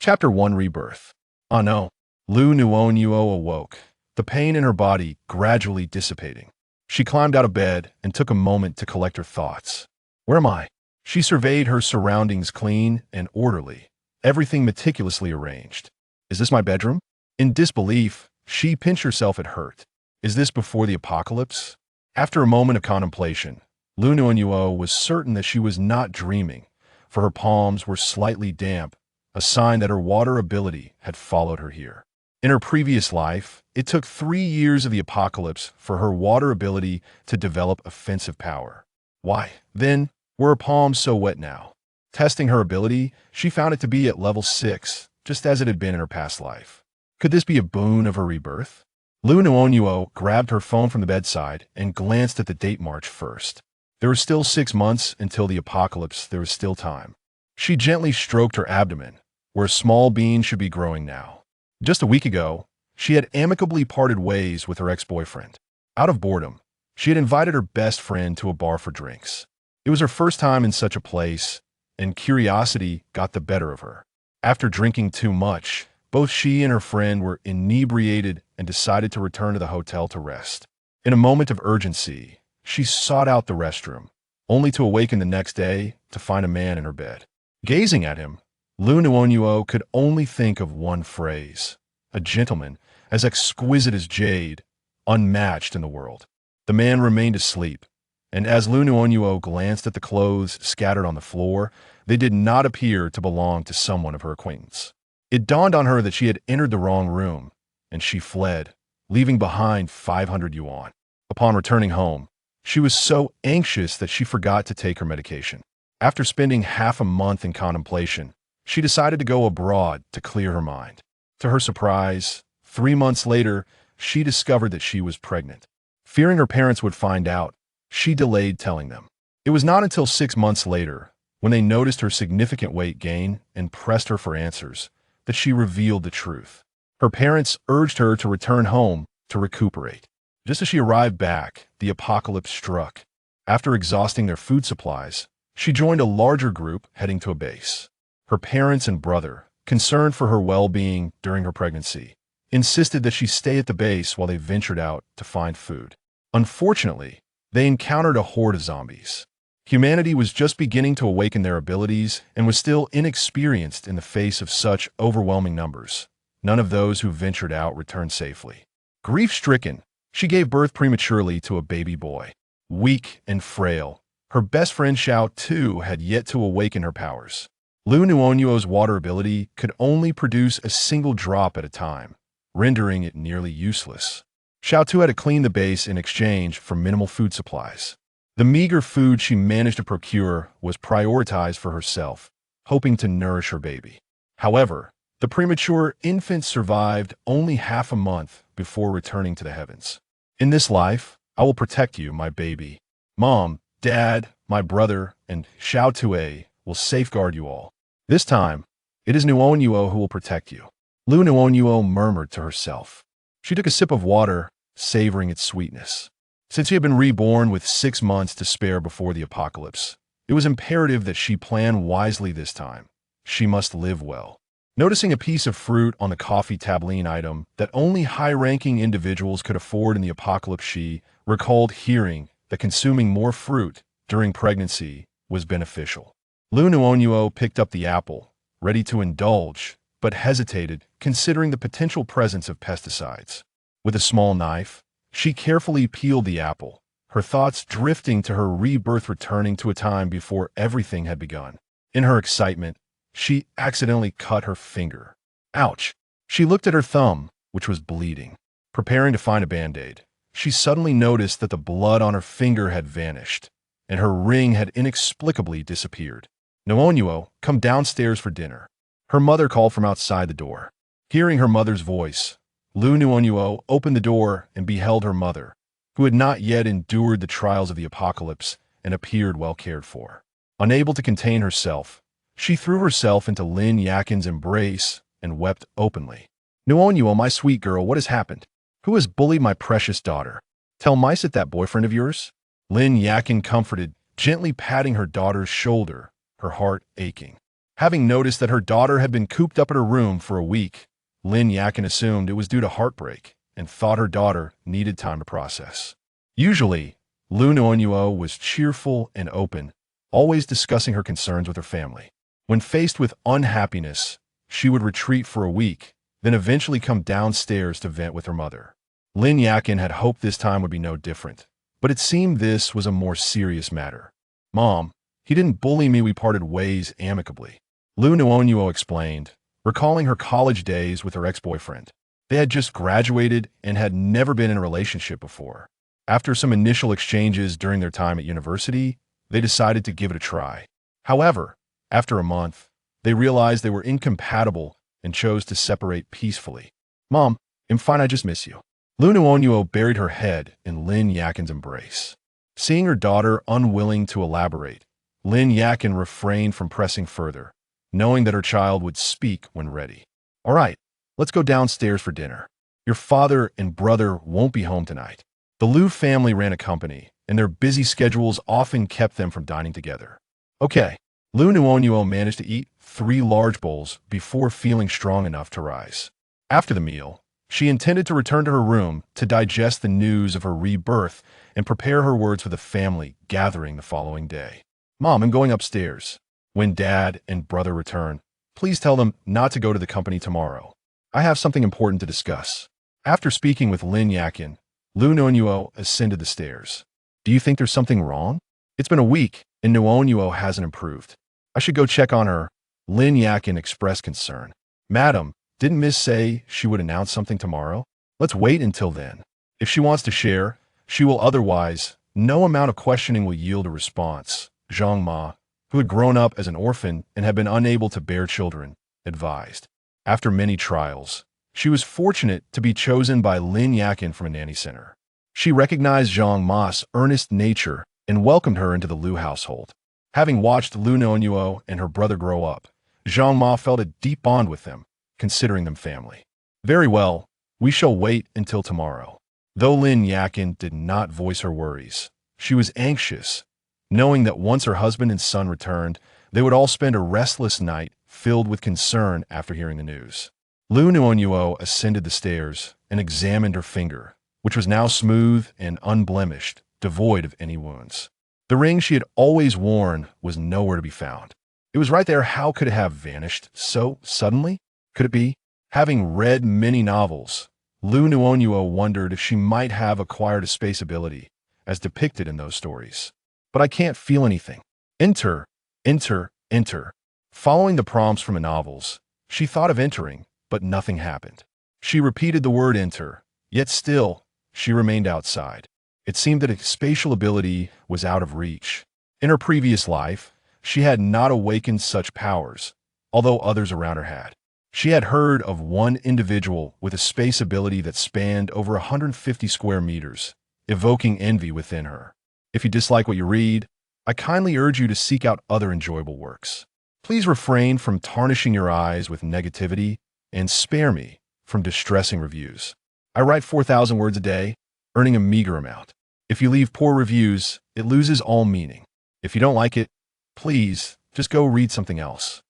Chapter 1 Rebirth. Oh no. Liu Nuonuo awoke, the pain in her body gradually dissipating. She climbed out of bed and took a moment to collect her thoughts. Where am I? She surveyed her surroundings clean and orderly, everything meticulously arranged. Is this my bedroom? In disbelief, she pinched herself at hurt. Is this before the apocalypse? After a moment of contemplation, Liu Nuonuo was certain that she was not dreaming, for her palms were slightly damp, a sign that her water ability had followed her here. In her previous life, it took 3 years of the apocalypse for her water ability to develop offensive power. Why, then, were her palms so wet now? Testing her ability, she found it to be at level 6, just as it had been in her past life. Could this be a boon of her rebirth? Liu Nuonuo grabbed her phone from the bedside and glanced at the date March 1st. There were still 6 months until the apocalypse. There was still time. She gently stroked her abdomen, where a small bean should be growing now. Just a week ago, she had amicably parted ways with her ex-boyfriend. Out of boredom, she had invited her best friend to a bar for drinks. It was her first time in such a place, and curiosity got the better of her. After drinking too much, both she and her friend were inebriated and decided to return to the hotel to rest. In a moment of urgency, she sought out the restroom, only to awaken the next day to find a man in her bed. Gazing at him, Liu Nuonuo could only think of one phrase: a gentleman as exquisite as jade, unmatched in the world. The man remained asleep, and as Liu Nuonuo glanced at the clothes scattered on the floor, they did not appear to belong to someone of her acquaintance. It dawned on her that she had entered the wrong room, and she fled, leaving behind 500 yuan. Upon returning home, she was so anxious that she forgot to take her medication. After spending half a month in contemplation, she decided to go abroad to clear her mind. To her surprise, 3 months later, she discovered that she was pregnant. Fearing her parents would find out, she delayed telling them. It was not until 6 months later, when they noticed her significant weight gain and pressed her for answers, that she revealed the truth. Her parents urged her to return home to recuperate. Just as she arrived back, the apocalypse struck. After exhausting their food supplies, she joined a larger group heading to a base. Her parents and brother, concerned for her well-being during her pregnancy, insisted that she stay at the base while they ventured out to find food. Unfortunately, they encountered a horde of zombies. Humanity was just beginning to awaken their abilities and was still inexperienced in the face of such overwhelming numbers. None of those who ventured out returned safely. Grief-stricken, she gave birth prematurely to a baby boy. Weak and frail, her best friend Xiao Tu had yet to awaken her powers. Liu Nuonuo's water ability could only produce a single drop at a time, rendering it nearly useless. Xiao Tu had to clean the base in exchange for minimal food supplies. The meager food she managed to procure was prioritized for herself, hoping to nourish her baby. However, the premature infant survived only half a month before returning to the heavens. In this life, I will protect you, my baby. Mom, Dad, my brother, and Xiao Tue will safeguard you all. This time, it is Nuonuo who will protect you. Liu Nuonuo murmured to herself. She took a sip of water, savoring its sweetness. Since she had been reborn with 6 months to spare before the apocalypse, it was imperative that she plan wisely this time. She must live well. Noticing a piece of fruit on the coffee tabline item that only high-ranking individuals could afford in the apocalypse, she recalled hearing that consuming more fruit during pregnancy was beneficial. Liu Nuonuo picked up the apple, ready to indulge, but hesitated, considering the potential presence of pesticides. With a small knife, she carefully peeled the apple, her thoughts drifting to her rebirth, returning to a time before everything had begun. In her excitement, she accidentally cut her finger. Ouch! She looked at her thumb, which was bleeding. Preparing to find a band-aid, she suddenly noticed that the blood on her finger had vanished, and her ring had inexplicably disappeared. Nuonuo, come downstairs for dinner. Her mother called from outside the door. Hearing her mother's voice, Liu Nuonuo opened the door and beheld her mother, who had not yet endured the trials of the apocalypse and appeared well cared for. Unable to contain herself, she threw herself into Lin Yakin's embrace and wept openly. Nuonuo, my sweet girl, what has happened? Who has bullied my precious daughter? Tell Maisit, that boyfriend of yours? Lin Yakin comforted, gently patting her daughter's shoulder, her heart aching. Having noticed that her daughter had been cooped up at her room for a week, Lin Yakin assumed it was due to heartbreak and thought her daughter needed time to process. Usually, Liu Nuonuo was cheerful and open, always discussing her concerns with her family. When faced with unhappiness, she would retreat for a week, then eventually come downstairs to vent with her mother. Lin Yakin had hoped this time would be no different, but it seemed this was a more serious matter. Mom, he didn't bully me, we parted ways amicably. Liu Nuonuo explained, recalling her college days with her ex-boyfriend. They had just graduated and had never been in a relationship before. After some initial exchanges during their time at university, they decided to give it a try. However, after a month, they realized they were incompatible and chose to separate peacefully. Mom, I'm fine, I just miss you. Liu Nuonuo buried her head in Lin Yakin's embrace. Seeing her daughter unwilling to elaborate, Lin Yakin refrained from pressing further, knowing that her child would speak when ready. All right, let's go downstairs for dinner. Your father and brother won't be home tonight. The Liu family ran a company, and their busy schedules often kept them from dining together. Okay, Liu Nuonuo managed to eat 3 large bowls before feeling strong enough to rise. After the meal, she intended to return to her room to digest the news of her rebirth and prepare her words for the family gathering the following day. Mom, I'm going upstairs. When Dad and brother return, please tell them not to go to the company tomorrow. I have something important to discuss. After speaking with Lin Yakin, Liu Nuonuo ascended the stairs. Do you think there's something wrong? It's been a week, and Nuonuo hasn't improved. I should go check on her. Lin Yakin expressed concern. Madam, didn't Miss say she would announce something tomorrow? Let's wait until then. If she wants to share, she will. Otherwise, no amount of questioning will yield a response. Zhang Ma, who had grown up as an orphan and had been unable to bear children, advised. After many trials, she was fortunate to be chosen by Lin Yakin from a nanny center. She recognized Zhang Ma's earnest nature and welcomed her into the Liu household. Having watched Liu Nuonuo and her brother grow up, Zhang Ma felt a deep bond with them, considering them family. Very well, we shall wait until tomorrow. Though Lin Yakin did not voice her worries, she was anxious, knowing that once her husband and son returned, they would all spend a restless night filled with concern after hearing the news. Liu Nuonuo ascended the stairs and examined her finger, which was now smooth and unblemished, devoid of any wounds. The ring she had always worn was nowhere to be found. It was right there. How could it have vanished so suddenly? Could it be? Having read many novels, Liu Nuonuo wondered if she might have acquired a space ability, as depicted in those stories. But I can't feel anything. Enter, enter, enter. Following the prompts from the novels, she thought of entering, but nothing happened. She repeated the word enter, yet still, she remained outside. It seemed that a spatial ability was out of reach. In her previous life, she had not awakened such powers, although others around her had. She had heard of one individual with a space ability that spanned over 150 square meters, evoking envy within her. If you dislike what you read, I kindly urge you to seek out other enjoyable works. Please refrain from tarnishing your eyes with negativity and spare me from distressing reviews. I write 4,000 words a day, earning a meager amount. If you leave poor reviews, it loses all meaning. If you don't like it, please just go read something else.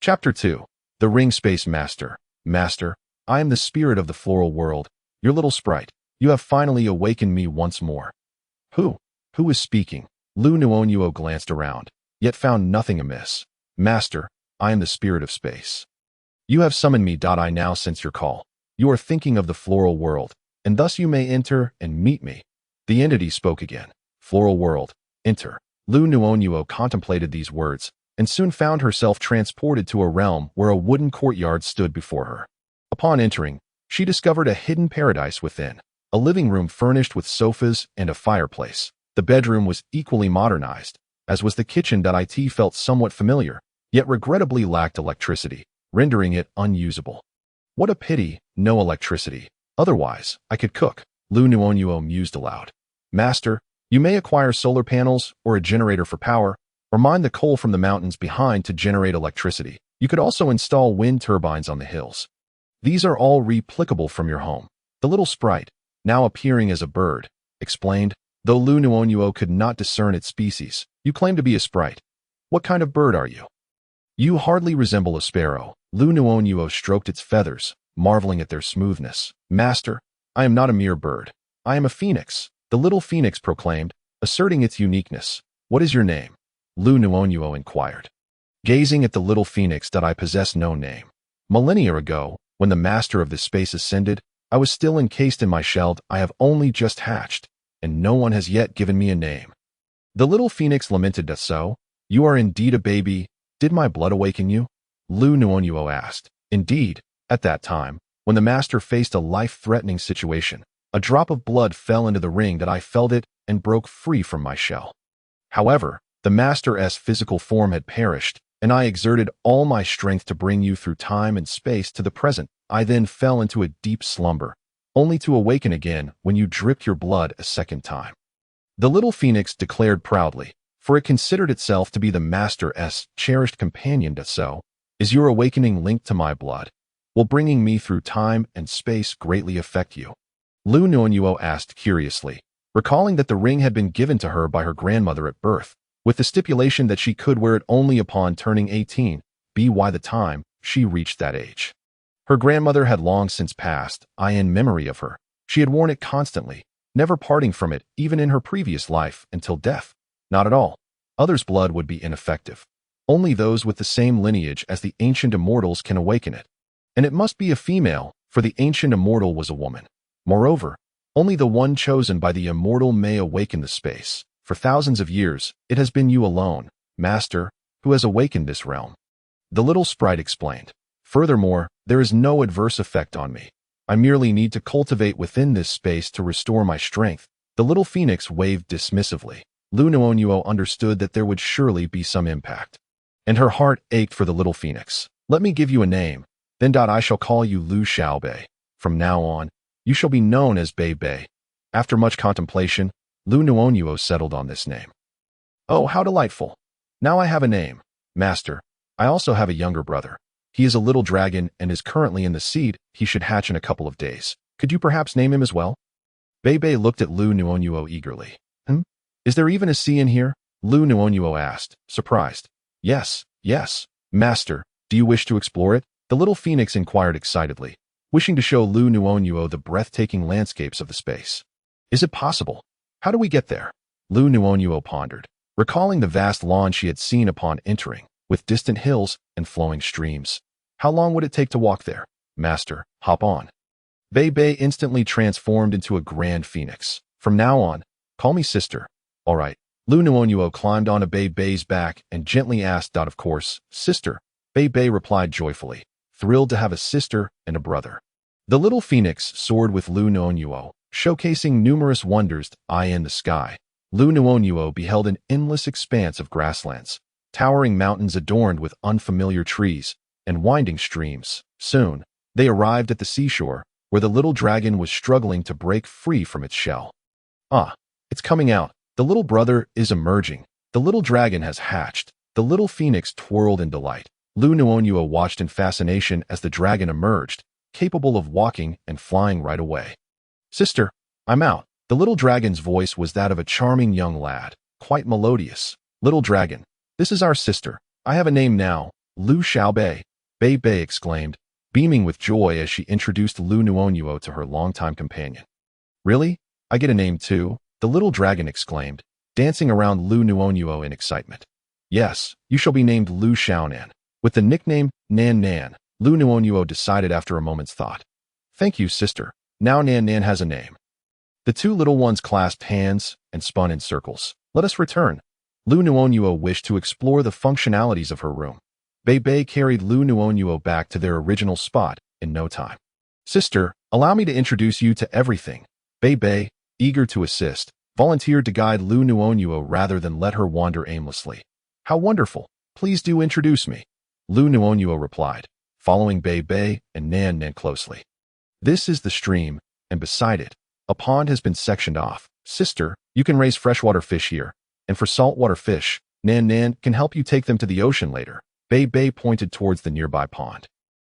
Chapter 2. The Ring Space Master. Master, I am the spirit of the floral world, your little sprite. You have finally awakened me once more. Who is speaking? Liu Nuonuo glanced around, yet found nothing amiss. Master, I am the spirit of space. You have summoned me. I now sense your call. You are thinking of the floral world, and thus you may enter and meet me. The entity spoke again. Floral world, enter. Liu Nuonuo contemplated these words, and soon found herself transported to a realm where a wooden courtyard stood before her. Upon entering, she discovered a hidden paradise within, a living room furnished with sofas and a fireplace. The bedroom was equally modernized, as was the kitchen. It felt somewhat familiar, yet regrettably lacked electricity, rendering it unusable. What a pity, no electricity. Otherwise, I could cook, Liu Nuonuo mused aloud. Master, you may acquire solar panels or a generator for power, or mine the coal from the mountains behind to generate electricity. You could also install wind turbines on the hills. These are all replicable from your home. The little sprite, now appearing as a bird, explained, though Liu Nuonuo could not discern its species. You claim to be a sprite. What kind of bird are you? You hardly resemble a sparrow. Liu Nuonuo stroked its feathers, marveling at their smoothness. Master, I am not a mere bird. I am a phoenix, the little phoenix proclaimed, asserting its uniqueness. What is your name? Liu Nuonuo inquired. Gazing at the little phoenix, that I possess no name. Millennia ago, when the master of this space ascended, I was still encased in my shell. I have only just hatched, and no one has yet given me a name. The little phoenix lamented. That so? You are indeed a baby. Did my blood awaken you? Liu Nuonuo asked. Indeed, at that time, when the master faced a life-threatening situation, a drop of blood fell into the ring that I felt it and broke free from my shell. However, the master's physical form had perished, and I exerted all my strength to bring you through time and space to the present. I then fell into a deep slumber, only to awaken again when you dripped your blood a second time. The little phoenix declared proudly, for it considered itself to be the master's cherished companion. That so? Is your awakening linked to my blood? Will bringing me through time and space greatly affect you? Liu Nuonuo asked curiously, recalling that the ring had been given to her by her grandmother at birth, with the stipulation that she could wear it only upon turning 18, by the time she reached that age. Her grandmother had long since passed. In memory of her, she had worn it constantly, never parting from it even in her previous life until death. Not at all. Others' blood would be ineffective. Only those with the same lineage as the ancient immortals can awaken it. And it must be a female, for the ancient immortal was a woman. Moreover, only the one chosen by the immortal may awaken the space. For thousands of years, it has been you alone, Master, who has awakened this realm. The little sprite explained. Furthermore, there is no adverse effect on me. I merely need to cultivate within this space to restore my strength. The little phoenix waved dismissively. Liu Nuonuo understood that there would surely be some impact. And her heart ached for the little phoenix. Let me give you a name. Then I shall call you Liu Xiaobei. From now on, you shall be known as Bei Bei. After much contemplation, Liu Nuonuo settled on this name. Oh, how delightful. Now I have a name. Master, I also have a younger brother. He is a little dragon and is currently in the seed. He should hatch in a couple of days. Could you perhaps name him as well? Bei Bei looked at Liu Nuonuo eagerly. Is there even a sea in here? Liu Nuonuo asked, surprised. Yes, Master, do you wish to explore it? The little phoenix inquired excitedly, wishing to show Liu Nuonuo the breathtaking landscapes of the space. Is it possible? How do we get there? Liu Nuonuo pondered, recalling the vast lawn she had seen upon entering, with distant hills and flowing streams. How long would it take to walk there? Master, hop on. Bei Bei instantly transformed into a grand phoenix. From now on, call me sister. All right. Liu Nuonuo climbed onto Bei Bei's back and gently asked, of course, sister. Bei Bei replied joyfully, thrilled to have a sister and a brother. The little phoenix soared with Liu Nuonuo, showcasing numerous wonders. In the sky, Liu Nuonuo beheld an endless expanse of grasslands, towering mountains adorned with unfamiliar trees, and winding streams. Soon, they arrived at the seashore, where the little dragon was struggling to break free from its shell. It's coming out. The little brother is emerging. The little dragon has hatched. The little phoenix twirled in delight. Liu Nuonuo watched in fascination as the dragon emerged, capable of walking and flying right away. Sister, I'm out. The little dragon's voice was that of a charming young lad, quite melodious. Little dragon, this is our sister. I have a name now, Liu Xiaobei. Bei Bei exclaimed, beaming with joy as she introduced Liu Nuonuo to her longtime companion. Really? I get a name too? The little dragon exclaimed, dancing around Liu Nuonuo in excitement. Yes, you shall be named Liu Xiaonan, with the nickname Nan Nan, Liu Nuonuo decided after a moment's thought. Thank you, sister. Now Nan Nan has a name. The two little ones clasped hands and spun in circles. Let us return. Liu Nuonuo wished to explore the functionalities of her room. Bei Bei carried Liu Nuonuo back to their original spot in no time. Sister, allow me to introduce you to everything. Bei Bei, eager to assist, volunteered to guide Liu Nuonuo rather than let her wander aimlessly. How wonderful. Please do introduce me. Liu Nuonuo replied, following Bei Bei and Nan Nan closely. This is the stream, and beside it, a pond has been sectioned off. Sister, you can raise freshwater fish here, and for saltwater fish, Nan Nan can help you take them to the ocean later. Bei Bei pointed towards the nearby pond.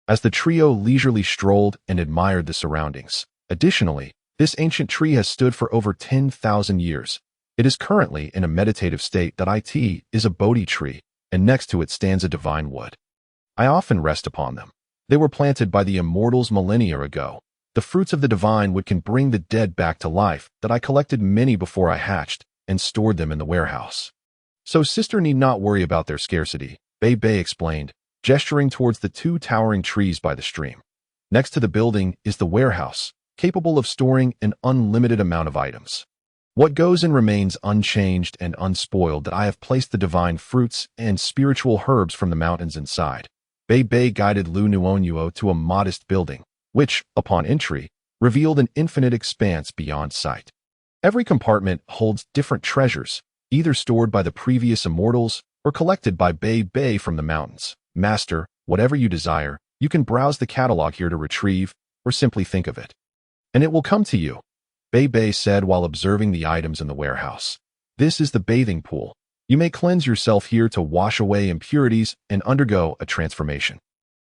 As the trio leisurely strolled and admired the surroundings. Additionally, this ancient tree has stood for over 10,000 years. It is currently in a meditative state. It is a Bodhi tree, and next to it stands a divine wood. I often rest upon them. They were planted by the immortals millennia ago. The fruits of the divine wood can bring the dead back to life that I collected many before I hatched and stored them in the warehouse. So sister need not worry about their scarcity, Bei Bei explained, gesturing towards the two towering trees by the stream. Next to the building is the warehouse, capable of storing an unlimited amount of items. What goes and remains unchanged and unspoiled that I have placed the divine fruits and spiritual herbs from the mountains inside. Bei Bei guided Liu Nuonuo to a modest building, which, upon entry, revealed an infinite expanse beyond sight. Every compartment holds different treasures, either stored by the previous immortals or collected by Bei Bei from the mountains. Master, whatever you desire, you can browse the catalog here to retrieve, or simply think of it. And it will come to you, Bei Bei said while observing the items in the warehouse. This is the bathing pool. You may cleanse yourself here to wash away impurities and undergo a transformation.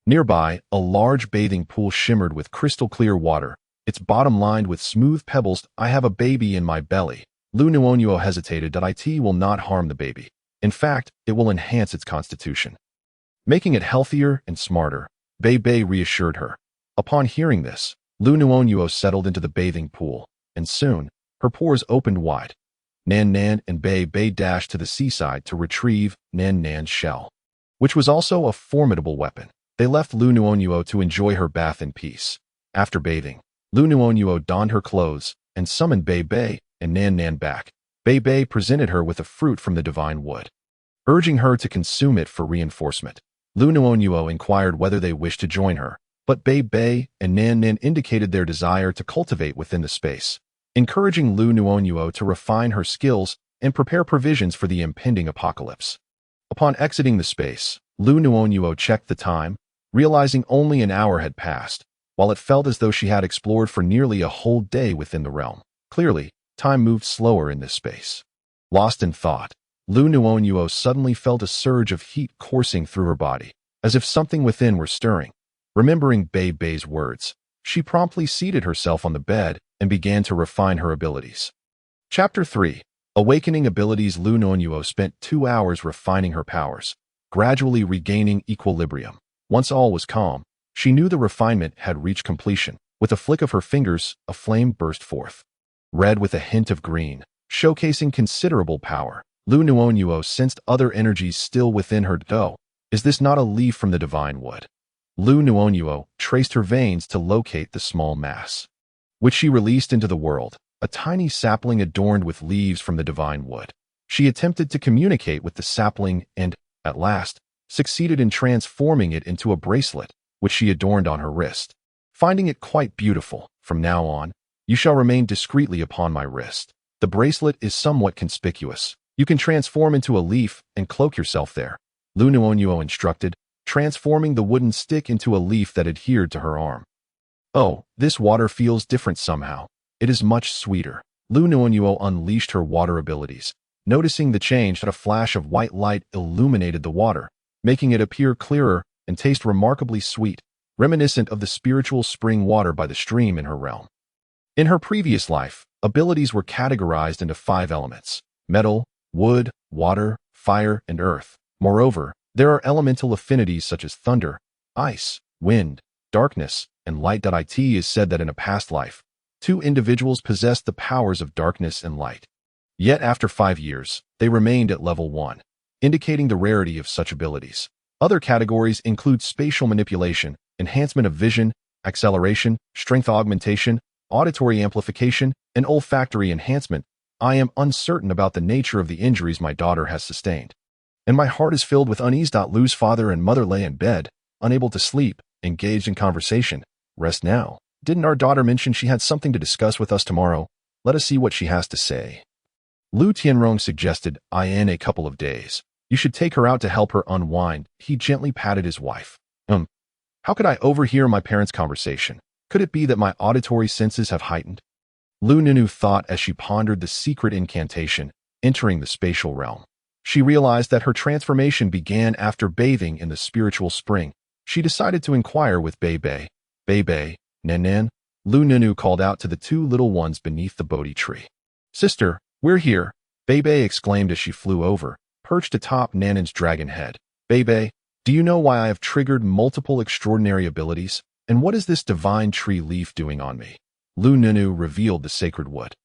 Nearby, a large bathing pool shimmered with crystal-clear water, its bottom lined with smooth pebbles. I have a baby in my belly. Liu Nuonuo hesitated that it will not harm the baby. In fact, it will enhance its constitution, making it healthier and smarter, Bei Bei reassured her. Upon hearing this, Liu Nuonuo settled into the bathing pool, and soon, her pores opened wide. Nan Nan and Bei Bei dashed to the seaside to retrieve Nan Nan's shell, which was also a formidable weapon. They left Liu Nuonuo to enjoy her bath in peace. After bathing, Liu Nuonuo donned her clothes and summoned Bei Bei and Nan Nan back. Bei Bei presented her with a fruit from the divine wood, urging her to consume it for reinforcement. Liu Nuonuo inquired whether they wished to join her, but Bei Bei and Nan Nan indicated their desire to cultivate within the space, encouraging Liu Nuonuo to refine her skills and prepare provisions for the impending apocalypse. Upon exiting the space, Liu Nuonuo checked the time, realizing only an hour had passed, while it felt as though she had explored for nearly a whole day within the realm. Clearly, time moved slower in this space. Lost in thought, Liu Nuonuo suddenly felt a surge of heat coursing through her body, as if something within were stirring. Remembering Bei Bei's words, she promptly seated herself on the bed and began to refine her abilities. Chapter 3. Awakening Abilities. Liu Nuonuo spent 2 hours refining her powers, gradually regaining equilibrium. Once all was calm, she knew the refinement had reached completion. With a flick of her fingers, a flame burst forth, red with a hint of green, showcasing considerable power. Liu Nuonuo sensed other energies still within her. Though, is this not a leaf from the divine wood? Liu Nuonuo traced her veins to locate the small mass, which she released into the world, a tiny sapling adorned with leaves from the divine wood. She attempted to communicate with the sapling and, at last, succeeded in transforming it into a bracelet, which she adorned on her wrist. Finding it quite beautiful, from now on, you shall remain discreetly upon my wrist. The bracelet is somewhat conspicuous. You can transform into a leaf and cloak yourself there, Liu Nuonuo instructed, transforming the wooden stick into a leaf that adhered to her arm. Oh, this water feels different somehow. It is much sweeter. Liu Nuonuo unleashed her water abilities. Noticing the change, a flash of white light illuminated the water, making it appear clearer and taste remarkably sweet, reminiscent of the spiritual spring water by the stream in her realm. In her previous life, abilities were categorized into 5 elements: metal, wood, water, fire, and earth. Moreover, there are elemental affinities such as thunder, ice, wind, darkness, and light. It is said that in a past life, 2 individuals possessed the powers of darkness and light. Yet after 5 years, they remained at level 1, indicating the rarity of such abilities. Other categories include spatial manipulation, enhancement of vision, acceleration, strength augmentation, auditory amplification, and olfactory enhancement. I am uncertain about the nature of the injuries my daughter has sustained, and my heart is filled with unease. Liu's father and mother lay in bed, unable to sleep, engaged in conversation. Rest now. Didn't our daughter mention she had something to discuss with us tomorrow? Let us see what she has to say. Liu Tianrong suggested, in a couple of days. You should take her out to help her unwind. He gently patted his wife. How could I overhear my parents' conversation? Could it be that my auditory senses have heightened? Liu Nuonuo thought as she pondered the secret incantation, entering the spatial realm. She realized that her transformation began after bathing in the spiritual spring. She decided to inquire with Bei Bei. Bei Bei, Nan Nan, Liu Nuonuo called out to the 2 little ones beneath the Bodhi tree. Sister, we're here, Bei Bei exclaimed as she flew over, perched atop Nanan's dragon head. Bebe, do you know why I have triggered multiple extraordinary abilities? And what is this divine tree leaf doing on me? Liu Nuonuo revealed the sacred wood.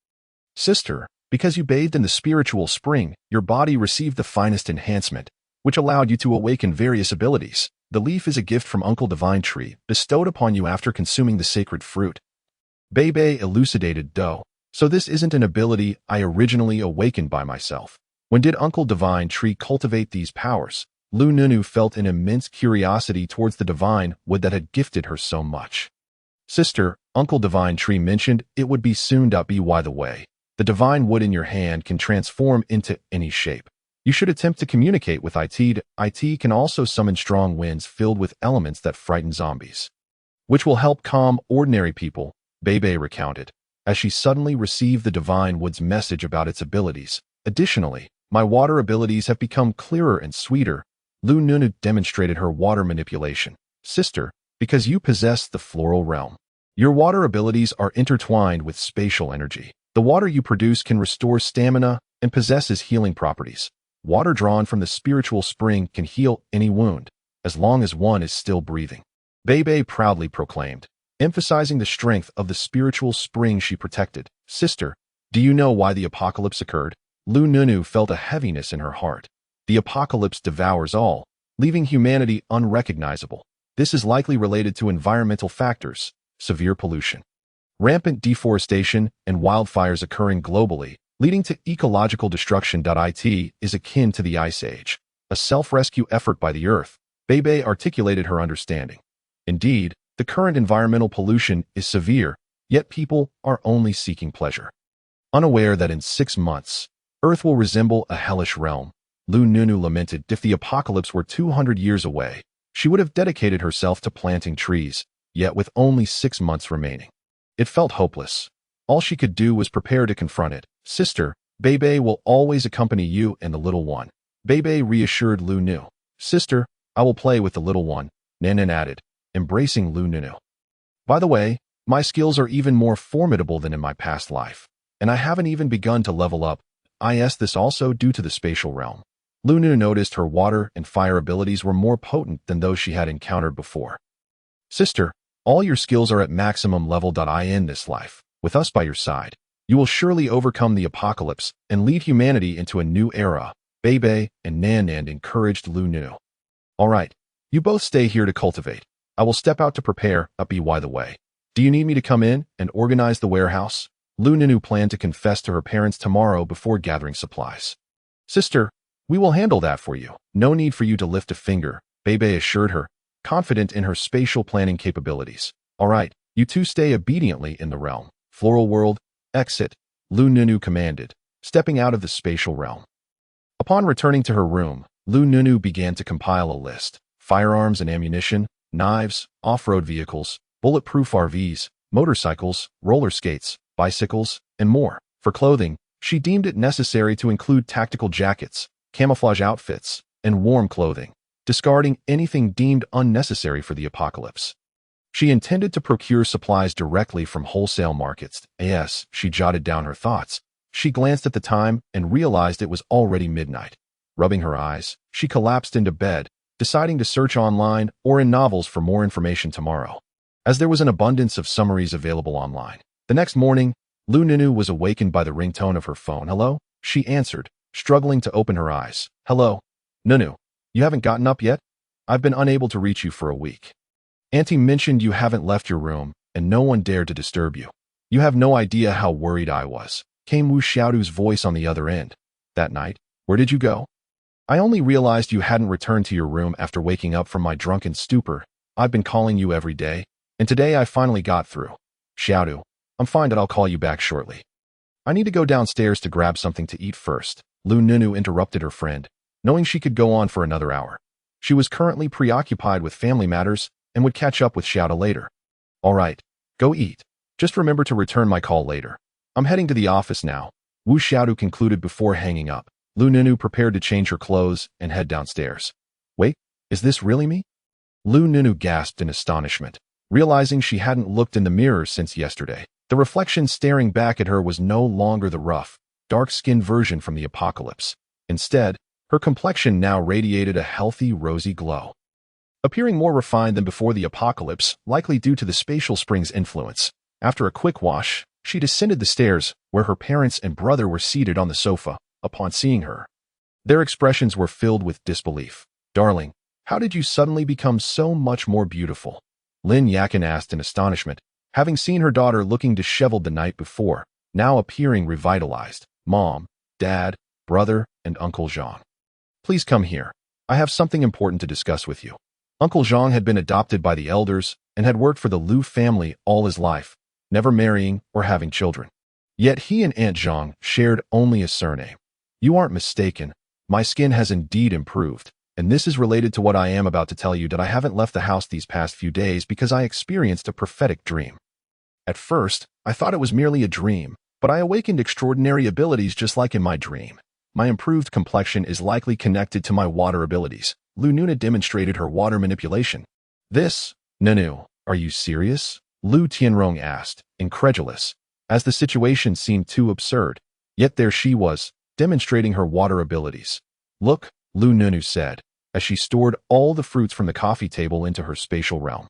Sister, because you bathed in the spiritual spring, your body received the finest enhancement, which allowed you to awaken various abilities. The leaf is a gift from Uncle Divine Tree, bestowed upon you after consuming the sacred fruit. Bebe elucidated Doe. So this isn't an ability I originally awakened by myself. When did Uncle Divine Tree cultivate these powers? Liu Nuonuo felt an immense curiosity towards the divine wood that had gifted her so much. Sister, Uncle Divine Tree mentioned it would be soon. By the way, the divine wood in your hand can transform into any shape. You should attempt to communicate with it. It can also summon strong winds filled with elements that frighten zombies, which will help calm ordinary people, Bebe recounted, as she suddenly received the divine wood's message about its abilities. Additionally, my water abilities have become clearer and sweeter. Liu Nuonuo demonstrated her water manipulation. Sister, because you possess the floral realm, your water abilities are intertwined with spatial energy. The water you produce can restore stamina and possesses healing properties. Water drawn from the spiritual spring can heal any wound, as long as one is still breathing, Bebe proudly proclaimed, emphasizing the strength of the spiritual spring she protected. Sister, do you know why the apocalypse occurred? Liu Nuonuo felt a heaviness in her heart. The apocalypse devours all, leaving humanity unrecognizable. This is likely related to environmental factors, severe pollution, rampant deforestation, and wildfires occurring globally, leading to ecological destruction. It is akin to the Ice Age, a self-rescue effort by the Earth. Bebe articulated her understanding. Indeed, the current environmental pollution is severe, yet people are only seeking pleasure, unaware that in 6 months, Earth will resemble a hellish realm. Liu Nuonuo lamented. If the apocalypse were 200 years away, she would have dedicated herself to planting trees, yet with only 6 months remaining, it felt hopeless. All she could do was prepare to confront it. Sister, Bebe will always accompany you and the little one, Bebe reassured Liu Nuonuo. Sister, I will play with the little one, Nanan added, embracing Liu Nuonuo. By the way, my skills are even more formidable than in my past life, and I haven't even begun to level up. This also due to the spatial realm. Liu Nuonuo noticed her water and fire abilities were more potent than those she had encountered before. Sister, all your skills are at maximum level. In this life, with us by your side, you will surely overcome the apocalypse and lead humanity into a new era, Bebe and Nanan encouraged Liu Nuonuo. All right, you both stay here to cultivate. I will step out to prepare. By the way, do you need me to come in and organize the warehouse? Liu Nuonuo planned to confess to her parents tomorrow before gathering supplies. Sister, we will handle that for you. No need for you to lift a finger, Bebe assured her, confident in her spatial planning capabilities. All right, you two stay obediently in the realm. Floral world, exit, Liu Nuonuo commanded, stepping out of the spatial realm. Upon returning to her room, Liu Nuonuo began to compile a list: firearms and ammunition, knives, off-road vehicles, bulletproof RVs, motorcycles, roller skates, bicycles, and more. For clothing, she deemed it necessary to include tactical jackets, camouflage outfits, and warm clothing, discarding anything deemed unnecessary for the apocalypse. She intended to procure supplies directly from wholesale markets. She jotted down her thoughts. She glanced at the time and realized it was already midnight. Rubbing her eyes, she collapsed into bed, deciding to search online or in novels for more information tomorrow, as there was an abundance of summaries available online. The next morning, Liu Nuonuo was awakened by the ringtone of her phone. Hello? She answered, struggling to open her eyes. Hello? Nuonuo, you haven't gotten up yet? I've been unable to reach you for a week. Auntie mentioned you haven't left your room, and no one dared to disturb you. You have no idea how worried I was, came Wu Xiaodu's voice on the other end. That night, where did you go? I only realized you hadn't returned to your room after waking up from my drunken stupor. I've been calling you every day, and today I finally got through. Xiaodu, I'm fine, but I'll call you back shortly. I need to go downstairs to grab something to eat first. Liu Nuonuo interrupted her friend, knowing she could go on for another hour. She was currently preoccupied with family matters and would catch up with Xiaodu later. All right, go eat. Just remember to return my call later. I'm heading to the office now, Wu Xiaodu concluded before hanging up. Liu Nuonuo prepared to change her clothes and head downstairs. Wait, is this really me? Liu Nuonuo gasped in astonishment, realizing she hadn't looked in the mirror since yesterday. The reflection staring back at her was no longer the rough, dark-skinned version from the apocalypse. Instead, Her complexion now radiated a healthy, rosy glow. Appearing more refined than before the apocalypse, likely due to the spatial spring's influence, after a quick wash, she descended the stairs, where her parents and brother were seated on the sofa, upon seeing her. Their expressions were filled with disbelief. "Darling, how did you suddenly become so much more beautiful?" Lin Yakin asked in astonishment, having seen her daughter looking disheveled the night before, now appearing revitalized. "Mom, Dad, brother, and Uncle Zhang. Please come here. I have something important to discuss with you." Uncle Zhang had been adopted by the elders and had worked for the Liu family all his life, never marrying or having children. Yet he and Aunt Zhang shared only a surname. "You aren't mistaken. My skin has indeed improved, and this is related to what I am about to tell you, that I haven't left the house these past few days because I experienced a prophetic dream. At first, I thought it was merely a dream, but I awakened extraordinary abilities just like in my dream. My improved complexion is likely connected to my water abilities." Liu Nuonuo demonstrated her water manipulation. "This? Nuonuo, are you serious?" Liu Tianrong asked, incredulous, as the situation seemed too absurd. Yet there she was, demonstrating her water abilities. "Look," Liu Nuonuo said, as she stored all the fruits from the coffee table into her spatial realm.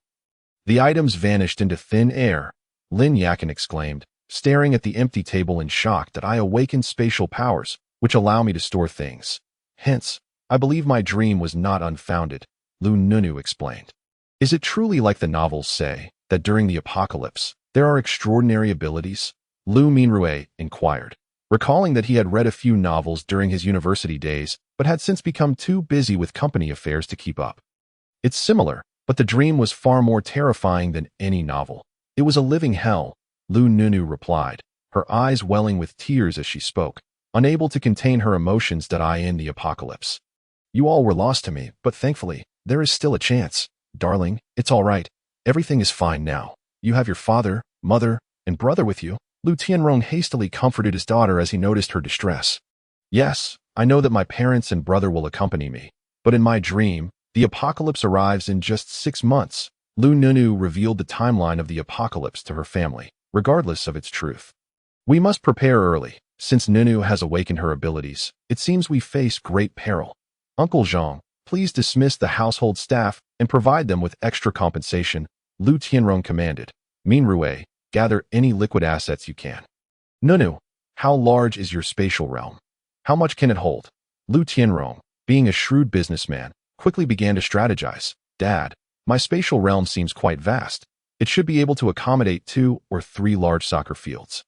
The items vanished into thin air. Lin Yakin exclaimed, staring at the empty table in shock, "that I awakened spatial powers, which allow me to store things. Hence, I believe my dream was not unfounded," Liu Nuonuo explained. "Is it truly like the novels say, that during the apocalypse, there are extraordinary abilities?" Liu Minrue inquired, recalling that he had read a few novels during his university days, but had since become too busy with company affairs to keep up. "It's similar, but the dream was far more terrifying than any novel. It was a living hell," Liu Nuonuo replied, her eyes welling with tears as she spoke, unable to contain her emotions. "That I in the apocalypse. You all were lost to me, but thankfully, there is still a chance. Darling, it's all right. Everything is fine now. You have your father, mother, and brother with you." Liu Tianrong hastily comforted his daughter as he noticed her distress. "Yes, I know that my parents and brother will accompany me, but in my dream, the apocalypse arrives in just 6 months. Liu Nuonuo revealed the timeline of the apocalypse to her family, regardless of its truth. "We must prepare early. Since Nuonuo has awakened her abilities, it seems we face great peril. Uncle Zhang, please dismiss the household staff and provide them with extra compensation," Liu Tianrong commanded. "Minrue, gather any liquid assets you can." "Nuonuo, how large is your spatial realm? How much can it hold?" Liu Tianrong, being a shrewd businessman, quickly began to strategize. "Dad, my spatial realm seems quite vast. It should be able to accommodate 2 or 3 large soccer fields.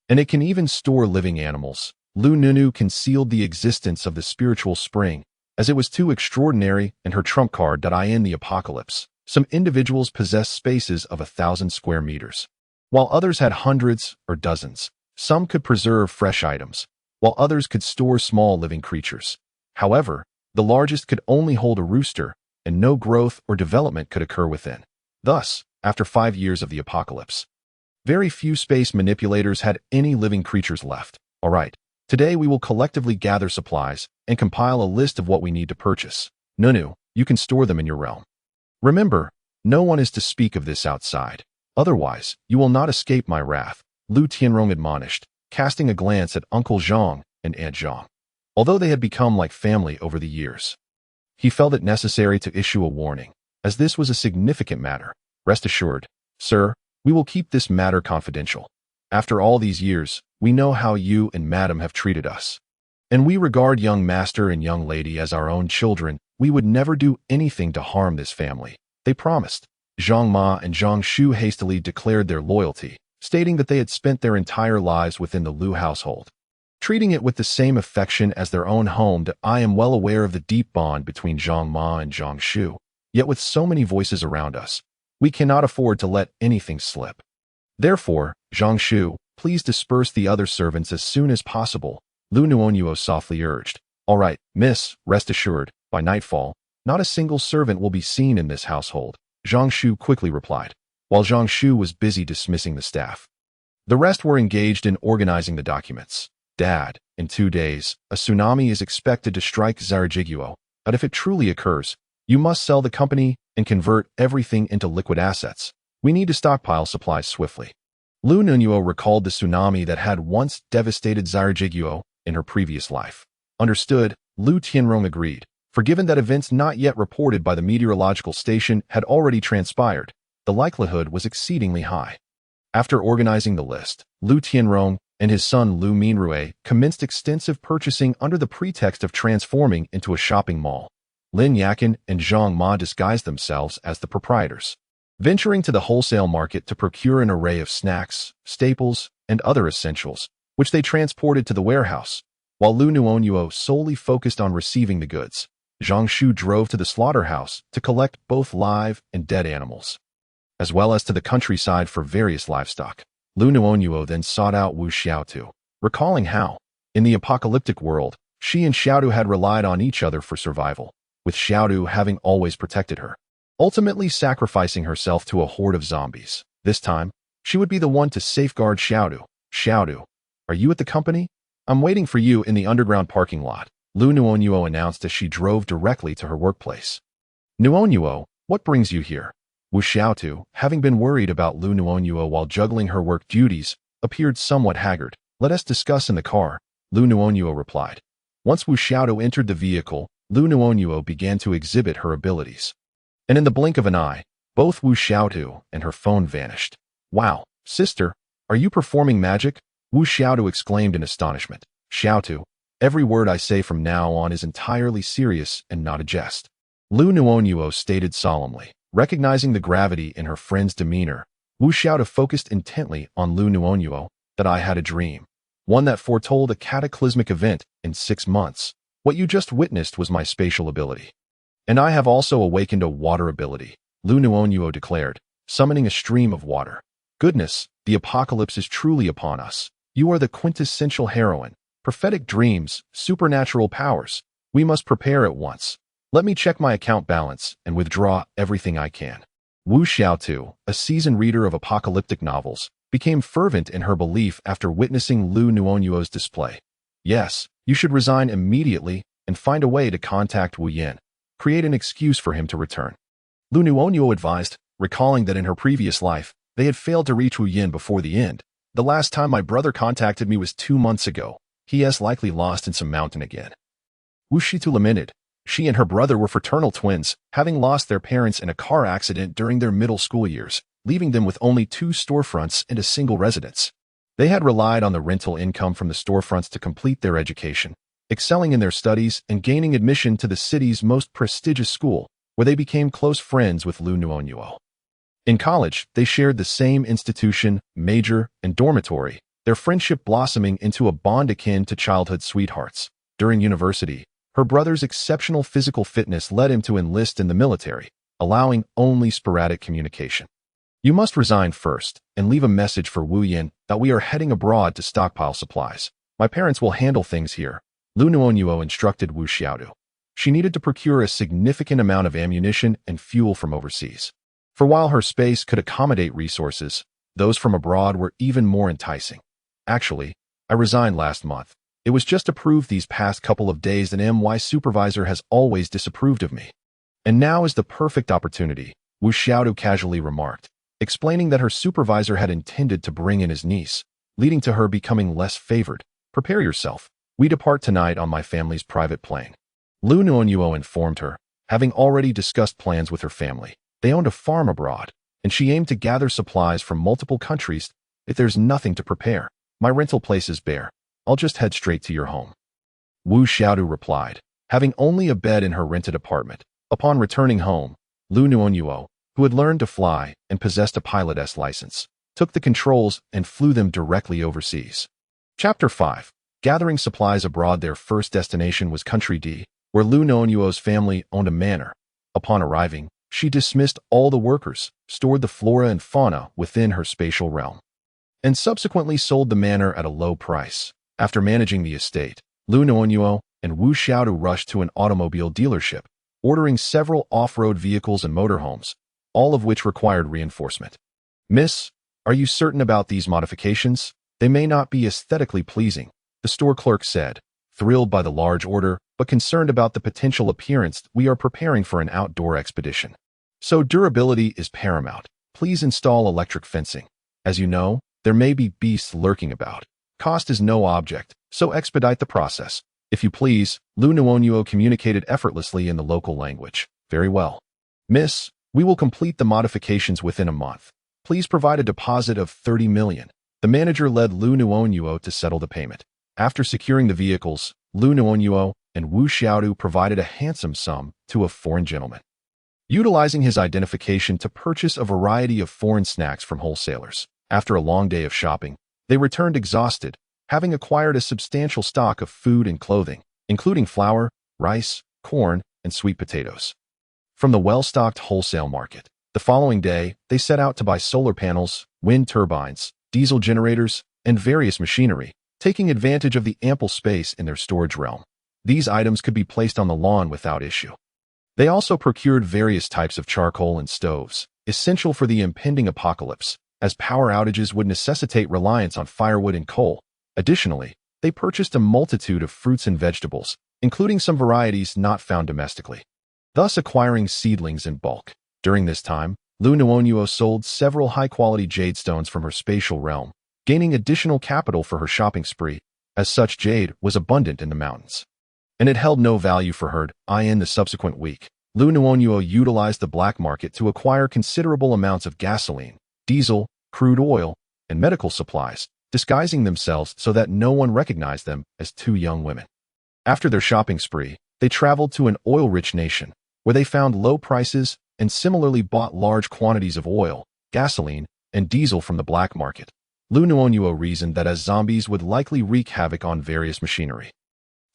And it can even store living animals." Liu Nuonuo concealed the existence of the spiritual spring, as it was too extraordinary, and her trump card, "that I in the apocalypse." Some individuals possess spaces of 1,000 square meters, while others had hundreds or dozens. Some could preserve fresh items, while others could store small living creatures. However, the largest could only hold a rooster, and no growth or development could occur within. Thus, after 5 years of the apocalypse, very few space manipulators had any living creatures left. "All right, today we will collectively gather supplies and compile a list of what we need to purchase. Nuonuo, you can store them in your realm. Remember, no one is to speak of this outside. Otherwise, you will not escape my wrath," Liu Tianrong admonished, casting a glance at Uncle Zhang and Aunt Zhang. Although they had become like family over the years, he felt it necessary to issue a warning, as this was a significant matter. "Rest assured, sir, we will keep this matter confidential. After all these years, we know how you and Madam have treated us, and we regard young master and young lady as our own children. We would never do anything to harm this family," they promised. Zhang Ma and Zhang Shu hastily declared their loyalty, stating that they had spent their entire lives within the Liu household, treating it with the same affection as their own home. "I am well aware of the deep bond between Zhang Ma and Zhang Shu, yet with so many voices around us, we cannot afford to let anything slip. Therefore, Zhang Shu, please disperse the other servants as soon as possible," Liu Nuonuo softly urged. "All right, miss, rest assured, by nightfall, not a single servant will be seen in this household," Zhang Shu quickly replied, while Zhang Shu was busy dismissing the staff. The rest were engaged in organizing the documents. "Dad, in 2 days, a tsunami is expected to strike Zharajuguo, but if it truly occurs, you must sell the company and convert everything into liquid assets. We need to stockpile supplies swiftly." Liu Nuonuo recalled the tsunami that had once devastated Zharajuguo in her previous life. "Understood," Liu Tianrong agreed, for given that events not yet reported by the meteorological station had already transpired, the likelihood was exceedingly high. After organizing the list, Liu Tianrong and his son Liu Minrue commenced extensive purchasing under the pretext of transforming into a shopping mall. Lin Yakin and Zhang Ma disguised themselves as the proprietors, venturing to the wholesale market to procure an array of snacks, staples, and other essentials, which they transported to the warehouse, while Liu Nuonuo solely focused on receiving the goods. Zhang Shu drove to the slaughterhouse to collect both live and dead animals, as well as to the countryside for various livestock. Liu Nuonuo then sought out Wu Xiaotu, recalling how, in the apocalyptic world, she and Xiaotu had relied on each other for survival, with Xiaotu having always protected her, ultimately sacrificing herself to a horde of zombies. This time, she would be the one to safeguard Xiaotu. Xiaotu, are you at the company? I'm waiting for you in the underground parking lot, Liu Nuonuo announced as she drove directly to her workplace. Nuonuo, what brings you here? Wu Xiaotu, having been worried about Liu Nuonuo while juggling her work duties, appeared somewhat haggard. Let us discuss in the car, Liu Nuonuo replied. Once Wu Xiaotu entered the vehicle, Liu Nuonuo began to exhibit her abilities. And in the blink of an eye, both Wu Xiaotu and her phone vanished. Wow, sister, are you performing magic? Wu Xiaotu exclaimed in astonishment. Xiaotu, every word I say from now on is entirely serious and not a jest, Liu Nuonuo stated solemnly. Recognizing the gravity in her friend's demeanor, Wu Xiaotu focused intently on Liu Nuonuo. That I had a dream, one that foretold a cataclysmic event in 6 months. What you just witnessed was my spatial ability. And I have also awakened a water ability, Liu Nuonuo declared, summoning a stream of water. Goodness, the apocalypse is truly upon us. You are the quintessential heroine. Prophetic dreams, supernatural powers. We must prepare at once. Let me check my account balance and withdraw everything I can. Wu Xiaotu, a seasoned reader of apocalyptic novels, became fervent in her belief after witnessing Liu Nuonuo's display. Yes, you should resign immediately and find a way to contact Wu Yin. Create an excuse for him to return. Liu Nuonuo advised, recalling that in her previous life, they had failed to reach Wu Yin before the end. The last time my brother contacted me was 2 months ago. He is likely lost in some mountain again. Wu Shitu lamented. She and her brother were fraternal twins, having lost their parents in a car accident during their middle school years, leaving them with only 2 storefronts and a single residence. They had relied on the rental income from the storefronts to complete their education, excelling in their studies and gaining admission to the city's most prestigious school, where they became close friends with Liu Nuonuo. In college, they shared the same institution, major, and dormitory, their friendship blossoming into a bond akin to childhood sweethearts. During university, her brother's exceptional physical fitness led him to enlist in the military, allowing only sporadic communication. You must resign first and leave a message for Wu Yin that we are heading abroad to stockpile supplies. My parents will handle things here, Liu Nuonuo instructed Wu Xiaotu. She needed to procure a significant amount of ammunition and fuel from overseas. For while her space could accommodate resources, those from abroad were even more enticing. Actually, I resigned last month. It was just approved these past couple of days and MY supervisor has always disapproved of me. And now is the perfect opportunity, Wu Xiaotu casually remarked, explaining that her supervisor had intended to bring in his niece, leading to her becoming less favored. Prepare yourself. We depart tonight on my family's private plane. Liu Nuonuo informed her, having already discussed plans with her family. They owned a farm abroad, and she aimed to gather supplies from multiple countries. If there's nothing to prepare, my rental place is bare. I'll just head straight to your home. Wu Xiaotu replied, having only a bed in her rented apartment. Upon returning home, Liu Nuonuo, who had learned to fly and possessed a pilot's license, took the controls and flew them directly overseas. Chapter 5. Gathering supplies abroad. Their first destination was Country D, where Liu Nuonuo's family owned a manor. Upon arriving, she dismissed all the workers, stored the flora and fauna within her spatial realm, and subsequently sold the manor at a low price. After managing the estate, Liu Nuonuo and Wu Xiaotu rushed to an automobile dealership, ordering several off-road vehicles and motorhomes, all of which required reinforcement. Miss, are you certain about these modifications? They may not be aesthetically pleasing, the store clerk said, thrilled by the large order, but concerned about the potential appearance. We are preparing for an outdoor expedition, so durability is paramount. Please install electric fencing. As you know, there may be beasts lurking about. Cost is no object, so expedite the process. If you please, Liu Nuonuo communicated effortlessly in the local language. Very well. Miss, we will complete the modifications within a month. Please provide a deposit of 30 million. The manager led Liu Nuonuo to settle the payment. After securing the vehicles, Liu Nuonuo and Wu Xiaodu provided a handsome sum to a foreign gentleman, utilizing his identification to purchase a variety of foreign snacks from wholesalers. After a long day of shopping, they returned exhausted, having acquired a substantial stock of food and clothing, including flour, rice, corn, and sweet potatoes, from the well-stocked wholesale market. The following day, they set out to buy solar panels, wind turbines, diesel generators, and various machinery, taking advantage of the ample space in their storage realm. These items could be placed on the lawn without issue. They also procured various types of charcoal and stoves, essential for the impending apocalypse, as power outages would necessitate reliance on firewood and coal. Additionally, they purchased a multitude of fruits and vegetables, including some varieties not found domestically, thus acquiring seedlings in bulk. During this time, Liu Nuonuo sold several high-quality jade stones from her spatial realm, gaining additional capital for her shopping spree, as such jade was abundant in the mountains, and it held no value for her. In the subsequent week, Liu Nuonuo utilized the black market to acquire considerable amounts of gasoline, diesel, crude oil, and medical supplies, disguising themselves so that no one recognized them as two young women. After their shopping spree, they traveled to an oil-rich nation, where they found low prices and similarly bought large quantities of oil, gasoline, and diesel from the black market. Liu Nuonuo reasoned that as zombies would likely wreak havoc on various machinery,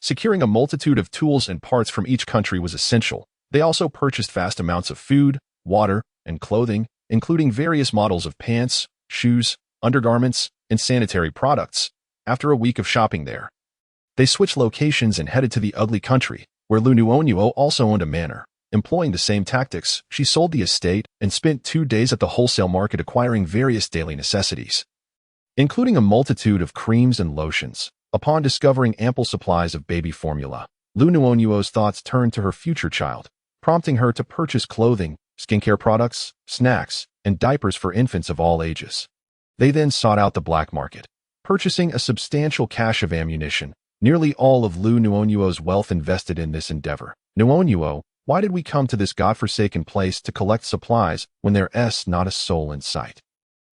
securing a multitude of tools and parts from each country was essential. They also purchased vast amounts of food, water, and clothing, including various models of pants, shoes, undergarments, and sanitary products. After a week of shopping there, they switched locations and headed to the ugly country, where Liu Nuonuo also owned a manor. Employing the same tactics, she sold the estate and spent 2 days at the wholesale market acquiring various daily necessities, including a multitude of creams and lotions. Upon discovering ample supplies of baby formula, Liu Nuonuo's thoughts turned to her future child, prompting her to purchase clothing, skincare products, snacks, and diapers for infants of all ages. They then sought out the black market, purchasing a substantial cache of ammunition, nearly all of Liu Nuonuo's wealth invested in this endeavor. Nuonuo, why did we come to this godforsaken place to collect supplies when there's not a soul in sight?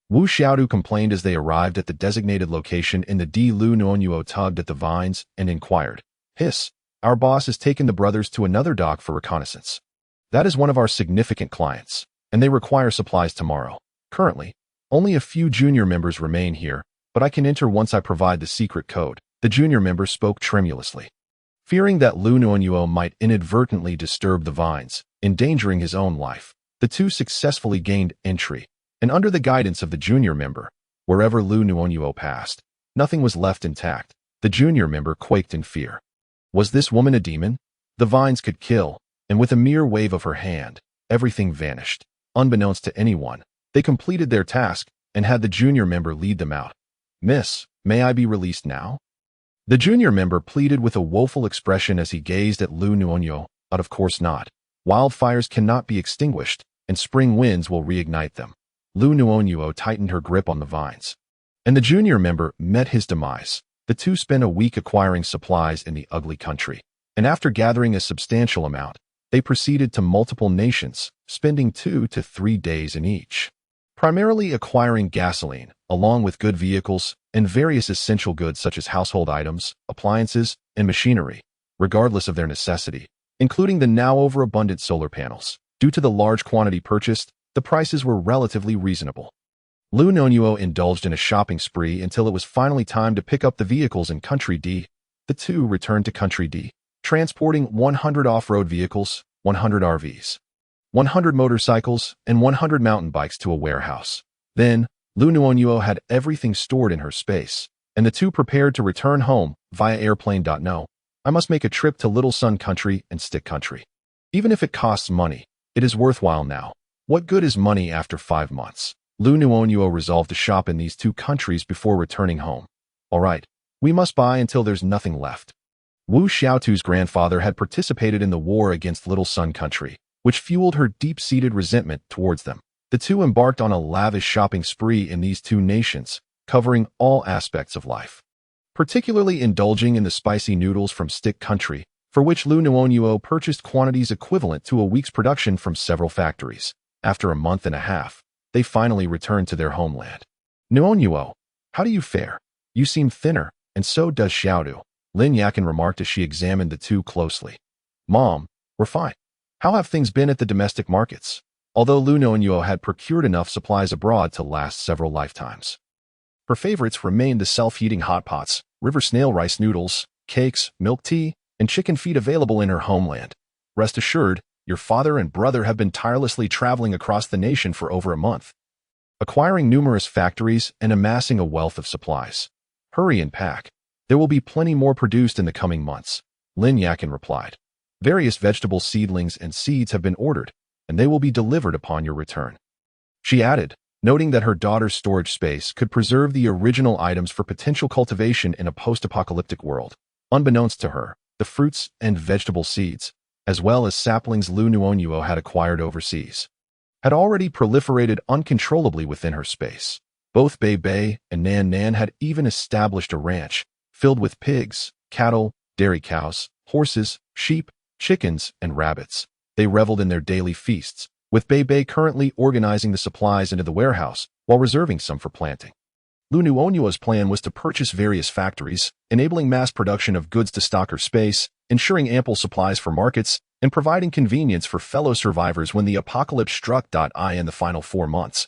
Wu Xiaodu complained as they arrived at the designated location in the D. Liu Nuonuo tugged at the vines and inquired, "Hiss, our boss has taken the brothers to another dock for reconnaissance. That is one of our significant clients, and they require supplies tomorrow. Currently, only a few junior members remain here, but I can enter once I provide the secret code." The junior member spoke tremulously, fearing that Liu Nuonuo might inadvertently disturb the vines, endangering his own life. The two successfully gained entry, and under the guidance of the junior member, wherever Liu Nuonuo passed, nothing was left intact. The junior member quaked in fear. Was this woman a demon? The vines could kill, and with a mere wave of her hand, everything vanished. Unbeknownst to anyone, they completed their task and had the junior member lead them out. "Miss, may I be released now?" The junior member pleaded with a woeful expression as he gazed at Liu Nuonuo. But of course not. Wildfires cannot be extinguished, and spring winds will reignite them. Liu Nuonuo tightened her grip on the vines, and the junior member met his demise. The two spent a week acquiring supplies in the ugly country, and after gathering a substantial amount, they proceeded to multiple nations, spending 2 to 3 days in each, primarily acquiring gasoline, along with good vehicles and various essential goods such as household items, appliances, and machinery, regardless of their necessity, including the now overabundant solar panels. Due to the large quantity purchased, the prices were relatively reasonable. Liu Nuonuo indulged in a shopping spree until it was finally time to pick up the vehicles in Country D. The two returned to Country D, transporting 100 off-road vehicles, 100 RVs, 100 motorcycles, and 100 mountain bikes to a warehouse. Then, Liu Nuonuo had everything stored in her space, and the two prepared to return home via airplane. No, I must make a trip to Little Sun Country and Stick Country. Even if it costs money, it is worthwhile now. What good is money after 5 months? Liu Nuonuo resolved to shop in these 2 countries before returning home. All right, we must buy until there's nothing left. Wu Xiaotu's grandfather had participated in the war against Little Sun Country, which fueled her deep-seated resentment towards them. The two embarked on a lavish shopping spree in these 2 nations, covering all aspects of life. particularly indulging in the spicy noodles from Stick Country, for which Liu Nuonuo purchased quantities equivalent to a week's production from several factories. After a month and a half, they finally returned to their homeland. Nuonuo, how do you fare? You seem thinner, and so does Xiaodu, Lin Yakin remarked as she examined the two closely. Mom, we're fine. How have things been at the domestic markets? Although Liu Nuonuo had procured enough supplies abroad to last several lifetimes. Her favorites remained the self-heating hot pots, river snail rice noodles, cakes, milk tea, and chicken feet available in her homeland. Rest assured, your father and brother have been tirelessly traveling across the nation for over a month, acquiring numerous factories and amassing a wealth of supplies. Hurry and pack. There will be plenty more produced in the coming months, Lin Yakin replied. Various vegetable seedlings and seeds have been ordered, and they will be delivered upon your return. She added, noting that her daughter's storage space could preserve the original items for potential cultivation in a post-apocalyptic world. Unbeknownst to her, the fruits and vegetable seeds, as well as saplings Liu Nuonuo had acquired overseas, had already proliferated uncontrollably within her space. Both Bei Bei and Nan Nan had even established a ranch filled with pigs, cattle, dairy cows, horses, sheep, chickens, and rabbits. They reveled in their daily feasts, with Bei Bei currently organizing the supplies into the warehouse while reserving some for planting. Liu Nuonuo's plan was to purchase various factories, enabling mass production of goods to stock her space, ensuring ample supplies for markets, and providing convenience for fellow survivors when the apocalypse struck. In the final 4 months,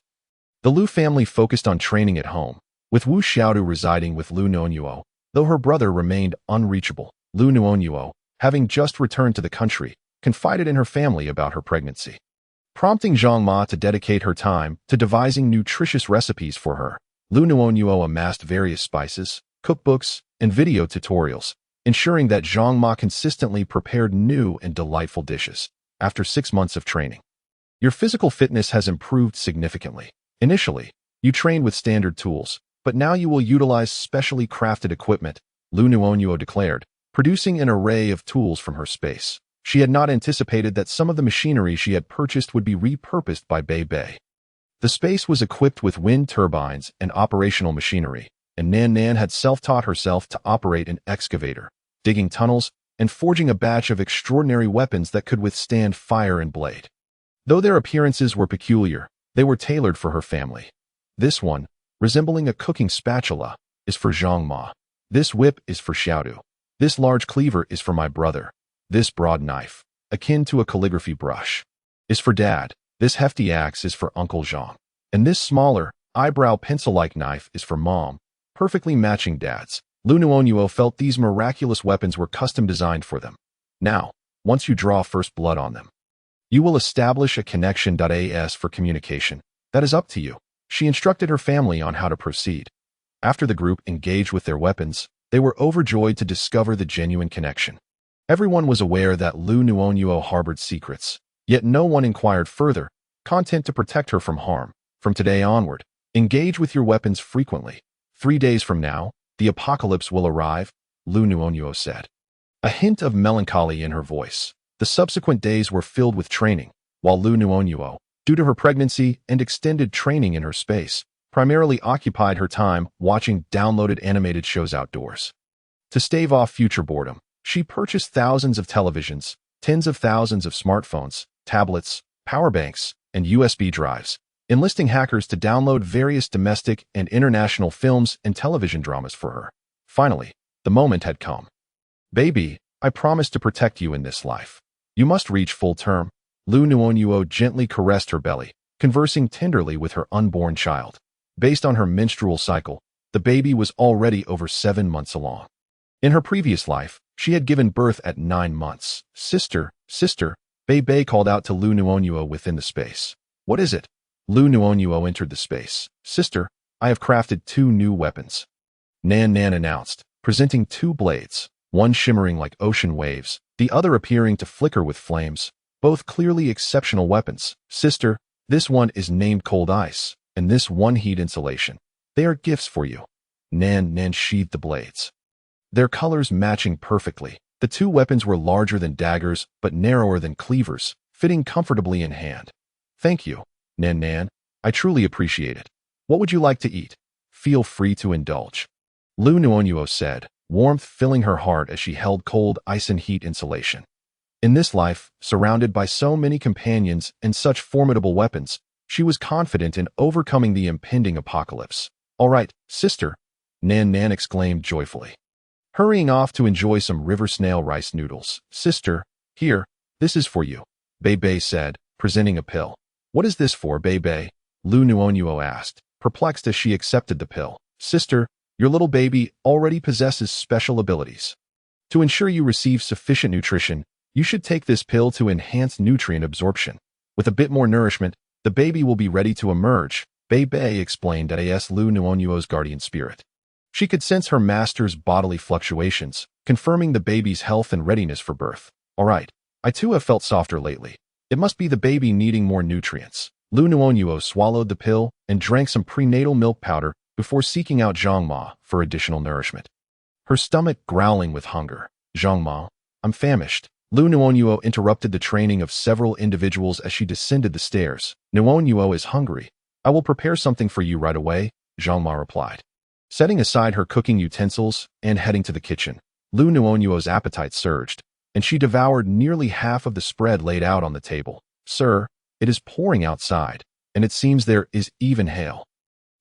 the Liu family focused on training at home, with Wu Xiaodu residing with Liu Nuonuo, though her brother remained unreachable. Liu Nuonuo, having just returned to the country, confided in her family about her pregnancy, prompting Zhang Ma to dedicate her time to devising nutritious recipes for her. Liu Nuonuo amassed various spices, cookbooks, and video tutorials, ensuring that Zhang Ma consistently prepared new and delightful dishes. After 6 months of training, your physical fitness has improved significantly. Initially, you trained with standard tools, but now you will utilize specially crafted equipment, Liu Nuonuo declared, producing an array of tools from her space. She had not anticipated that some of the machinery she had purchased would be repurposed by Bei Bei. The space was equipped with wind turbines and operational machinery, and Nan Nan had self-taught herself to operate an excavator, digging tunnels, and forging a batch of extraordinary weapons that could withstand fire and blade. Though their appearances were peculiar, they were tailored for her family. This one, resembling a cooking spatula, is for Zhang Ma. This whip is for Xiaodu. This large cleaver is for my brother. This broad knife, akin to a calligraphy brush, is for Dad. This hefty axe is for Uncle Zhang. And this smaller, eyebrow pencil-like knife is for Mom, perfectly matching Dad's. Liu Nuonuo felt these miraculous weapons were custom designed for them. Now, once you draw first blood on them, you will establish a connection. As for communication, that is up to you. She instructed her family on how to proceed. After the group engaged with their weapons, they were overjoyed to discover the genuine connection. Everyone was aware that Liu Nuonuo harbored secrets, yet no one inquired further, content to protect her from harm. From today onward, engage with your weapons frequently. 3 days from now, the apocalypse will arrive, Liu Nuonuo said, a hint of melancholy in her voice. The subsequent days were filled with training, while Liu Nuonuo, due to her pregnancy and extended training in her space, primarily occupied her time watching downloaded animated shows outdoors. To stave off future boredom, she purchased thousands of televisions, tens of thousands of smartphones, tablets, power banks, and USB drives, enlisting hackers to download various domestic and international films and television dramas for her. Finally, the moment had come. Baby, I promise to protect you in this life. You must reach full term. Liu Nuonuo gently caressed her belly, conversing tenderly with her unborn child. Based on her menstrual cycle, the baby was already over 7 months along. In her previous life, she had given birth at 9 months. Sister, Bei Bei called out to Liu Nuonuo within the space. What is it? Liu Nuonuo entered the space. Sister, I have crafted 2 new weapons, Nan Nan announced, presenting 2 blades, one shimmering like ocean waves, the other appearing to flicker with flames, both clearly exceptional weapons. Sister, this one is named Cold Ice, and this one Heat Insulation. They are gifts for you. Nan Nan sheathed the blades, their colors matching perfectly. The 2 weapons were larger than daggers, but narrower than cleavers, fitting comfortably in hand. Thank you, Nan Nan. I truly appreciate it. What would you like to eat? Feel free to indulge. Liu Nuonuo said, warmth filling her heart as she held cold ice and heat insulation. In this life, surrounded by so many companions and such formidable weapons, she was confident in overcoming the impending apocalypse. "All right, sister," Nan exclaimed joyfully. Hurrying off to enjoy some river snail rice noodles. "Sister, here, this is for you," Bei said, presenting a pill. "What is this for, Bei?" Liu Nuonuo asked, perplexed as she accepted the pill. "Sister, your little baby already possesses special abilities. To ensure you receive sufficient nutrition, you should take this pill to enhance nutrient absorption. With a bit more nourishment, the baby will be ready to emerge," Bei explained as Liu Nuonuo's guardian spirit. She could sense her master's bodily fluctuations, confirming the baby's health and readiness for birth. "All right, I too have felt softer lately. It must be the baby needing more nutrients." Liu Nuonuo swallowed the pill and drank some prenatal milk powder before seeking out Zhang Ma for additional nourishment. Her stomach growling with hunger. "Zhang Ma, I'm famished." Liu Nuonuo interrupted the training of several individuals as she descended the stairs. "Nuonuo is hungry. I will prepare something for you right away," Zhang Ma replied. Setting aside her cooking utensils and heading to the kitchen, Liu Nuonuo's appetite surged, and she devoured nearly half of the spread laid out on the table. "Sir, it is pouring outside, and it seems there is even hail,"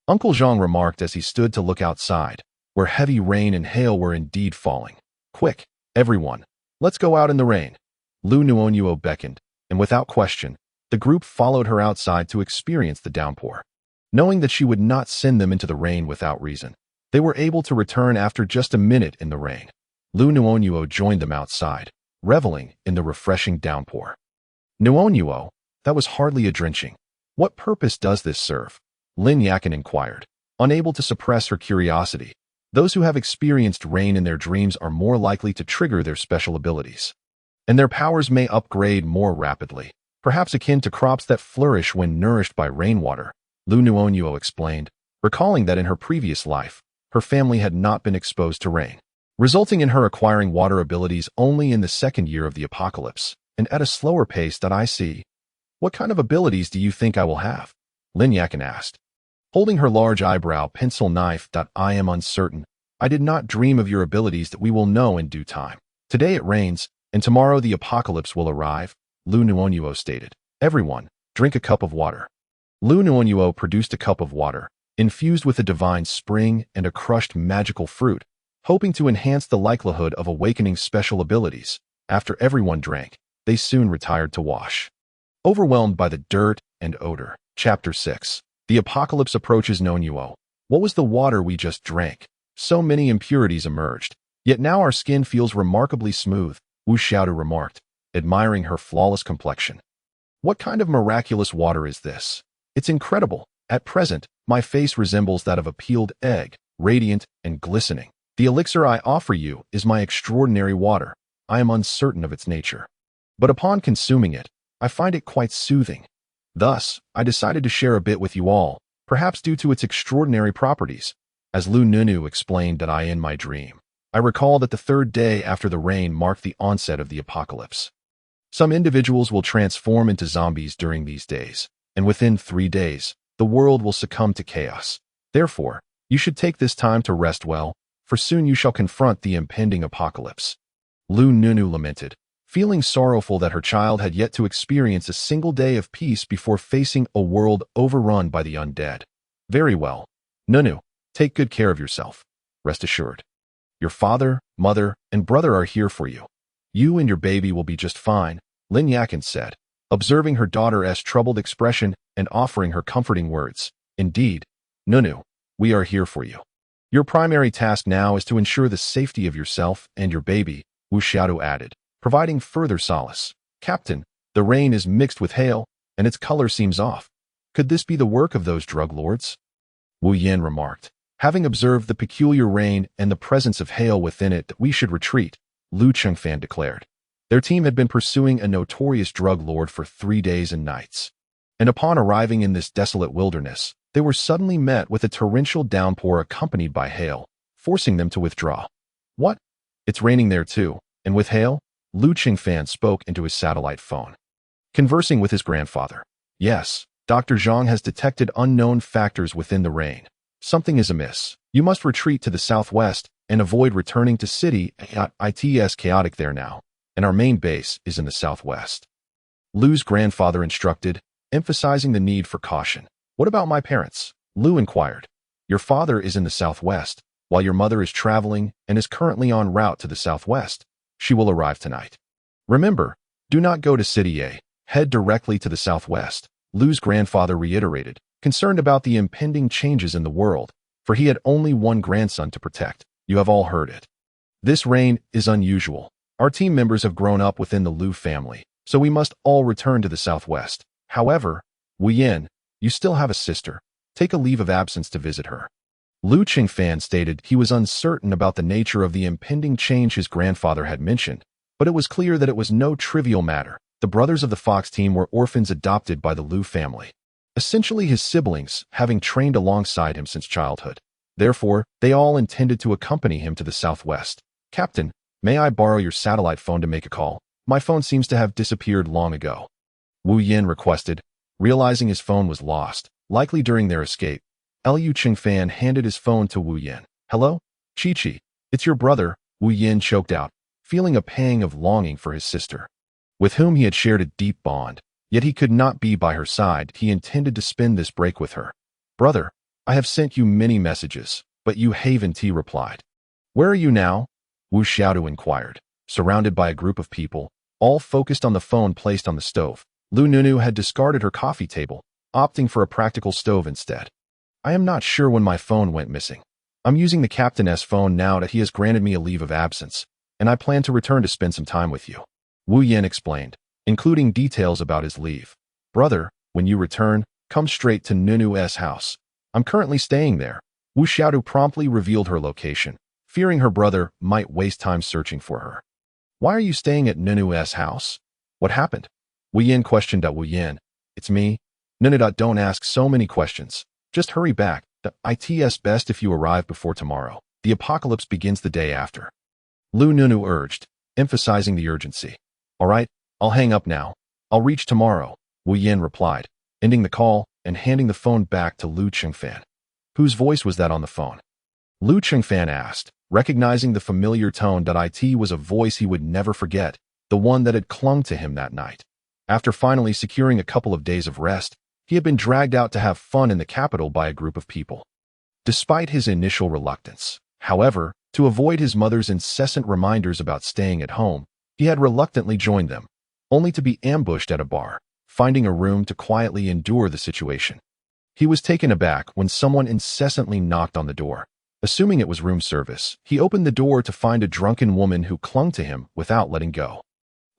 Uncle Zhang remarked as he stood to look outside, where heavy rain and hail were indeed falling. "Quick, everyone, let's go out in the rain." Liu Nuonuo beckoned, and without question, the group followed her outside to experience the downpour. Knowing that she would not send them into the rain without reason, they were able to return after just a minute in the rain. Liu Nuonuo joined them outside, reveling in the refreshing downpour. "Nuonuo, that was hardly a drenching. What purpose does this serve?" Lin Yakin inquired, unable to suppress her curiosity. Those who have experienced rain in their dreams are more likely to trigger their special abilities, and their powers may upgrade more rapidly, perhaps akin to crops that flourish when nourished by rainwater, Liu Nuonuo explained, recalling that in her previous life, her family had not been exposed to rain, resulting in her acquiring water abilities only in the second year of the apocalypse, and at a slower pace that I see. "What kind of abilities do you think I will have?" Lin Yakin asked, holding her large eyebrow pencil knife. "I am uncertain. I did not dream of your abilities that we will know in due time. Today it rains, and tomorrow the apocalypse will arrive," Liu Nuonuo stated. "Everyone, drink a cup of water." Liu Nuonuo produced a cup of water, infused with a divine spring and a crushed magical fruit, hoping to enhance the likelihood of awakening special abilities. After everyone drank, they soon retired to wash. Overwhelmed by the dirt and odor. Chapter 6. The apocalypse approaches. Nuonuo. What was the water we just drank? So many impurities emerged. Yet now our skin feels remarkably smooth, Wu Xiaodu remarked, admiring her flawless complexion. "What kind of miraculous water is this? It's incredible. At present, my face resembles that of a peeled egg, radiant and glistening. The elixir I offer you is my extraordinary water. I am uncertain of its nature, but upon consuming it, I find it quite soothing. Thus, I decided to share a bit with you all, perhaps due to its extraordinary properties." As Liu Nuonuo explained that in my dream, I recall that the third day after the rain marked the onset of the apocalypse. Some individuals will transform into zombies during these days, and within 3 days, the world will succumb to chaos. Therefore, you should take this time to rest well, for soon you shall confront the impending apocalypse. Liu Nuonuo lamented, feeling sorrowful that her child had yet to experience a single day of peace before facing a world overrun by the undead. "Very well. Nuonuo, take good care of yourself. Rest assured. Your father, mother, and brother are here for you. You and your baby will be just fine," Lin Yakin said, observing her daughter's troubled expression and offering her comforting words. "Indeed, Nuonuo, we are here for you. Your primary task now is to ensure the safety of yourself and your baby," Wu Xiaodu added, providing further solace. "Captain, the rain is mixed with hail, and its color seems off. Could this be the work of those drug lords?" Wu Yan remarked, having observed the peculiar rain and the presence of hail within it. "That we should retreat," Lu Chengfan declared. Their team had been pursuing a notorious drug lord for 3 days and nights, and upon arriving in this desolate wilderness, they were suddenly met with a torrential downpour accompanied by hail, forcing them to withdraw. "What? It's raining there too, and with hail?" Lu Chengfan spoke into his satellite phone, conversing with his grandfather. "Yes, Dr. Zhang has detected unknown factors within the rain. something is amiss. You must retreat to the southwest and avoid returning to city. It's chaotic there now, and our main base is in the southwest. Liu's grandfather instructed, emphasizing the need for caution. What about my parents? Liu inquired. Your father is in the southwest, while your mother is traveling and is currently en route to the southwest. She will arrive tonight. Remember, do not go to City A. Head directly to the southwest, Liu's grandfather reiterated, concerned about the impending changes in the world, for he had only one grandson to protect. You have all heard it. This reign is unusual. Our team members have grown up within the Liu family, so we must all return to the southwest. However, Wu Yin, you still have a sister. Take a leave of absence to visit her. Liu Qingfan stated he was uncertain about the nature of the impending change his grandfather had mentioned, but it was clear that it was no trivial matter. The brothers of the Fox team were orphans adopted by the Liu family, essentially his siblings, having trained alongside him since childhood. Therefore, they all intended to accompany him to the southwest. Captain, may I borrow your satellite phone to make a call? My phone seems to have disappeared long ago. Wu Yin requested, realizing his phone was lost, likely during their escape. Liu Qingfan handed his phone to Wu Yin. Hello? Chi-Chi, it's your brother, Wu Yin choked out, feeling a pang of longing for his sister, with whom he had shared a deep bond. Yet he could not be by her side. He intended to spend this break with her. Brother, I have sent you many messages, but you haven't, he replied. Where are you now? Wu Xiaodu inquired, surrounded by a group of people, all focused on the phone placed on the stove. Liu Nuonuo had discarded her coffee table, opting for a practical stove instead. I am not sure when my phone went missing. I'm using the captain's phone now that he has granted me a leave of absence, and I plan to return to spend some time with you. Wu Yin explained, including details about his leave. Brother, when you return, come straight to Nuonuo's house. I'm currently staying there. Wu Xiaodu promptly revealed her location, fearing her brother might waste time searching for her. Why are you staying at Nuonuo's house? What happened? Wu Yin questioned Wu Yin. It's me. Nuonuo, don't ask so many questions. Just hurry back. It's best if you arrive before tomorrow. The apocalypse begins the day after. Liu Nuonuo urged, emphasizing the urgency. All right, I'll hang up now. I'll reach tomorrow, Wu Yin replied, ending the call and handing the phone back to Liu Qingfan. Whose voice was that on the phone? Liu Qingfan asked, recognizing the familiar tone. It was a voice he would never forget, the one that had clung to him that night. After finally securing a couple of days of rest, he had been dragged out to have fun in the capital by a group of people. Despite his initial reluctance, however, to avoid his mother's incessant reminders about staying at home, he had reluctantly joined them, only to be ambushed at a bar, finding a room to quietly endure the situation. He was taken aback when someone incessantly knocked on the door. Assuming it was room service, he opened the door to find a drunken woman who clung to him without letting go,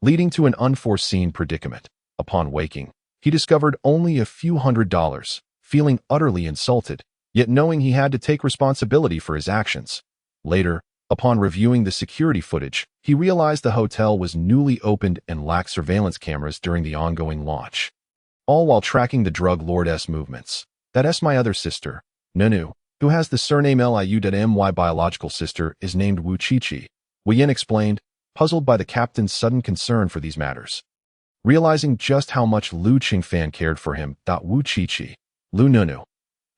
leading to an unforeseen predicament. Upon waking, he discovered only a few $100s, feeling utterly insulted, yet knowing he had to take responsibility for his actions. Later, upon reviewing the security footage, he realized the hotel was newly opened and lacked surveillance cameras during the ongoing launch, all while tracking the drug lord's movements. That's my other sister, Nuonuo, who has the surname Liu. My biological sister is named Wu Chi-Chi, Wu Yin explained, puzzled by the captain's sudden concern for these matters. Realizing just how much Liu Qingfan cared for him, Wu Chi-Chi, Liu Nuonuo.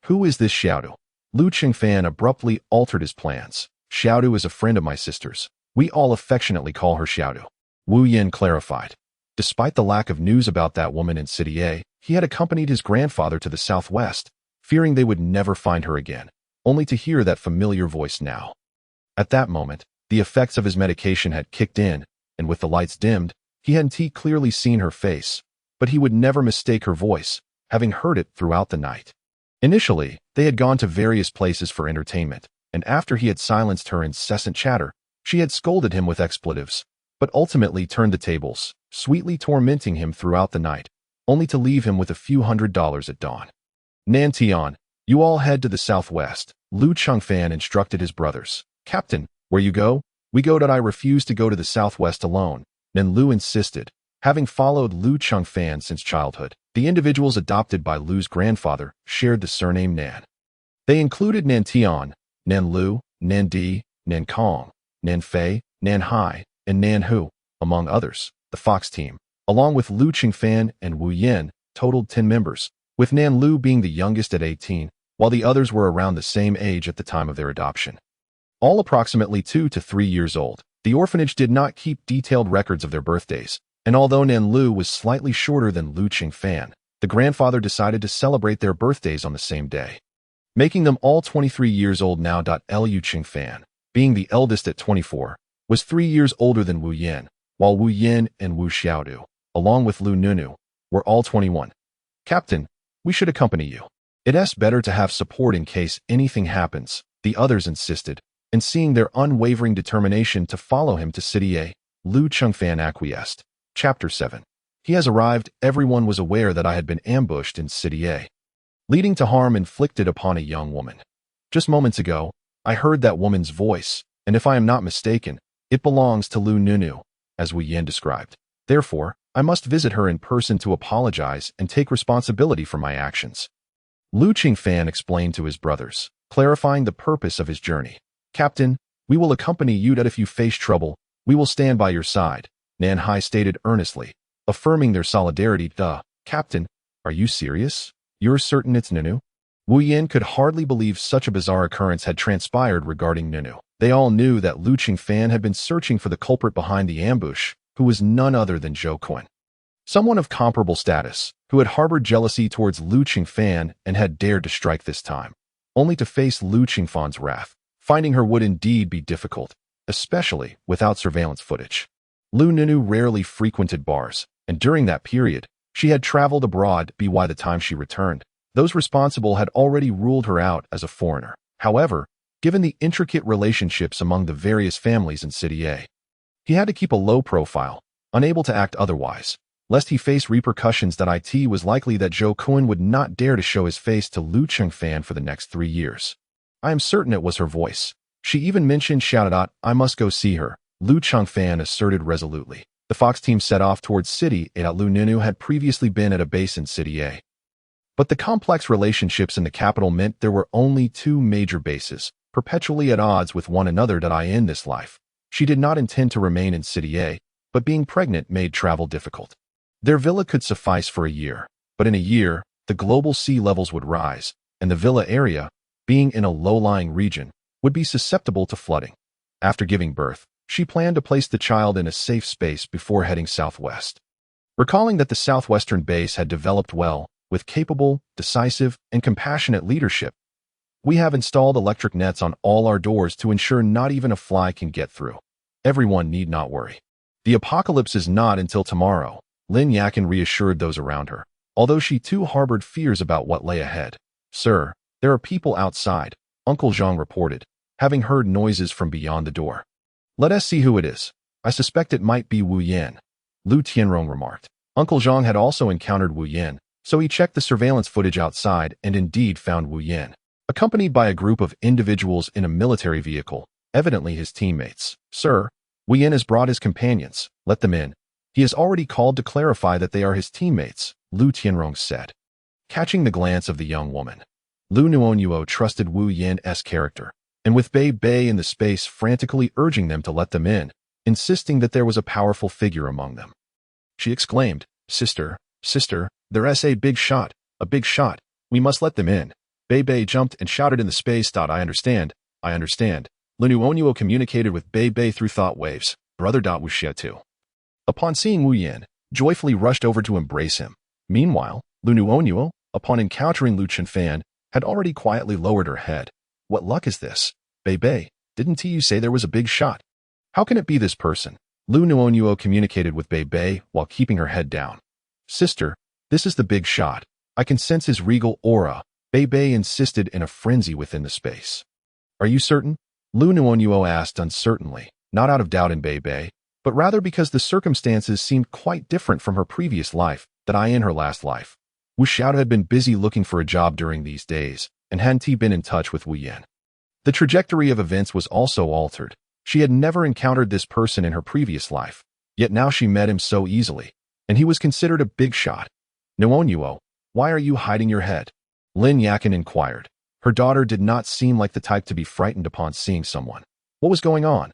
Who is this Xiaodu? Liu Qingfan abruptly altered his plans. Xiaodu is a friend of my sister's. We all affectionately call her Xiaodu, Wu Yin clarified. Despite the lack of news about that woman in City A, he had accompanied his grandfather to the southwest, fearing they would never find her again, only to hear that familiar voice now. At that moment, the effects of his medication had kicked in, and with the lights dimmed, he hadn't clearly seen her face, but he would never mistake her voice, having heard it throughout the night. Initially, they had gone to various places for entertainment, and after he had silenced her incessant chatter, she had scolded him with expletives, but ultimately turned the tables, sweetly tormenting him throughout the night, only to leave him with a few $100s at dawn. Nantian, you all head to the southwest, Liu Qingfan instructed his brothers. Captain, where you go? We go. I refuse to go to the southwest alone, Nan Liu insisted, having followed Liu Qingfan since childhood. The individuals adopted by Liu's grandfather shared the surname Nan. They included Nan Tian, Nan Liu, Nan Di, Nan Kong, Nan Fei, Nan Hai, and Nan Hu, among others. The Fox team, along with Liu Qingfan and Wu Yin, totaled 10 members, with Nan Liu being the youngest at 18, while the others were around the same age at the time of their adoption. All approximately 2 to 3 years old. The orphanage did not keep detailed records of their birthdays, and although Nan Lu was slightly shorter than Liu Qingfan, the grandfather decided to celebrate their birthdays on the same day, making them all 23 years old now. Liu Qingfan, being the eldest at 24, was 3 years older than Wu Yin, while Wu Yin and Wu Xiaodu, along with Liu Nuonuo, were all 21. Captain, we should accompany you. It's better to have support in case anything happens, the others insisted, and seeing their unwavering determination to follow him to City A, Liu Qingfan acquiesced. Chapter 7. He has arrived. Everyone was aware that I had been ambushed in City A, leading to harm inflicted upon a young woman. Just moments ago, I heard that woman's voice, and if I am not mistaken, it belongs to Liu Nuonuo, as Wu Yin described. Therefore, I must visit her in person to apologize and take responsibility for my actions. Liu Qingfan explained to his brothers, clarifying the purpose of his journey. Captain, we will accompany you. That if you face trouble, we will stand by your side, Nan Hai stated earnestly, affirming their solidarity. Captain, are you serious? You're certain it's Nuonuo? Wu Yin could hardly believe such a bizarre occurrence had transpired regarding Nuonuo. They all knew that Liu Qingfan had been searching for the culprit behind the ambush, who was none other than Zhou Kun, someone of comparable status, who had harbored jealousy towards Liu Qingfan and had dared to strike this time, only to face Liu Qingfan's wrath. Finding her would indeed be difficult, especially without surveillance footage. Liu Nuonuo rarely frequented bars, and during that period, she had traveled abroad. By the time she returned, those responsible had already ruled her out as a foreigner. However, given the intricate relationships among the various families in City A, he had to keep a low profile, unable to act otherwise, lest he face repercussions. It was likely that Zhou Kun would not dare to show his face to Liu Qingfan for the next 3 years. I am certain it was her voice. She even shouted out, I must go see her, Liu Qingfan asserted resolutely. The Fox team set off towards City A. Liu Nuonuo had previously been at a base in City A, but the complex relationships in the capital meant there were only 2 major bases, perpetually at odds with one another. In this life, she did not intend to remain in City A, but being pregnant made travel difficult. Their villa could suffice for a year, but in a year, the global sea levels would rise, and the villa area, being in a low-lying region, would be susceptible to flooding. After giving birth, she planned to place the child in a safe space before heading southwest. Recalling that the southwestern base had developed well, with capable, decisive, and compassionate leadership, we have installed electric nets on all our doors to ensure not even a fly can get through. Everyone need not worry. The apocalypse is not until tomorrow, Lin Yakin reassured those around her, although she too harbored fears about what lay ahead. Sir, there are people outside, Uncle Zhang reported, having heard noises from beyond the door. Let us see who it is. I suspect it might be Wu Yin, Liu Tianrong remarked. Uncle Zhang had also encountered Wu Yin, so he checked the surveillance footage outside and indeed found Wu Yin, accompanied by a group of individuals in a military vehicle, evidently his teammates. Sir, Wu Yin has brought his companions. Let them in. He has already called to clarify that they are his teammates, Liu Tianrong said. Catching the glance of the young woman, Liu Nuonuo trusted Wu Yin's character, and with Bei Bei in the space frantically urging them to let them in, insisting that there was a powerful figure among them. She exclaimed, Sister, there's a big shot, we must let them in. Bei Bei jumped and shouted in the space. I understand. Liu Nuonuo communicated with Bei Bei through thought waves. Brother Wu Xia too. Upon seeing Wu Yin, joyfully rushed over to embrace him. Meanwhile, Liu Nuonuo, upon encountering Liu Qingfan, had already quietly lowered her head. What luck is this? Bei Bei, didn't you say there was a big shot? How can it be this person? Liu Nuonuo communicated with Bei Bei while keeping her head down. Sister, this is the big shot. I can sense his regal aura, Bei Bei insisted in a frenzy within the space. Are you certain? Liu Nuonuo asked uncertainly, not out of doubt in Bei Bei, but rather because the circumstances seemed quite different from her previous life, in her last life. Wu Xiao had been busy looking for a job during these days, and hadn't been in touch with Wu Yin. The trajectory of events was also altered. She had never encountered this person in her previous life, yet now she met him so easily, and he was considered a big shot. Nuonuo, why are you hiding your head? Lin Yakin inquired. Her daughter did not seem like the type to be frightened upon seeing someone. What was going on?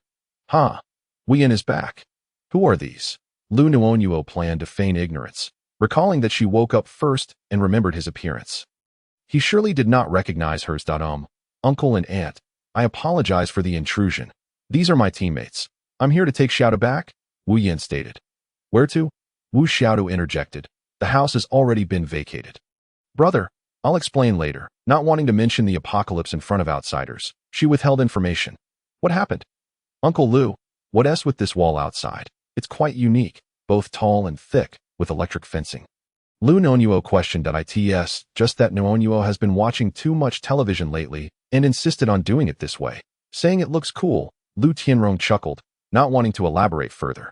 Wu Yin is back. Who are these? Liu Nuonuo planned to feign ignorance, recalling that she woke up first and remembered his appearance. He surely did not recognize hers. Uncle and aunt, I apologize for the intrusion. These are my teammates. I'm here to take Xiaoda back, Wu Yin stated. Where to? Wu Xiaodu interjected. The house has already been vacated. Brother, I'll explain later. Not wanting to mention the apocalypse in front of outsiders, she withheld information. What happened? Uncle Liu, what's with this wall outside? It's quite unique, both tall and thick, with electric fencing. Liu Nuonuo questioned at its, just that Nuonuo has been watching too much television lately and insisted on doing it this way, saying it looks cool. Liu Tianrong chuckled, not wanting to elaborate further.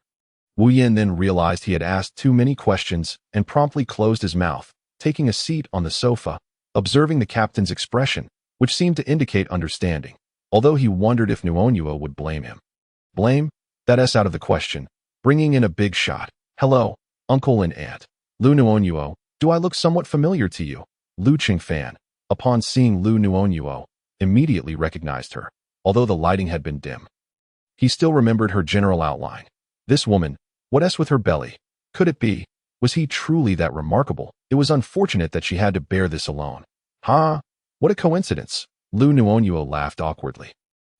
Wu Yin then realized he had asked too many questions and promptly closed his mouth, taking a seat on the sofa, observing the captain's expression, which seemed to indicate understanding, although he wondered if Nuonuo would blame him. Blame? That's out of the question, bringing in a big shot. Hello, uncle and aunt. Liu Nuonuo, do I look somewhat familiar to you? Liu Qingfan, upon seeing Liu Nuonuo, immediately recognized her, although the lighting had been dim. He still remembered her general outline. This woman, what's with her belly? Could it be? Was he truly that remarkable? It was unfortunate that she had to bear this alone. Ha! What a coincidence! Liu Nuonuo laughed awkwardly.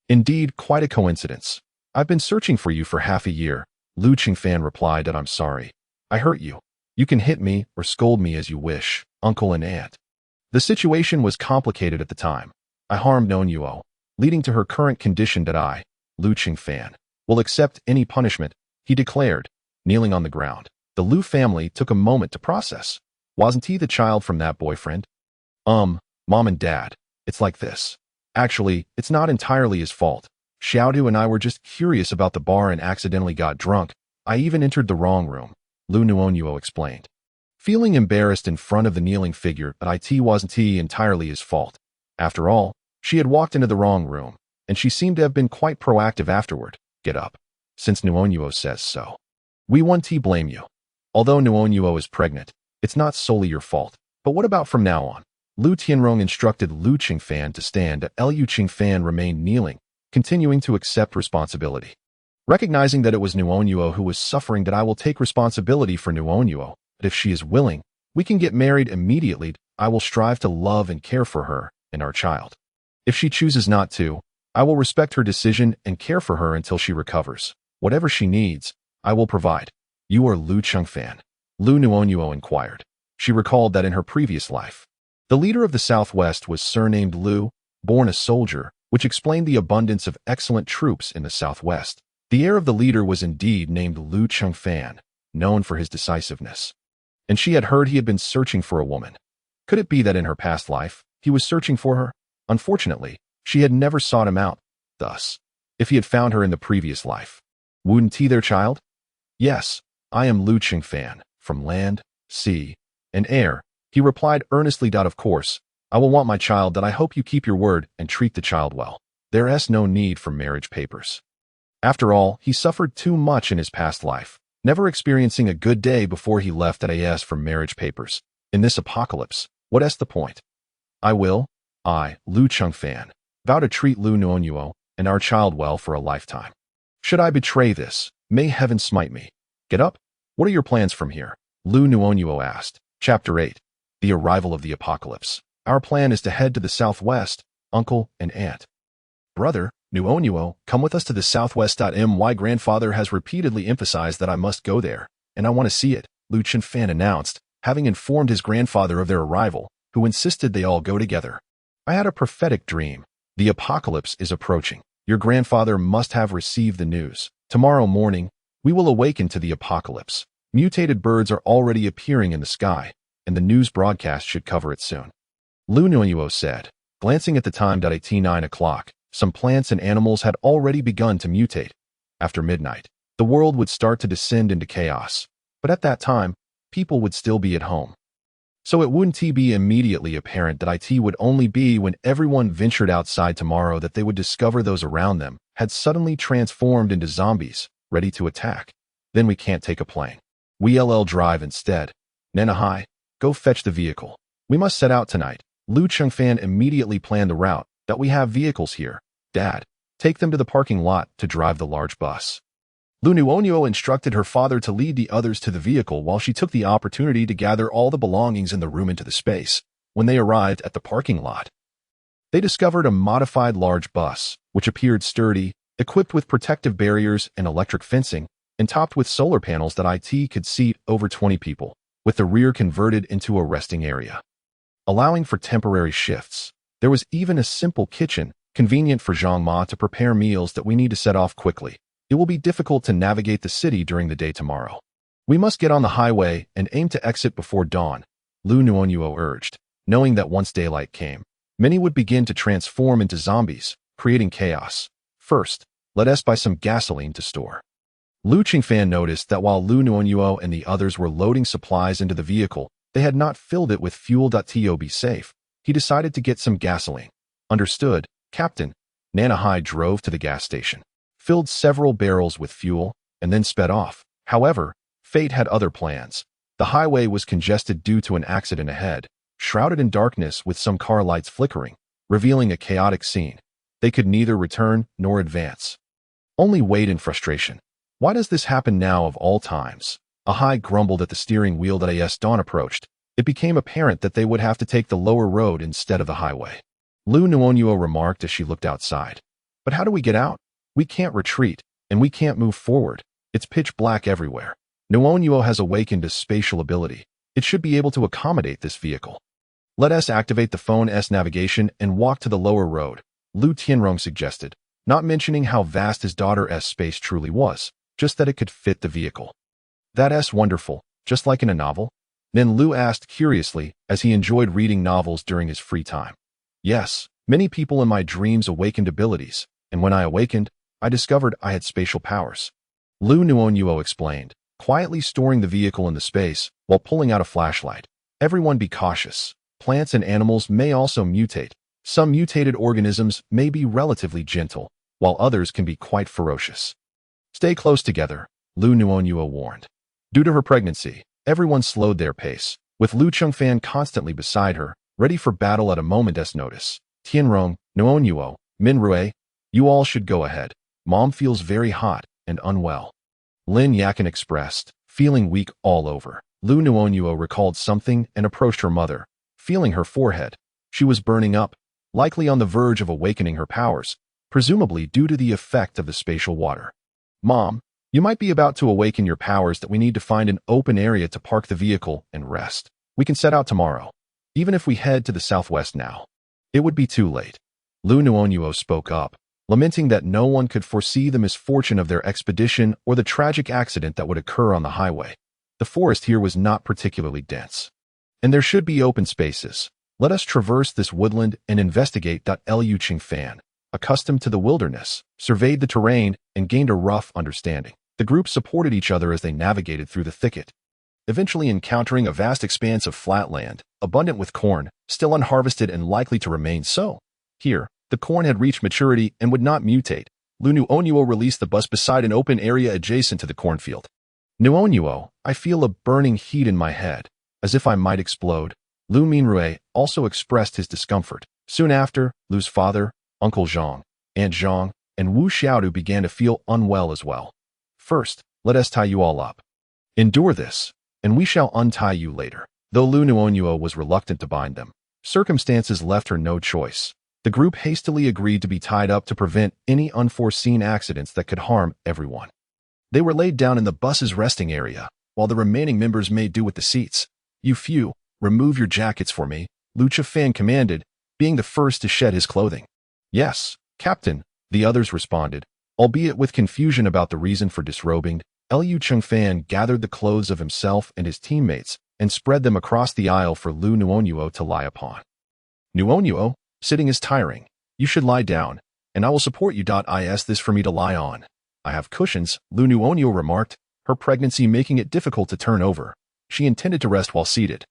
Indeed, quite a coincidence. I've been searching for you for half a year. Liu Qingfan replied that I'm sorry. I hurt you. You can hit me or scold me as you wish, uncle and aunt. The situation was complicated at the time. I harmed Nuonuo, leading to her current condition that I, Liu Qingfan, will accept any punishment, he declared, kneeling on the ground. The Liu family took a moment to process. Wasn't he the child from that boyfriend? Mom and dad, it's like this. Actually, it's not entirely his fault. Xiaodu and I were just curious about the bar and accidentally got drunk. I even entered the wrong room, Liu Nuonuo explained. Feeling embarrassed in front of the kneeling figure, but it wasn't entirely his fault. After all, she had walked into the wrong room, and she seemed to have been quite proactive afterward. Get up. Since Nuonuo says so. We won't blame you. Although Nuonuo is pregnant, it's not solely your fault. But what about from now on? Liu Tianrong instructed Liu Qingfan to stand. Liu Qingfan remained kneeling, continuing to accept responsibility. Recognizing that it was Nuonuo who was suffering, that I will take responsibility for Nuonuo, but if she is willing, we can get married immediately. I will strive to love and care for her and our child. If she chooses not to, I will respect her decision and care for her until she recovers. Whatever she needs, I will provide. You are Liu Qingfan? Liu Nuonuo inquired. She recalled that in her previous life, the leader of the Southwest was surnamed Liu, born a soldier, which explained the abundance of excellent troops in the Southwest. The heir of the leader was indeed named Liu Qingfan, known for his decisiveness. And she had heard he had been searching for a woman. Could it be that in her past life, he was searching for her? Unfortunately, she had never sought him out. Thus, if he had found her in the previous life, wouldn't he their child? Yes, I am Liu Qingfan, from land, sea, and air, he replied earnestly. Of course, I will want my child. That I hope you keep your word and treat the child well. There's no need for marriage papers. After all, he suffered too much in his past life, never experiencing a good day before he left at for marriage papers. In this apocalypse, what's the point? I will, Liu Qingfan, vow to treat Liu Nuonuo and our child well for a lifetime. Should I betray this, may heaven smite me. Get up. What are your plans from here? Liu Nuonuo asked. Chapter 8. The Arrival of the Apocalypse. Our plan is to head to the southwest, uncle and aunt. Brother, Nuonuo, come with us to the southwest. My grandfather has repeatedly emphasized that I must go there, and I want to see it, Liu Qingfan announced, having informed his grandfather of their arrival, who insisted they all go together. I had a prophetic dream. The apocalypse is approaching. Your grandfather must have received the news. Tomorrow morning, we will awaken to the apocalypse. Mutated birds are already appearing in the sky, and the news broadcast should cover it soon. Liu Nuonuo said, glancing at the time. At 9 o'clock, some plants and animals had already begun to mutate. After midnight, the world would start to descend into chaos. But at that time, people would still be at home. So it wouldn't be immediately apparent that it would only be when everyone ventured outside tomorrow that they would discover those around them had suddenly transformed into zombies, ready to attack. Then we can't take a plane. We'll drive instead. Nenahai, go fetch the vehicle. We must set out tonight. Liu Qingfan immediately planned the route. That we have vehicles here. Dad, take them to the parking lot to drive the large bus. Liu Nuonuo instructed her father to lead the others to the vehicle while she took the opportunity to gather all the belongings in the room into the space. When they arrived at the parking lot, they discovered a modified large bus, which appeared sturdy, equipped with protective barriers and electric fencing, and topped with solar panels that IT could seat over 20 people, with the rear converted into a resting area, allowing for temporary shifts. There was even a simple kitchen, convenient for Zhang Ma to prepare meals that we need to set off quickly. It will be difficult to navigate the city during the day tomorrow. We must get on the highway and aim to exit before dawn, Liu Nuonuo urged, knowing that once daylight came, many would begin to transform into zombies, creating chaos. First, let us buy some gasoline to store. Liu Qingfan noticed that while Liu Nuonuo and the others were loading supplies into the vehicle, they had not filled it with fuel. To be safe, he decided to get some gasoline. Understood, Captain. Nanahai drove to the gas station, filled several barrels with fuel, and then sped off. However, fate had other plans. The highway was congested due to an accident ahead, shrouded in darkness with some car lights flickering, revealing a chaotic scene. They could neither return nor advance. Only wait in frustration. Why does this happen now of all times? Ahai grumbled at the steering wheel. As dawn approached, it became apparent that they would have to take the lower road instead of the highway. Liu Nuonuo remarked as she looked outside. But how do we get out? We can't retreat, and we can't move forward. It's pitch black everywhere. Nuonuo has awakened a spatial ability. It should be able to accommodate this vehicle. Let us activate the phone's navigation and walk to the lower road, Liu Tianrong suggested, not mentioning how vast his daughter's space truly was, just that it could fit the vehicle. That's wonderful, just like in a novel? Then Liu asked curiously, as he enjoyed reading novels during his free time. Yes, many people in my dreams awakened abilities, and when I awakened, I discovered I had spatial powers. Liu Nuonuo explained, quietly storing the vehicle in the space while pulling out a flashlight. Everyone be cautious. Plants and animals may also mutate. Some mutated organisms may be relatively gentle, while others can be quite ferocious. Stay close together, Liu Nuonuo warned. Due to her pregnancy, everyone slowed their pace, with Liu Qingfan constantly beside her, ready for battle at a moment's notice. Tianrong, Nuonuo, Minrue, you all should go ahead. Mom feels very hot and unwell. Lin Yakin expressed, feeling weak all over. Liu Nuonuo recalled something and approached her mother, feeling her forehead. She was burning up, likely on the verge of awakening her powers, presumably due to the effect of the spatial water. Mom, you might be about to awaken your powers that we need to find an open area to park the vehicle and rest. We can set out tomorrow. Even if we head to the southwest now, it would be too late. Liu Nuonuo spoke up, lamenting that no one could foresee the misfortune of their expedition or the tragic accident that would occur on the highway. The forest here was not particularly dense, and there should be open spaces. Let us traverse this woodland and investigate. Liu Qingfan, accustomed to the wilderness, surveyed the terrain and gained a rough understanding. The group supported each other as they navigated through the thicket, eventually encountering a vast expanse of flat land, abundant with corn, still unharvested and likely to remain so. Here, the corn had reached maturity and would not mutate. Liu Nuonuo released the bus beside an open area adjacent to the cornfield. Nuonuo, I feel a burning heat in my head, as if I might explode. Liu Minrue also expressed his discomfort. Soon after, Liu's father, Uncle Zhang, Aunt Zhang, and Wu Xiaodu began to feel unwell as well. First, let us tie you all up. Endure this, and we shall untie you later. Though Liu Nuonuo was reluctant to bind them, circumstances left her no choice. The group hastily agreed to be tied up to prevent any unforeseen accidents that could harm everyone. They were laid down in the bus's resting area, while the remaining members made do with the seats. You few, remove your jackets for me, Liu Qingfan commanded, being the first to shed his clothing. Yes, Captain, the others responded, albeit with confusion about the reason for disrobing. Liu Qingfan gathered the clothes of himself and his teammates and spread them across the aisle for Liu Nuonuo to lie upon. Nuonuo, sitting is tiring. You should lie down, and I will support you. Is this for me to lie on? I have cushions, Liu Nuonuo remarked, her pregnancy making it difficult to turn over. She intended to rest while seated,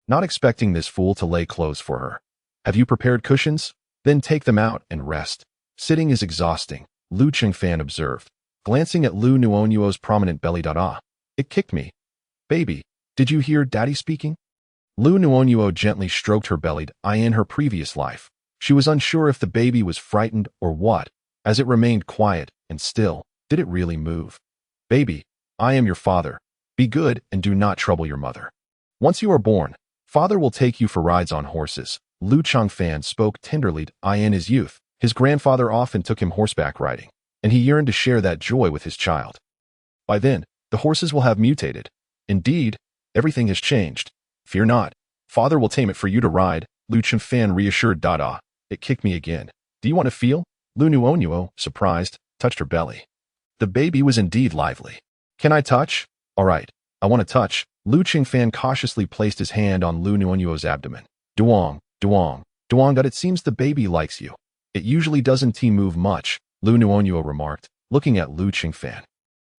not expecting this fool to lay clothes for her. Have you prepared cushions? Then take them out and rest. Sitting is exhausting, Liu Qingfan observed, glancing at Liu Nuonuo's prominent belly. It kicked me. Baby, did you hear Daddy speaking? Liu Nuonuo gently stroked her belly. In her previous life, she was unsure if the baby was frightened or what, as it remained quiet and still. Did it really move? Baby, I am your father. Be good and do not trouble your mother. Once you are born, Father will take you for rides on horses. Liu Changfan spoke tenderly. In his youth, his grandfather often took him horseback riding, and he yearned to share that joy with his child. By then, the horses will have mutated. Indeed, everything has changed. Fear not. Father will tame it for you to ride, Liu Changfan reassured Dada. It kicked me again. Do you want to feel? Liu Nuonuo, surprised, touched her belly. The baby was indeed lively. Can I touch? All right, I want to touch. Liu Changfan cautiously placed his hand on Liu Nuonuo's abdomen. Duong, Duong, Duong, it seems the baby likes you. It usually doesn't move much, Liu Nuonuo remarked, looking at Liu Changfan.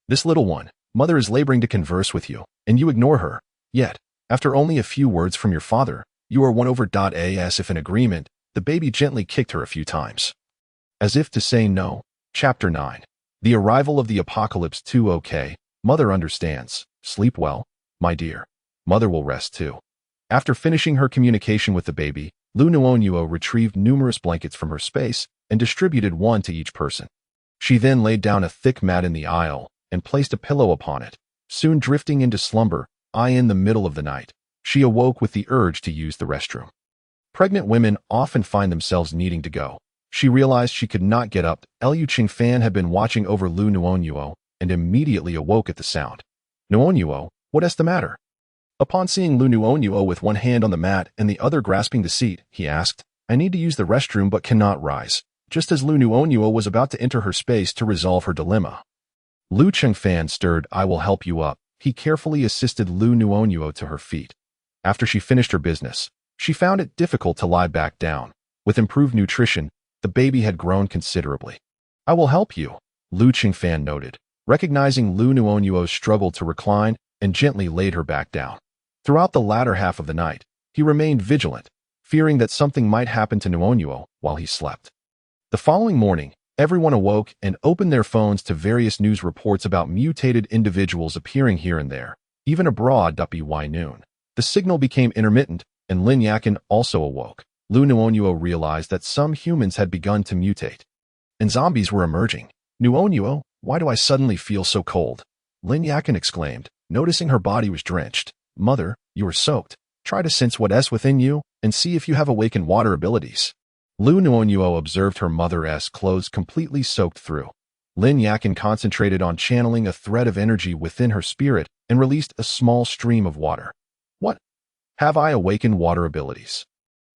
This little one, mother is laboring to converse with you, and you ignore her. Yet, after only a few words from your father, you are won over. As if in agreement, the baby gently kicked her a few times. As if to say no. Chapter 9. The arrival of the apocalypse 2. Okay, mother understands. Sleep well, my dear. Mother will rest too. After finishing her communication with the baby, Liu Nuonuo retrieved numerous blankets from her space and distributed one to each person. She then laid down a thick mat in the aisle and placed a pillow upon it. Soon drifting into slumber, in the middle of the night, she awoke with the urge to use the restroom. Pregnant women often find themselves needing to go. She realized she could not get up. Liu Changfan had been watching over Liu Nuonuo and immediately awoke at the sound. Nuonuo, what is the matter? Upon seeing Liu Nuonuo with one hand on the mat and the other grasping the seat, he asked, I need to use the restroom but cannot rise, just as Liu Nuonuo was about to enter her space to resolve her dilemma. Liu Changfan stirred. I will help you up. He carefully assisted Liu Nuonuo to her feet. After she finished her business, she found it difficult to lie back down. With improved nutrition, the baby had grown considerably. I will help you, Liu Changfan noted, recognizing Liu Nuonuo's struggle to recline and gently laid her back down. Throughout the latter half of the night, he remained vigilant, fearing that something might happen to Nuonuo while he slept. The following morning, everyone awoke and opened their phones to various news reports about mutated individuals appearing here and there, even abroad. By noon, the signal became intermittent, and Lin Yakin also awoke. Liu Nuonuo realized that some humans had begun to mutate, and zombies were emerging. Nuonuo, why do I suddenly feel so cold? Lin Yakin exclaimed, noticing her body was drenched. Mother, you are soaked. Try to sense what's within you and see if you have awakened water abilities. Liu Nuonuo observed her mother's clothes completely soaked through. Lin Yakin concentrated on channeling a thread of energy within her spirit and released a small stream of water. What? Have I awakened water abilities?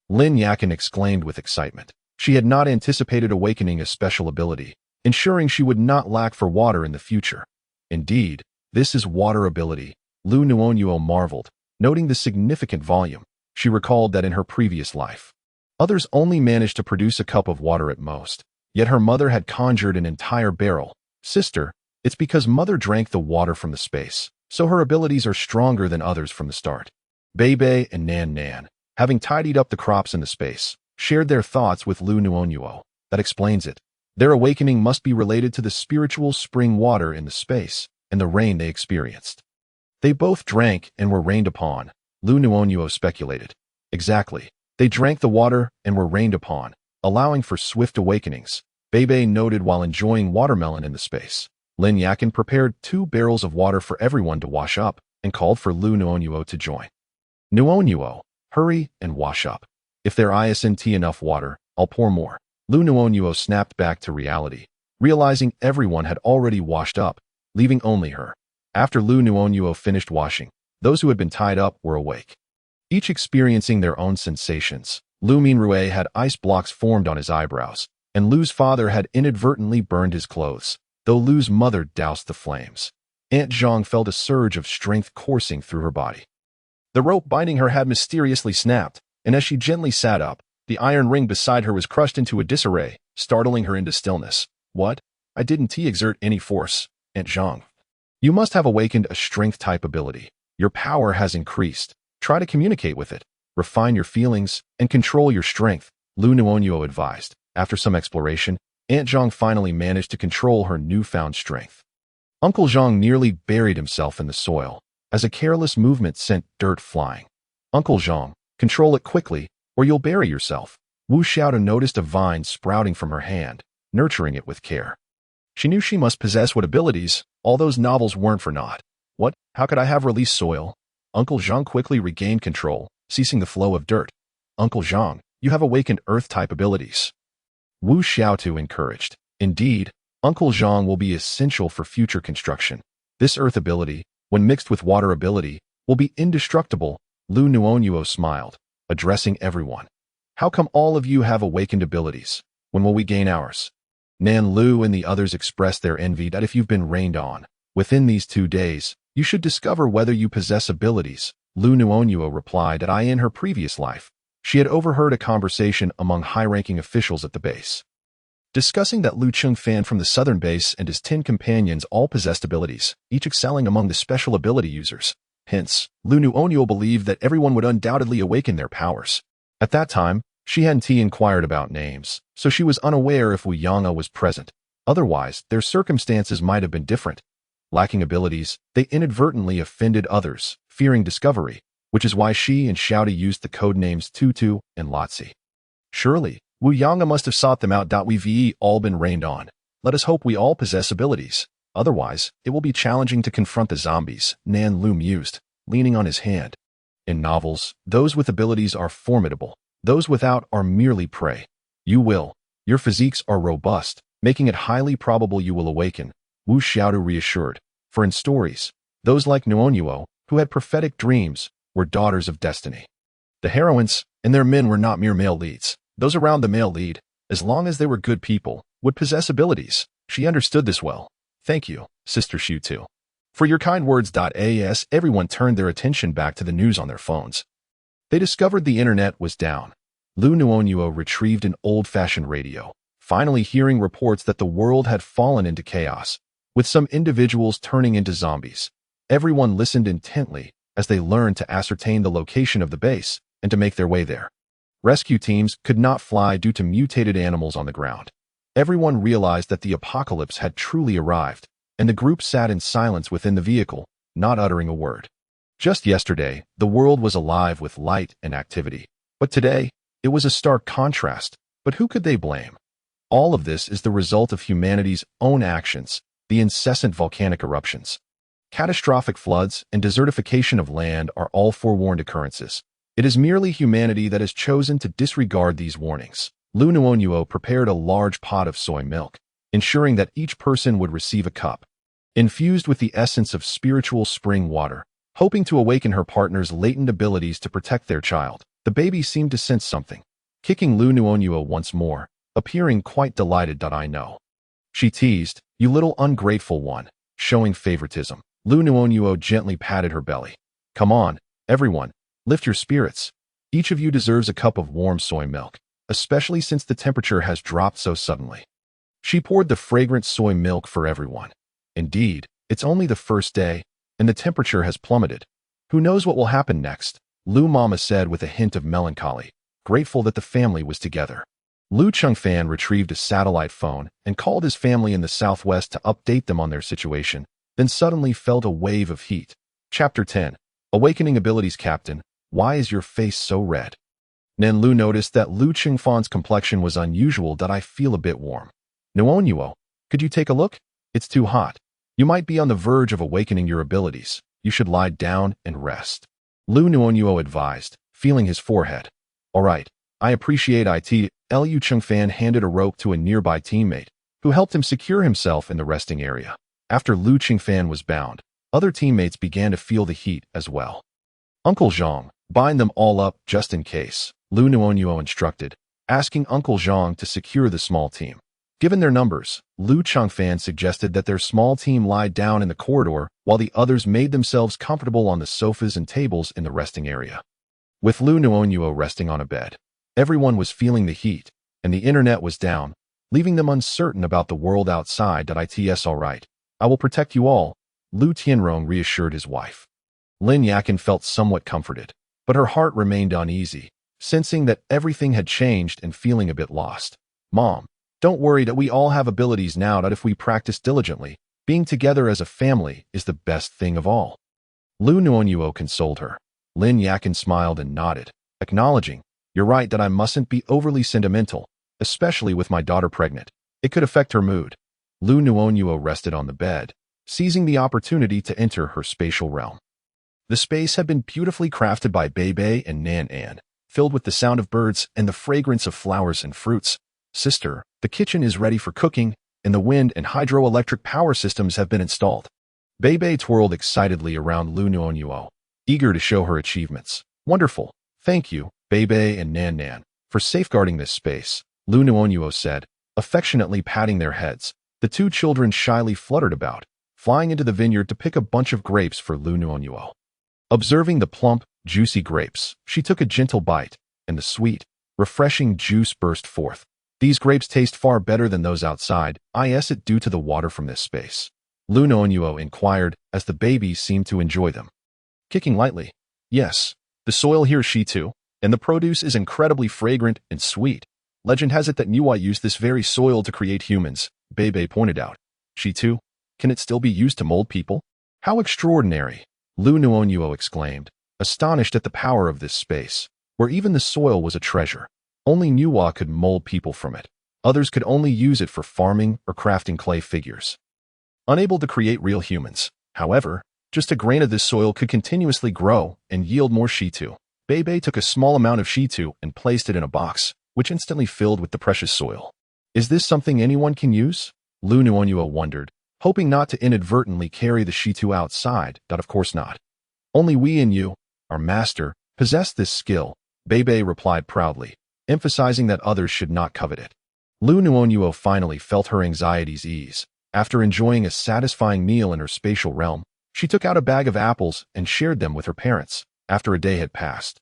Lin Yakin exclaimed with excitement. She had not anticipated awakening a special ability, ensuring she would not lack for water in the future. Indeed, this is water ability. Liu Nuonuo marveled, noting the significant volume. She recalled that in her previous life, others only managed to produce a cup of water at most, yet her mother had conjured an entire barrel. Sister, it's because mother drank the water from the space, so her abilities are stronger than others from the start. Bebe and Nan Nan, having tidied up the crops in the space, shared their thoughts with Liu Nuonuo. That explains it. Their awakening must be related to the spiritual spring water in the space and the rain they experienced. They both drank and were rained upon, Liu Nuonuo speculated. Exactly. They drank the water and were rained upon, allowing for swift awakenings, Bebe noted while enjoying watermelon in the space. Lin Yakin prepared 2 barrels of water for everyone to wash up and called for Liu Nuonuo to join. Nuonuo, hurry and wash up. If there isn't enough water, I'll pour more. Liu Nuonuo snapped back to reality, realizing everyone had already washed up, leaving only her. After Liu Nuonuo finished washing, those who had been tied up were awake, each experiencing their own sensations. Liu Minrue had ice blocks formed on his eyebrows, and Liu's father had inadvertently burned his clothes, though Liu's mother doused the flames. Aunt Zhang felt a surge of strength coursing through her body. The rope binding her had mysteriously snapped, and as she gently sat up, the iron ring beside her was crushed into a disarray, startling her into stillness. What? I didn't exert any force, Aunt Zhang. You must have awakened a strength-type ability. Your power has increased. Try to communicate with it, refine your feelings, and control your strength, Liu Nuonuo advised. After some exploration, Aunt Zhang finally managed to control her newfound strength. Uncle Zhang nearly buried himself in the soil, as a careless movement sent dirt flying. Uncle Zhang, control it quickly, or you'll bury yourself. Wu Xiaoda noticed a vine sprouting from her hand, nurturing it with care. She knew she must possess what abilities. All those novels weren't for naught. What? How could I have released soil? Uncle Zhang quickly regained control, ceasing the flow of dirt. Uncle Zhang, you have awakened Earth-type abilities. Wu Xiaotu encouraged. Indeed, Uncle Zhang will be essential for future construction. This Earth ability, when mixed with water ability, will be indestructible. Liu Nuonuo smiled, addressing everyone. How come all of you have awakened abilities? When will we gain ours? Nan Lu and the others expressed their envy that if you've been rained on, within these 2 days, you should discover whether you possess abilities. Liu Nuonuo replied that in her previous life, she had overheard a conversation among high-ranking officials at the base, discussing that Liu Chengfan from the southern base and his 10 companions all possessed abilities, each excelling among the special ability users. Hence, Liu Nuonuo believed that everyone would undoubtedly awaken their powers. At that time, Shi Henti inquired about names, so she was unaware if Wu Yang'e was present. Otherwise, their circumstances might have been different. Lacking abilities, they inadvertently offended others, fearing discovery, which is why Shi and Xiaodi used the codenames Tutu and Lotzi. Surely, Wu Yang'e must have sought them out. We've all been rained on. Let us hope we all possess abilities. Otherwise, it will be challenging to confront the zombies, Nan Lu mused, leaning on his hand. In novels, those with abilities are formidable. Those without are merely prey. You will. Your physiques are robust, making it highly probable you will awaken, Wu Xiaodu reassured. For in stories, those like Nuonuo, who had prophetic dreams, were daughters of destiny. The heroines and their men were not mere male leads. Those around the male lead, as long as they were good people, would possess abilities. She understood this well. Thank you, Sister Shu too. For your kind words. As everyone turned their attention back to the news on their phones, they discovered the internet was down. Liu Nuonuo retrieved an old-fashioned radio, finally hearing reports that the world had fallen into chaos, with some individuals turning into zombies. Everyone listened intently as they learned to ascertain the location of the base and to make their way there. Rescue teams could not fly due to mutated animals on the ground. Everyone realized that the apocalypse had truly arrived, and the group sat in silence within the vehicle, not uttering a word. Just yesterday, the world was alive with light and activity. But today, it was a stark contrast. But who could they blame? All of this is the result of humanity's own actions, the incessant volcanic eruptions. Catastrophic floods and desertification of land are all forewarned occurrences. It is merely humanity that has chosen to disregard these warnings. Liu Nuonuo prepared a large pot of soy milk, ensuring that each person would receive a cup, infused with the essence of spiritual spring water. Hoping to awaken her partner's latent abilities to protect their child, the baby seemed to sense something, kicking Liu Nuonuo once more, appearing quite delighted. I know. She teased, you little ungrateful one, showing favoritism. Liu Nuonuo gently patted her belly. Come on, everyone, lift your spirits. Each of you deserves a cup of warm soy milk, especially since the temperature has dropped so suddenly. She poured the fragrant soy milk for everyone. Indeed, it's only the first day, and the temperature has plummeted. Who knows what will happen next? Liu Mama said with a hint of melancholy, grateful that the family was together. Liu Chengfan retrieved a satellite phone and called his family in the southwest to update them on their situation, then suddenly felt a wave of heat. Chapter 10. Awakening Abilities. Captain, why is your face so red? Nan Lu noticed that Liu Chengfan's complexion was unusual. I feel a bit warm. Nuonuo, could you take a look? It's too hot. You might be on the verge of awakening your abilities. You should lie down and rest. Liu Nuonuo advised, feeling his forehead. All right, I appreciate it. Liu Chengfan handed a rope to a nearby teammate, who helped him secure himself in the resting area. After Liu Chengfan was bound, other teammates began to feel the heat as well. Uncle Zhang, bind them all up just in case, Liu Nuonuo instructed, asking Uncle Zhang to secure the small team. Given their numbers, Liu Chengfan suggested that their small team lie down in the corridor while the others made themselves comfortable on the sofas and tables in the resting area. With Liu Nuonuo resting on a bed, everyone was feeling the heat, and the internet was down, leaving them uncertain about the world outside. It's all right. I will protect you all, Liu Tianrong reassured his wife. Lin Yakin felt somewhat comforted, but her heart remained uneasy, sensing that everything had changed and feeling a bit lost. Mom, don't worry that we all have abilities now. If we practice diligently, being together as a family is the best thing of all. Liu Nuonuo consoled her. Lin Yakin smiled and nodded, acknowledging, you're right that I mustn't be overly sentimental, especially with my daughter pregnant. It could affect her mood. Liu Nuonuo rested on the bed, seizing the opportunity to enter her spatial realm. The space had been beautifully crafted by Bei and Nan, filled with the sound of birds and the fragrance of flowers and fruits. Sister, the kitchen is ready for cooking, and the wind and hydroelectric power systems have been installed. Bei twirled excitedly around Liu Nuonuo, eager to show her achievements. Wonderful. Thank you, Bei and Nan, for safeguarding this space, Liu Nuonuo said, affectionately patting their heads. The two children shyly fluttered about, flying into the vineyard to pick a bunch of grapes for Liu Nuonuo. Observing the plump, juicy grapes, she took a gentle bite, and the sweet, refreshing juice burst forth. These grapes taste far better than those outside. Is it due to the water from this space? Liu Nuonuo inquired as the babies seemed to enjoy them. Kicking lightly. Yes, the soil here is too, and the produce is incredibly fragrant and sweet. Legend has it that Nuwa used this very soil to create humans, Bei pointed out. Too? Can it still be used to mold people? How extraordinary! Liu Nuonuo exclaimed, astonished at the power of this space, where even the soil was a treasure. Only Nuwa could mold people from it. Others could only use it for farming or crafting clay figures. Unable to create real humans, however, just a grain of this soil could continuously grow and yield more Shitu. Bei took a small amount of Shitu and placed it in a box, which instantly filled with the precious soil. Is this something anyone can use? Liu Nuonuo wondered, hoping not to inadvertently carry the Shitu outside. Of course not. Only we and you, our master, possess this skill, Bei replied proudly, emphasizing that others should not covet it. Liu Nuonuo finally felt her anxieties ease. After enjoying a satisfying meal in her spatial realm, she took out a bag of apples and shared them with her parents. After a day had passed,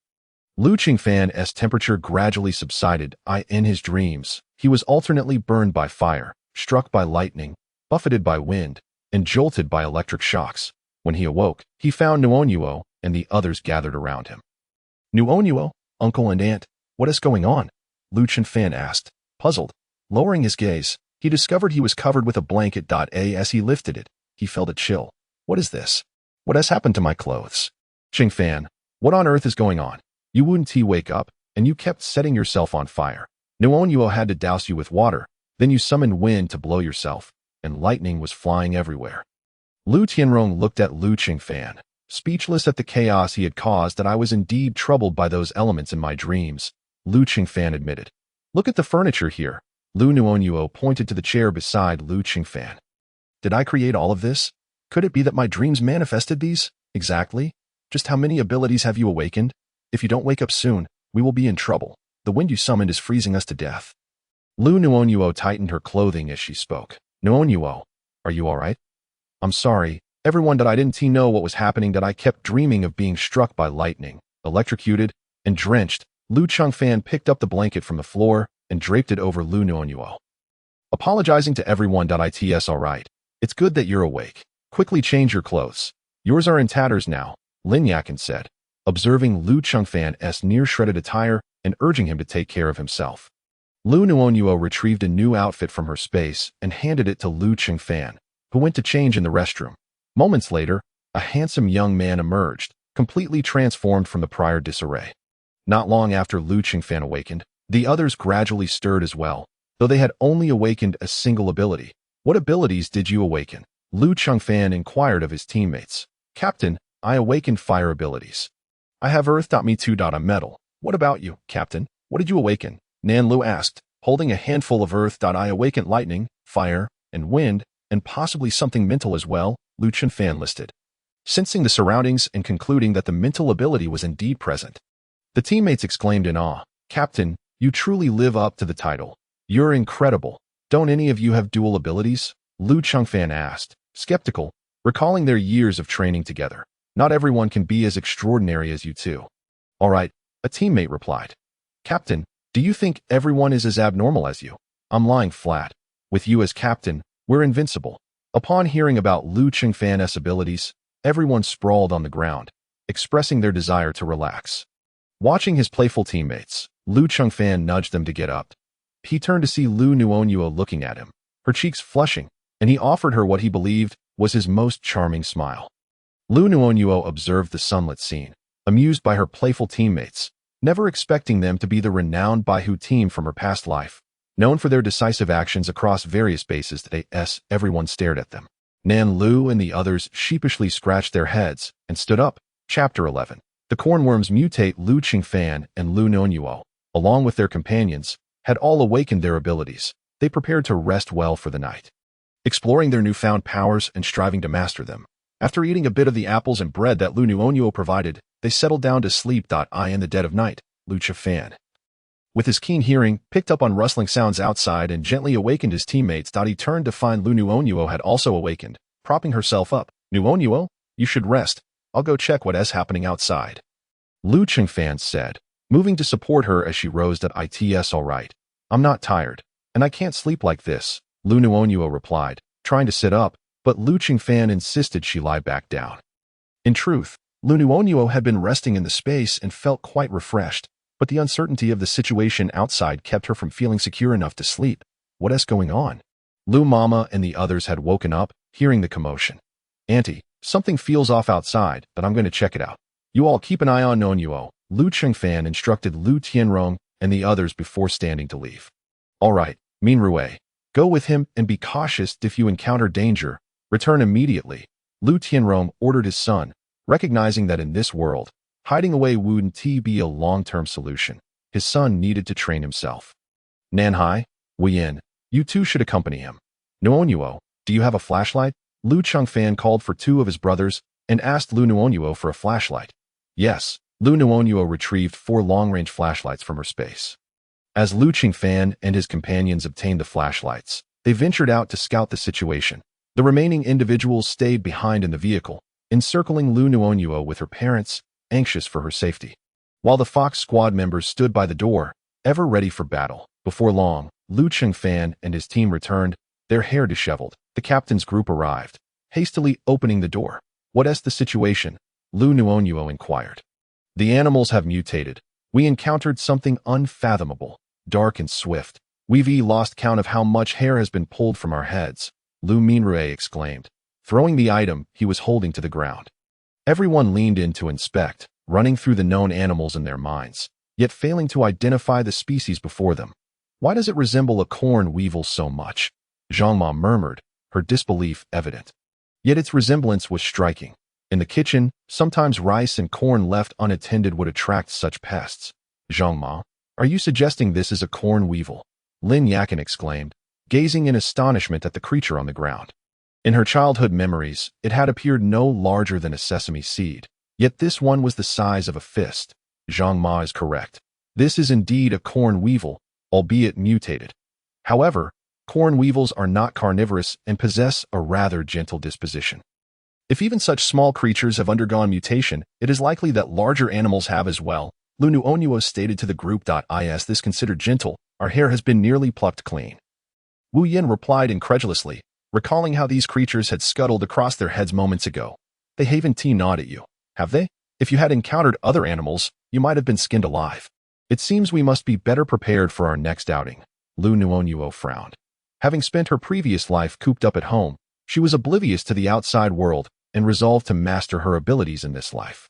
Liu Qingfan's temperature gradually subsided. In his dreams, he was alternately burned by fire, struck by lightning, buffeted by wind, and jolted by electric shocks. When he awoke, he found Nuonuo and the others gathered around him. Nuonuo, uncle and aunt, what is going on? Liu Qingfan asked, puzzled. Lowering his gaze, he discovered he was covered with a blanket. As he lifted it, he felt a chill. What is this? What has happened to my clothes? Qingfan, what on earth is going on? You wouldn't wake up, and you kept setting yourself on fire. Nuonuo had to douse you with water, then you summoned wind to blow yourself, and lightning was flying everywhere. Liu Tianrong looked at Liu Qingfan, speechless at the chaos he had caused. I was indeed troubled by those elements in my dreams, Liu Qingfan admitted. Look at the furniture here. Liu Nuonuo pointed to the chair beside Liu Qingfan. Did I create all of this? Could it be that my dreams manifested these? Exactly. Just how many abilities have you awakened? If you don't wake up soon, we will be in trouble. The wind you summoned is freezing us to death. Liu Nuonuo tightened her clothing as she spoke. Nuonuo, are you all right? I'm sorry. Everyone I didn't know what was happening. I kept dreaming of being struck by lightning, electrocuted, and drenched. Liu Qingfan picked up the blanket from the floor and draped it over Liu Nuonuo. Apologizing to everyone. It's all right. It's good that you're awake. Quickly change your clothes. Yours are in tatters now, Lin Yakin said, observing Liu Qingfan's near-shredded attire and urging him to take care of himself. Liu Nuonuo retrieved a new outfit from her space and handed it to Liu Qingfan, who went to change in the restroom. Moments later, a handsome young man emerged, completely transformed from the prior disarray. Not long after Liu Qingfan awakened, the others gradually stirred as well, though they had only awakened a single ability. What abilities did you awaken? Liu Qingfan inquired of his teammates. Captain, I awakened fire abilities. I have earth. Me too. I'm metal. What about you, Captain? What did you awaken? Nan Lu asked, holding a handful of earth. I awakened lightning, fire, and wind, and possibly something mental as well, Liu Qingfan listed. Sensing the surroundings and concluding that the mental ability was indeed present, the teammates exclaimed in awe. Captain, you truly live up to the title. You're incredible. Don't any of you have dual abilities? Liu Qingfan asked, skeptical, recalling their years of training together. Not everyone can be as extraordinary as you two. All right, a teammate replied. Captain, do you think everyone is as abnormal as you? I'm lying flat. With you as captain, we're invincible. Upon hearing about Liu Qingfan's abilities, everyone sprawled on the ground, expressing their desire to relax. Watching his playful teammates, Liu Qingfan nudged them to get up. He turned to see Liu Nuonuo looking at him, her cheeks flushing, and he offered her what he believed was his most charming smile. Liu Nuonuo observed the sunlit scene, amused by her playful teammates, never expecting them to be the renowned Baihu team from her past life. Known for their decisive actions across various bases, everyone stared at them. Nan Lu and the others sheepishly scratched their heads and stood up, Chapter 11. The cornworms mutate. Liu Qingfan and Liu Nuonuo, along with their companions, had all awakened their abilities. They prepared to rest well for the night, exploring their newfound powers and striving to master them. After eating a bit of the apples and bread that Liu Nuonuo provided, they settled down to sleep. In the dead of night, Liu Qingfan, with his keen hearing, picked up on rustling sounds outside and gently awakened his teammates. He turned to find Liu Nuonuo had also awakened, propping herself up. Nuonuo, you should rest. I'll go check what is happening outside, Liu Qingfan said, moving to support her as she rose. It's all right. I'm not tired, and I can't sleep like this, Liu Nuonuo replied, trying to sit up, but Liu Qingfan insisted she lie back down. In truth, Liu Nuonuo had been resting in the space and felt quite refreshed, but the uncertainty of the situation outside kept her from feeling secure enough to sleep. What is going on? Liu Mama and the others had woken up, hearing the commotion. Auntie, something feels off outside, but I'm going to check it out. You all keep an eye on Nuonuo, Liu Qingfan instructed Liu Tianrong and the others before standing to leave. All right, Minrue, go with him and be cautious. If you encounter danger, return immediately, Liu Tianrong ordered his son, recognizing that in this world, hiding away wouldn't be a long-term solution. His son needed to train himself. Nanhai, Weiyan, you two should accompany him. Nuonuo, do you have a flashlight? Liu Qingfan called for two of his brothers and asked Liu Nuonuo for a flashlight. Yes, Liu Nuonuo retrieved 4 long-range flashlights from her space. As Liu Qingfan and his companions obtained the flashlights, they ventured out to scout the situation. The remaining individuals stayed behind in the vehicle, encircling Liu Nuonuo with her parents, anxious for her safety. While the Fox Squad members stood by the door, ever ready for battle. Before long, Liu Qingfan and his team returned, their hair disheveled. The captain's group arrived, hastily opening the door. What is the situation? Liu Nuonuo inquired. The animals have mutated. We encountered something unfathomable, dark and swift. We've lost count of how much hair has been pulled from our heads, Liu Minrue exclaimed, throwing the item he was holding to the ground. Everyone leaned in to inspect, running through the known animals in their minds, yet failing to identify the species before them. Why does it resemble a corn weevil so much? Zhang Ma murmured, her disbelief evident. Yet its resemblance was striking. In the kitchen, sometimes rice and corn left unattended would attract such pests. Zhang Ma, are you suggesting this is a corn weevil? Lin Yakin exclaimed, gazing in astonishment at the creature on the ground. In her childhood memories, it had appeared no larger than a sesame seed, yet this one was the size of a fist. Zhang Ma is correct. This is indeed a corn weevil, albeit mutated. However, corn weevils are not carnivorous and possess a rather gentle disposition. If even such small creatures have undergone mutation, it is likely that larger animals have as well, Liu Nuonuo stated to the group. Is this considered gentle? Our hair has been nearly plucked clean. Wu Yin replied incredulously, recalling how these creatures had scuttled across their heads moments ago. They haven't gnawed at you, have they? If you had encountered other animals, you might have been skinned alive. It seems we must be better prepared for our next outing, Liu Nuonuo frowned. Having spent her previous life cooped up at home, she was oblivious to the outside world and resolved to master her abilities in this life.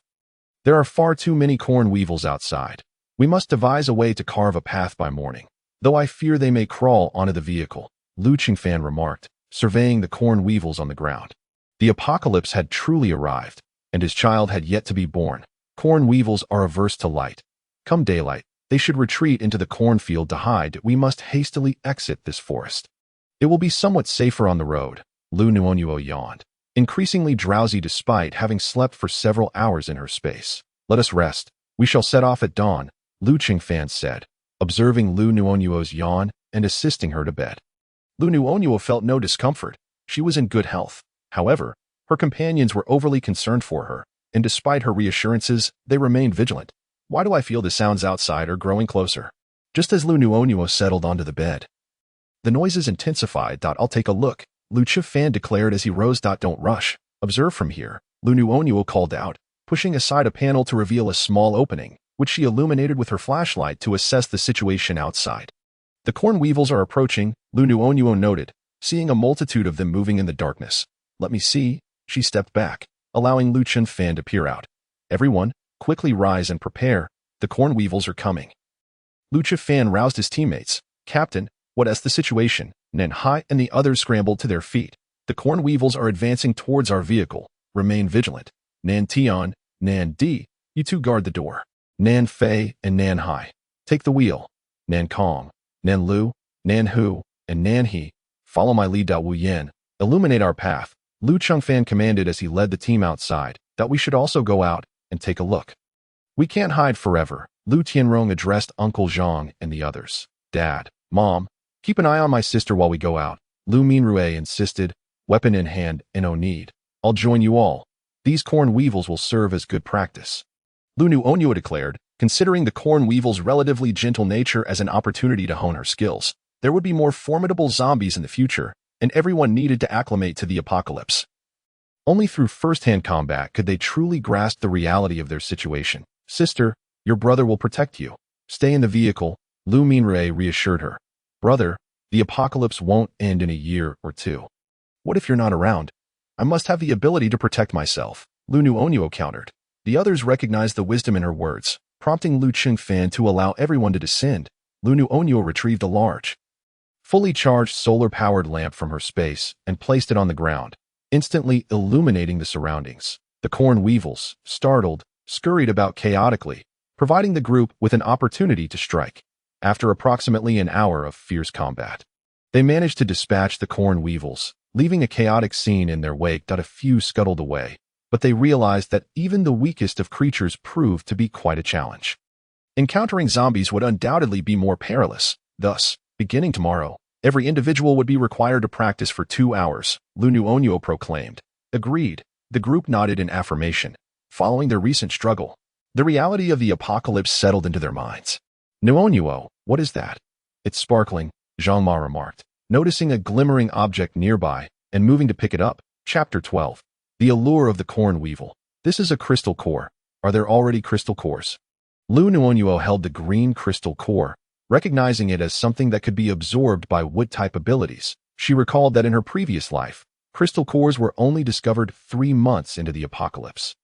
There are far too many corn weevils outside. We must devise a way to carve a path by morning, though I fear they may crawl onto the vehicle, Liu Qingfan remarked, surveying the corn weevils on the ground. The apocalypse had truly arrived, and his child had yet to be born. Corn weevils are averse to light. Come daylight, they should retreat into the cornfield to hide. We must hastily exit this forest. It will be somewhat safer on the road, Liu Nuonuo yawned, increasingly drowsy despite having slept for several hours in her space. Let us rest. We shall set off at dawn, Liu Qingfan said, observing Liu Nuonuo's yawn and assisting her to bed. Liu Nuonuo felt no discomfort. She was in good health. However, her companions were overly concerned for her, and despite her reassurances, they remained vigilant. Why do I feel the sounds outside are growing closer? Just as Liu Nuonuo settled onto the bed, the noises intensified. I'll take a look, Liu Qingfan declared as he rose. Don't rush. Observe from here, Liu Nuonuo called out, pushing aside a panel to reveal a small opening, which she illuminated with her flashlight to assess the situation outside. The corn weevils are approaching, Liu Nuonuo noted, seeing a multitude of them moving in the darkness. Let me see. She stepped back, allowing Liu Qingfan to peer out. Everyone, quickly rise and prepare. The corn weevils are coming. Liu Qingfan roused his teammates. Captain, what is the situation? Nanhai and the others scrambled to their feet. The corn weevils are advancing towards our vehicle. Remain vigilant. Nan Tian, Nan Di, you two guard the door. Nan Fei and Nan Hai, take the wheel. Nan Kong, Nan Lu, Nan Hu, and Nan He, follow my lead. Wu Yan, illuminate our path. Lu Chengfan commanded as he led the team outside that we should also go out and take a look. We can't hide forever, Lu Tianrong addressed Uncle Zhang and the others. Dad, Mom, keep an eye on my sister while we go out, Lu Minrue insisted, weapon in hand and no need. I'll join you all. These corn weevils will serve as good practice. Liu Nuonuo declared, considering the corn weevil's relatively gentle nature as an opportunity to hone her skills. There would be more formidable zombies in the future, and everyone needed to acclimate to the apocalypse. Only through first-hand combat could they truly grasp the reality of their situation. Sister, your brother will protect you. Stay in the vehicle, Lu Minrue reassured her. Brother, the apocalypse won't end in a year or two. What if you're not around? I must have the ability to protect myself, Liu Nuonuo countered. The others recognized the wisdom in her words, prompting Lu Chengfan to allow everyone to descend. Liu Nuonuo retrieved a large, fully charged solar-powered lamp from her space and placed it on the ground, instantly illuminating the surroundings. The corn weevils, startled, scurried about chaotically, providing the group with an opportunity to strike. After approximately an hour of fierce combat, they managed to dispatch the corn weevils, leaving a chaotic scene in their wake that a few scuttled away. But they realized that even the weakest of creatures proved to be quite a challenge. Encountering zombies would undoubtedly be more perilous. Thus, beginning tomorrow, every individual would be required to practice for 2 hours, Liu Nuonuo proclaimed. Agreed. The group nodded in affirmation. Following their recent struggle, the reality of the apocalypse settled into their minds. Nuonuo, what is that? It's sparkling, Zhang Ma remarked, noticing a glimmering object nearby and moving to pick it up. Chapter 12. The allure of the corn weevil. This is a crystal core. Are there already crystal cores? Liu Nuonuo held the green crystal core, recognizing it as something that could be absorbed by wood-type abilities. She recalled that in her previous life, crystal cores were only discovered 3 months into the apocalypse.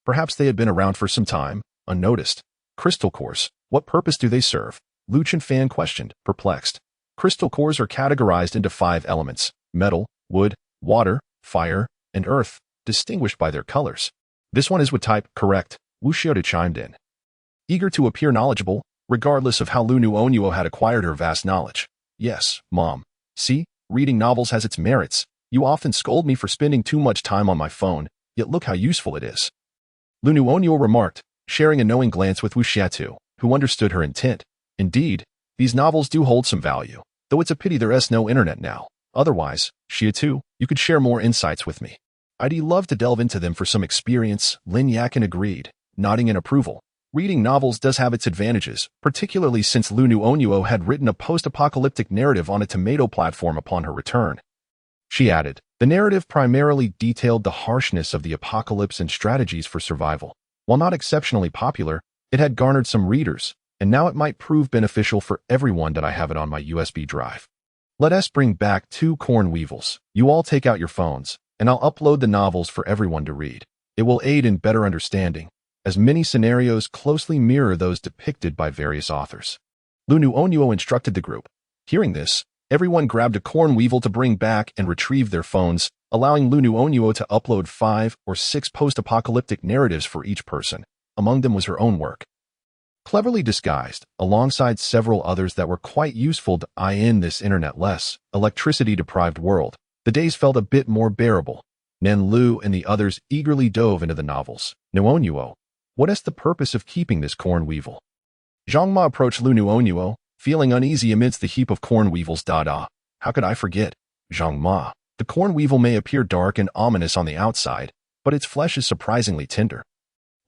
Perhaps they had been around for some time, unnoticed. Crystal cores, what purpose do they serve? Lu Chengfan questioned, perplexed. Crystal cores are categorized into 5 elements: metal, wood, water, fire, and earth, distinguished by their colors. This one is wood type, correct, Wu Xiaoda chimed in, eager to appear knowledgeable, regardless of how Liu Nuonuo had acquired her vast knowledge. Yes, Mom. See, reading novels has its merits. You often scold me for spending too much time on my phone, yet look how useful it is. Liu Nuonuo remarked, sharing a knowing glance with Wu Xiatu, who understood her intent. Indeed, these novels do hold some value, though it's a pity there is no internet now. Otherwise, Xiatu, you could share more insights with me. I'd love to delve into them for some experience, Lin Yakin agreed, nodding in approval. Reading novels does have its advantages, particularly since Liu Nuonuo had written a post-apocalyptic narrative on a tomato platform upon her return. She added, the narrative primarily detailed the harshness of the apocalypse and strategies for survival. While not exceptionally popular, it had garnered some readers, and now it might prove beneficial for everyone that I have it on my USB drive. Let us bring back 2 corn weevils. You all take out your phones, and I'll upload the novels for everyone to read. It will aid in better understanding, as many scenarios closely mirror those depicted by various authors. Liu Nuonuo instructed the group. Hearing this, everyone grabbed a corn weevil to bring back and retrieve their phones, allowing Liu Nuonuo to upload 5 or 6 post-apocalyptic narratives for each person. Among them was her own work, cleverly disguised, alongside several others that were quite useful to eye in this internet-less, electricity-deprived world. The days felt a bit more bearable. Nan Lu and the others eagerly dove into the novels. Nuonuo, what is the purpose of keeping this corn weevil? Zhang Ma approached Liu Nuonuo, feeling uneasy amidst the heap of corn weevils. How could I forget? Zhang Ma, the corn weevil may appear dark and ominous on the outside, but its flesh is surprisingly tender.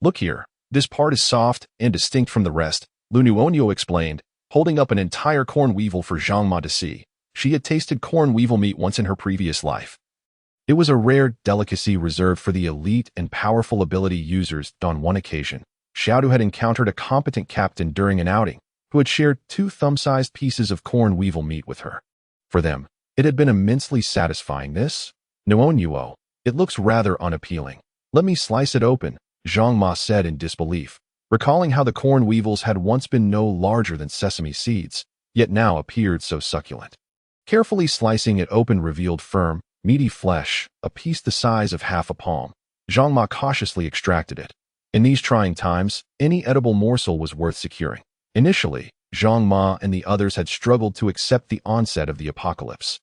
Look here, this part is soft and distinct from the rest, Liu Nuonuo explained, holding up an entire corn weevil for Zhang Ma to see. She had tasted corn weevil meat once in her previous life. It was a rare delicacy reserved for the elite and powerful ability users. On one occasion, Xiaodu had encountered a competent captain during an outing, who had shared 2 thumb-sized pieces of corn weevil meat with her. For them, it had been immensely satisfying. This? Nuonuo, it looks rather unappealing. Let me slice it open, Zhang Ma said in disbelief, recalling how the corn weevils had once been no larger than sesame seeds, yet now appeared so succulent. Carefully slicing it open revealed firm, meaty flesh, a piece the size of half a palm. Zhang Ma cautiously extracted it. In these trying times, any edible morsel was worth securing. Initially, Zhang Ma and the others had struggled to accept the onset of the apocalypse.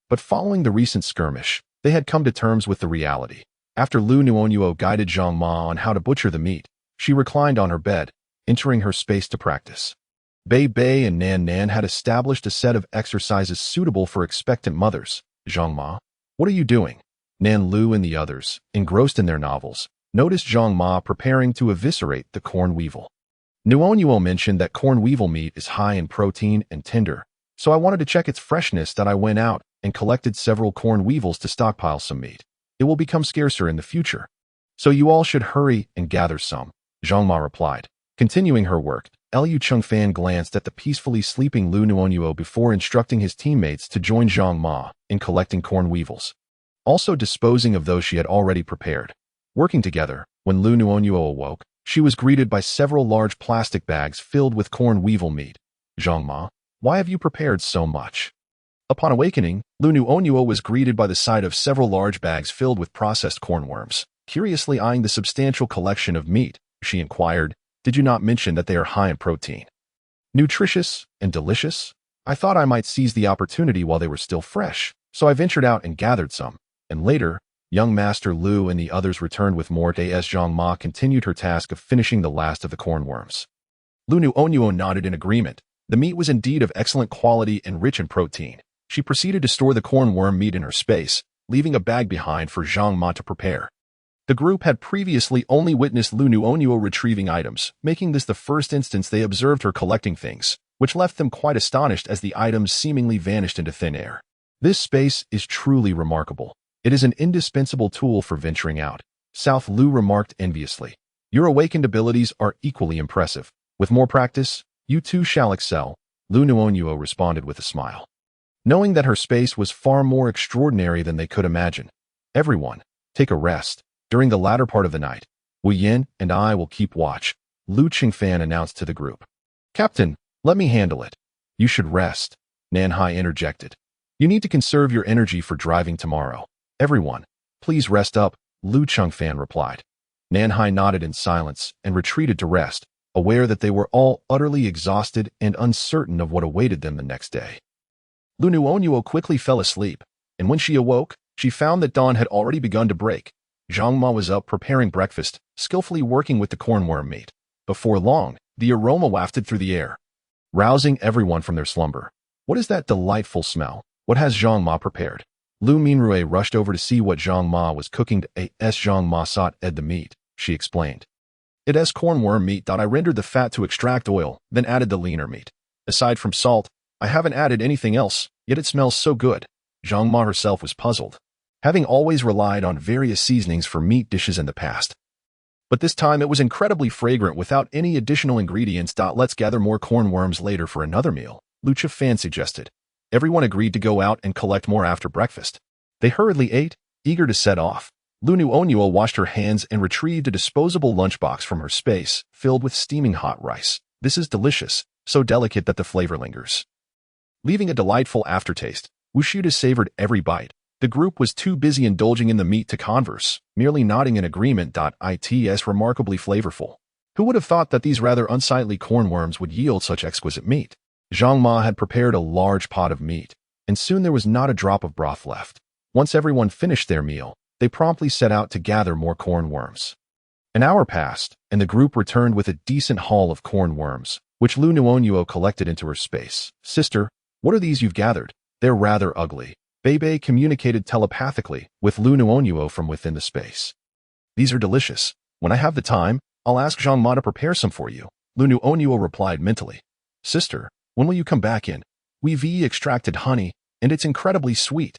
But following the recent skirmish, they had come to terms with the reality. After Liu Nuonuo guided Zhang Ma on how to butcher the meat, she reclined on her bed, entering her space to practice. Bei Bei and Nan Nan had established a set of exercises suitable for expectant mothers. Zhang Ma, what are you doing? Nan Lu and the others, engrossed in their novels, noticed Zhang Ma preparing to eviscerate the corn weevil. Nuonuo mentioned that corn weevil meat is high in protein and tender, so I wanted to check its freshness that I went out and collected several corn weevils to stockpile some meat. It will become scarcer in the future. So you all should hurry and gather some, Zhang Ma replied. Continuing her work, Liu Chengfan glanced at the peacefully sleeping Liu Nuonuo before instructing his teammates to join Zhang Ma in collecting corn weevils, also disposing of those she had already prepared. Working together, when Liu Nuonuo awoke, she was greeted by several large plastic bags filled with corn weevil meat. Zhang Ma, why have you prepared so much? Upon awakening, Liu Nuonuo was greeted by the sight of several large bags filled with processed cornworms. Curiously eyeing the substantial collection of meat, she inquired, did you not mention that they are high in protein? Nutritious and delicious? I thought I might seize the opportunity while they were still fresh, so I ventured out and gathered some. And later, young Master Liu and the others returned with more as Zhang Ma continued her task of finishing the last of the cornworms. Liu Nuonuo nodded in agreement. The meat was indeed of excellent quality and rich in protein. She proceeded to store the cornworm meat in her space, leaving a bag behind for Zhang Ma to prepare. The group had previously only witnessed Liu Nuonuo retrieving items, making this the first instance they observed her collecting things, which left them quite astonished as the items seemingly vanished into thin air. This space is truly remarkable. It is an indispensable tool for venturing out, South Liu remarked enviously. Your awakened abilities are equally impressive. With more practice, you too shall excel, Liu Nuonuo responded with a smile. Knowing that her space was far more extraordinary than they could imagine. Everyone, take a rest. During the latter part of the night, Wu Yin and I will keep watch, Liu Qingfan announced to the group. Captain, let me handle it. You should rest, Nanhai interjected. You need to conserve your energy for driving tomorrow. Everyone, please rest up, Liu Qingfan replied. Nanhai nodded in silence and retreated to rest, aware that they were all utterly exhausted and uncertain of what awaited them the next day. Liu Nuonuo quickly fell asleep, and when she awoke, she found that dawn had already begun to break. Zhang Ma was up preparing breakfast, skillfully working with the cornworm meat. Before long, the aroma wafted through the air, rousing everyone from their slumber. What is that delightful smell? What has Zhang Ma prepared? Liu Minrui rushed over to see what Zhang Ma was cooking. Zhang Ma sought the meat, she explained. It is cornworm meat. I rendered the fat to extract oil, then added the leaner meat. Aside from salt, I haven't added anything else, yet it smells so good. Zhang Ma herself was puzzled, having always relied on various seasonings for meat dishes in the past. But this time it was incredibly fragrant without any additional ingredients. Let's gather more cornworms later for another meal, Liu Fan suggested. Everyone agreed to go out and collect more after breakfast. They hurriedly ate, eager to set off. Liu Nuonuo washed her hands and retrieved a disposable lunchbox from her space, filled with steaming hot rice. This is delicious, so delicate that the flavor lingers, leaving a delightful aftertaste. Wu Shuda savored every bite. The group was too busy indulging in the meat to converse, merely nodding in agreement. It's remarkably flavorful. Who would have thought that these rather unsightly cornworms would yield such exquisite meat? Zhang Ma had prepared a large pot of meat, and soon there was not a drop of broth left. Once everyone finished their meal, they promptly set out to gather more cornworms. An hour passed, and the group returned with a decent haul of cornworms, which Liu Nuonuo collected into her space. Sister, what are these you've gathered? They're rather ugly. Bei Bei communicated telepathically with Liu Nuonuo from within the space. These are delicious. When I have the time, I'll ask Zhang Ma to prepare some for you, Liu Nuonuo replied mentally. Sister, when will you come back in? We've extracted honey, and it's incredibly sweet.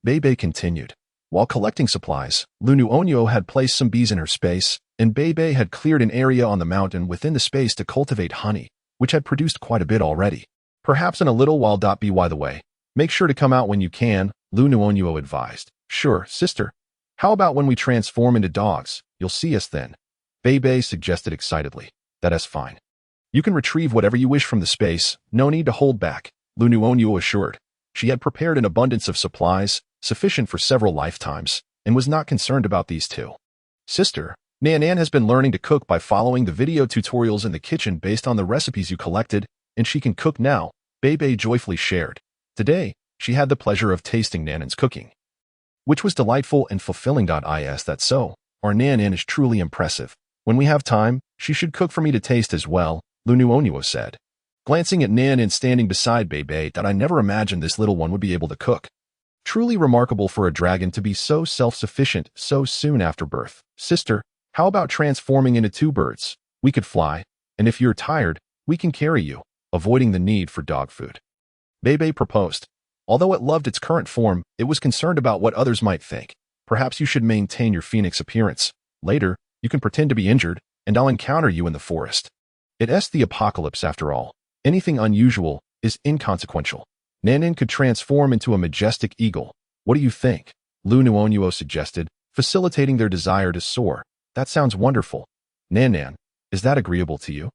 Bei Bei continued. While collecting supplies, Liu Nuonuo had placed some bees in her space, and Bei Bei had cleared an area on the mountain within the space to cultivate honey, which had produced quite a bit already. Perhaps in a little while. By the way, make sure to come out when you can, Liu Nuonuo advised. Sure, sister. How about when we transform into dogs? You'll see us then, Bei Bei suggested excitedly. That's fine. You can retrieve whatever you wish from the space, no need to hold back, Liu Nuonuo assured. She had prepared an abundance of supplies, sufficient for several lifetimes, and was not concerned about these two. Sister, Nan Nan has been learning to cook by following the video tutorials in the kitchen based on the recipes you collected, and she can cook now, Bebe joyfully shared. Today, she had the pleasure of tasting Nan Nan's cooking, which was delightful and fulfilling. Is that so? Our Nan Nan is truly impressive. When we have time, she should cook for me to taste as well, Liu Nuonuo said. Glancing at Nan Nan standing beside Bebe, I never imagined this little one would be able to cook. Truly remarkable for a dragon to be so self-sufficient so soon after birth. Sister, how about transforming into two birds? We could fly, and if you're tired, we can carry you, avoiding the need for dog food. Bebe proposed. Although it loved its current form, it was concerned about what others might think. Perhaps you should maintain your phoenix appearance. Later, you can pretend to be injured, and I'll encounter you in the forest. It's the apocalypse after all. Anything unusual is inconsequential. Nan Nan could transform into a majestic eagle. What do you think? Liu Nuonuo suggested, facilitating their desire to soar. That sounds wonderful. Nan Nan, is that agreeable to you?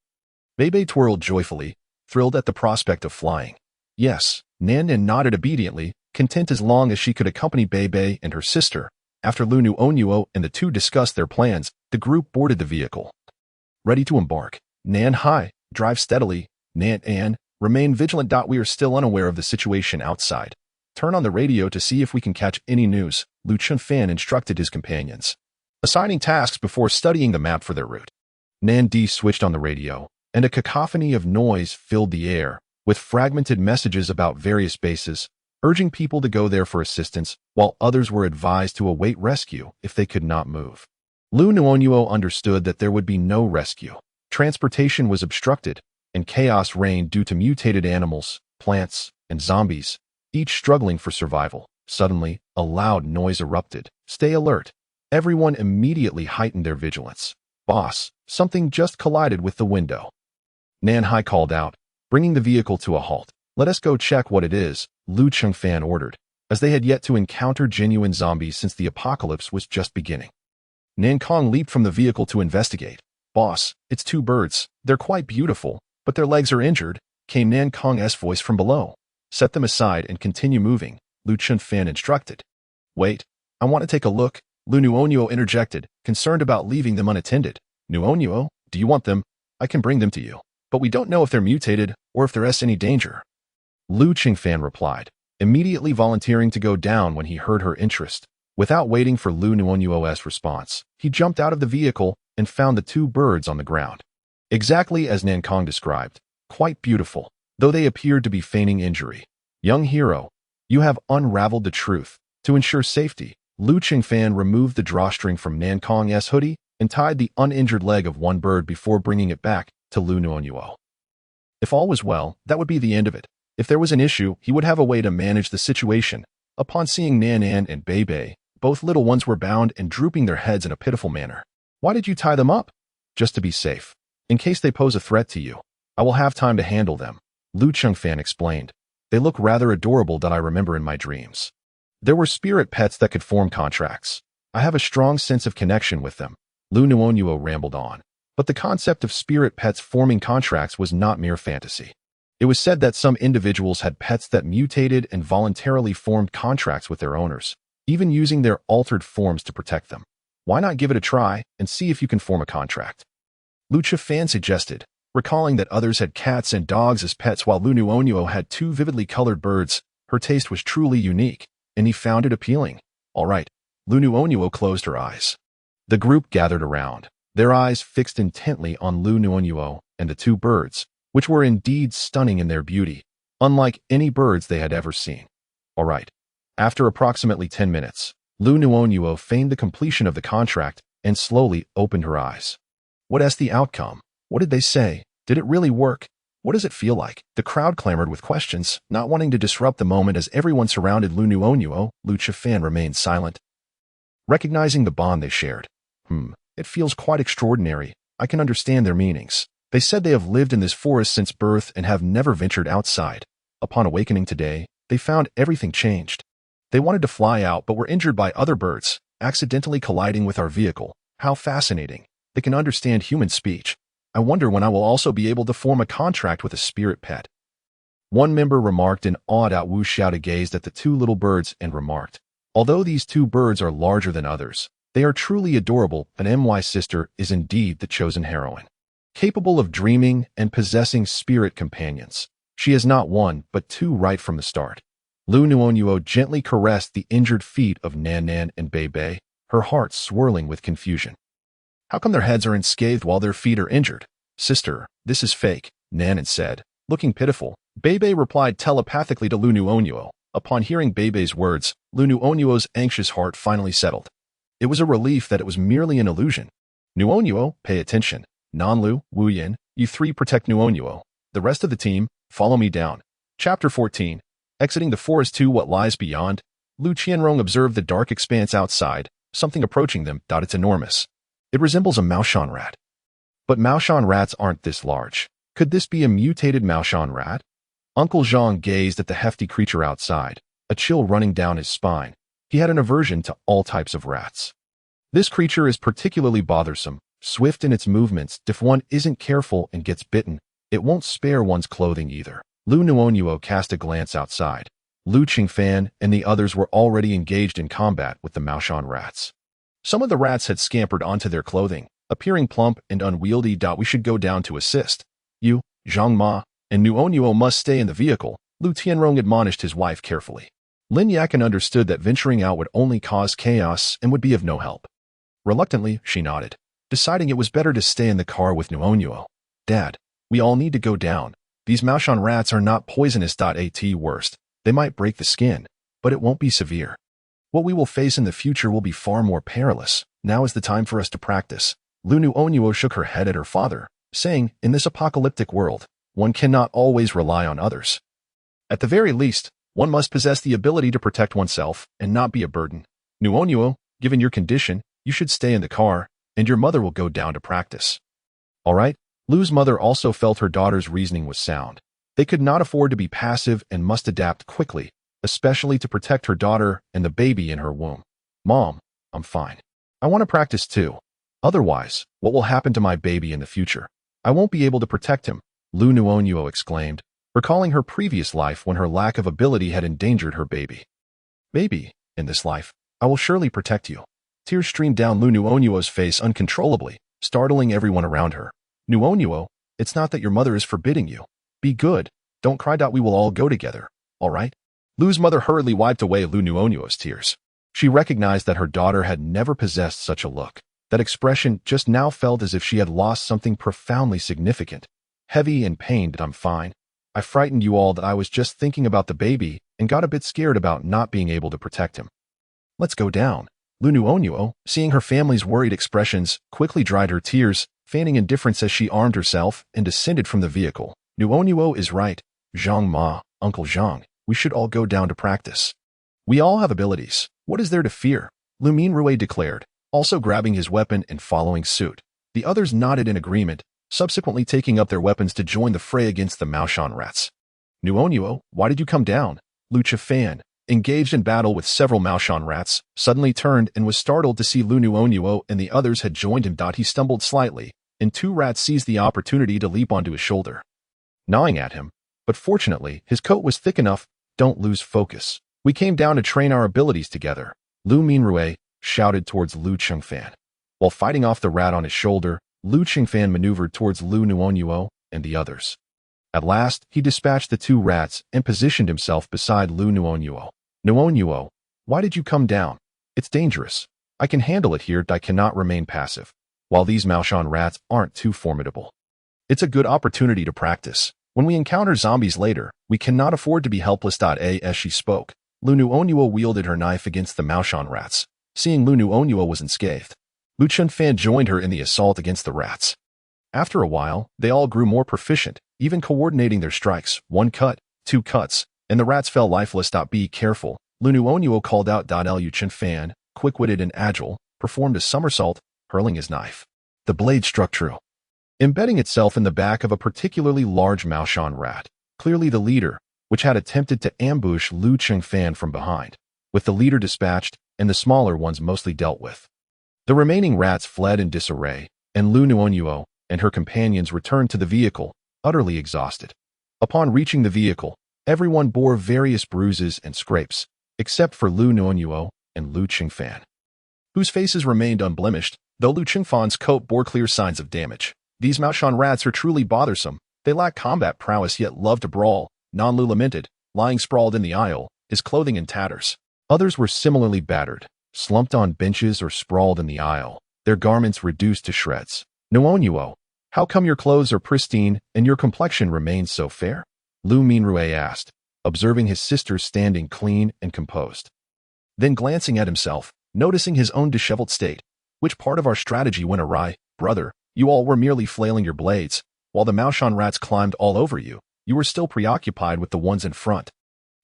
Bebe twirled joyfully, thrilled at the prospect of flying. Yes, Nan Nan nodded obediently, content as long as she could accompany Bebe and her sister. After Liu Nuonuo and the two discussed their plans, the group boarded the vehicle. Ready to embark. Nan Hai, drive steadily. Nan An, remain vigilant. We are still unaware of the situation outside. Turn on the radio to see if we can catch any news, Liu Chunfan instructed his companions, assigning tasks before studying the map for their route. Nan Di switched on the radio, and a cacophony of noise filled the air, with fragmented messages about various bases, urging people to go there for assistance, while others were advised to await rescue if they could not move. Liu Nuonuo understood that there would be no rescue. Transportation was obstructed, and chaos reigned due to mutated animals, plants, and zombies, each struggling for survival. Suddenly, a loud noise erupted. Stay alert. Everyone immediately heightened their vigilance. Boss, something just collided with the window. Nan Hai called out, bringing the vehicle to a halt. Let us go check what it is, Liu Chengfan ordered, as they had yet to encounter genuine zombies since the apocalypse was just beginning. Nan Kong leaped from the vehicle to investigate. Boss, it's two birds. They're quite beautiful, but their legs are injured, came Nan Kong's voice from below. Set them aside and continue moving, Liu Chunfan instructed. Wait, I want to take a look, Liu Nuonuo interjected, concerned about leaving them unattended. Nuonuo, do you want them? I can bring them to you, but we don't know if they're mutated or if there's any danger. Liu Chengfan replied, immediately volunteering to go down when he heard her interest. Without waiting for Liu Nuonuo's response, he jumped out of the vehicle and found the two birds on the ground. Exactly as Nan Kong described, quite beautiful, though they appeared to be feigning injury. Young hero, you have unraveled the truth. To ensure safety, Liu Chengfan removed the drawstring from Nan Kong's hoodie and tied the uninjured leg of one bird before bringing it back to Liu Nuonuo. If all was well, that would be the end of it. If there was an issue, he would have a way to manage the situation. Upon seeing Nan Nan and Bebe, both little ones were bound and drooping their heads in a pitiful manner. Why did you tie them up? Just to be safe. In case they pose a threat to you, I will have time to handle them, Liu Chengfan explained. They look rather adorable that I remember in my dreams. There were spirit pets that could form contracts. I have a strong sense of connection with them, Liu Nuonuo rambled on. But the concept of spirit pets forming contracts was not mere fantasy. It was said that some individuals had pets that mutated and voluntarily formed contracts with their owners, even using their altered forms to protect them. Why not give it a try and see if you can form a contract? Liu Chifan suggested, recalling that others had cats and dogs as pets while Liu Nuonuo had two vividly colored birds. Her taste was truly unique, and he found it appealing. All right, Liu Nuonuo closed her eyes. The group gathered around, their eyes fixed intently on Liu Nuonuo and the two birds, which were indeed stunning in their beauty, unlike any birds they had ever seen. All right. After approximately 10 minutes, Liu Nuonuo feigned the completion of the contract and slowly opened her eyes. What's the outcome? What did they say? Did it really work? What does it feel like? The crowd clamored with questions, not wanting to disrupt the moment as everyone surrounded Liu Nuonuo. Liu Chifan remained silent, recognizing the bond they shared. It feels quite extraordinary. I can understand their meanings. They said they have lived in this forest since birth and have never ventured outside. Upon awakening today, they found everything changed. They wanted to fly out but were injured by other birds, accidentally colliding with our vehicle. How fascinating. They can understand human speech. I wonder when I will also be able to form a contract with a spirit pet. One member remarked in awe. Wu Xiao gazed at the two little birds and remarked, although these two birds are larger than others, They are truly adorable, and My sister is indeed the chosen heroine. Capable of dreaming and possessing spirit companions. She has not one, but two right from the start. Liu Nuonuo gently caressed the injured feet of Nan Nan and Bei Bei, her heart swirling with confusion. How come their heads are unscathed while their feet are injured? Sister, this is fake, Nan Nan said, looking pitiful. Bei Bei replied telepathically to Liu Nuonuo. Upon hearing Bei Bei's words, Liu Nuonuo's anxious heart finally settled. It was a relief that it was merely an illusion. Nuonuo, pay attention. Nanlu, Wu Yin, you three protect Nuonuo. The rest of the team, follow me down. Chapter 14. Exiting the forest to what lies beyond, Lu Qianrong observed the dark expanse outside, something approaching them. It's enormous. It resembles a Maoshan rat. But Maoshan rats aren't this large. Could this be a mutated Maoshan rat? Uncle Zhang gazed at the hefty creature outside, a chill running down his spine. He had an aversion to all types of rats. This creature is particularly bothersome, swift in its movements. If one isn't careful and gets bitten, it won't spare one's clothing either. Liu Nuonuo cast a glance outside. Lu Qingfan and the others were already engaged in combat with the Maoshan rats. Some of the rats had scampered onto their clothing, appearing plump and unwieldy. We should go down to assist. You, Zhang Ma, and Nuonuo must stay in the vehicle, Lu Tianrong admonished his wife carefully. Lin Yakin understood that venturing out would only cause chaos and would be of no help. Reluctantly, she nodded, deciding it was better to stay in the car with Nuonuo. Dad, we all need to go down. These Maoshan rats are not poisonous. At worst, they might break the skin, but it won't be severe. What we will face in the future will be far more perilous. Now is the time for us to practice. Liu Nuonuo shook her head at her father, saying, in this apocalyptic world, one cannot always rely on others. At the very least, one must possess the ability to protect oneself and not be a burden. Nuonuo, given your condition, you should stay in the car, and your mother will go down to practice. All right? Lu's mother also felt her daughter's reasoning was sound. They could not afford to be passive and must adapt quickly, especially to protect her daughter and the baby in her womb. Mom, I'm fine. I want to practice too. Otherwise, what will happen to my baby in the future? I won't be able to protect him, Liu Nuonuo exclaimed, recalling her previous life when her lack of ability had endangered her baby. Baby, in this life, I will surely protect you. Tears streamed down Liu Nuonuo's face uncontrollably, startling everyone around her. Nuonuo, it's not that your mother is forbidding you. Be good. Don't cry. We will all go together. All right? Lu's mother hurriedly wiped away Liu Nuonuo's tears. She recognized that her daughter had never possessed such a look. That expression just now felt as if she had lost something profoundly significant. Heavy and pained. I'm fine. I frightened you all. That I was just thinking about the baby and got a bit scared about not being able to protect him. Let's go down. Liu Nuonuo, seeing her family's worried expressions, quickly dried her tears, feigning indifference as she armed herself and descended from the vehicle. Nuonuo is right. Zhang Ma, Uncle Zhang, we should all go down to practice. We all have abilities. What is there to fear? Lu Minrui declared, also grabbing his weapon and following suit. The others nodded in agreement, subsequently taking up their weapons to join the fray against the Maoshan rats. Nuonuo, why did you come down? Lu Chifan, engaged in battle with several Maoshan rats, suddenly turned and was startled to see Liu Nuonuo and the others had joined him. He stumbled slightly, and two rats seized the opportunity to leap onto his shoulder, gnawing at him. But fortunately, his coat was thick enough. Don't lose focus. We came down to train our abilities together, Lu Minrui shouted towards Lu Chengfan. While fighting off the rat on his shoulder, Lu Chengfan maneuvered towards Liu Nuonuo and the others. At last, he dispatched the two rats and positioned himself beside Liu Nuonuo. Nuonuo, why did you come down? It's dangerous. I can handle it here. I cannot remain passive. While these Maoshan rats aren't too formidable. It's a good opportunity to practice. When we encounter zombies later, we cannot afford to be helpless. As she spoke, Liu Nuonuo wielded her knife against the Maoshan rats. Seeing Liu Nuonuo was unscathed, Lu Chunfan joined her in the assault against the rats. After a while, they all grew more proficient, even coordinating their strikes. 1 cut, 2 cuts, and the rats fell lifeless. Be careful, Liu Nuonuo called out. Liu Chunfan, quick-witted and agile, performed a somersault, hurling his knife. The blade struck true, embedding itself in the back of a particularly large Maoshan rat, clearly the leader, which had attempted to ambush Lu Chengfan from behind. With the leader dispatched, and the smaller ones mostly dealt with, the remaining rats fled in disarray, and Liu Nuonuo and her companions returned to the vehicle, utterly exhausted. Upon reaching the vehicle, everyone bore various bruises and scrapes, except for Liu Nuonuo and Lu Chengfan. whose faces remained unblemished, though Liu Qingfan's coat bore clear signs of damage. These Maoshan rats are truly bothersome. They lack combat prowess yet love to brawl, Nuonuo lamented, lying sprawled in the aisle, his clothing in tatters. Others were similarly battered, slumped on benches or sprawled in the aisle, their garments reduced to shreds. Nuonuo, how come your clothes are pristine and your complexion remains so fair? Liu Minrue asked, observing his sister standing clean and composed. Then glancing at himself, noticing his own disheveled state. Which part of our strategy went awry, brother? You all were merely flailing your blades, while the Maoshan rats climbed all over you. You were still preoccupied with the ones in front.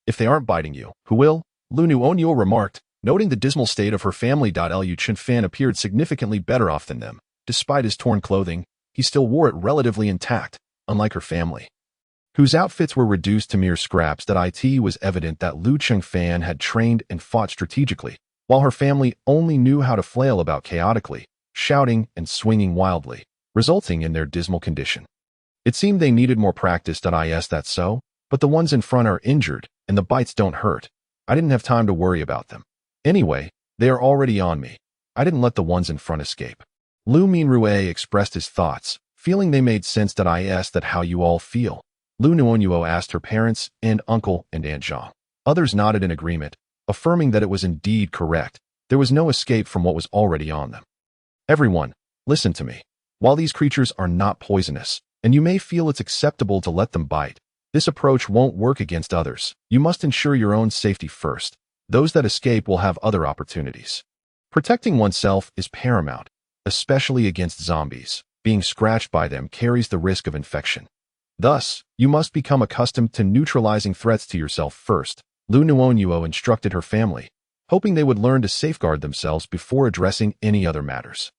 If they aren't biting you, who will? Liu Nuonuo remarked, noting the dismal state of her family. Liu Qingfan appeared significantly better off than them. Despite his torn clothing, he still wore it relatively intact, unlike her family, whose outfits were reduced to mere scraps. It was evident that Liu Qingfan had trained and fought strategically, while her family only knew how to flail about chaotically, shouting and swinging wildly, resulting in their dismal condition. It seemed they needed more practice. That's so, but the ones in front are injured, and the bites don't hurt. I didn't have time to worry about them. Anyway, they are already on me. I didn't let the ones in front escape. Liu Minrue expressed his thoughts, feeling they made sense. I asked that how you all feel. Liu Nuonuo asked her parents and uncle and Aunt Zhang. Others nodded in agreement, affirming that it was indeed correct. There was no escape from what was already on them. Everyone, listen to me. While these creatures are not poisonous, and you may feel it's acceptable to let them bite, this approach won't work against others. You must ensure your own safety first. Those that escape will have other opportunities. Protecting oneself is paramount, especially against zombies. Being scratched by them carries the risk of infection. Thus, you must become accustomed to neutralizing threats to yourself first. Liu Nuonuo instructed her family, hoping they would learn to safeguard themselves before addressing any other matters.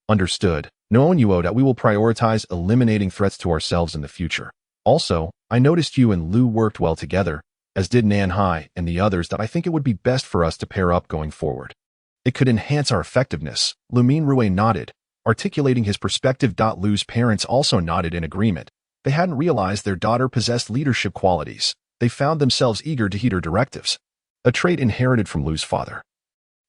Understood, Nuonuo, that we will prioritize eliminating threats to ourselves in the future. Also, I noticed you and Liu worked well together, as did Nanhai and the others. I think it would be best for us to pair up going forward. It could enhance our effectiveness. Liu Minrue nodded, articulating his perspective. Liu's parents also nodded in agreement. They hadn't realized their daughter possessed leadership qualities. They found themselves eager to heed her directives, a trait inherited from Liu's father,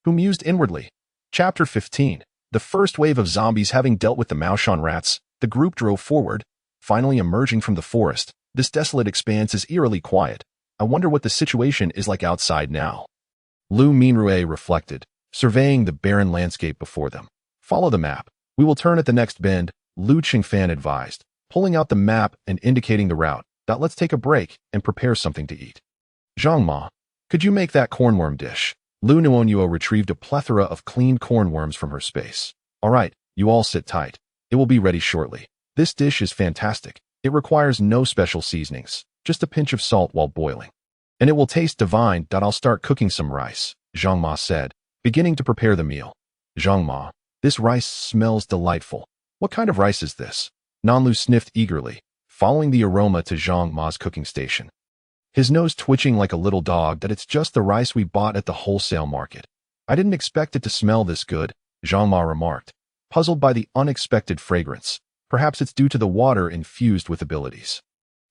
who mused inwardly. Chapter 15. The first wave of zombies having dealt with the Maoshan rats, the group drove forward, finally emerging from the forest. This desolate expanse is eerily quiet. I wonder what the situation is like outside now. Liu Minrue reflected, surveying the barren landscape before them. Follow the map. We will turn at the next bend, Liu Qingfan advised, pulling out the map and indicating the route. Let's take a break and prepare something to eat. Zhang Ma, could you make that cornworm dish? Liu Nuonuo retrieved a plethora of clean cornworms from her space. All right, you all sit tight. It will be ready shortly. This dish is fantastic. It requires no special seasonings, just a pinch of salt while boiling. And it will taste divine. I'll start cooking some rice, Zhang Ma said, beginning to prepare the meal. Zhang Ma, this rice smells delightful. What kind of rice is this? Nuonuo sniffed eagerly, following the aroma to Zhang Ma's cooking station, his nose twitching like a little dog. It's just the rice we bought at the wholesale market. I didn't expect it to smell this good, Zhang Ma remarked, puzzled by the unexpected fragrance. Perhaps it's due to the water infused with abilities.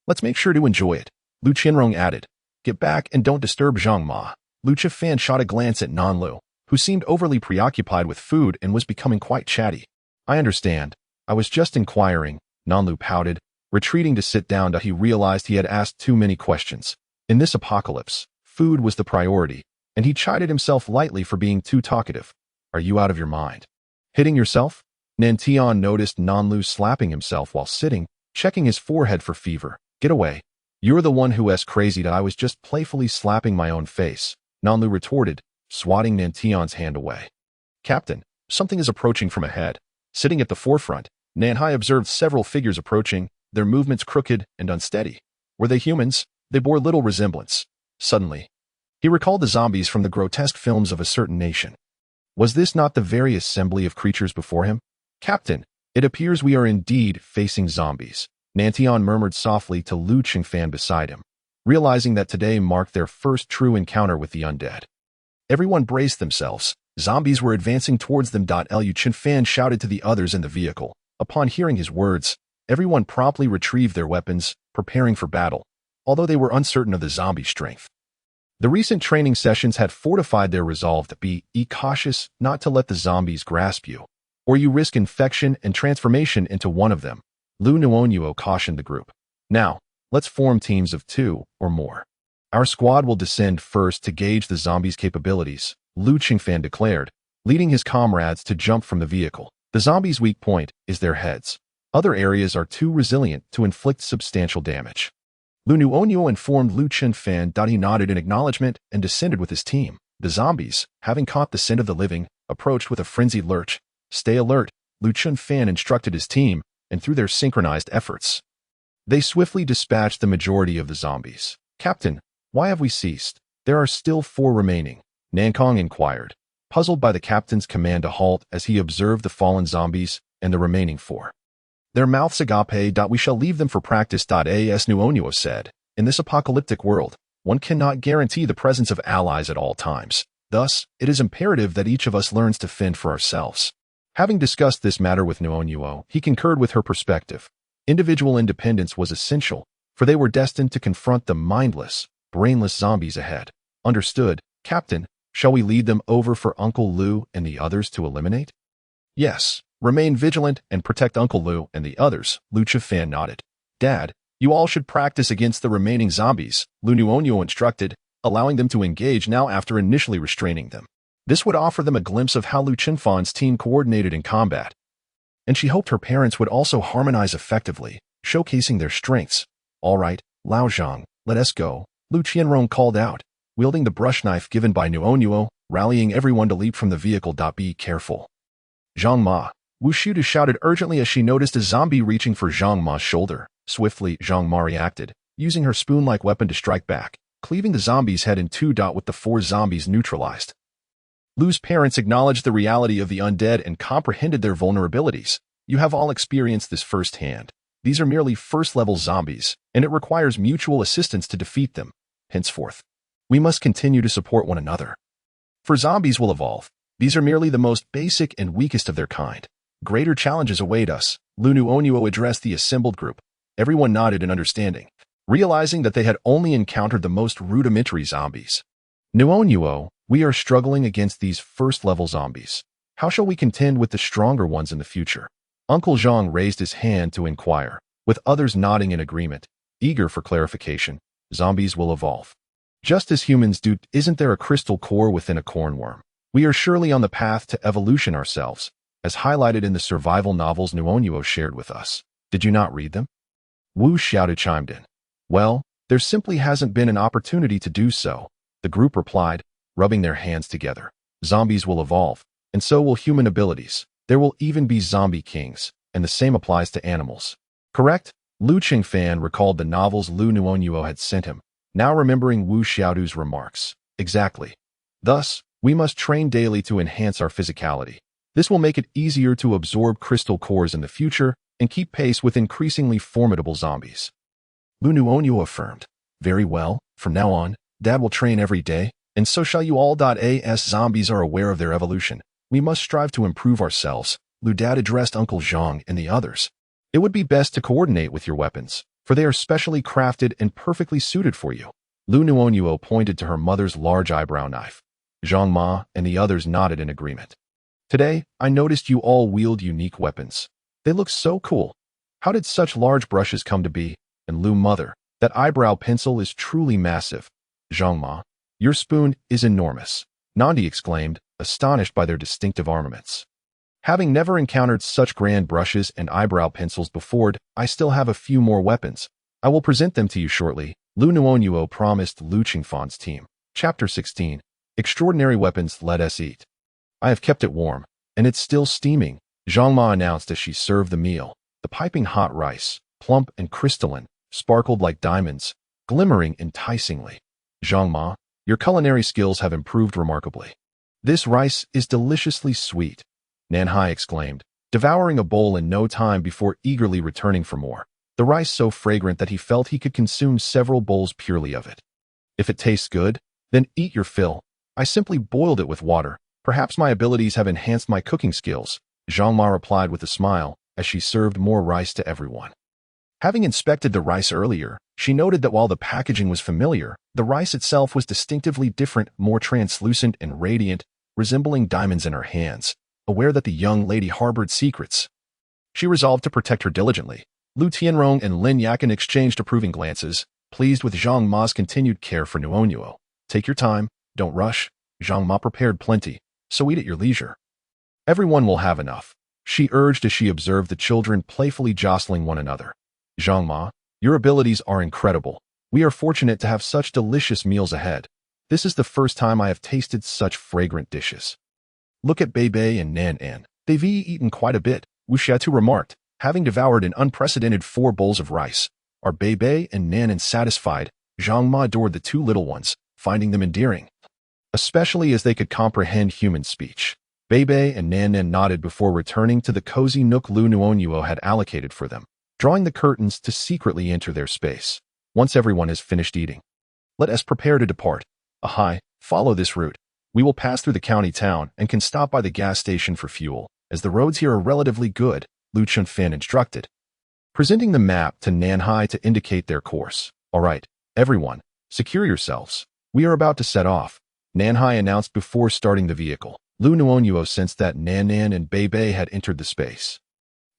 Let's make sure to enjoy it, Liu Qianrong added. Get back and don't disturb Zhang Ma. Liu Qingfan shot a glance at Nuonuo, who seemed overly preoccupied with food and was becoming quite chatty. I understand. I was just inquiring, Nuonuo pouted, retreating to sit down. He realized he had asked too many questions. In this apocalypse, food was the priority, and he chided himself lightly for being too talkative. Are you out of your mind? Hitting yourself? Nantian noticed Nuonuo slapping himself while sitting, checking his forehead for fever. Get away. You're the one who's crazy. I was just playfully slapping my own face, Nuonuo retorted, swatting Nantian's hand away. Captain, something is approaching from ahead. Sitting at the forefront, Nanhai observed several figures approaching, their movements crooked and unsteady. Were they humans? They bore little resemblance. Suddenly, he recalled the zombies from the grotesque films of a certain nation. Was this not the very assembly of creatures before him? Captain, it appears we are indeed facing zombies, Nantian murmured softly to Liu Qingfan beside him, realizing that today marked their first true encounter with the undead. Everyone braced themselves. Zombies were advancing towards them. Liu Qingfan shouted to the others in the vehicle. Upon hearing his words, everyone promptly retrieved their weapons, preparing for battle, although they were uncertain of the zombie strength. The recent training sessions had fortified their resolve to be cautious not to let the zombies grasp you, or you risk infection and transformation into one of them. Liu Nuonuo cautioned the group. Now, let's form teams of 2 or more. Our squad will descend first to gauge the zombies' capabilities, Liu Qingfan declared, leading his comrades to jump from the vehicle. The zombies' weak point is their heads. Other areas are too resilient to inflict substantial damage. Liu Nuonuo informed Liu Qingfan that he nodded in acknowledgement and descended with his team. The zombies, having caught the scent of the living, approached with a frenzied lurch. Stay alert, Liu Qingfan instructed his team, and through their synchronized efforts, they swiftly dispatched the majority of the zombies. Captain, why have we ceased? There are still 4 remaining, Nankong inquired, puzzled by the captain's command to halt as he observed the fallen zombies and the remaining 4. Their mouths agape. We shall leave them for practice. As Nuonuo said, in this apocalyptic world, one cannot guarantee the presence of allies at all times. Thus, it is imperative that each of us learns to fend for ourselves. Having discussed this matter with Nuonuo, he concurred with her perspective. Individual independence was essential, for they were destined to confront the mindless, brainless zombies ahead. Understood, Captain. Shall we lead them over for Uncle Liu and the others to eliminate? Yes. Remain vigilant and protect Uncle Liu and the others, Liu Qingfan nodded. Dad, you all should practice against the remaining zombies, Liu Nuonuo instructed, allowing them to engage now after initially restraining them. This would offer them a glimpse of how Liu Qingfan's team coordinated in combat. And she hoped her parents would also harmonize effectively, showcasing their strengths. All right, Lao Zhang, let us go, Liu Qianrong called out, wielding the brush knife given by Nuonuo, rallying everyone to leap from the vehicle. Be careful. Zhang Ma, Wu Shudu shouted urgently as she noticed a zombie reaching for Zhang Ma's shoulder. Swiftly, Zhang Ma reacted, using her spoon-like weapon to strike back, cleaving the zombie's head in 2. With the 4 zombies neutralized, Liu's parents acknowledged the reality of the undead and comprehended their vulnerabilities. You have all experienced this firsthand. These are merely first-level zombies, and it requires mutual assistance to defeat them. Henceforth, we must continue to support one another. For zombies will evolve. These are merely the most basic and weakest of their kind. Greater challenges await us, Liu Nuonuo addressed the assembled group. Everyone nodded in understanding, realizing that they had only encountered the most rudimentary zombies. Nuonuo, we are struggling against these first-level zombies. How shall we contend with the stronger ones in the future? Uncle Zhang raised his hand to inquire, with others nodding in agreement, eager for clarification. Zombies will evolve. Just as humans do. Isn't there a crystal core within a cornworm? We are surely on the path to evolution ourselves, as highlighted in the survival novels Nuonuo shared with us. Did you not read them? Wu Xiaodu chimed in. Well, there simply hasn't been an opportunity to do so, the group replied, rubbing their hands together. Zombies will evolve, and so will human abilities. There will even be zombie kings, and the same applies to animals. Correct? Liu Qingfan recalled the novels Liu Nuonuo had sent him, now remembering Wu Xiaodu's remarks. Exactly. Thus, we must train daily to enhance our physicality. This will make it easier to absorb crystal cores in the future and keep pace with increasingly formidable zombies. Liu Nuonuo affirmed. Very well, from now on, Dad will train every day, and so shall you all. As zombies are aware of their evolution, we must strive to improve ourselves, Liu Dad addressed Uncle Zhang and the others. It would be best to coordinate with your weapons, for they are specially crafted and perfectly suited for you. Liu Nuonuo pointed to her mother's large eyebrow knife. Zhang Ma and the others nodded in agreement. Today, I noticed you all wield unique weapons. They look so cool. How did such large brushes come to be? And Liu Mother, that eyebrow pencil is truly massive. Zhang Ma, your spoon is enormous, Nandi exclaimed, astonished by their distinctive armaments. Having never encountered such grand brushes and eyebrow pencils before, I still have a few more weapons. I will present them to you shortly, Liu Nuonuo promised Liu Qingfan's team. Chapter 16. Extraordinary Weapons. Let us eat. I have kept it warm, and it's still steaming, Zhang Ma announced as she served the meal. The piping hot rice, plump and crystalline, sparkled like diamonds, glimmering enticingly. Zhang Ma, your culinary skills have improved remarkably. This rice is deliciously sweet, Nanhai exclaimed, devouring a bowl in no time before eagerly returning for more. The rice so fragrant that he felt he could consume several bowls purely of it. If it tastes good, then eat your fill. I simply boiled it with water. Perhaps my abilities have enhanced my cooking skills, Zhang Ma replied with a smile as she served more rice to everyone. Having inspected the rice earlier, she noted that while the packaging was familiar, the rice itself was distinctively different, more translucent and radiant, resembling diamonds in her hands. Aware that the young lady harbored secrets, she resolved to protect her diligently. Liu Tianrong and Lin Yakin exchanged approving glances, pleased with Zhang Ma's continued care for Nuonuo. Take your time, don't rush. Zhang Ma prepared plenty, so eat at your leisure. Everyone will have enough, she urged as she observed the children playfully jostling one another. Zhang Ma, your abilities are incredible. We are fortunate to have such delicious meals ahead. This is the first time I have tasted such fragrant dishes. Look at Bei Bei and Nan An. They've eaten quite a bit, Wu Xiatu remarked, having devoured an unprecedented 4 bowls of rice. Are Bei Bei and Nan An satisfied? Zhang Ma adored the 2 little ones, finding them endearing, especially as they could comprehend human speech. Bei Bei and Nan An nodded before returning to the cozy nook Liu Nuonuo had allocated for them, drawing the curtains to secretly enter their space. Once everyone has finished eating, let us prepare to depart. Ahai, follow this route. We will pass through the county town and can stop by the gas station for fuel, as the roads here are relatively good, Liu Chunfan instructed, presenting the map to Nanhai to indicate their course. All right, everyone, secure yourselves. We are about to set off, Nanhai announced before starting the vehicle. Liu Nuonuo sensed that Nan and Bei Bei had entered the space,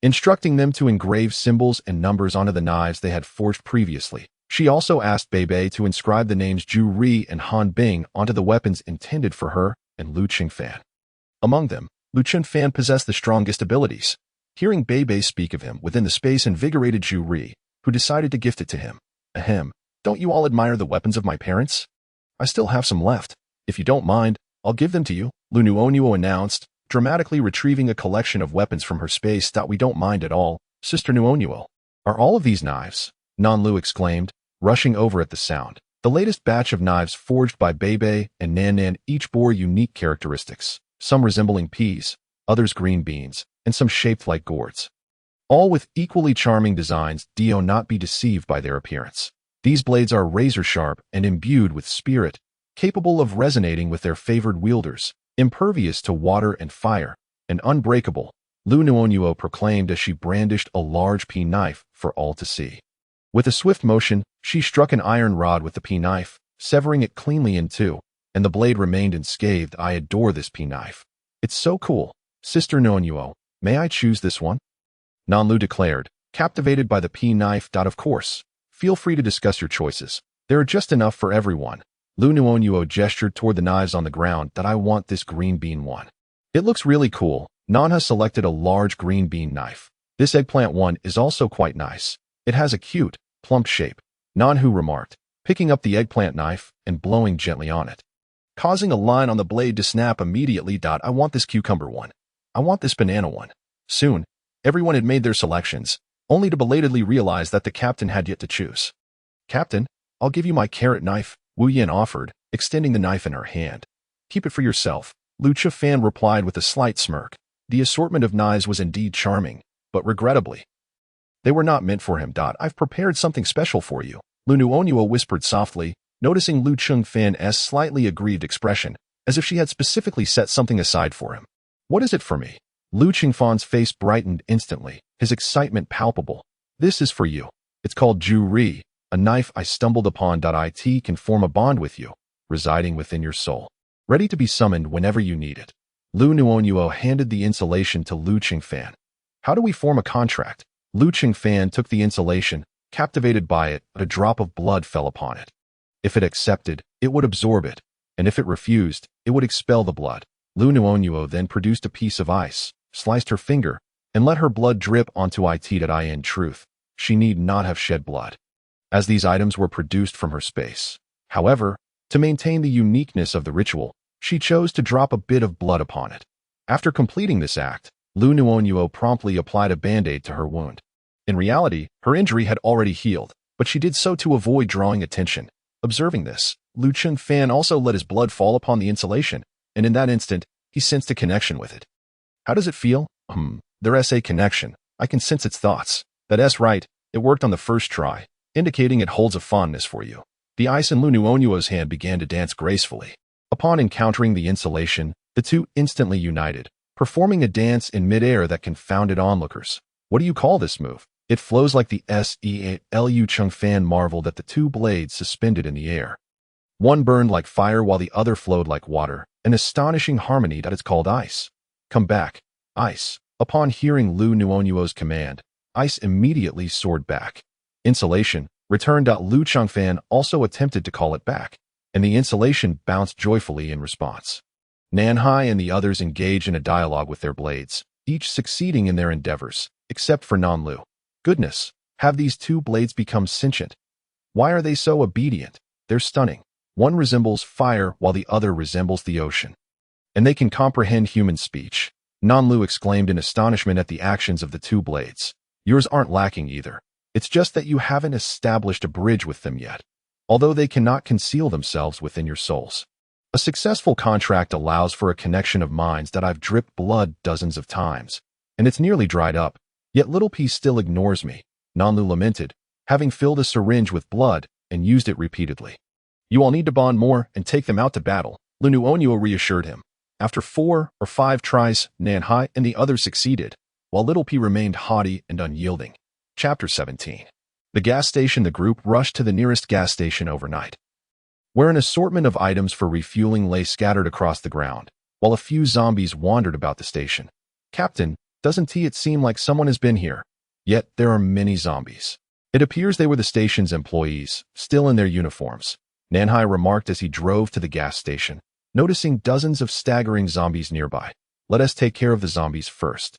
instructing them to engrave symbols and numbers onto the knives they had forged previously. She also asked Bei Bei to inscribe the names Zhu Ri and Han Bing onto the weapons intended for her and Liu Qingfan. Among them, Liu Qingfan possessed the strongest abilities. Hearing Bei Bei speak of him within the space invigorated Zhu Ri, who decided to gift it to him. Ahem, don't you all admire the weapons of my parents? I still have some left. If you don't mind, I'll give them to you, Liu Nuonuo announced, dramatically retrieving a collection of weapons from her space. We don't mind at all, Sister Nuonuo. Are all of these knives? Nan Lu exclaimed, rushing over at the sound. The latest batch of knives forged by Bei Bei and Nan each bore unique characteristics, some resembling peas, others green beans, and some shaped like gourds. All with equally charming designs. Do not be deceived by their appearance. These blades are razor-sharp and imbued with spirit, capable of resonating with their favored wielders, impervious to water and fire, and unbreakable, Liu Nuonuo proclaimed as she brandished a large pea knife for all to see. With a swift motion, she struck an iron rod with the pea knife, severing it cleanly in 2, and the blade remained unscathed. I adore this pea knife. It's so cool. Sister Nuonuo, may I choose this one? Nan Lu declared, captivated by the pea knife. Of course. Feel free to discuss your choices. There are just enough for everyone. Liu Nuonuo gestured toward the knives on the ground. I want this green bean one. It looks really cool. Nanha selected a large green bean knife. This eggplant one is also quite nice. It has a cute, plump shape, Nanhu remarked, picking up the eggplant knife and blowing gently on it, causing a line on the blade to snap immediately. I want this cucumber one. I want this banana one. Soon, everyone had made their selections, only to belatedly realize that the captain had yet to choose. Captain, I'll give you my carrot knife, Wu Yin offered, extending the knife in her hand. Keep it for yourself, Liu Chifan replied with a slight smirk. The assortment of knives was indeed charming, but regrettably, they were not meant for him. I've prepared something special for you, Liu Nuonuo whispered softly, noticing Liu Chengfan's slightly aggrieved expression, as if she had specifically set something aside for him. What is it for me? Liu Qingfan's face brightened instantly, his excitement palpable. This is for you. It's called Zhu Ri, a knife I stumbled upon. It can form a bond with you, residing within your soul, ready to be summoned whenever you need it. Liu Nuonuo handed the insulation to Liu Qingfan. How do we form a contract? Liu Qingfan took the insulation, captivated by it, but a drop of blood fell upon it. If it accepted, it would absorb it, and if it refused, it would expel the blood. Liu Nuonuo then produced a piece of ice, sliced her finger, and let her blood drip onto it. In truth, she need not have shed blood, as these items were produced from her space. However, to maintain the uniqueness of the ritual, she chose to drop a bit of blood upon it. After completing this act, Liu Nuonuo promptly applied a band-aid to her wound. In reality, her injury had already healed, but she did so to avoid drawing attention. Observing this, Liu Chunfan also let his blood fall upon the insulation, and in that instant, he sensed a connection with it. How does it feel? There's a connection. I can sense its thoughts. That's right, it worked on the first try, indicating it holds a fondness for you. The ice in Liu Nuonuo's hand began to dance gracefully. Upon encountering the insulation, the two instantly united, performing a dance in midair that confounded onlookers. What do you call this move? It flows like the Liu Chengfan marveled at the two blades suspended in the air. One burned like fire while the other flowed like water, an astonishing harmony that it's called ice. Come back, ice. Upon hearing Liu Nuonuo's command, ice immediately soared back. Insulation, returned. Liu Chengfan also attempted to call it back, and the insulation bounced joyfully in response. Nanhai and the others engaged in a dialogue with their blades, each succeeding in their endeavors, except for Nanlu. Goodness, have these two blades become sentient? Why are they so obedient? They're stunning. One resembles fire while the other resembles the ocean. And they can comprehend human speech. Nanlu exclaimed in astonishment at the actions of the two blades. Yours aren't lacking either. It's just that you haven't established a bridge with them yet, although they cannot conceal themselves within your souls. A successful contract allows for a connection of minds that I've dripped blood dozens of times, and it's nearly dried up, yet little P still ignores me, Nanlu lamented, having filled a syringe with blood and used it repeatedly. You all need to bond more and take them out to battle, Liu Nuonuo reassured him. After 4 or 5 tries, Nanhai and the others succeeded, while little P remained haughty and unyielding. Chapter 17. The gas station. The group rushed to the nearest gas station overnight, where an assortment of items for refueling lay scattered across the ground, while a few zombies wandered about the station. Captain, doesn't it seem like someone has been here? Yet there are many zombies. It appears they were the station's employees, still in their uniforms, Nanhai remarked as he drove to the gas station, noticing dozens of staggering zombies nearby. Let us take care of the zombies first.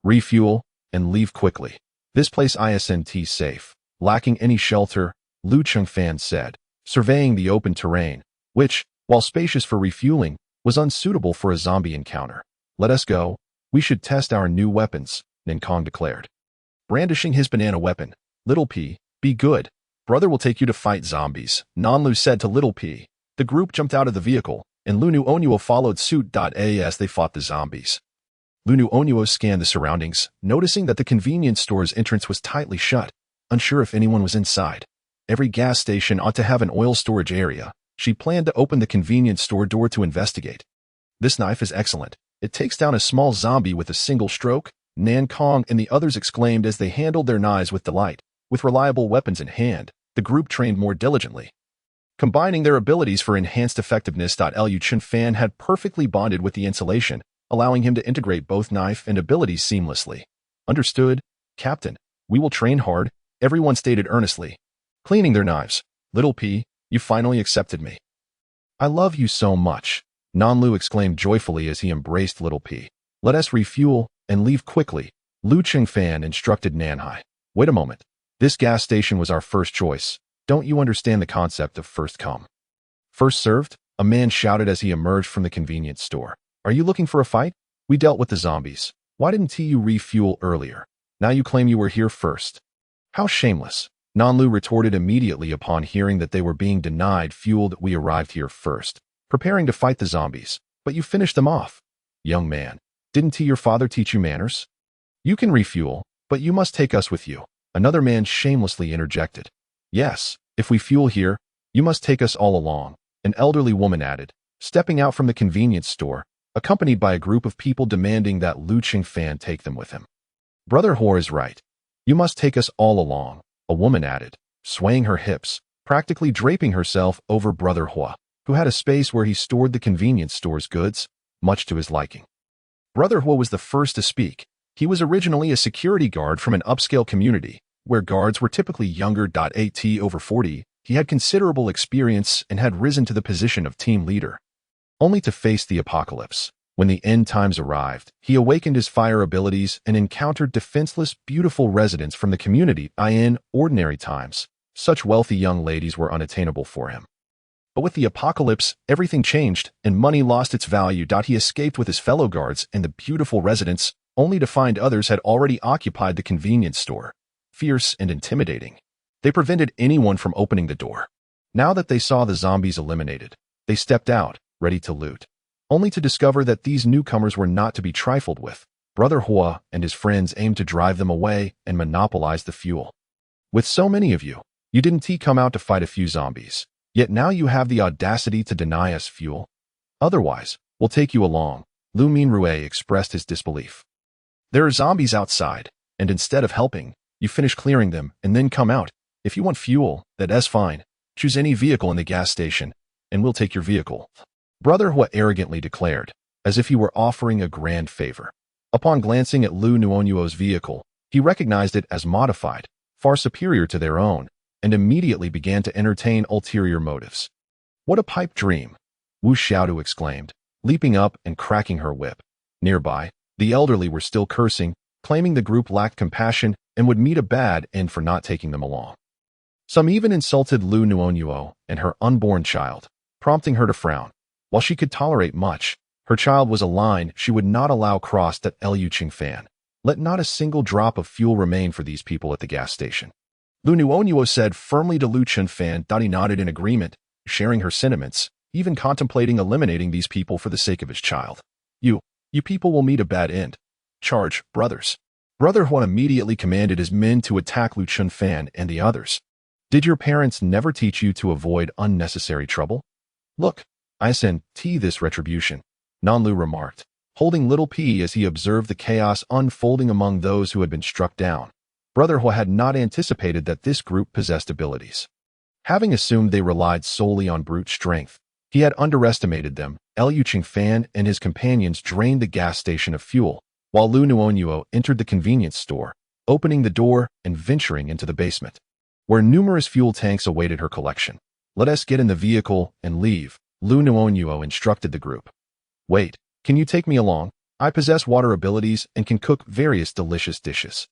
Refuel and leave quickly. This place isn't safe, lacking any shelter, Liu Chengfan said, surveying the open terrain, which, while spacious for refueling, was unsuitable for a zombie encounter. Let us go. We should test our new weapons, Ninkong declared. Brandishing his banana weapon, Little P, be good. Brother will take you to fight zombies, Nanlu said to Little P. The group jumped out of the vehicle, and Liu Nuonuo followed suit. As they fought the zombies, Liu Nuonuo scanned the surroundings, noticing that the convenience store's entrance was tightly shut, unsure if anyone was inside. Every gas station ought to have an oil storage area. She planned to open the convenience store door to investigate. This knife is excellent. It takes down a small zombie with a single stroke, Nan Kong and the others exclaimed as they handled their knives with delight. With reliable weapons in hand, the group trained more diligently, combining their abilities for enhanced effectiveness. Liu Chengfan had perfectly bonded with the insulation, allowing him to integrate both knife and abilities seamlessly. Understood, Captain. We will train hard, everyone stated earnestly. Cleaning their knives. Little P, you finally accepted me. I love you so much, Nanlu exclaimed joyfully as he embraced Little P. Let us refuel and leave quickly, Liu Chengfan instructed Nanhai. Wait a moment. This gas station was our first choice. Don't you understand the concept of first come, first served? A man shouted as he emerged from the convenience store. Are you looking for a fight? We dealt with the zombies. Why didn't you refuel earlier? Now you claim you were here first. How shameless, Nanlu retorted immediately upon hearing that they were being denied fuel. We arrived here first, preparing to fight the zombies, but you finished them off. Young man, didn't your father teach you manners? You can refuel, but you must take us with you, another man shamelessly interjected. Yes, if we fuel here, you must take us all along, an elderly woman added, stepping out from the convenience store, accompanied by a group of people demanding that Liu Chengfan take them with him. Brother Hor is right. You must take us all along, a woman added, swaying her hips, practically draping herself over Brother Hua, who had a space where he stored the convenience store's goods, much to his liking. Brother Hua was the first to speak. He was originally a security guard from an upscale community, where guards were typically younger. Over 40, he had considerable experience and had risen to the position of team leader. Only to face the apocalypse. When the end times arrived, he awakened his fire abilities and encountered defenseless, beautiful residents from the community. In ordinary times, such wealthy young ladies were unattainable for him. But with the apocalypse, everything changed, and money lost its value. He escaped with his fellow guards and the beautiful residents, only to find others had already occupied the convenience store. Fierce and intimidating, they prevented anyone from opening the door. Now that they saw the zombies eliminated, they stepped out, ready to loot, only to discover that these newcomers were not to be trifled with. Brother Hua and his friends aimed to drive them away and monopolize the fuel. With so many of you, you didn't come out to fight a few zombies, yet now you have the audacity to deny us fuel? Otherwise, we'll take you along, Liu Minrue expressed his disbelief. There are zombies outside, and instead of helping, You finish clearing them and then come out. If you want fuel, that's fine. Choose any vehicle in the gas station, and we'll take your vehicle. Brother Hua arrogantly declared, as if he were offering a grand favor. Upon glancing at Liu Nuonuo's vehicle, he recognized it as modified, far superior to their own, and immediately began to entertain ulterior motives. What a pipe dream! Wu Xiaodu exclaimed, leaping up and cracking her whip. Nearby, the elderly were still cursing, claiming the group lacked compassion and would meet a bad end for not taking them along. Some even insulted Liu Nuonuo and her unborn child, prompting her to frown. While she could tolerate much, her child was a line she would not allow crossed at Liu Qingfan. Let not a single drop of fuel remain for these people at the gas station. Liu Nuonuo said firmly to Liu Qingfan that he nodded in agreement, sharing her sentiments, even contemplating eliminating these people for the sake of his child. You people will meet a bad end. Charge, brothers. Brother Huan immediately commanded his men to attack Liu Qingfan and the others. Did your parents never teach you to avoid unnecessary trouble? Look, I send this retribution, Nanlu remarked, holding little p as he observed the chaos unfolding among those who had been struck down. Brother Hua had not anticipated that this group possessed abilities. Having assumed they relied solely on brute strength, he had underestimated them. Liu Qingfan and his companions drained the gas station of fuel, while Liu Nuonuo entered the convenience store, opening the door and venturing into the basement, where numerous fuel tanks awaited her collection. Let us get in the vehicle and leave, Liu Nuonuo instructed the group. Wait, can you take me along? I possess water abilities and can cook various delicious dishes.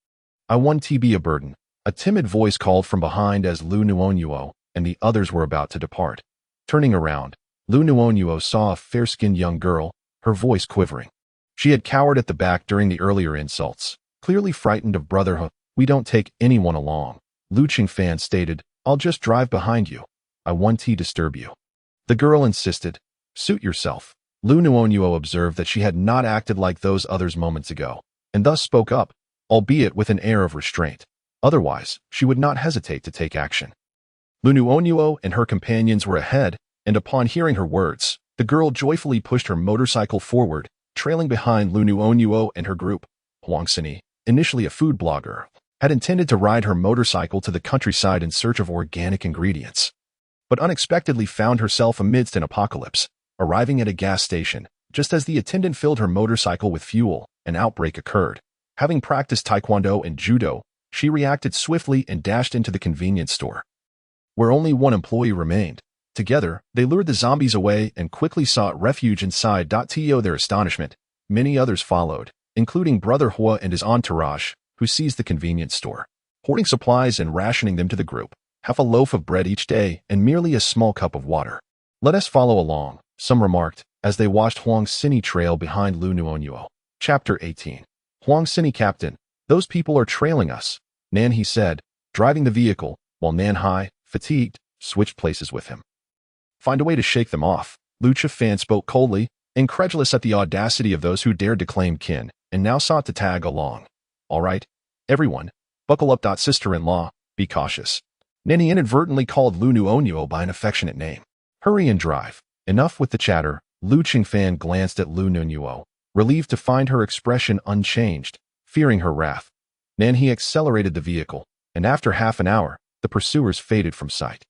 I want to be a burden. A timid voice called from behind as Liu Nuonuo and the others were about to depart. Turning around, Liu Nuonuo saw a fair-skinned young girl, her voice quivering. She had cowered at the back during the earlier insults, clearly frightened of Brother He. We don't take anyone along, Liu Qingfan stated. I'll just drive behind you. I want to disturb you. The girl insisted. Suit yourself. Liu Nuonuo observed that she had not acted like those others moments ago, and thus spoke up, albeit with an air of restraint. Otherwise, she would not hesitate to take action. Liu Nuonuo and her companions were ahead, and upon hearing her words, the girl joyfully pushed her motorcycle forward, trailing behind Liu Nuonuo and her group. Huang Xini, initially a food blogger, had intended to ride her motorcycle to the countryside in search of organic ingredients, but unexpectedly found herself amidst an apocalypse. Arriving at a gas station, just as the attendant filled her motorcycle with fuel, an outbreak occurred. Having practiced taekwondo and judo, she reacted swiftly and dashed into the convenience store, where only one employee remained. Together, they lured the zombies away and quickly sought refuge inside. To their astonishment, many others followed, including Brother Hua and his entourage, who seized the convenience store, hoarding supplies and rationing them to the group, half a loaf of bread each day and merely a small cup of water. Let us follow along, some remarked, as they watched Huang Xini trail behind Liu Nuonuo. Chapter 18. Huang Xini Captain, those people are trailing us, Nan He said, driving the vehicle, while Nan Hai, fatigued, switched places with him. Find a way to shake them off, Liu Qingfan spoke coldly, incredulous at the audacity of those who dared to claim kin, and now sought to tag along. All right, everyone, buckle up. Sister-in-law, be cautious. Nanny inadvertently called Liu Nuonuo by an affectionate name. Hurry and drive. Enough with the chatter. Liu Qingfan glanced at Liu Nuonuo, relieved to find her expression unchanged, fearing her wrath. He accelerated the vehicle, and after half an hour, the pursuers faded from sight.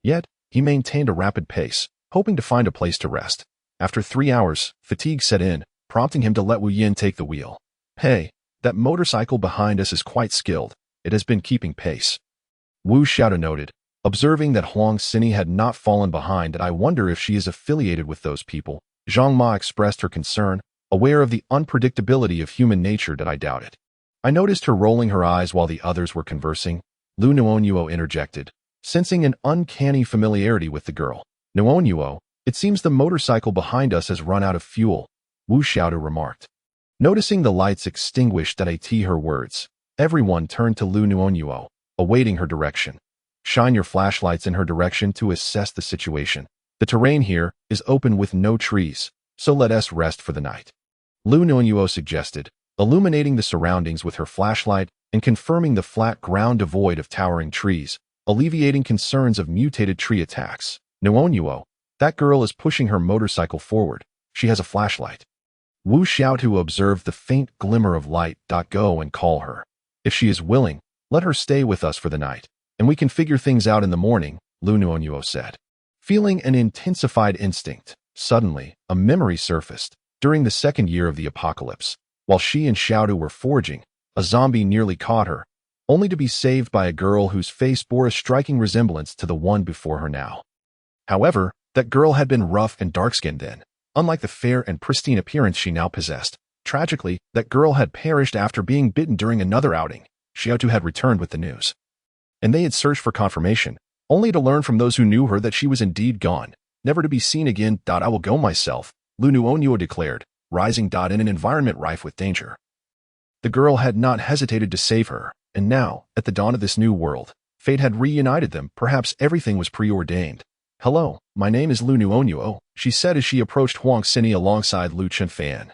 Yet, he maintained a rapid pace, hoping to find a place to rest. After 3 hours, fatigue set in, prompting him to let Wu Yin take the wheel. Hey, that motorcycle behind us is quite skilled. It has been keeping pace. Wu Xiaodu noted, observing that Huang Xini had not fallen behind. That I wonder if she is affiliated with those people. Zhang Ma expressed her concern, aware of the unpredictability of human nature. That I doubt it. I noticed her rolling her eyes while the others were conversing. Liu Nuonuo interjected, sensing an uncanny familiarity with the girl. Nuonuo, it seems the motorcycle behind us has run out of fuel, Wu Xiaodu remarked. Noticing the lights extinguished at her words, everyone turned to Liu Nuonuo, awaiting her direction. Shine your flashlights in her direction to assess the situation. The terrain here is open with no trees, so let us rest for the night. Liu Nuonuo suggested, illuminating the surroundings with her flashlight and confirming the flat ground devoid of towering trees, alleviating concerns of mutated tree attacks. Nuonuo, that girl is pushing her motorcycle forward. She has a flashlight. Wu Xiaotu observed the faint glimmer of light. Go and call her. If she is willing, Let her stay with us for the night, and we can figure things out in the morning, Liu Nuonuo said. Feeling an intensified instinct, suddenly, a memory surfaced. During the second year of the apocalypse, while she and Xiaodu were foraging, a zombie nearly caught her, only to be saved by a girl whose face bore a striking resemblance to the one before her now. However, that girl had been rough and dark-skinned then, unlike the fair and pristine appearance she now possessed. Tragically, that girl had perished after being bitten during another outing. Xiaodu had returned with the news, and they had searched for confirmation, only to learn from those who knew her that she was indeed gone, never to be seen again. I will go myself, Liu Nuonuo declared, rising in an environment rife with danger. The girl had not hesitated to save her, and now, at the dawn of this new world, fate had reunited them. Perhaps everything was preordained. Hello, my name is Liu Nuonuo, she said as she approached Huang Xini alongside Liu Chenfan.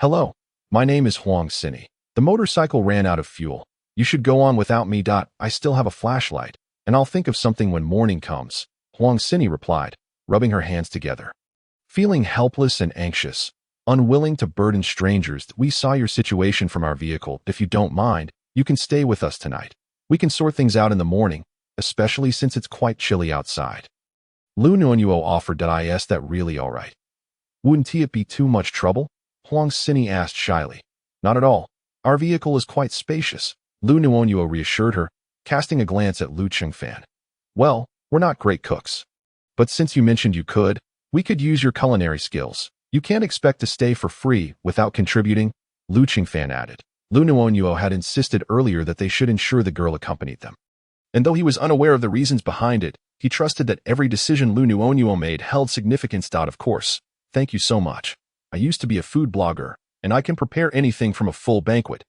Hello, my name is Huang Xini. The motorcycle ran out of fuel. You should go on without me. I still have a flashlight, and I'll think of something when morning comes, Huang Xini replied, rubbing her hands together. Feeling helpless and anxious, unwilling to burden strangers, we saw your situation from our vehicle. If you don't mind, you can stay with us tonight. We can sort things out in the morning, especially since it's quite chilly outside. Liu Nuonuo offered. Is that really all right? Wouldn't it be too much trouble? Huang Xini asked shyly. Not at all. Our vehicle is quite spacious, Liu Nuonuo reassured her, casting a glance at Liu Chenfan. Well, we're not great cooks. But since you mentioned you could, we could use your culinary skills. You can't expect to stay for free without contributing, Liu Chenfan added. Liu Nuonuo had insisted earlier that they should ensure the girl accompanied them. And though he was unaware of the reasons behind it, he trusted that every decision Liu Nuonuo made held significance. Of course, thank you so much. I used to be a food blogger, and I can prepare anything from a full banquet,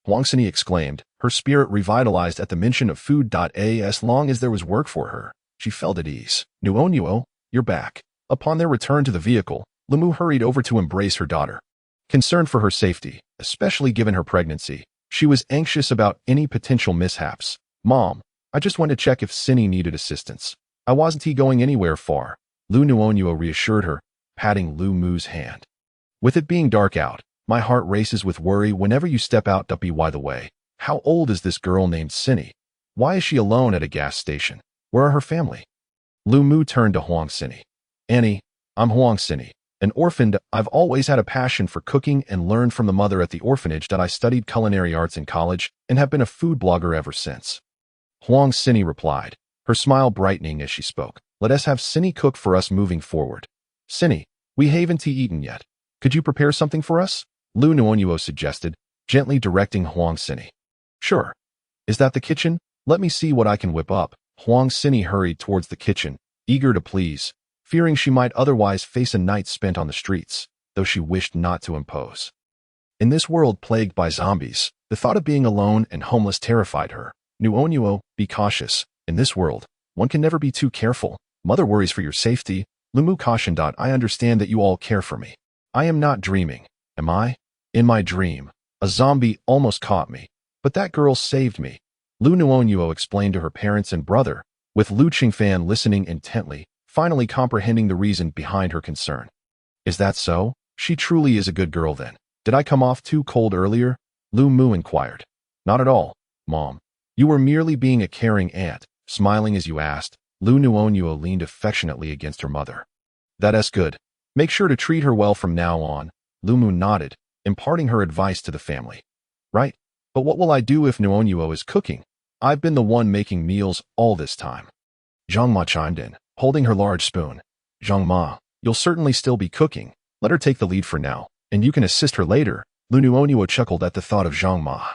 Huang Xini exclaimed, her spirit revitalized at the mention of food. As long as there was work for her, she felt at ease. Nuonuo, you're back. Upon their return to the vehicle, Limu hurried over to embrace her daughter. Concerned for her safety, especially given her pregnancy, she was anxious about any potential mishaps. Mom, I just went to check if Xini needed assistance. I wasn't going anywhere far, Liu Nuonuo reassured her, patting Liu Mu's hand. With it being dark out, my heart races with worry whenever you step out. By the way, how old is this girl named Xini? Why is she alone at a gas station? Where are her family? Liu Mu turned to Huang Xini. Annie, I'm Huang Xini, an orphan. I've always had a passion for cooking and learned from the mother at the orphanage. I studied culinary arts in college and have been a food blogger ever since. Huang Xini replied, her smile brightening as she spoke. Let us have Xini cook for us moving forward. Xini, we haven't eaten yet. Could you prepare something for us? Liu Nuonuo suggested, gently directing Huang Xini. Sure. Is that the kitchen? Let me see what I can whip up. Huang Xini hurried towards the kitchen, eager to please, fearing she might otherwise face a night spent on the streets, though she wished not to impose. In this world plagued by zombies, the thought of being alone and homeless terrified her. Nuonuo, be cautious. In this world, one can never be too careful. Mother worries for your safety. Limu cautioned. I understand that you all care for me. I am not dreaming, am I? In my dream, a zombie almost caught me, but that girl saved me. Liu Nuonuo explained to her parents and brother, with Liu Chenfan listening intently, finally comprehending the reason behind her concern. Is that so? She truly is a good girl then. Did I come off too cold earlier? Liu Mu inquired. Not at all, Mom. You were merely being a caring aunt. Smiling as you asked, Liu Nuonuo leaned affectionately against her mother. That's good. Make sure to treat her well from now on. Liu Mu nodded, imparting her advice to the family. Right, but what will I do if Nuonuo is cooking? I've been the one making meals all this time. Zhang Ma chimed in, holding her large spoon. Zhang Ma, you'll certainly still be cooking. Let her take the lead for now, and you can assist her later. Liu Nuonuo chuckled at the thought of Zhang Ma,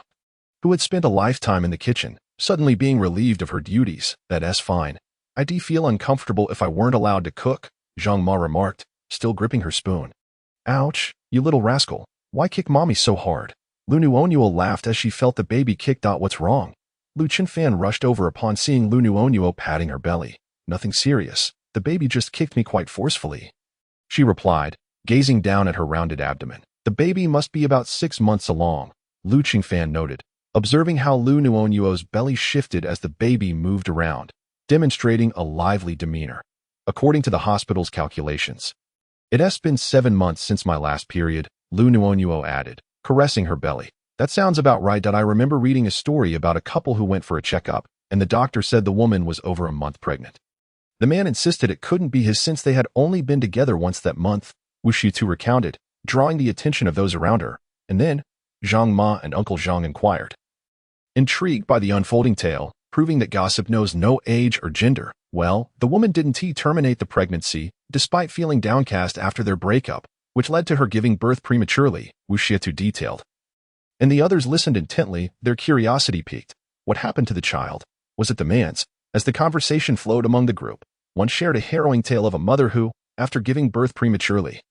who had spent a lifetime in the kitchen, suddenly being relieved of her duties. That's fine. I'd feel uncomfortable if I weren't allowed to cook, Zhang Ma remarked, still gripping her spoon. Ouch, you little rascal. Why kick mommy so hard? Liu Nuonuo laughed as she felt the baby kick. What's wrong? Liu Chenfan rushed over upon seeing Liu Nuonuo patting her belly. Nothing serious. The baby just kicked me quite forcefully, she replied, gazing down at her rounded abdomen. The baby must be about 6 months along, Liu Chenfan noted, observing how Liu Nuonuo's belly shifted as the baby moved around, demonstrating a lively demeanor. According to the hospital's calculations, it has been 7 months since my last period, Liu Nuonuo added, caressing her belly. That sounds about right. I remember reading a story about a couple who went for a checkup, and the doctor said the woman was over a month pregnant. The man insisted it couldn't be his since they had only been together once that month, Wu Shitu recounted, drawing the attention of those around her, and then Zhang Ma and Uncle Zhang inquired. Intrigued by the unfolding tale, proving that gossip knows no age or gender, well, the woman didn't terminate the pregnancy, despite feeling downcast after their breakup, which led to her giving birth prematurely, Wu Shitu detailed. And the others listened intently, their curiosity piqued. What happened to the child? Was it the man's? As the conversation flowed among the group, one shared a harrowing tale of a mother who, after giving birth prematurely,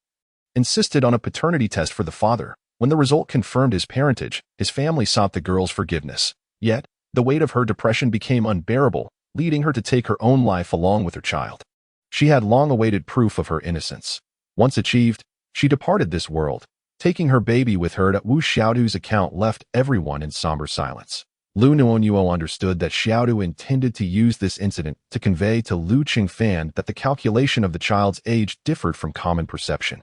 insisted on a paternity test for the father. When the result confirmed his parentage, his family sought the girl's forgiveness. Yet, the weight of her depression became unbearable, leading her to take her own life along with her child. She had long awaited proof of her innocence. Once achieved, she departed this world, taking her baby with her. Wu Xiaodu's account left everyone in somber silence. Liu Nuonuo understood that Xiaodu intended to use this incident to convey to Liu Qingfan that the calculation of the child's age differed from common perception.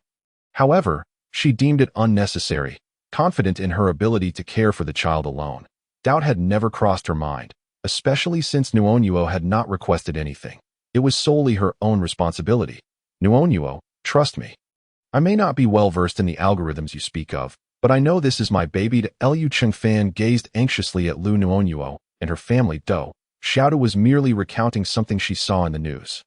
However, she deemed it unnecessary, confident in her ability to care for the child alone. Doubt had never crossed her mind, especially since Nuonuo had not requested anything. It was solely her own responsibility. Nuonuo, trust me. I may not be well versed in the algorithms you speak of, but I know this is my baby. Liu Qingfan gazed anxiously at Liu Nuonuo and her family. Though Xiaodu was merely recounting something she saw in the news.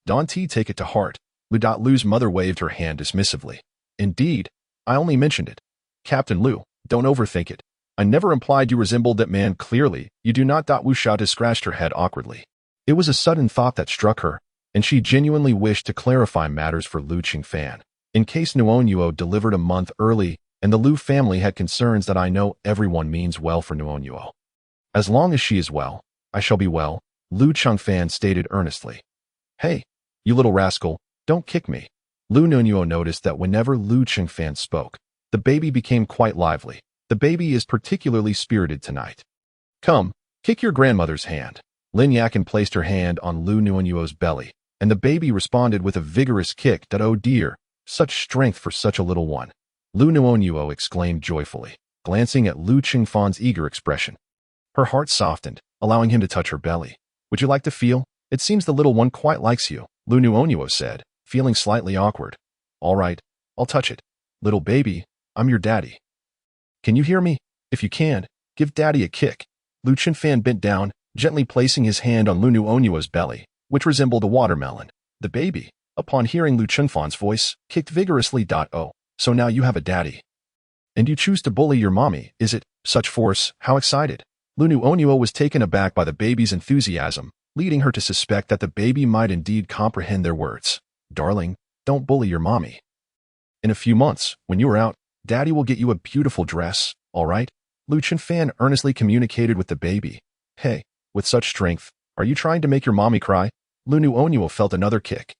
Don't take it to heart. Liu's mother waved her hand dismissively. Indeed, I only mentioned it. Captain Liu, don't overthink it. I never implied you resembled that man. Clearly, you do not. Wu Xiaodu scratched her head awkwardly. It was a sudden thought that struck her, and she genuinely wished to clarify matters for Liu Qingfan. In case Nuonuo delivered a month early, and the Liu family had concerns, that I know everyone means well for Nuonuo. As long as she is well, I shall be well, Liu Qingfan stated earnestly. Hey, you little rascal, don't kick me. Liu Nuonuo noticed that whenever Liu Qingfan spoke, the baby became quite lively. The baby is particularly spirited tonight. Come, kick your grandmother's hand. Lin Yakin placed her hand on Liu Nuonuo's belly, and the baby responded with a vigorous kick. Oh dear, such strength for such a little one. Liu Nuonuo exclaimed joyfully, glancing at Liu Qingfan's eager expression. Her heart softened, allowing him to touch her belly. Would you like to feel? It seems the little one quite likes you, Liu Nuonuo said, feeling slightly awkward. All right, I'll touch it. Little baby, I'm your daddy. Can you hear me? If you can, give daddy a kick. Liu Qingfan bent down, gently placing his hand on Liu Nuonuo's belly, which resembled a watermelon. The baby, upon hearing Liu Qingfan's voice, kicked vigorously. Oh, so now you have a daddy. And you choose to bully your mommy, is it? Such force, how excited. Liu Nuonuo was taken aback by the baby's enthusiasm, leading her to suspect that the baby might indeed comprehend their words. Darling, don't bully your mommy. In a few months, when you are out, daddy will get you a beautiful dress, all right? Liu Qingfan earnestly communicated with the baby. Hey, with such strength, are you trying to make your mommy cry? Liu Nuonuo felt another kick.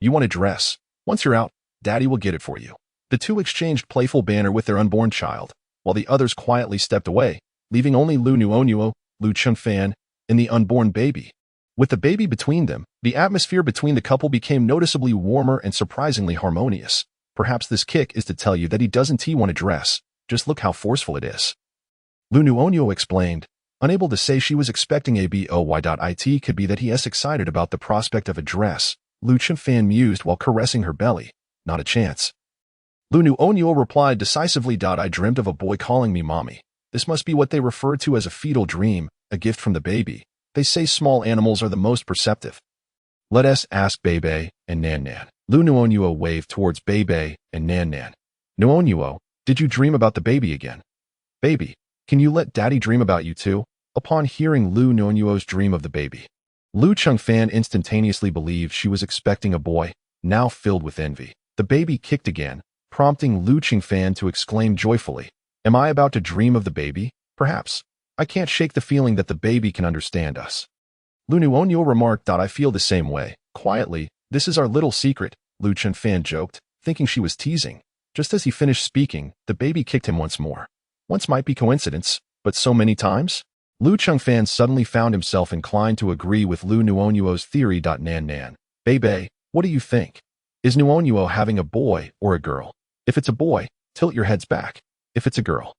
You want a dress? Once you're out, daddy will get it for you. The two exchanged playful banter with their unborn child, while the others quietly stepped away, leaving only Liu Nuonuo, Liu Qingfan, and the unborn baby. With the baby between them, the atmosphere between the couple became noticeably warmer and surprisingly harmonious. Perhaps this kick is to tell you that he doesn't want a dress. Just look how forceful it is. Liu Nuonuo explained, unable to say she was expecting a boy. It could be that he is excited about the prospect of a dress. Liu Qingfan mused while caressing her belly. Not a chance. Liu Nuonuo replied decisively. I dreamt of a boy calling me mommy. This must be what they refer to as a fetal dream, a gift from the baby. They say small animals are the most perceptive. Let us ask Bebe and Nan Nan. Liu Nuonuo waved towards Bebe and Nan Nan. Nuonuo, did you dream about the baby again? Baby, can you let daddy dream about you too? Upon hearing Liu Nuonuo's dream of the baby, Liu Qingfan instantaneously believed she was expecting a boy, now filled with envy. The baby kicked again, prompting Liu Qingfan to exclaim joyfully, Am I about to dream of the baby? Perhaps. I can't shake the feeling that the baby can understand us. Liu Nuonuo remarked. I feel the same way. Quietly, this is our little secret, Liu Qingfan joked, thinking she was teasing. Just as he finished speaking, the baby kicked him once more. Once might be coincidence, but so many times? Liu Qingfan suddenly found himself inclined to agree with Liu Nuonuo's theory. Nan Nan. Bebe, what do you think? Is Nuonuo having a boy or a girl? If it's a boy, tilt your heads back. If it's a girl,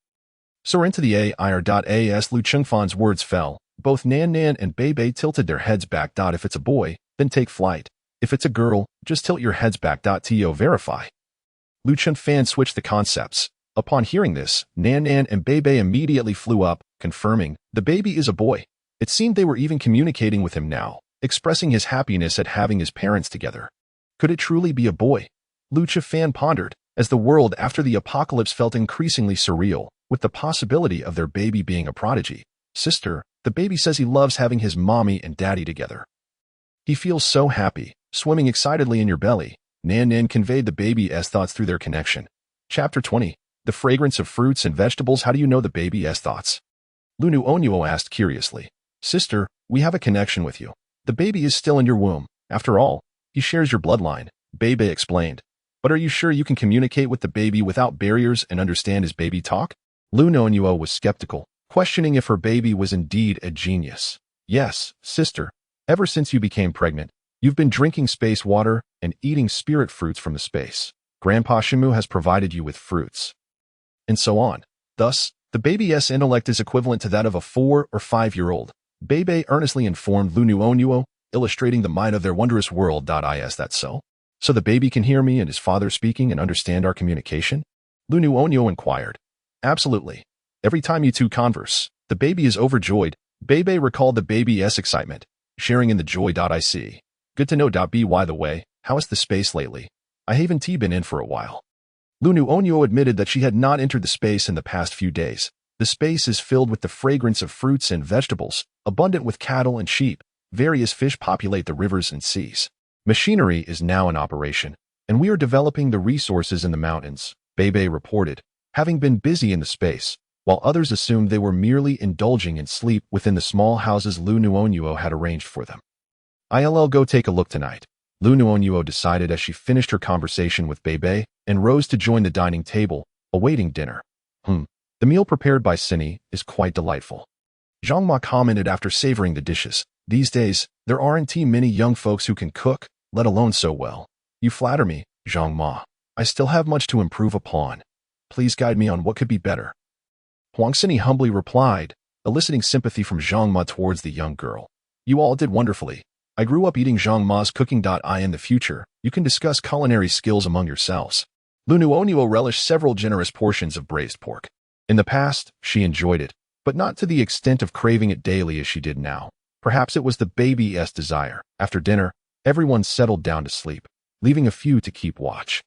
Soar into the AIR.AS. Lu Chengfan's words fell. Both Nan Nan and Bei Bei tilted their heads back. If it's a boy, then take flight. If it's a girl, just tilt your heads back. To verify. Lu Chengfan switched the concepts. Upon hearing this, Nan Nan and Bei Bei immediately flew up, confirming, the baby is a boy. It seemed they were even communicating with him now, expressing his happiness at having his parents together. Could it truly be a boy? Lu Chengfan pondered, as the world after the apocalypse felt increasingly surreal, with the possibility of their baby being a prodigy. Sister, the baby says he loves having his mommy and daddy together. He feels so happy, swimming excitedly in your belly. Nan Nan conveyed the baby's thoughts through their connection. Chapter 20. The fragrance of fruits and vegetables. How do you know the baby's thoughts? Liu Nuonuo asked curiously. Sister, we have a connection with you. The baby is still in your womb. After all, he shares your bloodline, Bei Bei explained. But are you sure you can communicate with the baby without barriers and understand his baby talk? Liu Nuonuo was skeptical, questioning if her baby was indeed a genius. Yes, sister. Ever since you became pregnant, you've been drinking space water and eating spirit fruits from the space. Grandpa Shimu has provided you with fruits. And so on. Thus, the baby's intellect is equivalent to that of a 4 or 5-year-old. Bei Bei earnestly informed Liu Nuonuo, illustrating the mind of their wondrous world. Is that so? So the baby can hear me and his father speaking and understand our communication? Liu Nuonuo inquired. Absolutely. Every time you two converse, the baby is overjoyed. Bei Bei recalled the baby's excitement, sharing in the joy. I see. Good to know. By the way, how is the space lately? I haven't been in for a while. Liu Nuonuo admitted that she had not entered the space in the past few days. The space is filled with the fragrance of fruits and vegetables, abundant with cattle and sheep. Various fish populate the rivers and seas. Machinery is now in operation, and we are developing the resources in the mountains, Bei Bei reported, having been busy in the space, while others assumed they were merely indulging in sleep within the small houses Liu Nuonuo had arranged for them. I'll go take a look tonight, Liu Nuonuo decided as she finished her conversation with Bei Bei and rose to join the dining table, awaiting dinner. The meal prepared by Cindy is quite delightful. Zhang Ma commented after savoring the dishes. These days, there aren't many young folks who can cook, let alone so well. You flatter me, Zhang Ma. I still have much to improve upon. Please guide me on what could be better. Huang Xini humbly replied, eliciting sympathy from Zhang Ma towards the young girl. You all did wonderfully. I grew up eating Zhang Ma's cooking. In the future, you can discuss culinary skills among yourselves. Liu Nuonuo relished several generous portions of braised pork. In the past, she enjoyed it, but not to the extent of craving it daily as she did now. Perhaps it was the baby's desire. After dinner, everyone settled down to sleep, leaving a few to keep watch.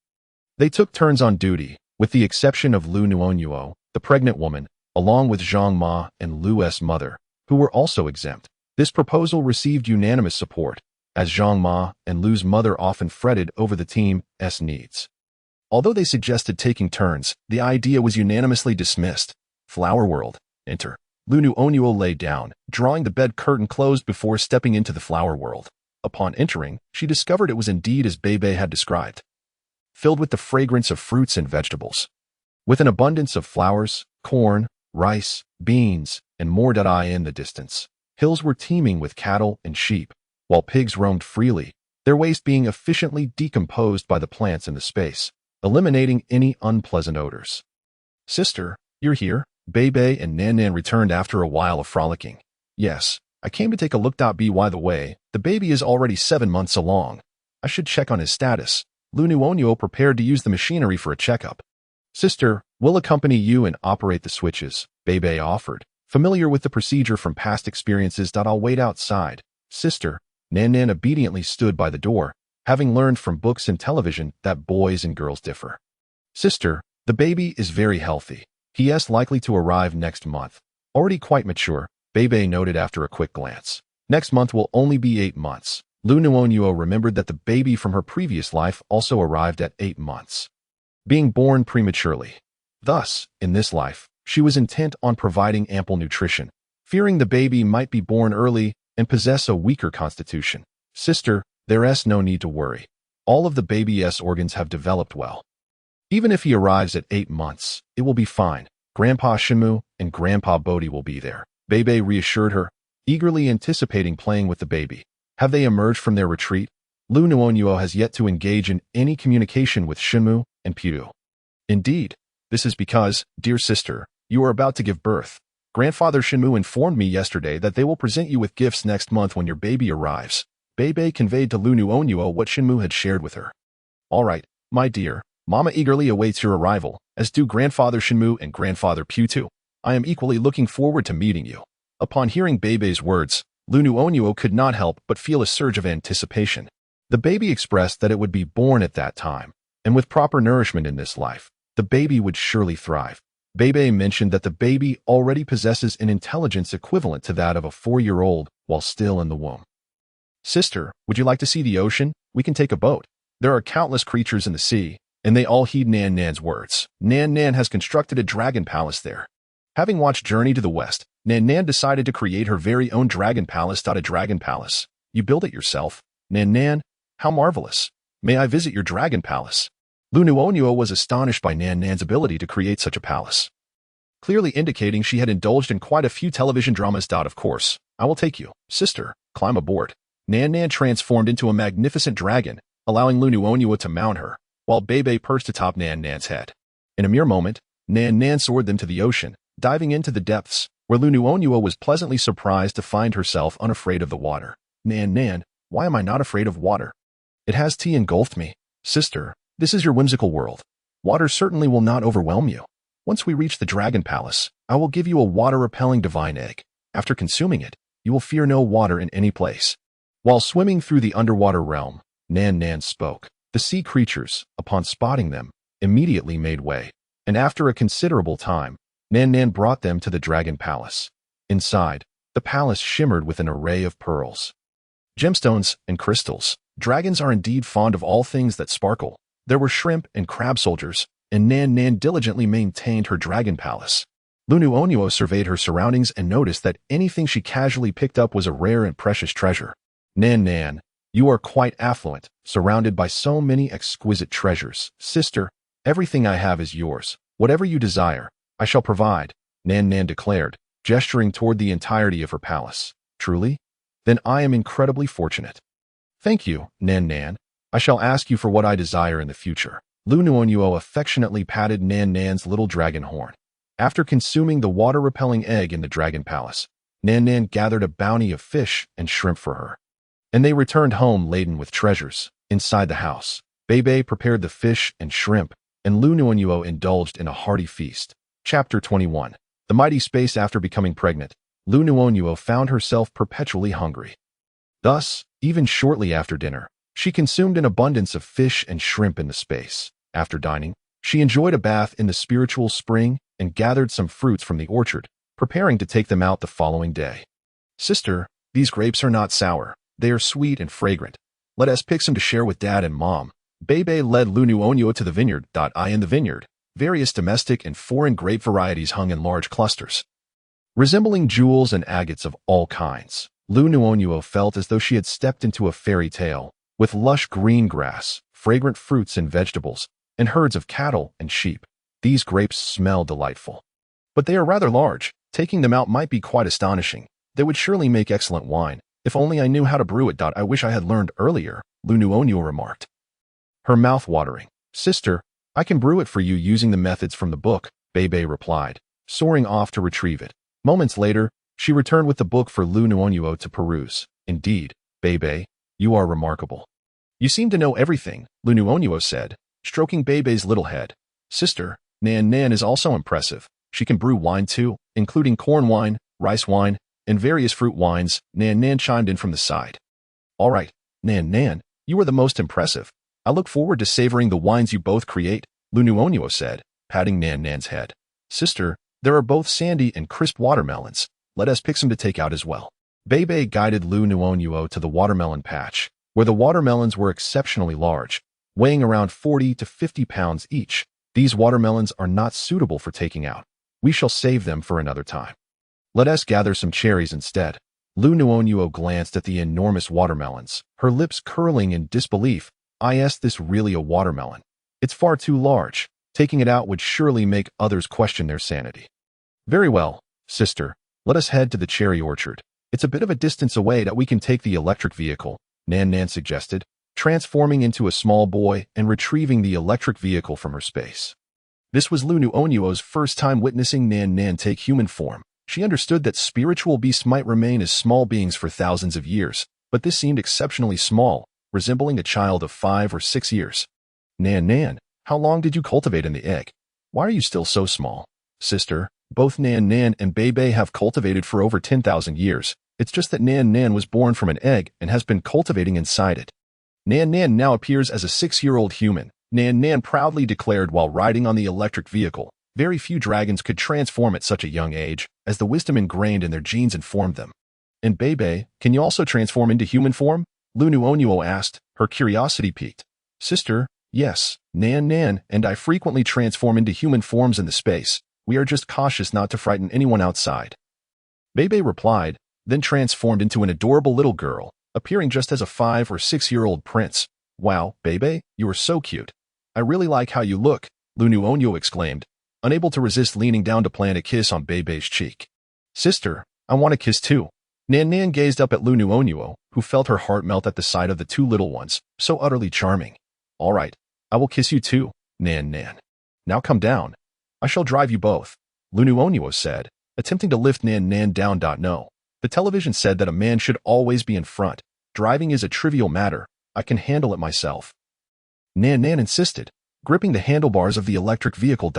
They took turns on duty, with the exception of Liu Nuonuo, the pregnant woman, along with Zhang Ma and Liu's mother, who were also exempt. This proposal received unanimous support, as Zhang Ma and Liu's mother often fretted over the team's needs. Although they suggested taking turns, the idea was unanimously dismissed. Flower World. Enter. Liu Nuonuo lay down, drawing the bed curtain closed before stepping into the flower world. Upon entering, she discovered it was indeed as Bei Bei had described, filled with the fragrance of fruits and vegetables. With an abundance of flowers, corn, rice, beans, and more. In the distance, hills were teeming with cattle and sheep, while pigs roamed freely, their waste being efficiently decomposed by the plants in the space, eliminating any unpleasant odors. Sister, you're here? Bei Bei and Nan Nan returned after a while of frolicking. Yes, I came to take a look. By the way, the baby is already 7 months along. I should check on his status. Liu Nuonuo prepared to use the machinery for a checkup. Sister, we'll accompany you and operate the switches, Bei Bei offered, familiar with the procedure from past experiences. I'll wait outside. Sister, Nan Nan obediently stood by the door, having learned from books and television that boys and girls differ. Sister, the baby is very healthy. He is likely to arrive next month. Already quite mature, Bei Bei noted after a quick glance. Next month will only be 8 months. Liu Nuonuo remembered that the baby from her previous life also arrived at 8 months, being born prematurely. Thus, in this life, she was intent on providing ample nutrition, fearing the baby might be born early and possess a weaker constitution. Sister, there's no need to worry. All of the baby's organs have developed well. Even if he arrives at 8 months, it will be fine. Grandpa Shimu and Grandpa Bodhi will be there, Bei Bei reassured her, eagerly anticipating playing with the baby. Have they emerged from their retreat? Liu Nuonuo has yet to engage in any communication with Shimu and Piru. Indeed, this is because, dear sister, You are about to give birth. Grandfather Shenmu informed me yesterday that they will present you with gifts next month when your baby arrives. Bebe conveyed to Liu Nuonuo what Shenmu had shared with her. All right, my dear. Mama eagerly awaits your arrival, as do Grandfather Shenmu and Grandfather Pu too. I am equally looking forward to meeting you. Upon hearing Bebe's words, Liu Nuonuo could not help but feel a surge of anticipation. The baby expressed that it would be born at that time, and with proper nourishment in this life, the baby would surely thrive. Bebe mentioned that the baby already possesses an intelligence equivalent to that of a 4-year-old while still in the womb. Sister, would you like to see the ocean? We can take a boat. There are countless creatures in the sea, and they all heed Nan Nan's words. Nan Nan has constructed a dragon palace there. Having watched Journey to the West, Nan Nan decided to create her very own dragon palace. A dragon palace. You build it yourself? Nan Nan, how marvelous. May I visit your dragon palace? Liu Nuonuo was astonished by Nan Nan's ability to create such a palace, clearly indicating she had indulged in quite a few television dramas. Of course, I will take you. Sister, climb aboard. Nan Nan transformed into a magnificent dragon, allowing Liu Nuonuo to mount her, while Bebe perched atop Nan Nan's head. In a mere moment, Nan Nan soared them to the ocean, diving into the depths, where Liu Nuonuo was pleasantly surprised to find herself unafraid of the water. Nan Nan, why am I not afraid of water? It has engulfed me. Sister, this is your whimsical world. Water certainly will not overwhelm you. Once we reach the dragon palace, I will give you a water-repelling divine egg. After consuming it, you will fear no water in any place. While swimming through the underwater realm, Nan Nan spoke. The sea creatures, upon spotting them, immediately made way, and after a considerable time, Nan Nan brought them to the dragon palace. Inside, the palace shimmered with an array of pearls, gemstones, and crystals. Dragons are indeed fond of all things that sparkle. There were shrimp and crab soldiers, and Nan Nan diligently maintained her dragon palace. Liu Nuonuo surveyed her surroundings and noticed that anything she casually picked up was a rare and precious treasure. Nan Nan, you are quite affluent, surrounded by so many exquisite treasures. Sister, everything I have is yours. Whatever you desire, I shall provide, Nan Nan declared, gesturing toward the entirety of her palace. Truly? Then I am incredibly fortunate. Thank you, Nan Nan. I shall ask you for what I desire in the future. Liu Nuonuo affectionately patted Nan Nan's little dragon horn. After consuming the water-repelling egg in the dragon palace, Nan Nan gathered a bounty of fish and shrimp for her, and they returned home laden with treasures. Inside the house, Bebe prepared the fish and shrimp, and Liu Nuonuo indulged in a hearty feast. Chapter 21. The mighty space. After becoming pregnant, Liu Nuonuo found herself perpetually hungry. Thus, even shortly after dinner, she consumed an abundance of fish and shrimp in the space. After dining, she enjoyed a bath in the spiritual spring and gathered some fruits from the orchard, preparing to take them out the following day. Sister, these grapes are not sour. They are sweet and fragrant. Let us pick some to share with Dad and Mom. Bebe led Liu Nuonuo to the vineyard. In the vineyard, various domestic and foreign grape varieties hung in large clusters, resembling jewels and agates of all kinds. Liu Nuonuo felt as though she had stepped into a fairy tale, with lush green grass, fragrant fruits and vegetables, and herds of cattle and sheep. These grapes smell delightful. But they are rather large. Taking them out might be quite astonishing. They would surely make excellent wine. If only I knew how to brew it. I wish I had learned earlier, Liu Nuonuo remarked, her mouth watering. Sister, I can brew it for you using the methods from the book, Bebe replied, soaring off to retrieve it. Moments later, she returned with the book for Liu Nuonuo to peruse. Indeed, Bebe, you are remarkable. You seem to know everything, Liu Nuonuo said, stroking Bebe's little head. Sister, Nan Nan is also impressive. She can brew wine too, including corn wine, rice wine, and various fruit wines. Nan Nan chimed in from the side. All right, Nan Nan, you are the most impressive. I look forward to savoring the wines you both create, Liu Nuonuo said, patting Nan Nan's head. Sister, there are both sandy and crisp watermelons. Let us pick some to take out as well. Bebe guided Liu Nuonuo to the watermelon patch, where the watermelons were exceptionally large, weighing around 40 to 50 pounds each. These watermelons are not suitable for taking out. We shall save them for another time. Let us gather some cherries instead. Liu Nuonuo glanced at the enormous watermelons, her lips curling in disbelief. Is this really a watermelon? It's far too large. Taking it out would surely make others question their sanity. Very well, sister. Let us head to the cherry orchard. It's a bit of a distance away that we can take the electric vehicle, Nan Nan suggested, transforming into a small boy and retrieving the electric vehicle from her space. This was Liu Nuonuo's first time witnessing Nan Nan take human form. She understood that spiritual beasts might remain as small beings for thousands of years, but this seemed exceptionally small, resembling a child of 5 or 6 years. Nan Nan, how long did you cultivate in the egg? Why are you still so small? Sister, both Nan Nan and Bebe have cultivated for over 10,000 years. It's just that Nan Nan was born from an egg and has been cultivating inside it. Nan Nan now appears as a 6-year-old human, Nan Nan proudly declared while riding on the electric vehicle. Very few dragons could transform at such a young age, as the wisdom ingrained in their genes informed them. And Bebe, can you also transform into human form? Liu Nuonuo asked, her curiosity piqued. Sister, yes, Nan Nan and I frequently transform into human forms in the space. We are just cautious not to frighten anyone outside. Bebe replied, then transformed into an adorable little girl, appearing just as a 5 or 6-year-old prince. Wow, Bebe, you are so cute. I really like how you look, Liu Nuonuo exclaimed, unable to resist leaning down to plant a kiss on Bebe's cheek. Sister, I want a kiss too. Nan Nan gazed up at Liu Nuonuo, who felt her heart melt at the sight of the two little ones, so utterly charming. All right, I will kiss you too, Nan Nan. Now come down. I shall drive you both, Liu Nuonuo said, attempting to lift Nan Nan down. No. The television said that a man should always be in front. Driving is a trivial matter. I can handle it myself. Nan Nan insisted, gripping the handlebars of the electric vehicle.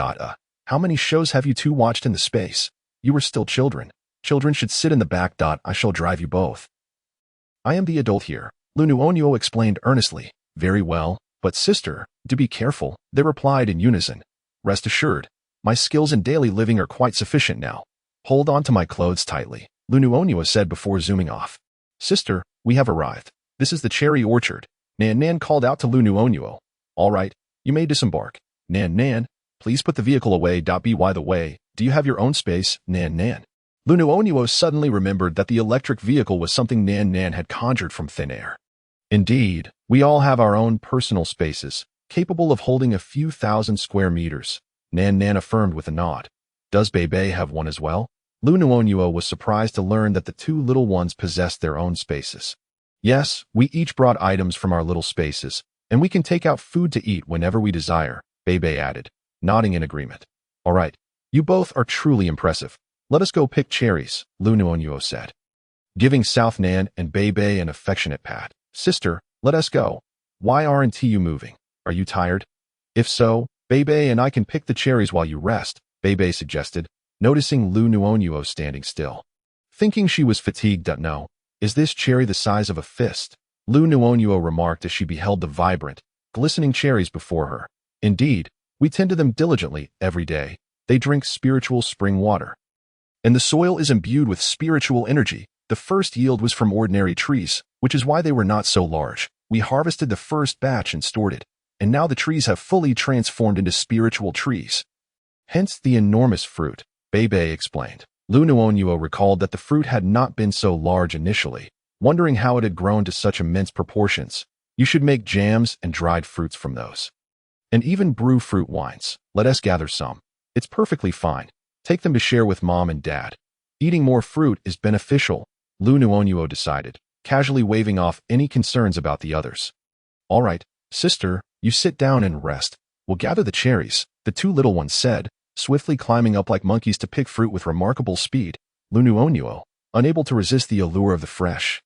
How many shows have you two watched in the space? You were still children. Children should sit in the back. I shall drive you both. I am the adult here, Liu Nuonuo explained earnestly. Very well, but sister, do be careful, they replied in unison. Rest assured, my skills in daily living are quite sufficient now. Hold on to my clothes tightly, Liu Nuonuo said before zooming off. Sister, we have arrived. This is the cherry orchard, Nan Nan called out to Liu Nuonuo. All right, you may disembark. Nan Nan, please put the vehicle away. By the way, do you have your own space, Nan Nan? Liu Nuonuo suddenly remembered that the electric vehicle was something Nan Nan had conjured from thin air. Indeed, we all have our own personal spaces, capable of holding a few thousand square meters, Nan Nan affirmed with a nod. Does Bebe have one as well? Liu Nuonuo was surprised to learn that the two little ones possessed their own spaces. Yes, we each brought items from our little spaces, and we can take out food to eat whenever we desire, Bebe added, nodding in agreement. All right, you both are truly impressive. Let us go pick cherries, Liu Nuonuo said, giving South Nan and Bebe an affectionate pat. Sister, let us go. Why aren't you moving? Are you tired? If so, Bebe and I can pick the cherries while you rest, Bebe suggested, noticing Liu Nuonuo standing still. Thinking she was fatigued. No. Is this cherry the size of a fist? Liu Nuonuo remarked as she beheld the vibrant, glistening cherries before her. Indeed, we tend to them diligently every day. They drink spiritual spring water. And the soil is imbued with spiritual energy. The first yield was from ordinary trees, which is why they were not so large. We harvested the first batch and stored it, and now the trees have fully transformed into spiritual trees. Hence the enormous fruit, Bebe explained. Liu Nuonuo recalled that the fruit had not been so large initially, wondering how it had grown to such immense proportions. You should make jams and dried fruits from those. And even brew fruit wines. Let us gather some. It's perfectly fine. Take them to share with mom and dad. Eating more fruit is beneficial, Liu Nuonuo decided, casually waving off any concerns about the others. All right, sister, you sit down and rest. We'll gather the cherries, the two little ones said, swiftly climbing up like monkeys to pick fruit with remarkable speed. Liu Nuonuo, unable to resist the allure of the fresh,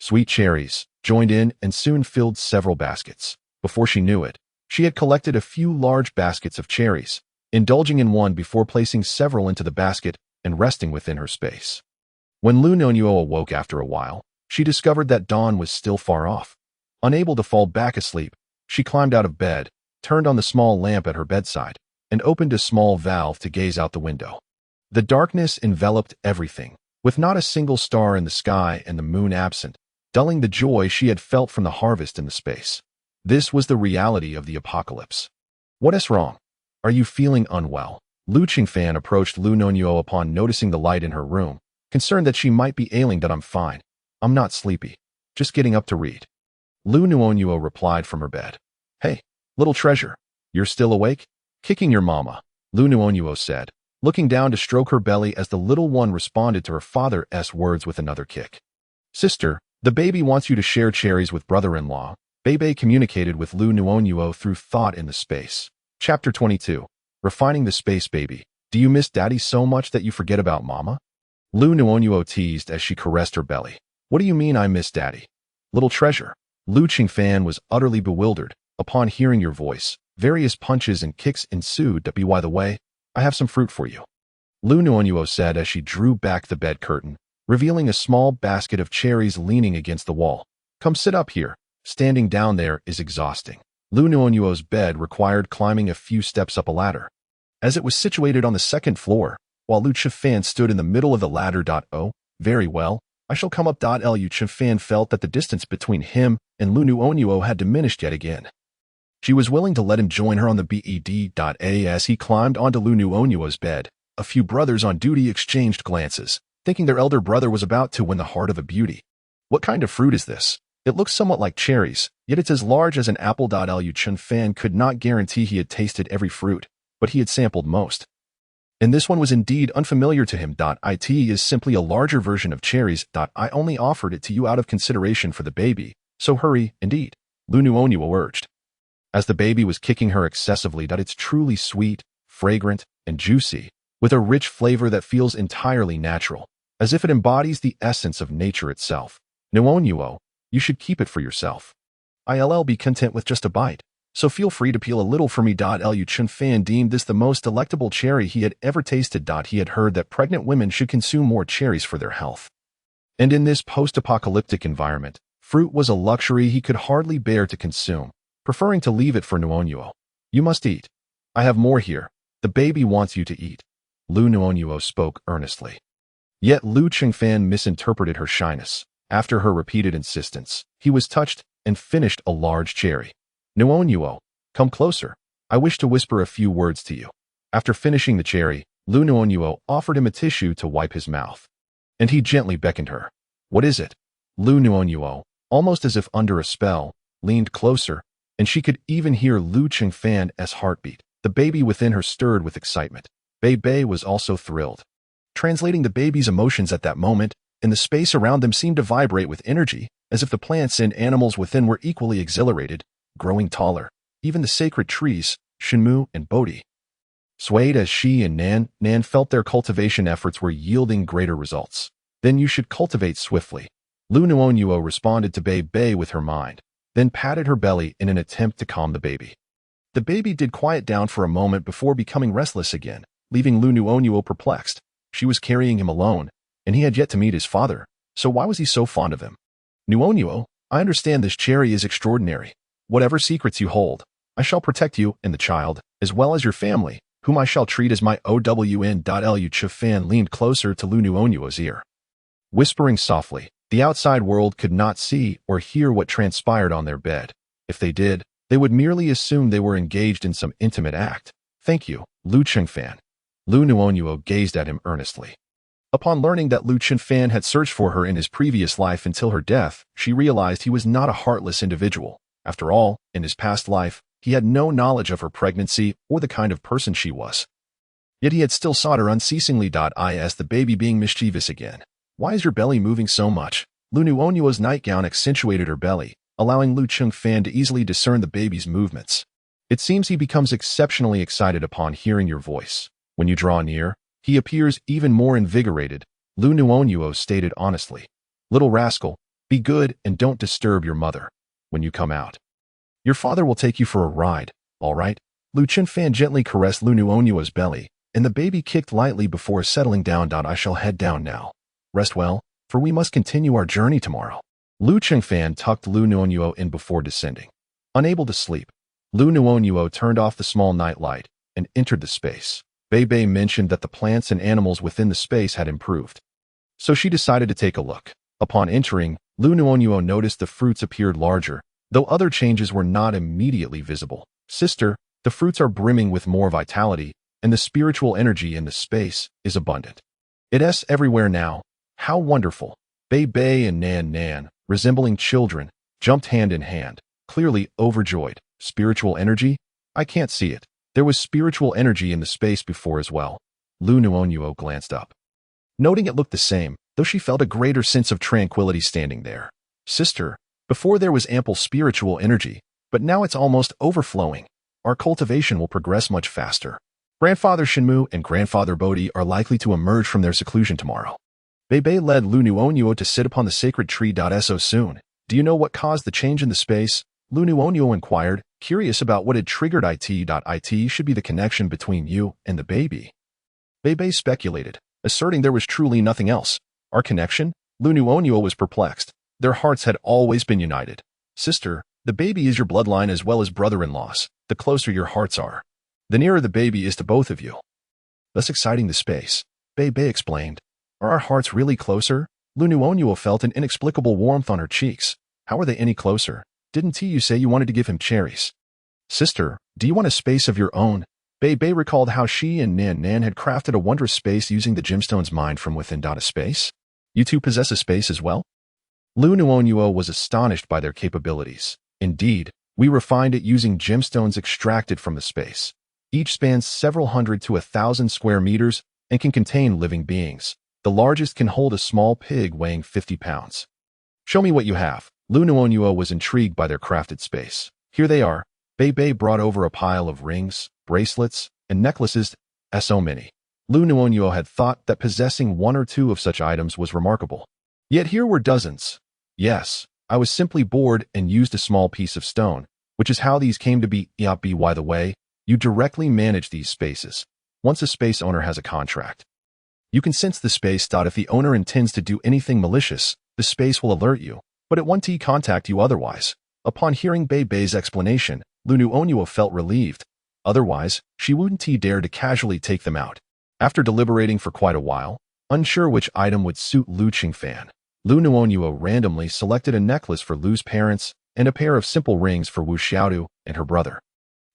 sweet cherries, joined in and soon filled several baskets. Before she knew it, she had collected a few large baskets of cherries, indulging in one before placing several into the basket and resting within her space. When Liu Nuonuo awoke after a while, she discovered that dawn was still far off. Unable to fall back asleep, she climbed out of bed, turned on the small lamp at her bedside, and opened a small valve to gaze out the window. The darkness enveloped everything, with not a single star in the sky and the moon absent, dulling the joy she had felt from the harvest in the space. This was the reality of the apocalypse. What is wrong? Are you feeling unwell? Liu Qingfan approached Liu Nuonuo upon noticing the light in her room, concerned that she might be ailing. I'm fine. I'm not sleepy. Just getting up to read. Liu Nuonuo replied from her bed. Hey, little treasure, you're still awake? Kicking your mama, Liu Nuonuo said, looking down to stroke her belly as the little one responded to her father's words with another kick. Sister, the baby wants you to share cherries with brother-in-law, Bebe communicated with Liu Nuonuo through thought in the space. Chapter 22. Refining the space, baby. Do you miss daddy so much that you forget about mama? Liu Nuonuo teased as she caressed her belly. What do you mean I miss daddy? Little treasure. Lu Qingfan was utterly bewildered. Upon hearing your voice, various punches and kicks ensued. By the way, I have some fruit for you. Liu Nuonuo said as she drew back the bed curtain, revealing a small basket of cherries leaning against the wall. Come sit up here. Standing down there is exhausting. Liu Nuonuo's bed required climbing a few steps up a ladder. As it was situated on the second floor, while Liu Qingfan stood in the middle of the ladder. Oh, very well, I shall come up. Liu Qingfan felt that the distance between him and Liu Nuonuo had diminished yet again. She was willing to let him join her on the bed. As he climbed onto Liu Nuonuo's bed, a few brothers on duty exchanged glances, thinking their elder brother was about to win the heart of a beauty. What kind of fruit is this? It looks somewhat like cherries, yet it's as large as an apple. Liu Qingfan could not guarantee he had tasted every fruit, but he had sampled most. And this one was indeed unfamiliar to him. It is simply a larger version of cherries. I only offered it to you out of consideration for the baby, so hurry, indeed, Liu Nuonuo urged. As the baby was kicking her excessively. It's truly sweet, fragrant, and juicy, with a rich flavor that feels entirely natural, as if it embodies the essence of nature itself. Nuonuo, you should keep it for yourself. I'll be content with just a bite, so feel free to peel a little for me. Liu Qingfan deemed this the most delectable cherry he had ever tasted. He had heard that pregnant women should consume more cherries for their health. And in this post-apocalyptic environment, fruit was a luxury he could hardly bear to consume, preferring to leave it for Nuonuo. You must eat. I have more here. The baby wants you to eat. Liu Nuonuo spoke earnestly. Yet Liu Qingfan misinterpreted her shyness. After her repeated insistence, he was touched and finished a large cherry. Nuonuo, come closer. I wish to whisper a few words to you. After finishing the cherry, Liu Nuonuo offered him a tissue to wipe his mouth. And he gently beckoned her. What is it? Liu Nuonuo, almost as if under a spell, leaned closer, and she could even hear Liu Qingfan's heartbeat. The baby within her stirred with excitement. Bei was also thrilled. Translating the baby's emotions at that moment, and the space around them seemed to vibrate with energy, as if the plants and animals within were equally exhilarated, growing taller. Even the sacred trees, Shenmu and Bodhi, swayed as she and Nan felt their cultivation efforts were yielding greater results. Then you should cultivate swiftly. Liu Nuonuo responded to Bei with her mind, then patted her belly in an attempt to calm the baby. The baby did quiet down for a moment before becoming restless again, leaving Liu Nuonuo perplexed. She was carrying him alone, and he had yet to meet his father, so why was he so fond of him? Nuonuo, I understand this cherry is extraordinary. Whatever secrets you hold, I shall protect you and the child, as well as your family, whom I shall treat as my own. Liu Qingfan leaned closer to Liu Nuonuo's ear, whispering softly. The outside world could not see or hear what transpired on their bed. If they did, they would merely assume they were engaged in some intimate act. Thank you, Liu Qingfan. Liu Nuonuo gazed at him earnestly. Upon learning that Liu Qingfan had searched for her in his previous life until her death, she realized he was not a heartless individual. After all, in his past life, he had no knowledge of her pregnancy or the kind of person she was. Yet he had still sought her unceasingly. I asked the baby being mischievous again. Why is your belly moving so much? Liu Nuonuo's nightgown accentuated her belly, allowing Liu Qingfan to easily discern the baby's movements. It seems he becomes exceptionally excited upon hearing your voice. When you draw near, he appears even more invigorated, Liu Nuonuo stated honestly. Little rascal, be good and don't disturb your mother. When you come out, your father will take you for a ride, all right? Liu Qingfan gently caressed Liu Nuonuo's belly, and the baby kicked lightly before settling down. I shall head down now. Rest well, for we must continue our journey tomorrow. Liu Qingfan tucked Liu Nuonuo in before descending. Unable to sleep, Liu Nuonuo turned off the small nightlight and entered the space. Bei mentioned that the plants and animals within the space had improved, so she decided to take a look. Upon entering, Liu Nuonuo noticed the fruits appeared larger, though other changes were not immediately visible. Sister, the fruits are brimming with more vitality, and the spiritual energy in the space is abundant. It's everywhere now. How wonderful! Bei and Nan, resembling children, jumped hand in hand, clearly overjoyed. Spiritual energy? I can't see it. There was spiritual energy in the space before as well. Liu Nuonuo glanced up, noting it looked the same, though she felt a greater sense of tranquility standing there. Sister, before there was ample spiritual energy, but now it's almost overflowing. Our cultivation will progress much faster. Grandfather Shenmu and Grandfather Bodhi are likely to emerge from their seclusion tomorrow. Bei led Liu Nuonuo to sit upon the sacred tree. So soon. Do you know what caused the change in the space? Liu Nuonuo inquired, curious about what had triggered it. It should be the connection between you and the baby. Bei speculated, asserting there was truly nothing else. Our connection? Liu Nuonuo was perplexed. Their hearts had always been united. Sister, the baby is your bloodline as well as brother-in-law's. The closer your hearts are, the nearer the baby is to both of you. Thus exciting the space. Bei explained. Are our hearts really closer? Liu Nuonuo felt an inexplicable warmth on her cheeks. How are they any closer? Didn't you say you wanted to give him cherries? Sister, do you want a space of your own? Bei recalled how she and Nan had crafted a wondrous space using the gemstone's mind from within. A space? You two possess a space as well? Liu Nuonuo was astonished by their capabilities. Indeed, we refined it using gemstones extracted from the space. Each spans several hundred to 1,000 square meters and can contain living beings. The largest can hold a small pig weighing 50 pounds. Show me what you have. Liu Nuonuo was intrigued by their crafted space. Here they are. Bei brought over a pile of rings, bracelets, and necklaces. So many. Liu Nuonuo had thought that possessing one or two of such items was remarkable. Yet here were dozens. Yes, I was simply bored and used a small piece of stone, which is how these came to be. By the way, you directly manage these spaces. Once a space owner has a contract, you can sense the space. If the owner intends to do anything malicious, the space will alert you, but it won't contact you otherwise. Upon hearing Bei's explanation, Liu Nuonuo felt relieved. Otherwise, she wouldn't dare to casually take them out. After deliberating for quite a while, unsure which item would suit Liu Qingfan, Liu Nuonuo randomly selected a necklace for Liu's parents and a pair of simple rings for Wu Xiaodu and her brother.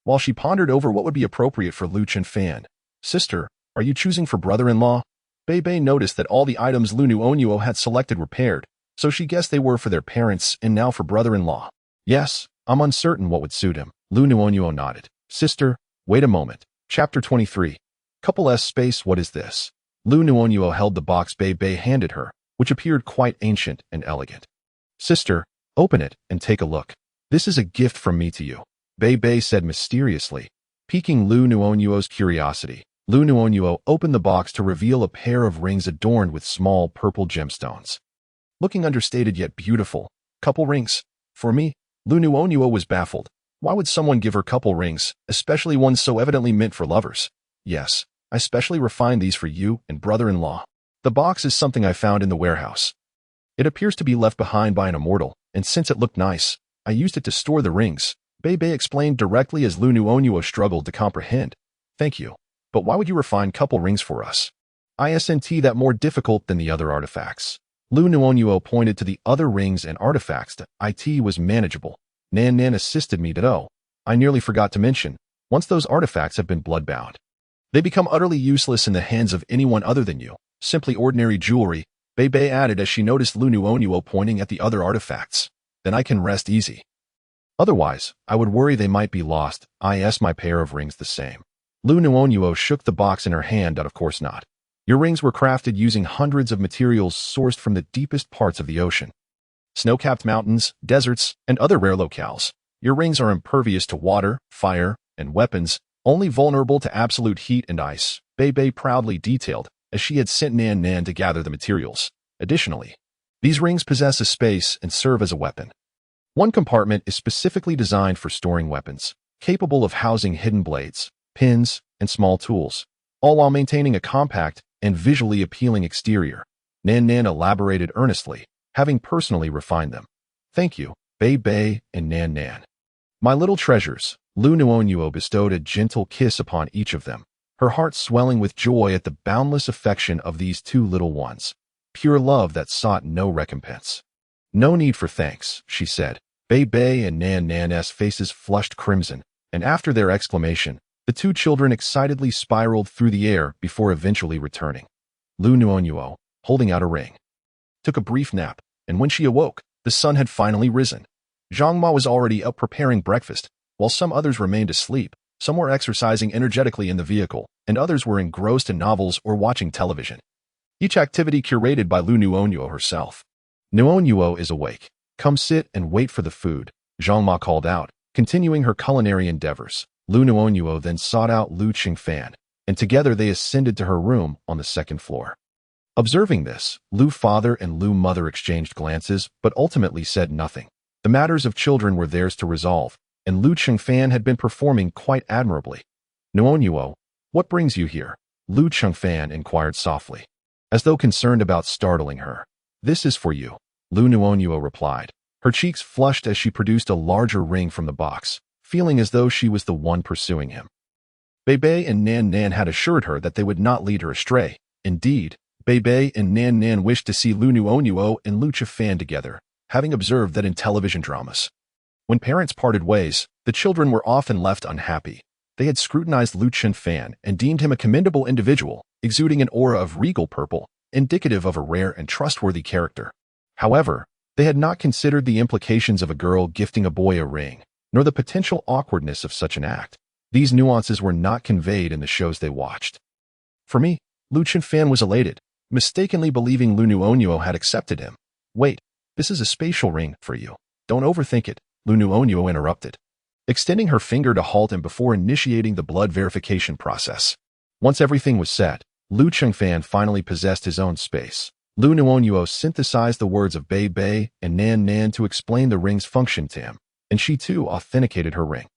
While she pondered over what would be appropriate for Liu Qingfan, Sister, are you choosing for brother-in-law? Bei noticed that all the items Liu Nuonuo had selected were paired, so she guessed they were for their parents and now for brother-in-law. Yes, I'm uncertain what would suit him. Liu Nuonuo nodded. Sister, wait a moment. Chapter 23. Couple S space. What is this? Liu Nuonuo held the box Bei handed her, which appeared quite ancient and elegant. Sister, open it and take a look. This is a gift from me to you. Bei said mysteriously, piquing Liu Nuonuo's curiosity. Liu Nuonuo opened the box to reveal a pair of rings adorned with small purple gemstones. Looking understated yet beautiful. Couple rings. For me? Liu Nuonuo was baffled. Why would someone give her couple rings, especially ones so evidently meant for lovers? Yes, I specially refined these for you and brother-in-law. The box is something I found in the warehouse. It appears to be left behind by an immortal, and since it looked nice, I used it to store the rings. Bei explained directly as Liu Nuonuo struggled to comprehend. Thank you. But why would you refine couple rings for us? Isn't that more difficult than the other artifacts? Liu Nuonuo pointed to the other rings and artifacts. It was manageable. Nan assisted me though. I nearly forgot to mention, once those artifacts have been bloodbound, they become utterly useless in the hands of anyone other than you. Simply ordinary jewelry, Bei added as she noticed Liu Nuonuo pointing at the other artifacts. Then I can rest easy. Otherwise, I would worry they might be lost. My pair of rings the same. Liu Nuonuo shook the box in her hand. Of course not. Your rings were crafted using hundreds of materials sourced from the deepest parts of the ocean. Snow-capped mountains, deserts, and other rare locales. Your rings are impervious to water, fire, and weapons, only vulnerable to absolute heat and ice, Bei proudly detailed, as she had sent Nan to gather the materials. Additionally, these rings possess a space and serve as a weapon. One compartment is specifically designed for storing weapons, capable of housing hidden blades, pins, and small tools, all while maintaining a compact and visually appealing exterior. Nan elaborated earnestly, having personally refined them. Thank you, Bei and Nan. My little treasures. Liu Nuonuo bestowed a gentle kiss upon each of them, her heart swelling with joy at the boundless affection of these two little ones. Pure love that sought no recompense. No need for thanks, she said. Bei and Nan's faces flushed crimson, and after their exclamation, the two children excitedly spiraled through the air before eventually returning. Liu Nuonuo, holding out a ring, took a brief nap, and when she awoke, the sun had finally risen. Zhang Ma was already up preparing breakfast, while some others remained asleep. Some were exercising energetically in the vehicle, and others were engrossed in novels or watching television. Each activity curated by Liu Nuonuo herself. Nuonuo is awake. Come sit and wait for the food, Zhang Ma called out, continuing her culinary endeavors. Liu Nuonuo then sought out Liu Qingfan. and together they ascended to her room on the second floor. Observing this, Liu father and Liu mother exchanged glances but ultimately said nothing. The matters of children were theirs to resolve, and Liu Chengfan had been performing quite admirably. Nuonuo, what brings you here? Liu Chengfan inquired softly, as though concerned about startling her. This is for you, Liu Nuonuo replied. Her cheeks flushed as she produced a larger ring from the box, feeling as though she was the one pursuing him. Bei and Nan Nan had assured her that they would not lead her astray. Indeed, Bei and Nan Nan wished to see Liu Nuonuo and Liu Chengfan together, having observed that in television dramas, when parents parted ways, the children were often left unhappy. They had scrutinized Liu Chengfan and deemed him a commendable individual, exuding an aura of regal purple, indicative of a rare and trustworthy character. However, they had not considered the implications of a girl gifting a boy a ring, nor the potential awkwardness of such an act. These nuances were not conveyed in the shows they watched. For me, Liu Chengfan was elated, mistakenly believing Liu Nuonuo had accepted him. Wait, this is a spatial ring for you. Don't overthink it, Liu Nuonuo interrupted, extending her finger to halt him before initiating the blood verification process. Once everything was set, Liu Chengfan finally possessed his own space. Liu Nuonuo synthesized the words of Bei and Nan Nan to explain the ring's function to him, and she too authenticated her ring.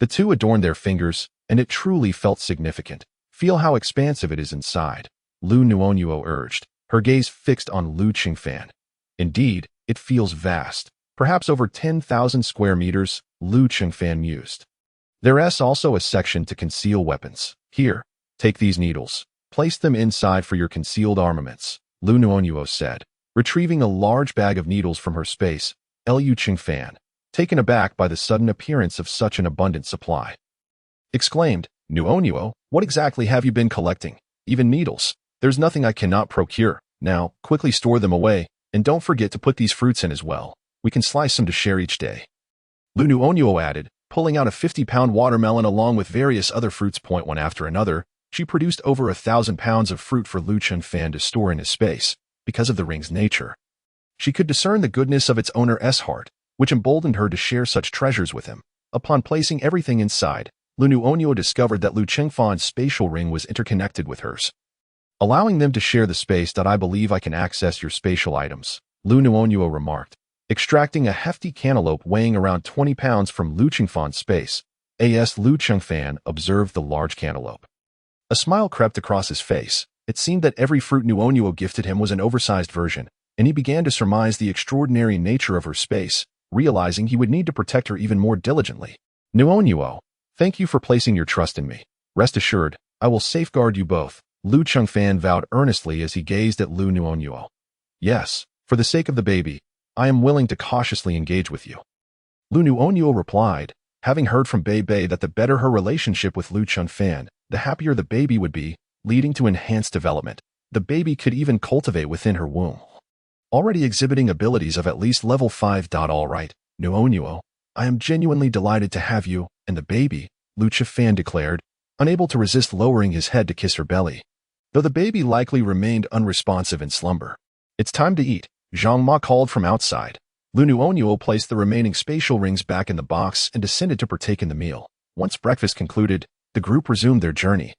The two adorned their fingers, and it truly felt significant. Feel how expansive it is inside, Liu Nuonuo urged, her gaze fixed on Liu Chengfan. Indeed, it feels vast, perhaps over 10,000 square meters, Liu Chengfan mused. There's also a section to conceal weapons. Here, take these needles. Place them inside for your concealed armaments, Liu Nuonuo said, retrieving a large bag of needles from her space. Liu Chengfan, taken aback by the sudden appearance of such an abundant supply, exclaimed, Nuonuo, what exactly have you been collecting? Even needles? There's nothing I cannot procure. Now, quickly store them away, and don't forget to put these fruits in as well. We can slice some to share each day. Liu Nuonuo added, pulling out a 50-pound watermelon along with various other fruits. One after another, she produced over 1,000 pounds of fruit for Liu Chengfan to store in his space. Because of the ring's nature, she could discern the goodness of its owner's heart, which emboldened her to share such treasures with him. Upon placing everything inside, Liu Nuonuo discovered that Liu Chengfan's spatial ring was interconnected with hers, allowing them to share the space. I believe I can access your spatial items, Liu Nuonuo remarked, extracting a hefty cantaloupe weighing around 20 pounds from Liu Chengfan's space. As Liu Chengfan observed the large cantaloupe, a smile crept across his face. It seemed that every fruit Nuonuo gifted him was an oversized version, and he began to surmise the extraordinary nature of her space, realizing he would need to protect her even more diligently. Nuonuo, thank you for placing your trust in me. Rest assured, I will safeguard you both, Liu Chengfan vowed earnestly as he gazed at Liu Nuonuo. Yes, for the sake of the baby, I am willing to cautiously engage with you, Liu Nuonuo replied, having heard from Bei that the better her relationship with Liu Chengfan, the happier the baby would be, leading to enhanced development. The baby could even cultivate within her womb, already exhibiting abilities of at least level 5. All right, Nuonuo, I am genuinely delighted to have you and the baby, Liu Chengfan declared, unable to resist lowering his head to kiss her belly, though the baby likely remained unresponsive in slumber. It's time to eat, Zhang Ma called from outside. Liu Nuonuo placed the remaining spatial rings back in the box and descended to partake in the meal. Once breakfast concluded, the group resumed their journey,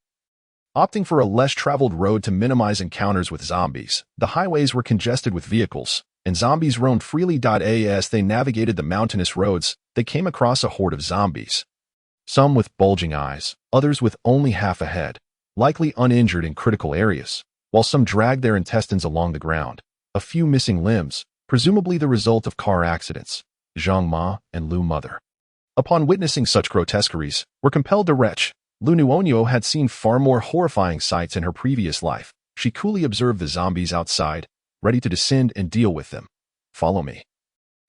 opting for a less traveled road to minimize encounters with zombies. The highways were congested with vehicles, and zombies roamed freely. As they navigated the mountainous roads, they came across a horde of zombies, some with bulging eyes, others with only half a head, likely uninjured in critical areas, while some dragged their intestines along the ground. A few missing limbs, presumably the result of car accidents. Zhang Ma and Liu mother, upon witnessing such grotesqueries, were compelled to retch. Liu Nuonuo had seen far more horrifying sights in her previous life. She coolly observed the zombies outside, ready to descend and deal with them. Follow me.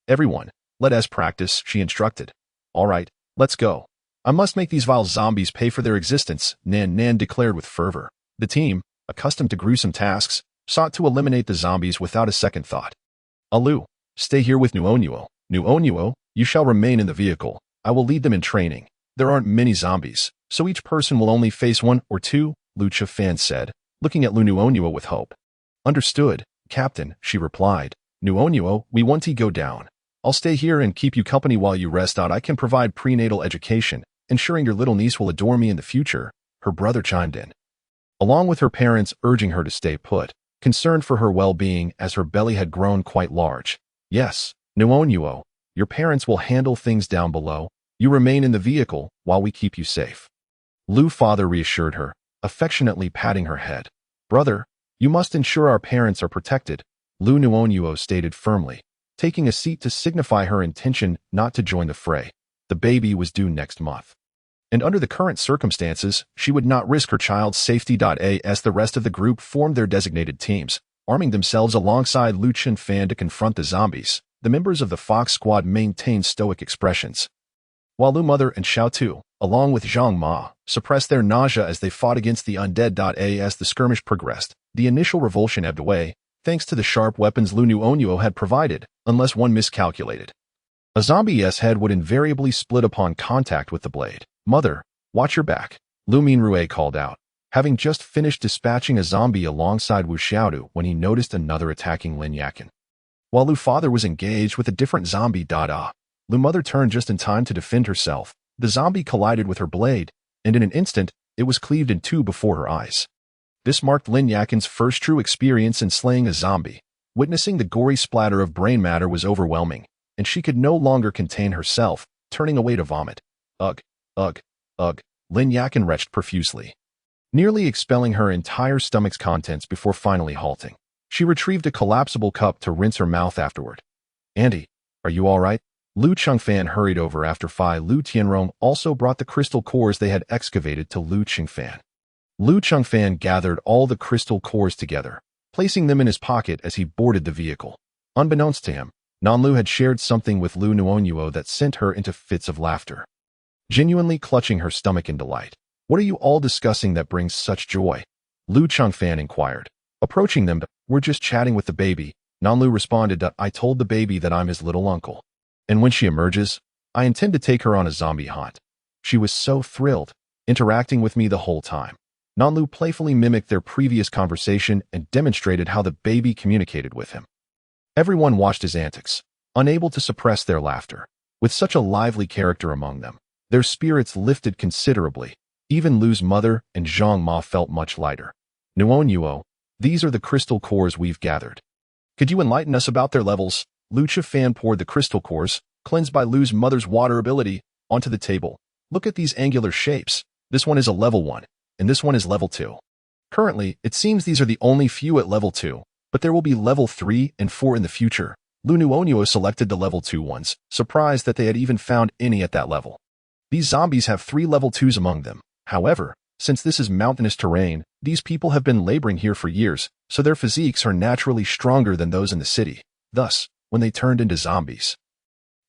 Everyone, let us practice, she instructed. All right, let's go. I must make these vile zombies pay for their existence, Nan Nan declared with fervor. The team, accustomed to gruesome tasks, sought to eliminate the zombies without a second thought. Liu, stay here with Nuonuo. Nuonuo, you shall remain in the vehicle. I will lead them in training. There aren't many zombies, so each person will only face 1 or 2, Liu Chengfan said, looking at Liu Nuonuo with hope. Understood, Captain, she replied. Nuonuo, we want to go down. I'll stay here and keep you company while you rest out. I can provide prenatal education, ensuring your little niece will adore me in the future, her brother chimed in. along with her parents urging her to stay put, concerned for her well-being as her belly had grown quite large. Yes, Nuonuo, your parents will handle things down below. You remain in the vehicle while we keep you safe. Liu's father reassured her, affectionately patting her head. Brother, you must ensure our parents are protected, Liu Nuonuo stated firmly, taking a seat to signify her intention not to join the fray. The baby was due next month, and under the current circumstances, she would not risk her child's safety. As the rest of the group formed their designated teams, arming themselves alongside Liu Fan to confront the zombies, the members of the Fox Squad maintained stoic expressions, while Liu Mother and Xiao Tu, along with Zhang Ma, suppressed their nausea as they fought against the undead. As the skirmish progressed, the initial revulsion ebbed away, thanks to the sharp weapons Liu Nuonuo had provided, unless one miscalculated. A zombie's head would invariably split upon contact with the blade. Mother, watch your back, Liu Minrue called out, having just finished dispatching a zombie alongside Wu Xiaodu when he noticed another attacking Lin Yakin. While Liu father was engaged with a different zombie. Liu Mother turned just in time to defend herself. The zombie collided with her blade, and in an instant, it was cleaved in two before her eyes. This marked Lin Yakin's first true experience in slaying a zombie. Witnessing the gory splatter of brain matter was overwhelming, and she could no longer contain herself, turning away to vomit. Ugh, ugh, ugh, Lin Yakin retched profusely, nearly expelling her entire stomach's contents before finally halting. She retrieved a collapsible cup to rinse her mouth afterward. Andy, are you all right? Liu Chengfan hurried over after Liu Tianrong also brought the crystal cores they had excavated to Liu Chengfan. Liu Chengfan gathered all the crystal cores together, placing them in his pocket as he boarded the vehicle. Unbeknownst to him, Nanlu had shared something with Liu Nuonuo that sent her into fits of laughter, genuinely clutching her stomach in delight. What are you all discussing that brings such joy? Liu Chengfan inquired. Approaching them, we're just chatting with the baby, Nanlu responded. I told the baby that I'm his little uncle, and when she emerges, I intend to take her on a zombie hunt. She was so thrilled, interacting with me the whole time. Nanlu playfully mimicked their previous conversation and demonstrated how the baby communicated with him. Everyone watched his antics, unable to suppress their laughter. With such a lively character among them, their spirits lifted considerably. Even Liu's mother and Zhang Ma felt much lighter. Nuonuo, these are the crystal cores we've gathered. Could you enlighten us about their levels? Liu Fan poured the crystal cores, cleansed by Liu's mother's water ability, onto the table. Look at these angular shapes. This one is a level 1, and this one is level 2. Currently, it seems these are the only few at level 2, but there will be level 3 and 4 in the future. Liu Nuonuo selected the level 2 ones, surprised that they had even found any at that level. These zombies have 3 level 2s among them. However, since this is mountainous terrain, these people have been laboring here for years, so their physiques are naturally stronger than those in the city. Thus, when they turned into zombies,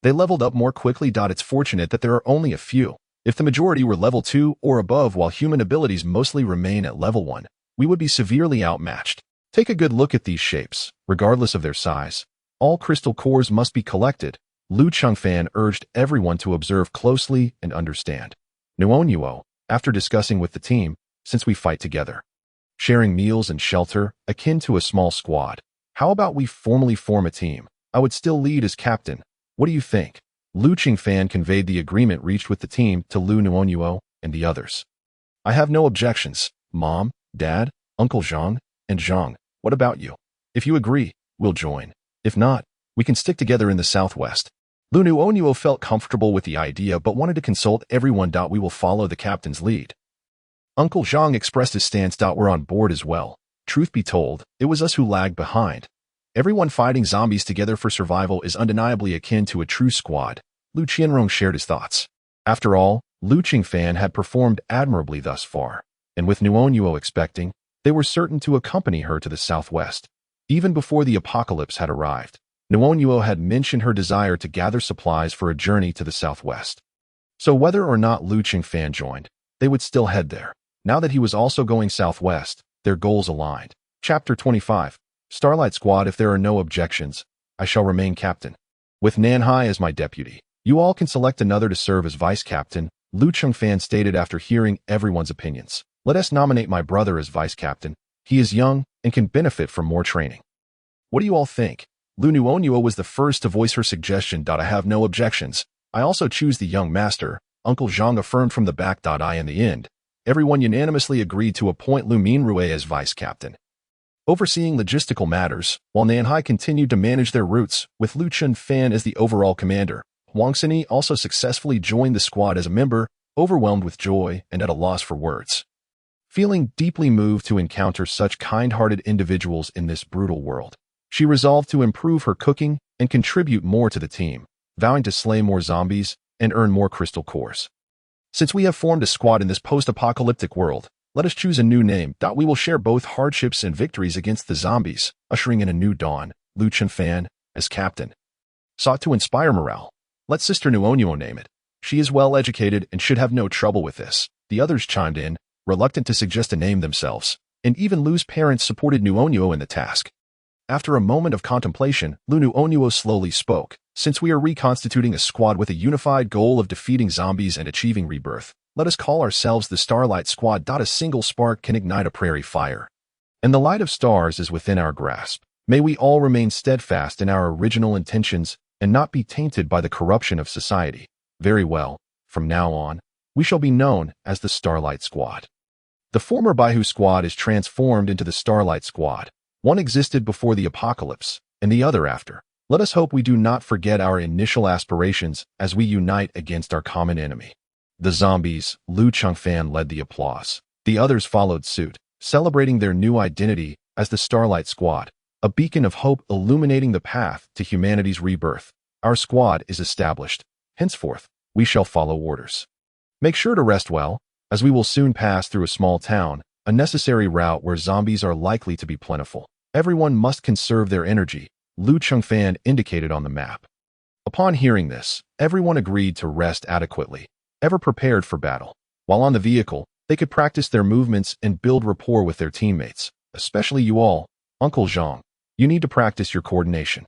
they leveled up more quickly. It's fortunate that there are only a few. If the majority were level 2 or above while human abilities mostly remain at level 1, we would be severely outmatched. Take a good look at these shapes, regardless of their size. All crystal cores must be collected. Liu Chengfan urged everyone to observe closely and understand. Nuonuo, after discussing with the team, since we fight together, sharing meals and shelter, akin to a small squad, how about we formally form a team? I would still lead as captain. What do you think? Liu Chengfan conveyed the agreement reached with the team to Liu Nuonuo and the others. I have no objections, Mom, Dad, Uncle Zhang, and Zhang. What about you? If you agree, we'll join. If not, we can stick together in the southwest. Liu Nuonuo felt comfortable with the idea but wanted to consult everyone. We will follow the captain's lead. Uncle Zhang expressed his stance. We're on board as well. Truth be told, it was us who lagged behind. Everyone fighting zombies together for survival is undeniably akin to a true squad. Liu Qianrong shared his thoughts. After all, Liu Chengfan had performed admirably thus far, and with Nuonuo expecting, they were certain to accompany her to the southwest. Even before the apocalypse had arrived, Nuonuo had mentioned her desire to gather supplies for a journey to the southwest. So whether or not Liu Chengfan joined, they would still head there. Now that he was also going southwest, their goals aligned. Chapter 25. Starlight Squad. If there are no objections, I shall remain captain. With Nanhai as my deputy, you all can select another to serve as vice captain, Liu Chengfan stated after hearing everyone's opinions. Let us nominate my brother as vice captain. He is young and can benefit from more training. What do you all think? Liu Nuonuo was the first to voice her suggestion. I have no objections. I also choose the young master, Uncle Zhang affirmed from the back. In the end, everyone unanimously agreed to appoint Liu Nuonuo as vice captain, overseeing logistical matters, while Nanhai continued to manage their routes, with Liu Chunfan as the overall commander. Wang Xini also successfully joined the squad as a member, overwhelmed with joy and at a loss for words. Feeling deeply moved to encounter such kind-hearted individuals in this brutal world, she resolved to improve her cooking and contribute more to the team, vowing to slay more zombies and earn more crystal cores. Since we have formed a squad in this post-apocalyptic world, let us choose a new name. We will share both hardships and victories against the zombies, ushering in a new dawn. Liu Chunfan, as captain, sought to inspire morale. Let Sister Nuonuo name it. She is well-educated and should have no trouble with this. The others chimed in, reluctant to suggest a name themselves, and even Liu's parents supported Nuonuo in the task. After a moment of contemplation, Liu Nuonuo slowly spoke. Since we are reconstituting a squad with a unified goal of defeating zombies and achieving rebirth, let us call ourselves the Starlight Squad. A single spark can ignite a prairie fire, and the light of stars is within our grasp. May we all remain steadfast in our original intentions and not be tainted by the corruption of society. Very well, from now on, we shall be known as the Starlight Squad. The former Baihu Squad is transformed into the Starlight Squad. One existed before the apocalypse, and the other after. Let us hope we do not forget our initial aspirations as we unite against our common enemy. The zombies, Liu Chunfan led the applause. The others followed suit, celebrating their new identity as the Starlight Squad, a beacon of hope illuminating the path to humanity's rebirth. Our squad is established. Henceforth, we shall follow orders. Make sure to rest well, as we will soon pass through a small town, a necessary route where zombies are likely to be plentiful. Everyone must conserve their energy, Liu Chunfan indicated on the map. Upon hearing this, everyone agreed to rest adequately, ever prepared for battle. While on the vehicle, they could practice their movements and build rapport with their teammates, especially you all, Uncle Zhang. You need to practice your coordination.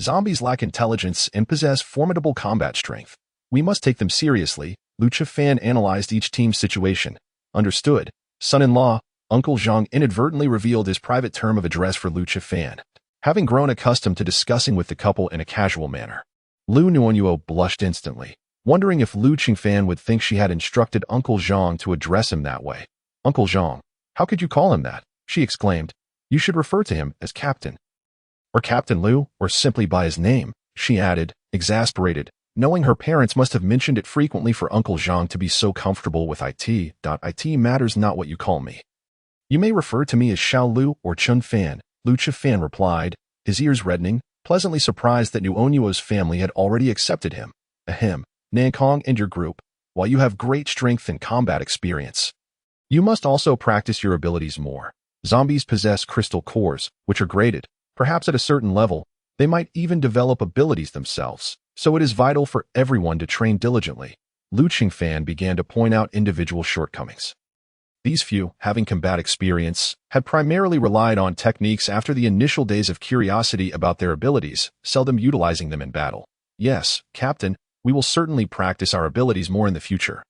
Zombies lack intelligence and possess formidable combat strength. We must take them seriously. Liu Chunfan analyzed each team's situation. Understood. Son-in-law, Uncle Zhang inadvertently revealed his private term of address for Liu Chunfan, having grown accustomed to discussing with the couple in a casual manner. Liu Nuonuo blushed instantly, wondering if Liu Chunfan would think she had instructed Uncle Zhang to address him that way. Uncle Zhang, how could you call him that? She exclaimed. You should refer to him as Captain. Or Captain Liu, or simply by his name, she added, exasperated, knowing her parents must have mentioned it frequently for Uncle Zhang to be so comfortable with it. It matters not what you call me. You may refer to me as Xiao Liu or Chunfan, Liu Chunfan replied, his ears reddening, pleasantly surprised that Nuonuo's family had already accepted him. Ahem, Nankong and your group, while you have great strength and combat experience, you must also practice your abilities more. Zombies possess crystal cores, which are graded. Perhaps at a certain level, they might even develop abilities themselves, so it is vital for everyone to train diligently. Liu Chunfan began to point out individual shortcomings. These few, having combat experience, had primarily relied on techniques after the initial days of curiosity about their abilities, seldom utilizing them in battle. Yes, Captain, we will certainly practice our abilities more in the future.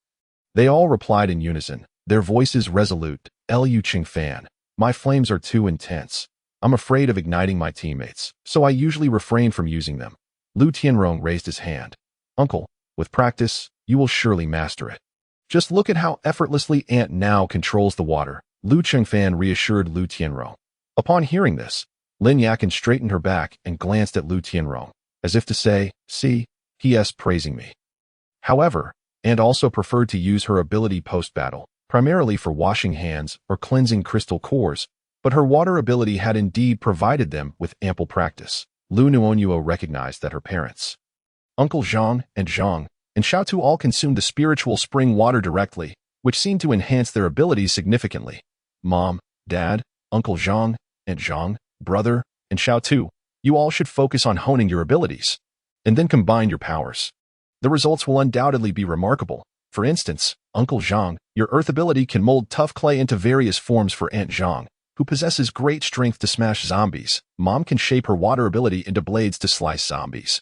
They all replied in unison, their voices resolute. Liu Chunfan, my flames are too intense. I'm afraid of igniting my teammates, so I usually refrain from using them. Liu Tianrong raised his hand. Uncle, with practice, you will surely master it. Just look at how effortlessly Ant now controls the water, Liu Chunfan reassured Liu Tianrong. Upon hearing this, Lin Yakin straightened her back and glanced at Liu Tianrong, as if to say, see, he is praising me. However, Ant also preferred to use her ability post-battle, primarily for washing hands or cleansing crystal cores, but her water ability had indeed provided them with ample practice. Liu Nuonuo recognized that her parents, Uncle Zhang and Xiaotu all consumed the spiritual spring water directly, which seemed to enhance their abilities significantly. Mom, Dad, Uncle Zhang, and Zhang, brother, and Xiaotu, you all should focus on honing your abilities, and then combine your powers. The results will undoubtedly be remarkable. For instance, Uncle Zhang, your earth ability can mold tough clay into various forms for Aunt Zhang, who possesses great strength to smash zombies. Mom can shape her water ability into blades to slice zombies,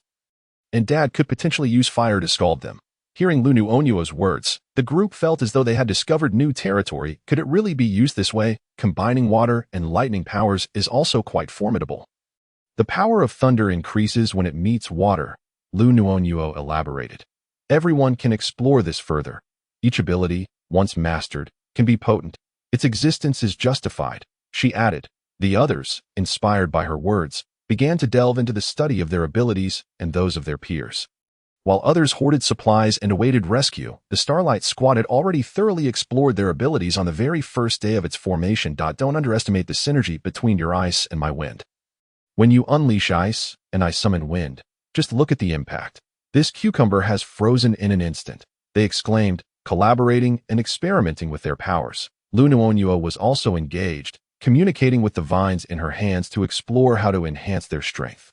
and Dad could potentially use fire to scald them. Hearing Liu Nuonuo's words, the group felt as though they had discovered new territory. Could it really be used this way? Combining water and lightning powers is also quite formidable. The power of thunder increases when it meets water, Liu Nuonuo elaborated. Everyone can explore this further. Each ability, once mastered, can be potent. Its existence is justified, she added. The others, inspired by her words, began to delve into the study of their abilities and those of their peers. While others hoarded supplies and awaited rescue, the Starlight Squad had already thoroughly explored their abilities on the very first day of its formation. Don't underestimate the synergy between your ice and my wind. When you unleash ice and I summon wind, just look at the impact. This cucumber has frozen in an instant, they exclaimed, collaborating and experimenting with their powers. Liu Nuonuo was also engaged, communicating with the vines in her hands to explore how to enhance their strength.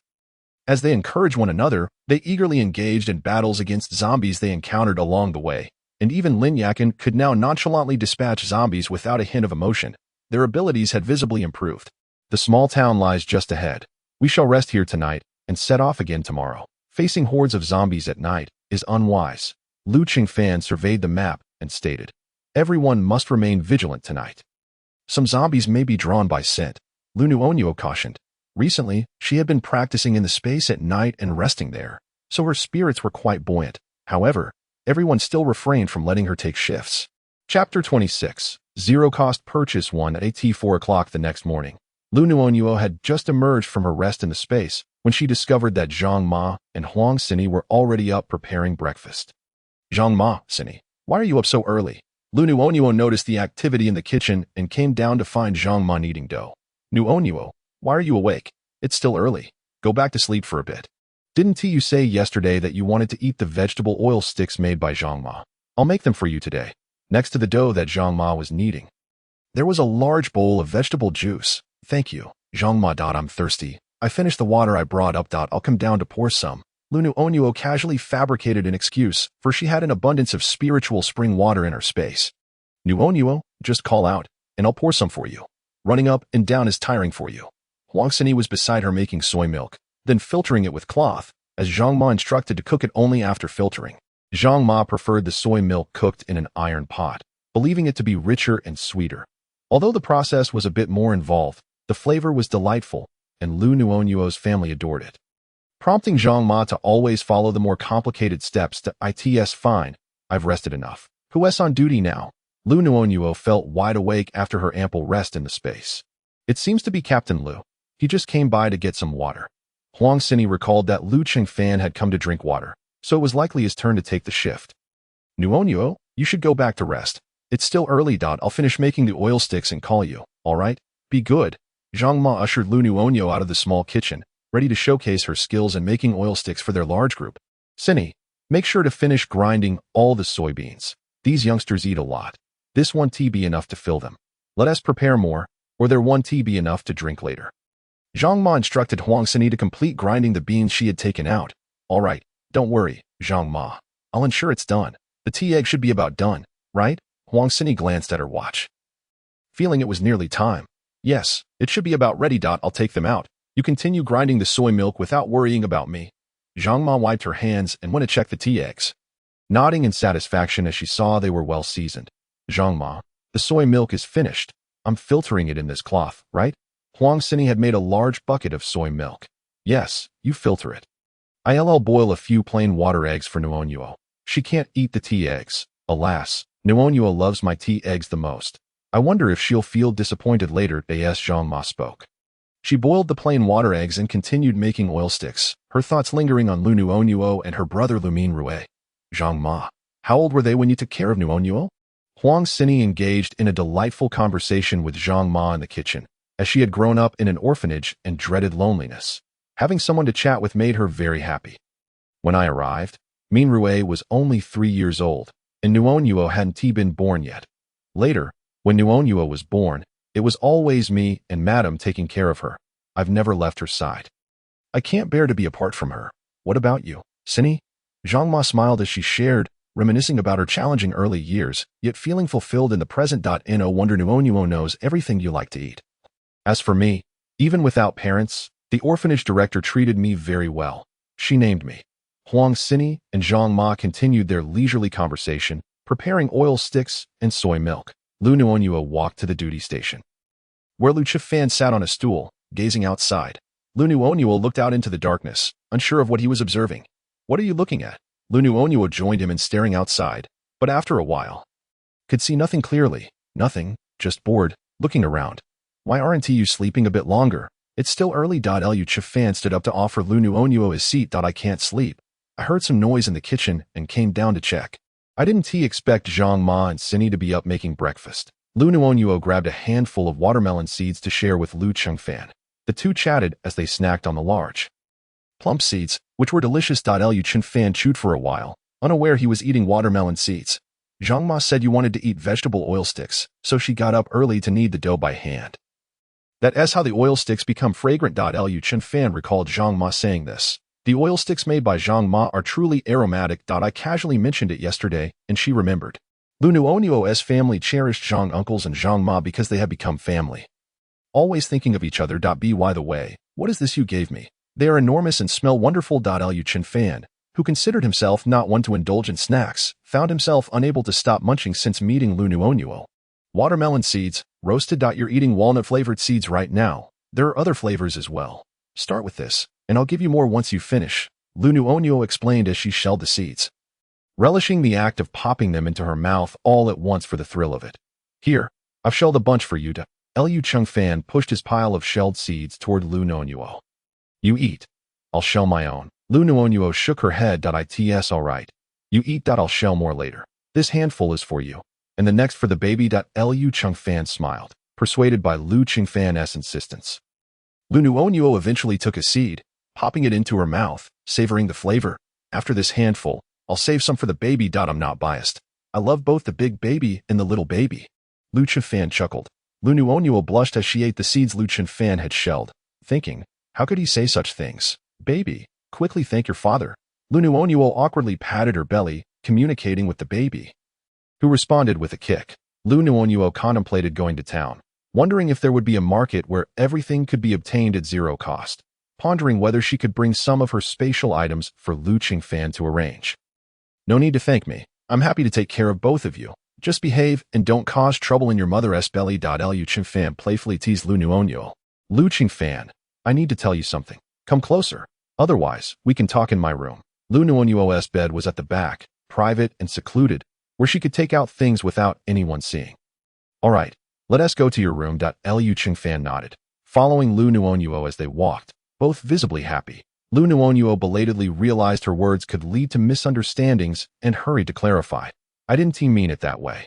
As they encouraged one another, they eagerly engaged in battles against zombies they encountered along the way, and even Lin Yakin could now nonchalantly dispatch zombies without a hint of emotion. Their abilities had visibly improved. The small town lies just ahead. We shall rest here tonight and set off again tomorrow. Facing hordes of zombies at night is unwise. Liu Qingfan surveyed the map and stated, everyone must remain vigilant tonight. Some zombies may be drawn by scent, Liu Nuonuo cautioned. Recently, she had been practicing in the space at night and resting there, so her spirits were quite buoyant. However, everyone still refrained from letting her take shifts. Chapter 26. Zero-cost purchase 1 at 4 o'clock the next morning. Liu Nuonuo had just emerged from her rest in the space when she discovered that Zhang Ma and Huang Sini were already up preparing breakfast. Zhang Ma, Sini, why are you up so early? Liu Nuonuo noticed the activity in the kitchen and came down to find Zhang Ma kneading dough. Nuonuo, why are you awake? It's still early. Go back to sleep for a bit. Didn't you say yesterday that you wanted to eat the vegetable oil sticks made by Zhang Ma? I'll make them for you today, next to the dough that Zhang Ma was kneading. There was a large bowl of vegetable juice. Thank you, Zhang Ma. I'm thirsty. I finished the water I brought up. I'll come down to pour some. Liu Nuonuo casually fabricated an excuse, for she had an abundance of spiritual spring water in her space. Nuonuo, just call out, and I'll pour some for you. Running up and down is tiring for you. Huang Sini was beside her making soy milk, then filtering it with cloth, as Zhang Ma instructed to cook it only after filtering. Zhang Ma preferred the soy milk cooked in an iron pot, believing it to be richer and sweeter. Although the process was a bit more involved, the flavor was delightful, and Liu Nuonuo's family adored it. Prompting Zhang Ma to always follow the more complicated steps to its fine, I've rested enough. Who's on duty now? Liu Nuonuo felt wide awake after her ample rest in the space. It seems to be Captain Liu. He just came by to get some water. Huang Sini recalled that Liu Qingfan had come to drink water, so it was likely his turn to take the shift. Nuonuo, you should go back to rest. It's still early. I'll finish making the oil sticks and call you, all right? Be good. Zhang Ma ushered Liu Nuonuo out of the small kitchen, ready to showcase her skills in making oil sticks for their large group. Sini, make sure to finish grinding all the soybeans. These youngsters eat a lot. This won't be enough to fill them. Let us prepare more, or there won't be enough to drink later. Zhang Ma instructed Huang Sini to complete grinding the beans she had taken out. All right, don't worry, Zhang Ma. I'll ensure it's done. The tea egg should be about done, right? Huang Sini glanced at her watch. Feeling it was nearly time. Yes, it should be about ready. I'll take them out. You continue grinding the soy milk without worrying about me. Zhang Ma wiped her hands and went to check the tea eggs, nodding in satisfaction as she saw they were well seasoned. Zhang Ma, the soy milk is finished. I'm filtering it in this cloth, right? Huang Sini had made a large bucket of soy milk. Yes, you filter it. I'll boil a few plain water eggs for Nuonuo. She can't eat the tea eggs. Alas, Nuonuo loves my tea eggs the most. I wonder if she'll feel disappointed later. As Zhang Ma spoke. She boiled the plain water eggs and continued making oil sticks, her thoughts lingering on Liu Nuonuo and her brother Liu Minrue. Zhang Ma, how old were they when you took care of Nuonuo? Huang Sini engaged in a delightful conversation with Zhang Ma in the kitchen, as she had grown up in an orphanage and dreaded loneliness. Having someone to chat with made her very happy. When I arrived, Minrue was only 3 years old, and Nuonuo hadn't been born yet. Later, when Nuonuo was born, it was always me and Madame taking care of her. I've never left her side. I can't bear to be apart from her. What about you, Sini? Zhang Ma smiled as she shared, reminiscing about her challenging early years, yet feeling fulfilled in the present. No wonder Nuonuo knows everything you like to eat. As for me, even without parents, the orphanage director treated me very well. She named me. Huang Sini and Zhang Ma continued their leisurely conversation, preparing oil sticks and soy milk. Liu Nuonuo walked to the duty station, where Liu Qingfan sat on a stool, gazing outside. Liu Nuonuo looked out into the darkness, unsure of what he was observing. What are you looking at? Liu Nuonuo joined him in staring outside, but after a while, could see nothing clearly. Nothing, just bored, looking around. Why aren't you sleeping a bit longer? It's still early. Liu Zhiyi stood up to offer Liu Nuonuo his seat. I can't sleep. I heard some noise in the kitchen and came down to check. I didn't expect Zhang Ma and Cindy to be up making breakfast. Liu Nuonuo grabbed a handful of watermelon seeds to share with Liu Zhiyi. The two chatted as they snacked on the large, plump seeds, which were delicious. Liu Zhiyi chewed for a while, unaware he was eating watermelon seeds. Zhang Ma said you wanted to eat vegetable oil sticks, so she got up early to knead the dough by hand. That's how the oil sticks become fragrant. Liu Zhiyi recalled Zhang Ma saying this. The oil sticks made by Zhang Ma are truly aromatic. I casually mentioned it yesterday, and she remembered. Liu Nuonuo's family cherished Zhang uncles and Zhang Ma because they had become family, always thinking of each other. By the way, what is this you gave me? They are enormous and smell wonderful. Liu Zhiyi, who considered himself not one to indulge in snacks, found himself unable to stop munching since meeting Liu Nuonuo. Watermelon seeds, roasted. You're eating walnut-flavored seeds right now. There are other flavors as well. Start with this, and I'll give you more once you finish, Liu Nuonuo explained as she shelled the seeds, relishing the act of popping them into her mouth all at once for the thrill of it. Here, I've shelled a bunch for you. Liu Zhiyi pushed his pile of shelled seeds toward Liu Nuonuo. You eat. I'll shell my own. Liu Nuonuo shook her head. It's all right. You eat. I'll shell more later. This handful is for you, and the next for the baby. Liu Zhiyi smiled, persuaded by Liu Zhiyi's insistence. Liu Nuonuo eventually took a seed, popping it into her mouth, savoring the flavor. After this handful, I'll save some for the baby. I'm not biased. I love both the big baby and the little baby. Liu Zhiyi chuckled. Liu Nuonuo blushed as she ate the seeds Liu Zhiyi had shelled, thinking, how could he say such things? Baby, quickly thank your father. Liu Nuonuo awkwardly patted her belly, communicating with the baby, who responded with a kick. Liu Nuonuo contemplated going to town, wondering if there would be a market where everything could be obtained at zero cost, pondering whether she could bring some of her spatial items for Liu Zhiyi to arrange. No need to thank me. I'm happy to take care of both of you. Just behave and don't cause trouble in your mother's belly. Liu Zhiyi playfully teased Liu Nuonuo. Liu Zhiyi, I need to tell you something. Come closer. Otherwise, we can talk in my room. Liu Nuonuo's bed was at the back, private and secluded, where she could take out things without anyone seeing. All right, let us go to your room. Liu Zhiyi nodded, following Liu Nuonuo as they walked, both visibly happy. Liu Nuonuo belatedly realized her words could lead to misunderstandings and hurried to clarify. I didn't mean it that way.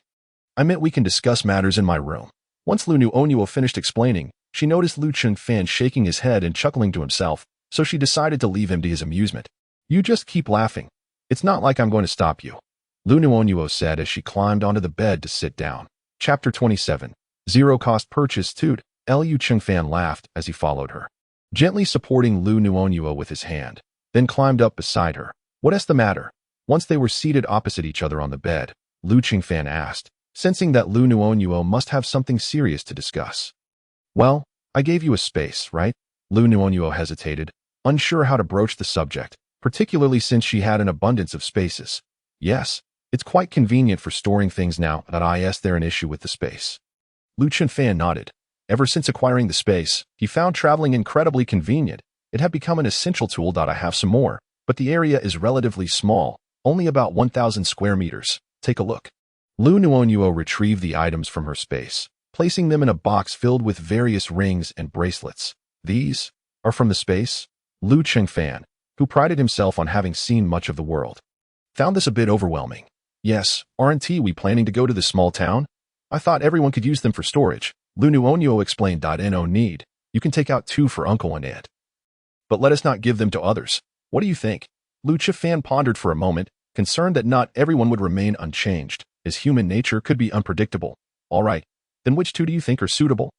I meant we can discuss matters in my room. Once Liu Nuonuo finished explaining, she noticed Liu Zhiyi shaking his head and chuckling to himself, so she decided to leave him to his amusement. You just keep laughing. It's not like I'm going to stop you, Liu Nuonuo said as she climbed onto the bed to sit down. Chapter 27. Zero-cost purchase. Liu Zhiyi laughed as he followed her, gently supporting Liu Nuonuo with his hand, then climbed up beside her. What's the matter? Once they were seated opposite each other on the bed, Liu Zhiyi asked, sensing that Liu Nuonuo must have something serious to discuss. Well, I gave you a space, right? Liu Nuonuo hesitated, unsure how to broach the subject, particularly since she had an abundance of spaces. Yes, it's quite convenient for storing things now. Is there an issue with the space? Liu Zhiyi nodded. Ever since acquiring the space, he found traveling incredibly convenient. It had become an essential tool. I have some more, but the area is relatively small, only about 1,000 square meters. Take a look. Liu Nuonuo retrieved the items from her space, placing them in a box filled with various rings and bracelets. These are from the space? Liu Zhiyi, who prided himself on having seen much of the world, found this a bit overwhelming. Yes, aren't we planning to go to this small town? I thought everyone could use them for storage. Liu Nuonuo explained. No need. You can take out 2 for Uncle and Aunt. But let us not give them to others. What do you think? Liu Zhiyi pondered for a moment, concerned that not everyone would remain unchanged, as human nature could be unpredictable. All right, then which 2 do you think are suitable?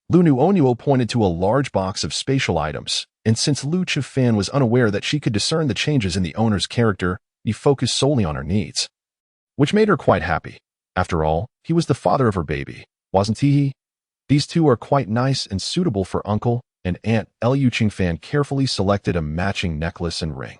Liu Nuonuo pointed to a large box of spatial items, and since Liu Zhiyi was unaware that she could discern the changes in the owner's character, he focused solely on her needs, which made her quite happy. After all, he was the father of her baby, wasn't he? These 2 are quite nice and suitable for Uncle and Aunt. Liu Zhiyi carefully selected a matching necklace and ring.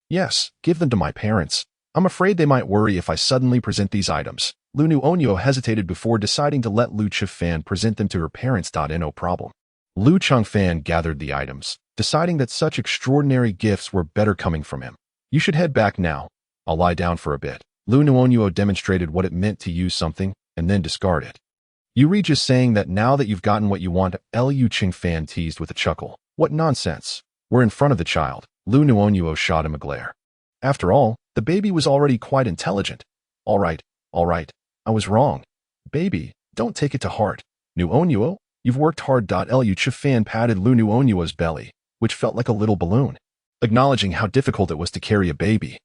Yes, give them to my parents. I'm afraid they might worry if I suddenly present these items. Liu Nuonuo hesitated before deciding to let Liu Zhiyi present them to her parents. No problem. Liu Zhiyi gathered the items, deciding that such extraordinary gifts were better coming from him. You should head back now. I'll lie down for a bit. Liu Nuonuo demonstrated what it meant to use something and then discard it. You read just saying that now that you've gotten what you want, Liu Qingfan teased with a chuckle. What nonsense. We're in front of the child. Liu Nuonuo shot him a glare. After all, the baby was already quite intelligent. All right, I was wrong. Baby, don't take it to heart. Nuonuo, you've worked hard. Liu Qingfan patted Liu Nuonuo's belly, which felt like a little balloon, acknowledging how difficult it was to carry a baby.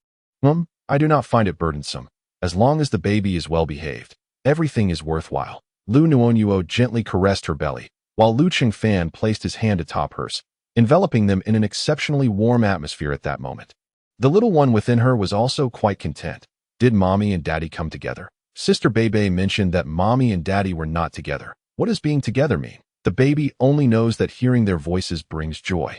I do not find it burdensome. As long as the baby is well behaved, everything is worthwhile. Liu Nuonuo gently caressed her belly, while Liu Qingfan placed his hand atop hers, enveloping them in an exceptionally warm atmosphere at that moment. The little one within her was also quite content. Did mommy and daddy come together? Sister Bebe mentioned that mommy and daddy were not together. What does being together mean? The baby only knows that hearing their voices brings joy.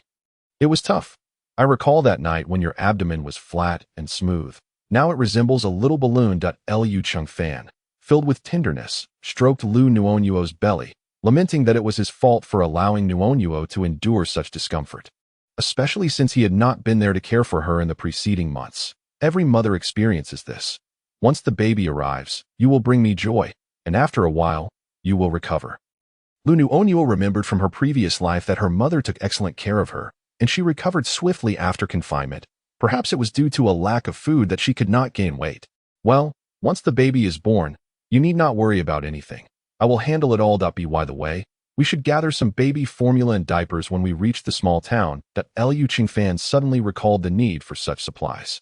It was tough. I recall that night when your abdomen was flat and smooth. Now it resembles a little balloon. Liu Qingfan, filled with tenderness, stroked Liu Nuonuo's belly, lamenting that it was his fault for allowing Nuonuo to endure such discomfort, especially since he had not been there to care for her in the preceding months. Every mother experiences this. Once the baby arrives, you will bring me joy, and after a while, you will recover. Liu Nuonuo remembered from her previous life that her mother took excellent care of her, and she recovered swiftly after confinement. Perhaps it was due to a lack of food that she could not gain weight. Well, once the baby is born, you need not worry about anything. I will handle it all. By the way, we should gather some baby formula and diapers when we reach the small town. Liu Qingfan suddenly recalled the need for such supplies.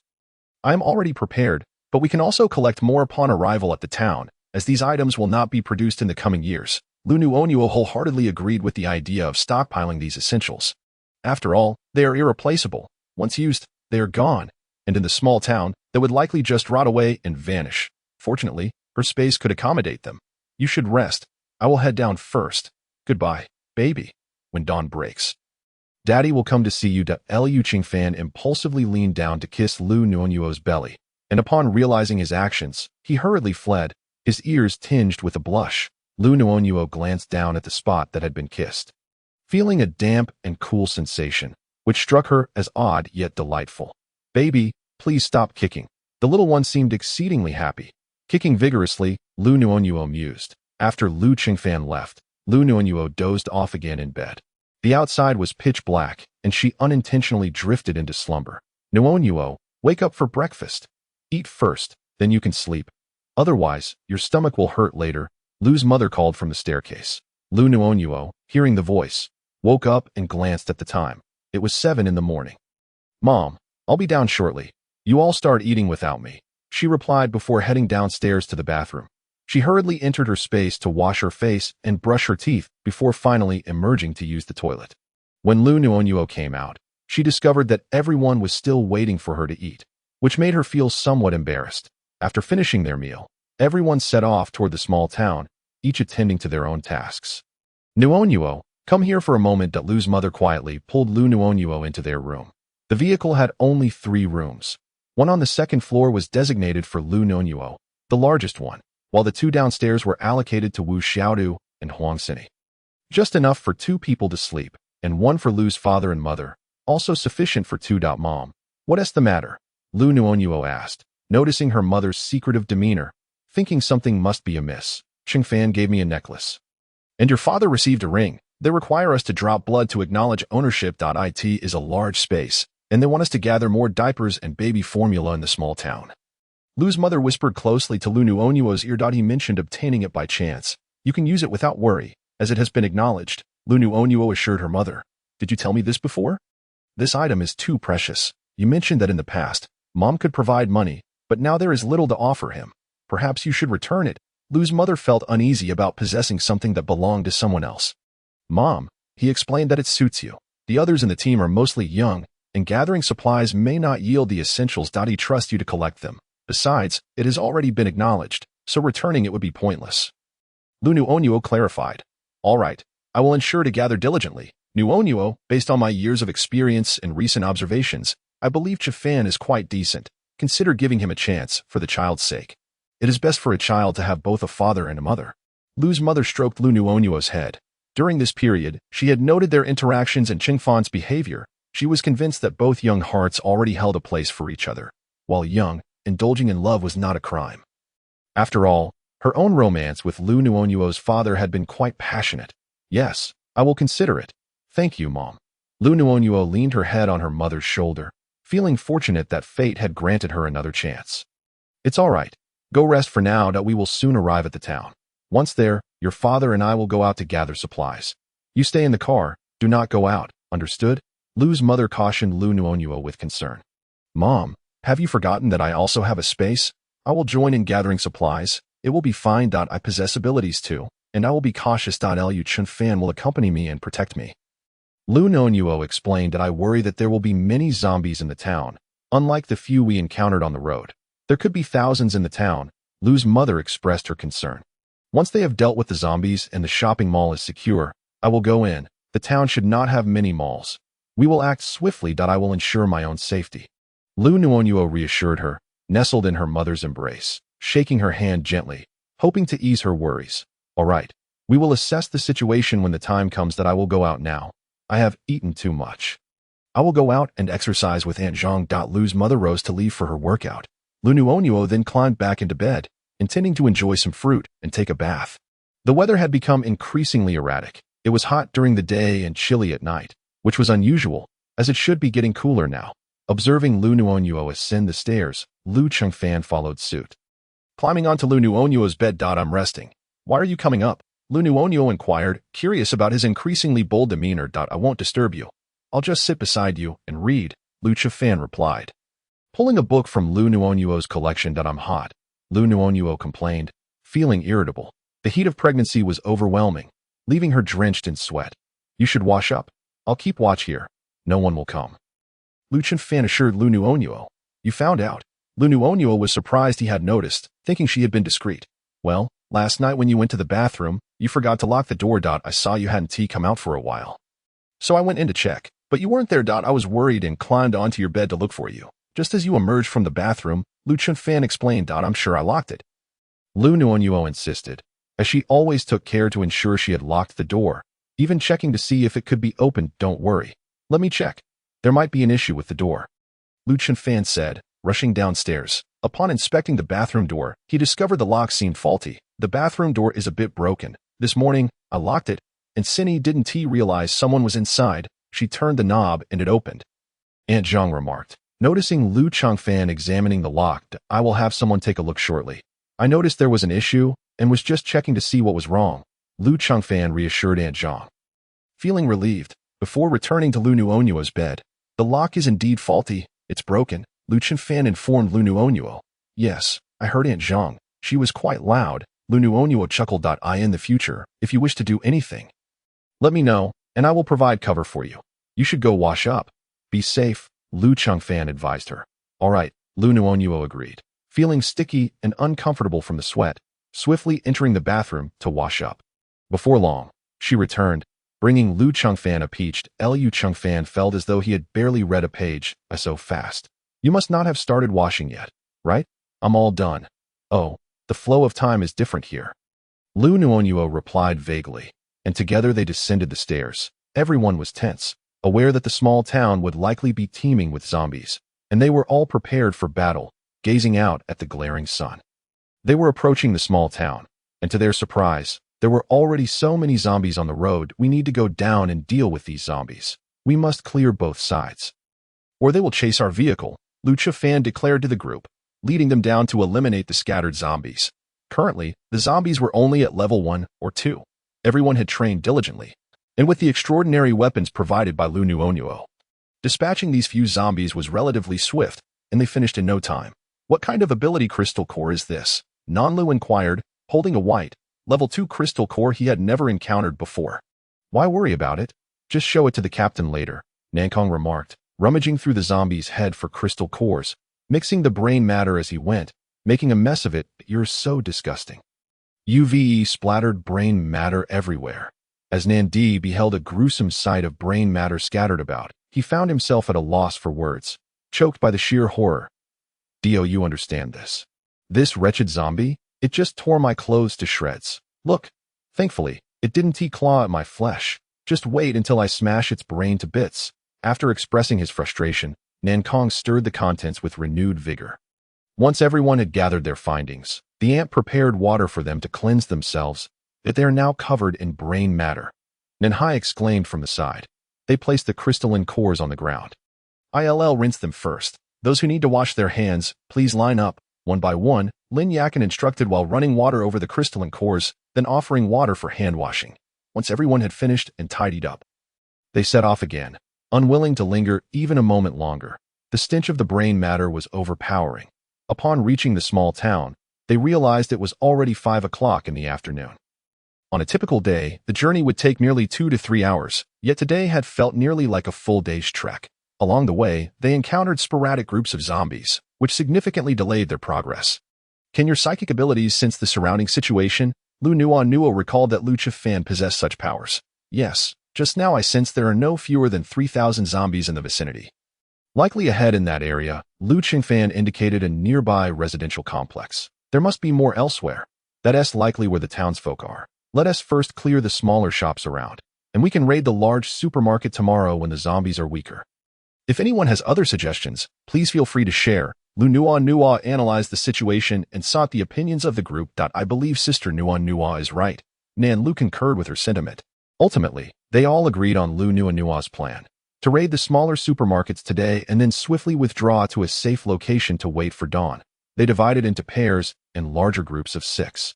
I am already prepared, but we can also collect more upon arrival at the town, as these items will not be produced in the coming years. Liu Nuonuo wholeheartedly agreed with the idea of stockpiling these essentials. After all, they are irreplaceable. Once used, they are gone, and in the small town, they would likely just rot away and vanish. Fortunately, her space could accommodate them. You should rest. I will head down first. Goodbye, baby. When dawn breaks, Daddy will come to see you. Liu Qingfan impulsively leaned down to kiss Liu Nuonuo's belly, and upon realizing his actions, he hurriedly fled, his ears tinged with a blush. Liu Nuonuo glanced down at the spot that had been kissed, feeling a damp and cool sensation, which struck her as odd yet delightful. Baby, please stop kicking. The little one seemed exceedingly happy. Kicking vigorously, Liu Nuonuo mused. After Liu Qingfan left, Liu Nuonuo dozed off again in bed. The outside was pitch black, and she unintentionally drifted into slumber. Nuonuo, wake up for breakfast. Eat first, then you can sleep. Otherwise, your stomach will hurt later. Liu's mother called from the staircase. Liu Nuonuo, hearing the voice, woke up and glanced at the time. It was 7 in the morning. Mom, I'll be down shortly. You all start eating without me, she replied before heading downstairs to the bathroom. She hurriedly entered her space to wash her face and brush her teeth before finally emerging to use the toilet. When Liu Nuonuo came out, she discovered that everyone was still waiting for her to eat, which made her feel somewhat embarrassed. After finishing their meal, everyone set off toward the small town, each attending to their own tasks. Nuonuo, come here for a moment. Liu's mother quietly pulled Liu Nuonuo into their room. The vehicle had only 3 rooms. One on the second floor was designated for Liu Nuonuo, the largest one, while the 2 downstairs were allocated to Wu Xiaodu and Huang Sini. Just enough for 2 people to sleep, and 1 for Liu's father and mother, also sufficient for 2. Mom, what is the matter? Liu Nuonuo asked, noticing her mother's secretive demeanor, thinking something must be amiss. Qingfan gave me a necklace. And your father received a ring. They require us to drop blood to acknowledge ownership. It is a large space, and they want us to gather more diapers and baby formula in the small town. Liu's mother whispered closely to Liu Nuonuo's ear. He mentioned obtaining it by chance. You can use it without worry, as it has been acknowledged, Liu Nuonuo assured her mother. Did you tell me this before? This item is too precious. You mentioned that in the past, Mom could provide money, but now there is little to offer him. Perhaps you should return it. Liu's mother felt uneasy about possessing something that belonged to someone else. Mom, he explained that it suits you. The others in the team are mostly young, and gathering supplies may not yield the essentials. He trusts you to collect them. Besides, it has already been acknowledged, so returning it would be pointless. Liu Nuonuo clarified. All right, I will ensure to gather diligently. Nuonuo, based on my years of experience and recent observations, I believe Qingfan is quite decent. Consider giving him a chance, for the child's sake. It is best for a child to have both a father and a mother. Liu's mother stroked Liu Nuonuo's head. During this period, she had noted their interactions and Qingfan's behavior. She was convinced that both young hearts already held a place for each other. While young, indulging in love was not a crime. After all, Her own romance with Liu Nuonuo's father had been quite passionate. Yes, I will consider it. Thank you, Mom. Liu Nuonuo leaned her head on her mother's shoulder, feeling fortunate that fate had granted her another chance. It's all right. Go rest for now that we will soon arrive at the town. Once there, your father and I will go out to gather supplies. You stay in the car, do not go out, understood? Liu's mother cautioned Liu Nuonuo with concern. Mom, have you forgotten that I also have a space? I will join in gathering supplies. It will be fine. I possess abilities too, and I will be cautious. Liu Chunfan will accompany me and protect me. Liu Nuonuo explained that I worry that there will be many zombies in the town, unlike the few we encountered on the road. There could be thousands in the town. Liu's mother expressed her concern. Once they have dealt with the zombies and the shopping mall is secure, I will go in. The town should not have many malls. We will act swiftly. I will ensure my own safety. Liu Nuonuo reassured her, nestled in her mother's embrace, shaking her hand gently, hoping to ease her worries. All right, we will assess the situation when the time comes. I will go out now. I have eaten too much. I will go out and exercise with Aunt Zhang. Liu's mother rose to leave for her workout. Liu Nuonuo then climbed back into bed, intending to enjoy some fruit and take a bath. The weather had become increasingly erratic. It was hot during the day and chilly at night, which was unusual, as it should be getting cooler now. Observing Liu Nuonuo ascend the stairs, Liu Chunfan followed suit. Climbing onto Liu Nuonuo's bed. I'm resting. Why are you coming up? Liu Nuonuo inquired, curious about his increasingly bold demeanor. I won't disturb you. I'll just sit beside you and read, Liu Chunfan replied. Pulling a book from Liu Nuonuo's collection. I'm hot, Liu Nuonuo complained, feeling irritable. The heat of pregnancy was overwhelming, leaving her drenched in sweat. You should wash up. I'll keep watch here. No one will come. Liu Chunfan assured Liu Nuonuo. You found out. Liu Nuonuo was surprised he had noticed, thinking she had been discreet. Well, last night when you went to the bathroom, you forgot to lock the door. I saw you hadn't come out for a while. So I went in to check, but you weren't there. I was worried and climbed onto your bed to look for you. Just as you emerged from the bathroom, Liu Chunfan explained. I'm sure I locked it. Liu Nuonuo insisted, as she always took care to ensure she had locked the door, even checking to see if it could be opened. Don't worry. Let me check. There might be an issue with the door, Liu Chunfan said, rushing downstairs. Upon inspecting the bathroom door, he discovered the lock seemed faulty. The bathroom door is a bit broken. This morning, I locked it, and Cindy didn't realize someone was inside. She turned the knob and it opened. Aunt Zhang remarked. Noticing Liu Chunfan examining the lock, I will have someone take a look shortly. I noticed there was an issue and was just checking to see what was wrong, Liu Chunfan reassured Aunt Zhang. Feeling relieved, before returning to Liu Nuonuo's bed, the lock is indeed faulty. It's broken, Liu Chunfan informed Liu Nuonuo. Yes, I heard Aunt Zhang. She was quite loud. Liu Nuonuo chuckled. In the future, if you wish to do anything, let me know, and I will provide cover for you. You should go wash up. Be safe, Liu Chunfan advised her. All right, Liu Nuonuo agreed, feeling sticky and uncomfortable from the sweat, swiftly entering the bathroom to wash up. Before long, she returned, bringing Liu Chunfan a peached. Liu Chunfan felt as though he had barely read a page. So fast. You must not have started washing yet, right? I'm all done. Oh, the flow of time is different here. Liu Nuonuo replied vaguely, and together they descended the stairs. Everyone was tense, aware that the small town would likely be teeming with zombies, and they were all prepared for battle, gazing out at the glaring sun. They were approaching the small town, and to their surprise, there were already so many zombies on the road. We need to go down and deal with these zombies. We must clear both sides, or they will chase our vehicle, Liu Chunfan declared to the group, leading them down to eliminate the scattered zombies. Currently, the zombies were only at level 1 or 2. Everyone had trained diligently, and with the extraordinary weapons provided by Liu Nuonuo, dispatching these few zombies was relatively swift, and they finished in no time. What kind of ability crystal core is this? Nanlu inquired, holding a white, level 2 crystal core he had never encountered before. Why worry about it? Just show it to the captain later, Nankong remarked, rummaging through the zombie's head for crystal cores, mixing the brain matter as he went, making a mess of it. You're so disgusting. UVE splattered brain matter everywhere. As Nandi beheld a gruesome sight of brain matter scattered about, he found himself at a loss for words, choked by the sheer horror. Do you understand this? This wretched zombie? It just tore my clothes to shreds. Look. Thankfully, it didn't claw at my flesh. Just wait until I smash its brain to bits. After expressing his frustration, Nankong stirred the contents with renewed vigor. Once everyone had gathered their findings, The ant prepared water for them to cleanse themselves, yet they are now covered in brain matter. Nanhai exclaimed from the side. They placed the crystalline cores on the ground. I'll rinse them first. Those who need to wash their hands, please line up, one by one, Lin Yakin instructed while running water over the crystalline cores, then offering water for hand washing. Once everyone had finished and tidied up, they set off again, unwilling to linger even a moment longer. The stench of the brain matter was overpowering. Upon reaching the small town, they realized it was already 5 o'clock in the afternoon. On a typical day, the journey would take nearly 2 to 3 hours, yet today had felt nearly like a full day's trek. Along the way, they encountered sporadic groups of zombies, which significantly delayed their progress. Can your psychic abilities sense the surrounding situation? Liu Nuonuo recalled that Liu Zhiyi possessed such powers. Yes, just now I sense there are no fewer than 3,000 zombies in the vicinity. Likely ahead in that area, Liu Zhiyi indicated a nearby residential complex. There must be more elsewhere. That's likely where the townsfolk are. Let us first clear the smaller shops around, and we can raid the large supermarket tomorrow when the zombies are weaker. If anyone has other suggestions, please feel free to share. Liu Nuonuo analyzed the situation and sought the opinions of the group. I believe Sister Nuonuo is right. Nan Lu concurred with her sentiment. Ultimately, they all agreed on Liu Nuonuo's plan to raid the smaller supermarkets today and then swiftly withdraw to a safe location to wait for dawn. They divided into pairs and larger groups of 6.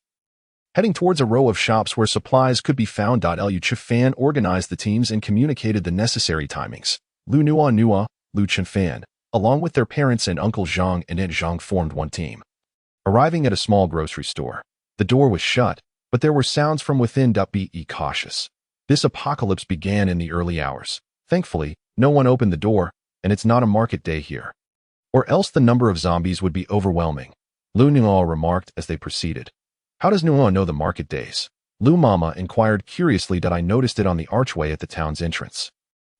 Heading towards a row of shops where supplies could be found. Liu Zhiyi organized the teams and communicated the necessary timings. Liu Nuonuo, Liu Zhiyi, along with their parents and Uncle Zhang and Aunt Zhang formed one team. Arriving at a small grocery store, the door was shut, but there were sounds from within. Be cautious. This apocalypse began in the early hours. Thankfully, no one opened the door, and it's not a market day here. Or else the number of zombies would be overwhelming, Liu Nuonuo remarked as they proceeded. How does Nuonuo know the market days? Liu Mama inquired curiously. I noticed it on the archway at the town's entrance.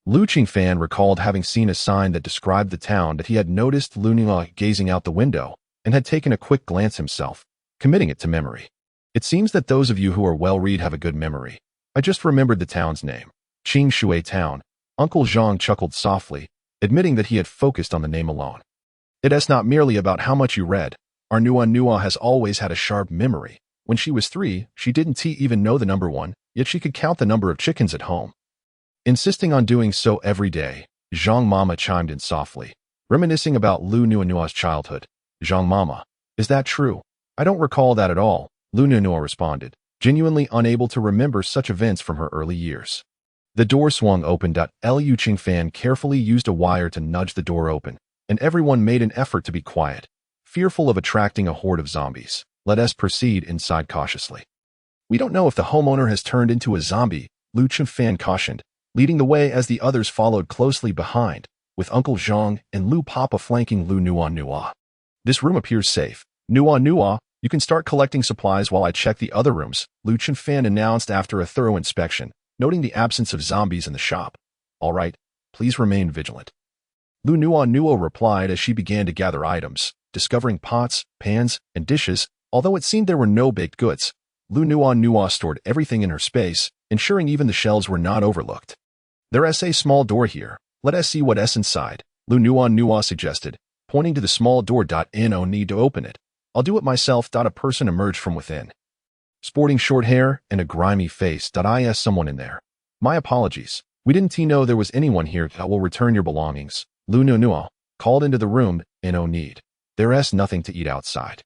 Liu Zhiyi recalled having seen a sign that described the town that he had noticed Liu Nuonuo gazing out the window and had taken a quick glance himself, committing it to memory. It seems that those of you who are well-read have a good memory. I just remembered the town's name. Qingshui Town. Uncle Zhang chuckled softly, admitting that he had focused on the name alone. It's not merely about how much you read. Our Nuonuo has always had a sharp memory. When she was 3, she didn't even know the number 1, yet she could count the number of chickens at home. Insisting on doing so every day, Zhang Mama chimed in softly, reminiscing about Liu Nuonuo's childhood. Zhang Mama, is that true? I don't recall that at all, Liu Nuonuo responded, genuinely unable to remember such events from her early years. The door swung open. Liu Zhiyi carefully used a wire to nudge the door open, and everyone made an effort to be quiet, fearful of attracting a horde of zombies. Let us proceed inside cautiously. We don't know if the homeowner has turned into a zombie, Liu Zhiyi cautioned, leading the way as the others followed closely behind, with Uncle Zhang and Liu Papa flanking Liu Nuonuo. This room appears safe. Nuonuo, you can start collecting supplies while I check the other rooms, Liu Zhiyi announced after a thorough inspection, noting the absence of zombies in the shop. All right, please remain vigilant. Liu Nuonuo replied as she began to gather items, discovering pots, pans, and dishes. Although it seemed there were no baked goods, Liu Nuonuo stored everything in her space, ensuring even the shelves were not overlooked. There's a small door here. Let us see what's inside, Liu Nuonuo suggested, pointing to the small door. No need to open it. I'll do it myself. A person emerged from within, sporting short hair and a grimy face. Is someone in there? My apologies. We didn't know there was anyone here. I will return your belongings, Liu Nuonuo called into the room. No need. There's nothing to eat outside.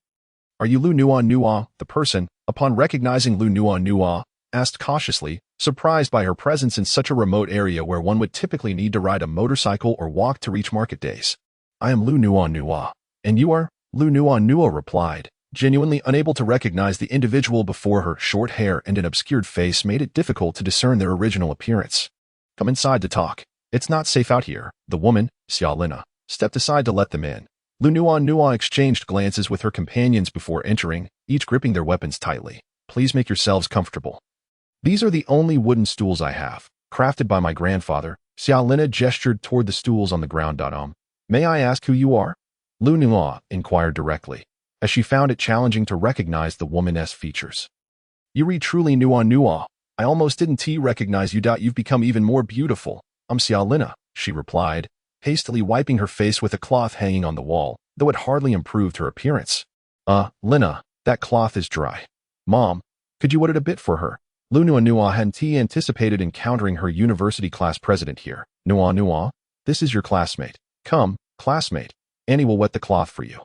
Are you Liu Nuonuo, the person, upon recognizing Liu Nuonuo, asked cautiously, surprised by her presence in such a remote area where one would typically need to ride a motorcycle or walk to reach market days. I am Liu Nuonuo. And you are? Liu Nuonuo replied, genuinely unable to recognize the individual before her. Short hair and an obscured face made it difficult to discern their original appearance. Come inside to talk. It's not safe out here. The woman, Xiaolina, stepped aside to let them in. Liu Nuonuo exchanged glances with her companions before entering, each gripping their weapons tightly. Please make yourselves comfortable. These are the only wooden stools I have, crafted by my grandfather. Xiaolina gestured toward the stools on the ground. May I ask who you are? Liu Nuonuo inquired directly, as she found it challenging to recognize the woman's features. You read truly Nuonuo. I almost didn't recognize you. You've become even more beautiful. I'm Xiaolina, she replied, hastily wiping her face with a cloth hanging on the wall, though it hardly improved her appearance. Lina, That cloth is dry. Mom, could you wet it a bit for her? Liu Nuonuo hadn't anticipated encountering her university class president here. Nuonuo, this is your classmate. Come, classmate. Annie will wet the cloth for you.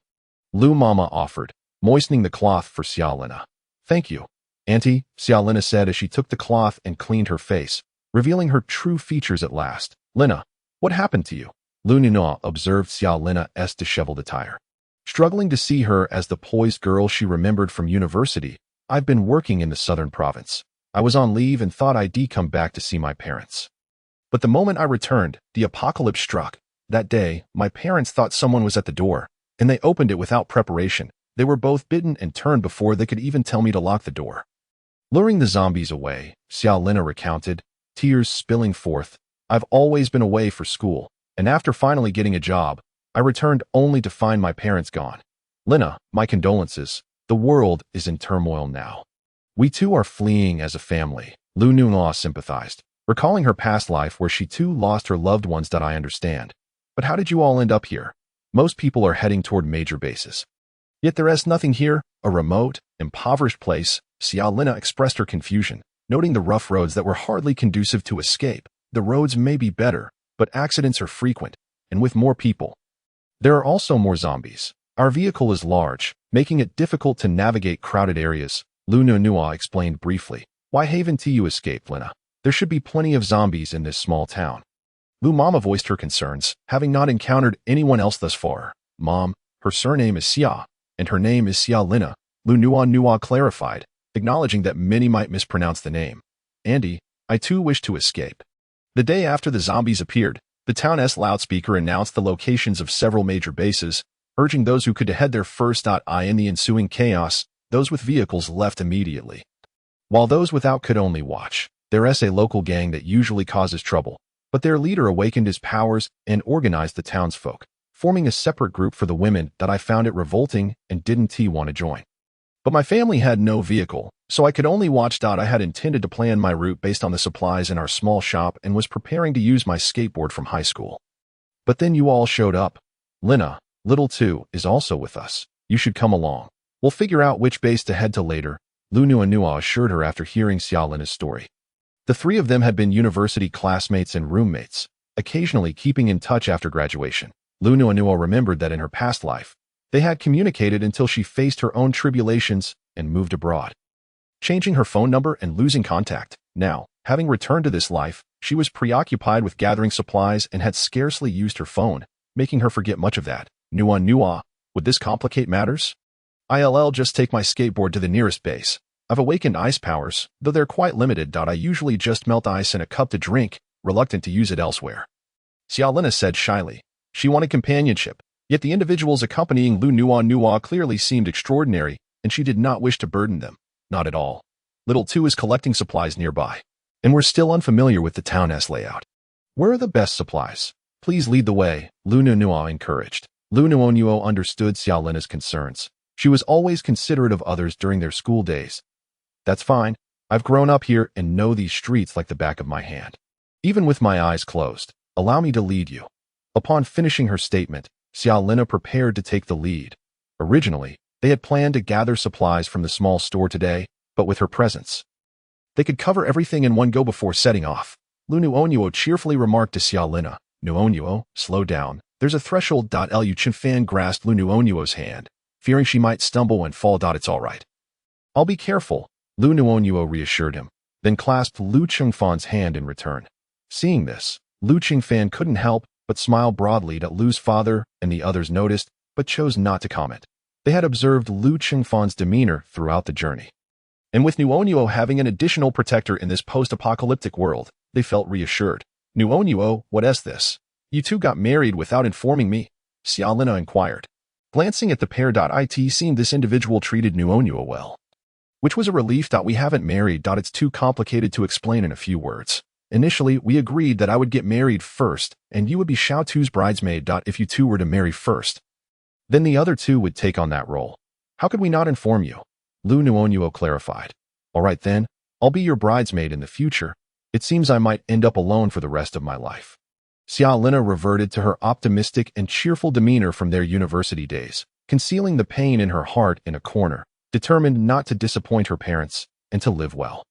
Liu Mama offered, moistening the cloth for Xiaolina. Thank you, Auntie, Xiaolina said as she took the cloth and cleaned her face, revealing her true features at last. Lina, what happened to you? Liu Nuonuo observed Xiaolina's disheveled attire. Struggling to see her as the poised girl she remembered from university, I've been working in the southern province. I was on leave and thought I'd come back to see my parents. But the moment I returned, the apocalypse struck. That day, my parents thought someone was at the door, and they opened it without preparation. They were both bitten and turned before they could even tell me to lock the door. Luring the zombies away, Xiaolina recounted, tears spilling forth. I've always been away for school, and after finally getting a job, I returned only to find my parents gone. Lina, my condolences. The world is in turmoil now. We too are fleeing as a family. Liu Nuonuo sympathized, recalling her past life where she too lost her loved ones. I understand. But how did you all end up here? Most people are heading toward major bases. Yet there is nothing here, a remote, impoverished place. Xiaolina expressed her confusion, noting the rough roads that were hardly conducive to escape. The roads may be better, but accidents are frequent, and with more people. There are also more zombies. Our vehicle is large, making it difficult to navigate crowded areas. Liu Nuonuo explained briefly. Why haven't you escaped, Lina? There should be plenty of zombies in this small town. Liu Mama voiced her concerns, having not encountered anyone else thus far. Mom, her surname is Xia, and her name is Xiaolina, Liu Nuonuo clarified, acknowledging that many might mispronounce the name. Andy, I too wish to escape. The day after the zombies appeared, the town's loudspeaker announced the locations of several major bases, urging those who could head there first. In the ensuing chaos, those with vehicles left immediately, while those without could only watch. There is a local gang that usually causes trouble, but their leader awakened his powers and organized the townsfolk, forming a separate group for the women. I found it revolting and didn't want to join. But my family had no vehicle, so I could only watch. I had intended to plan my route based on the supplies in our small shop and was preparing to use my skateboard from high school. But then you all showed up. Lina, Little 2, is also with us. You should come along. We'll figure out which base to head to later, Liu Nuonuo assured her after hearing Xiaolina's story. The three of them had been university classmates and roommates, occasionally keeping in touch after graduation. Liu Nuonuo remembered that in her past life, they had communicated until she faced her own tribulations and moved abroad, changing her phone number and losing contact. Now, having returned to this life, she was preoccupied with gathering supplies and had scarcely used her phone, making her forget much of that. Nuonuo, would this complicate matters? I'll just take my skateboard to the nearest base. I've awakened ice powers, though they're quite limited. I usually just melt ice in a cup to drink, reluctant to use it elsewhere. Xiaolina said shyly. She wanted companionship, yet the individuals accompanying Liu Nuonuo clearly seemed extraordinary, and she did not wish to burden them. Not at all. Little 2 is collecting supplies nearby, and we're still unfamiliar with the town's layout. Where are the best supplies? Please lead the way, Liu Nuonuo encouraged. Liu Nuonuo understood Xiaolina's concerns. She was always considerate of others during their school days. That's fine. I've grown up here and know these streets like the back of my hand. Even with my eyes closed, allow me to lead you. Upon finishing her statement, Xiaolina prepared to take the lead. Originally, they had planned to gather supplies from the small store today, but with her presence, they could cover everything in one go before setting off. Liu Nuonuo cheerfully remarked to Xiaolina, Nuonuo, slow down. There's a threshold. Liu Qingfan grasped Liu Nuonuo's hand, fearing she might stumble and fall. It's all right. I'll be careful, Liu Nuonuo reassured him, then clasped Liu Qingfan's hand in return. Seeing this, Liu Qingfan couldn't help but smile broadly at Liu's father, and the others noticed, but chose not to comment. They had observed Liu Qingfan's demeanor throughout the journey. And with Nuonuo having an additional protector in this post-apocalyptic world, they felt reassured. Nuonuo, what is this? You two got married without informing me? Xiaolina inquired. Glancing at the pair, it seemed this individual treated Nuonuo well, which was a relief. We haven't married. It's too complicated to explain in a few words. Initially, we agreed that I would get married first, and you would be Xiao Tu's bridesmaid. If you two were to marry first, then the other two would take on that role. How could we not inform you? Liu Nuonuo clarified. All right then, I'll be your bridesmaid in the future. It seems I might end up alone for the rest of my life. Xiaolina reverted to her optimistic and cheerful demeanor from their university days, concealing the pain in her heart in a corner. determined not to disappoint her parents and to live well.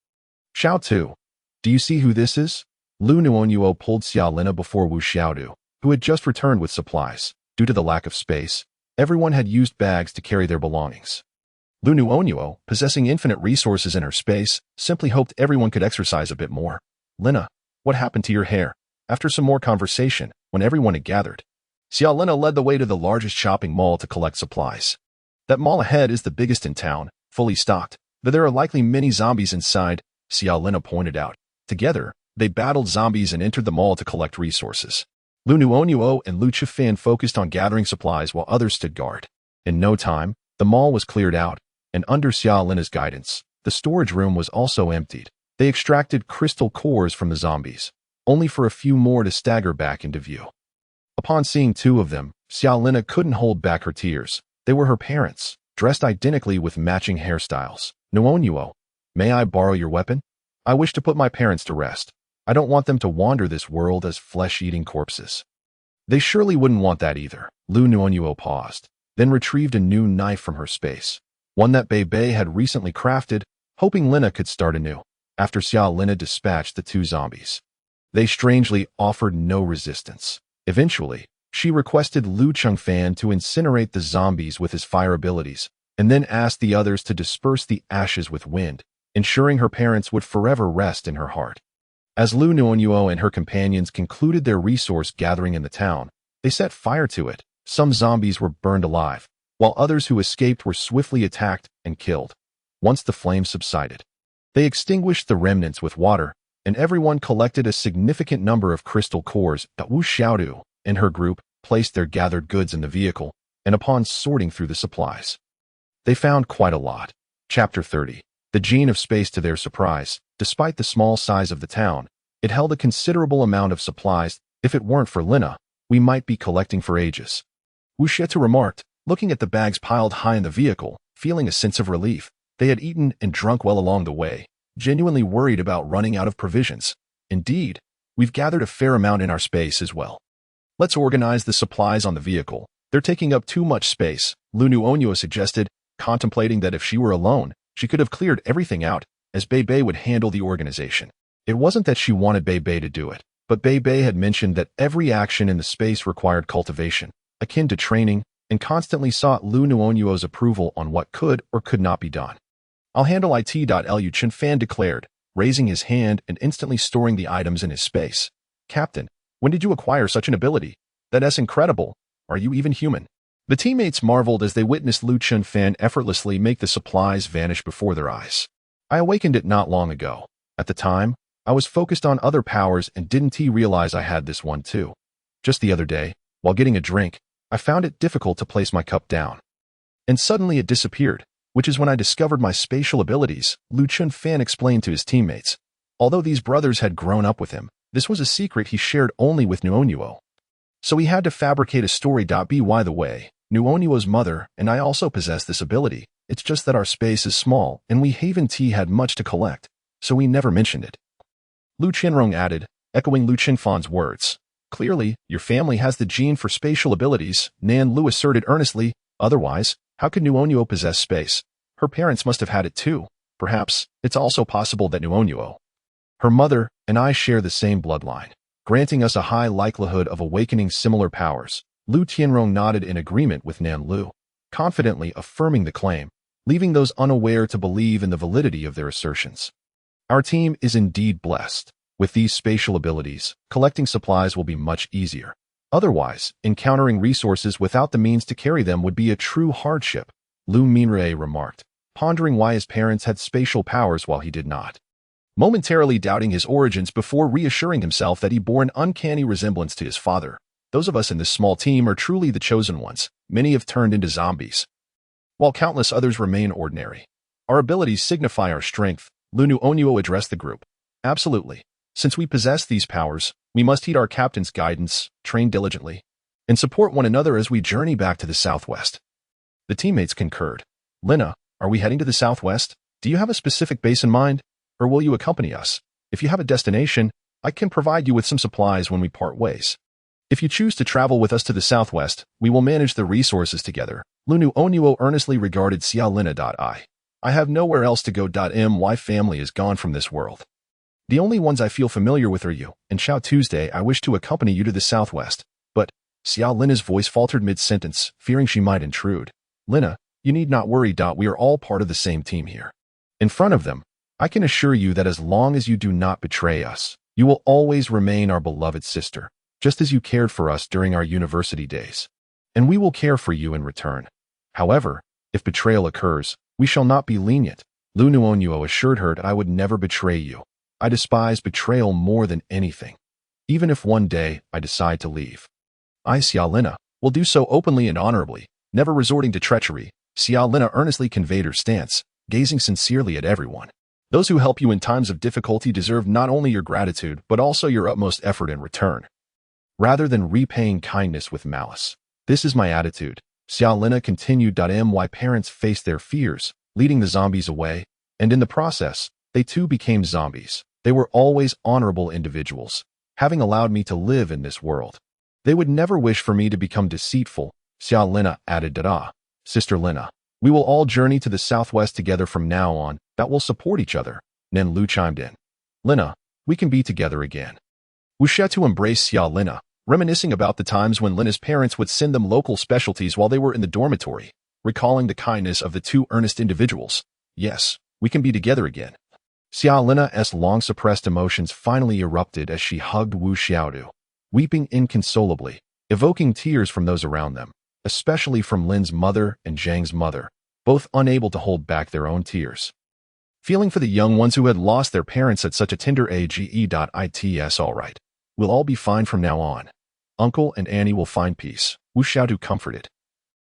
Xiao Tu, do you see who this is? Liu Nuonuo pulled Xiaolina before Wu Xiaodu, who had just returned with supplies. Due to the lack of space, everyone had used bags to carry their belongings. Liu Nuonuo, possessing infinite resources in her space, simply hoped everyone could exercise a bit more. Lina, what happened to your hair? After some more conversation, when everyone had gathered, Xiaolina led the way to the largest shopping mall to collect supplies. That mall ahead is the biggest in town, fully stocked, but there are likely many zombies inside, Xiaolina pointed out. Together, they battled zombies and entered the mall to collect resources. Liu Nuonuo and Liu Zhiyi focused on gathering supplies while others stood guard. In no time, the mall was cleared out, and under Xiaolina's guidance, the storage room was also emptied. They extracted crystal cores from the zombies, only for a few more to stagger back into view. Upon seeing two of them, Xiaolina couldn't hold back her tears. They were her parents, dressed identically with matching hairstyles. Nuonuo, may I borrow your weapon? I wish to put my parents to rest. I don't want them to wander this world as flesh-eating corpses. They surely wouldn't want that either. Liu Nuonuo paused, then retrieved a new knife from her space, one that Bei Bei had recently crafted, hoping Lina could start anew. After Xiaolina dispatched the two zombies, they strangely offered no resistance. Eventually, she requested Liu Chengfan to incinerate the zombies with his fire abilities, and then asked the others to disperse the ashes with wind, ensuring her parents would forever rest in her heart. As Liu Nuonuo and her companions concluded their resource gathering in the town, they set fire to it. Some zombies were burned alive, while others who escaped were swiftly attacked and killed. Once the flames subsided, they extinguished the remnants with water, and everyone collected a significant number of crystal cores. Wu Xiaodu and her group placed their gathered goods in the vehicle, and upon sorting through the supplies, they found quite a lot. Chapter 30. The Gene of Space. To their surprise, despite the small size of the town, it held a considerable amount of supplies. If it weren't for Lina, we might be collecting for ages. Wu Xiaodu remarked, looking at the bags piled high in the vehicle, feeling a sense of relief. They had eaten and drunk well along the way, genuinely worried about running out of provisions. Indeed, we've gathered a fair amount in our space as well. Let's organize the supplies on the vehicle. They're taking up too much space, Liu Nuonuo suggested, contemplating that if she were alone, she could have cleared everything out, as Bei Bei would handle the organization. It wasn't that she wanted Bei Bei to do it, but Bei Bei had mentioned that every action in the space required cultivation, akin to training, and constantly sought Liu Nuonuo's approval on what could or could not be done. I'll handle it. Liu Chengfan declared, raising his hand and instantly storing the items in his space. Captain, when did you acquire such an ability? That's incredible. Are you even human? The teammates marveled as they witnessed Liu Chengfan effortlessly make the supplies vanish before their eyes. I awakened it not long ago. At the time, I was focused on other powers and didn't realize I had this one too. Just the other day, while getting a drink, I found it difficult to place my cup down. And suddenly it disappeared, which is when I discovered my spatial abilities, Liu Chengfan explained to his teammates. Although these brothers had grown up with him, this was a secret he shared only with Nuonuo. So he had to fabricate a story. By the way, Nuonuo's mother and I also possess this ability. It's just that our space is small and we haven't had much to collect, so we never mentioned it. Liu Qianrong added, echoing Liu Chengfan's words. Clearly, your family has the gene for spatial abilities, Nan Lu asserted earnestly. Otherwise, how could Nuonuo possess space? Her parents must have had it too. Perhaps, it's also possible that Nuonuo, her mother, and I share the same bloodline, granting us a high likelihood of awakening similar powers. Liu Qianrong nodded in agreement with Nan Lu, confidently affirming the claim, leaving those unaware to believe in the validity of their assertions. Our team is indeed blessed. With these spatial abilities, collecting supplies will be much easier. Otherwise, encountering resources without the means to carry them would be a true hardship, Liu Minrei remarked, pondering why his parents had spatial powers while he did not. Momentarily doubting his origins before reassuring himself that he bore an uncanny resemblance to his father. Those of us in this small team are truly the chosen ones. Many have turned into zombies, while countless others remain ordinary. Our abilities signify our strength, Liu Nuonuo addressed the group. Absolutely. Since we possess these powers, we must heed our captain's guidance, train diligently, and support one another as we journey back to the southwest. The teammates concurred. Lina, are we heading to the southwest? Do you have a specific base in mind, or will you accompany us? If you have a destination, I can provide you with some supplies when we part ways. If you choose to travel with us to the southwest, we will manage the resources together. Liu Nuonuo earnestly regarded Xiaolina. I have nowhere else to go. My family is gone from this world. The only ones I feel familiar with are you and Xiao Tuesday. I wish to accompany you to the southwest. But, Xiao Lina's voice faltered mid-sentence, fearing she might intrude. Lina, you need not worry. We are all part of the same team here. In front of them, I can assure you that as long as you do not betray us, you will always remain our beloved sister, just as you cared for us during our university days. And we will care for you in return. However, if betrayal occurs, we shall not be lenient. Liu Nuonuo assured her that I would never betray you. I despise betrayal more than anything. Even if one day I decide to leave. I, Xiao Lina, will do so openly and honorably, never resorting to treachery. Xiao Lina earnestly conveyed her stance, gazing sincerely at everyone. Those who help you in times of difficulty deserve not only your gratitude but also your utmost effort in return, rather than repaying kindness with malice. This is my attitude. Xiao Lina continued. My parents faced their fears, leading the zombies away, and in the process, they too became zombies. They were always honorable individuals, having allowed me to live in this world. They would never wish for me to become deceitful. Xiao Lina added. Sister Lina, we will all journey to the southwest together from now on. That will support each other. Nen Lu chimed in. Lina, we can be together again. Wu Shetu embraced Xiao Lina, reminiscing about the times when Lina's parents would send them local specialties while they were in the dormitory, recalling the kindness of the two earnest individuals. Yes, we can be together again. Xiao Lina's long-suppressed emotions finally erupted as she hugged Wu Xiaodu, weeping inconsolably, evoking tears from those around them, especially from Lin's mother and Zhang's mother, both unable to hold back their own tears. Feeling for the young ones who had lost their parents at such a tender age. It's all right. We'll all be fine from now on. Uncle and Annie will find peace, Wu Xiaodu comforted,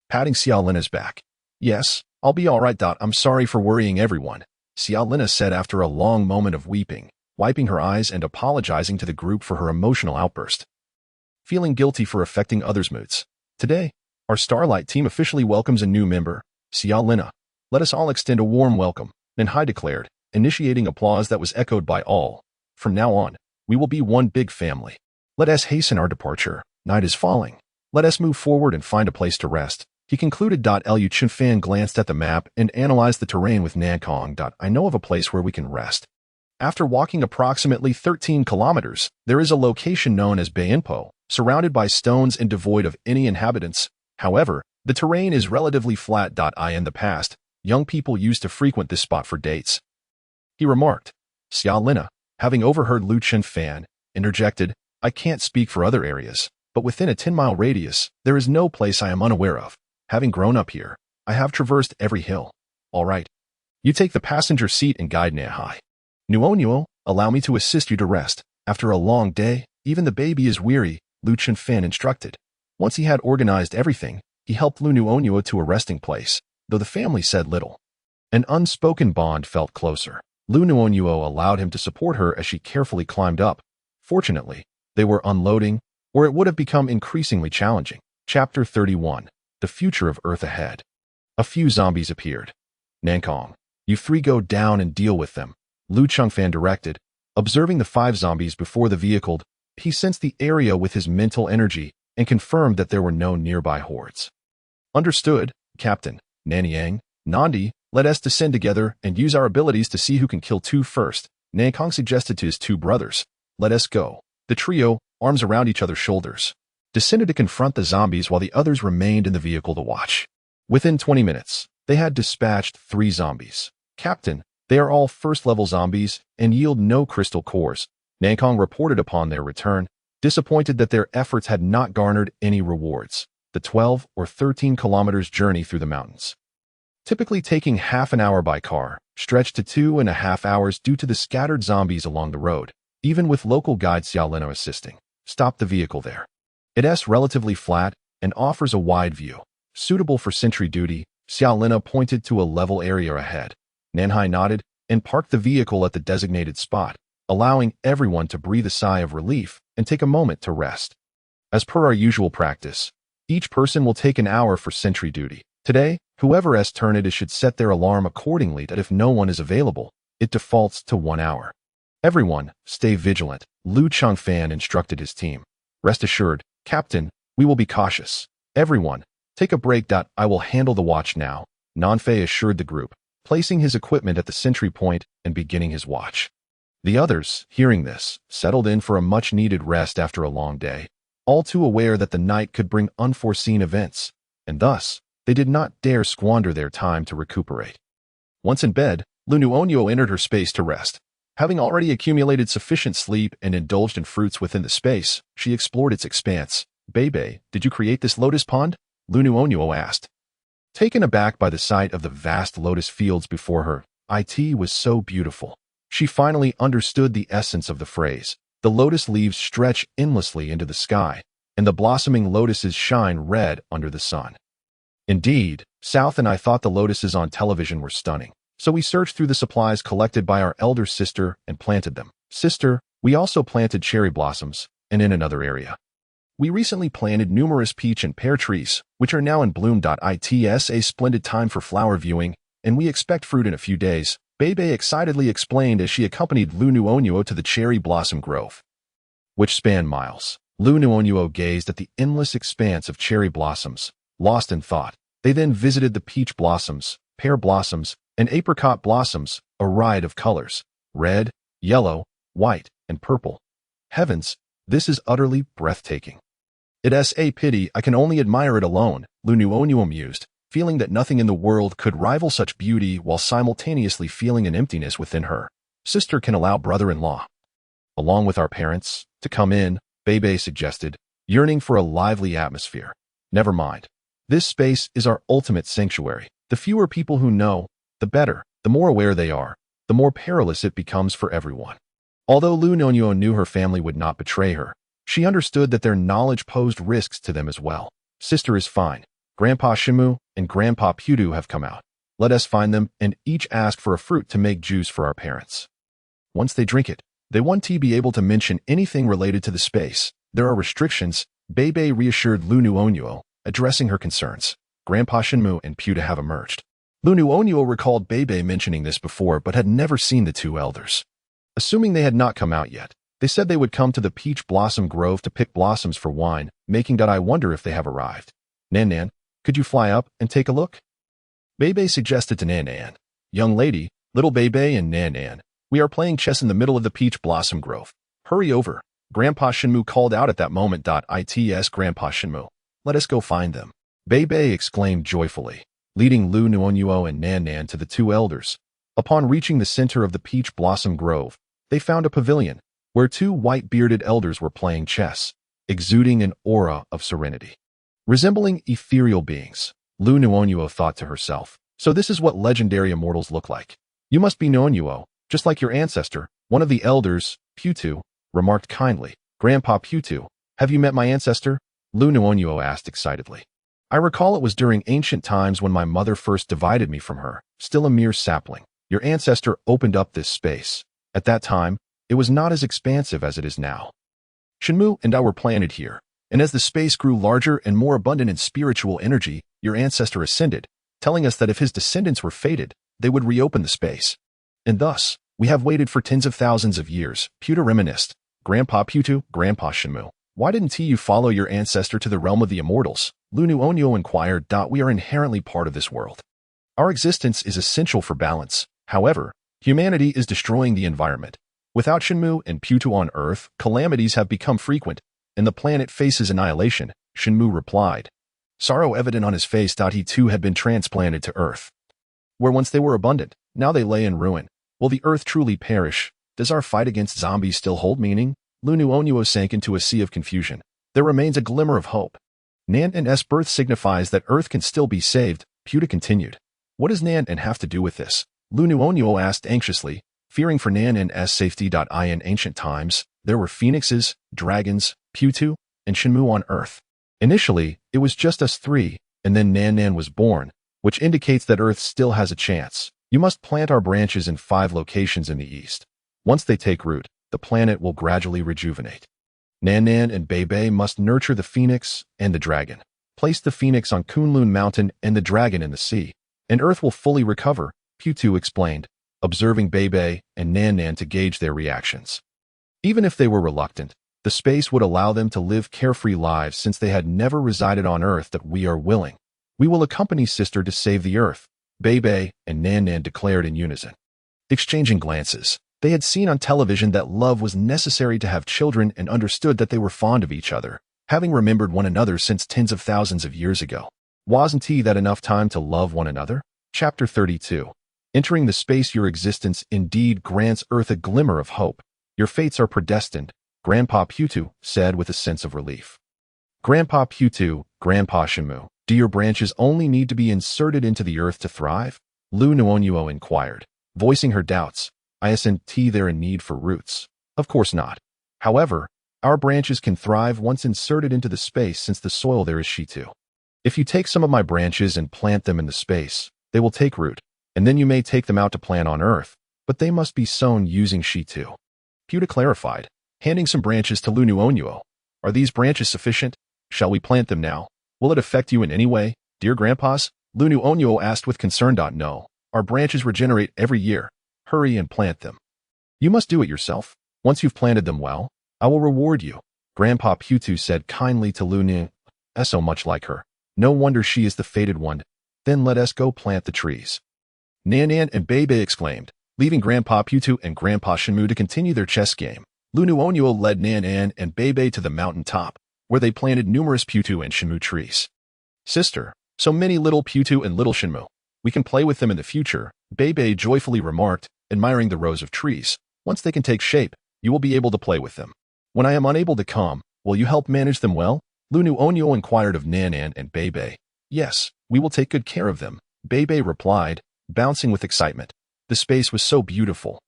patting Xiao Lina's back. Yes, I'll be all right. I'm sorry for worrying everyone, Xiao Lina said after a long moment of weeping, wiping her eyes and apologizing to the group for her emotional outburst. Feeling guilty for affecting others' moods. Today, our Starlight team officially welcomes a new member, Xiao Lina. Let us all extend a warm welcome, Nanhai declared, initiating applause that was echoed by all. From now on, we will be one big family. Let us hasten our departure. Night is falling. Let us move forward and find a place to rest. He concluded. Liu Chunfan glanced at the map and analyzed the terrain with Nankong. I know of a place where we can rest. After walking approximately 13 kilometers, there is a location known as Bainpo, surrounded by stones and devoid of any inhabitants. However, the terrain is relatively flat. In the past, young people used to frequent this spot for dates. He remarked. Xiao Lina, having overheard Liu Chunfan, interjected, I can't speak for other areas, but within a 10-mile radius, there is no place I am unaware of. Having grown up here, I have traversed every hill. All right. You take the passenger seat and guide Nahai. Nuonuo, allow me to assist you to rest. After a long day, even the baby is weary, Liu Chunfan instructed. Once he had organized everything, he helped Liu Nuonuo to a resting place, though the family said little. An unspoken bond felt closer. Liu Nuonuo allowed him to support her as she carefully climbed up. Fortunately, they were unloading, or it would have become increasingly challenging. Chapter 31. The Future of Earth Ahead. A few zombies appeared. Nankong, you three go down and deal with them, Liu Chunfan directed. Observing the 5 zombies before the vehicle, he sensed the area with his mental energy and confirmed that there were no nearby hordes. Understood, Captain. Nanyang, Nandi, let us descend together and use our abilities to see who can kill 2 first, Nankong suggested to his 2 brothers. Let us go. The trio, arms around each other's shoulders, descended to confront the zombies while the others remained in the vehicle to watch. Within 20 minutes, they had dispatched 3 zombies. Captain, they are all first-level zombies and yield no crystal cores, Nankong reported upon their return, disappointed that their efforts had not garnered any rewards. The 12 or 13 kilometers journey through the mountains, typically taking half an hour by car, stretched to 2.5 hours due to the scattered zombies along the road. Even with local guide Xiao Lina assisting, stopped the vehicle there. It's relatively flat and offers a wide view, suitable for sentry duty. Xiao Lina pointed to a level area ahead. Nanhai nodded and parked the vehicle at the designated spot, allowing everyone to breathe a sigh of relief and take a moment to rest. As per our usual practice, each person will take an hour for sentry duty. Today, whoever's turn it is should set their alarm accordingly that if no one is available, it defaults to 1 hour. Everyone, stay vigilant, Liu Chunfan instructed his team. Rest assured, Captain, we will be cautious. Everyone, take a break. I will handle the watch now, Nanfei assured the group, placing his equipment at the sentry point and beginning his watch. The others, hearing this, settled in for a much-needed rest after a long day, all too aware that the night could bring unforeseen events, and thus, they did not dare squander their time to recuperate. Once in bed, Liu Nuonuo entered her space to rest. Having already accumulated sufficient sleep and indulged in fruits within the space, she explored its expanse. "Bebe, did you create this lotus pond?" Liu Nuonuo asked. Taken aback by the sight of the vast lotus fields before her, it was so beautiful. She finally understood the essence of the phrase. The lotus leaves stretch endlessly into the sky, and the blossoming lotuses shine red under the sun. Indeed, South and I thought the lotuses on television were stunning. So we searched through the supplies collected by our elder sister and planted them. Sister, we also planted cherry blossoms, and in another area. We recently planted numerous peach and pear trees, which are now in bloom. It's a splendid time for flower viewing, and we expect fruit in a few days, Bebe excitedly explained as she accompanied Liu Nuonuo to the cherry blossom grove, which spanned miles. Liu Nuonuo gazed at the endless expanse of cherry blossoms, lost in thought. They then visited the peach blossoms, pear blossoms, and apricot blossoms, a riot of colors, red, yellow, white, and purple. Heavens, this is utterly breathtaking. It's a pity I can only admire it alone, Liu Nuonuo mused, feeling that nothing in the world could rival such beauty while simultaneously feeling an emptiness within her. Sister can allow brother-in-law, along with our parents, to come in, Bebe suggested, yearning for a lively atmosphere. Never mind. This space is our ultimate sanctuary. The fewer people who know, the better. The more aware they are, the more perilous it becomes for everyone. Although Liu Nuonuo knew her family would not betray her, she understood that their knowledge posed risks to them as well. Sister is fine. Grandpa Shimu and Grandpa Pudu have come out. Let us find them and each ask for a fruit to make juice for our parents. Once they drink it, they won't be able to mention anything related to the space. There are restrictions, Bebe reassured Liu Nuonuo, addressing her concerns. Grandpa Shinmu and Puda have emerged. Liu Nuonuo recalled Bebe mentioning this before but had never seen the two elders. Assuming they had not come out yet, they said they would come to the peach blossom grove to pick blossoms for wine, making I wonder if they have arrived. Nan, could you fly up and take a look? Bebe suggested to Nan. Young lady, little Bebe and Nan, we are playing chess in the middle of the peach blossom grove. Hurry over. Grandpa Shinmu called out at that moment. It's Grandpa Shinmu. Let us go find them. Bebe exclaimed joyfully, leading Liu Nuonuo and Nan to the two elders. Upon reaching the center of the peach blossom grove, they found a pavilion, where two white-bearded elders were playing chess, exuding an aura of serenity. Resembling ethereal beings, Liu Nuonuo thought to herself, so this is what legendary immortals look like. You must be Nuonuo, just like your ancestor. One of the elders, Putu, remarked kindly. Grandpa Putu, have you met my ancestor? Liu Nuonuo asked excitedly. I recall it was during ancient times when my mother first divided me from her, still a mere sapling. Your ancestor opened up this space. At that time, it was not as expansive as it is now. Shinmu and I were planted here, and as the space grew larger and more abundant in spiritual energy, your ancestor ascended, telling us that if his descendants were fated, they would reopen the space. And thus, we have waited for tens of thousands of years, Putu reminisced. Grandpa Putu, Grandpa Shinmu, why didn't you follow your ancestor to the realm of the immortals? Liu Nuonuo inquired. We are inherently part of this world. Our existence is essential for balance. However, humanity is destroying the environment. Without Shinmu and Putu on Earth, calamities have become frequent, and the planet faces annihilation, Shinmu replied. Sorrow evident on his face. He too had been transplanted to Earth, where once they were abundant, now they lay in ruin. Will the Earth truly perish? Does our fight against zombies still hold meaning? Liu Nuonuo sank into a sea of confusion. There remains a glimmer of hope. Nan and S birth signifies that Earth can still be saved, Puta continued. What does Nan and have to do with this? Liu Nuonuo asked anxiously, fearing for Nan and S safety. In ancient times, there were phoenixes, dragons, Putu, and Shinmu on Earth. Initially, it was just us three, and then Nan was born, which indicates that Earth still has a chance. You must plant our branches in 5 locations in the east. Once they take root, the planet will gradually rejuvenate. Nan and Bebe must nurture the phoenix and the dragon. Place the phoenix on Kunlun Mountain and the dragon in the sea, and Earth will fully recover, Putu explained, observing Bebe and Nan to gauge their reactions. Even if they were reluctant, the space would allow them to live carefree lives since they had never resided on Earth. We are willing. We will accompany Sister to save the Earth, Bei and Nan Nan declared in unison. Exchanging glances, they had seen on television that love was necessary to have children and understood that they were fond of each other, having remembered one another since tens of thousands of years ago. Wasn't that enough time to love one another? Chapter 32. Entering the space your existence indeed grants Earth a glimmer of hope. Your fates are predestined, Grandpa Putu said with a sense of relief. Grandpa Putu, Grandpa Shimu, do your branches only need to be inserted into the earth to thrive? Liu Nuonuo inquired, voicing her doubts. Isn't there a need for roots? Of course not. However, our branches can thrive once inserted into the space since the soil there is Shi2. If you take some of my branches and plant them in the space, they will take root, and then you may take them out to plant on earth, but they must be sown using Shi2. Puta clarified, handing some branches to Liu Nuonuo. Are these branches sufficient? Shall we plant them now? Will it affect you in any way, dear grandpas? Liu Nuonuo asked with concern. No, our branches regenerate every year. Hurry and plant them. You must do it yourself. Once you've planted them well, I will reward you. Grandpa Putu said kindly to Liu Nuonuo. So much like her. No wonder she is the fated one. Then let us go plant the trees. Nan Nan and Bei exclaimed, leaving Grandpa Putu and Grandpa Shimu to continue their chess game. Liu Nuonuo led Nan Nan and Bei to the mountain top, where they planted numerous Putu and Shimu trees. Sister, so many little Putu and little Shimu. We can play with them in the future, Bei joyfully remarked, admiring the rows of trees. Once they can take shape, you will be able to play with them. When I am unable to come, will you help manage them well? Liu Nuonuo inquired of Nan Nan and Bei. Yes, we will take good care of them, Bei replied, bouncing with excitement. The space was so beautiful,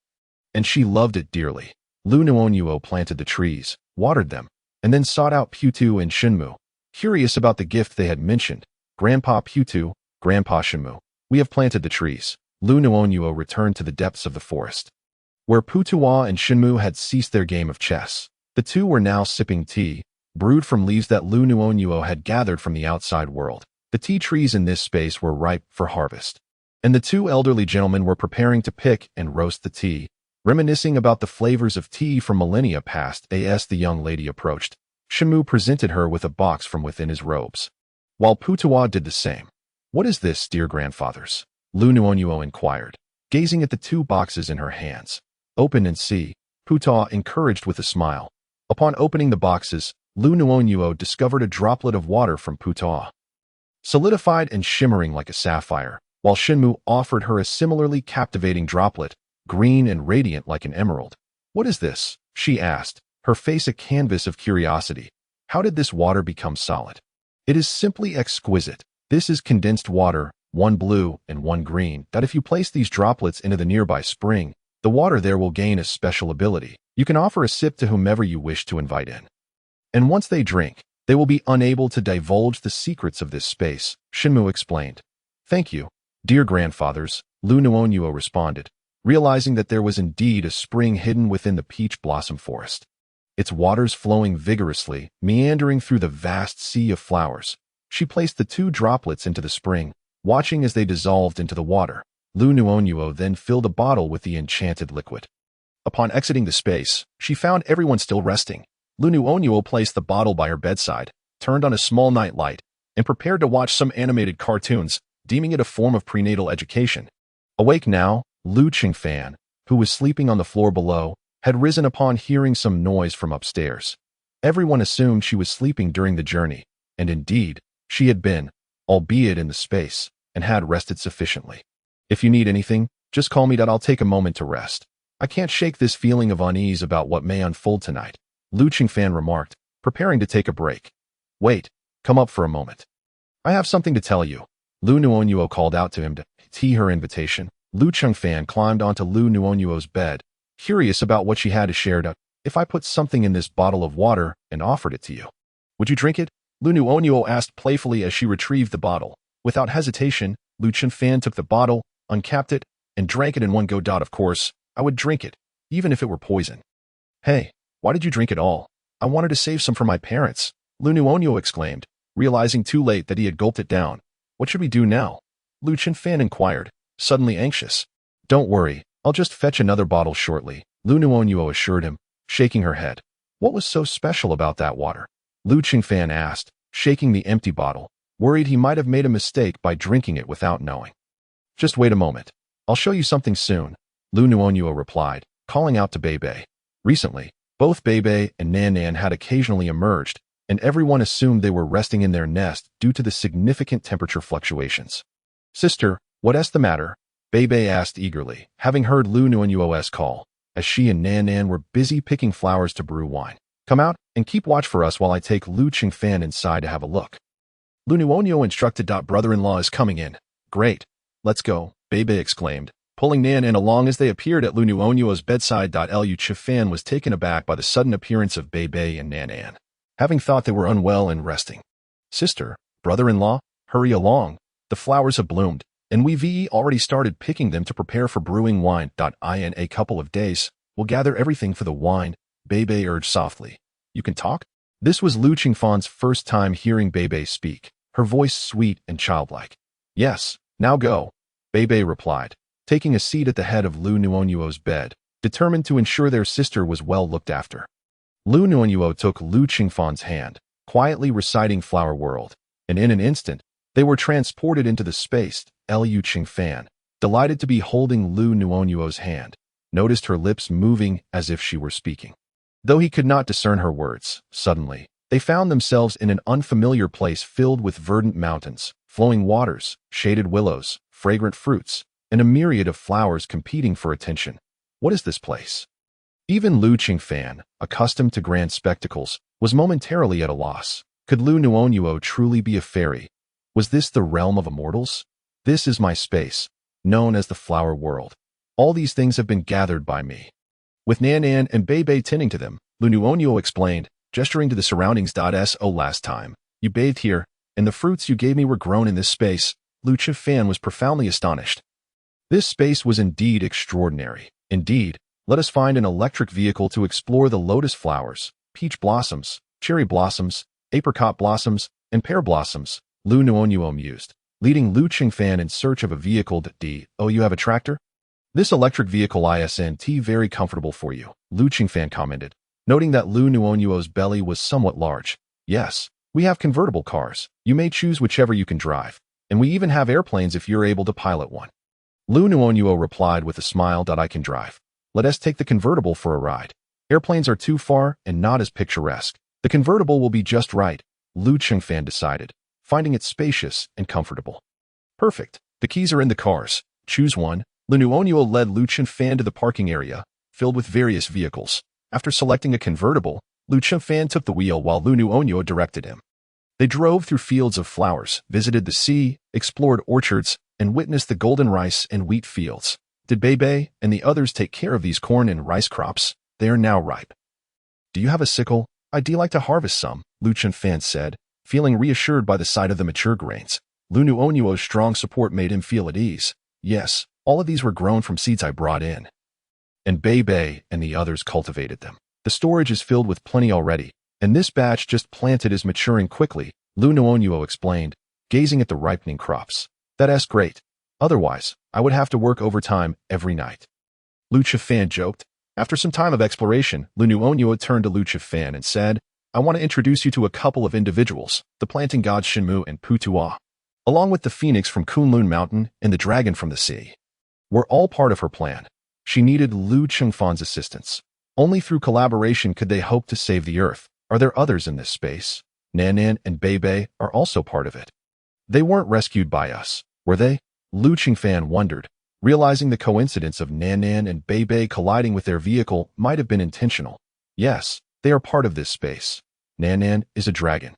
and she loved it dearly. Liu Nuonuo planted the trees, watered them, and then sought out Putu and Shinmu. Curious about the gift they had mentioned, Grandpa Putu, Grandpa Shimu, we have planted the trees. Liu Nuonuo returned to the depths of the forest, where Putuwa and Shinmu had ceased their game of chess. The two were now sipping tea, brewed from leaves that Liu Nuonuo had gathered from the outside world. The tea trees in this space were ripe for harvest, and the two elderly gentlemen were preparing to pick and roast the tea, reminiscing about the flavors of tea from millennia past. As the young lady approached, Shimu presented her with a box from within his robes, while Putuwa did the same. What is this, dear grandfathers? Liu Nuonuo inquired, gazing at the two boxes in her hands. Open and see, Putuwa encouraged with a smile. Upon opening the boxes, Liu Nuonuo discovered a droplet of water from Putuwa, solidified and shimmering like a sapphire, while Shinmu offered her a similarly captivating droplet, green and radiant like an emerald. What is this? She asked, her face a canvas of curiosity. How did this water become solid? It is simply exquisite. This is condensed water, one blue and one green, that if you place these droplets into the nearby spring, the water there will gain a special ability. You can offer a sip to whomever you wish to invite in. And once they drink, they will be unable to divulge the secrets of this space, Shinmu explained. Thank you, dear grandfathers, Liu Nuonuo responded, realizing that there was indeed a spring hidden within the peach blossom forest. Its waters flowing vigorously, meandering through the vast sea of flowers. She placed the two droplets into the spring, watching as they dissolved into the water. Liu Nuonuo then filled a bottle with the enchanted liquid. Upon exiting the space, she found everyone still resting. Liu Nuonuo placed the bottle by her bedside, turned on a small night light, and prepared to watch some animated cartoons, deeming it a form of prenatal education. Awake now, Liu Qingfan, who was sleeping on the floor below, had risen upon hearing some noise from upstairs. Everyone assumed she was sleeping during the journey, and indeed, she had been, albeit in the space, and had rested sufficiently. If you need anything, just call me. I'll take a moment to rest. I can't shake this feeling of unease about what may unfold tonight, Liu Qingfan remarked, preparing to take a break. Wait, come up for a moment. I have something to tell you. Liu Nuonuo called out to him to tea her invitation. Liu Qingfan climbed onto Liu Nuonuo's bed, curious about what she had to share. If I put something in this bottle of water and offered it to you, would you drink it? Liu Nuonuo asked playfully as she retrieved the bottle. Without hesitation, Liu Qingfan took the bottle, uncapped it, and drank it in one go. Of course, I would drink it, even if it were poison. Hey, why did you drink it all? I wanted to save some for my parents, Liu Nuonuo exclaimed, realizing too late that he had gulped it down. What should we do now? Liu Qingfan inquired, suddenly anxious. Don't worry, I'll just fetch another bottle shortly, Liu Nuonuo assured him, shaking her head. What was so special about that water? Liu Qingfan asked, shaking the empty bottle, worried he might have made a mistake by drinking it without knowing. Just wait a moment. I'll show you something soon, Liu Nuonuo replied, calling out to Beibei. Recently, both Beibei and Nan had occasionally emerged, and everyone assumed they were resting in their nest due to the significant temperature fluctuations. Sister, what's the matter? Beibei asked eagerly, having heard Liu Nuonuo's call, as she and Nan were busy picking flowers to brew wine. Come out and keep watch for us while I take Liu Qingfan inside to have a look. Liu Nuonuo instructed. Brother-in-law is coming in. Great. Let's go, Beibei exclaimed, pulling Nan along as they appeared at Liu Nuonuo's bedside. Liu Qingfan was taken aback by the sudden appearance of Beibei and Nan, having thought they were unwell and resting. Sister, brother-in-law, hurry along. The flowers have bloomed, and we've already started picking them to prepare for brewing wine. In a couple of days, we'll gather everything for the wine, Beibei urged softly. You can talk? This was Liu Qingfan's first time hearing Beibei speak, her voice sweet and childlike. Yes, now go, Beibei replied, taking a seat at the head of Liu Nuonuo's bed, determined to ensure their sister was well looked after. Liu Nuonuo took Liu Qingfan's hand, quietly reciting Flower World, and in an instant, they were transported into the space. Liu Qingfan, delighted to be holding Liu Nuonuo's hand, noticed her lips moving as if she were speaking. Though he could not discern her words, suddenly, they found themselves in an unfamiliar place filled with verdant mountains, flowing waters, shaded willows, fragrant fruits, and a myriad of flowers competing for attention. What is this place? Even Liu Qingfan, accustomed to grand spectacles, was momentarily at a loss. Could Liu Nuonuo truly be a fairy? Was this the realm of immortals? This is my space, known as the Flower World. All these things have been gathered by me. With Nan and Beibei tending to them, Liu Nuonuo explained, gesturing to the surroundings. So last time, you bathed here, and the fruits you gave me were grown in this space. Liu Qingfan was profoundly astonished. This space was indeed extraordinary. Indeed, let us find an electric vehicle to explore the lotus flowers, peach blossoms, cherry blossoms, apricot blossoms, and pear blossoms, Liu Nuonuo mused, leading Liu Qingfan in search of a vehicle. Oh, you have a tractor? This electric vehicle isn't very comfortable for you, Liu Qingfan commented, noting that Liu Nuonuo's belly was somewhat large. Yes, we have convertible cars. You may choose whichever you can drive, and we even have airplanes if you're able to pilot one. Liu Nuonuo replied with a smile. I can drive. Let us take the convertible for a ride. Airplanes are too far and not as picturesque. The convertible will be just right, Liu Qingfan decided, finding it spacious and comfortable. Perfect. The keys are in the cars. Choose one. Liu Nuonuo led Liu Qingfan to the parking area, filled with various vehicles. After selecting a convertible, Liu Qingfan took the wheel while Liu Nuonuo directed him. They drove through fields of flowers, visited the sea, explored orchards, and witnessed the golden rice and wheat fields. Did Beibei and the others take care of these corn and rice crops? They are now ripe. Do you have a sickle? I'd like to harvest some, Liu Qingfan said, feeling reassured by the sight of the mature grains. Liu Nuonuo's strong support made him feel at ease. Yes, all of these were grown from seeds I brought in. And Beibei and the others cultivated them. The storage is filled with plenty already, and this batch just planted is maturing quickly, Liu Nuonuo explained, gazing at the ripening crops. That's great. Otherwise, I would have to work overtime every night. Liu Qingfan joked. After some time of exploration, Liu Nuonuo turned to Liu Qingfan and said, I want to introduce you to a couple of individuals, the planting gods Shenmu and Putua, along with the phoenix from Kunlun Mountain and the dragon from the sea. Were all part of her plan. She needed Liu Qingfan's assistance. Only through collaboration could they hope to save the earth. Are there others in this space? Nan and Beibei are also part of it. They weren't rescued by us, were they? Liu Qingfan wondered, realizing the coincidence of Nan and Beibei colliding with their vehicle might have been intentional. Yes, they are part of this space. Nan is a dragon,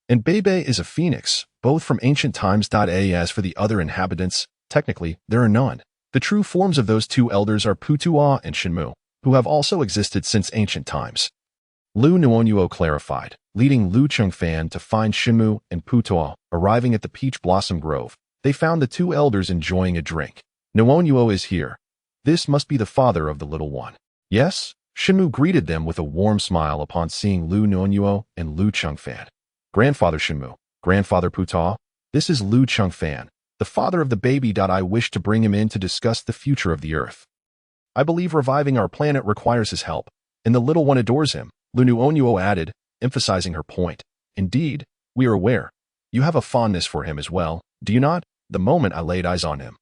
and Beibei is a phoenix, both from ancient times. As for the other inhabitants, technically, there are none. The true forms of those two elders are Putua and Shenmu, who have also existed since ancient times. Liu Nuonuo clarified, leading Liu Qingfan to find Shenmu and Putua. Arriving at the peach blossom grove, they found the two elders enjoying a drink. Nuonuo is here. This must be the father of the little one. Yes? Shenmu greeted them with a warm smile upon seeing Liu Nuonuo and Liu Qingfan. Grandfather Shenmu, Grandfather Putua, this is Liu Qingfan, the father of the baby. I wish to bring him in to discuss the future of the earth. I believe reviving our planet requires his help, and the little one adores him, Liu Nuonuo added, emphasizing her point. Indeed, we are aware. You have a fondness for him as well, do you not? The moment I laid eyes on him.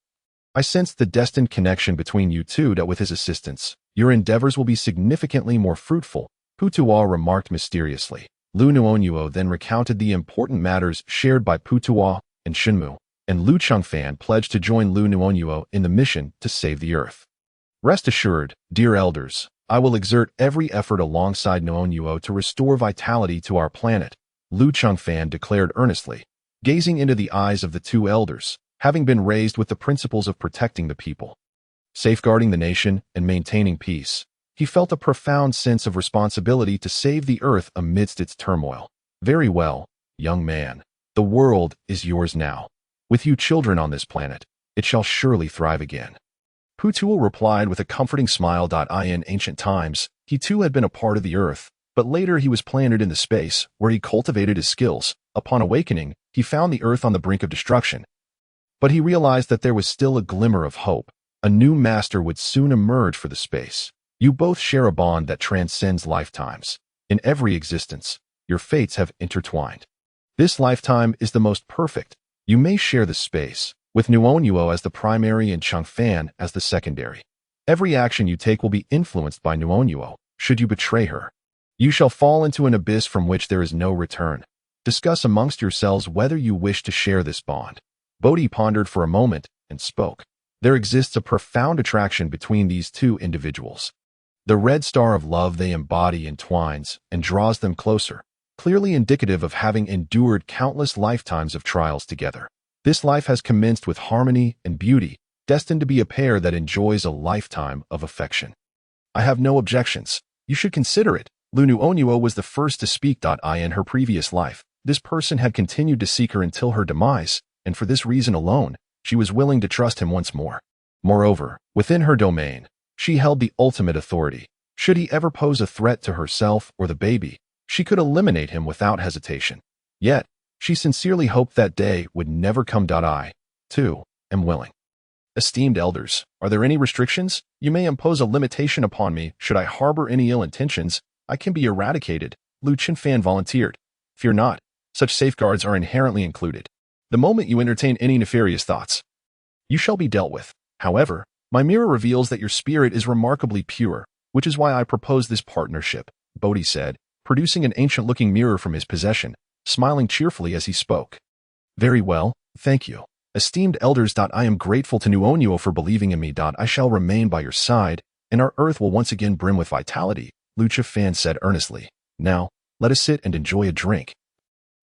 I sensed the destined connection between you two that with his assistance, your endeavors will be significantly more fruitful, Putuo remarked mysteriously. Liu Nuonuo then recounted the important matters shared by Putuo and Shenmu, and Liu Chengfan pledged to join Liu Nuonuo in the mission to save the Earth. Rest assured, dear elders, I will exert every effort alongside Nuonuo to restore vitality to our planet, Liu Chengfan declared earnestly, gazing into the eyes of the two elders, having been raised with the principles of protecting the people, safeguarding the nation, and maintaining peace. He felt a profound sense of responsibility to save the Earth amidst its turmoil. Very well, young man. The world is yours now. With you children on this planet, it shall surely thrive again. Putuo replied with a comforting smile. In ancient times, he too had been a part of the Earth, but later he was planted into space, where he cultivated his skills. Upon awakening, he found the Earth on the brink of destruction. But he realized that there was still a glimmer of hope. A new master would soon emerge for the space. You both share a bond that transcends lifetimes. In every existence, your fates have intertwined. This lifetime is the most perfect. You may share the space, with Nuonuo as the primary and Chengfan as the secondary. Every action you take will be influenced by Nuonuo. Should you betray her, you shall fall into an abyss from which there is no return. Discuss amongst yourselves whether you wish to share this bond. Bodhi pondered for a moment and spoke. There exists a profound attraction between these two individuals. The red star of love they embody entwines and draws them closer, clearly indicative of having endured countless lifetimes of trials together. This life has commenced with harmony and beauty, destined to be a pair that enjoys a lifetime of affection. I have no objections. You should consider it. Liu Nuonuo was the first to speak. In her previous life, this person had continued to seek her until her demise, and for this reason alone, she was willing to trust him once more. Moreover, within her domain, she held the ultimate authority. Should he ever pose a threat to herself or the baby, she could eliminate him without hesitation. Yet, she sincerely hoped that day would never come. I, too, am willing. Esteemed elders, are there any restrictions? You may impose a limitation upon me. Should I harbor any ill intentions, I can be eradicated, Liu Chengfan volunteered. Fear not, such safeguards are inherently included. The moment you entertain any nefarious thoughts, you shall be dealt with. However, my mirror reveals that your spirit is remarkably pure, which is why I propose this partnership, Bodhi said, producing an ancient-looking mirror from his possession, smiling cheerfully as he spoke. Very well, thank you. Esteemed elders. I am grateful to Nuonuo for believing in me. I shall remain by your side, and our Earth will once again brim with vitality, Liu Chengfan said earnestly. Now, let us sit and enjoy a drink.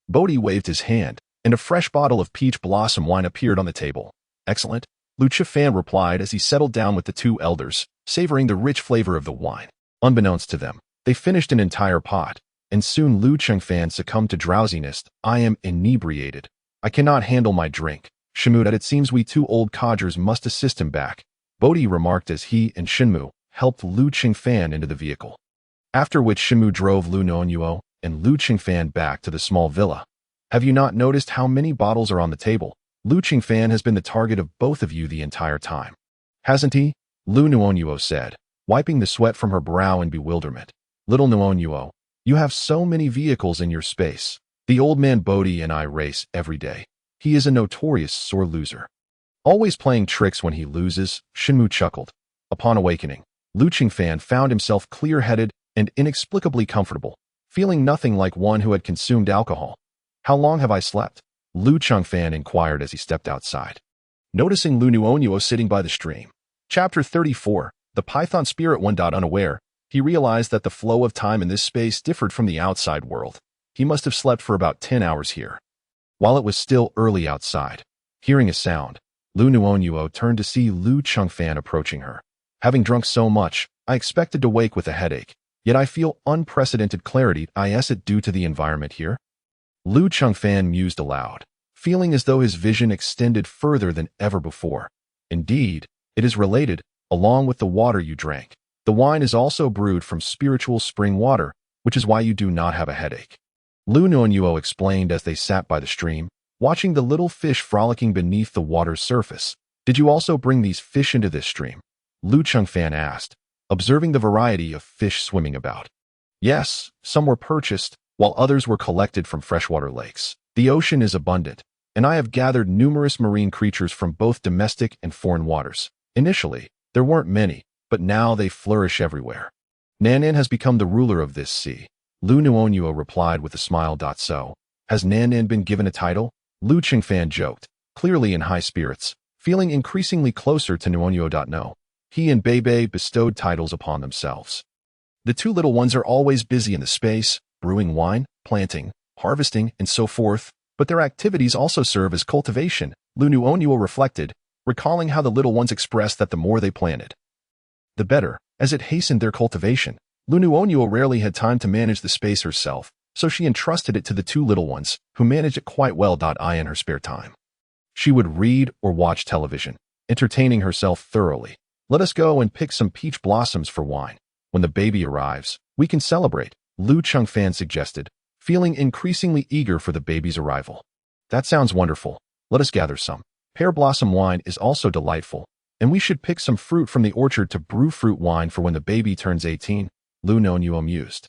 Bodhi waved his hand, and a fresh bottle of peach blossom wine appeared on the table. Excellent, Liu Chengfan replied as he settled down with the two elders, savoring the rich flavor of the wine. Unbeknownst to them, they finished an entire pot, and soon Liu Chengfan succumbed to drowsiness. I am inebriated. I cannot handle my drink. Shenmu, that it seems we two old codgers must assist him back, Bodhi remarked as he and Shenmu helped Liu Chengfan into the vehicle. After which Shenmu drove Liu Nuonuo and Liu Chengfan back to the small villa. Have you not noticed how many bottles are on the table? Liu Chengfan has been the target of both of you the entire time. Hasn't he? Liu Nuonuo said, wiping the sweat from her brow in bewilderment. Little Nuonuo, you have so many vehicles in your space. The old man Bodhi and I race every day. He is a notorious sore loser. Always playing tricks when he loses, Shenmu chuckled. Upon awakening, Liu Chengfan found himself clear-headed and inexplicably comfortable, feeling nothing like one who had consumed alcohol. How long have I slept? Liu Chengfan inquired as he stepped outside. Noticing Liu Nuonuo sitting by the stream. Chapter 34, The Python Spirit. Unaware, he realized that the flow of time in this space differed from the outside world. He must have slept for about 10 hours here. While it was still early outside, hearing a sound, Liu Nuonuo turned to see Liu Chengfan approaching her. Having drunk so much, I expected to wake with a headache, yet I feel unprecedented clarity. Is it due to the environment here? Liu Chengfan mused aloud, feeling as though his vision extended further than ever before. Indeed, it is related, along with the water you drank. The wine is also brewed from spiritual spring water, which is why you do not have a headache. Liu Nuonuo explained as they sat by the stream, watching the little fish frolicking beneath the water's surface. Did you also bring these fish into this stream? Liu Chengfan asked, observing the variety of fish swimming about. Yes, some were purchased, while others were collected from freshwater lakes. The ocean is abundant, and I have gathered numerous marine creatures from both domestic and foreign waters. Initially, there weren't many, but now they flourish everywhere. Nanan has become the ruler of this sea. Liu Nuonuo replied with a smile. So, has Nanan been given a title? Liu Qingfan joked, clearly in high spirits, feeling increasingly closer to Nuonuo. No. He and Bebe bestowed titles upon themselves. The two little ones are always busy in the space, brewing wine, planting, harvesting, and so forth, but their activities also serve as cultivation, Liu Nuonuo reflected, recalling how the little ones expressed that the more they planted, the better, as it hastened their cultivation. Liu Nuonuo rarely had time to manage the space herself, so she entrusted it to the two little ones, who managed it quite well. In her spare time, she would read or watch television, entertaining herself thoroughly. Let us go and pick some peach blossoms for wine. When the baby arrives, we can celebrate, Liu Qingfan suggested, feeling increasingly eager for the baby's arrival. That sounds wonderful. Let us gather some. Pear blossom wine is also delightful, and we should pick some fruit from the orchard to brew fruit wine for when the baby turns 18, Liu Nuonuo mused,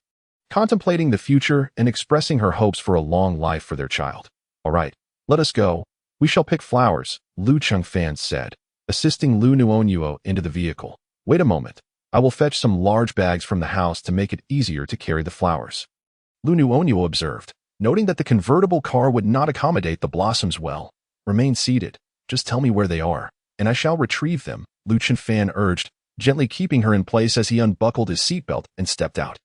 contemplating the future and expressing her hopes for a long life for their child. All right, let us go. We shall pick flowers, Liu Qingfan said, assisting Liu Nuonuo into the vehicle. Wait a moment. I will fetch some large bags from the house to make it easier to carry the flowers, Liu Nuonuo observed, noting that the convertible car would not accommodate the blossoms well. Remain seated. Just tell me where they are, and I shall retrieve them, Liu Qingfan urged, gently keeping her in place as he unbuckled his seatbelt and stepped out.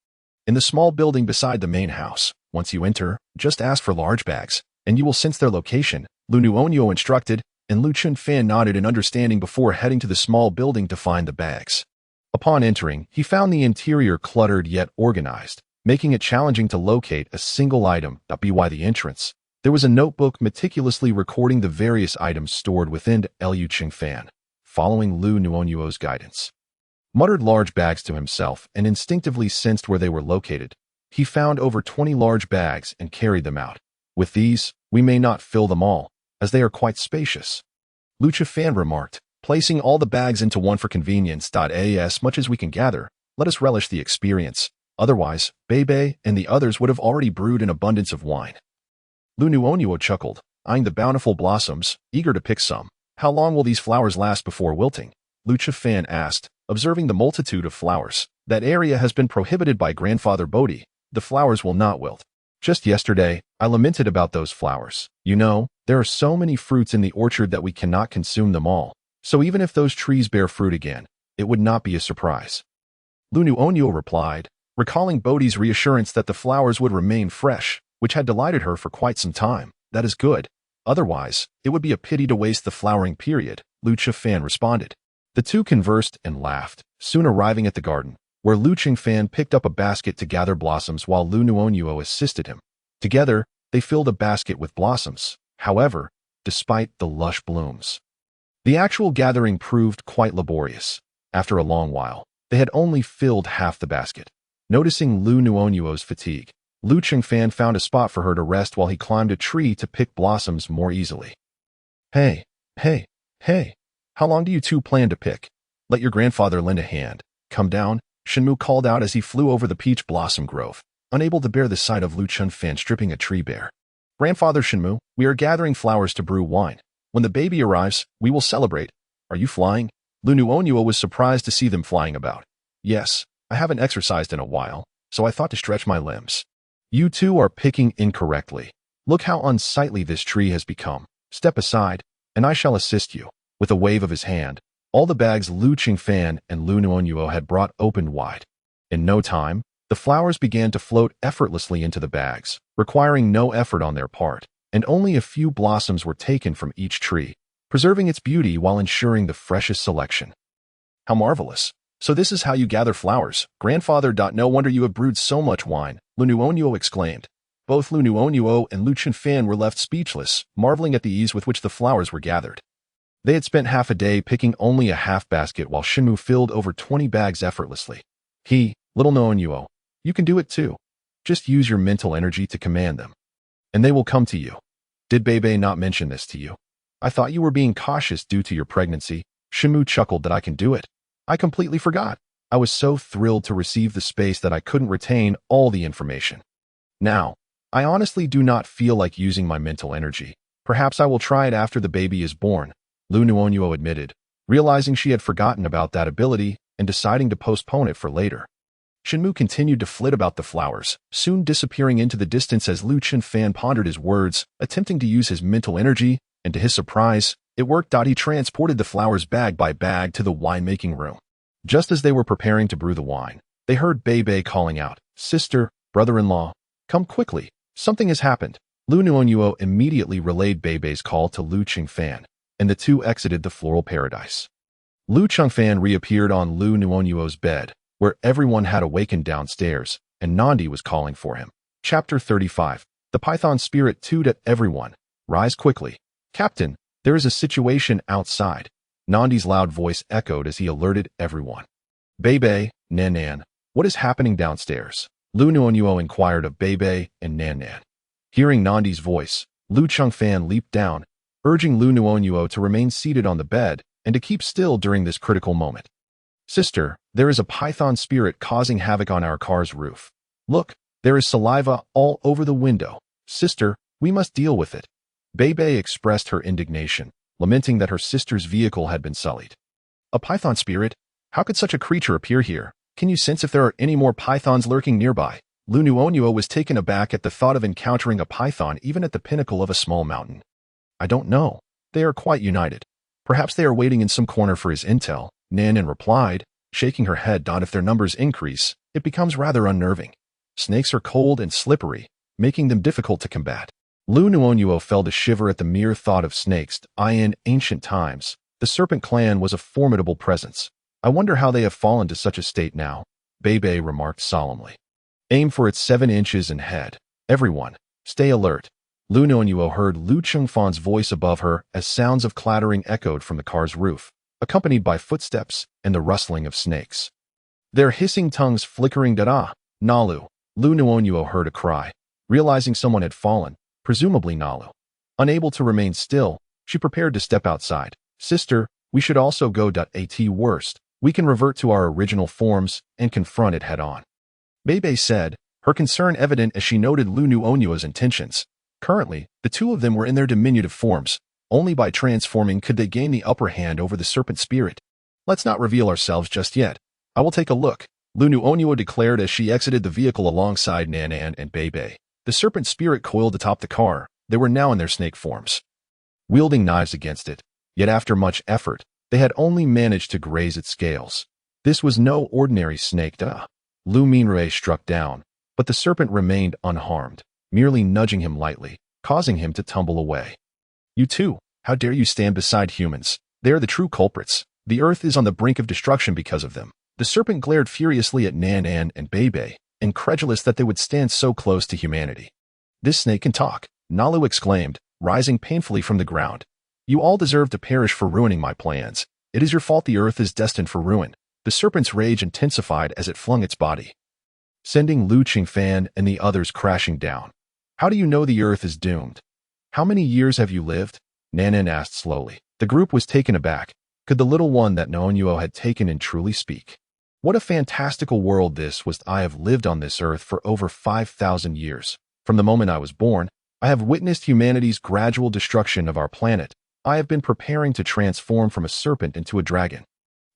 In the small building beside the main house, once you enter, just ask for large bags, and you will sense their location, Liu Nuonuo instructed, and Liu Qingfan nodded in understanding before heading to the small building to find the bags. Upon entering, he found the interior cluttered yet organized, making it challenging to locate a single item. By the entrance, there was a notebook meticulously recording the various items stored within. Liu Qingfan, following Liu Nuonuo's guidance, muttered large bags to himself and instinctively sensed where they were located. He found over 20 large bags and carried them out. With these, we may not fill them all, as they are quite spacious, Liu Qingfan remarked, placing all the bags into one for convenience. As much as we can gather, let us relish the experience. Otherwise, Bebe and the others would have already brewed an abundance of wine. Liu Nuonuo chuckled, eyeing the bountiful blossoms, eager to pick some. How long will these flowers last before wilting? Liu Qingfan asked, observing the multitude of flowers. That area has been prohibited by Grandfather Bodhi. The flowers will not wilt. Just yesterday, I lamented about those flowers. You know, there are so many fruits in the orchard that we cannot consume them all. So even if those trees bear fruit again, it would not be a surprise, Liu Nuonuo replied, recalling Bodhi's reassurance that the flowers would remain fresh, which had delighted her for quite some time. That is good. Otherwise, it would be a pity to waste the flowering period, Liu Qingfan responded. The two conversed and laughed, soon arriving at the garden, where Liu Qingfan picked up a basket to gather blossoms while Liu Nuonuo assisted him. Together, they filled a basket with blossoms. However, despite the lush blooms, the actual gathering proved quite laborious. After a long while, they had only filled half the basket. Noticing Liu Nuonuo's fatigue, Liu Qingfan found a spot for her to rest while he climbed a tree to pick blossoms more easily. Hey, how long do you two plan to pick? Let your grandfather lend a hand. Come down, Shenmu called out as he flew over the peach blossom grove, unable to bear the sight of Liu Qingfan stripping a tree bare. Grandfather Shenmu, we are gathering flowers to brew wine. When the baby arrives, we will celebrate. Are you flying? Liu Nuonuo was surprised to see them flying about. Yes, I haven't exercised in a while, so I thought to stretch my limbs. You two are picking incorrectly. Look how unsightly this tree has become. Step aside, and I shall assist you. With a wave of his hand, all the bags Liu Qingfan and Liu Nuonuo had brought opened wide. In no time, the flowers began to float effortlessly into the bags, requiring no effort on their part, and only a few blossoms were taken from each tree, preserving its beauty while ensuring the freshest selection. How marvelous! So this is how you gather flowers, grandfather. No wonder you have brewed so much wine, Liu Nuonuo exclaimed. Both Liu Nuonuo and Liu Qingfan were left speechless, marveling at the ease with which the flowers were gathered. They had spent half a day picking only a half basket while Shenmu filled over 20 bags effortlessly. Little Nuonuo, you can do it too. Just use your mental energy to command them, and they will come to you. Did Bebe not mention this to you? I thought you were being cautious due to your pregnancy. Shenmu chuckled. That I can do it. I completely forgot. I was so thrilled to receive the space that I couldn't retain all the information. Now, I honestly do not feel like using my mental energy. Perhaps I will try it after the baby is born, Liu Nuonuo admitted, realizing she had forgotten about that ability and deciding to postpone it for later. Shenmu continued to flit about the flowers, soon disappearing into the distance as Liu Qinfan pondered his words, attempting to use his mental energy, and to his surprise, it worked. He transported the flowers bag by bag to the winemaking room. Just as they were preparing to brew the wine, they heard Bei calling out, "Sister, brother-in-law, come quickly, something has happened." Liu Nuonuo immediately relayed Bei's call to Liu Qingfan, and the two exited the floral paradise. Liu Qingfan reappeared on Liu Nuonuo's bed, where everyone had awakened downstairs, and Nandi was calling for him. Chapter 35. The Python Spirit tooted at everyone. "Rise quickly. Captain, there is a situation outside." Nandi's loud voice echoed as he alerted everyone. "Bei, Nan, what is happening downstairs?" Liu Nuonuo inquired of Bei and Nan. Hearing Nandi's voice, Liu Qingfan leaped down, urging Liu Nuonuo to remain seated on the bed and to keep still during this critical moment. "Sister, there is a python spirit causing havoc on our car's roof. Look, there is saliva all over the window. Sister, we must deal with it." Bei expressed her indignation, lamenting that her sister's vehicle had been sullied. "A python spirit? How could such a creature appear here? Can you sense if there are any more pythons lurking nearby?" Liu Nuonuo was taken aback at the thought of encountering a python even at the pinnacle of a small mountain. "I don't know. They are quite united. Perhaps they are waiting in some corner for his intel," Nan replied, shaking her head. "If their numbers increase, it becomes rather unnerving. Snakes are cold and slippery, making them difficult to combat." Liu Nuonuo felt a shiver at the mere thought of snakes. In ancient times, the serpent clan was a formidable presence. "I wonder how they have fallen to such a state now," Bei remarked solemnly. "Aim for its 7 inches and head. Everyone, stay alert." Liu Nuonuo heard Liu Qingfan's voice above her as sounds of clattering echoed from the car's roof, accompanied by footsteps and the rustling of snakes. Their hissing tongues flickering. "Nalu!" Liu Nuonuo heard a cry, realizing someone had fallen, presumably Nalu. Unable to remain still, she prepared to step outside. "Sister, we should also go. At worst, we can revert to our original forms and confront it head-on," Bei said, her concern evident as she noted Liu Nuonuo's intentions. Currently, the two of them were in their diminutive forms. Only by transforming could they gain the upper hand over the serpent spirit. "Let's not reveal ourselves just yet. I will take a look," Liu Nuonuo declared as she exited the vehicle alongside Nan and Bei. The serpent spirit coiled atop the car. They were now in their snake forms, wielding knives against it. Yet after much effort, they had only managed to graze its scales. This was no ordinary snake. Liu Minrui struck down, but the serpent remained unharmed, merely nudging him lightly, causing him to tumble away. "You two, how dare you stand beside humans? They are the true culprits. The earth is on the brink of destruction because of them." The serpent glared furiously at Nan and Bei, incredulous that they would stand so close to humanity. "This snake can talk," Nalu exclaimed, rising painfully from the ground. "You all deserve to perish for ruining my plans. It is your fault the earth is destined for ruin." The serpent's rage intensified as it flung its body, sending Liu Qingfan and the others crashing down. "How do you know the earth is doomed? How many years have you lived?" Nan asked slowly. The group was taken aback. Could the little one that Nuonuo had taken in truly speak? "What a fantastical world this was. I have lived on this earth for over 5,000 years. From the moment I was born, I have witnessed humanity's gradual destruction of our planet. I have been preparing to transform from a serpent into a dragon.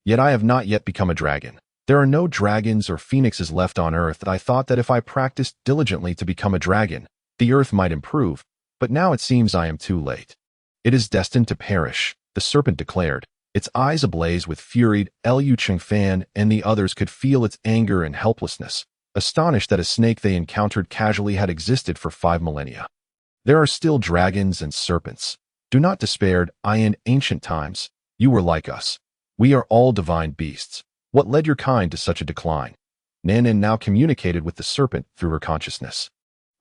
Yet I have not yet become a dragon. There are no dragons or phoenixes left on earth. I thought that if I practiced diligently to become a dragon, the earth might improve, but now it seems I am too late. It is destined to perish," the serpent declared, its eyes ablaze with fury. Liu Qingfan and the others could feel its anger and helplessness, astonished that a snake they encountered casually had existed for 5 millennia. "There are still dragons and serpents. Do not despair. In ancient times, you were like us. We are all divine beasts. What led your kind to such a decline?" Nan now communicated with the serpent through her consciousness,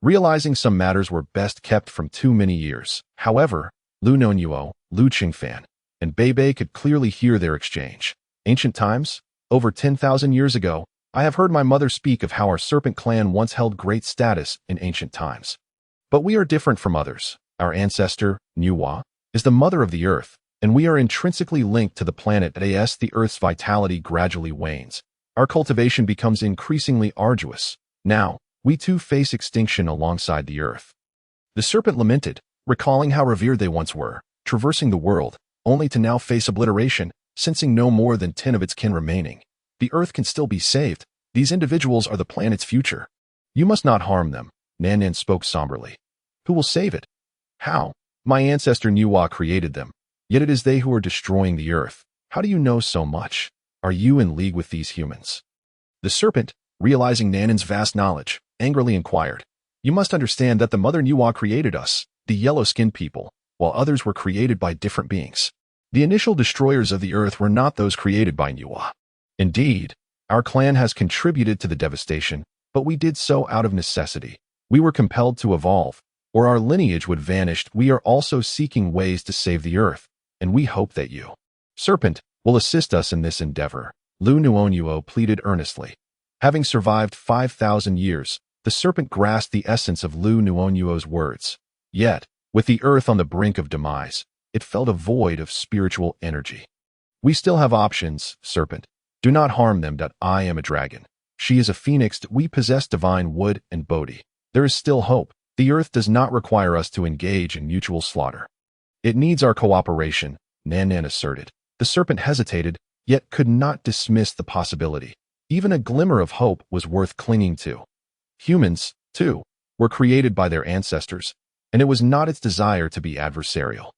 realizing some matters were best kept from too many years. However, Liu Nuonuo, Liu Qingfan, and Bei could clearly hear their exchange. "Ancient times? Over 10,000 years ago, I have heard my mother speak of how our serpent clan once held great status in ancient times. But we are different from others. Our ancestor, Nuwa, is the mother of the earth, and we are intrinsically linked to the planet. As the earth's vitality gradually wanes, our cultivation becomes increasingly arduous. Now, we too face extinction alongside the earth." The serpent lamented, recalling how revered they once were, traversing the world, only to now face obliteration, sensing no more than 10 of its kin remaining. The Earth can still be saved. These individuals are the planet's future. You must not harm them, Nan Nan spoke somberly. Who will save it? How? My ancestor Nuonuo created them, yet it is they who are destroying the Earth. How do you know so much? Are you in league with these humans? The serpent, realizing Nanan's vast knowledge, angrily inquired. You must understand that the Mother Nuonuo created us, the yellow-skinned people, while others were created by different beings. The initial destroyers of the Earth were not those created by Nuonuo. Indeed, our clan has contributed to the devastation, but we did so out of necessity. We were compelled to evolve, or our lineage would vanish. We are also seeking ways to save the Earth, and we hope that you, Serpent, will assist us in this endeavor, Liu Nuonuo pleaded earnestly. Having survived 5,000 years, the serpent grasped the essence of Liu Nuonuo's words. Yet, with the Earth on the brink of demise, it felt a void of spiritual energy. We still have options, Serpent. Do not harm them. I am a dragon. She is a phoenix. We possess divine wood and Bodhi. There is still hope. The Earth does not require us to engage in mutual slaughter. It needs our cooperation, Nan Nan asserted. The serpent hesitated, yet could not dismiss the possibility. Even a glimmer of hope was worth clinging to. Humans, too, were created by their ancestors, and it was not its desire to be adversarial.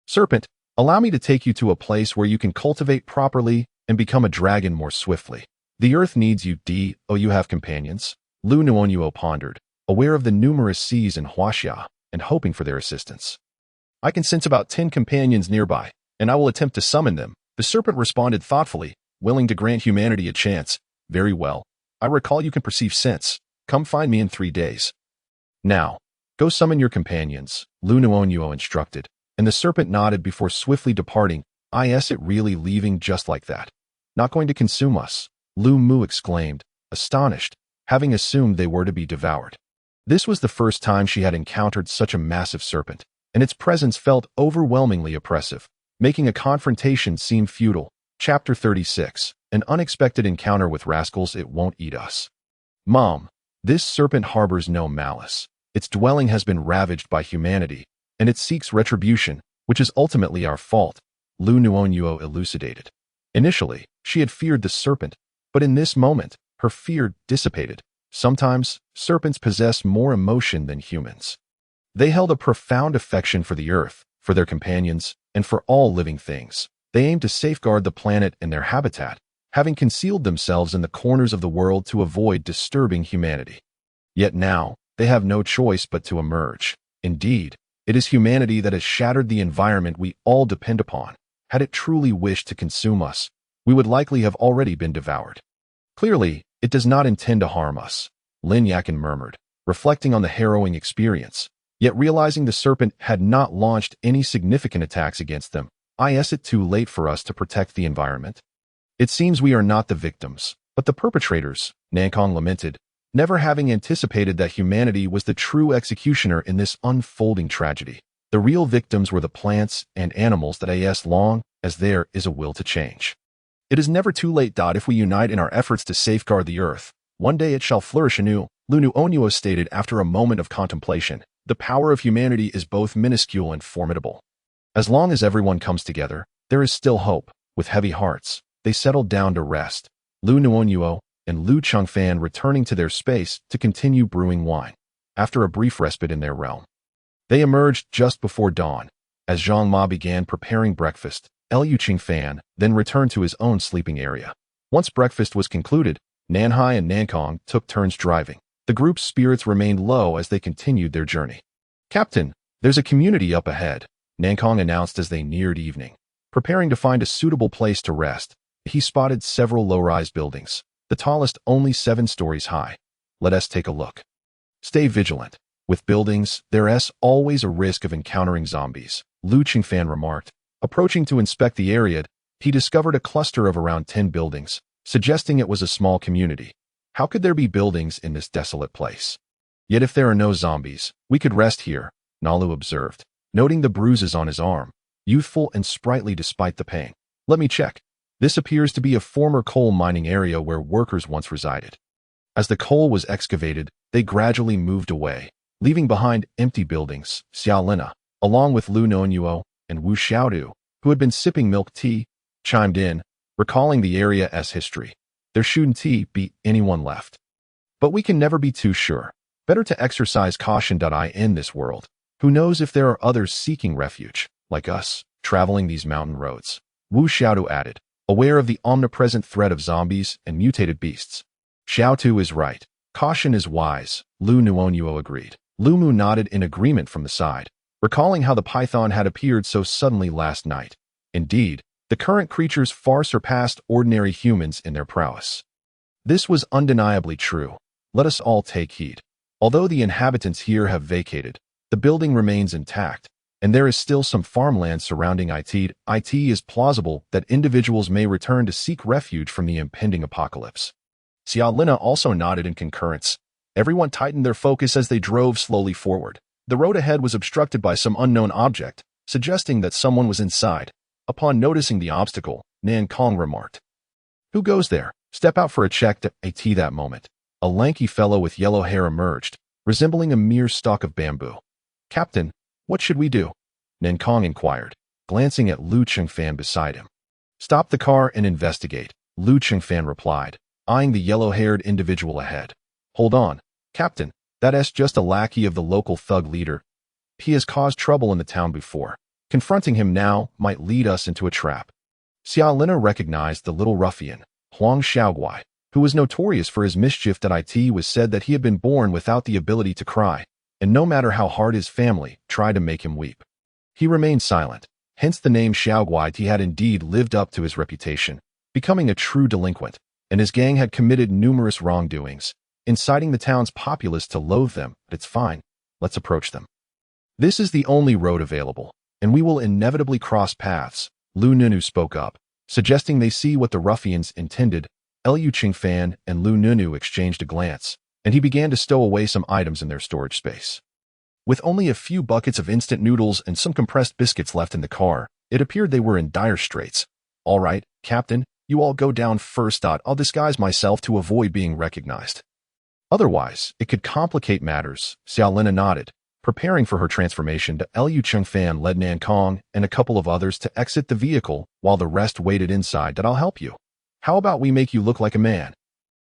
Serpent, allow me to take you to a place where you can cultivate properly and become a dragon more swiftly. The Earth needs you. You have companions? Liu Nuonuo pondered, aware of the numerous seas in Huaxia and hoping for their assistance. I can sense about 10 companions nearby, and I will attempt to summon them. The serpent responded thoughtfully, willing to grant humanity a chance. Very well. I recall you can perceive sense. Come find me in 3 days. Now, go summon your companions, Liu Nuonuo instructed, and the serpent nodded before swiftly departing. It really leaving just like that? Not going to consume us? Liu Mu exclaimed, astonished, having assumed they were to be devoured. This was the first time she had encountered such a massive serpent, and its presence felt overwhelmingly oppressive, making a confrontation seem futile. Chapter 36, An Unexpected Encounter with Rascals. It won't eat us. Mom, this serpent harbors no malice. Its dwelling has been ravaged by humanity, and it seeks retribution, which is ultimately our fault, Liu Nuonuo elucidated. Initially, she had feared the serpent, but in this moment, her fear dissipated. Sometimes, serpents possess more emotion than humans. They held a profound affection for the Earth, for their companions, and for all living things. They aimed to safeguard the planet and their habitat, having concealed themselves in the corners of the world to avoid disturbing humanity. Yet now, they have no choice but to emerge. Indeed, it is humanity that has shattered the environment we all depend upon. Had it truly wished to consume us, we would likely have already been devoured. Clearly, it does not intend to harm us, Lin Yakin murmured, reflecting on the harrowing experience, yet realizing the serpent had not launched any significant attacks against them. Is it too late for us to protect the environment? It seems we are not the victims, but the perpetrators, Nankong lamented, never having anticipated that humanity was the true executioner in this unfolding tragedy. The real victims were the plants and animals that as long as there is a will to change. It is never too late. If we unite in our efforts to safeguard the Earth, one day it shall flourish anew, Liu Nuonuo stated after a moment of contemplation. The power of humanity is both minuscule and formidable. As long as everyone comes together, there is still hope. With heavy hearts, they settled down to rest, Liu Nuonuo and Liu Chengfan returning to their space to continue brewing wine. After a brief respite in their realm, they emerged just before dawn. As Zhang Ma began preparing breakfast, Liu Chengfan then returned to his own sleeping area. Once breakfast was concluded, Nanhai and Nankong took turns driving. The group's spirits remained low as they continued their journey. Captain, there's a community up ahead, Nankong announced as they neared evening. Preparing to find a suitable place to rest, he spotted several low-rise buildings, the tallest only 7 stories high. Let us take a look. Stay vigilant. With buildings, there's always a risk of encountering zombies, Liu Chengfan remarked. Approaching to inspect the area, he discovered a cluster of around 10 buildings, suggesting it was a small community. How could there be buildings in this desolate place? Yet if there are no zombies, we could rest here, Nalu observed, noting the bruises on his arm, youthful and sprightly despite the pain. Let me check. This appears to be a former coal mining area where workers once resided. As the coal was excavated, they gradually moved away, leaving behind empty buildings. Xiao Lina, along with Liu Nuonuo and Wu Xiaodu, who had been sipping milk tea, chimed in, recalling the area's history. Their shouldn't be anyone left. But we can never be too sure. Better to exercise caution. In this world, who knows if there are others seeking refuge, like us, traveling these mountain roads. Wu Xiaodu added, aware of the omnipresent threat of zombies and mutated beasts. Xiaotu is right. Caution is wise, Liu Nuonuo agreed. Liu Mu nodded in agreement from the side, recalling how the python had appeared so suddenly last night. Indeed, the current creatures far surpassed ordinary humans in their prowess. This was undeniably true. Let us all take heed. Although the inhabitants here have vacated, the building remains intact, and there is still some farmland surrounding it. It is plausible that individuals may return to seek refuge from the impending apocalypse. Xiaolina also nodded in concurrence. Everyone tightened their focus as they drove slowly forward. The road ahead was obstructed by some unknown object, suggesting that someone was inside. Upon noticing the obstacle, Nan Kong remarked, "Who goes there? Step out for a check." At that moment, a lanky fellow with yellow hair emerged, resembling a mere stalk of bamboo. "Captain, what should we do?" Nan Kong inquired, glancing at Liu Chengfan beside him. "Stop the car and investigate," Liu Chengfan replied, eyeing the yellow-haired individual ahead. "Hold on, Captain, that's just a lackey of the local thug leader. He has caused trouble in the town before. Confronting him now might lead us into a trap." Xiaolina recognized the little ruffian, Huang Xiaoguai, who was notorious for his mischief. It was said that he had been born without the ability to cry, and no matter how hard his family tried to make him weep, he remained silent. Hence the name Xiaoguai. He had indeed lived up to his reputation, becoming a true delinquent, and his gang had committed numerous wrongdoings, inciting the town's populace to loathe them. "It's fine. Let's approach them. This is the only road available, and we will inevitably cross paths," Liu Nuonuo spoke up, suggesting they see what the ruffians intended. Liu Chengfan and Liu Nuonuo exchanged a glance, and he began to stow away some items in their storage space. With only a few buckets of instant noodles and some compressed biscuits left in the car, it appeared they were in dire straits. "All right, Captain, you all go down first. I'll disguise myself to avoid being recognized. Otherwise, it could complicate matters." Xiaolina nodded, preparing for her transformation. Liu Chengfan led Nan Kong and a couple of others to exit the vehicle while the rest waited inside. "I'll help you. How about we make you look like a man?"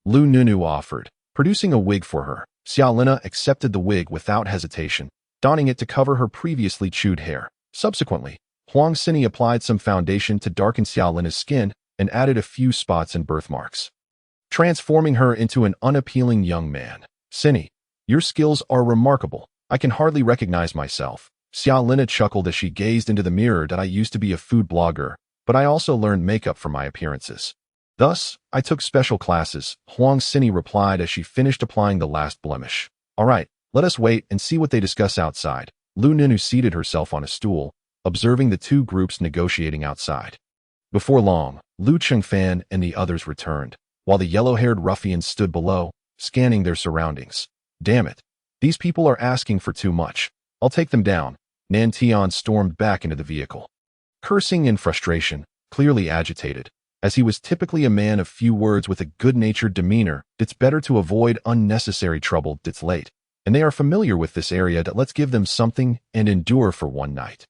Liu Nuonuo offered, producing a wig for her. Xiaolina accepted the wig without hesitation, donning it to cover her previously chewed hair. Subsequently, Huang Xini applied some foundation to darken Xiaolina's skin and added a few spots and birthmarks, transforming her into an unappealing young man. "Xini, your skills are remarkable. I can hardly recognize myself." Xiaolina chuckled as she gazed into the mirror. "I used to be a food blogger, but I also learned makeup for my appearances. Thus, I took special classes," Huang Xini replied as she finished applying the last blemish. "All right, let us wait and see what they discuss outside." Liu Nuonuo seated herself on a stool, observing the two groups negotiating outside. Before long, Liu Chengfan and the others returned, while the yellow-haired ruffians stood below, scanning their surroundings. "Damn it. These people are asking for too much. I'll take them down." Nan Tian stormed back into the vehicle, cursing in frustration, clearly agitated. As he was typically a man of few words with a good-natured demeanor, it's better to avoid unnecessary trouble. It's late, and they are familiar with this area. Let's give them something and endure for one night.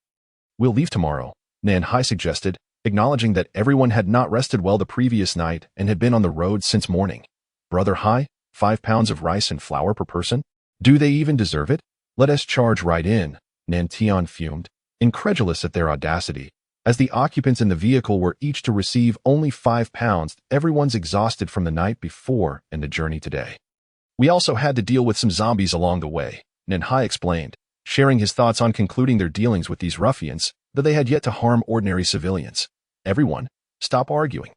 "We'll leave tomorrow," Nan Hai suggested, acknowledging that everyone had not rested well the previous night and had been on the road since morning. "Brother Hai, 5 pounds of rice and flour per person? Do they even deserve it? Let us charge right in," Nan Tian fumed, incredulous at their audacity. As the occupants in the vehicle were each to receive only 5 pounds, everyone's exhausted from the night before and the journey today. "We also had to deal with some zombies along the way," Nan Hai explained, sharing his thoughts on concluding their dealings with these ruffians, though they had yet to harm ordinary civilians. "Everyone, stop arguing.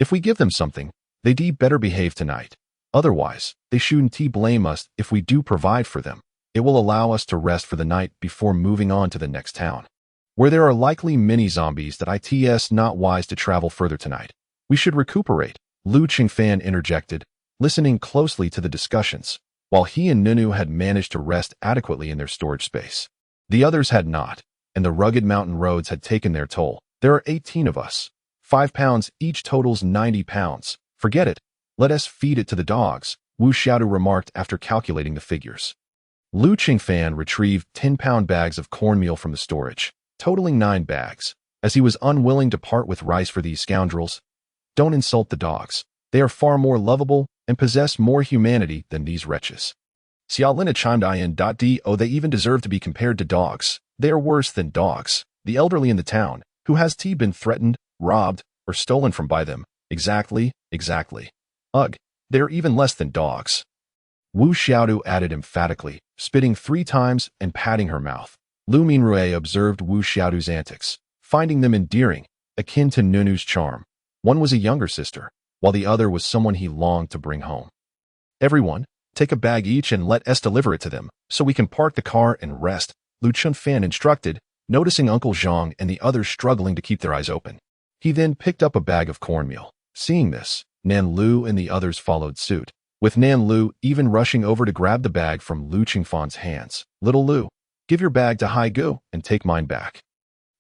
If we give them something, they'd better behave tonight. Otherwise, they shouldn't blame us if we do provide for them. It will allow us to rest for the night before moving on to the next town, where there are likely many zombies. It's not wise to travel further tonight. We should recuperate," Liu Chengfan interjected, listening closely to the discussions. While he and Nuonuo had managed to rest adequately in their storage space, the others had not, and the rugged mountain roads had taken their toll. "There are 18 of us. 5 pounds each totals 90 pounds. Forget it. Let us feed it to the dogs," Wu Xiaodu remarked after calculating the figures. Liu Qingfan retrieved 10-pound bags of cornmeal from the storage, totaling 9 bags, as he was unwilling to part with rice for these scoundrels. Don't insult the dogs. They are far more lovable and possess more humanity than these wretches. Xiaolina chimed in. Do they even deserve to be compared to dogs? They are worse than dogs. The elderly in the town, who has been threatened, robbed, or stolen from by them. Exactly. Ugh, they are even less than dogs. Wu Xiaodu added emphatically, spitting 3 times and patting her mouth. Liu Minrue observed Wu Xiaodu's antics, finding them endearing, akin to Nunu's charm. One was a younger sister, while the other was someone he longed to bring home. Everyone, take a bag each and let us deliver it to them, so we can park the car and rest, Liu Qingfan instructed, noticing Uncle Zhang and the others struggling to keep their eyes open. He then picked up a bag of cornmeal. Seeing this, Nan Lu and the others followed suit, with Nan Lu even rushing over to grab the bag from Liu Qingfan's hands. Little Lu, give your bag to Hai Gu and take mine back.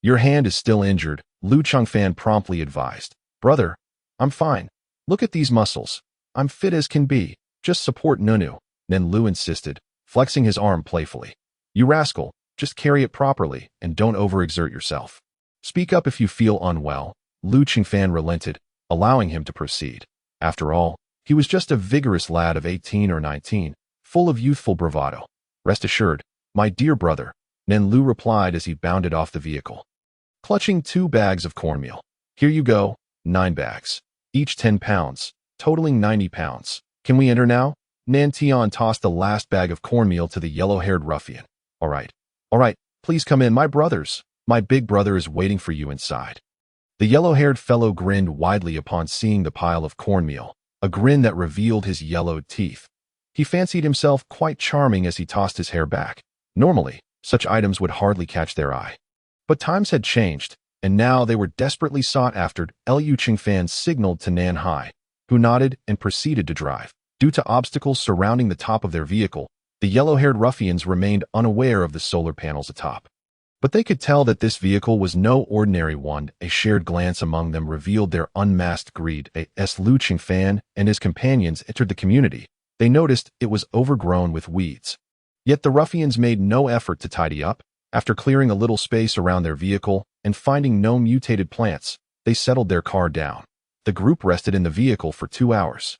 Your hand is still injured, Liu Qingfan promptly advised. Brother, I'm fine. Look at these muscles. I'm fit as can be. Just support Nunu, Nan Lu insisted, flexing his arm playfully. You rascal, just carry it properly and don't overexert yourself. Speak up if you feel unwell, Liu Qingfan relented, allowing him to proceed. After all, he was just a vigorous lad of 18 or 19, full of youthful bravado. Rest assured, my dear brother, Nan Lu replied as he bounded off the vehicle. Clutching 2 bags of cornmeal. Here you go, 9 bags, each 10 pounds, totaling 90 pounds. Can we enter now? Nan Tian tossed the last bag of cornmeal to the yellow-haired ruffian. All right, please come in, my brothers. My big brother is waiting for you inside. The yellow-haired fellow grinned widely upon seeing the pile of cornmeal, a grin that revealed his yellowed teeth. He fancied himself quite charming as he tossed his hair back. Normally, such items would hardly catch their eye. But times had changed, and now they were desperately sought after. Liu Qingfan signaled to Nan Hai, who nodded and proceeded to drive. Due to obstacles surrounding the top of their vehicle, the yellow-haired ruffians remained unaware of the solar panels atop. But they could tell that this vehicle was no ordinary one. A shared glance among them revealed their unmasked greed. As Liu Qingfan and his companions entered the community, they noticed it was overgrown with weeds. Yet the ruffians made no effort to tidy up. After clearing a little space around their vehicle and finding no mutated plants, they settled their car down. The group rested in the vehicle for 2 hours.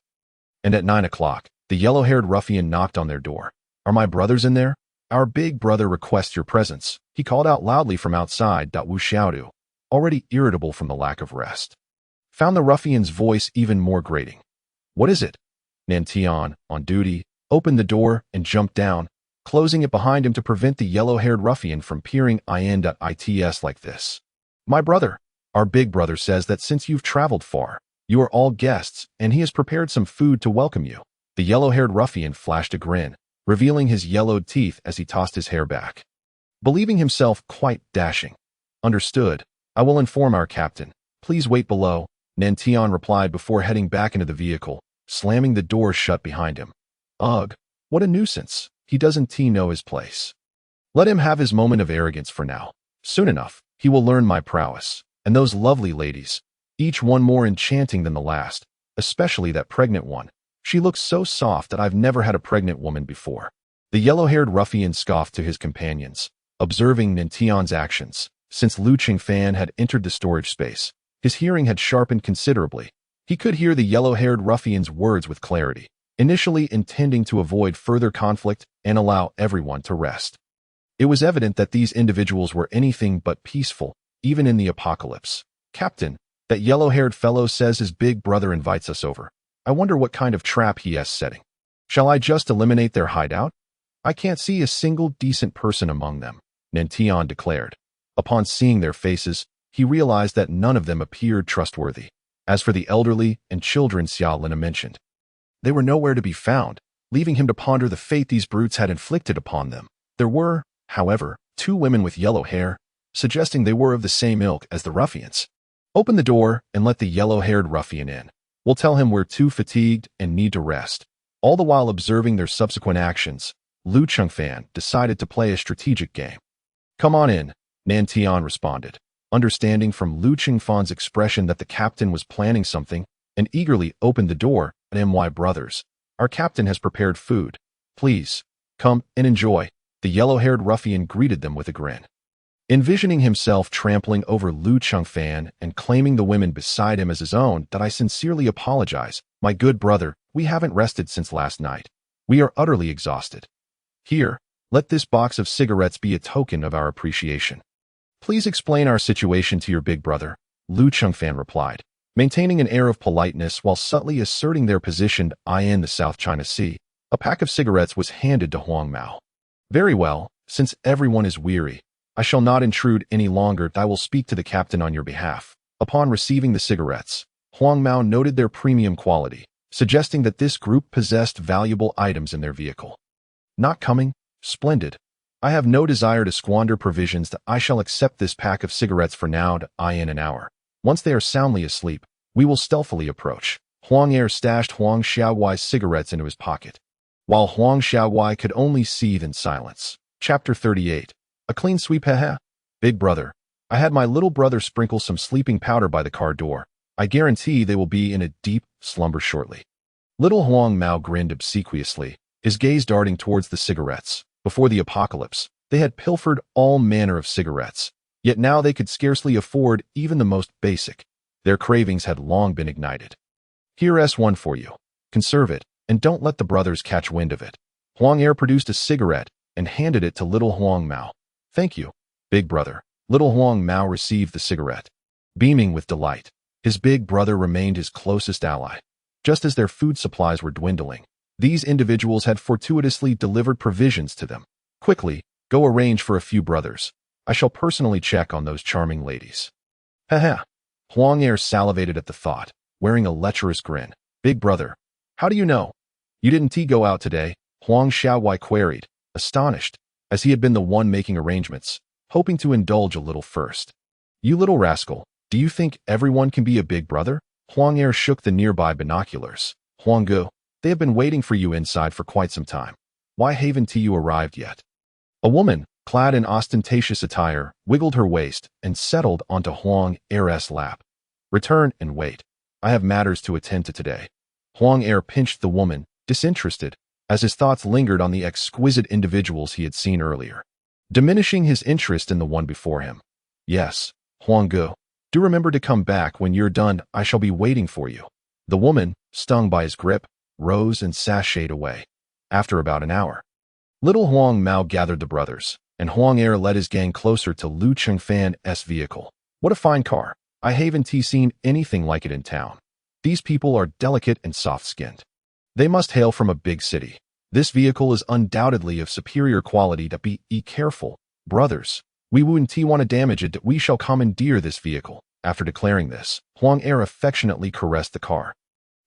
And at 9 o'clock, the yellow-haired ruffian knocked on their door. Are my brothers in there? Our big brother requests your presence, he called out loudly from outside. Wu Xiaodu, already irritable from the lack of rest, found the ruffian's voice even more grating. What is it? Nan Tian, on duty, opened the door and jumped down, closing it behind him to prevent the yellow-haired ruffian from peering in. Its like this. My brother, our big brother says that since you've traveled far, you are all guests, and he has prepared some food to welcome you. The yellow-haired ruffian flashed a grin, revealing his yellowed teeth as he tossed his hair back. Believing himself quite dashing. Understood. I will inform our captain. Please wait below, Nan Tian replied before heading back into the vehicle, slamming the door shut behind him. Ugh, what a nuisance. He doesn't know his place. Let him have his moment of arrogance for now. Soon enough, he will learn my prowess. And those lovely ladies, each one more enchanting than the last, especially that pregnant one. She looks so soft that I've never had a pregnant woman before. The yellow-haired ruffian scoffed to his companions, observing Nan Tian's actions. Since Liu Qingfan had entered the storage space, his hearing had sharpened considerably. He could hear the yellow-haired ruffian's words with clarity, initially intending to avoid further conflict and allow everyone to rest. It was evident that these individuals were anything but peaceful, even in the apocalypse. Captain, that yellow-haired fellow says his big brother invites us over. I wonder what kind of trap he is setting. Shall I just eliminate their hideout? I can't see a single decent person among them, Nan Tian declared. Upon seeing their faces, he realized that none of them appeared trustworthy. As for the elderly and children Xiaolina mentioned, they were nowhere to be found, leaving him to ponder the fate these brutes had inflicted upon them. There were, however, 2 women with yellow hair, suggesting they were of the same ilk as the ruffians. Open the door and let the yellow-haired ruffian in. We'll tell him we're too fatigued and need to rest. All the while observing their subsequent actions, Liu Qingfan decided to play a strategic game. Come on in, Nan Tian responded, understanding from Liu Qingfan's expression that the captain was planning something, and eagerly opened the door. My brothers, our captain has prepared food. Please, Come and enjoy. The yellow-haired ruffian greeted them with a grin. Envisioning himself trampling over Liu Chengfan and claiming the women beside him as his own, that I sincerely apologize, my good brother, we haven't rested since last night. We are utterly exhausted. Here, let this box of cigarettes be a token of our appreciation. Please explain our situation to your big brother, Liu Chengfan replied, maintaining an air of politeness while subtly asserting their position in the South China Sea. A pack of cigarettes was handed to Huang Mao. Very well, since everyone is weary, I shall not intrude any longer. I will speak to the captain on your behalf. Upon receiving the cigarettes, Huang Mao noted their premium quality, suggesting that this group possessed valuable items in their vehicle. Not coming? Splendid. I have no desire to squander provisions. I shall accept this pack of cigarettes for now in an hour. Once they are soundly asleep, we will stealthily approach. Huang Er stashed Huang Xiaowai's cigarettes into his pocket, while Huang Xiaowai could only seethe in silence. Chapter 38. A clean sweep. Big brother, I had my little brother sprinkle some sleeping powder by the car door. I guarantee they will be in a deep slumber shortly. Little Huang Mao grinned obsequiously, his gaze darting towards the cigarettes. Before the apocalypse, they had pilfered all manner of cigarettes, yet now they could scarcely afford even the most basic. Their cravings had long been ignited. Here's one for you. Conserve it, and don't let the brothers catch wind of it. Huang Er produced a cigarette and handed it to little Huang Mao. Thank you, big brother. Little Huang Mao received the cigarette, beaming with delight. His big brother remained his closest ally. Just as their food supplies were dwindling, these individuals had fortuitously delivered provisions to them. Quickly, go arrange for a few brothers. I shall personally check on those charming ladies. Huang Er salivated at the thought, wearing a lecherous grin. Big brother, how do you know? You didn't go out today? Huang Xiaowai queried, astonished, as he had been the one making arrangements, hoping to indulge a little first. You little rascal, do you think everyone can be a big brother? Huang Er shook the nearby binoculars. Huang Gu, they have been waiting for you inside for quite some time. Why haven't you arrived yet? A woman, clad in ostentatious attire, wiggled her waist and settled onto Huang Er's lap. Return and wait. I have matters to attend to today. Huang Er pinched the woman, disinterested, as his thoughts lingered on the exquisite individuals he had seen earlier, diminishing his interest in the one before him. Yes, Huang Gu, do remember to come back when you're done. I shall be waiting for you. The woman, stung by his grip, rose and sashayed away. After about an hour, little Huang Mao gathered the brothers, and Huang Er led his gang closer to Liu Chengfan's vehicle. What a fine car. I haven't seen anything like it in town. These people are delicate and soft-skinned. They must hail from a big city. This vehicle is undoubtedly of superior quality. Be careful, brothers. We wouldn't want to damage it. We shall commandeer this vehicle. After declaring this, Huang Er affectionately caressed the car.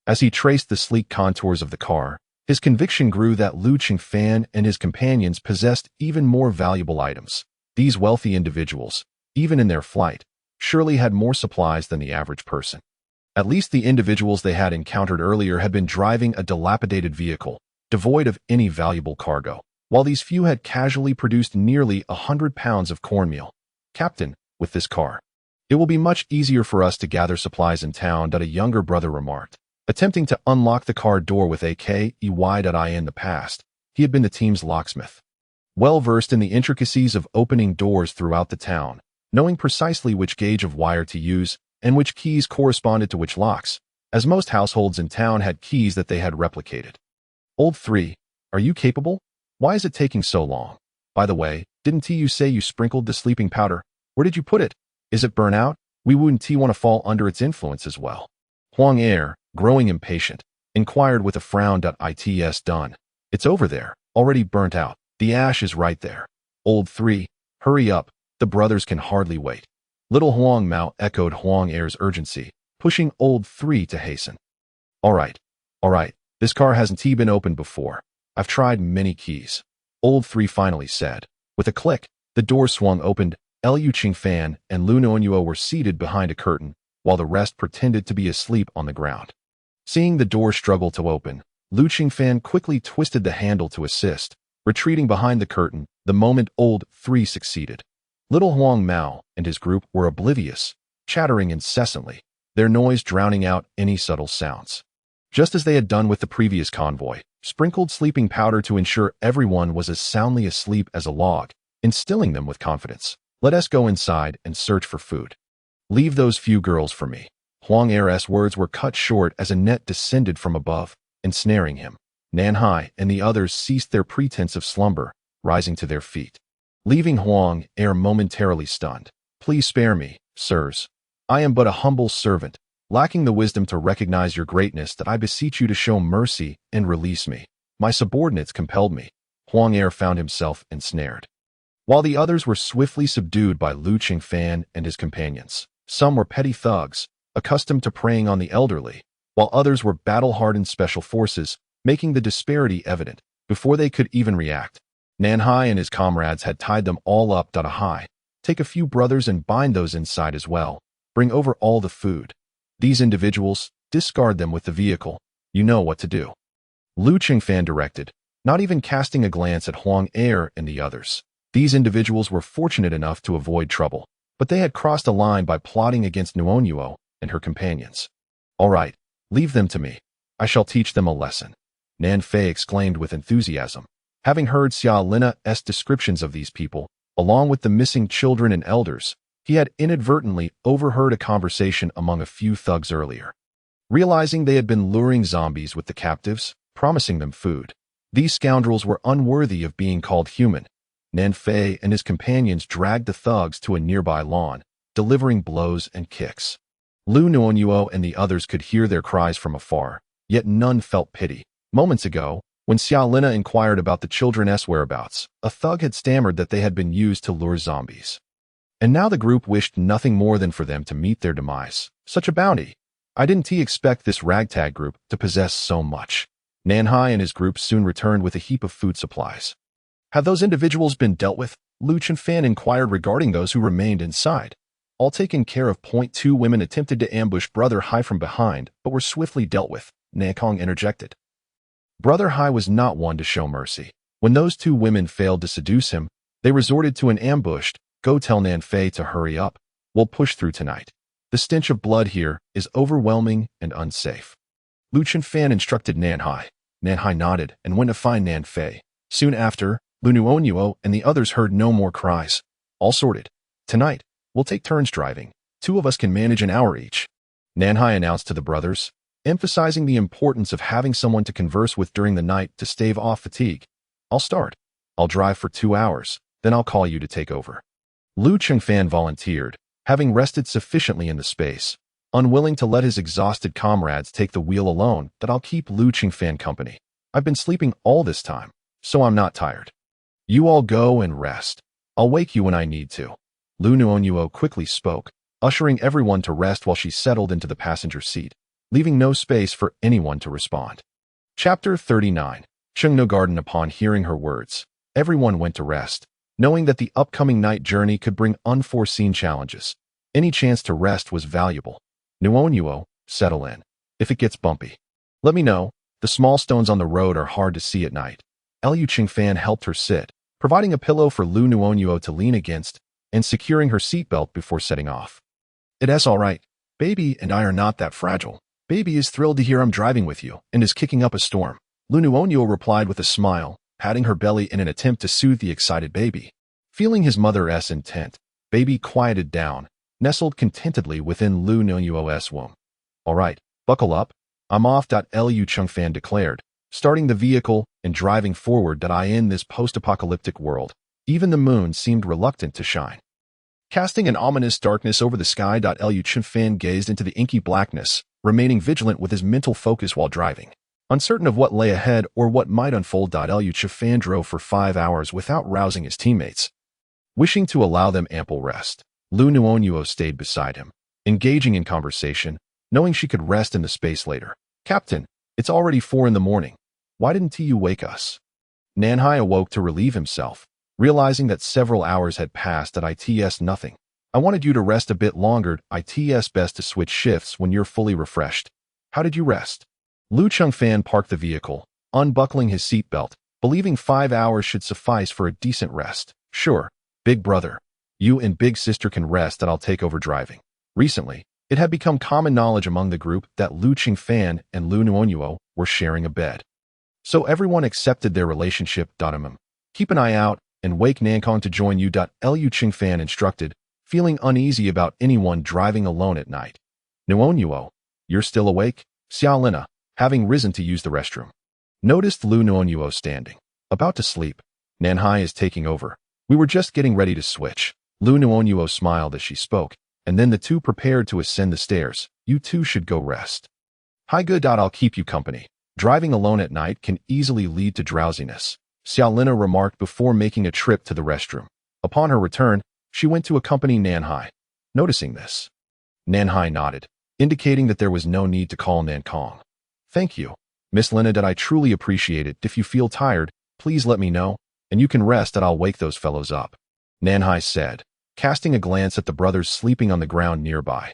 As he traced the sleek contours of the car, his conviction grew that Liu Chengfan and his companions possessed even more valuable items. These wealthy individuals, even in their flight, surely had more supplies than the average person. At least the individuals they had encountered earlier had been driving a dilapidated vehicle, devoid of any valuable cargo, while these few had casually produced nearly 100 pounds of cornmeal. Captain, with this car, it will be much easier for us to gather supplies in town, a younger brother remarked. Attempting to unlock the car door with a key. In the past, he had been the team's locksmith, well versed in the intricacies of opening doors throughout the town, knowing precisely which gauge of wire to use and which keys corresponded to which locks, as most households in town had keys that they had replicated. Old 3, are you capable? Why is it taking so long? By the way, didn't you say you sprinkled the sleeping powder? Where did you put it? Is it burnt out? We wouldn't want to fall under its influence as well. Huang Er, growing impatient, inquired with a frown. It's done. It's over there, already burnt out. The ash is right there. Old 3, hurry up, the brothers can hardly wait. Little Huang Mao echoed Huang Er's urgency, pushing Old 3 to hasten. All right, this car hasn't been opened before. I've tried many keys. Old 3 finally said. With a click, the door swung open. Liu Chengfan and Liu Nuonuo were seated behind a curtain, while the rest pretended to be asleep on the ground. Seeing the door struggle to open, Liu Chengfan quickly twisted the handle to assist, retreating behind the curtain the moment Old 3 succeeded. Little Huang Mao and his group were oblivious, chattering incessantly, their noise drowning out any subtle sounds. Just as they had done with the previous convoy, sprinkled sleeping powder to ensure everyone was as soundly asleep as a log, instilling them with confidence. Let us go inside and search for food. Leave those few girls for me. Huang Er's words were cut short as a net descended from above, ensnaring him. Nanhai and the others ceased their pretense of slumber, rising to their feet, leaving Huang Er momentarily stunned. Please spare me, sirs. I am but a humble servant, lacking the wisdom to recognize your greatness, that I beseech you to show mercy and release me. My subordinates compelled me. Huang Er found himself ensnared, while the others were swiftly subdued by Liu Qingfan and his companions. Some were petty thugs, accustomed to preying on the elderly, while others were battle-hardened special forces, making the disparity evident. Before they could even react, Nanhai and his comrades had tied them all up. Hai, take a few brothers and bind those inside as well. Bring over all the food. These individuals, discard them with the vehicle. You know what to do. Liu Qingfan directed, not even casting a glance at Huang Er and the others. These individuals were fortunate enough to avoid trouble, but they had crossed a line by plotting against Nuonuo and her companions. All right, leave them to me. I shall teach them a lesson. Nan Fei exclaimed with enthusiasm. Having heard Xia Lina's descriptions of these people, along with the missing children and elders, he had inadvertently overheard a conversation among a few thugs earlier. Realizing they had been luring zombies with the captives, promising them food, these scoundrels were unworthy of being called human. Nan Fei and his companions dragged the thugs to a nearby lawn, delivering blows and kicks. Liu Nuonuo and the others could hear their cries from afar, yet none felt pity. Moments ago, when Xia Lina inquired about the children's whereabouts, a thug had stammered that they had been used to lure zombies. And now the group wished nothing more than for them to meet their demise. Such a bounty! I didn't expect this ragtag group to possess so much. Nanhai and his group soon returned with a heap of food supplies. Have those individuals been dealt with? Liu Qingfan inquired regarding those who remained inside. All taken care of. Two women attempted to ambush Brother Hai from behind, but were swiftly dealt with, Nakong interjected. Brother Hai was not one to show mercy. When those two women failed to seduce him, they resorted to an ambush. Go tell Nan Fei to hurry up. We'll push through tonight. The stench of blood here is overwhelming and unsafe. Liu Qingfan instructed Nanhai. Nanhai nodded and went to find Nan Fei. Soon after, Liu Nuonuo and the others heard no more cries. All sorted. Tonight, we'll take turns driving. 2 of us can manage an hour each. Nanhai announced to the brothers, emphasizing the importance of having someone to converse with during the night to stave off fatigue. I'll start. I'll drive for 2 hours, then I'll call you to take over. Liu Qingfan volunteered, having rested sufficiently in the space, unwilling to let his exhausted comrades take the wheel alone. That I'll keep Liu Qingfan company. I've been sleeping all this time, so I'm not tired. You all go and rest. I'll wake you when I need to. Liu Nuonuo quickly spoke, ushering everyone to rest while she settled into the passenger seat, leaving no space for anyone to respond. Chapter 39. Chengno Garden. Upon hearing her words, everyone went to rest, knowing that the upcoming night journey could bring unforeseen challenges. Any chance to rest was valuable. Nuonuo, settle in. If it gets bumpy, let me know. The small stones on the road are hard to see at night. Liu Qingfan helped her sit, providing a pillow for Liu Nuonuo to lean against and securing her seatbelt before setting off. It's all right. Baby and I are not that fragile. Baby is thrilled to hear I'm driving with you and is kicking up a storm. Liu Nuonuo replied with a smile, patting her belly in an attempt to soothe the excited baby. Feeling his mother's intent, baby quieted down, nestled contentedly within Liu Nuonuo's womb. All right, buckle up. I'm off. Liu Qingfan declared, starting the vehicle and driving forward. In this post-apocalyptic world, even the moon seemed reluctant to shine, casting an ominous darkness over the sky. Liu Qingfan gazed into the inky blackness, remaining vigilant with his mental focus while driving. Uncertain of what lay ahead or what might unfold. Liu Qingfan drove for 5 hours without rousing his teammates. Wishing to allow them ample rest, Liu Nuonuo stayed beside him, engaging in conversation, knowing she could rest in the space later. Captain, it's already 4 in the morning. Why didn't you wake us? Nanhai awoke to relieve himself, realizing that several hours had passed. It's nothing. I wanted you to rest a bit longer. It's best to switch shifts when you're fully refreshed. How did you rest? Liu Qingfan parked the vehicle, unbuckling his seatbelt, believing 5 hours should suffice for a decent rest. Sure, big brother. You and big sister can rest. I'll take over driving. Recently, it had become common knowledge among the group that Liu Qingfan and Liu Nuonuo were sharing a bed. So everyone accepted their relationship. Keep an eye out and wake Nankong to join you. Liu Qingfan instructed, feeling uneasy about anyone driving alone at night. Nuonuo, you're still awake? Xiaolina, having risen to use the restroom, noticed Liu Nuonuo standing, about to sleep. Nanhai is taking over. We were just getting ready to switch. Liu Nuonuo smiled as she spoke, and then the two prepared to ascend the stairs. You two should go rest. Hi, good. I'll keep you company. Driving alone at night can easily lead to drowsiness, Xiaolina remarked before making a trip to the restroom. Upon her return, she went to accompany Nanhai. Noticing this, Nanhai nodded, indicating that there was no need to call Nankong. Thank you, Miss Lina. I truly appreciate it. If you feel tired, please let me know, and you can rest. I'll wake those fellows up, Nanhai said, casting a glance at the brothers sleeping on the ground nearby.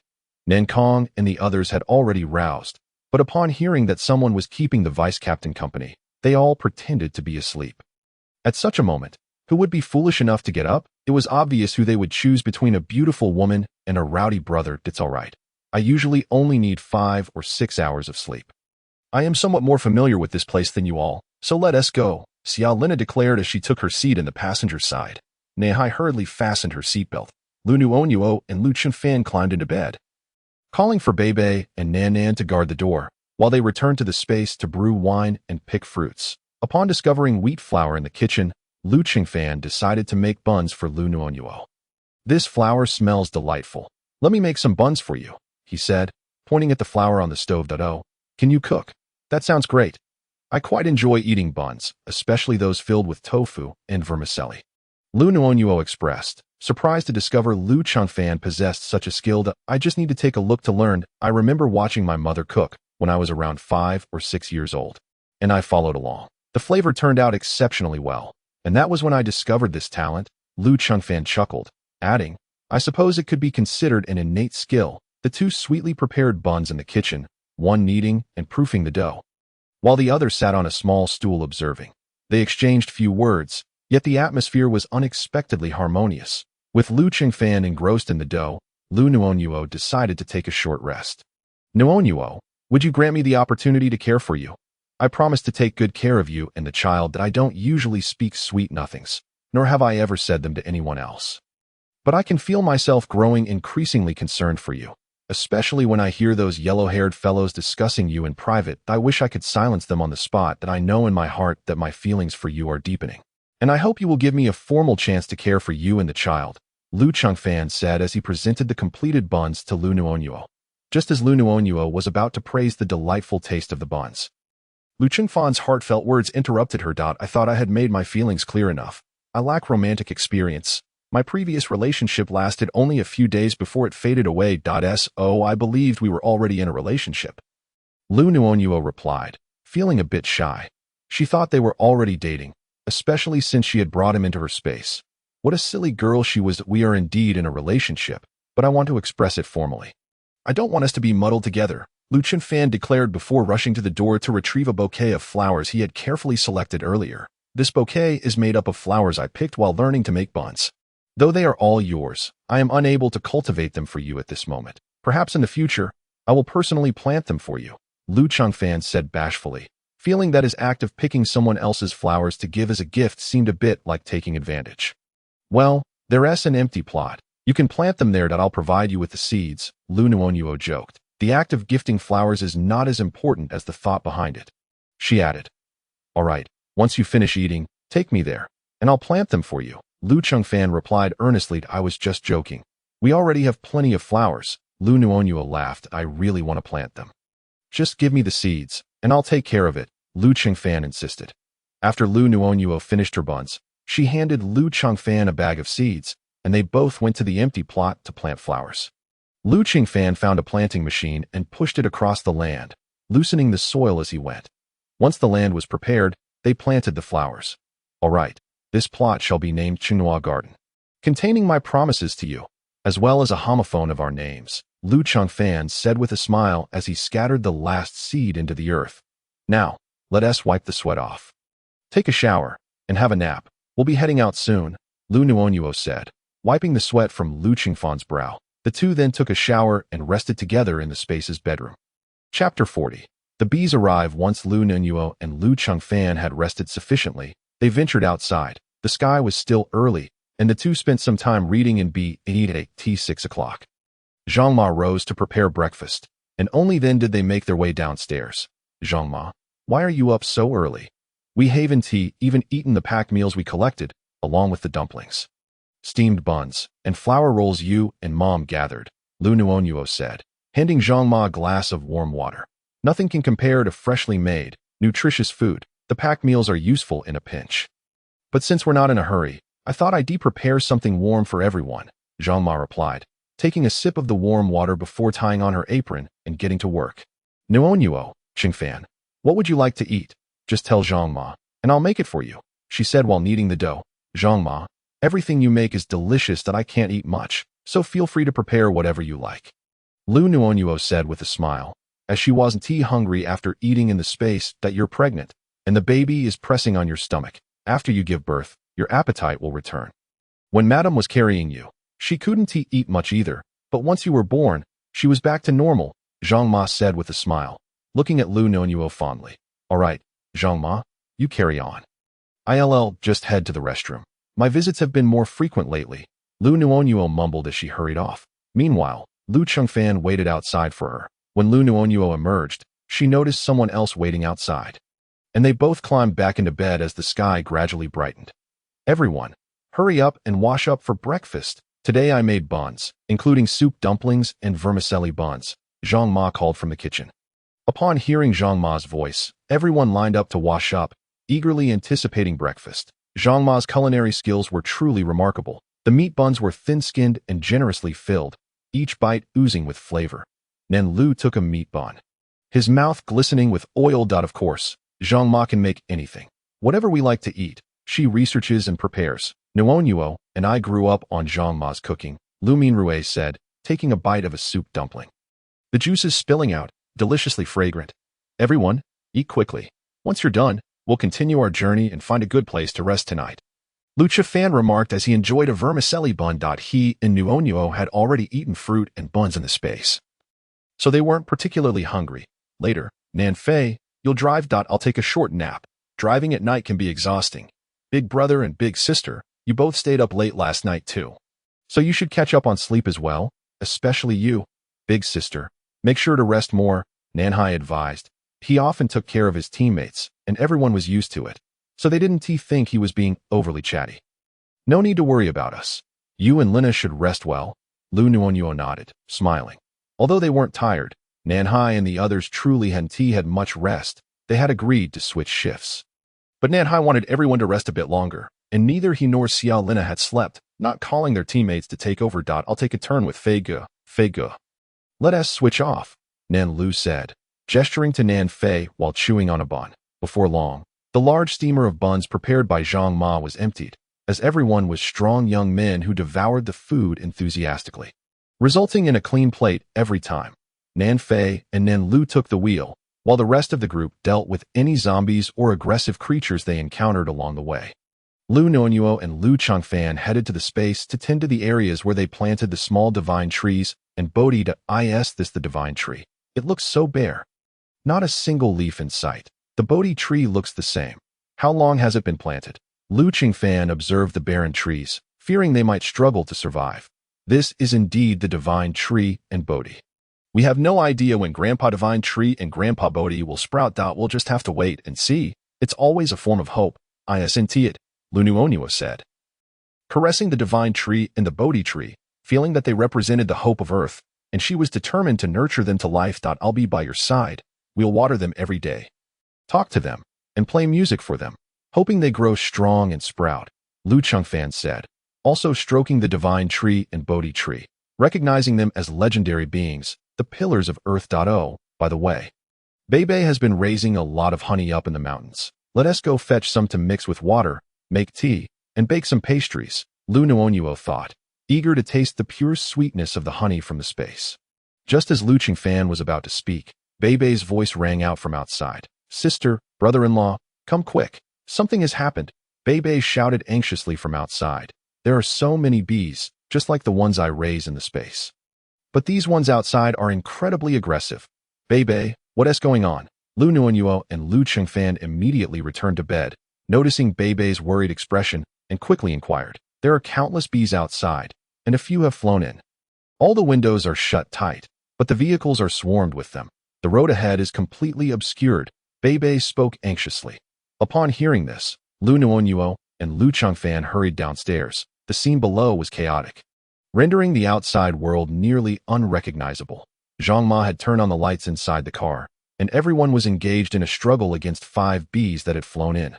Nankong and the others had already roused, but upon hearing that someone was keeping the vice-captain company, they all pretended to be asleep. At such a moment, who would be foolish enough to get up? It was obvious who they would choose between a beautiful woman and a rowdy brother. It's all right. I usually only need 5 or 6 hours of sleep. I am somewhat more familiar with this place than you all, so let us go, Xiaolina declared as she took her seat in the passenger side. Nanhai hurriedly fastened her seatbelt. Liu Nuonuo and Liu Qingfan climbed into bed, calling for Bebe and Nan to guard the door, while they returned to the space to brew wine and pick fruits. Upon discovering wheat flour in the kitchen, Liu Qingfan decided to make buns for Liu Nuonuo. This flour smells delightful. Let me make some buns for you, he said, pointing at the flour on the stove. Oh, can you cook? That sounds great. I quite enjoy eating buns, especially those filled with tofu and vermicelli, Liu Nuonuo expressed, surprised to discover Liu Qingfan possessed such a skill. I just need to take a look to learn. I remember watching my mother cook when I was around 5 or 6 years old, and I followed along. The flavor turned out exceptionally well, and that was when I discovered this talent, Liu Qingfan chuckled, adding, I suppose it could be considered an innate skill. The two sweetly prepared buns in the kitchen, one kneading and proofing the dough, while the other sat on a small stool observing. They exchanged few words, yet the atmosphere was unexpectedly harmonious. With Liu Qingfan engrossed in the dough, Liu Nuonuo decided to take a short rest. Nuonuo, would you grant me the opportunity to care for you? I promise to take good care of you and the child. I don't usually speak sweet nothings, nor have I ever said them to anyone else. But I can feel myself growing increasingly concerned for you, especially when I hear those yellow-haired fellows discussing you in private. I wish I could silence them on the spot. That I know in my heart that my feelings for you are deepening, and I hope you will give me a formal chance to care for you and the child, Liu Qingfan said as he presented the completed buns to Liu Nuonuo. Just as Liu Nuonuo was about to praise the delightful taste of the buns, Liu Qingfan's heartfelt words interrupted her. I thought I had made my feelings clear enough. I lack romantic experience. My previous relationship lasted only a few days before it faded away. So I believed we were already in a relationship, Liu Nuonuo replied, feeling a bit shy. She thought they were already dating, especially since she had brought him into her space. What a silly girl she was. We are indeed in a relationship, but I want to express it formally. I don't want us to be muddled together, Liu Qingfan declared before rushing to the door to retrieve a bouquet of flowers he had carefully selected earlier. This bouquet is made up of flowers I picked while learning to make buns. Though they are all yours, I am unable to cultivate them for you at this moment. Perhaps in the future, I will personally plant them for you, Liu Qingfan said bashfully, feeling that his act of picking someone else's flowers to give as a gift seemed a bit like taking advantage. Well, there's an empty plot. You can plant them there. I'll provide you with the seeds, Liu Nuonuo joked. The act of gifting flowers is not as important as the thought behind it, she added. All right, once you finish eating, take me there, and I'll plant them for you, Liu Qingfan replied earnestly. I was just joking. We already have plenty of flowers, Liu Nuonuo laughed. I really want to plant them. Just give me the seeds, and I'll take care of it, Liu Qingfan insisted. After Liu Nuonuo finished her buns, she handed Liu Qingfan a bag of seeds, and they both went to the empty plot to plant flowers. Liu Qingfan found a planting machine and pushed it across the land, loosening the soil as he went. Once the land was prepared, they planted the flowers. All right, this plot shall be named Qinghua Garden, containing my promises to you, as well as a homophone of our names, Liu Qingfan said with a smile as he scattered the last seed into the earth. Now, let us wipe the sweat off. Take a shower, and have a nap. We'll be heading out soon, Liu Nuonuo said, wiping the sweat from Liu Qingfan's brow. The two then took a shower and rested together in the space's bedroom. Chapter 40. The bees arrived once Liu Nuonuo and Liu Chengfan had rested sufficiently. They ventured outside. The sky was still early, and the two spent some time reading in tea 6 o'clock. Zhang Ma rose to prepare breakfast, and only then did they make their way downstairs. Zhang Ma, why are you up so early? We haven't even eaten the packed meals we collected, along with the dumplings, steamed buns, and flour rolls you and Mom gathered, Liu Nuonuo said, handing Zhang Ma a glass of warm water. Nothing can compare to freshly made, nutritious food. The packed meals are useful in a pinch. But since we're not in a hurry, I thought I'd prepare something warm for everyone, Zhang Ma replied, taking a sip of the warm water before tying on her apron and getting to work. Nuonuo, Chengfan, what would you like to eat? Just tell Zhang Ma, and I'll make it for you, she said while kneading the dough. Zhang Ma, everything you make is delicious that I can't eat much, so feel free to prepare whatever you like. Liu Nuonuo said with a smile, as she wasn't hungry after eating in the space that you're pregnant, and the baby is pressing on your stomach. After you give birth, your appetite will return. When Madame was carrying you, she couldn't eat much either, but once you were born, she was back to normal, Zhang Ma said with a smile, looking at Liu Nuonuo fondly. All right, Zhang Ma, you carry on. I'll just head to the restroom. My visits have been more frequent lately, Liu Nuonuo mumbled as she hurried off. Meanwhile, Liu Chengfan waited outside for her. When Liu Nuonuo emerged, she noticed someone else waiting outside, and they both climbed back into bed as the sky gradually brightened. Everyone, hurry up and wash up for breakfast. Today I made buns, including soup dumplings and vermicelli buns, Zhang Ma called from the kitchen. Upon hearing Zhang Ma's voice, everyone lined up to wash up, eagerly anticipating breakfast. Zhang Ma's culinary skills were truly remarkable. The meat buns were thin-skinned and generously filled, each bite oozing with flavor. Then Liu took a meat bun, his mouth glistening with oil. Of course, Zhang Ma can make anything. Whatever we like to eat, she researches and prepares. Nuonuo and I grew up on Zhang Ma's cooking, Liu Minrue said, taking a bite of a soup dumpling. The juices spilling out, deliciously fragrant. Everyone, eat quickly. Once you're done, we'll continue our journey and find a good place to rest tonight. Liu Chengfan remarked as he enjoyed a vermicelli bun. He and Nuonuo had already eaten fruit and buns in the space, so they weren't particularly hungry. Later, Nan Fei, you'll drive. I'll take a short nap. Driving at night can be exhausting. Big brother and big sister, you both stayed up late last night too, so you should catch up on sleep as well, especially you, big sister. Make sure to rest more, Nanhai advised. He often took care of his teammates, and everyone was used to it, so they didn't think he was being overly chatty. No need to worry about us. You and Lina should rest well, Liu Nuonuo nodded, smiling. Although they weren't tired, Nanhai and the others truly hadn't had much rest. They had agreed to switch shifts. But Nanhai wanted everyone to rest a bit longer, and neither he nor Xiao Lina had slept, not calling their teammates to take over. I'll take a turn with Fei Ge. Let us switch off, Nan Lu said, gesturing to Nan Fei while chewing on a bun. Before long, the large steamer of buns prepared by Zhang Ma was emptied, as everyone was strong young men who devoured the food enthusiastically, resulting in a clean plate every time. Nan Fei and Nan Lu took the wheel, while the rest of the group dealt with any zombies or aggressive creatures they encountered along the way. Liu Nuonuo and Liu Chengfan headed to the space to tend to the areas where they planted the small divine trees, and Bodhi is this the divine tree? It looks so bare. Not a single leaf in sight. The Bodhi tree looks the same. How long has it been planted? Liu Chengfan observed the barren trees, fearing they might struggle to survive. This is indeed the divine tree and Bodhi. We have no idea when Grandpa Divine Tree and Grandpa Bodhi will sprout. We'll just have to wait and see. It's always a form of hope, isn't it? Liu Nuonuo said, caressing the divine tree and the Bodhi tree, feeling that they represented the hope of Earth, and she was determined to nurture them to life. I'll be by your side. We'll water them every day, talk to them, and play music for them, hoping they grow strong and sprout, Liu Chengfan said, also stroking the divine tree and Bodhi tree, recognizing them as legendary beings, the pillars of Earth. By the way, Bebe has been raising a lot of honey up in the mountains. Let us go fetch some to mix with water, make tea, and bake some pastries, Liu Nuonuo thought, eager to taste the pure sweetness of the honey from the space. Just as Liu Chengfan was about to speak, Bebe's voice rang out from outside. Sister, brother-in-law, come quick. Something has happened, Bebe shouted anxiously from outside. There are so many bees, just like the ones I raise in the space. But these ones outside are incredibly aggressive. Bebe, what is going on? Liu Nuonuo and Liu Chengfan immediately returned to bed, noticing Beibei's worried expression, and quickly inquired. There are countless bees outside, and a few have flown in. All the windows are shut tight, but the vehicles are swarmed with them. The road ahead is completely obscured. Beibei spoke anxiously. Upon hearing this, Liu Nuonuo and Liu Chengfan hurried downstairs. The scene below was chaotic, rendering the outside world nearly unrecognizable. Zhang Ma had turned on the lights inside the car, and everyone was engaged in a struggle against 5 bees that had flown in.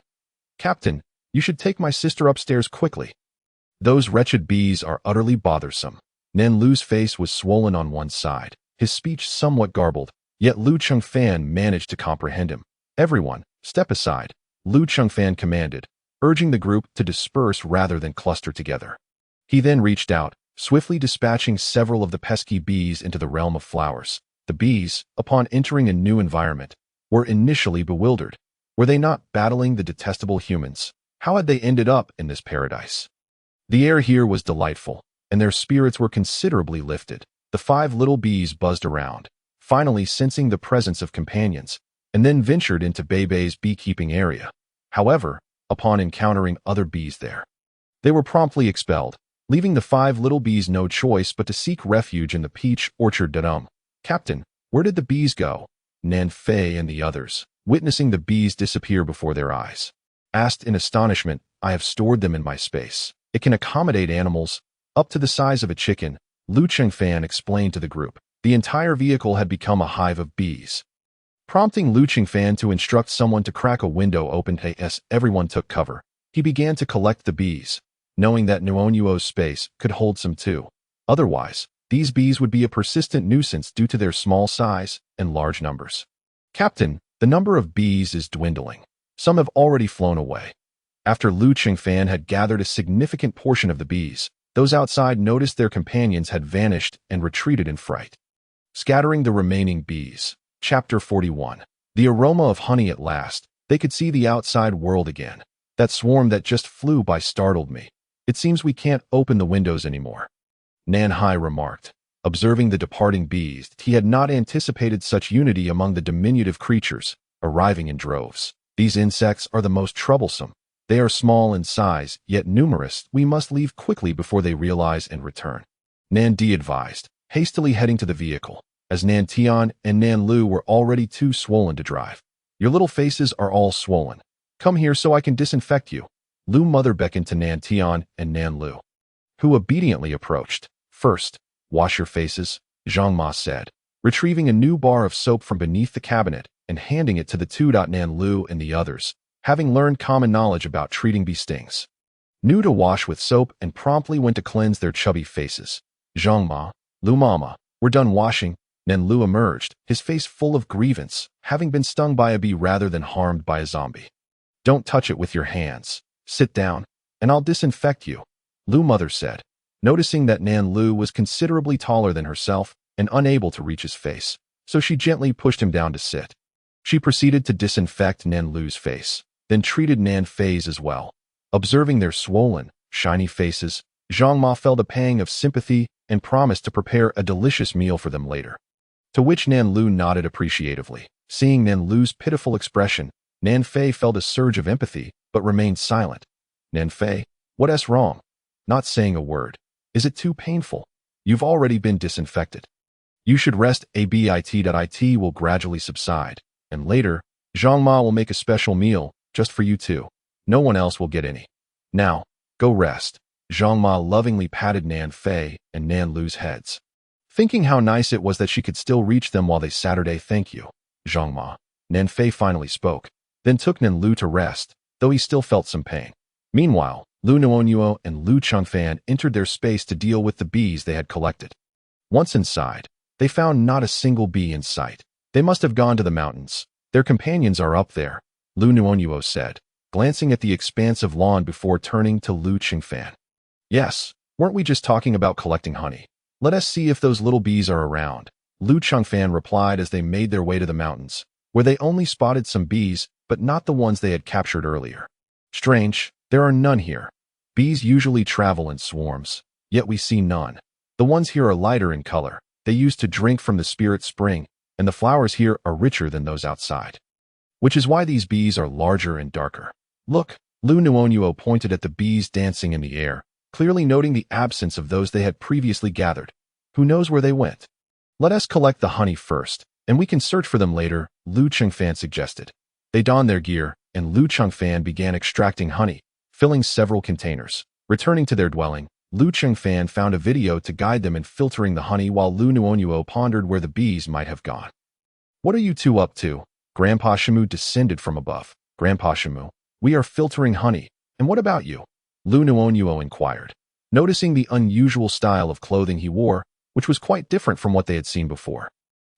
Captain, you should take my sister upstairs quickly. Those wretched bees are utterly bothersome. Nan Lu's face was swollen on one side, his speech somewhat garbled, yet Liu Chengfan managed to comprehend him. Everyone, step aside, Liu Chengfan commanded, urging the group to disperse rather than cluster together. He then reached out, swiftly dispatching several of the pesky bees into the realm of flowers. The bees, upon entering a new environment, were initially bewildered. Were they not battling the detestable humans? How had they ended up in this paradise? The air here was delightful, and their spirits were considerably lifted. The 5 little bees buzzed around, finally sensing the presence of companions, and then ventured into Beibei's beekeeping area. However, upon encountering other bees there, they were promptly expelled, leaving the 5 little bees no choice but to seek refuge in the peach orchard. Captain, where did the bees go? Nan Fei and the others, witnessing the bees disappear before their eyes, asked in astonishment. I have stored them in my space. It can accommodate animals up to the size of a chicken, Liu Chengfan explained to the group. The entire vehicle had become a hive of bees, prompting Liu Chengfan to instruct someone to crack a window open. As everyone took cover, he began to collect the bees, knowing that Nuonuo's space could hold some too. Otherwise, these bees would be a persistent nuisance due to their small size and large numbers. Captain, the number of bees is dwindling. Some have already flown away. After Liu Chengfan had gathered a significant portion of the bees, those outside noticed their companions had vanished and retreated in fright, scattering the remaining bees. Chapter 41. The aroma of honey at last. They could see the outside world again. That swarm that just flew by startled me. It seems we can't open the windows anymore, Nan Hai remarked. Observing the departing bees, he had not anticipated such unity among the diminutive creatures, arriving in droves. These insects are the most troublesome. They are small in size, yet numerous. We must leave quickly before they realize and return, Nan Di advised, hastily heading to the vehicle, as Nan Tian and Nan Lu were already too swollen to drive. Your little faces are all swollen. Come here so I can disinfect you. Lu Mother beckoned to Nan Tian and Nan Lu, who obediently approached. First, wash your faces, Zhang Ma said, retrieving a new bar of soap from beneath the cabinet and handing it to the 2. Nan Lu and the others, having learned common knowledge about treating bee stings, knew to wash with soap and promptly went to cleanse their chubby faces. Zhang Ma, Lu Mama, were done washing. Nan Lu emerged, his face full of grievance, having been stung by a bee rather than harmed by a zombie. Don't touch it with your hands. Sit down, and I'll disinfect you, Lu Mother said, noticing that Nan Lu was considerably taller than herself and unable to reach his face, so she gently pushed him down to sit. She proceeded to disinfect Nan Lu's face, then treated Nan Fei's as well. Observing their swollen, shiny faces, Zhang Ma felt a pang of sympathy and promised to prepare a delicious meal for them later, to which Nan Lu nodded appreciatively. Seeing Nan Lu's pitiful expression, Nan Fei felt a surge of empathy, but remained silent. Nan Fei, what's wrong? Not saying a word. Is it too painful? You've already been disinfected. You should rest. It will gradually subside, and later, Zhang Ma will make a special meal, just for you two. No one else will get any. Now, go rest. Zhang Ma lovingly patted Nan Fei and Nan Lu's heads, thinking how nice it was that she could still reach them while they Saturday. Thank you, Zhang Ma. Nan Fei finally spoke, then took Nan Lu to rest, though he still felt some pain. Meanwhile, Liu Nuonuo and Liu Chengfan entered their space to deal with the bees they had collected. Once inside, they found not a single bee in sight. They must have gone to the mountains. Their companions are up there, Liu Nuonuo said, glancing at the expanse of lawn before turning to Liu Chengfan. Yes, weren't we just talking about collecting honey? Let us see if those little bees are around, Liu Chengfan replied as they made their way to the mountains, where they only spotted some bees, but not the ones they had captured earlier. Strange, there are none here. Bees usually travel in swarms, yet we see none. The ones here are lighter in color. They used to drink from the spirit spring, and the flowers here are richer than those outside. which is why these bees are larger and darker. Look, Liu Nuonuo pointed at the bees dancing in the air, clearly noting the absence of those they had previously gathered. Who knows where they went? Let us collect the honey first, and we can search for them later, Liu Chengfan suggested. They donned their gear, and Liu Chengfan began extracting honey, filling several containers. Returning to their dwelling, Liu Chengfan found a video to guide them in filtering the honey while Liu Nuonuo pondered where the bees might have gone. What are you two up to? Grandpa Shimu descended from above. Grandpa Shimu, we are filtering honey. And what about you? Liu Nuonuo inquired, noticing the unusual style of clothing he wore, which was quite different from what they had seen before.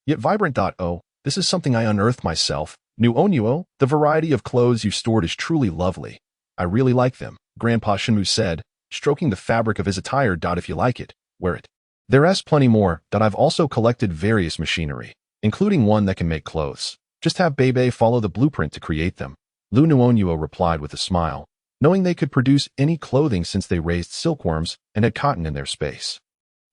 Yet vibrant. Oh, this is something I unearthed myself. Nuonuo, the variety of clothes you stored is truly lovely. I really like them, Grandpa Shimu said, stroking the fabric of his attire. If you like it, wear it. There's plenty more. I've also collected various machinery, including one that can make clothes. Just have Bebe follow the blueprint to create them. Liu Nuonuo replied with a smile, knowing they could produce any clothing since they raised silkworms and had cotton in their space.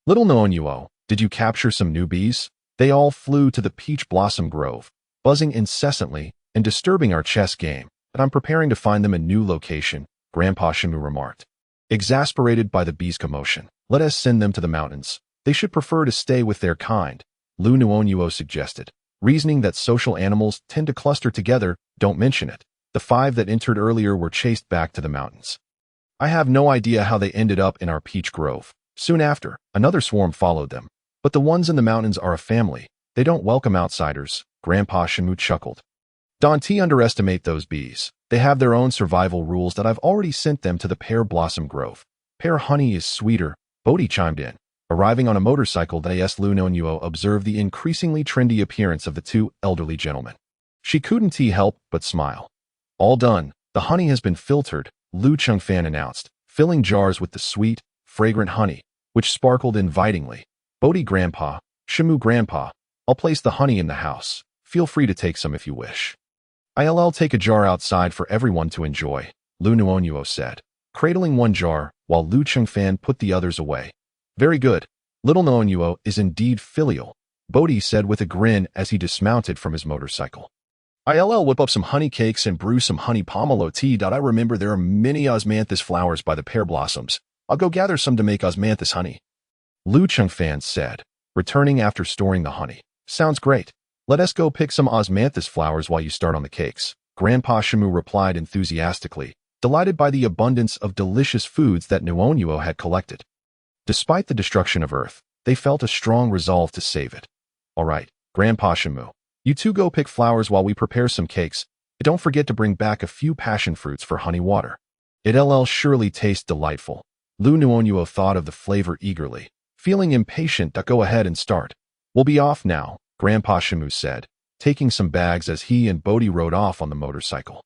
Little Nuonuo, did you capture some new bees? They all flew to the peach blossom grove, buzzing incessantly and disturbing our chess game, but I'm preparing to find them a new location, Grandpa Shimu remarked. Exasperated by the bees' commotion, let us send them to the mountains. They should prefer to stay with their kind, Liu Nuonuo suggested, reasoning that social animals tend to cluster together. Don't mention it. The 5 that entered earlier were chased back to the mountains. I have no idea how they ended up in our peach grove. Soon after, another swarm followed them. But the ones in the mountains are a family. They don't welcome outsiders, Grandpa Shimu chuckled. Don't underestimate those bees. They have their own survival rules that I've already sent them to the pear blossom grove. Pear honey is sweeter, Bodhi chimed in. Arriving on a motorcycle, Liu Nuonuo observed the increasingly trendy appearance of the 2 elderly gentlemen. She couldn't help but smile. All done. The honey has been filtered, Liu Chengfan announced, filling jars with the sweet, fragrant honey, which sparkled invitingly. Bodhi Grandpa, Shimu Grandpa, I'll place the honey in the house. Feel free to take some if you wish. I'll take a jar outside for everyone to enjoy, Liu Nuonuo said, cradling one jar while Liu Chengfan put the others away. Very good. Little Nuonuo is indeed filial, Bodhi said with a grin as he dismounted from his motorcycle. I'll whip up some honey cakes and brew some honey pomelo tea. I remember there are many osmanthus flowers by the pear blossoms. I'll go gather some to make osmanthus honey. Liu Chengfan said, returning after storing the honey. Sounds great. Let us go pick some osmanthus flowers while you start on the cakes, Grandpa Shimu replied enthusiastically, delighted by the abundance of delicious foods that Nuonuo had collected. Despite the destruction of Earth, they felt a strong resolve to save it. All right, Grandpa Shimu, you two go pick flowers while we prepare some cakes. And don't forget to bring back a few passion fruits for honey water. It'll surely taste delightful. Liu Nuonuo thought of the flavor eagerly, feeling impatient to go ahead and start. We'll be off now, Grandpa Shimu said, taking some bags as he and Bodhi rode off on the motorcycle.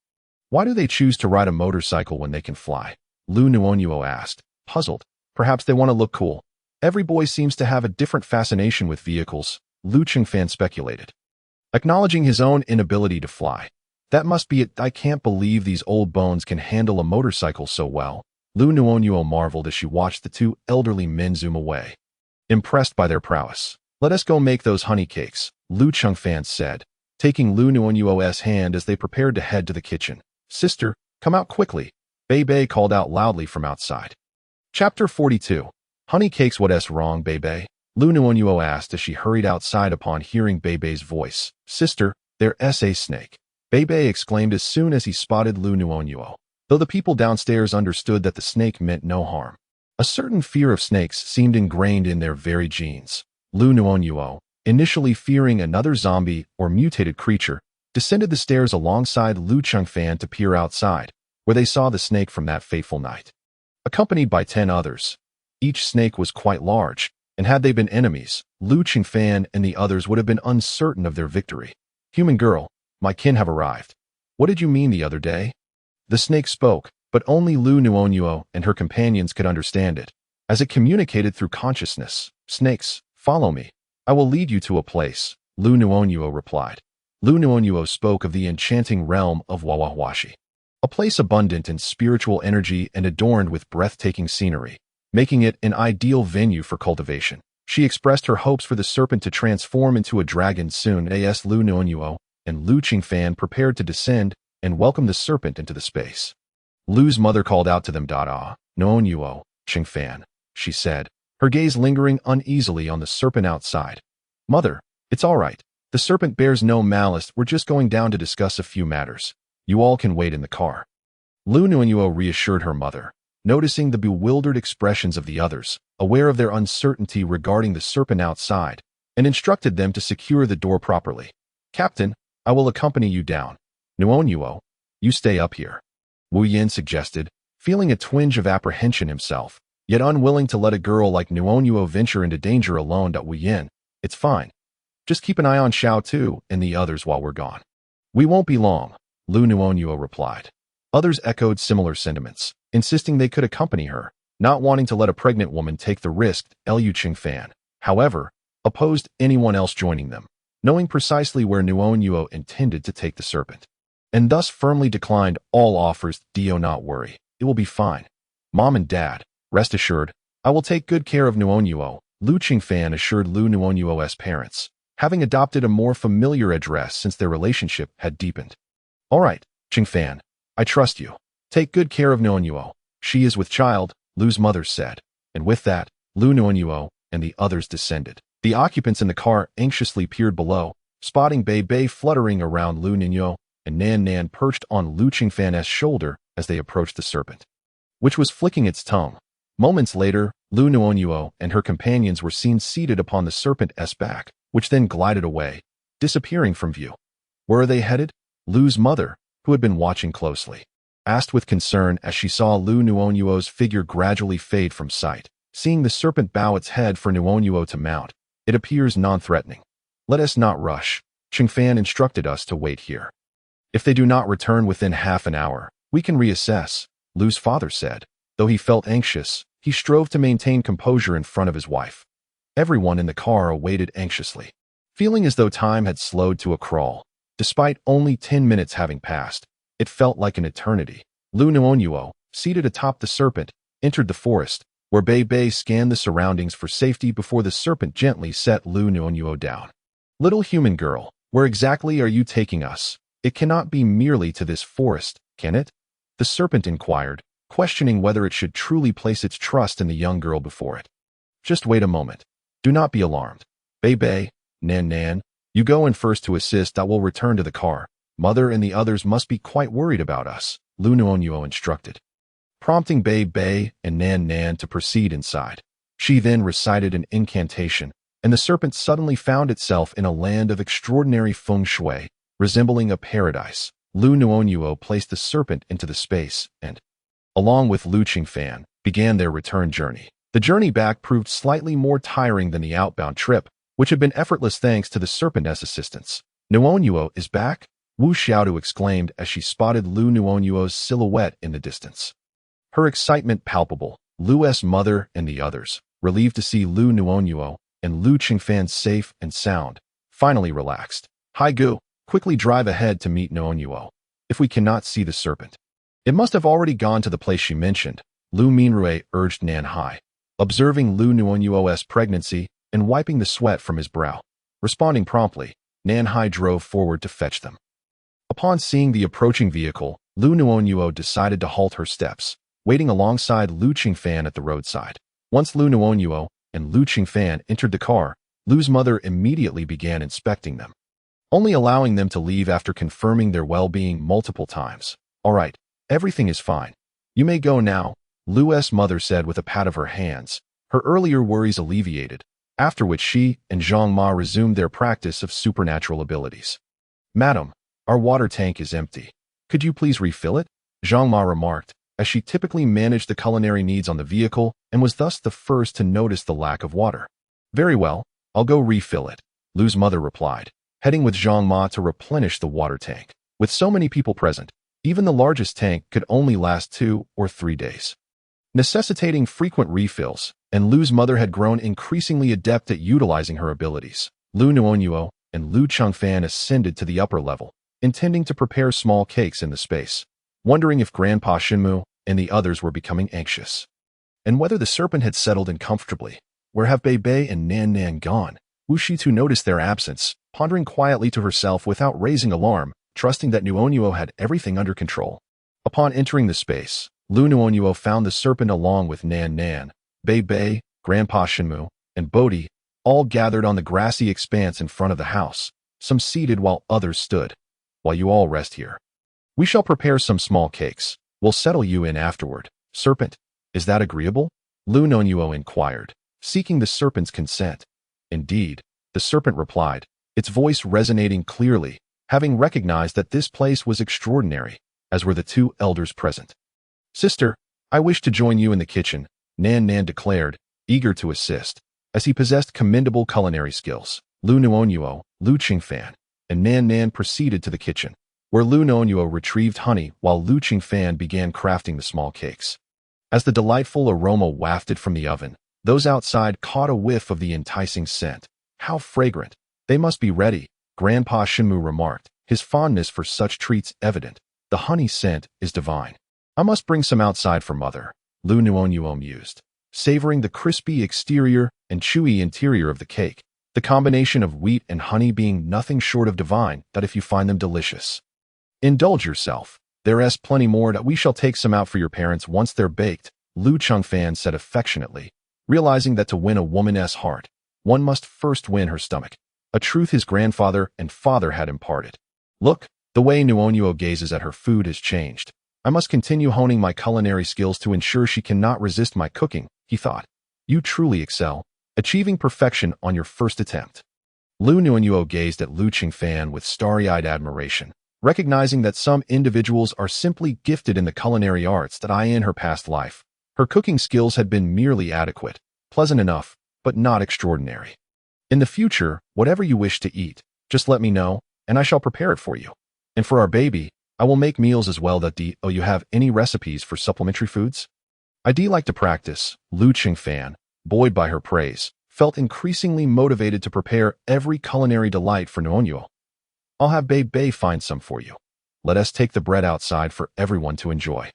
Why do they choose to ride a motorcycle when they can fly? Liu Nuonuo asked, puzzled. Perhaps they want to look cool. Every boy seems to have a different fascination with vehicles, Liu Chengfan speculated. Acknowledging his own inability to fly. That must be it. I can't believe these old bones can handle a motorcycle so well, Liu Nuonuo marveled as she watched the 2 elderly men zoom away. Impressed by their prowess. Let us go make those honey cakes, Liu Chengfan said, taking Liu Nuonuo's hand as they prepared to head to the kitchen. Sister, come out quickly, Bebe called out loudly from outside. Chapter 42. Honey cakes. What's wrong, Bebe? Liu Nuonuo asked as she hurried outside upon hearing Bebe's voice. Sister, there's a snake, Bebe exclaimed as soon as he spotted Liu Nuonuo, though the people downstairs understood that the snake meant no harm. A certain fear of snakes seemed ingrained in their very genes. Liu Nuonuo, initially fearing another zombie or mutated creature, descended the stairs alongside Liu Chengfan to peer outside, where they saw the snake from that fateful night. Accompanied by 10 others. Each snake was quite large, and had they been enemies, Liu Chengfan and the others would have been uncertain of their victory. Human girl, my kin have arrived. What did you mean the other day? The snake spoke, but only Liu Nuonuo and her companions could understand it, as it communicated through consciousness. Snakes, follow me. I will lead you to a place, Liu Nuonuo replied. Liu Nuonuo spoke of the enchanting realm of Wawahuashi, a place abundant in spiritual energy and adorned with breathtaking scenery, making it an ideal venue for cultivation. She expressed her hopes for the serpent to transform into a dragon soon. Liu Nuonuo, and Liu Qingfan prepared to descend and welcome the serpent into the space. Liu's mother called out to them, Nuonuo, Qingfan, she said, her gaze lingering uneasily on the serpent outside. Mother, it's all right. The serpent bears no malice. We're just going down to discuss a few matters. You all can wait in the car. Liu Nuonuo reassured her mother, noticing the bewildered expressions of the others, aware of their uncertainty regarding the serpent outside, and instructed them to secure the door properly. Captain, I will accompany you down. Nuonuo, you stay up here. Wu Yin suggested, feeling a twinge of apprehension himself, yet unwilling to let a girl like Nuonuo venture into danger alone. Wu Yin, it's fine. Just keep an eye on Xiao Tu and the others while we're gone. We won't be long, Liu Nuonuo replied. Others echoed similar sentiments, insisting they could accompany her, not wanting to let a pregnant woman take the risk. Liu Qingfan, however, opposed anyone else joining them, knowing precisely where Nuonuo intended to take the serpent, and thus firmly declined all offers. Do not worry, it will be fine. Mom and Dad, rest assured, I will take good care of Nuonuo, Liu Qingfan assured Liu Nuonuo's parents, having adopted a more familiar address since their relationship had deepened. All right, Qingfan, I trust you. Take good care of Nuonuo. She is with child, Liu's mother said, and with that, Liu Nuonuo and the others descended. The occupants in the car anxiously peered below, spotting Bei fluttering around Liu Nuonuo and Nan perched on Liu Qingfan's shoulder as they approached the serpent, which was flicking its tongue. Moments later, Liu Nuonuo and her companions were seen seated upon the serpent's back, which then glided away, disappearing from view. Where are they headed? Liu's mother, who had been watching closely, asked with concern as she saw Liu Nuonuo's figure gradually fade from sight. Seeing the serpent bow its head for Nuonuo to mount, it appears non-threatening. Let us not rush. Qingfan instructed us to wait here. If they do not return within half an hour, we can reassess, Liu's father said. Though he felt anxious, he strove to maintain composure in front of his wife. Everyone in the car awaited anxiously, feeling as though time had slowed to a crawl. Despite only 10 minutes having passed, it felt like an eternity. Liu Nuonuo, seated atop the serpent, entered the forest, where Bei scanned the surroundings for safety before the serpent gently set Liu Nuonuo down. Little human girl, where exactly are you taking us? It cannot be merely to this forest, can it? The serpent inquired, questioning whether it should truly place its trust in the young girl before it. Just wait a moment. Do not be alarmed. Bei, Nan, you go in first to assist. I will return to the car. Mother and the others must be quite worried about us, Liu Nuonuo instructed, prompting Bei and Nan to proceed inside. She then recited an incantation, and the serpent suddenly found itself in a land of extraordinary feng shui, resembling a paradise. Liu Nuonuo placed the serpent into the space and, along with Liu Qingfan, began their return journey. The journey back proved slightly more tiring than the outbound trip, which had been effortless thanks to the serpent's assistance. Nuonuo is back? Wu Xiaodu exclaimed as she spotted Liu Nuonuo's silhouette in the distance. Her excitement palpable. Liu's mother and the others, relieved to see Liu Nuonuo and Liu Qingfan safe and sound, finally relaxed. Hai Gu, quickly drive ahead to meet Nuonuo. If we cannot see the serpent, it must have already gone to the place she mentioned, Liu Minrui urged Nan Hai, observing Liu Nuonuo's pregnancy and wiping the sweat from his brow. Responding promptly, Nan Hai drove forward to fetch them. Upon seeing the approaching vehicle, Liu Nuonuo decided to halt her steps, waiting alongside Liu Qingfan at the roadside. Once Liu Nuonuo and Liu Qingfan entered the car, Liu's mother immediately began inspecting them, only allowing them to leave after confirming their well-being multiple times. All right, everything is fine. You may go now, Liu's mother said with a pat of her hands, her earlier worries alleviated, after which she and Zhang Ma resumed their practice of supernatural abilities. Madam, our water tank is empty. Could you please refill it? Zhang Ma remarked, as she typically managed the culinary needs on the vehicle and was thus the first to notice the lack of water. Very well, I'll go refill it, Liu's mother replied, heading with Zhang Ma to replenish the water tank. With so many people present, even the largest tank could only last 2 or 3 days, necessitating frequent refills, and Liu's mother had grown increasingly adept at utilizing her abilities. Liu Nuonuo and Liu Qingfan ascended to the upper level, intending to prepare small cakes in the space, wondering if Grandpa Shenmu and the others were becoming anxious, and whether the serpent had settled in comfortably. Where have Bei and Nan gone? Wu Shitu noticed their absence, pondering quietly to herself without raising alarm, trusting that Nuonuo had everything under control. Upon entering the space, Liu Nuonuo found the serpent along with Nan Nan, Bei Bei, Grandpa Shenmu, and Bodhi, all gathered on the grassy expanse in front of the house, some seated while others stood. While you all rest here, we shall prepare some small cakes. We'll settle you in afterward. Serpent, is that agreeable? Liu Nuonuo inquired, seeking the serpent's consent. Indeed, the serpent replied, its voice resonating clearly, having recognized that this place was extraordinary, as were the two elders present. Sister, I wish to join you in the kitchen, Nan Nan declared, eager to assist, as he possessed commendable culinary skills. Liu Nuonuo, Liu Qingfan, and Nan Nan proceeded to the kitchen, where Liu Nuonuo retrieved honey while Liu Qingfan began crafting the small cakes. As the delightful aroma wafted from the oven, those outside caught a whiff of the enticing scent. How fragrant! They must be ready, Grandpa Shenmu remarked, his fondness for such treats evident. The honey scent is divine. I must bring some outside for Mother, Liu Nuonuo mused, savoring the crispy exterior and chewy interior of the cake, the combination of wheat and honey being nothing short of divine, that if you find them delicious, indulge yourself. There's plenty more that we shall take some out for your parents once they're baked, Liu Qingfan said affectionately, realizing that to win a woman's heart, one must first win her stomach, a truth his grandfather and father had imparted. Look, the way Nuonuo gazes at her food has changed. I must continue honing my culinary skills to ensure she cannot resist my cooking, he thought. You truly excel, achieving perfection on your first attempt. Liu Nuonuo gazed at Liu Qingfan with starry-eyed admiration, recognizing that some individuals are simply gifted in the culinary arts that in her past life, her cooking skills had been merely adequate, pleasant enough, but not extraordinary. In the future, whatever you wish to eat, just let me know, and I shall prepare it for you. And for our baby, I will make meals as well. Do you have any recipes for supplementary foods? I'd like to practice. Liu Qingfan, buoyed by her praise, felt increasingly motivated to prepare every culinary delight for Nuonuo. I'll have Bei Bei find some for you. Let us take the bread outside for everyone to enjoy.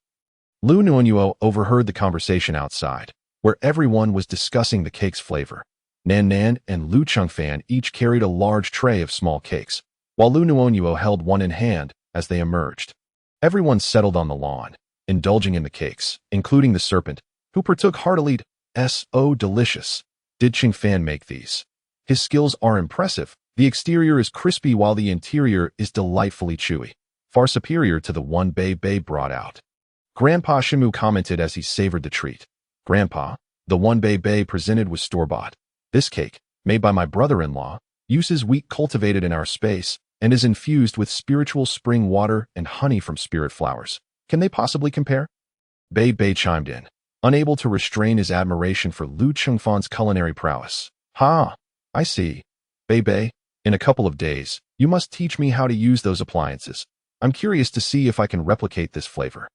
Liu Nuonuo overheard the conversation outside, where everyone was discussing the cake's flavor. Nan Nan and Liu Qingfan each carried a large tray of small cakes, while Liu Nuonuo held one in hand as they emerged. Everyone settled on the lawn, indulging in the cakes, including the serpent, who partook heartily. So delicious. Did Qingfan make these? His skills are impressive. The exterior is crispy while the interior is delightfully chewy, far superior to the one Bei Bei brought out. Grandpa Shenmu commented as he savored the treat. Grandpa, the one Bei Bei presented was store-bought. This cake, made by my brother-in-law, uses wheat cultivated in our space and is infused with spiritual spring water and honey from spirit flowers. Can they possibly compare? Bei Bei chimed in, unable to restrain his admiration for Liu Qingfan's culinary prowess. Ha! I see. Bei Bei, in a couple of days, you must teach me how to use those appliances. I'm curious to see if I can replicate this flavor.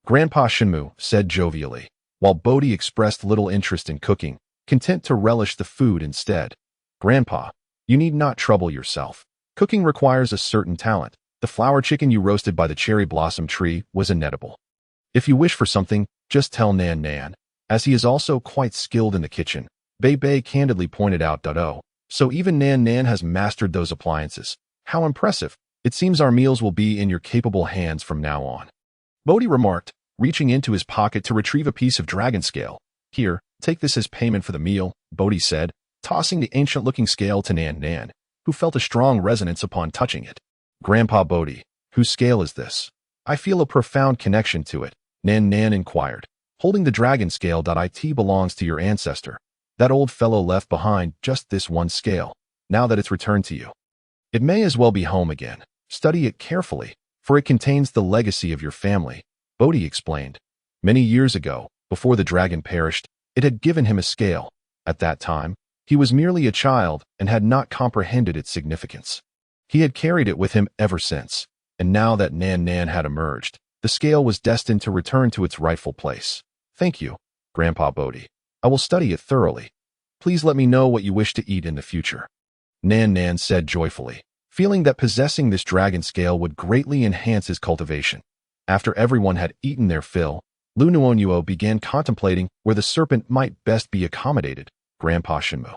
Grandpa Shenmu said jovially, while Bodhi expressed little interest in cooking, content to relish the food instead. Grandpa, you need not trouble yourself. Cooking requires a certain talent. The flower chicken you roasted by the cherry blossom tree was inedible. If you wish for something, just tell Nan Nan, as he is also quite skilled in the kitchen. Bei Bei candidly pointed out. Oh, so even Nan Nan has mastered those appliances. How impressive. It seems our meals will be in your capable hands from now on. Bodhi remarked, reaching into his pocket to retrieve a piece of dragon scale. Here, take this as payment for the meal, Bodhi said, tossing the ancient-looking scale to Nan Nan, who felt a strong resonance upon touching it. Grandpa Bodhi, whose scale is this? I feel a profound connection to it, Nan Nan inquired, holding the dragon scale. It belongs to your ancestor. That old fellow left behind just this one scale. Now that it's returned to you, it may as well be home again. Study it carefully, for it contains the legacy of your family, Bodhi explained. Many years ago, before the dragon perished, it had given him a scale. At that time, he was merely a child and had not comprehended its significance. He had carried it with him ever since, and now that Nan Nan had emerged, the scale was destined to return to its rightful place. Thank you, Grandpa Bodhi. I will study it thoroughly. Please let me know what you wish to eat in the future. Nan Nan said joyfully, feeling that possessing this dragon scale would greatly enhance his cultivation. After everyone had eaten their fill, Liu Nuonuo began contemplating where the serpent might best be accommodated. Grandpa Shenmu.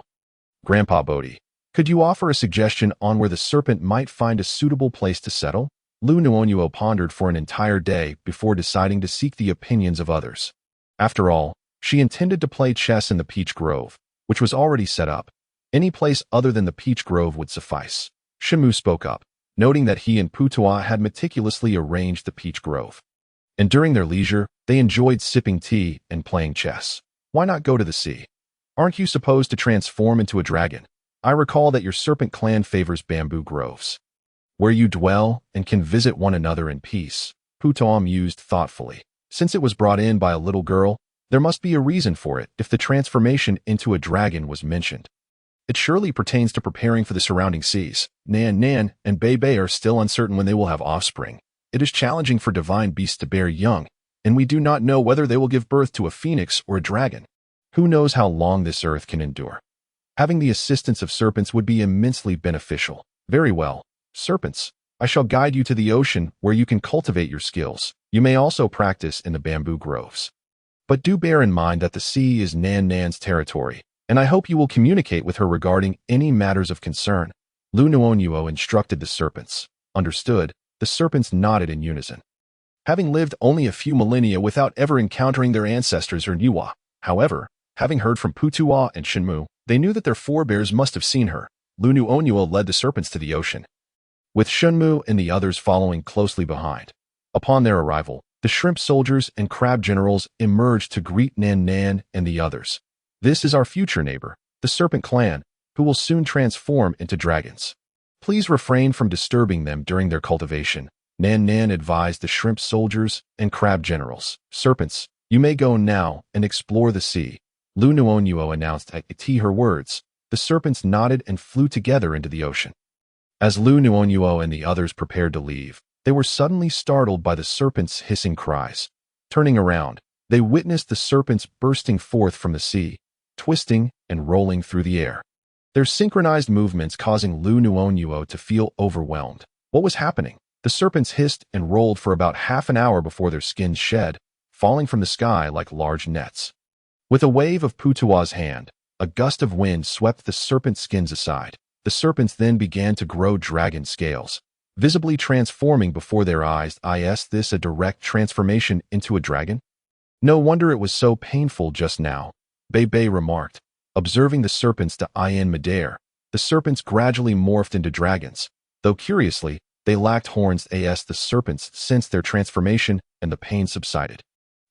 Grandpa Bodhi, Could you offer a suggestion on where the serpent might find a suitable place to settle? Liu Nuonuo pondered for an entire day before deciding to seek the opinions of others. After all, she intended to play chess in the Peach Grove, which was already set up. Any place other than the Peach Grove would suffice. Shenmu spoke up, noting that he and Putois had meticulously arranged the Peach Grove. And during their leisure, they enjoyed sipping tea and playing chess. Why not go to the sea? Aren't you supposed to transform into a dragon? I recall that your serpent clan favors bamboo groves, where you dwell and can visit one another in peace. Putois mused thoughtfully. Since it was brought in by a little girl, there must be a reason for it if the transformation into a dragon was mentioned. It surely pertains to preparing for the surrounding seas. Nan and Bei Bei are still uncertain when they will have offspring. It is challenging for divine beasts to bear young, and we do not know whether they will give birth to a phoenix or a dragon. Who knows how long this earth can endure? Having the assistance of serpents would be immensely beneficial. Very well, serpents. I shall guide you to the ocean where you can cultivate your skills. You may also practice in the bamboo groves. But do bear in mind that the sea is Nan's territory, and I hope you will communicate with her regarding any matters of concern. Liu Nuonuo instructed the serpents. Understood. The serpents nodded in unison. Having lived only a few millennia without ever encountering their ancestors or Nuwa, however, having heard from Putois and Shenmu, they knew that their forebears must have seen her. Liu Nuonuo led the serpents to the ocean, with Shenmu and the others following closely behind. Upon their arrival, the shrimp soldiers and crab generals emerged to greet Nan and the others. This is our future neighbor, the serpent clan, who will soon transform into dragons. Please refrain from disturbing them during their cultivation. Nan advised the shrimp soldiers and crab generals. Serpents, you may go now and explore the sea. Liu Nuonuo announced at her words. The serpents nodded and flew together into the ocean. As Liu Nuonuo and the others prepared to leave, they were suddenly startled by the serpents' hissing cries. Turning around, they witnessed the serpents bursting forth from the sea, twisting and rolling through the air. Their synchronized movements causing Liu Nuonuo to feel overwhelmed. What was happening? The serpents hissed and rolled for about half an hour before their skins shed, falling from the sky like large nets. With a wave of Putois' hand, a gust of wind swept the serpent skins aside. The serpents then began to grow dragon scales, visibly transforming before their eyes. Is this a direct transformation into a dragon? No wonder it was so painful just now, Bei Bei remarked. Observing the serpents to in midair, the serpents gradually morphed into dragons. Though curiously, they lacked horns. The serpents sensed their transformation and the pain subsided.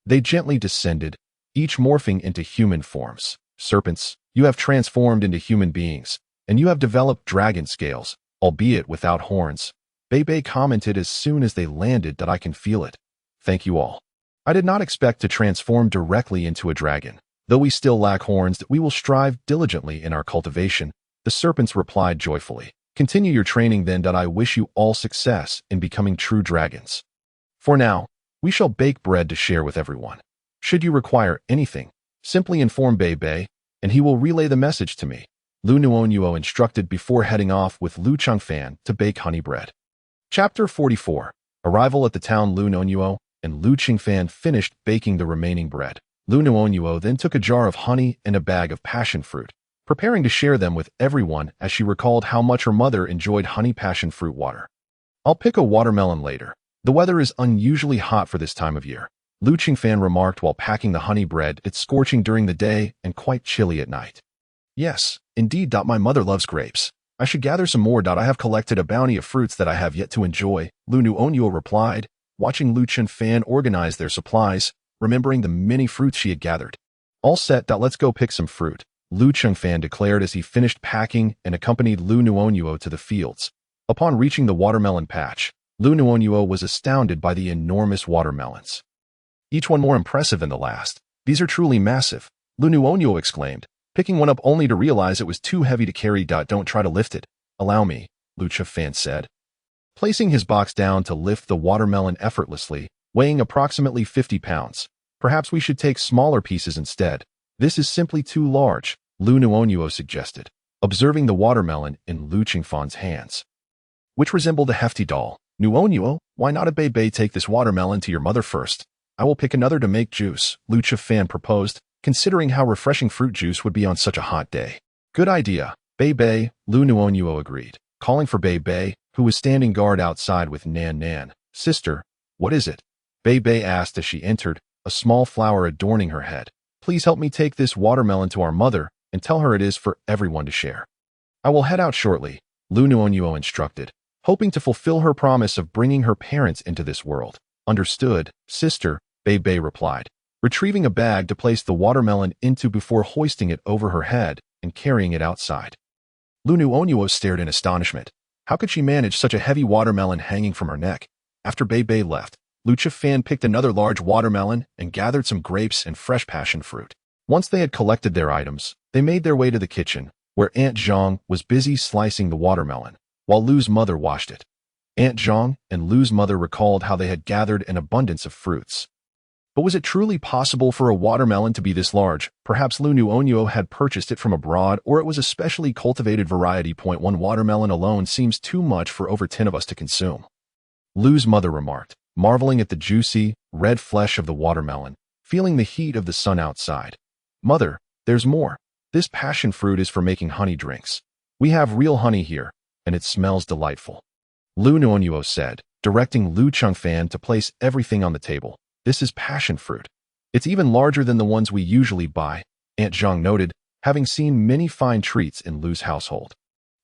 They gently descended, each morphing into human forms. Serpents, you have transformed into human beings, and you have developed dragon scales, albeit without horns. Bei Bei commented as soon as they landed that I can feel it. Thank you all. I did not expect to transform directly into a dragon. Though we still lack horns, we will strive diligently in our cultivation, the serpents replied joyfully. Continue your training then. I wish you all success in becoming true dragons. For now, we shall bake bread to share with everyone. Should you require anything, simply inform Bei Bei, and he will relay the message to me. Liu Nuonuo instructed before heading off with Liu Chengfan to bake honey bread. Chapter 44. Arrival at the town. Liu Nuonuo and Liu Chengfan finished baking the remaining bread. Liu Nuonuo then took a jar of honey and a bag of passion fruit, preparing to share them with everyone as she recalled how much her mother enjoyed honey passion fruit water. I'll pick a watermelon later. The weather is unusually hot for this time of year, Liu Chengfan remarked while packing the honey bread. It's scorching during the day and quite chilly at night. Yes, indeed. My mother loves grapes. I should gather some more. I have collected a bounty of fruits that I have yet to enjoy, Liu Nuonuo replied, watching Liu Chengfan organize their supplies, remembering the many fruits she had gathered. All set. Let's go pick some fruit, Liu Chengfan declared as he finished packing and accompanied Liu Nuonuo to the fields. Upon reaching the watermelon patch, Liu Nuonuo was astounded by the enormous watermelons, each one more impressive than the last. These are truly massive, Liu Nuonuo exclaimed, picking one up only to realize it was too heavy to carry. Don't try to lift it. Allow me, Liu Chengfan said, placing his box down to lift the watermelon effortlessly, weighing approximately 50 pounds. Perhaps we should take smaller pieces instead. This is simply too large, Liu Nuonuo suggested, observing the watermelon in Liu Chengfan's hands, which resembled a hefty doll. Nuonuo, why not have Bei Bei take this watermelon to your mother first? I will pick another to make juice, Liu Chengfan proposed, considering how refreshing fruit juice would be on such a hot day. Good idea, Bei Bei, Liu Nuonuo agreed, calling for Bei Bei, who was standing guard outside with Nan Nan. Sister, what is it? Bei Bei asked as she entered, a small flower adorning her head. Please help me take this watermelon to our mother and tell her it is for everyone to share. I will head out shortly, Liu Nuonuo instructed, hoping to fulfill her promise of bringing her parents into this world. Understood, sister, Bei Bei replied, retrieving a bag to place the watermelon into before hoisting it over her head and carrying it outside. Liu Nuonuo stared in astonishment. How could she manage such a heavy watermelon hanging from her neck? After Bei Bei left, Liu Zhiyi picked another large watermelon and gathered some grapes and fresh passion fruit. Once they had collected their items, they made their way to the kitchen, where Aunt Zhang was busy slicing the watermelon, while Liu's mother washed it. Aunt Zhang and Liu's mother recalled how they had gathered an abundance of fruits. But was it truly possible for a watermelon to be this large? Perhaps Liu Nuonuo had purchased it from abroad, or it was a specially cultivated variety. One watermelon alone seems too much for over 10 of us to consume, Liu's mother remarked, marveling at the juicy, red flesh of the watermelon, feeling the heat of the sun outside. Mother, there's more. This passion fruit is for making honey drinks. We have real honey here, and it smells delightful, Liu Nuonuo said, directing Liu Zhiyi to place everything on the table. This is passion fruit. It's even larger than the ones we usually buy, Aunt Zhang noted, having seen many fine treats in Liu's household.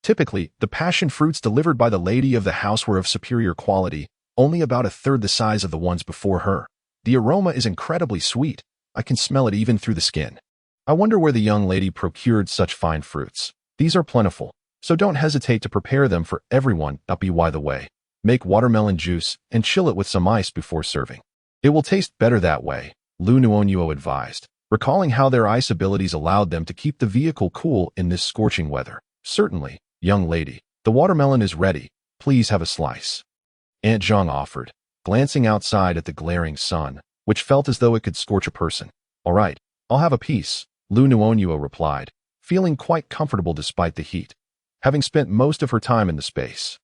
Typically, the passion fruits delivered by the lady of the house were of superior quality, only about a third the size of the ones before her. The aroma is incredibly sweet. I can smell it even through the skin. I wonder where the young lady procured such fine fruits. These are plentiful, so don't hesitate to prepare them for everyone. By the way, make watermelon juice and chill it with some ice before serving. It will taste better that way, Liu Nuonuo advised, recalling how their ice abilities allowed them to keep the vehicle cool in this scorching weather. Certainly, young lady, the watermelon is ready. Please have a slice, Aunt Zhang offered, glancing outside at the glaring sun, which felt as though it could scorch a person. All right, I'll have a piece, Liu Nuonuo replied, feeling quite comfortable despite the heat, having spent most of her time in the space.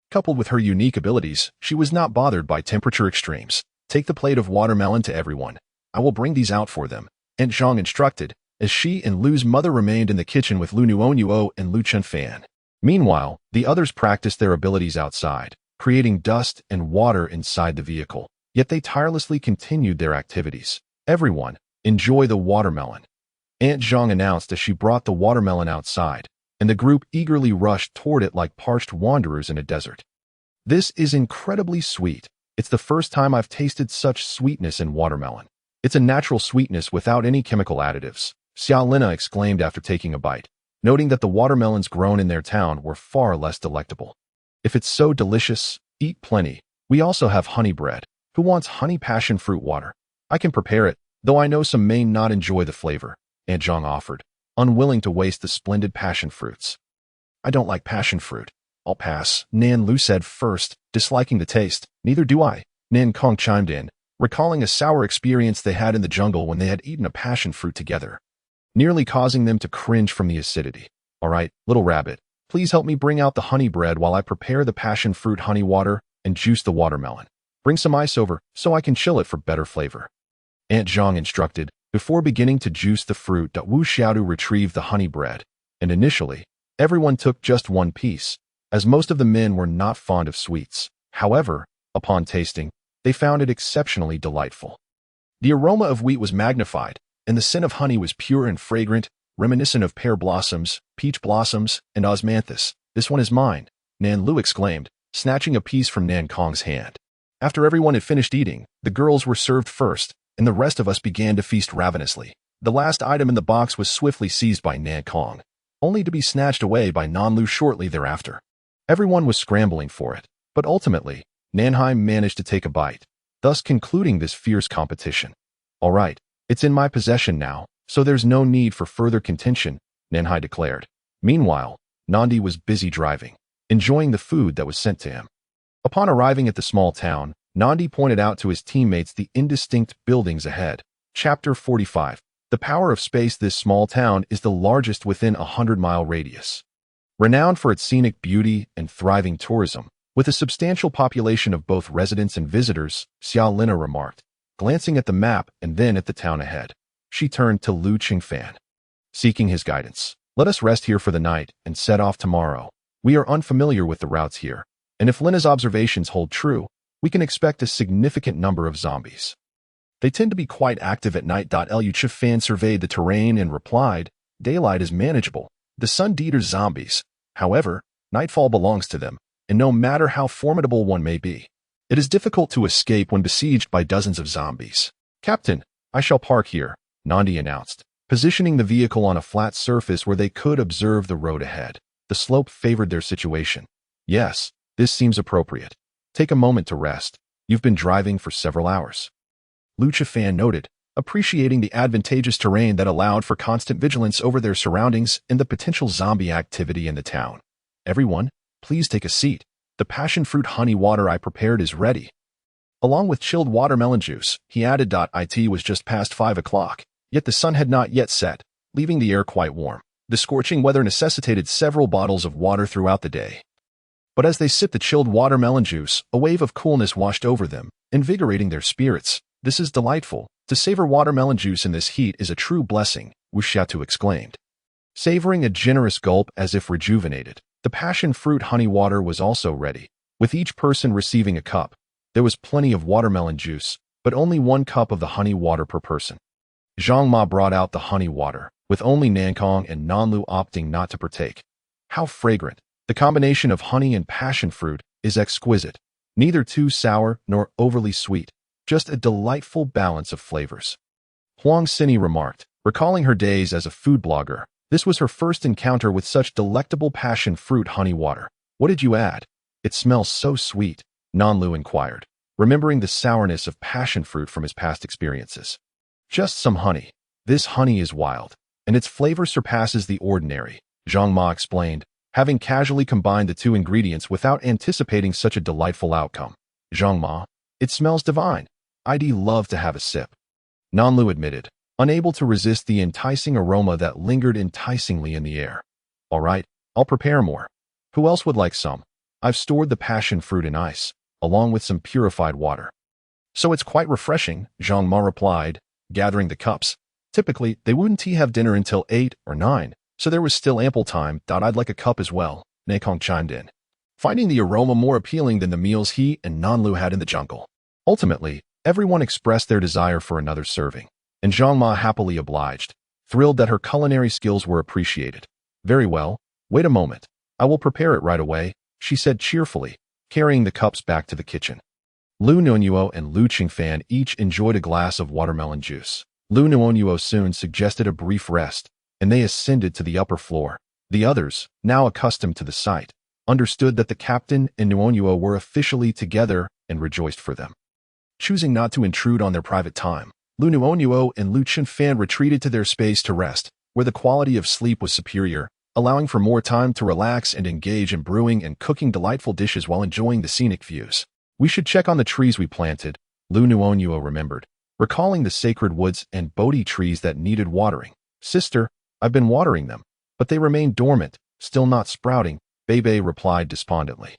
Coupled with her unique abilities, she was not bothered by temperature extremes. Take the plate of watermelon to everyone. I will bring these out for them, Aunt Zhang instructed, as she and Liu's mother remained in the kitchen with Liu Nuonuo and Liu Zhiyi. Meanwhile, the others practiced their abilities outside, creating dust and water inside the vehicle, yet they tirelessly continued their activities. Everyone, enjoy the watermelon, Aunt Zhang announced as she brought the watermelon outside, and the group eagerly rushed toward it like parched wanderers in a desert. This is incredibly sweet. It's the first time I've tasted such sweetness in watermelon. It's a natural sweetness without any chemical additives, Xiao Lina exclaimed after taking a bite, noting that the watermelons grown in their town were far less delectable. If it's so delicious, eat plenty. We also have honey bread. Who wants honey passion fruit water? I can prepare it, though I know some may not enjoy the flavor, Aunt Zhang offered, unwilling to waste the splendid passion fruits. I don't like passion fruit. I'll pass, Nan Lu said first, disliking the taste. Neither do I, Nan Kong chimed in, recalling a sour experience they had in the jungle when they had eaten a passion fruit together, nearly causing them to cringe from the acidity. All right, little rabbit, please help me bring out the honey bread while I prepare the passion fruit honey water and juice the watermelon. Bring some ice over so I can chill it for better flavor, Aunt Zhang instructed, before beginning to juice the fruit. Wu Xiaodu retrieved the honey bread, and initially, everyone took just one piece, as most of the men were not fond of sweets. However, upon tasting, they found it exceptionally delightful. The aroma of wheat was magnified, and the scent of honey was pure and fragrant, reminiscent of pear blossoms, peach blossoms, and osmanthus. This one is mine, Nan Lu exclaimed, snatching a piece from Nan Kong's hand. After everyone had finished eating, the girls were served first, and the rest of us began to feast ravenously. The last item in the box was swiftly seized by Nan Kong, only to be snatched away by Nan Lu shortly thereafter. Everyone was scrambling for it, but ultimately, Nanhai managed to take a bite, thus concluding this fierce competition. All right, it's in my possession now, so there's no need for further contention, Nanhai declared. Meanwhile, Nandi was busy driving, enjoying the food that was sent to him. Upon arriving at the small town, Nandi pointed out to his teammates the indistinct buildings ahead. Chapter 45. The power of space. This small town is the largest within a 100-mile radius. Renowned for its scenic beauty and thriving tourism, with a substantial population of both residents and visitors, Xiao Lina remarked, glancing at the map and then at the town ahead. She turned to Liu Zhiyi, seeking his guidance. Let us rest here for the night and set off tomorrow. We are unfamiliar with the routes here, and if Lena's observations hold true, we can expect a significant number of zombies. They tend to be quite active at night. Liu Zhiyi surveyed the terrain and replied, daylight is manageable. The sun-eater zombies, however, nightfall belongs to them, and no matter how formidable one may be, it is difficult to escape when besieged by dozens of zombies. Captain, I shall park here, Nandi announced, positioning the vehicle on a flat surface where they could observe the road ahead. The slope favored their situation. Yes, this seems appropriate. Take a moment to rest. You've been driving for several hours. Liu Zhiyi noted, appreciating the advantageous terrain that allowed for constant vigilance over their surroundings and the potential zombie activity in the town. Everyone, please take a seat. The passion fruit honey water I prepared is ready. Along with chilled watermelon juice, he added. It was just past 5 o'clock, yet the sun had not yet set, leaving the air quite warm. The scorching weather necessitated several bottles of water throughout the day. But as they sipped the chilled watermelon juice, a wave of coolness washed over them, invigorating their spirits. This is delightful. To savor watermelon juice in this heat is a true blessing, Wu Xiaotu exclaimed. Savoring a generous gulp as if rejuvenated, the passion fruit honey water was also ready, with each person receiving a cup. There was plenty of watermelon juice, but only 1 cup of the honey water per person. Zhang Ma brought out the honey water, with only Nankong and Nanlu opting not to partake. How fragrant! The combination of honey and passion fruit is exquisite, neither too sour nor overly sweet, just a delightful balance of flavors. Huang Xini remarked, recalling her days as a food blogger. This was her first encounter with such delectable passion fruit honey water. What did you add? It smells so sweet, Nanlu inquired, remembering the sourness of passion fruit from his past experiences. Just some honey. This honey is wild, and its flavor surpasses the ordinary, Zhang Ma explained, having casually combined the 2 ingredients without anticipating such a delightful outcome. Zhang Ma, it smells divine. I'd love to have a sip. Nanlu admitted, unable to resist the enticing aroma that lingered enticingly in the air. All right, I'll prepare more. Who else would like some? I've stored the passion fruit in ice, along with some purified water. So it's quite refreshing, Zhang Ma replied, gathering the cups. Typically, they wouldn't have dinner until 8 or 9, so there was still ample time. I'd like a cup as well, Nakong chimed in, finding the aroma more appealing than the meals he and Nanlu had in the jungle. Ultimately, everyone expressed their desire for another serving, and Zhang Ma happily obliged, thrilled that her culinary skills were appreciated. Very well, wait a moment. I will prepare it right away, she said cheerfully, carrying the cups back to the kitchen. Liu Nuonuo and Liu Qingfan each enjoyed a glass of watermelon juice. Liu Nuonuo soon suggested a brief rest, and they ascended to the upper floor. The others, now accustomed to the sight, understood that the captain and Nuonuo were officially together and rejoiced for them. Choosing not to intrude on their private time, Liu Nuonuo and Liu Qingfan retreated to their space to rest, where the quality of sleep was superior, allowing for more time to relax and engage in brewing and cooking delightful dishes while enjoying the scenic views. We should check on the trees we planted, Liu Nuonuo remembered, recalling the sacred woods and Bodhi trees that needed watering. Sister, I've been watering them, but they remain dormant, still not sprouting, Bebe replied despondently.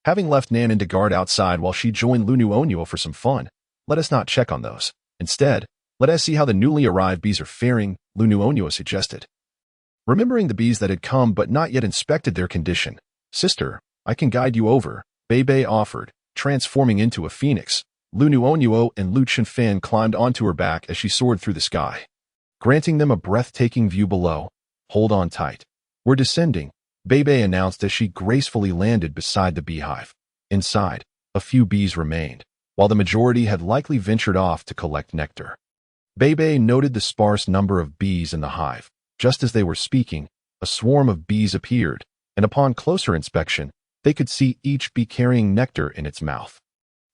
Having left Nanan to guard outside while she joined Liu Nuonuo for some fun, let us not check on those. Instead, let us see how the newly arrived bees are faring, Liu Nuonuo suggested. Remembering the bees that had come but not yet inspected their condition, Sister, I can guide you over, Bebe offered, transforming into a phoenix. Liu Nuonuo and Liu Qingfan climbed onto her back as she soared through the sky, granting them a breathtaking view below. Hold on tight. We're descending, Bebe announced as she gracefully landed beside the beehive. Inside, a few bees remained, while the majority had likely ventured off to collect nectar. Bebe noted the sparse number of bees in the hive. Just as they were speaking, a swarm of bees appeared, and upon closer inspection, they could see each bee carrying nectar in its mouth.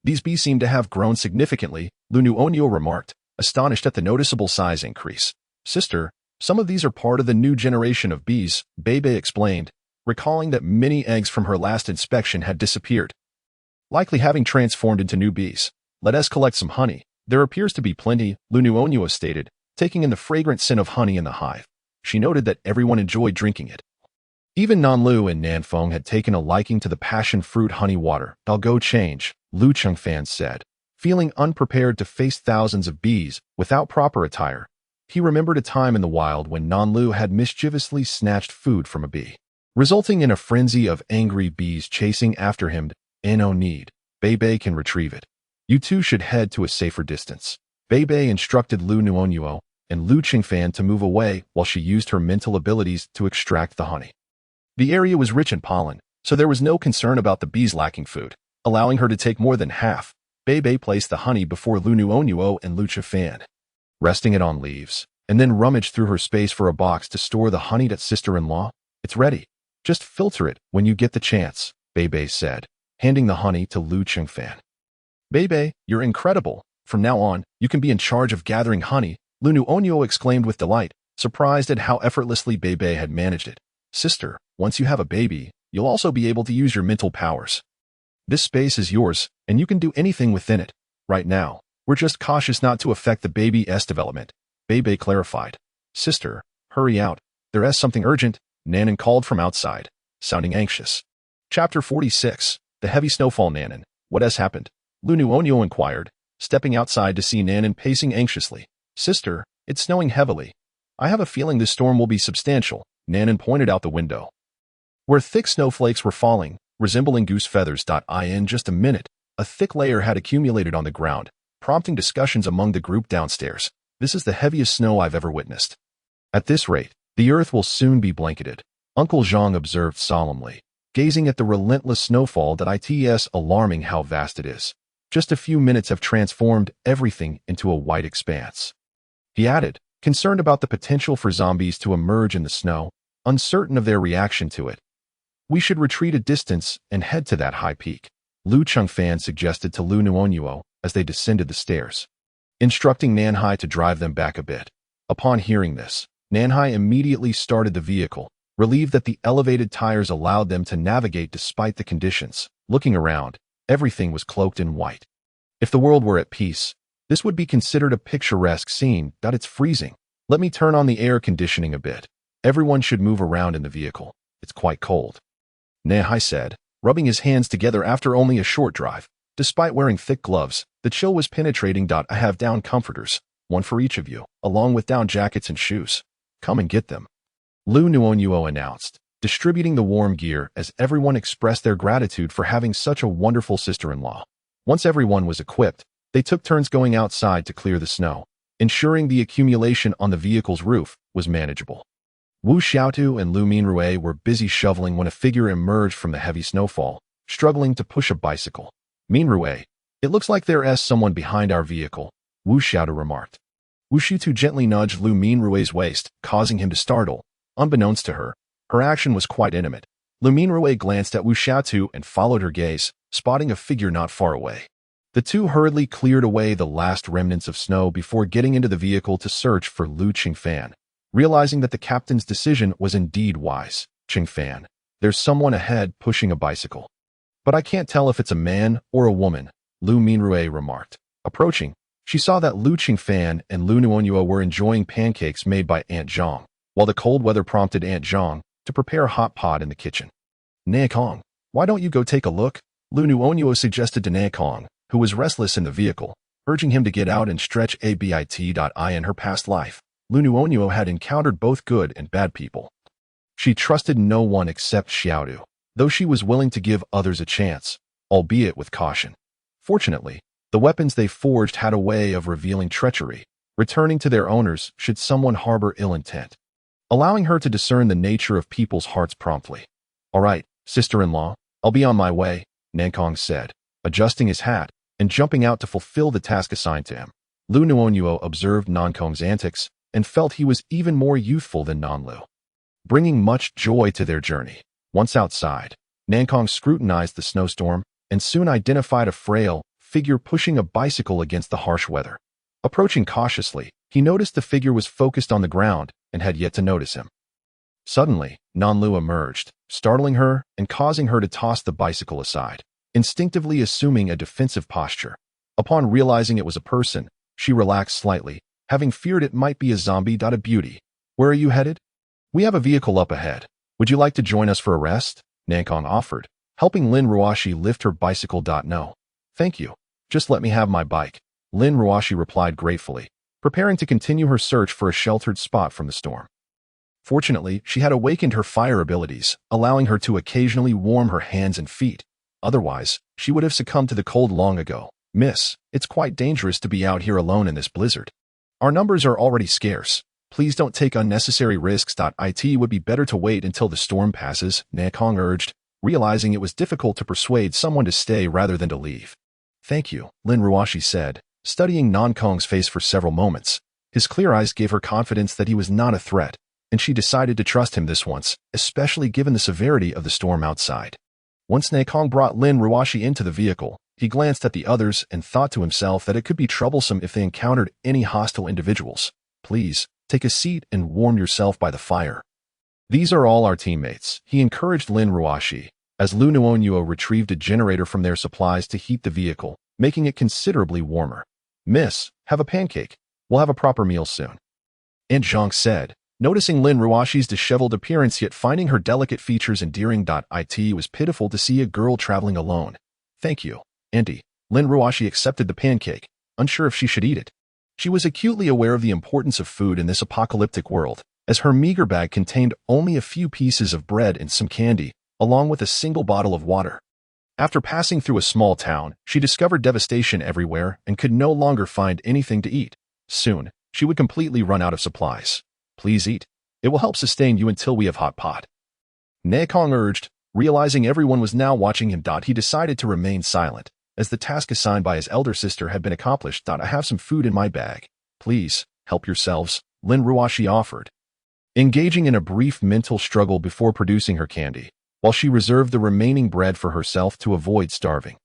These bees seem to have grown significantly, Liu Nuonuo remarked, astonished at the noticeable size increase. Sister, some of these are part of the new generation of bees, Bebe explained, recalling that many eggs from her last inspection had disappeared, likely having transformed into new bees. Let us collect some honey. There appears to be plenty, Liu Nuonuo stated, taking in the fragrant scent of honey in the hive. She noted that everyone enjoyed drinking it. Even Nanlu and Nanfeng had taken a liking to the passion fruit honey water. I'll go change, Liu Qingfan said, feeling unprepared to face thousands of bees without proper attire. He remembered a time in the wild when Nanlu had mischievously snatched food from a bee, resulting in a frenzy of angry bees chasing after him. No need. Bei can retrieve it. You two should head to a safer distance. Bei instructed Liu Nuonuo and Liu Qingfan to move away while she used her mental abilities to extract the honey. The area was rich in pollen, so there was no concern about the bees lacking food, allowing her to take more than half. Bei placed the honey before Liu Nuonuo and Liu Qingfan, resting it on leaves, and then rummaged through her space for a box to store the honey. That sister-in-law, it's ready. Just filter it when you get the chance, Bei said, handing the honey to Liu Qingfan. Bei, you're incredible. From now on, you can be in charge of gathering honey, Liu Nuonuo exclaimed with delight, surprised at how effortlessly Bei had managed it. Sister, once you have a baby, you'll also be able to use your mental powers. This space is yours, and you can do anything within it. Right now, we're just cautious not to affect the baby's development, Bei clarified. Sister, hurry out. There's something urgent, Nanan called from outside, sounding anxious. Chapter 46, The Heavy Snowfall. Nanan, what has happened? Liu Nuonuo inquired, stepping outside to see Nanan pacing anxiously. Sister, it's snowing heavily. I have a feeling this storm will be substantial, Nanan pointed out the window, where thick snowflakes were falling, resembling goose feathers. In just a minute, a thick layer had accumulated on the ground, prompting discussions among the group downstairs. This is the heaviest snow I've ever witnessed. At this rate, the earth will soon be blanketed, Uncle Zhang observed solemnly, gazing at the relentless snowfall. It's alarming how vast it is. Just a few minutes have transformed everything into a white expanse. He added, concerned about the potential for zombies to emerge in the snow, uncertain of their reaction to it. We should retreat a distance and head to that high peak, Liu Qingfan suggested to Liu Nuonuo as they descended the stairs, instructing Nanhai to drive them back a bit. Upon hearing this, Nanhai immediately started the vehicle, relieved that the elevated tires allowed them to navigate despite the conditions. Looking around, everything was cloaked in white. If the world were at peace, this would be considered a picturesque scene. It's freezing. Let me turn on the air conditioning a bit. Everyone should move around in the vehicle. It's quite cold, Nanhai said, rubbing his hands together after only a short drive. Despite wearing thick gloves, the chill was penetrating. I have down comforters, one for each of you, along with down jackets and shoes. Come and get them, Liu Nuonuo announced, distributing the warm gear as everyone expressed their gratitude for having such a wonderful sister-in-law. Once everyone was equipped, they took turns going outside to clear the snow, ensuring the accumulation on the vehicle's roof was manageable. Wu Xiaotu and Liu Minrui were busy shoveling when a figure emerged from the heavy snowfall, struggling to push a bicycle. Minrui, it looks like there's someone behind our vehicle, Wu Xiaotu remarked. Wu Xiaotu gently nudged Liu Minrui's waist, causing him to startle. Unbeknownst to her, her action was quite intimate. Liu Minrui glanced at Wu Xiaotu and followed her gaze, spotting a figure not far away. The two hurriedly cleared away the last remnants of snow before getting into the vehicle to search for Liu Qingfan. Realizing that the captain's decision was indeed wise, Qingfan, there's someone ahead pushing a bicycle. But I can't tell if it's a man or a woman, Liu Minrui remarked. Approaching, she saw that Liu Qingfan and Liu Nuonuo were enjoying pancakes made by Aunt Zhang, while the cold weather prompted Aunt Zhang to prepare a hot pot in the kitchen. Nakong, why don't you go take a look? Liu Nuonuo suggested to Nakong, who was restless in the vehicle, urging him to get out and stretch a bit. In her past life, Liu Nuonuo had encountered both good and bad people. She trusted no one except Xiaodu, though she was willing to give others a chance, albeit with caution. Fortunately, the weapons they forged had a way of revealing treachery, returning to their owners should someone harbor ill intent, allowing her to discern the nature of people's hearts promptly. All right, sister-in-law, I'll be on my way, Nankong said, adjusting his hat and jumping out to fulfill the task assigned to him. Liu Nuonuo observed Nankong's antics and felt he was even more youthful than Nanlu, bringing much joy to their journey. Once outside, Nankong scrutinized the snowstorm and soon identified a frail figure pushing a bicycle against the harsh weather. Approaching cautiously, he noticed the figure was focused on the ground and had yet to notice him. Suddenly, Nanlu emerged, startling her and causing her to toss the bicycle aside, instinctively assuming a defensive posture. Upon realizing it was a person, she relaxed slightly, having feared it might be a zombie. A beauty. Where are you headed? We have a vehicle up ahead. Would you like to join us for a rest? Nankong offered, helping Lin Ruashi lift her bicycle. No. Thank you. Just let me have my bike, Lin Ruashi replied gratefully, preparing to continue her search for a sheltered spot from the storm. Fortunately, she had awakened her fire abilities, allowing her to occasionally warm her hands and feet. Otherwise, she would have succumbed to the cold long ago. Miss, it's quite dangerous to be out here alone in this blizzard. Our numbers are already scarce. Please don't take unnecessary risks. It would be better to wait until the storm passes, Nekong urged, realizing it was difficult to persuade someone to stay rather than to leave. Thank you, Lin Ruoshi said, studying Nankong's face for several moments. His clear eyes gave her confidence that he was not a threat, and she decided to trust him this once, especially given the severity of the storm outside. Once Nekong brought Lin Ruoshi into the vehicle, he glanced at the others and thought to himself that it could be troublesome if they encountered any hostile individuals. Please, take a seat and warm yourself by the fire. These are all our teammates, he encouraged Lin Ruoshi, as Liu Nuonuo retrieved a generator from their supplies to heat the vehicle, making it considerably warmer. Miss, have a pancake. We'll have a proper meal soon. Aunt Zhang said, noticing Lin Ruoshi's disheveled appearance yet finding her delicate features endearing. It was pitiful to see a girl traveling alone. Thank you, Auntie. Lin Ruoshi accepted the pancake, unsure if she should eat it. She was acutely aware of the importance of food in this apocalyptic world, as her meager bag contained only a few pieces of bread and some candy, along with a single bottle of water. After passing through a small town, she discovered devastation everywhere and could no longer find anything to eat. Soon, she would completely run out of supplies. Please eat. It will help sustain you until we have hot pot. Nekong urged, realizing everyone was now watching him. He decided to remain silent, as the task assigned by his elder sister had been accomplished. I have some food in my bag. Please, help yourselves, Lin Ruoshi offered, engaging in a brief mental struggle before producing her candy, while she reserved the remaining bread for herself to avoid starving.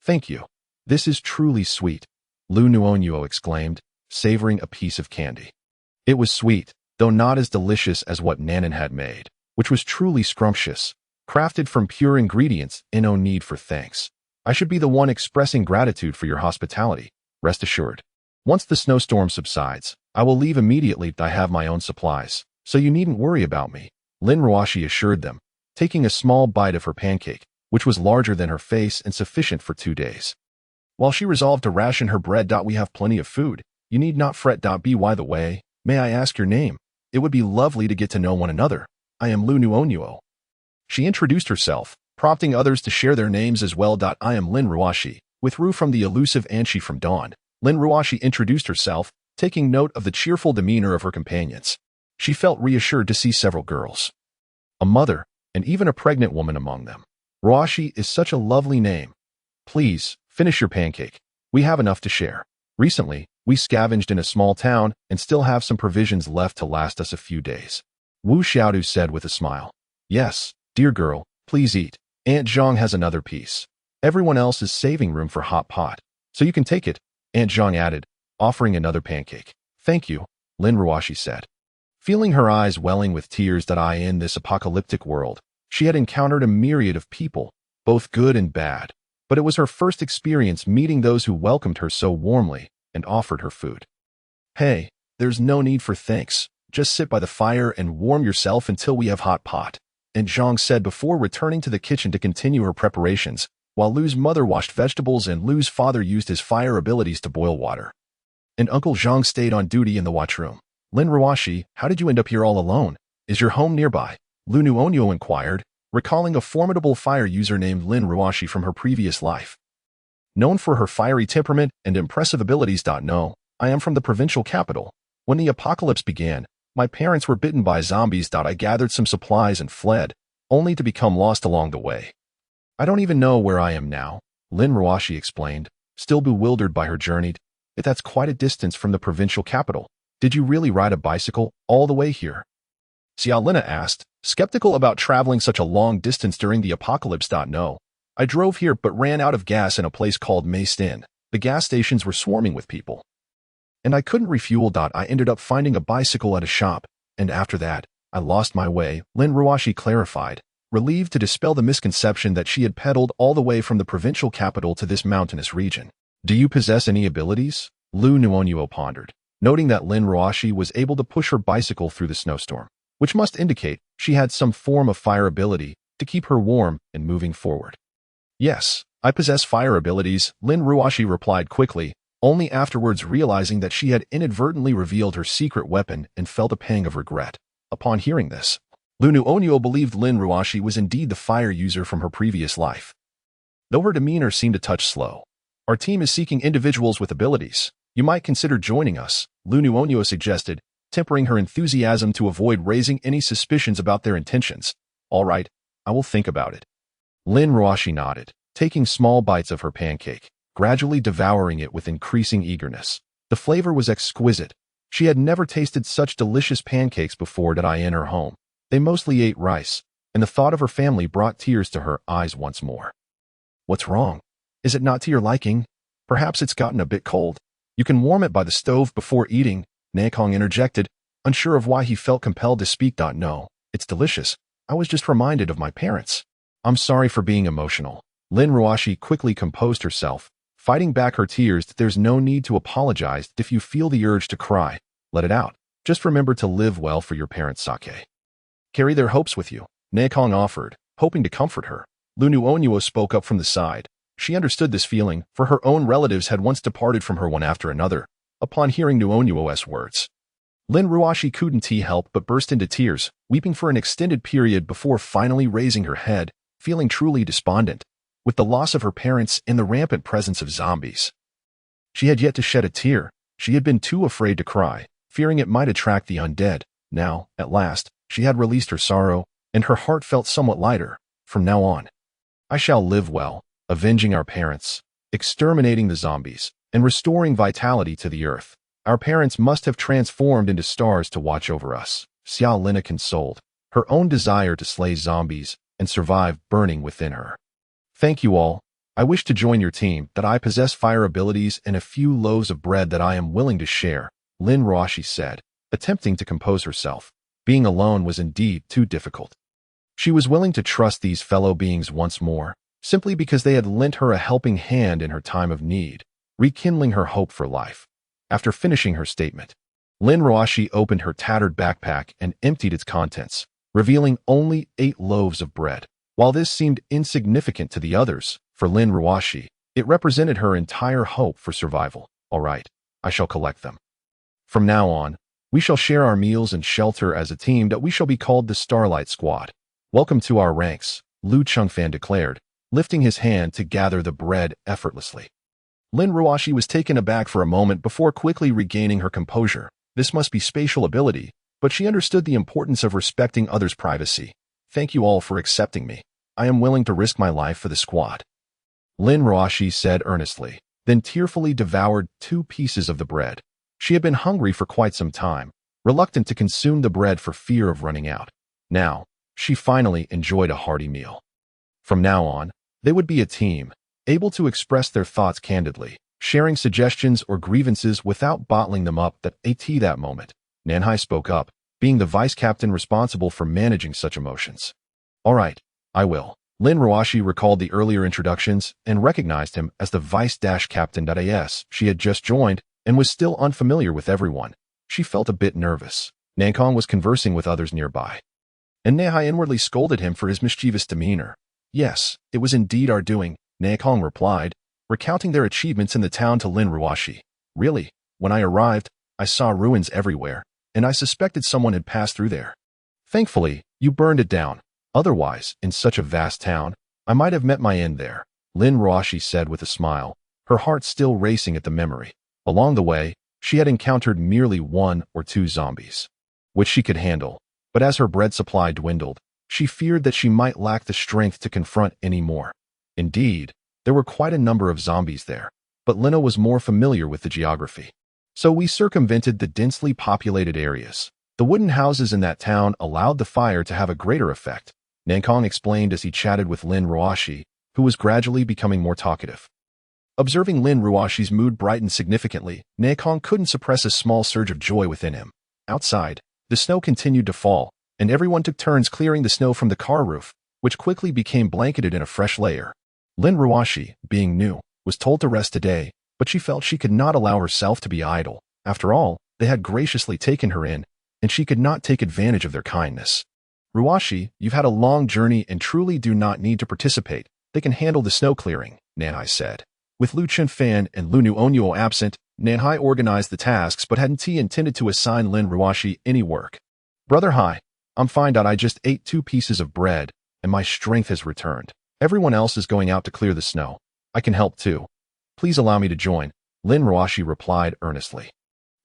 Thank you. This is truly sweet, Liu Nuonuo exclaimed, savoring a piece of candy. It was sweet, though not as delicious as what Nanan had made, which was truly scrumptious, crafted from pure ingredients and no need for thanks. I should be the one expressing gratitude for your hospitality, rest assured. Once the snowstorm subsides, I will leave immediately. I have my own supplies, so you needn't worry about me, Lin Ruoshi assured them, taking a small bite of her pancake, which was larger than her face and sufficient for 2 days. While she resolved to ration her bread. We have plenty of food. You need not fret. By the way, may I ask your name? It would be lovely to get to know one another. I am Liu Nuonuo. She introduced herself, prompting others to share their names as well. I am Lin Ruoshi, with Ru from the elusive Anshi from Dawn. Lin Ruoshi introduced herself, taking note of the cheerful demeanor of her companions. She felt reassured to see several girls, a mother, and even a pregnant woman among them. Ruoshi is such a lovely name. Please, finish your pancake. We have enough to share. Recently, we scavenged in a small town and still have some provisions left to last us a few days. Wu Xiaodu said with a smile. Yes, dear girl, please eat. Aunt Zhang has another piece. Everyone else is saving room for hot pot, so you can take it, Aunt Zhang added, offering another pancake. Thank you, Lin Ruoshi said. Feeling her eyes welling with tears. In this apocalyptic world, she had encountered a myriad of people, both good and bad, but it was her first experience meeting those who welcomed her so warmly and offered her food. Hey, there's no need for thanks. Just sit by the fire and warm yourself until we have hot pot, Aunt Zhang said before returning to the kitchen to continue her preparations, while Liu's mother washed vegetables and Liu's father used his fire abilities to boil water. And Uncle Zhang stayed on duty in the watchroom. Lin Ruoshi, how did you end up here all alone? Is your home nearby? Liu Nuonuo inquired, recalling a formidable fire user named Lin Ruoshi from her previous life. Known for her fiery temperament and impressive abilities. No, I am from the provincial capital. When the apocalypse began, my parents were bitten by zombies. I gathered some supplies and fled, only to become lost along the way. I don't even know where I am now, Lin Ruoshi explained, still bewildered by her journey. That's quite a distance from the provincial capital. Did you really ride a bicycle all the way here? Xiaolina asked, skeptical about traveling such a long distance during the apocalypse. No, I drove here but ran out of gas in a place called Maystin. The gas stations were swarming with people, and I couldn't refuel. I ended up finding a bicycle at a shop, and after that, I lost my way, Lin Ruoshi clarified, relieved to dispel the misconception that she had pedaled all the way from the provincial capital to this mountainous region. Do you possess any abilities? Liu Nuonuo pondered, noting that Lin Ruoshi was able to push her bicycle through the snowstorm, which must indicate she had some form of fire ability to keep her warm and moving forward. Yes, I possess fire abilities, Lin Ruoshi replied quickly, only afterwards realizing that she had inadvertently revealed her secret weapon and felt a pang of regret. Upon hearing this, Liu Nuonuo believed Lin Ruoshi was indeed the fire user from her previous life. Though her demeanor seemed a touch slow. Our team is seeking individuals with abilities. You might consider joining us, Liu Nuonuo suggested, tempering her enthusiasm to avoid raising any suspicions about their intentions. All right, I will think about it. Lin Ruoshi nodded, taking small bites of her pancake, gradually devouring it with increasing eagerness. The flavor was exquisite. She had never tasted such delicious pancakes before that I in her home. They mostly ate rice, and the thought of her family brought tears to her eyes once more. What's wrong? Is it not to your liking? Perhaps it's gotten a bit cold. You can warm it by the stove before eating, Nakong interjected, unsure of why he felt compelled to speak. No, it's delicious. I was just reminded of my parents. I'm sorry for being emotional. Lin Ruoshi quickly composed herself, fighting back her tears. There's no need to apologize if you feel the urge to cry. Let it out. Just remember to live well for your parents' sake. Carry their hopes with you, Nakong offered, hoping to comfort her. Liu Nuonuo spoke up from the side. She understood this feeling, for her own relatives had once departed from her one after another. Upon hearing Nuonuo's words, Lin Ruoshi couldn't help but burst into tears, weeping for an extended period before finally raising her head, feeling truly despondent. With the loss of her parents and the rampant presence of zombies, she had yet to shed a tear. She had been too afraid to cry, fearing it might attract the undead. Now, at last, she had released her sorrow, and her heart felt somewhat lighter. From now on, I shall live well, avenging our parents, exterminating the zombies, and restoring vitality to the earth. Our parents must have transformed into stars to watch over us. Xiao Lina consoled, her own desire to slay zombies and survive burning within her. Thank you all. I wish to join your team, that I possess fire abilities and a few loaves of bread that I am willing to share, Lin Ruoshi said, attempting to compose herself. Being alone was indeed too difficult. She was willing to trust these fellow beings once more, simply because they had lent her a helping hand in her time of need, rekindling her hope for life. After finishing her statement, Lin Ruoshi opened her tattered backpack and emptied its contents, revealing only 8 loaves of bread. While this seemed insignificant to the others, for Lin Ruoshi, it represented her entire hope for survival. All right, I shall collect them. From now on, we shall share our meals and shelter as a team that we shall be called the Starlight Squad. Welcome to our ranks, Liu Chengfan declared, lifting his hand to gather the bread effortlessly. Lin Ruoshi was taken aback for a moment before quickly regaining her composure. This must be spatial ability, but she understood the importance of respecting others' privacy. Thank you all for accepting me. I am willing to risk my life for the squad, Lin Ruoshi said earnestly, then tearfully devoured 2 pieces of the bread. She had been hungry for quite some time, reluctant to consume the bread for fear of running out. Now, she finally enjoyed a hearty meal. From now on, they would be a team, able to express their thoughts candidly, sharing suggestions or grievances without bottling them up. That moment, Nanhai spoke up, being the vice captain responsible for managing such emotions. All right, I will. Lin Ruoshi recalled the earlier introductions and recognized him as the vice-captain. She had just joined and was still unfamiliar with everyone. She felt a bit nervous. Nankong was conversing with others nearby, and Nehai inwardly scolded him for his mischievous demeanor. Yes, it was indeed our doing, Nankong replied, recounting their achievements in the town to Lin Ruoshi. Really, when I arrived, I saw ruins everywhere, and I suspected someone had passed through there. Thankfully, you burned it down. Otherwise, in such a vast town, I might have met my end there, Lin Ruoshi said with a smile, her heart still racing at the memory. Along the way, she had encountered merely 1 or 2 zombies, which she could handle, but as her bread supply dwindled, she feared that she might lack the strength to confront any more. Indeed, there were quite a number of zombies there, but Lina was more familiar with the geography. So we circumvented the densely populated areas. The wooden houses in that town allowed the fire to have a greater effect, Nankong explained as he chatted with Lin Ruoshi, who was gradually becoming more talkative. Observing Lin Ruoshi's mood brighten significantly, Nankong couldn't suppress a small surge of joy within him. Outside, the snow continued to fall, and everyone took turns clearing the snow from the car roof, which quickly became blanketed in a fresh layer. Lin Ruoshi, being new, was told to rest today, but she felt she could not allow herself to be idle. After all, they had graciously taken her in, and she could not take advantage of their kindness. Ruoshi, you've had a long journey and truly do not need to participate. They can handle the snow clearing, Nanhai said. With Liu Fan and Liu Nuonuo absent, Nanhai organized the tasks but hadn't intended to assign Lin Ruashi any work. Brother Hai, I'm fine. I just ate 2 pieces of bread, and my strength has returned. Everyone else is going out to clear the snow. I can help too. Please allow me to join, Lin Ruashi replied earnestly.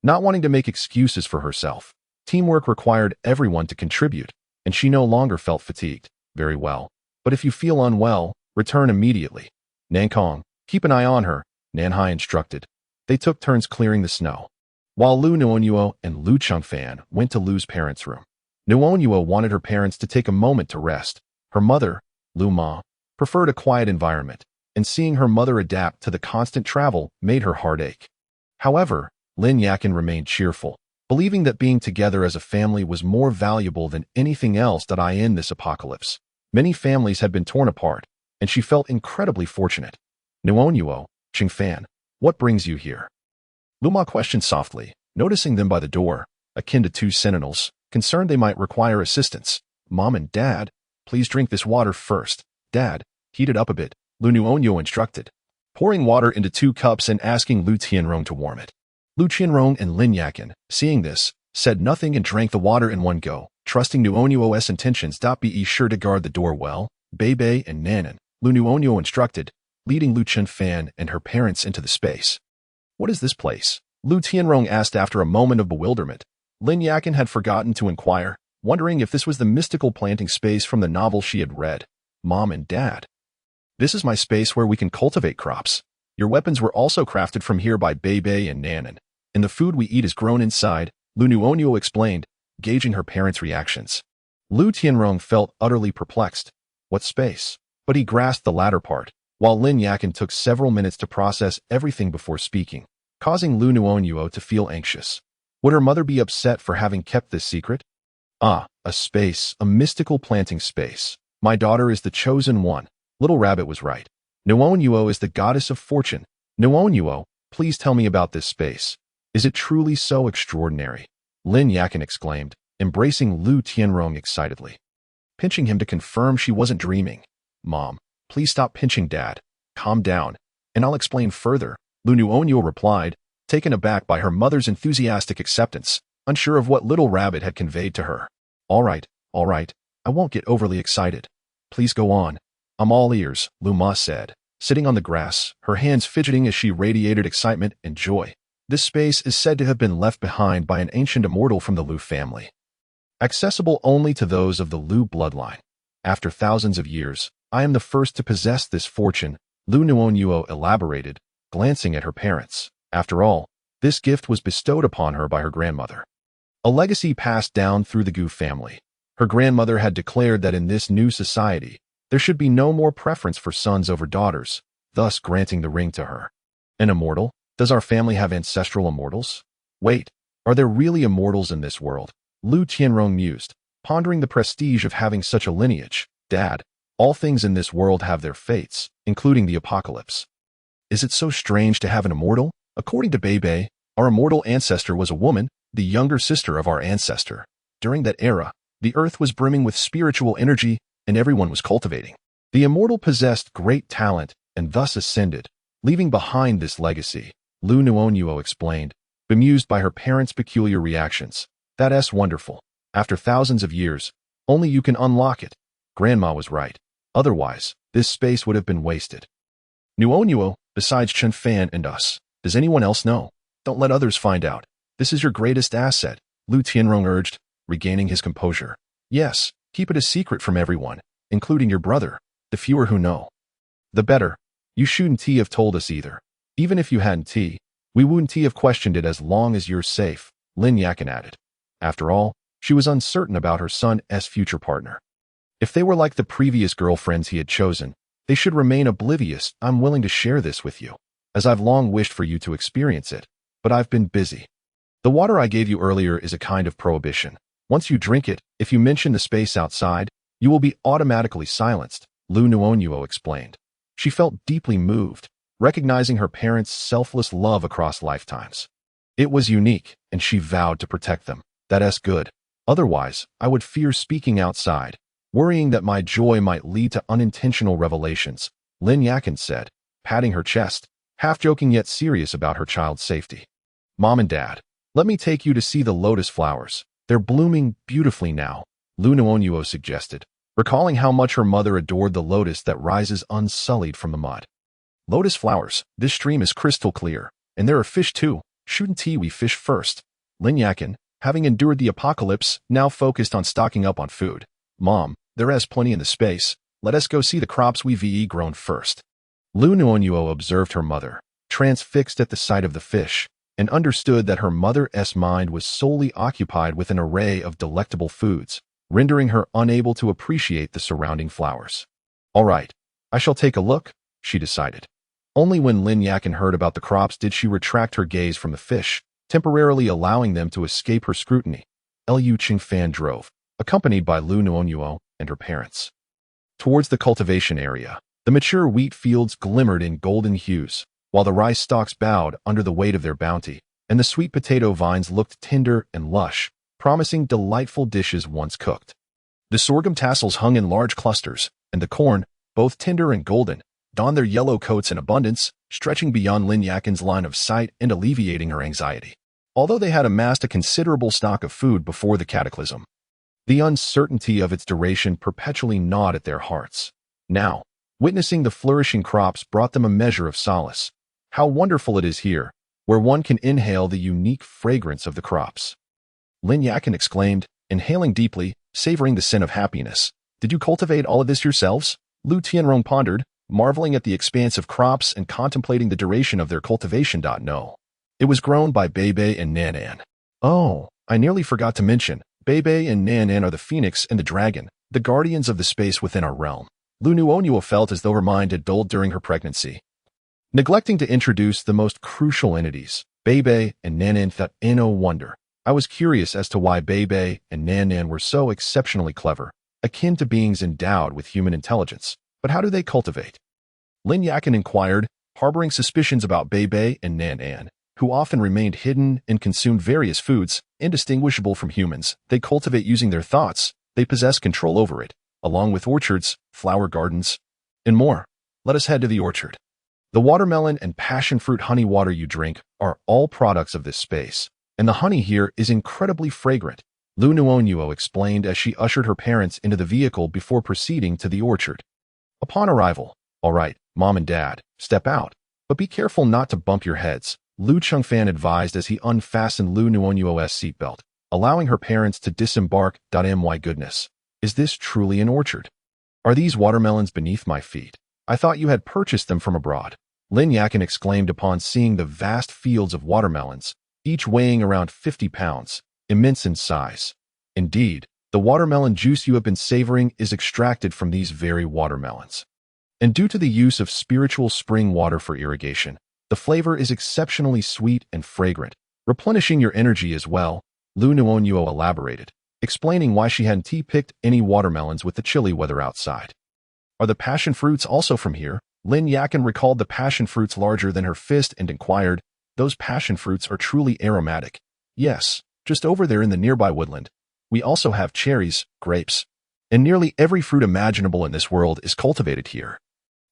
Not wanting to make excuses for herself, teamwork required everyone to contribute, and she no longer felt fatigued. Very well. But if you feel unwell, return immediately. Nankong, keep an eye on her, Nanhai instructed. They took turns clearing the snow, while Liu Nuonuo and Liu Fan went to Liu's parents' room. Nuonuo wanted her parents to take a moment to rest. Her mother, Liu Ma, preferred a quiet environment, and seeing her mother adapt to the constant travel made her heart ache. However, Lin Yakin remained cheerful, believing that being together as a family was more valuable than anything else that in this apocalypse. Many families had been torn apart, and she felt incredibly fortunate. Nuonuo, Fan, what brings you here? Liu Ma questioned softly, noticing them by the door, akin to 2 sentinels, concerned they might require assistance. Mom and Dad, please drink this water first. Dad, heat it up a bit, Liu Nuonuo instructed, pouring water into 2 cups and asking Liu Tianrong to warm it. Liu Tianrong and Lin Yakin, seeing this, said nothing and drank the water in one go, trusting Nuonuo's intentions. Be sure to guard the door well, Bebe and Nanan, Liu Nuonuo instructed, leading Liu Fan and her parents into the space. What is this place? Liu Tianrong asked after a moment of bewilderment. Lin Yakin had forgotten to inquire, wondering if this was the mystical planting space from the novel she had read. Mom and Dad. This is my space where we can cultivate crops. Your weapons were also crafted from here by Bebe and Nanan, and the food we eat is grown inside, Liu Nuonuo explained, gauging her parents' reactions. Liu Tianrong felt utterly perplexed. What space? But he grasped the latter part, while Lin Yakin took several minutes to process everything before speaking, causing Liu Nuonuo to feel anxious. Would her mother be upset for having kept this secret? Ah, a space, a mystical planting space. My daughter is the chosen one. Little Rabbit was right. Nuonuo is the goddess of fortune. Nuonuo, please tell me about this space. Is it truly so extraordinary? Lin Yakin exclaimed, embracing Liu Tianrong excitedly, pinching him to confirm she wasn't dreaming. Mom, please stop pinching Dad. Calm down, and I'll explain further, Liu Nuonuo replied, taken aback by her mother's enthusiastic acceptance, unsure of what Little Rabbit had conveyed to her. All right, I won't get overly excited. Please go on. I'm all ears, Liu Ma said, sitting on the grass, her hands fidgeting as she radiated excitement and joy. This space is said to have been left behind by an ancient immortal from the Liu family, accessible only to those of the Liu bloodline. After thousands of years, I am the first to possess this fortune, Liu Nuonuo elaborated, glancing at her parents. After all, this gift was bestowed upon her by her grandmother, a legacy passed down through the Gu family. Her grandmother had declared that in this new society, there should be no more preference for sons over daughters, thus granting the ring to her. An immortal? Does our family have ancestral immortals? Wait, are there really immortals in this world? Liu Tianrong mused, pondering the prestige of having such a lineage. Dad, all things in this world have their fates, including the apocalypse. Is it so strange to have an immortal? According to Bebe, our immortal ancestor was a woman, the younger sister of our ancestor. During that era, the earth was brimming with spiritual energy, and everyone was cultivating. The immortal possessed great talent and thus ascended, leaving behind this legacy, Liu Nuonuo explained, bemused by her parents' peculiar reactions. That's wonderful. After thousands of years, only you can unlock it. Grandma was right. Otherwise, this space would have been wasted. Nuonuo, besides Chen Fan and us, does anyone else know? Don't let others find out. This is your greatest asset, Liu Tianrong urged, regaining his composure. Yes, keep it a secret from everyone, including your brother. The fewer who know, the better. You shouldn't have told us either. Even if you hadn't, we wouldn't have questioned it as long as you're safe, Lin Yakin added. After all, she was uncertain about her son's future partner. If they were like the previous girlfriends he had chosen, they should remain oblivious. I'm willing to share this with you, as I've long wished for you to experience it, but I've been busy. The water I gave you earlier is a kind of prohibition. Once you drink it, if you mention the space outside, you will be automatically silenced, Liu Nuonuo explained. She felt deeply moved, recognizing her parents' selfless love across lifetimes. It was unique, and she vowed to protect them. That's good. Otherwise, I would fear speaking outside, worrying that my joy might lead to unintentional revelations, Lin Yakin said, patting her chest. half joking yet serious about her child's safety. Mom and Dad, let me take you to see the lotus flowers. They're blooming beautifully now, Liu Nuonuo suggested, recalling how much her mother adored the lotus that rises unsullied from the mud. Lotus flowers, this stream is crystal clear, and there are fish too. Shouldn't we fish first? Lin Yakin, having endured the apocalypse, now focused on stocking up on food. Mom, there is plenty in the space. Let us go see the crops we've grown first. Liu Nuonuo observed her mother, transfixed at the sight of the fish, and understood that her mother's mind was solely occupied with an array of delectable foods, rendering her unable to appreciate the surrounding flowers. All right, I shall take a look, she decided. Only when Lin Yakin heard about the crops did she retract her gaze from the fish, temporarily allowing them to escape her scrutiny. Liu Qingfan drove, accompanied by Liu Nuonuo and her parents. Towards the cultivation area, the mature wheat fields glimmered in golden hues, while the rice stalks bowed under the weight of their bounty, and the sweet potato vines looked tender and lush, promising delightful dishes once cooked. The sorghum tassels hung in large clusters, and the corn, both tender and golden, donned their yellow coats in abundance, stretching beyond Lin Yakin's line of sight and alleviating her anxiety. Although they had amassed a considerable stock of food before the cataclysm, the uncertainty of its duration perpetually gnawed at their hearts. Now, witnessing the flourishing crops brought them a measure of solace. How wonderful it is here, where one can inhale the unique fragrance of the crops. Lin Yakin exclaimed, inhaling deeply, savoring the scent of happiness. Did you cultivate all of this yourselves? Liu Tianrong pondered, marveling at the expanse of crops and contemplating the duration of their cultivation. No. It was grown by Bebe and Nanan. Oh, I nearly forgot to mention, Bebe and Nanan are the phoenix and the dragon, the guardians of the space within our realm. Liu Nuonuo felt as though her mind had dulled during her pregnancy. Neglecting to introduce the most crucial entities, Bebe and Nanan thought in no wonder. I was curious as to why Bebe and Nanan were so exceptionally clever, akin to beings endowed with human intelligence. But how do they cultivate? Lin Yakin inquired, harboring suspicions about Bebe and Nanan, who often remained hidden and consumed various foods, indistinguishable from humans. They cultivate using their thoughts. They possess control over it, along with orchards, flower gardens, and more. Let us head to the orchard. The watermelon and passion fruit honey water you drink are all products of this space, and the honey here is incredibly fragrant, Liu Nuonuo explained as she ushered her parents into the vehicle before proceeding to the orchard. Upon arrival, all right, Mom and Dad, step out, but be careful not to bump your heads, Liu Qingfan advised as he unfastened Liu Nuonuo's seatbelt, allowing her parents to disembark. My goodness, is this truly an orchard? Are these watermelons beneath my feet? I thought you had purchased them from abroad, Lin Yakin exclaimed upon seeing the vast fields of watermelons, each weighing around 50 pounds, immense in size. Indeed, the watermelon juice you have been savoring is extracted from these very watermelons. And due to the use of spiritual spring water for irrigation, the flavor is exceptionally sweet and fragrant, replenishing your energy as well, Liu Nuonuo elaborated, explaining why she hadn't picked any watermelons with the chilly weather outside. Are the passion fruits also from here? Lin Yakin recalled the passion fruits larger than her fist and inquired, those passion fruits are truly aromatic. Yes, just over there in the nearby woodland. We also have cherries, grapes, and nearly every fruit imaginable in this world is cultivated here.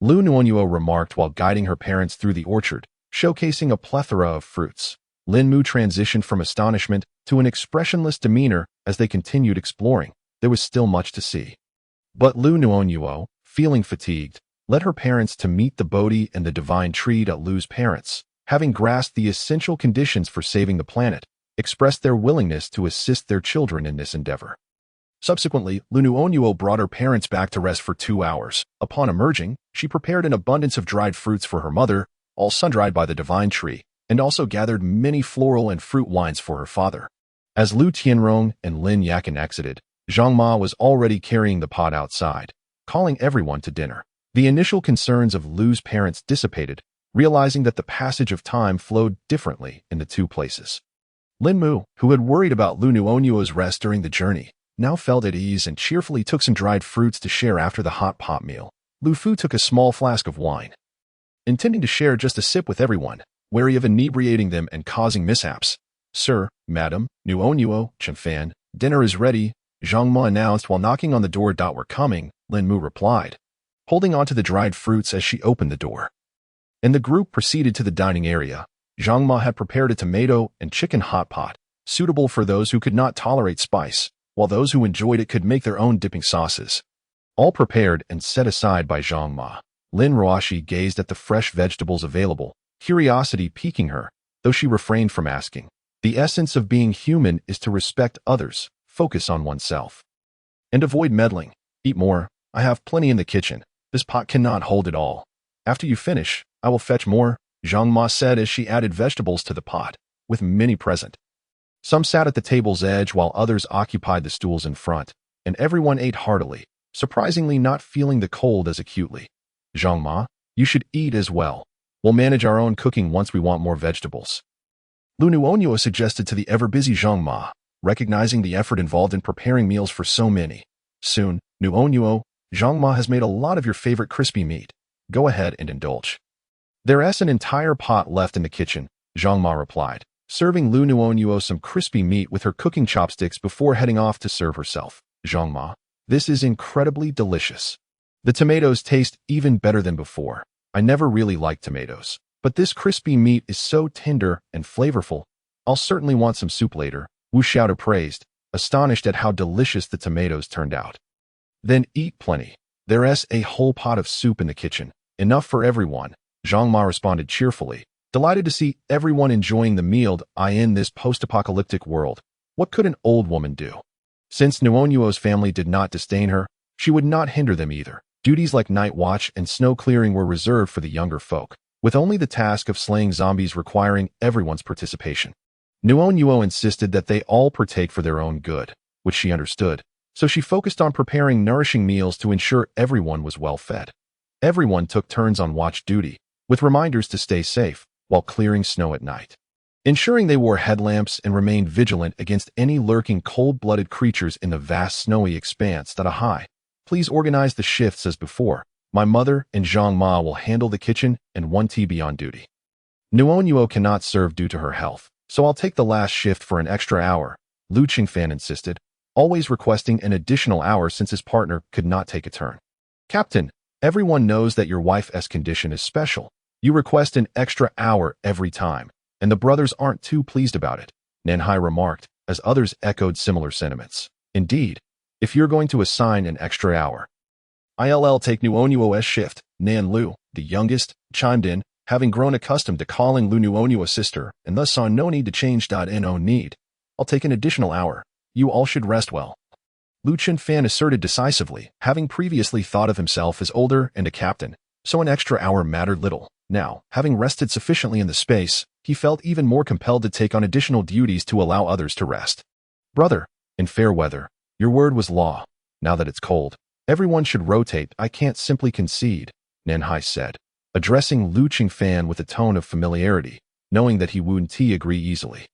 Liu Nuonuo remarked while guiding her parents through the orchard, showcasing a plethora of fruits. Lin Mu transitioned from astonishment to an expressionless demeanor as they continued exploring. There was still much to see. But Liu Nuonuo, feeling fatigued, led her parents to meet the Bodhi and the divine tree. Liu's parents, having grasped the essential conditions for saving the planet, expressed their willingness to assist their children in this endeavor. Subsequently, Liu Nuonuo brought her parents back to rest for 2 hours. Upon emerging, she prepared an abundance of dried fruits for her mother, all sun-dried by the divine tree, and also gathered many floral and fruit wines for her father. As Liu Tianrong and Lin Yakin exited, Zhang Ma was already carrying the pot outside, calling everyone to dinner. The initial concerns of Liu's parents dissipated, realizing that the passage of time flowed differently in the two places. Lin Mu, who had worried about Liu Nuonuo's rest during the journey, now felt at ease and cheerfully took some dried fruits to share after the hot pot meal. Lu Fu took a small flask of wine, intending to share just a sip with everyone, wary of inebriating them and causing mishaps. Sir, Madam, Nuonuo, Qingfan, dinner is ready, Zhang Ma announced while knocking on the door. We're coming, Lin Mu replied, holding onto the dried fruits as she opened the door. and the group proceeded to the dining area. Zhang Ma had prepared a tomato and chicken hot pot, suitable for those who could not tolerate spice, while those who enjoyed it could make their own dipping sauces. All prepared and set aside by Zhang Ma. Lin Ruoxi gazed at the fresh vegetables available, curiosity piquing her, though she refrained from asking. The essence of being human is to respect others, focus on oneself, and avoid meddling. Eat more. I have plenty in the kitchen. This pot cannot hold it all. After you finish, I will fetch more, Zhang Ma said as she added vegetables to the pot, with many present. Some sat at the table's edge while others occupied the stools in front, and everyone ate heartily, surprisingly not feeling the cold as acutely. Zhang Ma, you should eat as well. We'll manage our own cooking once we want more vegetables. Liu Nuonuo suggested to the ever-busy Zhang Ma, recognizing the effort involved in preparing meals for so many. Soon, Nuonuo, Zhang Ma has made a lot of your favorite crispy meat. Go ahead and indulge. There's an entire pot left in the kitchen, Zhang Ma replied, serving Liu Nuonuo some crispy meat with her cooking chopsticks before heading off to serve herself. Zhang Ma, this is incredibly delicious. The tomatoes taste even better than before. I never really liked tomatoes, but this crispy meat is so tender and flavorful. I'll certainly want some soup later, Wu Xiaoda praised, astonished at how delicious the tomatoes turned out. Then eat plenty. There's a whole pot of soup in the kitchen, enough for everyone, Zhang Ma responded cheerfully, delighted to see everyone enjoying the meal in this post-apocalyptic world. What could an old woman do? Since Nuonuo's family did not disdain her, she would not hinder them either. Duties like night watch and snow clearing were reserved for the younger folk, with only the task of slaying zombies requiring everyone's participation. Nuonuo insisted that they all partake for their own good, which she understood, so she focused on preparing nourishing meals to ensure everyone was well fed. Everyone took turns on watch duty, with reminders to stay safe while clearing snow at night, ensuring they wore headlamps and remained vigilant against any lurking cold-blooded creatures in the vast snowy expanse that a high. Please organize the shifts as before. My mother and Zhang Ma will handle the kitchen and one TB on duty. Nuonuo cannot serve due to her health, so I'll take the last shift for an extra hour, Liu Qingfan insisted, always requesting an additional hour since his partner could not take a turn. Captain, everyone knows that your wife's condition is special. You request an extra hour every time, and the brothers aren't too pleased about it, Nanhai remarked, as others echoed similar sentiments. Indeed, if you're going to assign an extra hour, I'll take Nuonuo's shift, Nan Lu, the youngest, chimed in, having grown accustomed to calling Liu Nuonuo a sister, and thus saw no need to change. No need. I'll take an additional hour. You all should rest well. Liu Qingfan asserted decisively, having previously thought of himself as older and a captain, so an extra hour mattered little. Now, having rested sufficiently in the space, he felt even more compelled to take on additional duties to allow others to rest. Brother, in fair weather, your word was law. Now that it's cold, everyone should rotate. I can't simply concede, Nanhai said, addressing Liu Qingfan with a tone of familiarity, knowing that he wouldn't agree easily.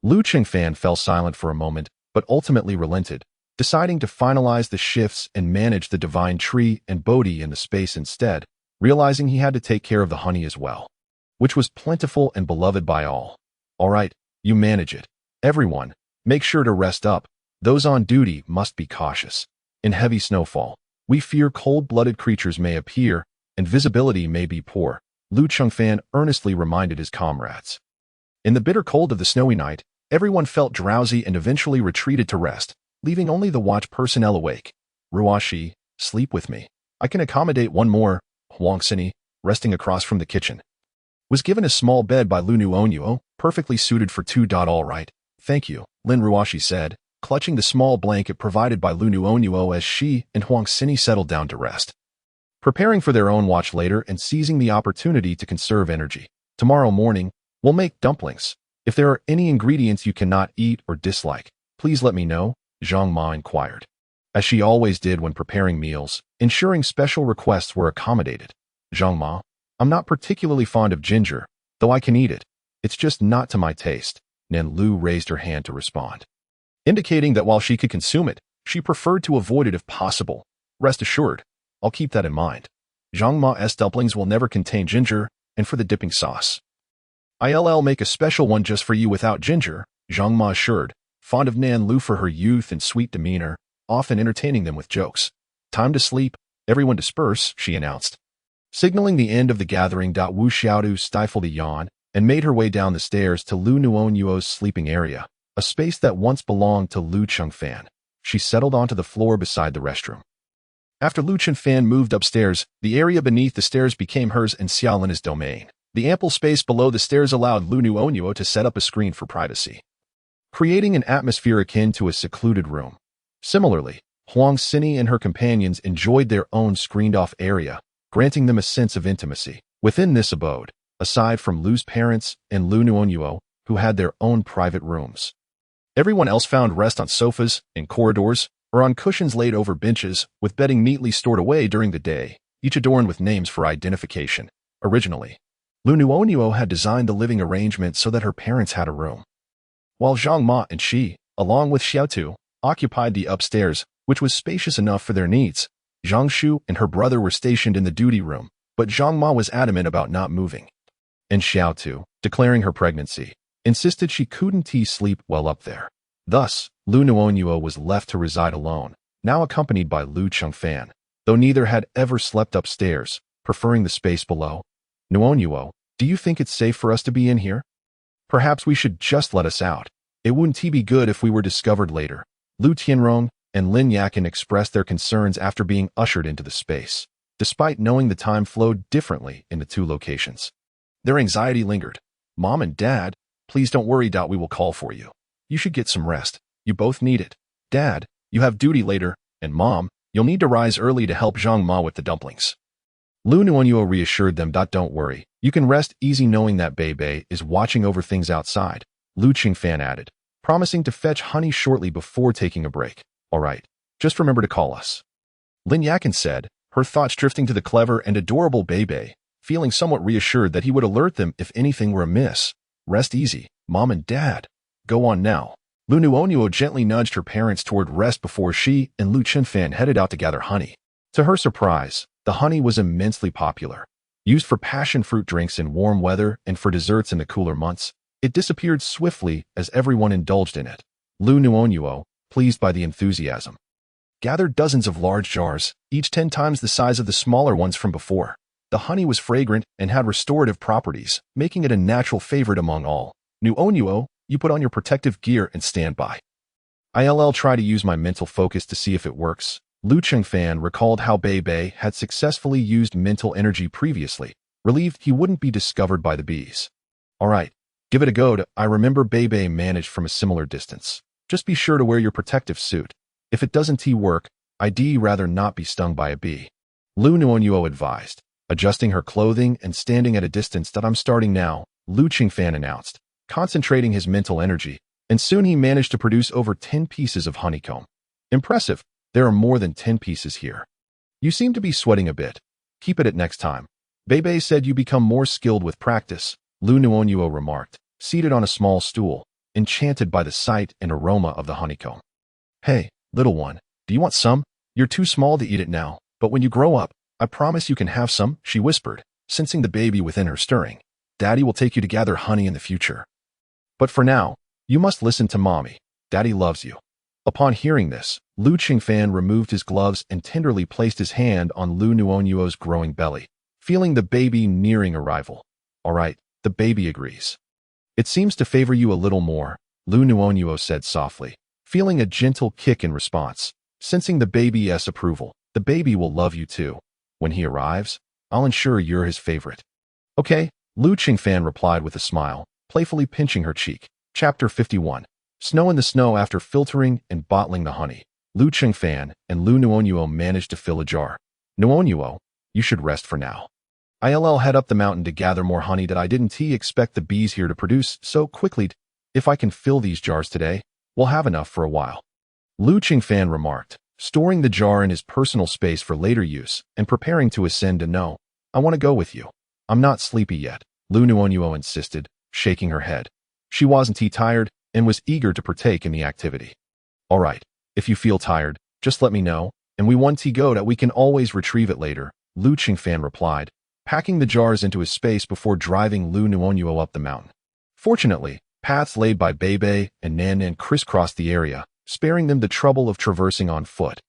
Liu Qingfan fell silent for a moment, but ultimately relented, deciding to finalize the shifts and manage the divine tree and Bodhi in the space instead, realizing he had to take care of the honey as well, which was plentiful and beloved by all. All right, you manage it. Everyone, make sure to rest up. Those on duty must be cautious. In heavy snowfall, we fear cold-blooded creatures may appear, and visibility may be poor, Liu Qingfan earnestly reminded his comrades. In the bitter cold of the snowy night, everyone felt drowsy and eventually retreated to rest, leaving only the watch personnel awake. Ruoxi, sleep with me. I can accommodate one more, Huang Xini, resting across from the kitchen, was given a small bed by Liu Nuonuo, perfectly suited for two. All right, thank you, Lin Ruoxi said, clutching the small blanket provided by Liu Nuonuo as she and Huang Xini settled down to rest, preparing for their own watch later and seizing the opportunity to conserve energy. Tomorrow morning, we'll make dumplings. If there are any ingredients you cannot eat or dislike, please let me know, Zhang Ma inquired, as she always did when preparing meals, ensuring special requests were accommodated. Zhang Ma, I'm not particularly fond of ginger, though I can eat it. It's just not to my taste. Nan Lu raised her hand to respond, indicating that while she could consume it, she preferred to avoid it if possible. Rest assured, I'll keep that in mind. Zhang Ma's dumplings will never contain ginger, and for the dipping sauce, I'll make a special one just for you without ginger, Zhang Ma assured, fond of Nan Lu for her youth and sweet demeanor, often entertaining them with jokes. Time to sleep, everyone disperse, she announced. Signaling the end of the gathering, Wu Xiaodu stifled a yawn and made her way down the stairs to Liu Nuonuo's sleeping area, a space that once belonged to Liu Chengfan. She settled onto the floor beside the restroom. After Liu Chengfan moved upstairs, the area beneath the stairs became hers and Xiaolina's domain. The ample space below the stairs allowed Liu Nuonuo to set up a screen for privacy, creating an atmosphere akin to a secluded room. Similarly, Huang Xini and her companions enjoyed their own screened-off area, granting them a sense of intimacy. Within this abode, aside from Liu's parents and Liu Nuonuo, who had their own private rooms, everyone else found rest on sofas, in corridors, or on cushions laid over benches, with bedding neatly stored away during the day, each adorned with names for identification. Originally, Liu Nuonuo had designed the living arrangement so that her parents had a room, while Zhang Ma and she, along with Xiaotu, occupied the upstairs, which was spacious enough for their needs. Zhang Shu and her brother were stationed in the duty room, but Zhang Ma was adamant about not moving. And Xiaotu, declaring her pregnancy, insisted she couldn't sleep well up there. Thus, Liu Nuonuo was left to reside alone, now accompanied by Liu Chengfan, though neither had ever slept upstairs, preferring the space below. Nuonuo, do you think it's safe for us to be in here? Perhaps we should just let us out. It wouldn't be good if we were discovered later. Liu Tianrong and Lin Yakin expressed their concerns after being ushered into the space, despite knowing the time flowed differently in the two locations. Their anxiety lingered. Mom and Dad, please don't worry. We will call for you. You should get some rest. You both need it. Dad, you have duty later, and Mom, you'll need to rise early to help Zhang Ma with the dumplings. Liu Nuonuo reassured them. Don't worry. You can rest easy knowing that Bei is watching over things outside, Liu Chengfan added, promising to fetch honey shortly before taking a break. All right, just remember to call us. Lin Yakin said, her thoughts drifting to the clever and adorable Bei, feeling somewhat reassured that he would alert them if anything were amiss. Rest easy, Mom and Dad. Go on now. Liu Nuonuo gently nudged her parents toward rest before she and Liu Chengfan headed out to gather honey. To her surprise, the honey was immensely popular. Used for passion fruit drinks in warm weather and for desserts in the cooler months, it disappeared swiftly as everyone indulged in it. Liu Nuonuo, pleased by the enthusiasm, gathered dozens of large jars, each 10 times the size of the smaller ones from before. The honey was fragrant and had restorative properties, making it a natural favorite among all. Nuonuo, you put on your protective gear and stand by. I'll try to use my mental focus to see if it works. Liu Chengfan recalled how Bei had successfully used mental energy previously, relieved he wouldn't be discovered by the bees. All right, give it a go. I remember Bei managed from a similar distance. Just be sure to wear your protective suit. If it doesn't work, I'd rather not be stung by a bee. Liu Nuonuo advised, adjusting her clothing and standing at a distance. I'm starting now, Liu Chengfan announced, concentrating his mental energy, and soon he managed to produce over 10 pieces of honeycomb. Impressive. There are more than 10 pieces here. You seem to be sweating a bit. Keep it at next time. Bei said you become more skilled with practice, Liu Nuonuo remarked, seated on a small stool, enchanted by the sight and aroma of the honeycomb. Hey, little one, do you want some? You're too small to eat it now, but when you grow up, I promise you can have some, she whispered, sensing the baby within her stirring. Daddy will take you to gather honey in the future. But for now, you must listen to Mommy. Daddy loves you. Upon hearing this, Liu Chengfan removed his gloves and tenderly placed his hand on Liu Nuonuo's growing belly, feeling the baby nearing arrival. All right, the baby agrees. It seems to favor you a little more, Liu Nuonuo said softly, feeling a gentle kick in response. Sensing the baby's approval, the baby will love you too. When he arrives, I'll ensure you're his favorite. Okay, Liu Chengfan replied with a smile, playfully pinching her cheek. Chapter 51. Snow in the snow. After filtering and bottling the honey, Liu Chengfan and Liu Nuonuo managed to fill a jar. Nuonuo, you should rest for now. I'll head up the mountain to gather more honey that I didn't expect the bees here to produce so quickly. If I can fill these jars today, we'll have enough for a while. Liu Chengfan remarked, storing the jar in his personal space for later use and preparing to ascend to no. I want to go with you. I'm not sleepy yet, Liu Nuonuo insisted, shaking her head. She wasn't tired and was eager to partake in the activity. All right, if you feel tired, just let me know, and we want to go that we can always retrieve it later, Liu Chengfan replied, packing the jars into his space before driving Liu Nuonuo up the mountain. Fortunately, paths laid by Bei and Nan crisscrossed the area, sparing them the trouble of traversing on foot.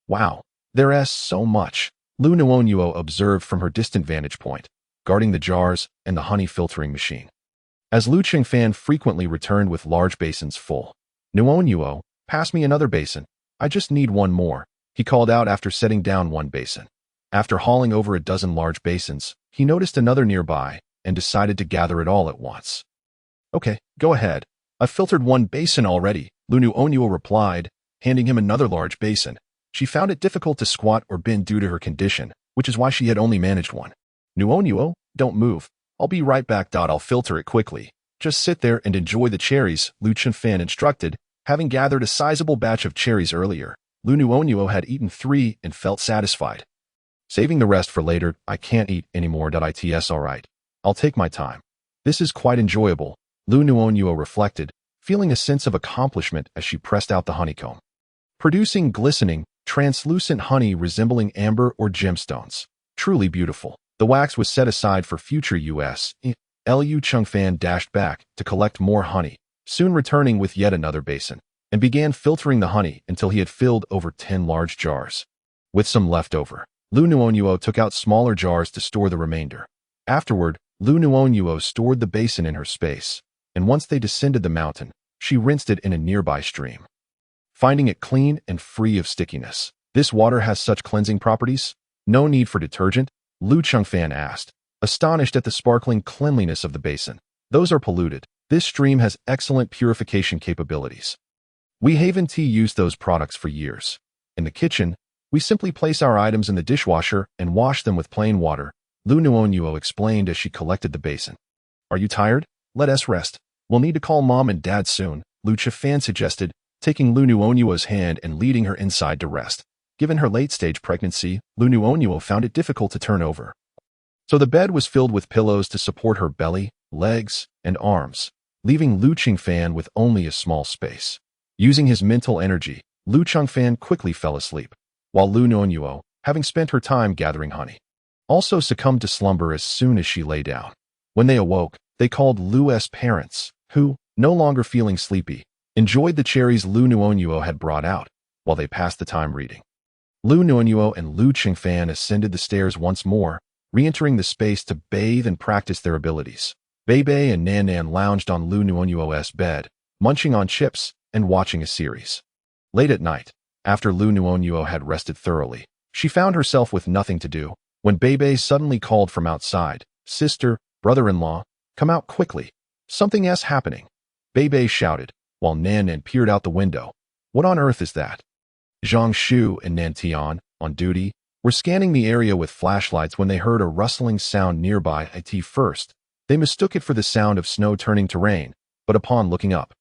Wow, there's so much. Liu Nuonuo observed from her distant vantage point, guarding the jars and the honey filtering machine. As Liu Qingfan frequently returned with large basins full. "Nuonuo, pass me another basin. I just need one more," he called out after setting down one basin. After hauling over a dozen large basins, he noticed another nearby and decided to gather it all at once. "Okay, go ahead. I've filtered one basin already," Liu Nuonuo replied, handing him another large basin. She found it difficult to squat or bend due to her condition, which is why she had only managed one. "Nuonuo, don't move. I'll be right back. I'll filter it quickly. Just sit there and enjoy the cherries," Liu Qingfan instructed. Having gathered a sizable batch of cherries earlier, Liu Nuonuo had eaten 3 and felt satisfied. "Saving the rest for later. I can't eat anymore. It's alright. I'll take my time. This is quite enjoyable," Liu Nuonuo reflected, feeling a sense of accomplishment as she pressed out the honeycomb, producing glistening, translucent honey resembling amber or gemstones. Truly beautiful. The wax was set aside for future use. Liu Qingfan dashed back to collect more honey, soon returning with yet another basin, and began filtering the honey until he had filled over 10 large jars. With some left over, Liu Nuonuo took out smaller jars to store the remainder. Afterward, Liu Nuonuo stored the basin in her space, and once they descended the mountain, she rinsed it in a nearby stream, finding it clean and free of stickiness. "This water has such cleansing properties? No need for detergent?" Liu Qingfan asked, astonished at the sparkling cleanliness of the basin. "Those are polluted. This stream has excellent purification capabilities. We haven't used those products for years. In the kitchen, we simply place our items in the dishwasher and wash them with plain water," Liu Nuonuo explained as she collected the basin. "Are you tired? Let us rest. We'll need to call Mom and Dad soon," Liu Qingfan suggested, taking Liu Nuonuo's hand and leading her inside to rest. Given her late-stage pregnancy, Liu Nuonuo found it difficult to turn over. So the bed was filled with pillows to support her belly, legs, and arms, leaving Liu Qingfan with only a small space. Using his mental energy, Liu Qingfan quickly fell asleep, while Liu Nuonuo, having spent her time gathering honey, also succumbed to slumber as soon as she lay down. When they awoke, they called Liu's parents, who, no longer feeling sleepy, enjoyed the cherries Liu Nuonuo had brought out, while they passed the time reading. Liu Nuonuo and Liu Qingfan ascended the stairs once more, re-entering the space to bathe and practice their abilities. Bebe and Nan Nan lounged on Liu Nuonuo's bed, munching on chips and watching a series. Late at night, after Liu Nuonuo had rested thoroughly, she found herself with nothing to do, when Bebe suddenly called from outside, "Sister, brother-in-law, come out quickly. Something's happening," Bebe shouted, while Nan Nan peered out the window. "What on earth is that?" Zhang Shu and Nan Tian, on duty, were scanning the area with flashlights when they heard a rustling sound nearby. At first, they mistook it for the sound of snow turning to rain, but upon looking up,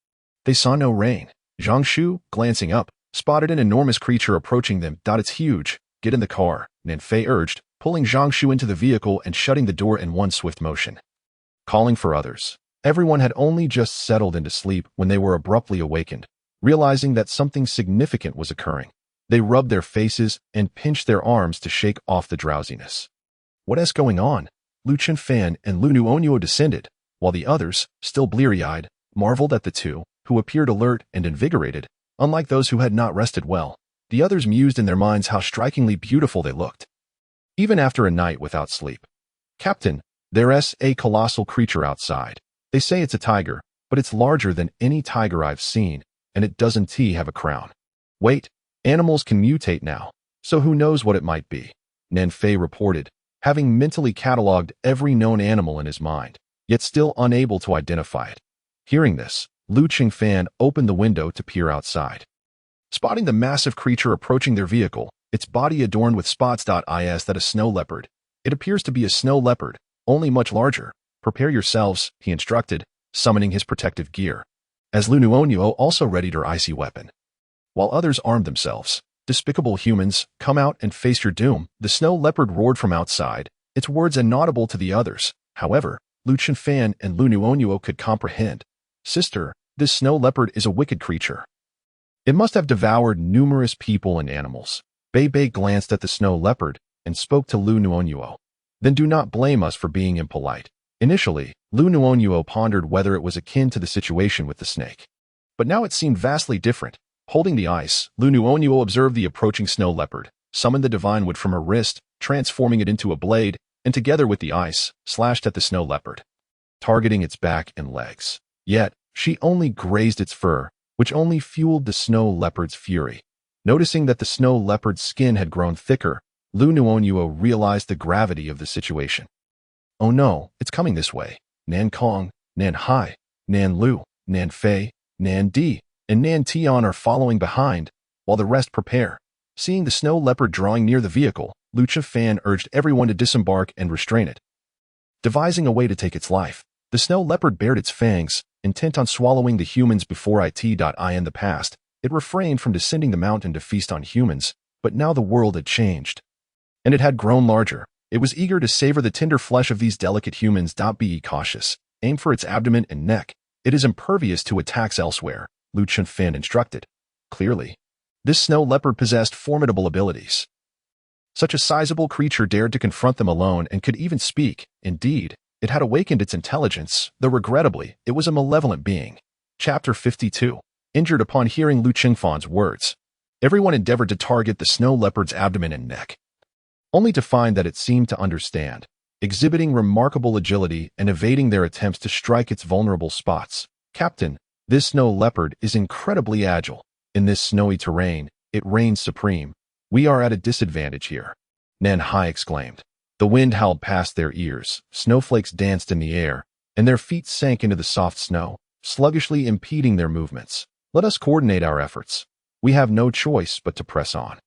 they saw no rain. Zhang Shu, glancing up, spotted an enormous creature approaching them. "It's huge. Get in the car," Nan Fei urged, pulling Zhang Shu into the vehicle and shutting the door in one swift motion. Calling for others. Everyone had only just settled into sleep when they were abruptly awakened, realizing that something significant was occurring. They rubbed their faces and pinched their arms to shake off the drowsiness. "What is going on?" Liu Qingfan and Liu Nuonuo descended, while the others, still bleary-eyed, marveled at the two, who appeared alert and invigorated, unlike those who had not rested well. The others mused in their minds how strikingly beautiful they looked, even after a night without sleep. "Captain, there's a colossal creature outside. They say it's a tiger, but it's larger than any tiger I've seen, and it doesn't have a crown. Wait, animals can mutate now, so who knows what it might be," Nan Fei reported, having mentally catalogued every known animal in his mind, yet still unable to identify it. Hearing this, Liu Qingfan opened the window to peer outside. Spotting the massive creature approaching their vehicle, its body adorned with spots. Is that a snow leopard? It appears to be a snow leopard, only much larger. "Prepare yourselves," he instructed, summoning his protective gear, as Liu Nuonuo also readied her icy weapon. While others armed themselves, "Despicable humans, come out and face your doom," the snow leopard roared from outside, its words inaudible to the others. However, Liu Qingfan and Liu Nuonuo could comprehend. "Sister, this snow leopard is a wicked creature. It must have devoured numerous people and animals." Bebe glanced at the snow leopard and spoke to Liu Nuonuo. "Then do not blame us for being impolite." Initially, Liu Nuonuo pondered whether it was akin to the situation with the snake. But now it seemed vastly different. Holding the ice, Liu Nuonuo observed the approaching snow leopard, summoned the divine wood from her wrist, transforming it into a blade, and together with the ice, slashed at the snow leopard, targeting its back and legs. Yet, she only grazed its fur, which only fueled the snow leopard's fury. Noticing that the snow leopard's skin had grown thicker, Liu Nuonuo realized the gravity of the situation. Oh no, it's coming this way. Nan Kong, Nan Hai, Nan Lu, Nan Fei, Nan Di, and Nan Tian are following behind, while the rest prepare. Seeing the snow leopard drawing near the vehicle, Liu Zhiyi urged everyone to disembark and restrain it. Devising a way to take its life, the snow leopard bared its fangs, intent on swallowing the humans before it. In the past, it refrained from descending the mountain to feast on humans, but now the world had changed. And it had grown larger. It was eager to savor the tender flesh of these delicate humans. Be cautious. Aim for its abdomen and neck. It is impervious to attacks elsewhere, Liu Zhiyi instructed. Clearly, this snow leopard possessed formidable abilities. Such a sizable creature dared to confront them alone and could even speak. Indeed, it had awakened its intelligence, though regrettably, it was a malevolent being. Chapter 52. Injured upon hearing Liu Zhiyi's words, everyone endeavored to target the snow leopard's abdomen and neck, only to find that it seemed to understand, exhibiting remarkable agility and evading their attempts to strike its vulnerable spots. Captain, this snow leopard is incredibly agile. In this snowy terrain, it reigns supreme. We are at a disadvantage here, Nan Hai exclaimed. The wind howled past their ears, snowflakes danced in the air, and their feet sank into the soft snow, sluggishly impeding their movements. Let us coordinate our efforts. We have no choice but to press on.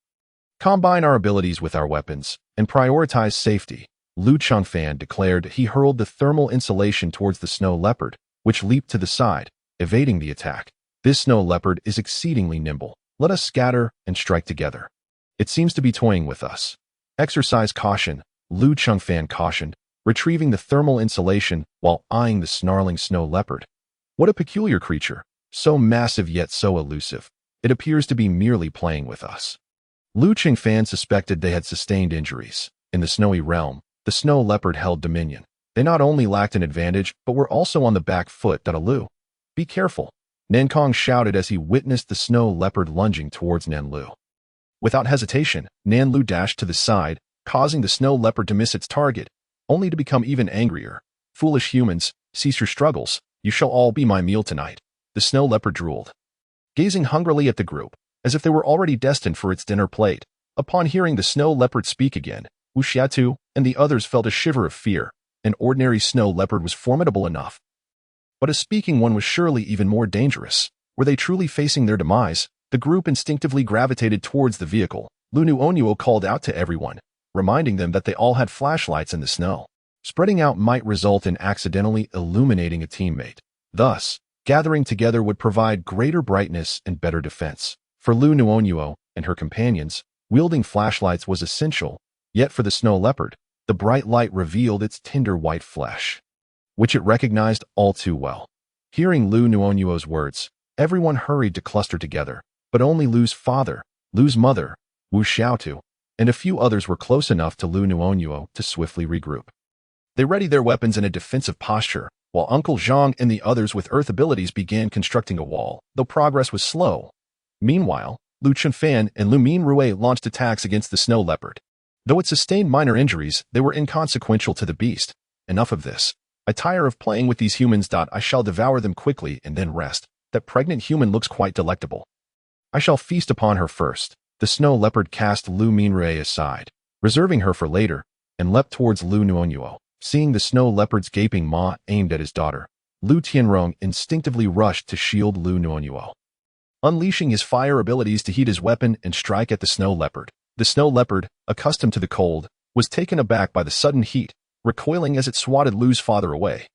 Combine our abilities with our weapons, and prioritize safety, Liu Zhiyi declared. He hurled the thermal insulation towards the snow leopard, which leaped to the side, evading the attack. This snow leopard is exceedingly nimble. Let us scatter and strike together. It seems to be toying with us. Exercise caution, Liu Zhiyi cautioned, retrieving the thermal insulation while eyeing the snarling snow leopard. What a peculiar creature, so massive yet so elusive. It appears to be merely playing with us. Liu Zhiyi suspected they had sustained injuries. In the snowy realm, the snow leopard held dominion. They not only lacked an advantage, but were also on the back foot. Liu, be careful, Nan Kong shouted as he witnessed the snow leopard lunging towards Nan Lu. Without hesitation, Nan Lu dashed to the side, causing the snow leopard to miss its target, only to become even angrier. Foolish humans, cease your struggles. You shall all be my meal tonight. The snow leopard drooled, gazing hungrily at the group, as if they were already destined for its dinner plate. Upon hearing the snow leopard speak again, Wu Xiatu and the others felt a shiver of fear. An ordinary snow leopard was formidable enough, but a speaking one was surely even more dangerous. Were they truly facing their demise? The group instinctively gravitated towards the vehicle. Liu Nuonuo called out to everyone, reminding them that they all had flashlights in the snow. Spreading out might result in accidentally illuminating a teammate. Thus, gathering together would provide greater brightness and better defense. For Liu Nuonuo and her companions, wielding flashlights was essential, yet for the snow leopard, the bright light revealed its tender white flesh, which it recognized all too well. Hearing Liu Nuonuo's words, everyone hurried to cluster together, but only Liu's father, Liu's mother, Wu Xiaotu, and a few others were close enough to Liu Nuonuo to swiftly regroup. They readied their weapons in a defensive posture, while Uncle Zhang and the others with earth abilities began constructing a wall, though progress was slow. Meanwhile, Liu Zhiyi and Liu Minrui launched attacks against the snow leopard. Though it sustained minor injuries, they were inconsequential to the beast. Enough of this. I tire of playing with these humans. I shall devour them quickly and then rest. That pregnant human looks quite delectable. I shall feast upon her first. The snow leopard cast Liu Minrui aside, reserving her for later, and leapt towards Liu Nuonuo. Seeing the snow leopard's gaping maw aimed at his daughter, Liu Tianrong instinctively rushed to shield Liu Nuonuo, unleashing his fire abilities to heat his weapon and strike at the snow leopard. The snow leopard, accustomed to the cold, was taken aback by the sudden heat, recoiling as it swatted Liu's father away,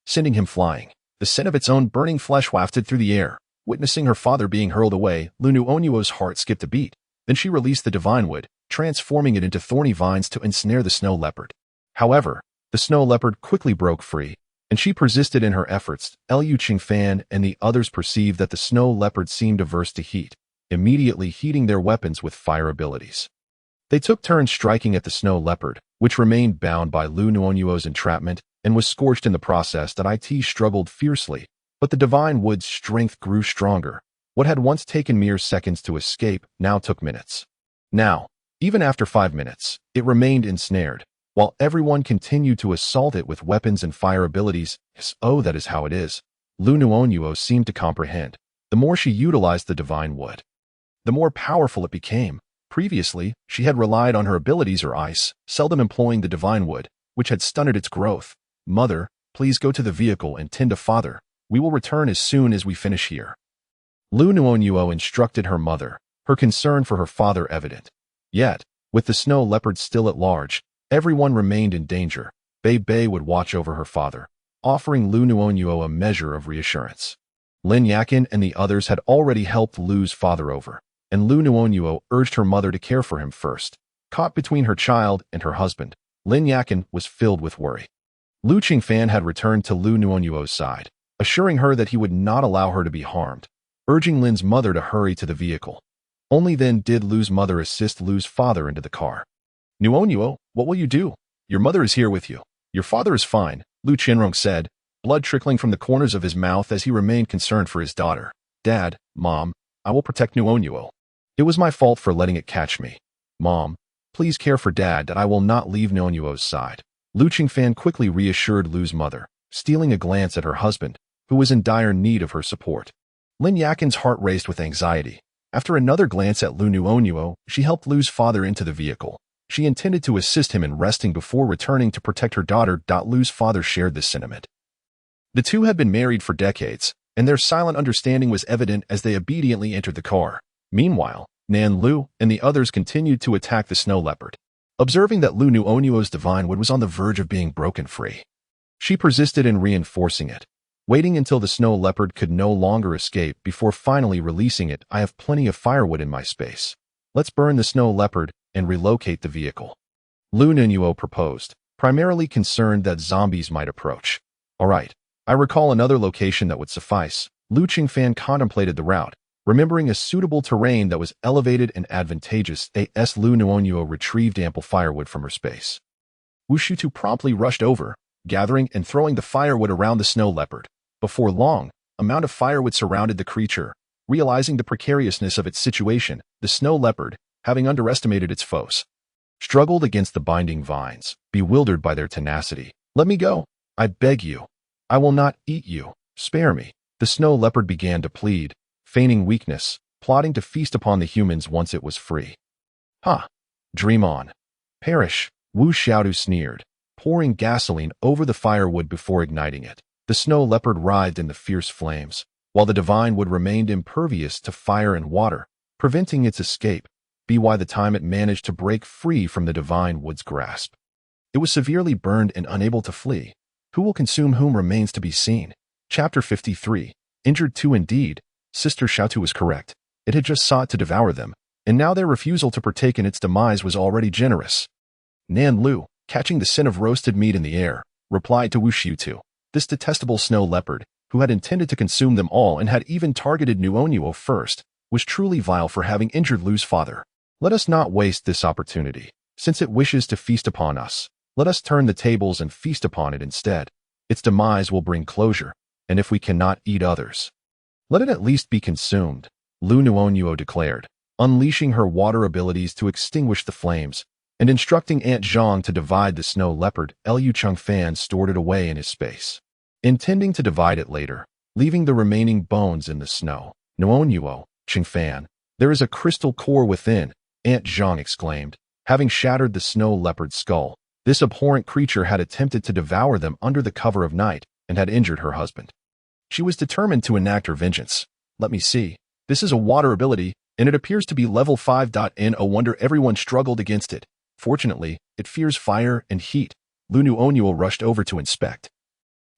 sending him flying. The scent of its own burning flesh wafted through the air. Witnessing her father being hurled away, Liu Nuonuo's heart skipped a beat. Then she released the divine wood, transforming it into thorny vines to ensnare the snow leopard. However, the snow leopard quickly broke free, and she persisted in her efforts. Liu Zhiyi and the others perceived that the snow leopard seemed averse to heat, immediately heating their weapons with fire abilities. They took turns striking at the snow leopard, which remained bound by Liu Nuonuo's entrapment and was scorched in the process. It struggled fiercely, but the divine wood's strength grew stronger. What had once taken mere seconds to escape now took minutes. Now, Even after 5 minutes, it remained ensnared, while everyone continued to assault it with weapons and fire abilities. Oh, that is how it is. Liu Nuonuo seemed to comprehend. The more she utilized the divine wood, the more powerful it became. Previously, she had relied on her abilities or ice, seldom employing the divine wood, which had stunted its growth. Mother, please go to the vehicle and tend to father. We will return as soon as we finish here. Liu Nuonuo instructed her mother, her concern for her father evident. Yet, with the snow leopard still at large, everyone remained in danger. Bei would watch over her father, offering Liu Nuonuo a measure of reassurance. Lin Yakin and the others had already helped Liu's father over, and Liu Nuonuo urged her mother to care for him first. Caught between her child and her husband, Lin Yakin was filled with worry. Liu Qingfan had returned to Liu Nuonuo's side, assuring her that he would not allow her to be harmed, urging Lin's mother to hurry to the vehicle. Only then did Liu's mother assist Liu's father into the car. Nuonuo, what will you do? Your mother is here with you. Your father is fine, Liu Qinrong said, blood trickling from the corners of his mouth as he remained concerned for his daughter. Dad, Mom, I will protect Nuonuo. It was my fault for letting it catch me. Mom, please care for Dad that I will not leave Nuonuo's side. Liu Qingfan quickly reassured Liu's mother, stealing a glance at her husband, who was in dire need of her support. Lin Yakin's heart raced with anxiety. After another glance at Liu Nuonuo, she helped Liu's father into the vehicle. She intended to assist him in resting before returning to protect her daughter. Liu's father shared this sentiment. The two had been married for decades, and their silent understanding was evident as they obediently entered the car. Meanwhile, Nan Liu and the others continued to attack the snow leopard. Observing that Liu Nuonuo's divine wood was on the verge of being broken free, she persisted in reinforcing it, waiting until the snow leopard could no longer escape before finally releasing it. I have plenty of firewood in my space. Let's burn the snow leopard and relocate the vehicle. Liu Nuonuo proposed, primarily concerned that zombies might approach. All right, I recall another location that would suffice. Liu Qingfan contemplated the route, remembering a suitable terrain that was elevated and advantageous. Liu Nuonuo retrieved ample firewood from her space. Wu Shutu promptly rushed over, gathering and throwing the firewood around the snow leopard. Before long, a mound of firewood surrounded the creature. Realizing the precariousness of its situation, the snow leopard, having underestimated its foes, struggled against the binding vines, bewildered by their tenacity. Let me go. I beg you. I will not eat you. Spare me. The snow leopard began to plead, feigning weakness, plotting to feast upon the humans once it was free. Ha! Dream on. Perish, Wu Xiaodu sneered, pouring gasoline over the firewood before igniting it. The snow leopard writhed in the fierce flames, while the divine wood remained impervious to fire and water, preventing its escape. By the time it managed to break free from the divine wood's grasp, it was severely burned and unable to flee. Who will consume whom remains to be seen. Chapter 53. Injured too indeed. Sister Xiaotu was correct. It had just sought to devour them, and now their refusal to partake in its demise was already generous. Nan Liu, catching the scent of roasted meat in the air, replied to Wu Shutu. This detestable snow leopard, who had intended to consume them all and had even targeted Nuonuo first, was truly vile for having injured Liu's father. Let us not waste this opportunity. Since it wishes to feast upon us, let us turn the tables and feast upon it instead. Its demise will bring closure, and if we cannot eat others, let it at least be consumed, Liu Nuonuo declared, unleashing her water abilities to extinguish the flames, and instructing Aunt Zhang to divide the snow leopard. Liu Chengfan stored it away in his space, intending to divide it later, leaving the remaining bones in the snow. Nuonuo, Chengfan, there is a crystal core within, Aunt Zhang exclaimed, having shattered the snow leopard's skull. This abhorrent creature had attempted to devour them under the cover of night and had injured her husband. She was determined to enact her vengeance. Let me see. This is a water ability, and it appears to be level 5. No wonder everyone struggled against it. Fortunately, it fears fire and heat. Liu Nuonuo rushed over to inspect,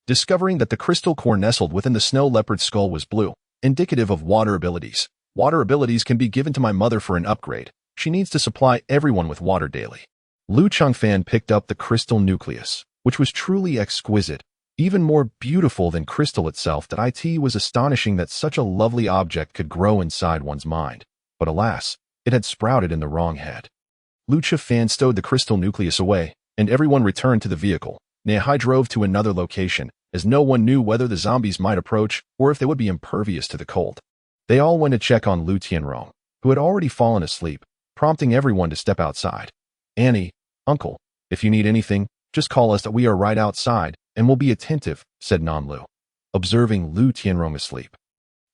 discovering that the crystal core nestled within the snow leopard's skull was blue, indicative of water abilities. Water abilities can be given to my mother for an upgrade. She needs to supply everyone with water daily. Liu Chengfan picked up the crystal nucleus, which was truly exquisite, even more beautiful than crystal itself. It was astonishing that such a lovely object could grow inside one's mind. But alas, it had sprouted in the wrong head. Liu Chengfan stowed the crystal nucleus away, and everyone returned to the vehicle. Nehai drove to another location, as no one knew whether the zombies might approach or if they would be impervious to the cold. They all went to check on Liu Tianrong, who had already fallen asleep. prompting everyone to step outside. Annie, uncle, if you need anything, just call us that we are right outside, and we'll be attentive, said Nanlu, observing Liu Tianrong asleep.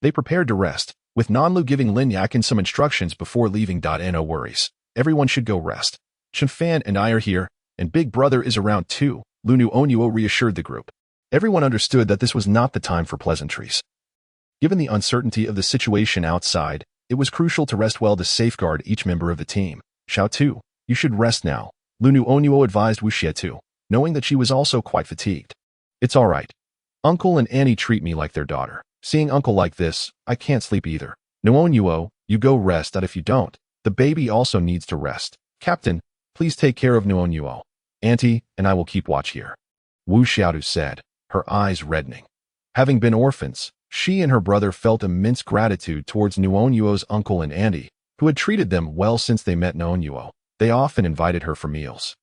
They prepared to rest, with Nanlu giving Lin Yakin some instructions before leaving. No worries. Everyone should go rest. Chen Fan and I are here, and Big Brother is around too, Liu Nuonuo reassured the group. Everyone understood that this was not the time for pleasantries. Given the uncertainty of the situation outside, it was crucial to rest well to safeguard each member of the team. Xiao Tu, you should rest now, Liu Nuonuo advised Wu Xietu, knowing that she was also quite fatigued. It's all right. Uncle and Annie treat me like their daughter. Seeing Uncle like this, I can't sleep either. Nuonuo, you go rest, that if you don't, the baby also needs to rest. Captain, please take care of Nuonuo. Auntie and I will keep watch here, Wu Xiaotu said, her eyes reddening. Having been orphans, she and her brother felt immense gratitude towards Nuonuo's uncle and auntie, who had treated them well since they met Nuonuo. They often invited her for meals,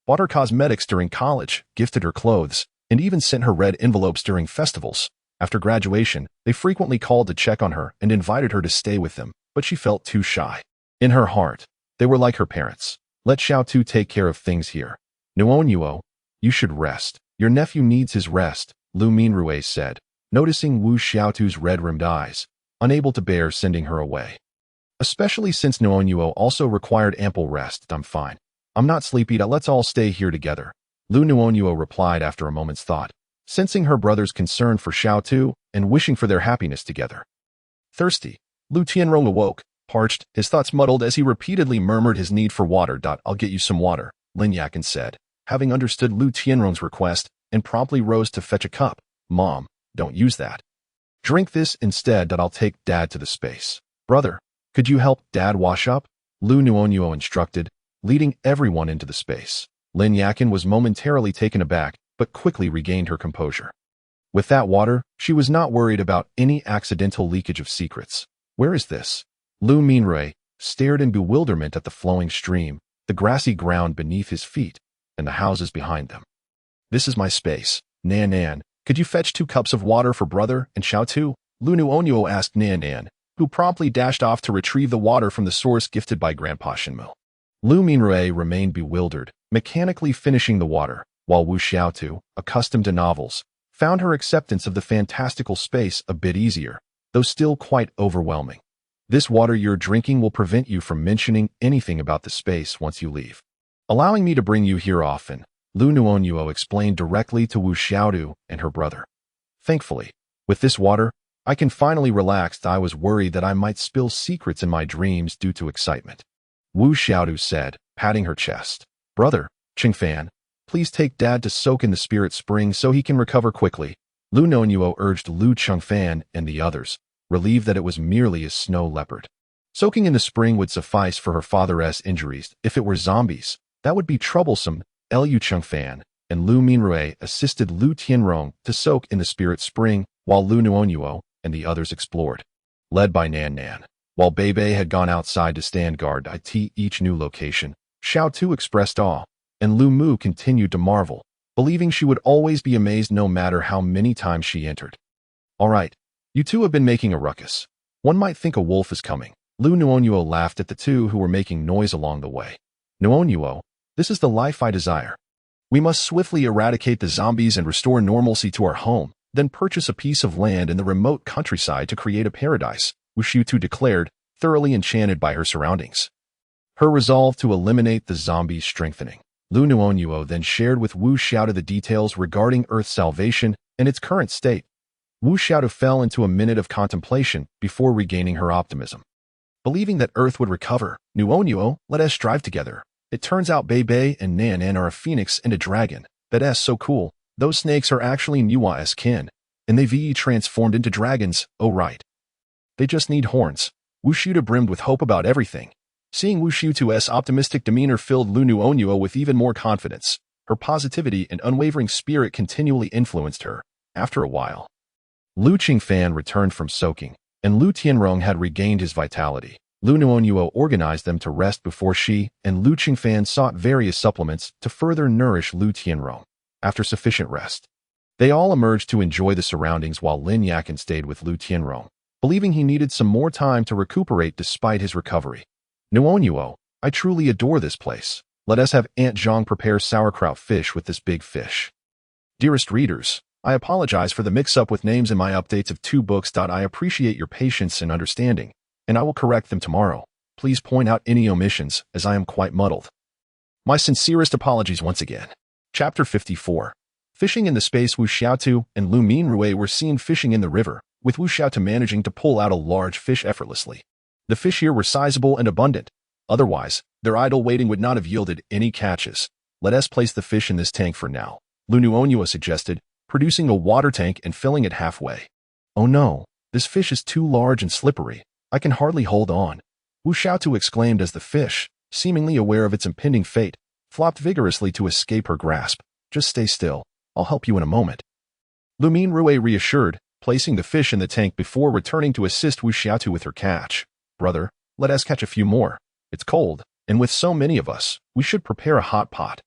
bought her cosmetics during college, gifted her clothes, and even sent her red envelopes during festivals. After graduation, they frequently called to check on her and invited her to stay with them, but she felt too shy. In her heart, they were like her parents. Let Xiao Tu take care of things here. Nuonuo, you should rest. Your nephew needs his rest, Liu Minrue said, noticing Wu Xiaotu's red-rimmed eyes, unable to bear sending her away. Especially since Nuonuo also required ample rest. I'm fine. I'm not sleepy. Let's all stay here together, Liu Nuonuo replied after a moment's thought, sensing her brother's concern for Xiao Tu and wishing for their happiness together. Thirsty, Liu Tianrong awoke, parched, his thoughts muddled as he repeatedly murmured his need for water. I'll get you some water, Lin Yakin said, having understood Liu Tianrong's request, and promptly rose to fetch a cup. Mom, don't use that. Drink this instead. I'll take Dad to the space. Brother, could you help Dad wash up? Liu Nuonuo instructed, leading everyone into the space. Lin Yakin was momentarily taken aback, but quickly regained her composure. With that water, she was not worried about any accidental leakage of secrets. Where is this? Liu Minrue stared in bewilderment at the flowing stream, the grassy ground beneath his feet, and the houses behind them. This is my space. Nan, could you fetch 2 cups of water for brother and Xiao Tu? Liu Nuonuo asked Nan, who promptly dashed off to retrieve the water from the source gifted by Grandpa Shenmu. Liu Minrue remained bewildered, mechanically finishing the water, while Wu Xiaotu, accustomed to novels, found her acceptance of the fantastical space a bit easier, though still quite overwhelming. This water you're drinking will prevent you from mentioning anything about the space once you leave, allowing me to bring you here often, Liu Nuonuo explained directly to Wu Xiaotu and her brother. Thankfully, with this water, I can finally relax. I was worried that I might spill secrets in my dreams due to excitement, Wu Xiaotu said, patting her chest. Brother, Qingfan, please take Dad to soak in the spirit spring so he can recover quickly, Liu Nuonuo urged Liu Chengfan and the others, relieved that it was merely a snow leopard. Soaking in the spring would suffice for her father's injuries. If it were zombies, that would be troublesome. Liu Chengfan and Liu Minrue assisted Liu Tianrong to soak in the spirit spring, while Liu Nuonuo and the others explored, led by Nan. While Bebe had gone outside to stand guard at each new location, Xiao Tu expressed awe, and Lu Mu continued to marvel, believing she would always be amazed no matter how many times she entered. All right, you two have been making a ruckus. One might think a wolf is coming. Liu Nuonuo laughed at the two who were making noise along the way. Nuonuo, this is the life I desire. We must swiftly eradicate the zombies and restore normalcy to our home, then purchase a piece of land in the remote countryside to create a paradise, Wu Xiutu declared, thoroughly enchanted by her surroundings. Her resolve to eliminate the zombies strengthening. Liu Nuonuo then shared with Wu Xiaotu the details regarding Earth's salvation and its current state. Wu Xiaotu fell into a minute of contemplation before regaining her optimism. Believing that Earth would recover, Nuonuo, let us strive together. It turns out Bebe and Nan are a phoenix and a dragon. That's so cool. Those snakes are actually Nua's kin, and they've transformed into dragons. Oh right. They just need horns. Wu Xiutu brimmed with hope about everything. Seeing Wu Xiutu's optimistic demeanor filled Liu Nuonuo with even more confidence. Her positivity and unwavering spirit continually influenced her. After a while, Liu Qingfan returned from soaking, and Liu Tianrong had regained his vitality. Liu Nuonuo organized them to rest before she and Liu Qingfan sought various supplements to further nourish Liu Tianrong. After sufficient rest, they all emerged to enjoy the surroundings while Lin Yakin stayed with Liu Tianrong, believing he needed some more time to recuperate despite his recovery. Nuonuo, I truly adore this place. Let us have Aunt Zhang prepare sauerkraut fish with this big fish. Dearest readers, I apologize for the mix-up with names in my updates of 2 books. I appreciate your patience and understanding, and I will correct them tomorrow. Please point out any omissions, as I am quite muddled. My sincerest apologies once again. Chapter 54. Fishing in the space. Wu Xiaotu and Liu Minrui were seen fishing in the river, with Wu Xiaotu managing to pull out a large fish effortlessly. The fish here were sizable and abundant. Otherwise, their idle waiting would not have yielded any catches. Let us place the fish in this tank for now, Liu Nuonuo suggested, producing a water tank and filling it halfway. Oh no, this fish is too large and slippery. I can hardly hold on. Wu Xiaotu exclaimed as the fish, seemingly aware of its impending fate, flopped vigorously to escape her grasp. Just stay still. I'll help you in a moment. Liu Minrui reassured, placing the fish in the tank before returning to assist Wu Xiaotu with her catch. Brother, let us catch a few more. It's cold, and with so many of us, we should prepare a hot pot.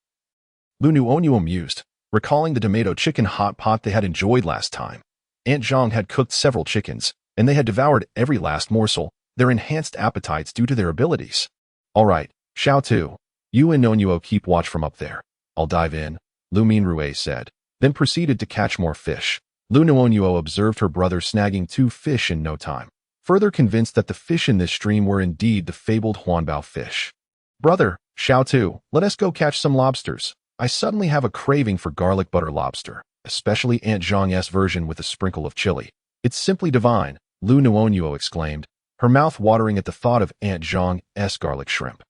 Liu Nuonuo mused, recalling the tomato chicken hot pot they had enjoyed last time. Aunt Zhang had cooked several chickens, and they had devoured every last morsel, their enhanced appetites due to their abilities. All right, Xiaotu, you and Nuonuo keep watch from up there. I'll dive in, Liu Minrui said, then proceeded to catch more fish. Liu Nuonuo observed her brother snagging 2 fish in no time, further convinced that the fish in this stream were indeed the fabled Huanbao fish. Brother, Xiaotu, let us go catch some lobsters. I suddenly have a craving for garlic butter lobster, especially Aunt Zhang's version with a sprinkle of chili. It's simply divine, Liu Nuonuo exclaimed, her mouth watering at the thought of Aunt Zhang's garlic shrimp.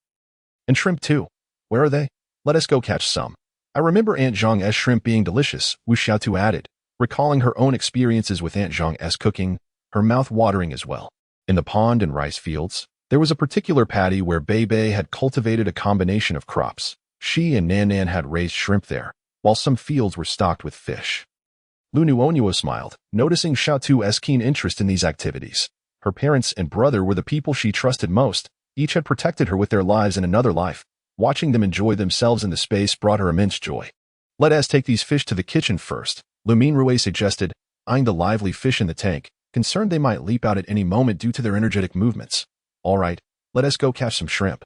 And shrimp too. Where are they? Let us go catch some. I remember Aunt Zhang's shrimp being delicious, Wu Xiaotu added, recalling her own experiences with Aunt Zhang's cooking, her mouth watering as well. In the pond and rice fields, there was a particular paddy where Bei Bei had cultivated a combination of crops. She and Nan Nan had raised shrimp there, while some fields were stocked with fish. Liu Nuonuo smiled, noticing Xiaotu's keen interest in these activities. Her parents and brother were the people she trusted most. Each had protected her with their lives in another life. Watching them enjoy themselves in the space brought her immense joy. Let us take these fish to the kitchen first, Liu Minrui suggested, eyeing the lively fish in the tank, concerned they might leap out at any moment due to their energetic movements. All right, let us go catch some shrimp.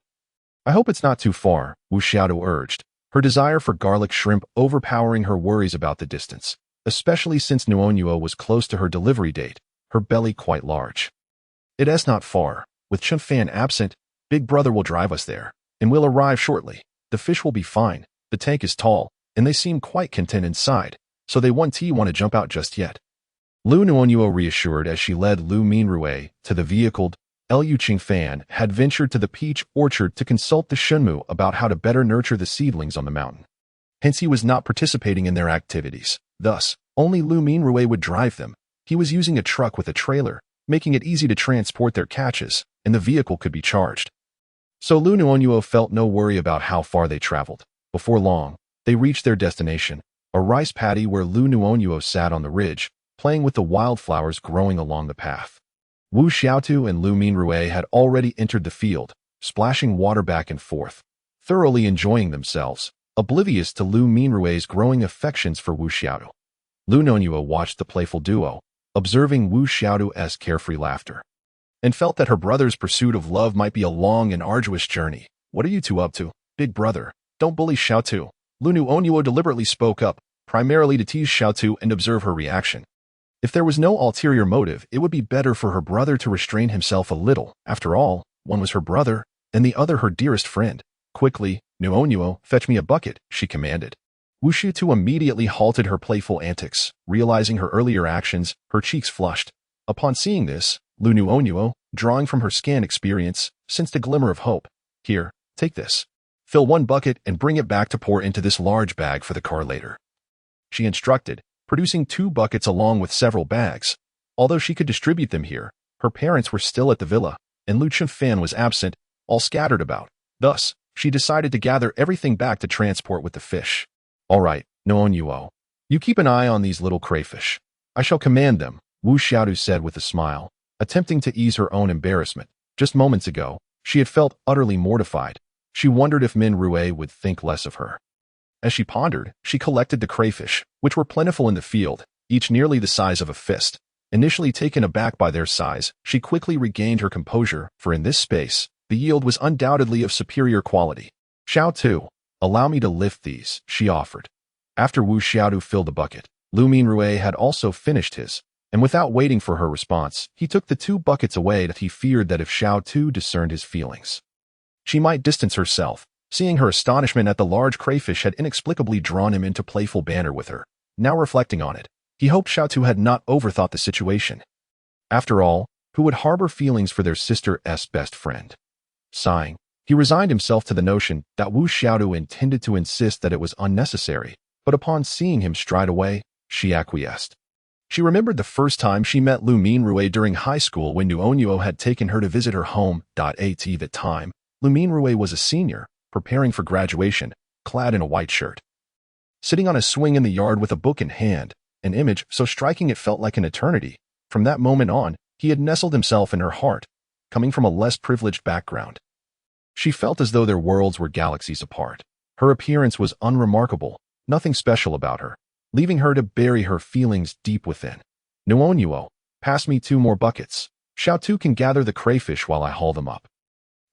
I hope it's not too far, Wu Xiaotu urged, her desire for garlic shrimp overpowering her worries about the distance, especially since Nuonuo was close to her delivery date, her belly quite large. It's not far. With Chen Fan absent, Big Brother will drive us there, and we'll arrive shortly. The fish will be fine, the tank is tall, and they seem quite content inside, so they won't want to jump out just yet. Liu Nuonuo reassured as she led Liu Minrui to the vehicle. Liu Qingfan had ventured to the peach orchard to consult the Shenmu about how to better nurture the seedlings on the mountain. Hence he was not participating in their activities. Thus, only Liu Minrui would drive them. He was using a truck with a trailer, making it easy to transport their catches, and the vehicle could be charged. So Liu Nuonuo felt no worry about how far they traveled. Before long, they reached their destination, a rice paddy where Liu Nuonuo sat on the ridge, playing with the wildflowers growing along the path. Wu Xiaotu and Liu Minrui had already entered the field, splashing water back and forth, thoroughly enjoying themselves, oblivious to Liu Minrui's growing affections for Wu Xiaotu. Liu Nuonuo watched the playful duo, observing Wu Xiaotu's carefree laughter, and felt that her brother's pursuit of love might be a long and arduous journey. What are you two up to, big brother? Don't bully Xiaotu. Liu Nuonuo deliberately spoke up, primarily to tease Xiaotu and observe her reaction. If there was no ulterior motive, it would be better for her brother to restrain himself a little. After all, one was her brother, and the other her dearest friend. Quickly, Nuonuo, fetch me a bucket, she commanded. Wu Xiaotu immediately halted her playful antics, realizing her earlier actions, her cheeks flushed. Upon seeing this, Liu Nuonuo, drawing from her scan experience, sensed a glimmer of hope. Here, take this. Fill 1 bucket and bring it back to pour into this large bag for the car later. She instructed, producing 2 buckets along with several bags. Although she could distribute them here, her parents were still at the villa, and Liu Qingfan was absent, all scattered about. Thus, she decided to gather everything back to transport with the fish. All right, Nuonuo, you keep an eye on these little crayfish. I shall command them, Wu Xiaotu said with a smile, attempting to ease her own embarrassment. Just moments ago, she had felt utterly mortified. She wondered if Minrui would think less of her. As she pondered, she collected the crayfish, which were plentiful in the field, each nearly the size of a fist. Initially taken aback by their size, she quickly regained her composure, for in this space, The yield was undoubtedly of superior quality. Xiao Tu, allow me to lift these, she offered. After Wu Xiaotu filled the bucket, Lu Minrui had also finished his, and without waiting for her response, he took the 2 buckets away that he feared that if Xiao Tu discerned his feelings, she might distance herself. Seeing her astonishment at the large crayfish had inexplicably drawn him into playful banter with her. Now reflecting on it, he hoped Xiao Tu had not overthought the situation. After all, who would harbor feelings for their sister's best friend? Sighing, he resigned himself to the notion that Wu Xiaotu intended to insist that it was unnecessary, but upon seeing him stride away, she acquiesced. She remembered the first time she met Liu Minrui during high school when Nuonuo had taken her to visit her home. At that time, Liu Minrui was a senior, preparing for graduation, clad in a white shirt. Sitting on a swing in the yard with a book in hand, an image so striking it felt like an eternity. From that moment on, he had nestled himself in her heart, coming from a less privileged background. She felt as though their worlds were galaxies apart. Her appearance was unremarkable, nothing special about her, leaving her to bury her feelings deep within. Nuonuo, pass me 2 more buckets. Xiao Tu can gather the crayfish while I haul them up.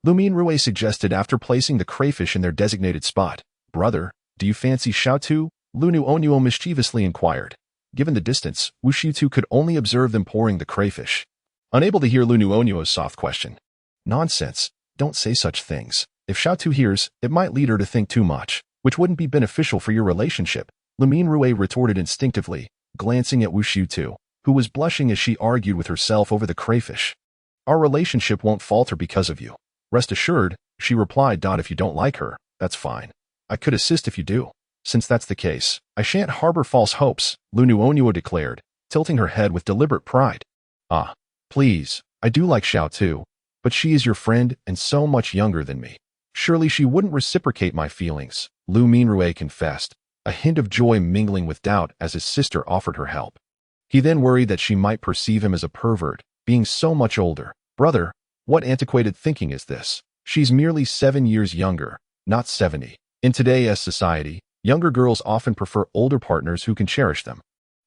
Liu Minrui suggested after placing the crayfish in their designated spot. Brother, do you fancy Xiao Tu? Liu Nuonuo mischievously inquired. Given the distance, Wu Xiaotu could only observe them pouring the crayfish. Unable to hear Liu Nuonuo's soft question. Nonsense, don't say such things. If Xiao Tu hears, it might lead her to think too much, which wouldn't be beneficial for your relationship, Liu Minrui retorted instinctively, glancing at Wu Xiaotu, who was blushing as she argued with herself over the crayfish. Our relationship won't falter because of you. Rest assured, she replied. If you don't like her, that's fine. I could assist if you do. Since that's the case, I shan't harbor false hopes, Liu Nuonuo declared, tilting her head with deliberate pride. Ah, please, I do like Xiao Tu, but she is your friend and so much younger than me. Surely she wouldn't reciprocate my feelings, Liu Minrui confessed, a hint of joy mingling with doubt as his sister offered her help. He then worried that she might perceive him as a pervert, being so much older. Brother, what antiquated thinking is this? She's merely 7 years younger, not 70. In today's society, younger girls often prefer older partners who can cherish them.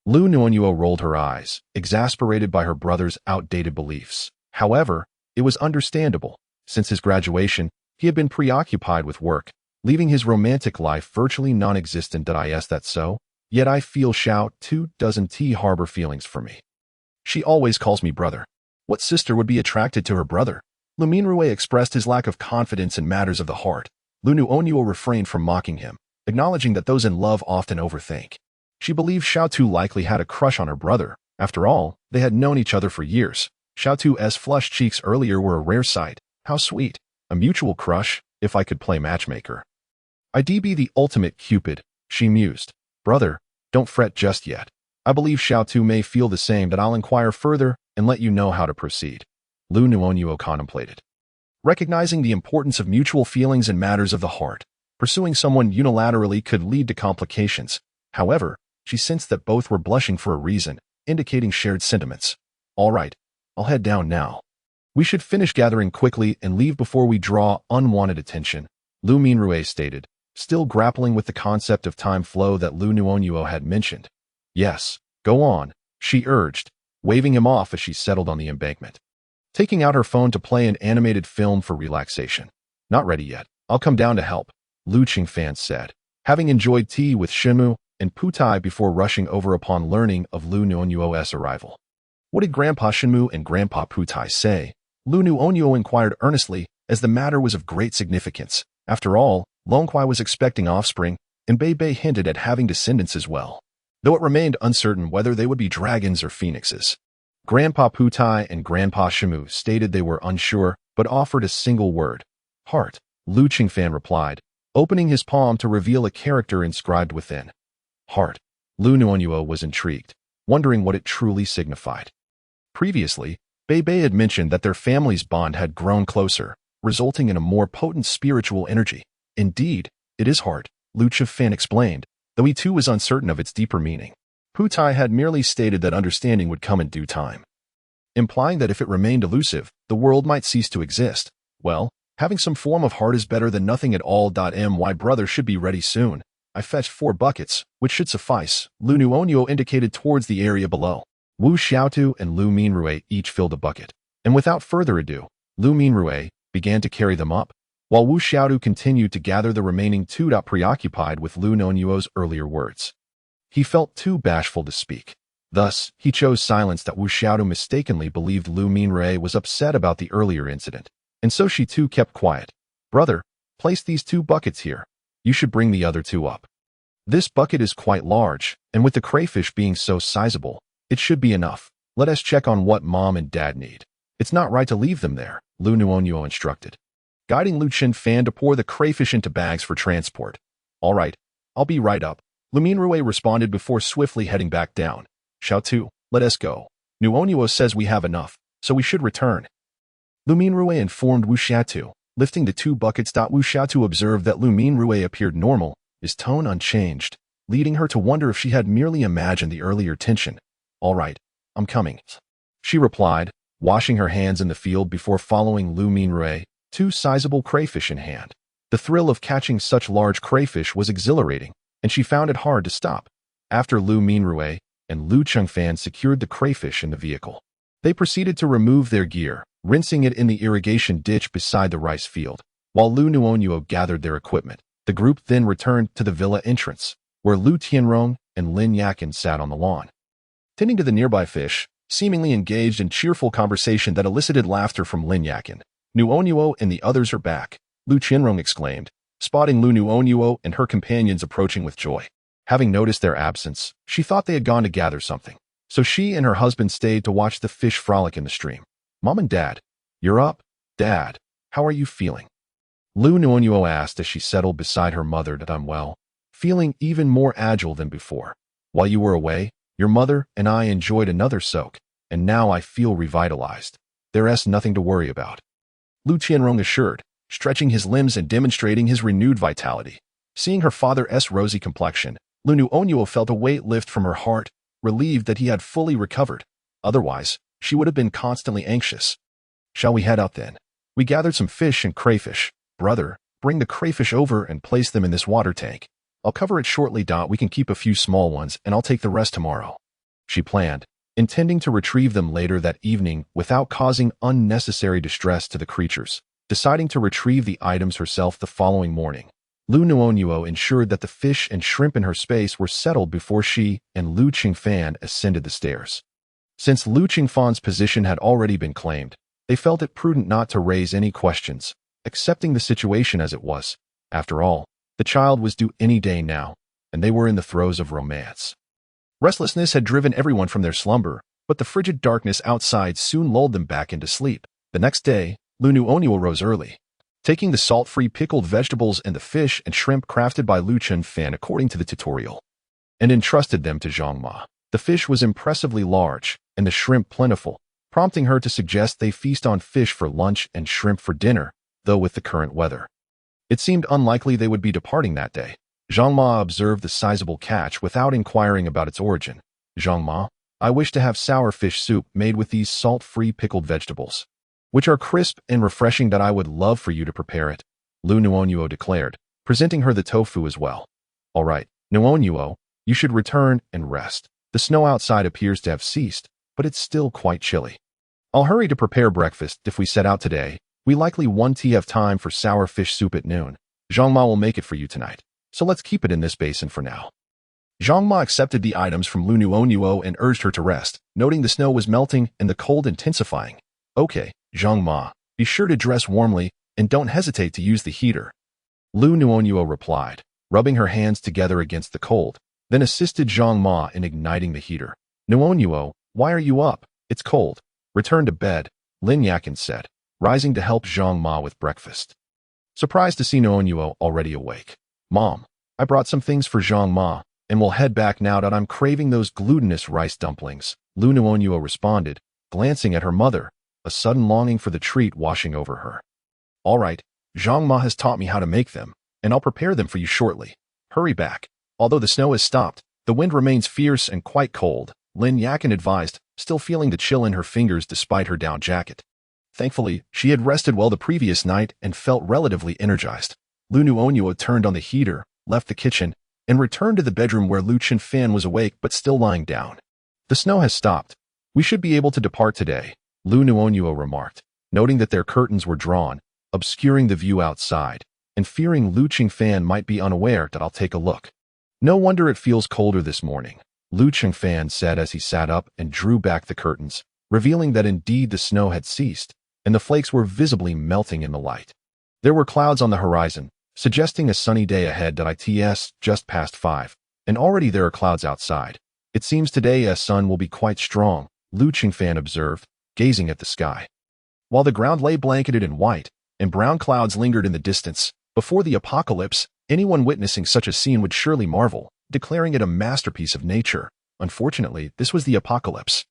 Liu Nuonuo rolled her eyes, exasperated by her brother's outdated beliefs. However, it was understandable. Since his graduation, he had been preoccupied with work, leaving his romantic life virtually non-existent. Is that so? Yet I feel Xiao Tu doesn't harbor feelings for me. She always calls me brother. What sister would be attracted to her brother? Liu Minrui expressed his lack of confidence in matters of the heart. Liu Nuonuo refrained from mocking him, acknowledging that those in love often overthink. She believed Xiao Tu likely had a crush on her brother. After all, they had known each other for years. Xiao Tu's flushed cheeks earlier were a rare sight. How sweet. A mutual crush, if I could play matchmaker. I'd be the ultimate Cupid, she mused. Brother, don't fret just yet. I believe Xiao Tu may feel the same. That I'll inquire further and let you know how to proceed. Liu Nuonuo contemplated. Recognizing the importance of mutual feelings in matters of the heart, pursuing someone unilaterally could lead to complications. However, she sensed that both were blushing for a reason, indicating shared sentiments. All right, I'll head down now. We should finish gathering quickly and leave before we draw unwanted attention, Liu Minrui stated, still grappling with the concept of time flow that Liu Nuonuo had mentioned. Yes, go on, she urged, waving him off as she settled on the embankment. Taking out her phone to play an animated film for relaxation. Not ready yet. I'll come down to help, Liu Qingfan said, having enjoyed tea with Shenmu and Putai before rushing over upon learning of Liu Nuonuo's arrival. What did Grandpa Shenmu and Grandpa Putai say? Liu Nuonuo inquired earnestly, as the matter was of great significance. After all, Longquai was expecting offspring, and Bei Bei hinted at having descendants as well, though it remained uncertain whether they would be dragons or phoenixes. Grandpa Putai and Grandpa Shenmu stated they were unsure, but offered a single word. Heart, Liu Qingfan replied, opening his palm to reveal a character inscribed within. Heart. Liu Nuonuo was intrigued, wondering what it truly signified. Previously, Bei Bei had mentioned that their family's bond had grown closer, resulting in a more potent spiritual energy. Indeed, it is heart, Liu Qingfan explained, though he too was uncertain of its deeper meaning. Putai had merely stated that understanding would come in due time, implying that if it remained elusive, the world might cease to exist. Well, having some form of heart is better than nothing at all. My brother should be ready soon. I fetched 4 buckets, which should suffice, Liu Nuonuo indicated towards the area below. Wu Xiaotu and Liu Minrui each filled a bucket, and without further ado, Liu Minrui, began to carry them up, while Wu Xiaodu continued to gather the remaining two. Preoccupied with Liu Nuonuo's earlier words. He felt too bashful to speak. Thus, he chose silence. That Wu Xiaodu mistakenly believed Liu Minrui was upset about the earlier incident, and so she too kept quiet. Brother, place these 2 buckets here. You should bring the other 2 up. This bucket is quite large, and with the crayfish being so sizable, it should be enough. Let us check on what Mom and Dad need. It's not right to leave them there, Liu Nuonuo instructed, guiding Liu Qinfan to pour the crayfish into bags for transport. All right, I'll be right up, Liu Minrui responded before swiftly heading back down. Xiaotu, let us go. Nuonuo says we have enough, so we should return. Liu Minrui informed Wu Xiaotu, lifting the 2 buckets. Wu Xiaotu observed that Liu Minrui appeared normal, his tone unchanged, leading her to wonder if she had merely imagined the earlier tension. All right, I'm coming, she replied, washing her hands in the field before following Liu Minrui, 2 sizable crayfish in hand. The thrill of catching such large crayfish was exhilarating, and she found it hard to stop. After Liu Minrui and Liu Qinfan secured the crayfish in the vehicle, they proceeded to remove their gear, rinsing it in the irrigation ditch beside the rice field. While Liu Nuonuo gathered their equipment, the group then returned to the villa entrance, where Liu Tianrong and Lin Yakin sat on the lawn, tending to the nearby fish, seemingly engaged in cheerful conversation that elicited laughter from Lin Yakin. Nuonuo and the others are back, Liu Tianrong exclaimed, spotting Liu Nuonuo and her companions approaching with joy. Having noticed their absence, she thought they had gone to gather something, so she and her husband stayed to watch the fish frolic in the stream. Mom and Dad, you're up? Dad, how are you feeling? Liu Nuonuo asked as she settled beside her mother. I'm well, feeling even more agile than before. While you were away, your mother and I enjoyed another soak, and now I feel revitalized. There's nothing to worry about, Liu Tianrong assured, stretching his limbs and demonstrating his renewed vitality. Seeing her father's rosy complexion, Liu Nuonuo felt a weight lift from her heart, relieved that he had fully recovered. Otherwise, she would have been constantly anxious. Shall we head out then? We gathered some fish and crayfish. Brother, bring the crayfish over and place them in this water tank. I'll cover it shortly. We can keep a few small ones and I'll take the rest tomorrow, she planned, intending to retrieve them later that evening without causing unnecessary distress to the creatures. Deciding to retrieve the items herself the following morning, Liu Nuonuo ensured that the fish and shrimp in her space were settled before she and Liu Qinfan ascended the stairs. Since Liu Qingfan's position had already been claimed, they felt it prudent not to raise any questions, accepting the situation as it was. After all, the child was due any day now, and they were in the throes of romance. Restlessness had driven everyone from their slumber, but the frigid darkness outside soon lulled them back into sleep. The next day, Liu Nuonuo rose early, taking the salt-free pickled vegetables and the fish and shrimp crafted by Liu Qinfan according to the tutorial, and entrusted them to Zhang Ma. The fish was impressively large, and the shrimp plentiful, prompting her to suggest they feast on fish for lunch and shrimp for dinner, though with the current weather, it seemed unlikely they would be departing that day. Zhang Ma observed the sizable catch without inquiring about its origin. Zhang Ma, I wish to have sour fish soup made with these salt-free pickled vegetables, which are crisp and refreshing. That I would love for you to prepare it, Liu Nuonuo declared, presenting her the tofu as well. All right, Nuonuo, you should return and rest. The snow outside appears to have ceased, but it's still quite chilly. I'll hurry to prepare breakfast. If we set out today, we likely won't have time for sour fish soup at noon. Zhang Ma will make it for you tonight, so let's keep it in this basin for now. Zhang Ma accepted the items from Liu Nuonuo and urged her to rest, noting the snow was melting and the cold intensifying. Okay, Zhang Ma, be sure to dress warmly and don't hesitate to use the heater, Liu Nuonuo replied, rubbing her hands together against the cold, then assisted Zhang Ma in igniting the heater. Nuonuo, why are you up? It's cold. Return to bed, Lin Yakin said, rising to help Zhang Ma with breakfast. Surprised to see Nuonuo already awake. Mom, I brought some things for Zhang Ma, and we'll head back now that I'm craving those glutinous rice dumplings, Liu Nuonuo responded, glancing at her mother, a sudden longing for the treat washing over her. All right, Zhang Ma has taught me how to make them, and I'll prepare them for you shortly. Hurry back. Although the snow has stopped, the wind remains fierce and quite cold, Lin Yakin advised, still feeling the chill in her fingers despite her down jacket. Thankfully, she had rested well the previous night and felt relatively energized. Liu Nuonuo turned on the heater, left the kitchen, and returned to the bedroom where Liu Qinfan was awake but still lying down. The snow has stopped. We should be able to depart today, Liu Nuonuo remarked, noting that their curtains were drawn, obscuring the view outside, and fearing Liu Qingfan might be unaware that I'll take a look. No wonder it feels colder this morning, Liu Qingfan said as he sat up and drew back the curtains, revealing that indeed the snow had ceased, and the flakes were visibly melting in the light. There were clouds on the horizon, suggesting a sunny day ahead. It's just past 5, and already there are clouds outside. It seems today a sun will be quite strong, Liu Qingfan observed, gazing at the sky. While the ground lay blanketed in white, and brown clouds lingered in the distance, before the apocalypse, anyone witnessing such a scene would surely marvel, declaring it a masterpiece of nature. Unfortunately, this was the apocalypse.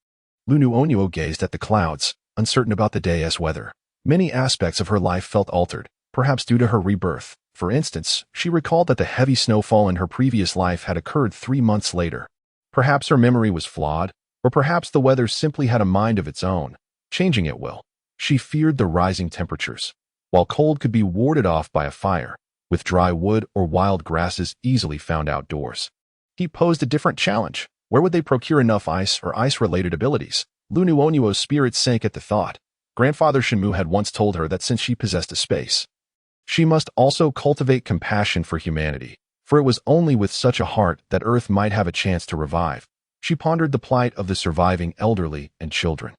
Liu Nuonuo gazed at the clouds, uncertain about the day's weather. Many aspects of her life felt altered, perhaps due to her rebirth. For instance, she recalled that the heavy snowfall in her previous life had occurred 3 months later. Perhaps her memory was flawed, or perhaps the weather simply had a mind of its own, changing at will. She feared the rising temperatures. While cold could be warded off by a fire, with dry wood or wild grasses easily found outdoors, he posed a different challenge. Where would they procure enough ice or ice-related abilities? Liu Nuonuo's spirit sank at the thought. Grandfather Shenmu had once told her that since she possessed a space, she must also cultivate compassion for humanity, for it was only with such a heart that Earth might have a chance to revive. She pondered the plight of the surviving elderly and children,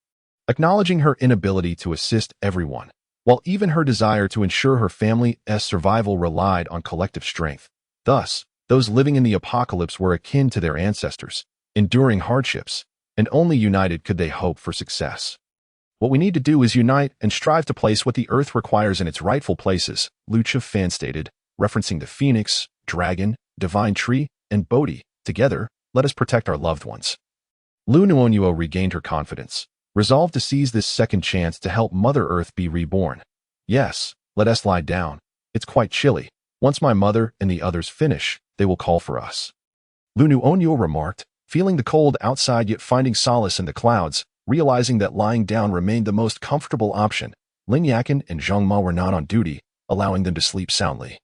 acknowledging her inability to assist everyone, while even her desire to ensure her family's survival relied on collective strength. Thus, those living in the apocalypse were akin to their ancestors, enduring hardships, and only united could they hope for success. What we need to do is unite and strive to place what the earth requires in its rightful places, Liu Qingfan stated, referencing the phoenix, dragon, divine tree, and Bodhi. Together, let us protect our loved ones. Liu Nuonuo regained her confidence, resolved to seize this second chance to help Mother Earth be reborn. Yes, let us lie down. It's quite chilly. Once my mother and the others finish, they will call for us. Liu Nuonuo remarked, feeling the cold outside yet finding solace in the clouds, realizing that lying down remained the most comfortable option. Lin Yakin and Zhang Ma were not on duty, allowing them to sleep soundly,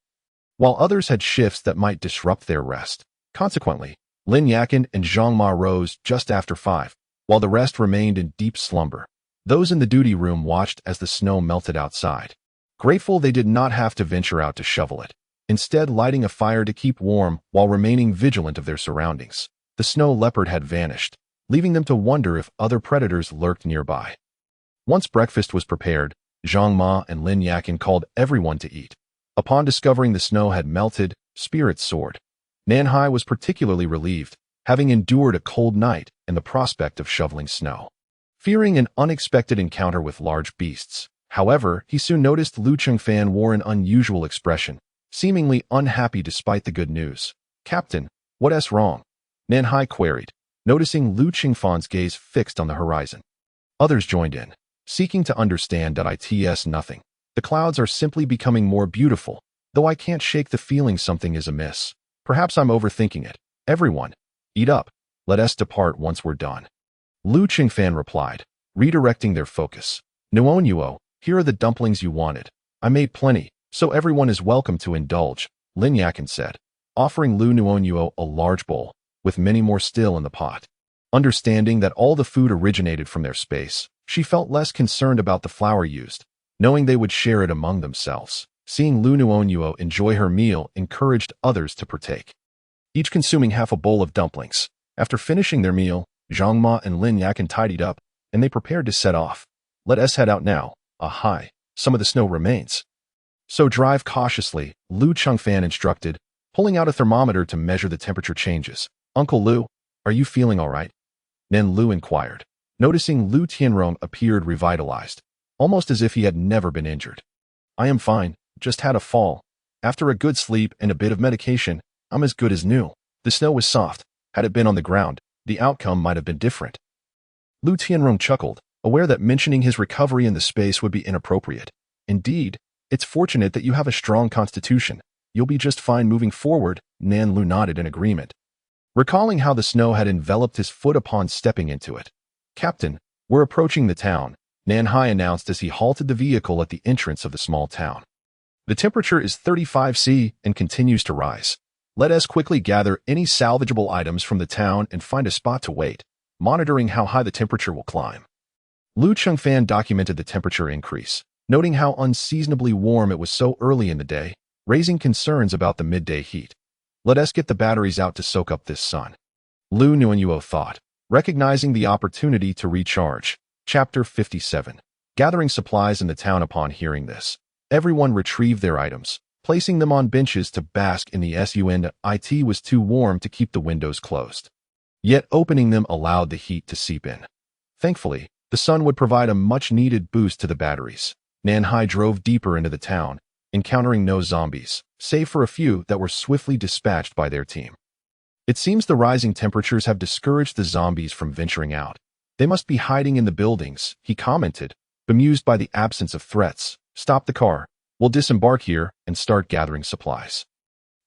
while others had shifts that might disrupt their rest. Consequently, Lin Yakin and Zhang Ma rose just after 5, while the rest remained in deep slumber. Those in the duty room watched as the snow melted outside, grateful they did not have to venture out to shovel it, instead lighting a fire to keep warm while remaining vigilant of their surroundings. The snow leopard had vanished, leaving them to wonder if other predators lurked nearby. Once breakfast was prepared, Zhang Ma and Lin Yakin called everyone to eat. Upon discovering the snow had melted, spirits soared. Nanhai was particularly relieved, having endured a cold night and the prospect of shoveling snow, fearing an unexpected encounter with large beasts. However, he soon noticed Liu Qingfan wore an unusual expression, seemingly unhappy despite the good news. "Captain, what's wrong?" Nanhai queried, noticing Liu Qingfan's gaze fixed on the horizon. Others joined in, seeking to understand that it's nothing. The clouds are simply becoming more beautiful, though I can't shake the feeling something is amiss. Perhaps I'm overthinking it. Everyone, eat up. Let us depart once we're done. Liu Qingfan replied, redirecting their focus. Nuonuo, here are the dumplings you wanted. I made plenty, so everyone is welcome to indulge, Lin Yakin said, offering Liu Nuonuo a large bowl, with many more still in the pot. Understanding that all the food originated from their space, she felt less concerned about the flour used, knowing they would share it among themselves. Seeing Liu Nuonuo enjoy her meal encouraged others to partake, each consuming half a bowl of dumplings. After finishing their meal, Zhang Ma and Lin Yakin tidied up, and they prepared to set off. Let us head out now. Some of the snow remains, so drive cautiously, Liu Qingfan instructed, pulling out a thermometer to measure the temperature changes. Uncle Liu, are you feeling all right? Nen Liu inquired, noticing Liu Tianrong appeared revitalized, almost as if he had never been injured. I am fine, just had a fall. After a good sleep and a bit of medication, I'm as good as new. The snow was soft. Had it been on the ground, the outcome might have been different. Liu Tianrong chuckled, aware that mentioning his recovery in the space would be inappropriate. Indeed, it's fortunate that you have a strong constitution. You'll be just fine moving forward, Nan Lu nodded in agreement, recalling how the snow had enveloped his foot upon stepping into it. Captain, we're approaching the town, Nanhai announced as he halted the vehicle at the entrance of the small town. The temperature is 35 C and continues to rise. Let us quickly gather any salvageable items from the town and find a spot to wait, monitoring how high the temperature will climb. Liu Qingfan documented the temperature increase, noting how unseasonably warm it was so early in the day, raising concerns about the midday heat. Let us get the batteries out to soak up this sun, Liu Nuonuo thought, recognizing the opportunity to recharge. Chapter 57. Gathering supplies in the town. Upon hearing this, everyone retrieved their items, placing them on benches to bask in the sun. It was too warm to keep the windows closed. Yet opening them allowed the heat to seep in. Thankfully, the sun would provide a much-needed boost to the batteries. Nanhai drove deeper into the town, encountering no zombies, save for a few that were swiftly dispatched by their team. It seems the rising temperatures have discouraged the zombies from venturing out. They must be hiding in the buildings, he commented, bemused by the absence of threats. Stop the car. We'll disembark here and start gathering supplies.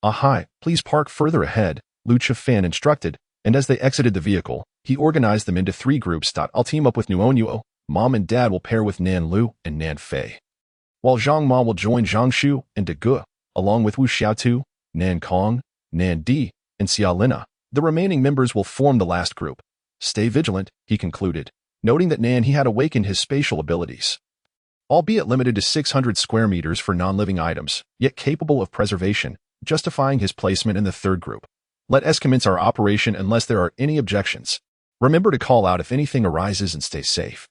Hi, please park further ahead, Liu Zhiyi instructed, and as they exited the vehicle, he organized them into 3 groups. I'll team up with Nuonuo, Mom and Dad will pair with Nan Lu and Nan Fei, while Zhang Ma will join Zhang Shu and De Ge, along with Wu Xiaotu, Nan Kong, Nan Di, and Xia Lina. The remaining members will form the last group. Stay vigilant, he concluded, noting that Nan he had awakened his spatial abilities. Albeit limited to 600 square meters for non-living items, yet capable of preservation, justifying his placement in the 3rd group. Let us commence our operation unless there are any objections. Remember to call out if anything arises and stay safe,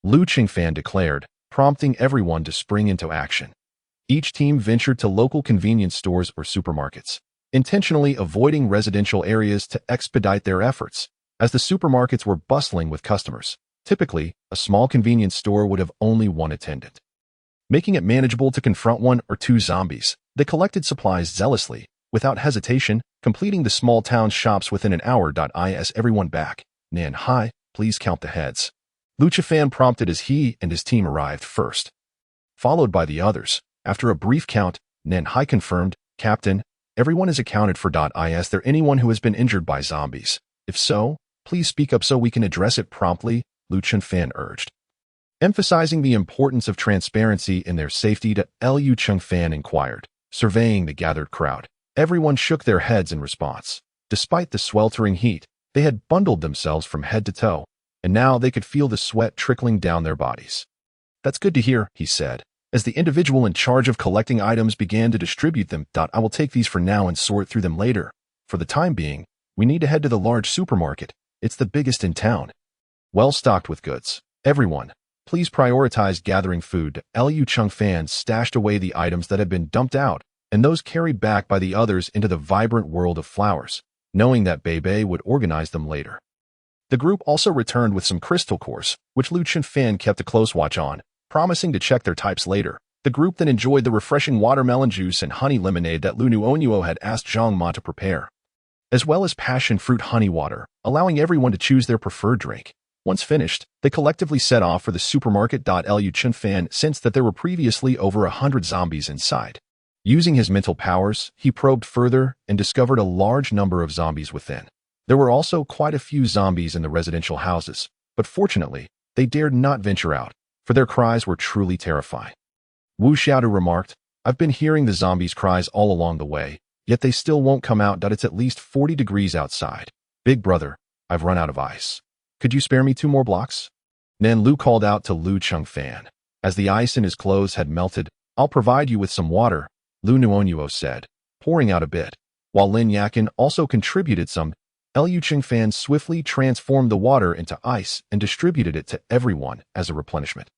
Liu Qingfan declared, prompting everyone to spring into action. Each team ventured to local convenience stores or supermarkets, intentionally avoiding residential areas to expedite their efforts, as the supermarkets were bustling with customers. Typically, a small convenience store would have only one attendant. Making it manageable to confront 1 or 2 zombies, they collected supplies zealously, without hesitation, completing the small town shops within an hour. Is everyone back? Nan Hai, please count the heads, Liu Zhiyi prompted as he and his team arrived first, followed by the others. After a brief count, Nan Hai confirmed, Captain, everyone is accounted for. Is there anyone who has been injured by zombies? If so, please speak up so we can address it promptly, Liu Zhiyi urged, emphasizing the importance of transparency in their safety. Liu Zhiyi inquired, surveying the gathered crowd. Everyone shook their heads in response. Despite the sweltering heat, they had bundled themselves from head to toe, and now they could feel the sweat trickling down their bodies. That's good to hear, he said, as the individual in charge of collecting items began to distribute them. I will take these for now and sort through them later. For the time being, we need to head to the large supermarket. It's the biggest in town, well stocked with goods. Everyone, please prioritize gathering food. Liu Zhiyi stashed away the items that had been dumped out and those carried back by the others into the vibrant world of flowers, knowing that Bebe would organize them later. The group also returned with some crystal cores, which Liu Zhiyi kept a close watch on, promising to check their types later. The group then enjoyed the refreshing watermelon juice and honey lemonade that Liu Nuonuo had asked Zhang Ma to prepare, as well as passion fruit honey water, allowing everyone to choose their preferred drink. Once finished, they collectively set off for the supermarket. Liu Zhiyi sensed that there were previously over 100 zombies inside. Using his mental powers, he probed further and discovered a large number of zombies within. There were also quite a few zombies in the residential houses, but fortunately, they dared not venture out, for their cries were truly terrifying. Wu Xiaotu remarked, I've been hearing the zombies' cries all along the way, yet they still won't come out. It's at least 40 degrees outside. Big brother, I've run out of ice. Could you spare me 2 more blocks? Nan Lu called out to Liu Zhiyi. As the ice in his clothes had melted, I'll provide you with some water, Liu Nuonuo said, pouring out a bit. While Lin Yakin also contributed some, Liu Zhiyi swiftly transformed the water into ice and distributed it to everyone as a replenishment.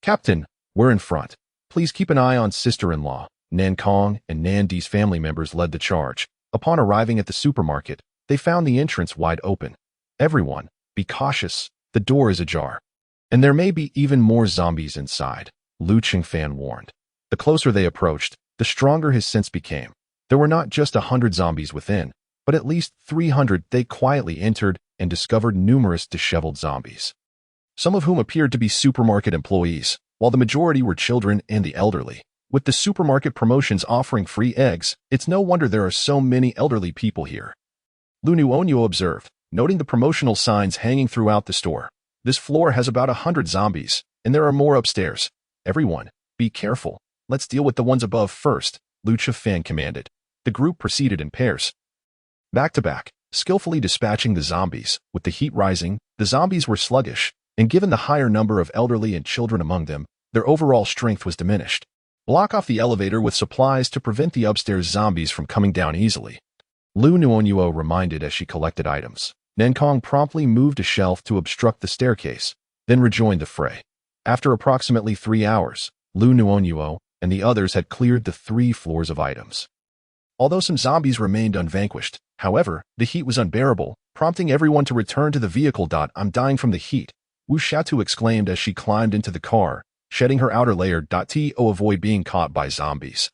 Captain, we're in front. Please keep an eye on sister-in-law. Nan Kong and Nan Di's family members led the charge. Upon arriving at the supermarket, they found the entrance wide open. Everyone, be cautious, the door is ajar. And there may be even more zombies inside, Liu Zhiyi warned. The closer they approached, the stronger his sense became. There were not just 100 zombies within, but at least 300. They quietly entered and discovered numerous disheveled zombies, some of whom appeared to be supermarket employees, while the majority were children and the elderly. With the supermarket promotions offering free eggs, it's no wonder there are so many elderly people here, Liu Nuonuo observed, noting the promotional signs hanging throughout the store. This floor has about 100 zombies, and there are more upstairs. Everyone, be careful. Let's deal with the ones above first, Liu Zhiyi commanded. The group proceeded in pairs, back to back, skillfully dispatching the zombies. With the heat rising, the zombies were sluggish, and given the higher number of elderly and children among them, Their overall strength was diminished. Block off the elevator with supplies to prevent the upstairs zombies from coming down easily. Liu Nuonuo reminded as she collected items. Nankong promptly moved a shelf to obstruct the staircase, then rejoined the fray. After approximately 3 hours, Liu Nuonuo and the others had cleared the 3 floors of items. Although some zombies remained unvanquished, however, the heat was unbearable, prompting everyone to return to the vehicle. I'm dying from the heat, Wu Xiatu exclaimed as she climbed into the car, shedding her outer layer. To avoid being caught by zombies.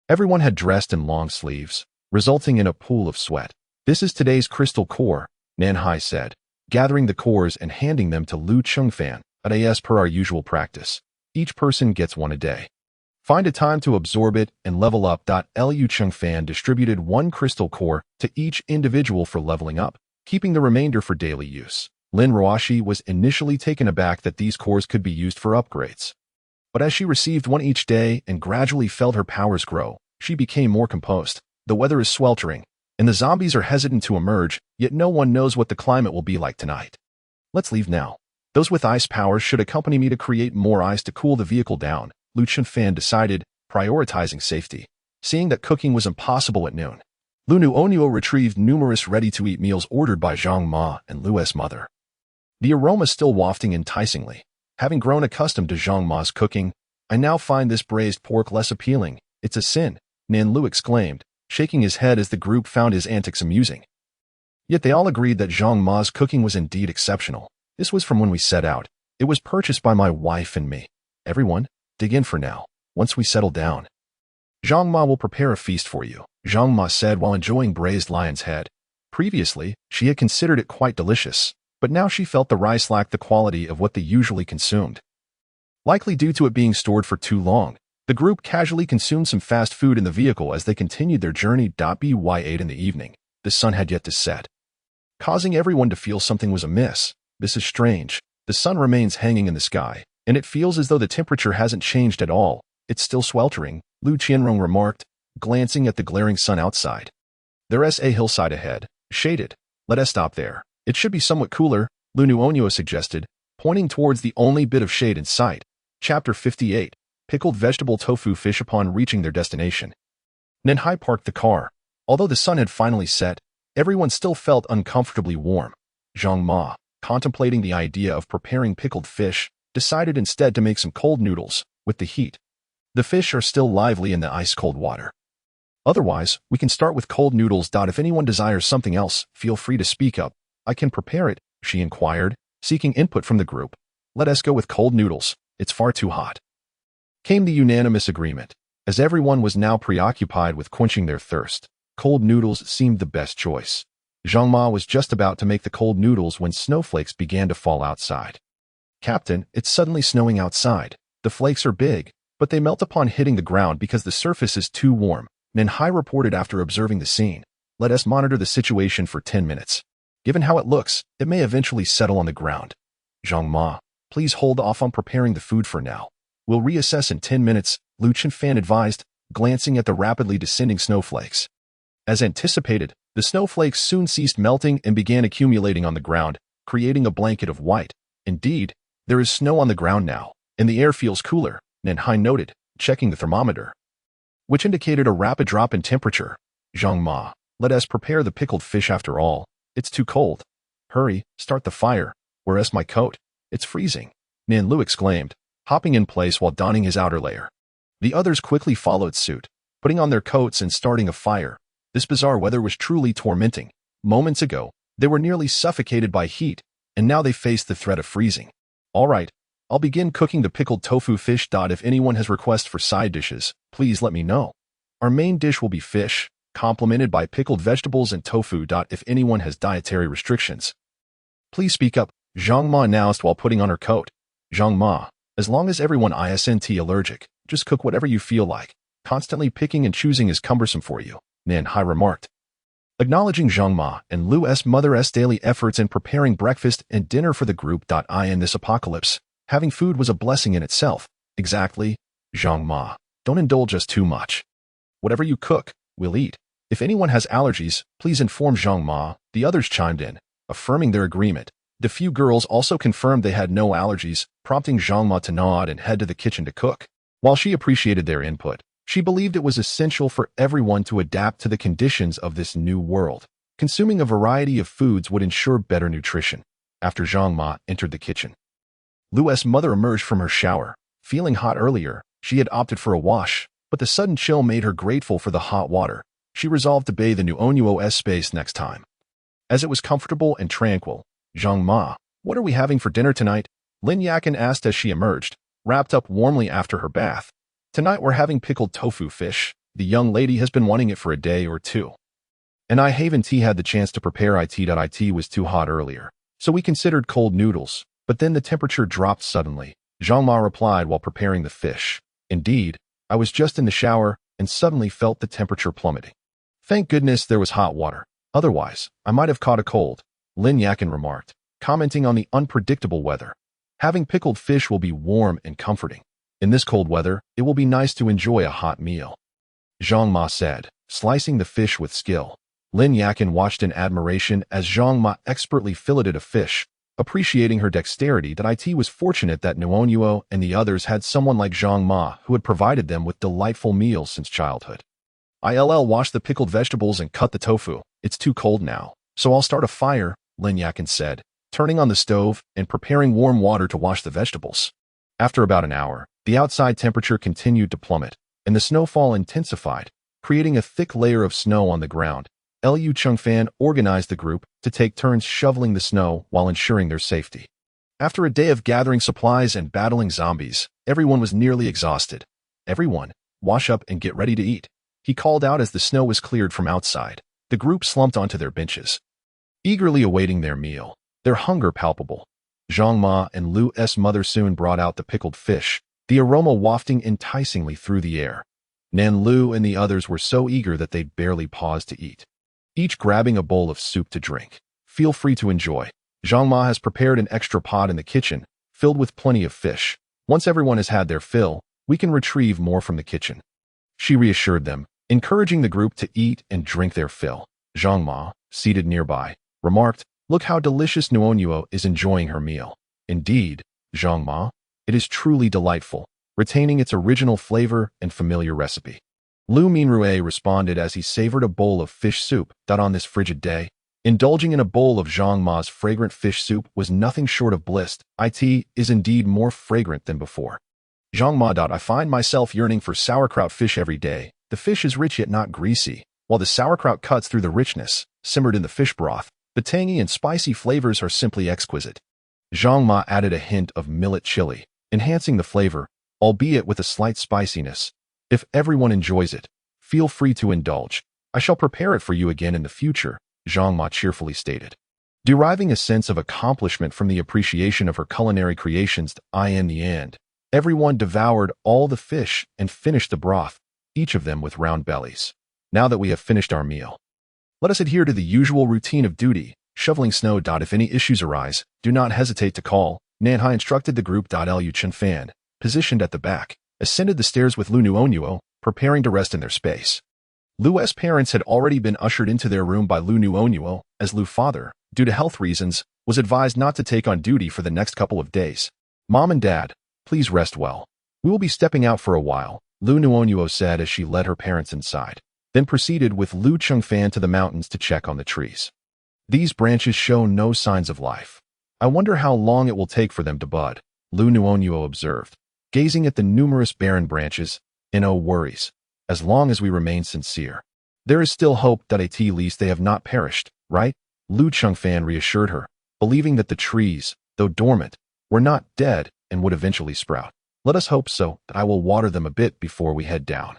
Everyone had dressed in long sleeves, resulting in a pool of sweat. This is today's crystal core, Nanhai said, gathering the cores and handing them to Liu Chengfan. As per our usual practice, each person gets 1 a day. Find a time to absorb it and level up. Liu Chengfan distributed 1 crystal core to each individual for leveling up, keeping the remainder for daily use. Lin Ruoxi was initially taken aback that these cores could be used for upgrades. But as she received 1 each day and gradually felt her powers grow, she became more composed. The weather is sweltering, and the zombies are hesitant to emerge, yet no one knows what the climate will be like tonight. Let's leave now. Those with ice powers should accompany me to create more ice to cool the vehicle down, Liu Chengfan decided, prioritizing safety. Seeing that cooking was impossible at noon, Liu Nuonuo retrieved numerous ready-to-eat meals ordered by Zhang Ma and Liu's mother. The aroma still wafting enticingly. Having grown accustomed to Zhang Ma's cooking, I now find this braised pork less appealing. It's a sin, Nan Lu exclaimed, shaking his head as the group found his antics amusing. Yet they all agreed that Zhang Ma's cooking was indeed exceptional. This was from when we set out. It was purchased by my wife and me. Everyone, dig in for now. Once we settle down, Zhang Ma will prepare a feast for you, Zhang Ma said while enjoying braised lion's head. Previously, she had considered it quite delicious, but now she felt the rice lacked the quality of what they usually consumed. Likely due to it being stored for too long, the group casually consumed some fast food in the vehicle as they continued their journey. By 8 in the evening, the sun had yet to set, causing everyone to feel something was amiss. This is strange. The sun remains hanging in the sky, and it feels as though the temperature hasn't changed at all. It's still sweltering, Liu Qianrong remarked, glancing at the glaring sun outside. There's a hillside ahead, shaded. Let us stop there. It should be somewhat cooler, Liu Nuonuo suggested, pointing towards the only bit of shade in sight. Chapter 58. Pickled vegetable tofu fish. Upon reaching their destination, Nanhai parked the car. Although the sun had finally set, everyone still felt uncomfortably warm. Zhang Ma, contemplating the idea of preparing pickled fish, decided instead to make some cold noodles. With the heat, the fish are still lively in the ice-cold water. Otherwise, we can start with cold noodles. If anyone desires something else, feel free to speak up. I can prepare it, she inquired, seeking input from the group. Let us go with cold noodles. It's far too hot. Came the unanimous agreement. As everyone was now preoccupied with quenching their thirst, cold noodles seemed the best choice. Zhang Ma was just about to make the cold noodles when snowflakes began to fall outside. Captain, it's suddenly snowing outside. The flakes are big, but they melt upon hitting the ground because the surface is too warm, Nanhai reported after observing the scene. Let us monitor the situation for 10 minutes. Given how it looks, it may eventually settle on the ground. Zhang Ma, please hold off on preparing the food for now. We'll reassess in 10 minutes, Liu Chengfan advised, glancing at the rapidly descending snowflakes. As anticipated, the snowflakes soon ceased melting and began accumulating on the ground, creating a blanket of white. Indeed, there is snow on the ground now, and the air feels cooler, Nanhai noted, checking the thermometer, which indicated a rapid drop in temperature. Zhang Ma, let us prepare the pickled fish after all. It's too cold. Hurry, start the fire. Where's my coat? It's freezing, Nan Lu exclaimed, hopping in place while donning his outer layer. The others quickly followed suit, putting on their coats and starting a fire. This bizarre weather was truly tormenting. Moments ago, they were nearly suffocated by heat, and now they faced the threat of freezing. All right, I'll begin cooking the pickled tofu fish. If anyone has requests for side dishes, please let me know. Our main dish will be fish, complemented by pickled vegetables and tofu. If anyone has dietary restrictions, please speak up, Zhang Ma announced while putting on her coat. Zhang Ma, as long as everyone isn't allergic, just cook whatever you feel like. Constantly picking and choosing is cumbersome for you, Nanhai remarked. Acknowledging Zhang Ma and Liu's mother's daily efforts in preparing breakfast and dinner for the group. In this apocalypse, having food was a blessing in itself. Exactly, Zhang Ma, don't indulge us too much. Whatever you cook, we'll eat. If anyone has allergies, please inform Zhang Ma. The others chimed in, affirming their agreement. The few girls also confirmed they had no allergies, prompting Zhang Ma to nod and head to the kitchen to cook. While she appreciated their input, she believed it was essential for everyone to adapt to the conditions of this new world. Consuming a variety of foods would ensure better nutrition. After Zhang Ma entered the kitchen, Liu's mother emerged from her shower. Feeling hot earlier, she had opted for a wash, but the sudden chill made her grateful for the hot water. She resolved to bathe in Nuonuo's space next time. As it was comfortable and tranquil, Zhang Ma, what are we having for dinner tonight? Lin Yakin asked as she emerged, wrapped up warmly after her bath. Tonight we're having pickled tofu fish. The young lady has been wanting it for a day or two. And I haven't had the chance to prepare it. It was too hot earlier, so we considered cold noodles, but then the temperature dropped suddenly. Zhang Ma replied while preparing the fish. Indeed, I was just in the shower and suddenly felt the temperature plummeting. Thank goodness there was hot water. Otherwise, I might have caught a cold, Lin Yakin remarked, commenting on the unpredictable weather. Having pickled fish will be warm and comforting. In this cold weather, it will be nice to enjoy a hot meal, Zhang Ma said, slicing the fish with skill. Lin Yakin watched in admiration as Zhang Ma expertly filleted a fish, appreciating her dexterity. That it was fortunate that Nuonuo and the others had someone like Zhang Ma who had provided them with delightful meals since childhood. I'll wash the pickled vegetables and cut the tofu. It's too cold now, so I'll start a fire, Lin Yakin said, turning on the stove and preparing warm water to wash the vegetables. After about an hour, the outside temperature continued to plummet, and the snowfall intensified, creating a thick layer of snow on the ground. Liu Chengfan organized the group to take turns shoveling the snow while ensuring their safety. After a day of gathering supplies and battling zombies, everyone was nearly exhausted. Everyone, wash up and get ready to eat, he called out as the snow was cleared from outside. The group slumped onto their benches, eagerly awaiting their meal, their hunger palpable. Zhang Ma and Liu's mother soon brought out the pickled fish, the aroma wafting enticingly through the air. Nan Liu and the others were so eager that they barely paused to eat, each grabbing a bowl of soup to drink. Feel free to enjoy. Zhang Ma has prepared an extra pot in the kitchen, filled with plenty of fish. Once everyone has had their fill, we can retrieve more from the kitchen, she reassured them, encouraging the group to eat and drink their fill. Zhang Ma, seated nearby, remarked, look how delicious Nuonuo is enjoying her meal. Indeed, Zhang Ma, it is truly delightful, retaining its original flavor and familiar recipe. Liu Nuonuo responded as he savored a bowl of fish soup. On this frigid day, indulging in a bowl of Zhang Ma's fragrant fish soup was nothing short of bliss. It is indeed more fragrant than before. Zhang Ma. I find myself yearning for sauerkraut fish every day. The fish is rich yet not greasy, while the sauerkraut cuts through the richness, simmered in the fish broth. The tangy and spicy flavors are simply exquisite. Zhang Ma added a hint of millet chili, enhancing the flavor, albeit with a slight spiciness. If everyone enjoys it, feel free to indulge. I shall prepare it for you again in the future, Zhang Ma cheerfully stated, deriving a sense of accomplishment from the appreciation of her culinary creations. In the end, everyone devoured all the fish and finished the broth, each of them with round bellies. Now that we have finished our meal, let us adhere to the usual routine of duty, shoveling snow. If any issues arise, do not hesitate to call, Nanhai instructed the group. Liu Chengfan, positioned at the back, ascended the stairs with Liu Nuonuo, preparing to rest in their space. Liu's parents had already been ushered into their room by Liu Nuonuo, as Liu's father, due to health reasons, was advised not to take on duty for the next couple of days. Mom and Dad, please rest well. We will be stepping out for a while, Liu Nuonuo said as she led her parents inside, then proceeded with Liu Chengfan to the mountains to check on the trees. These branches show no signs of life. I wonder how long it will take for them to bud, Liu Nuonuo observed, gazing at the numerous barren branches. No worries. As long as we remain sincere, there is still hope. At least they have not perished, right? Liu Chengfan reassured her, believing that the trees, though dormant, were not dead and would eventually sprout. Let us hope so. I will water them a bit before we head down.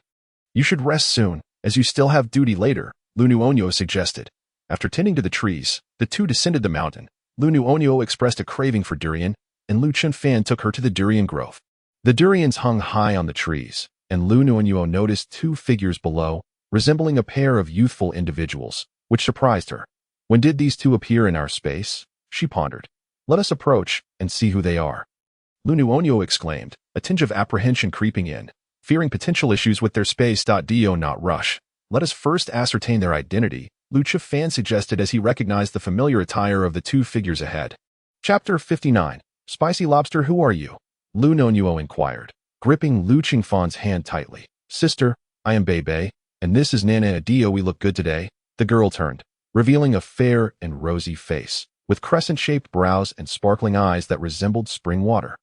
You should rest soon, as you still have duty later, Liu Nuonuo suggested. After tending to the trees, the two descended the mountain. Liu Nuonuo expressed a craving for durian, and Liu Chengfan took her to the durian grove. The durians hung high on the trees, and Liu Nuonuo noticed two figures below, resembling a pair of youthful individuals, which surprised her. When did these two appear in our space? She pondered. Let us approach and see who they are, Liu Nuonuo exclaimed, a tinge of apprehension creeping in, fearing potential issues with their space. Do not rush. Let us first ascertain their identity, Liu Chengfan suggested as he recognized the familiar attire of the two figures ahead. Chapter 59. Spicy Lobster, who are you? Liu Nuonuo inquired, gripping Liu Qingfan's hand tightly. Sister, I am Bei, and this is Nana Adio. We look good today. The girl turned, revealing a fair and rosy face, with crescent-shaped brows and sparkling eyes that resembled spring water.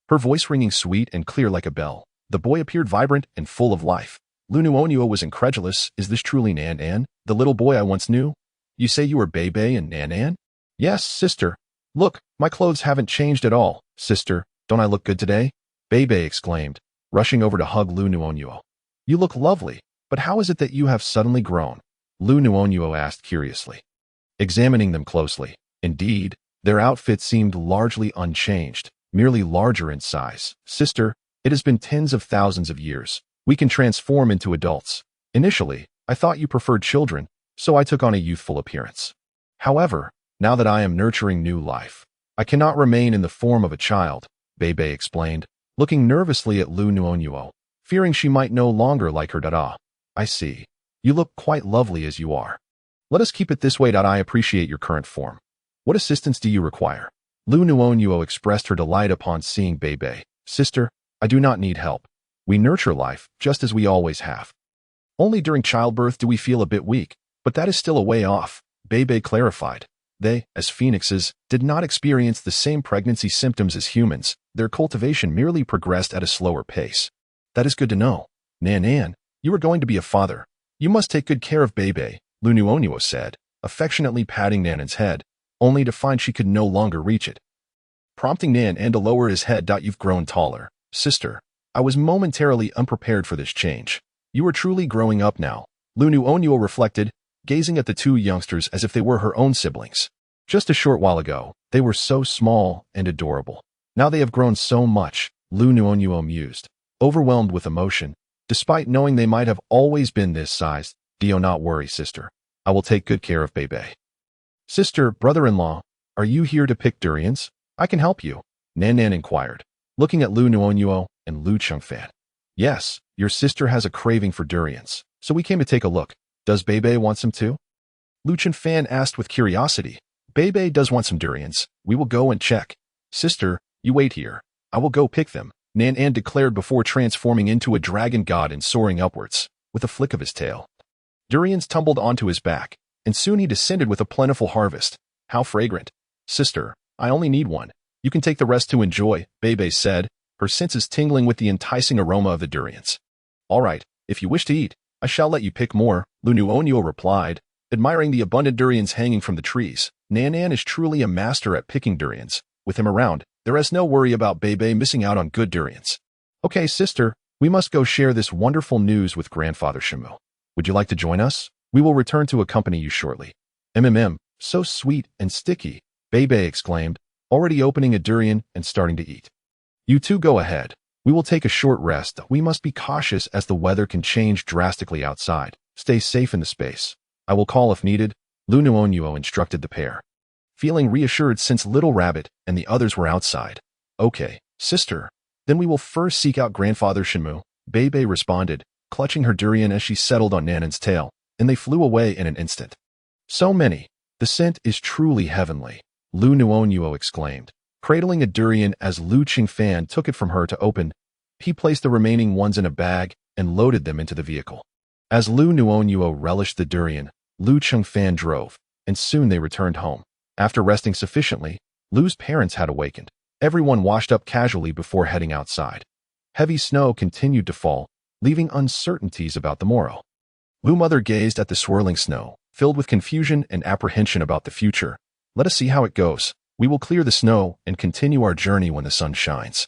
Her voice ringing sweet and clear like a bell. The boy appeared vibrant and full of life. Liu Nuonuo was incredulous. Is this truly Nan, the little boy I once knew? You say you are Bei and Nan? Yes, sister. Look, my clothes haven't changed at all. Sister, don't I look good today? Bei exclaimed, rushing over to hug Liu Nuonuo. You look lovely, but how is it that you have suddenly grown? Liu Nuonuo asked curiously, examining them closely. Indeed, their outfits seemed largely unchanged, merely larger in size. Sister, it has been tens of thousands of years. We can transform into adults. Initially, I thought you preferred children, so I took on a youthful appearance. However, now that I am nurturing new life, I cannot remain in the form of a child, Bei explained, looking nervously at Liu Nuonuo, fearing she might no longer like her dada. I see. You look quite lovely as you are. Let us keep it this way. I appreciate your current form. What assistance do you require? Liu Nuonuo expressed her delight upon seeing Bei. Sister, I do not need help. We nurture life, just as we always have. Only during childbirth do we feel a bit weak, but that is still a way off, Bei clarified. They, as phoenixes, did not experience the same pregnancy symptoms as humans. Their cultivation merely progressed at a slower pace. That is good to know. Nan, you are going to be a father. You must take good care of Bei, Liu Nuonuo said, affectionately patting Nanan's head, only to find she could no longer reach it. Prompting Nan to lower his head. You've grown taller. Sister, I was momentarily unprepared for this change. You are truly growing up now, Liu Nuonuo reflected, gazing at the two youngsters as if they were her own siblings. Just a short while ago, they were so small and adorable. Now they have grown so much, Liu Nuonuo mused, overwhelmed with emotion, despite knowing they might have always been this size. Do not worry, sister. I will take good care of Bei. Sister, brother-in-law, are you here to pick durians? I can help you, Nan inquired, looking at Liu Nuonuo and Liu Qingfan. Yes, your sister has a craving for durians, so we came to take a look. Does Bei want some too? Liu Qingfan asked with curiosity. Bei does want some durians. We will go and check. Sister, you wait here. I will go pick them, Nan declared before transforming into a dragon god and soaring upwards, with a flick of his tail. Durians tumbled onto his back, and soon he descended with a plentiful harvest. How fragrant. Sister, I only need one. You can take the rest to enjoy, Bei said, her senses tingling with the enticing aroma of the durians. All right, if you wish to eat, I shall let you pick more, Liu Nuonuo replied, admiring the abundant durians hanging from the trees. Nan is truly a master at picking durians. With him around, there is no worry about Bei missing out on good durians. Okay, sister, we must go share this wonderful news with Grandfather Shimu. Would you like to join us? We will return to accompany you shortly. So sweet and sticky, Bei exclaimed, already opening a durian and starting to eat. You two go ahead. We will take a short rest. We must be cautious as the weather can change drastically outside. Stay safe in the space. I will call if needed, Liu Nuonuo instructed the pair, feeling reassured since Little Rabbit and the others were outside. Okay, sister. Then we will first seek out Grandfather Shimu, Bei responded, clutching her durian as she settled on Nanan's tail, and they flew away in an instant. So many. The scent is truly heavenly, Liu Nuonuo exclaimed, cradling a durian as Liu Qingfan took it from her to open. He placed the remaining ones in a bag and loaded them into the vehicle. As Liu Nuonuo relished the durian, Liu Qingfan drove, and soon they returned home. After resting sufficiently, Liu's parents had awakened. Everyone washed up casually before heading outside. Heavy snow continued to fall, leaving uncertainties about the morrow. Liu mother gazed at the swirling snow, filled with confusion and apprehension about the future. Let us see how it goes. We will clear the snow and continue our journey when the sun shines.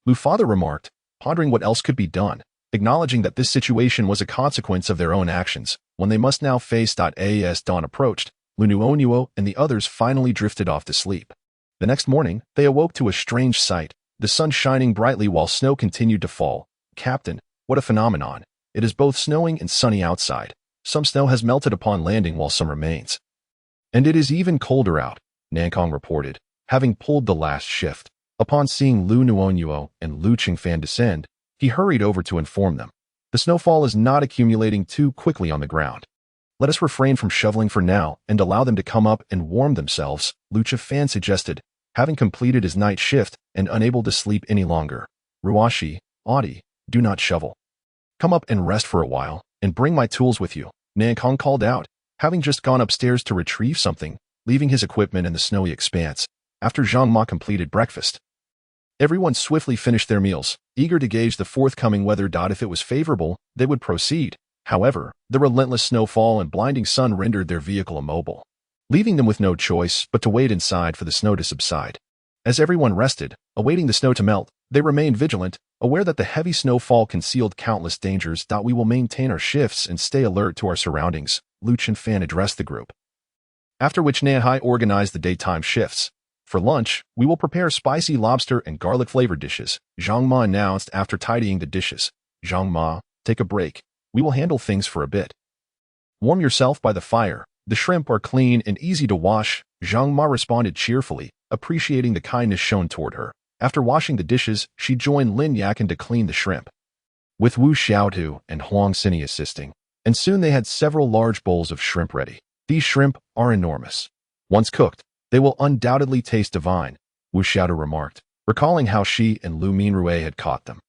Liu father remarked, pondering what else could be done, acknowledging that this situation was a consequence of their own actions. When they must now face. As dawn approached, Liu Nuonuo and the others finally drifted off to sleep. The next morning, they awoke to a strange sight, the sun shining brightly while snow continued to fall. Captain, what a phenomenon. It is both snowing and sunny outside. Some snow has melted upon landing while some remains. And it is even colder out, Nankong reported, having pulled the last shift. Upon seeing Liu Nuonuo and Liu Qingfan descend, he hurried over to inform them. The snowfall is not accumulating too quickly on the ground. Let us refrain from shoveling for now and allow them to come up and warm themselves, Liu Qingfan suggested, having completed his night shift and unable to sleep any longer. Ruashi, Audi, do not shovel. Come up and rest for a while, and bring my tools with you, Nankong called out, having just gone upstairs to retrieve something, leaving his equipment in the snowy expanse, after Zhang Ma completed breakfast. Everyone swiftly finished their meals, eager to gauge the forthcoming weather. If it was favorable, they would proceed. However, the relentless snowfall and blinding sun rendered their vehicle immobile, leaving them with no choice but to wait inside for the snow to subside. As everyone rested, awaiting the snow to melt, they remained vigilant, aware that the heavy snowfall concealed countless dangers. We will maintain our shifts and stay alert to our surroundings, Liu Fan addressed the group. After which Nanhai organized the daytime shifts. For lunch, we will prepare spicy lobster and garlic-flavored dishes, Zhang Ma announced after tidying the dishes. Zhang Ma, take a break. We will handle things for a bit. Warm yourself by the fire. The shrimp are clean and easy to wash, Zhang Ma responded cheerfully, appreciating the kindness shown toward her. After washing the dishes, she joined Lin Yakin to clean the shrimp, with Wu Xiaotu and Huang Xini assisting, and soon they had several large bowls of shrimp ready. These shrimp are enormous. Once cooked, they will undoubtedly taste divine, Wu Xiaotu remarked, recalling how she and Lu Minrue had caught them.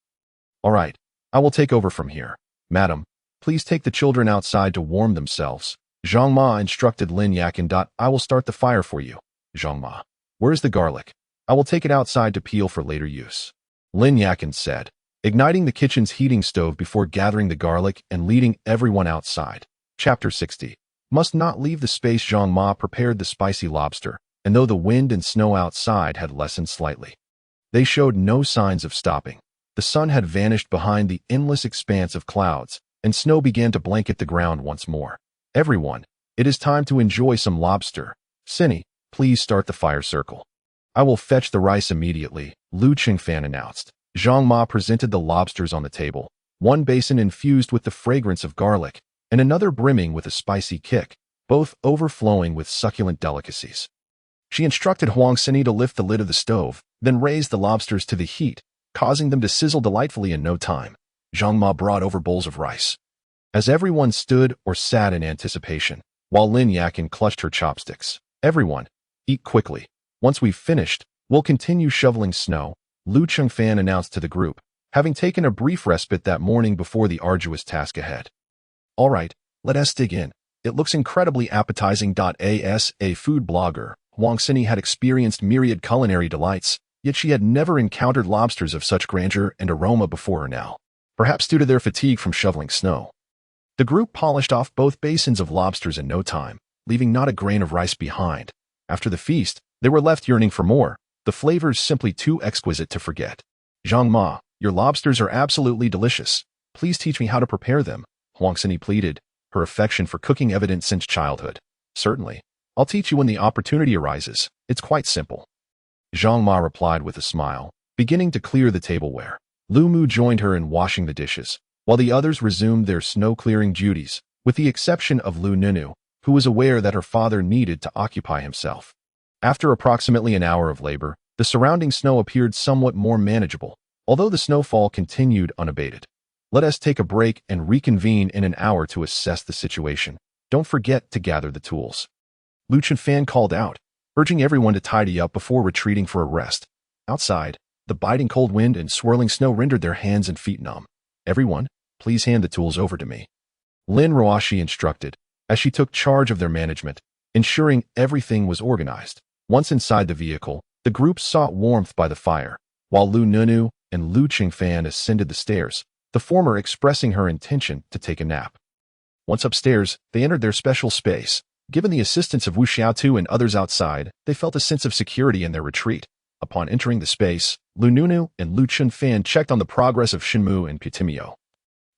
All right, I will take over from here. Madam, please take the children outside to warm themselves, Zhang Ma instructed Lin Yakin. I will start the fire for you. Zhang Ma, where's the garlic? I will take it outside to peel for later use, Lin Yakin said, igniting the kitchen's heating stove before gathering the garlic and leading everyone outside. Chapter 60. Must not leave the space. Zhang Ma prepared the spicy lobster, and though the wind and snow outside had lessened slightly, they showed no signs of stopping. The sun had vanished behind the endless expanse of clouds, and snow began to blanket the ground once more. Everyone, it is time to enjoy some lobster. Cindy, please start the fire circle. I will fetch the rice immediately, Liu Fan announced. Zhang Ma presented the lobsters on the table, one basin infused with the fragrance of garlic, and another brimming with a spicy kick, both overflowing with succulent delicacies. She instructed Huang Xini to lift the lid of the stove, then raise the lobsters to the heat, causing them to sizzle delightfully in no time. Zhang Ma brought over bowls of rice. As everyone stood or sat in anticipation, while Lin Yakin clutched her chopsticks, everyone, eat quickly. Once we've finished, we'll continue shoveling snow, Liu Fan announced to the group, having taken a brief respite that morning before the arduous task ahead. All right, let us dig in. It looks incredibly appetizing. As a food blogger, Huang Xini had experienced myriad culinary delights, yet she had never encountered lobsters of such grandeur and aroma before her now, perhaps due to their fatigue from shoveling snow. The group polished off both basins of lobsters in no time, leaving not a grain of rice behind. After the feast, they were left yearning for more, the flavors simply too exquisite to forget. Zhang Ma, your lobsters are absolutely delicious. Please teach me how to prepare them, Huang Xini pleaded, her affection for cooking evident since childhood. Certainly. I'll teach you when the opportunity arises. It's quite simple, Zhang Ma replied with a smile, beginning to clear the tableware. Lu Mu joined her in washing the dishes, while the others resumed their snow-clearing duties, with the exception of Liu Nuonuo, who was aware that her father needed to occupy himself. After approximately an hour of labor, the surrounding snow appeared somewhat more manageable, although the snowfall continued unabated. Let us take a break and reconvene in an hour to assess the situation. Don't forget to gather the tools, Liu Fan called out, urging everyone to tidy up before retreating for a rest. Outside, the biting cold wind and swirling snow rendered their hands and feet numb. Everyone, please hand the tools over to me, Lin Ruonuo instructed, as she took charge of their management, ensuring everything was organized. Once inside the vehicle, the group sought warmth by the fire, while Liu Nuonuo and Liu Fan ascended the stairs, the former expressing her intention to take a nap. Once upstairs, they entered their special space. Given the assistance of Wu Xiaotu and others outside, they felt a sense of security in their retreat. Upon entering the space, Liu Nuonuo and Liu Fan checked on the progress of Shenmu and Pitimio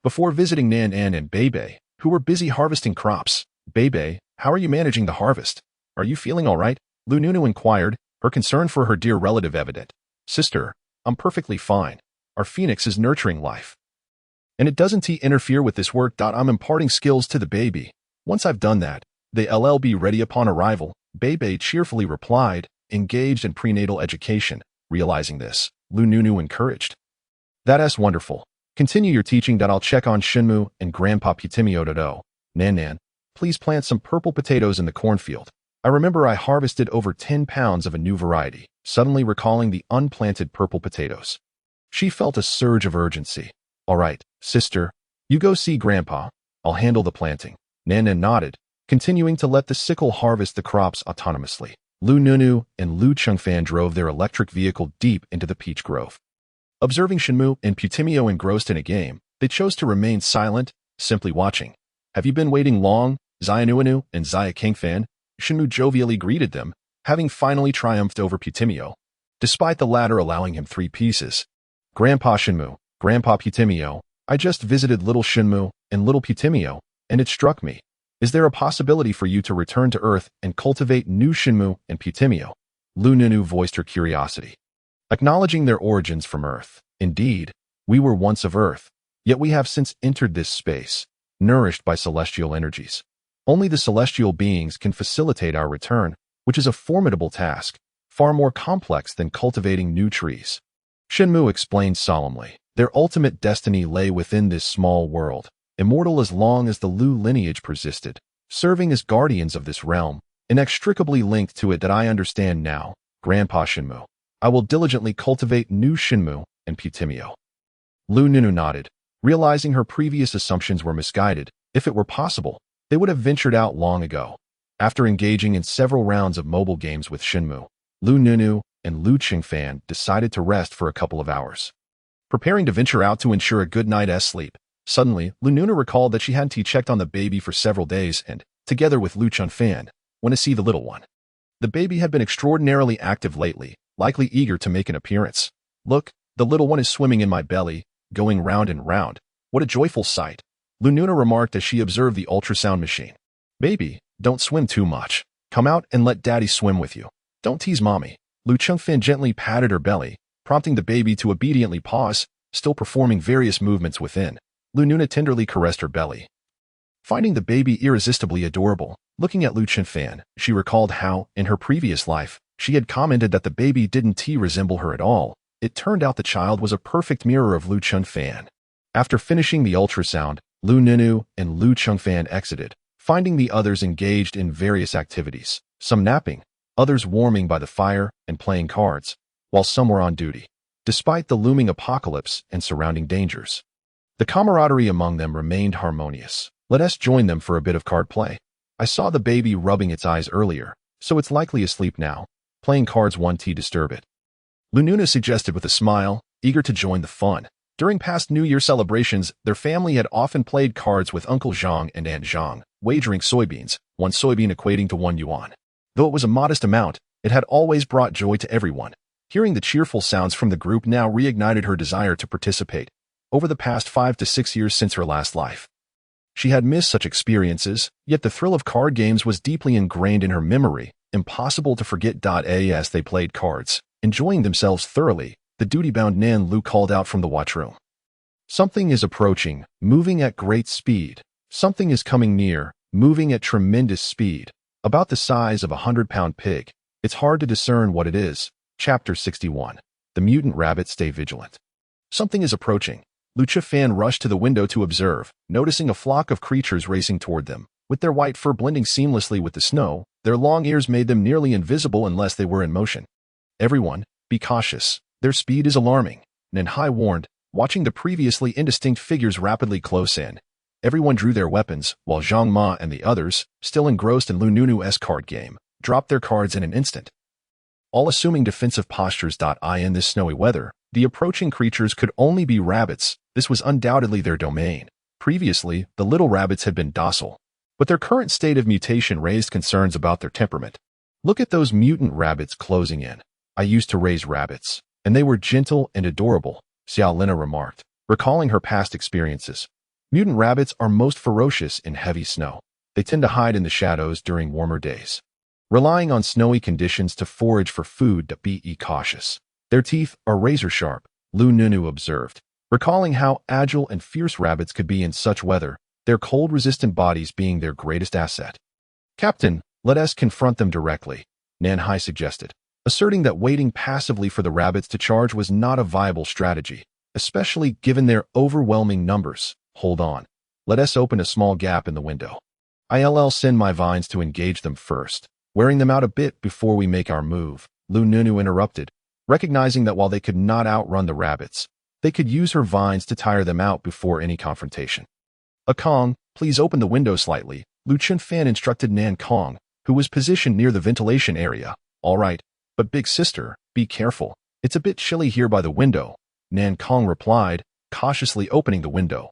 before visiting Nan and Bebe, who were busy harvesting crops. Bebe, how are you managing the harvest? Are you feeling all right? Liu Nuonuo inquired, her concern for her dear relative evident. Sister, I'm perfectly fine. Our phoenix is nurturing life, and it doesn't interfere with this work. I'm imparting skills to the baby. Once I've done that, they'll be ready upon arrival, Bebe cheerfully replied, engaged in prenatal education. Realizing this, Liu Nuonuo encouraged. That's wonderful. Continue your teaching. I'll check on Shenmu and Grandpa Pitimio. Nan, please plant some purple potatoes in the cornfield. I remember I harvested over 10 pounds of a new variety, suddenly recalling the unplanted purple potatoes. She felt a surge of urgency. All right, sister, you go see Grandpa. I'll handle the planting. Nan nodded, continuing to let the sickle harvest the crops autonomously. Liu Nuonuo and Liu Chengfan drove their electric vehicle deep into the peach grove. Observing Shenmu and Putimio engrossed in a game, they chose to remain silent, simply watching. Have you been waiting long, Zia Nuonuo and Zia Kingfan? Shenmu jovially greeted them, having finally triumphed over Putimio, despite the latter allowing him 3 pieces. Grandpa Shenmu, Grandpa Putimio, I just visited little Shenmu and little Putimio, and it struck me. Is there a possibility for you to return to Earth and cultivate new Shenmu and Putimio? Liu Nuonuo voiced her curiosity. Acknowledging their origins from Earth. Indeed, we were once of Earth, yet we have since entered this space, nourished by celestial energies. Only the celestial beings can facilitate our return, which is a formidable task, far more complex than cultivating new trees. Shenmu explained solemnly. Their ultimate destiny lay within this small world, immortal as long as the Liu lineage persisted, serving as guardians of this realm, inextricably linked to it that I understand now, Grandpa Shenmu. I will diligently cultivate new Shenmu and Putimio. Liu Nuonuo nodded, realizing her previous assumptions were misguided. If it were possible, they would have ventured out long ago. After engaging in several rounds of mobile games with Shenmu, Liu Nuonuo and Liu Chengfan decided to rest for a couple of hours. Preparing to venture out to ensure a good night's sleep, suddenly, Liu Nuonuo recalled that she hadn't checked on the baby for several days and, together with Liu Chengfan, went to see the little one. The baby had been extraordinarily active lately, likely eager to make an appearance. Look, the little one is swimming in my belly, going round and round. What a joyful sight, Liu Nuonuo remarked as she observed the ultrasound machine. Baby, don't swim too much. Come out and let daddy swim with you. Don't tease mommy. Liu Chengfan gently patted her belly, prompting the baby to obediently pause, still performing various movements within. Liu Nuonuo tenderly caressed her belly. Finding the baby irresistibly adorable, looking at Liu Chengfan, she recalled how, in her previous life, she had commented that the baby didn't resemble her at all. It turned out the child was a perfect mirror of Liu Chengfan. After finishing the ultrasound, Liu Nuonuo and Liu Chengfan exited, finding the others engaged in various activities, some napping, others warming by the fire and playing cards, while some were on duty. Despite the looming apocalypse and surrounding dangers, the camaraderie among them remained harmonious. Let us join them for a bit of card play. I saw the baby rubbing its eyes earlier, so it's likely asleep now. Playing cards won't disturb it. Liu Nuonuo suggested with a smile, eager to join the fun. During past New Year celebrations, their family had often played cards with Uncle Zhang and Aunt Zhang, wagering soybeans, 1 soybean equating to 1 yuan. Though it was a modest amount, it had always brought joy to everyone. Hearing the cheerful sounds from the group now reignited her desire to participate. Over the past 5 to 6 years since her last life, she had missed such experiences, yet the thrill of card games was deeply ingrained in her memory, impossible to forget. As they played cards, enjoying themselves thoroughly, the duty-bound Nan Lu called out from the watchroom. Something is approaching, moving at great speed. Something is coming near, moving at tremendous speed. About the size of a 100-pound pig. It's hard to discern what it is. Chapter 61. The mutant rabbits stay vigilant. Something is approaching. Liu Chengfan rushed to the window to observe, noticing a flock of creatures racing toward them. With their white fur blending seamlessly with the snow, their long ears made them nearly invisible unless they were in motion. Everyone, be cautious. Their speed is alarming, Nan Hai warned, watching the previously indistinct figures rapidly close in. Everyone drew their weapons, while Zhang Ma and the others, still engrossed in Liu Nuonuo's card game, dropped their cards in an instant. All assuming defensive postures. In this snowy weather, the approaching creatures could only be rabbits. This was undoubtedly their domain. Previously, the little rabbits had been docile, but their current state of mutation raised concerns about their temperament. Look at those mutant rabbits closing in. I used to raise rabbits, and they were gentle and adorable, Xiao Lina remarked, recalling her past experiences. Mutant rabbits are most ferocious in heavy snow. They tend to hide in the shadows during warmer days, relying on snowy conditions to forage for food. Be cautious. Their teeth are razor-sharp, Liu Nuonuo observed, recalling how agile and fierce rabbits could be in such weather, their cold-resistant bodies being their greatest asset. Captain, let us confront them directly, Nan Hai suggested, asserting that waiting passively for the rabbits to charge was not a viable strategy, especially given their overwhelming numbers. Hold on. Let us open a small gap in the window. I'll send my vines to engage them first. Wearing them out a bit before we make our move, Liu Nuonuo interrupted, recognizing that while they could not outrun the rabbits, they could use her vines to tire them out before any confrontation. Kong, please open the window slightly, Liu Zhiyi instructed Nan Kong, who was positioned near the ventilation area. All right, but big sister, be careful. It's a bit chilly here by the window, Nan Kong replied, cautiously opening the window,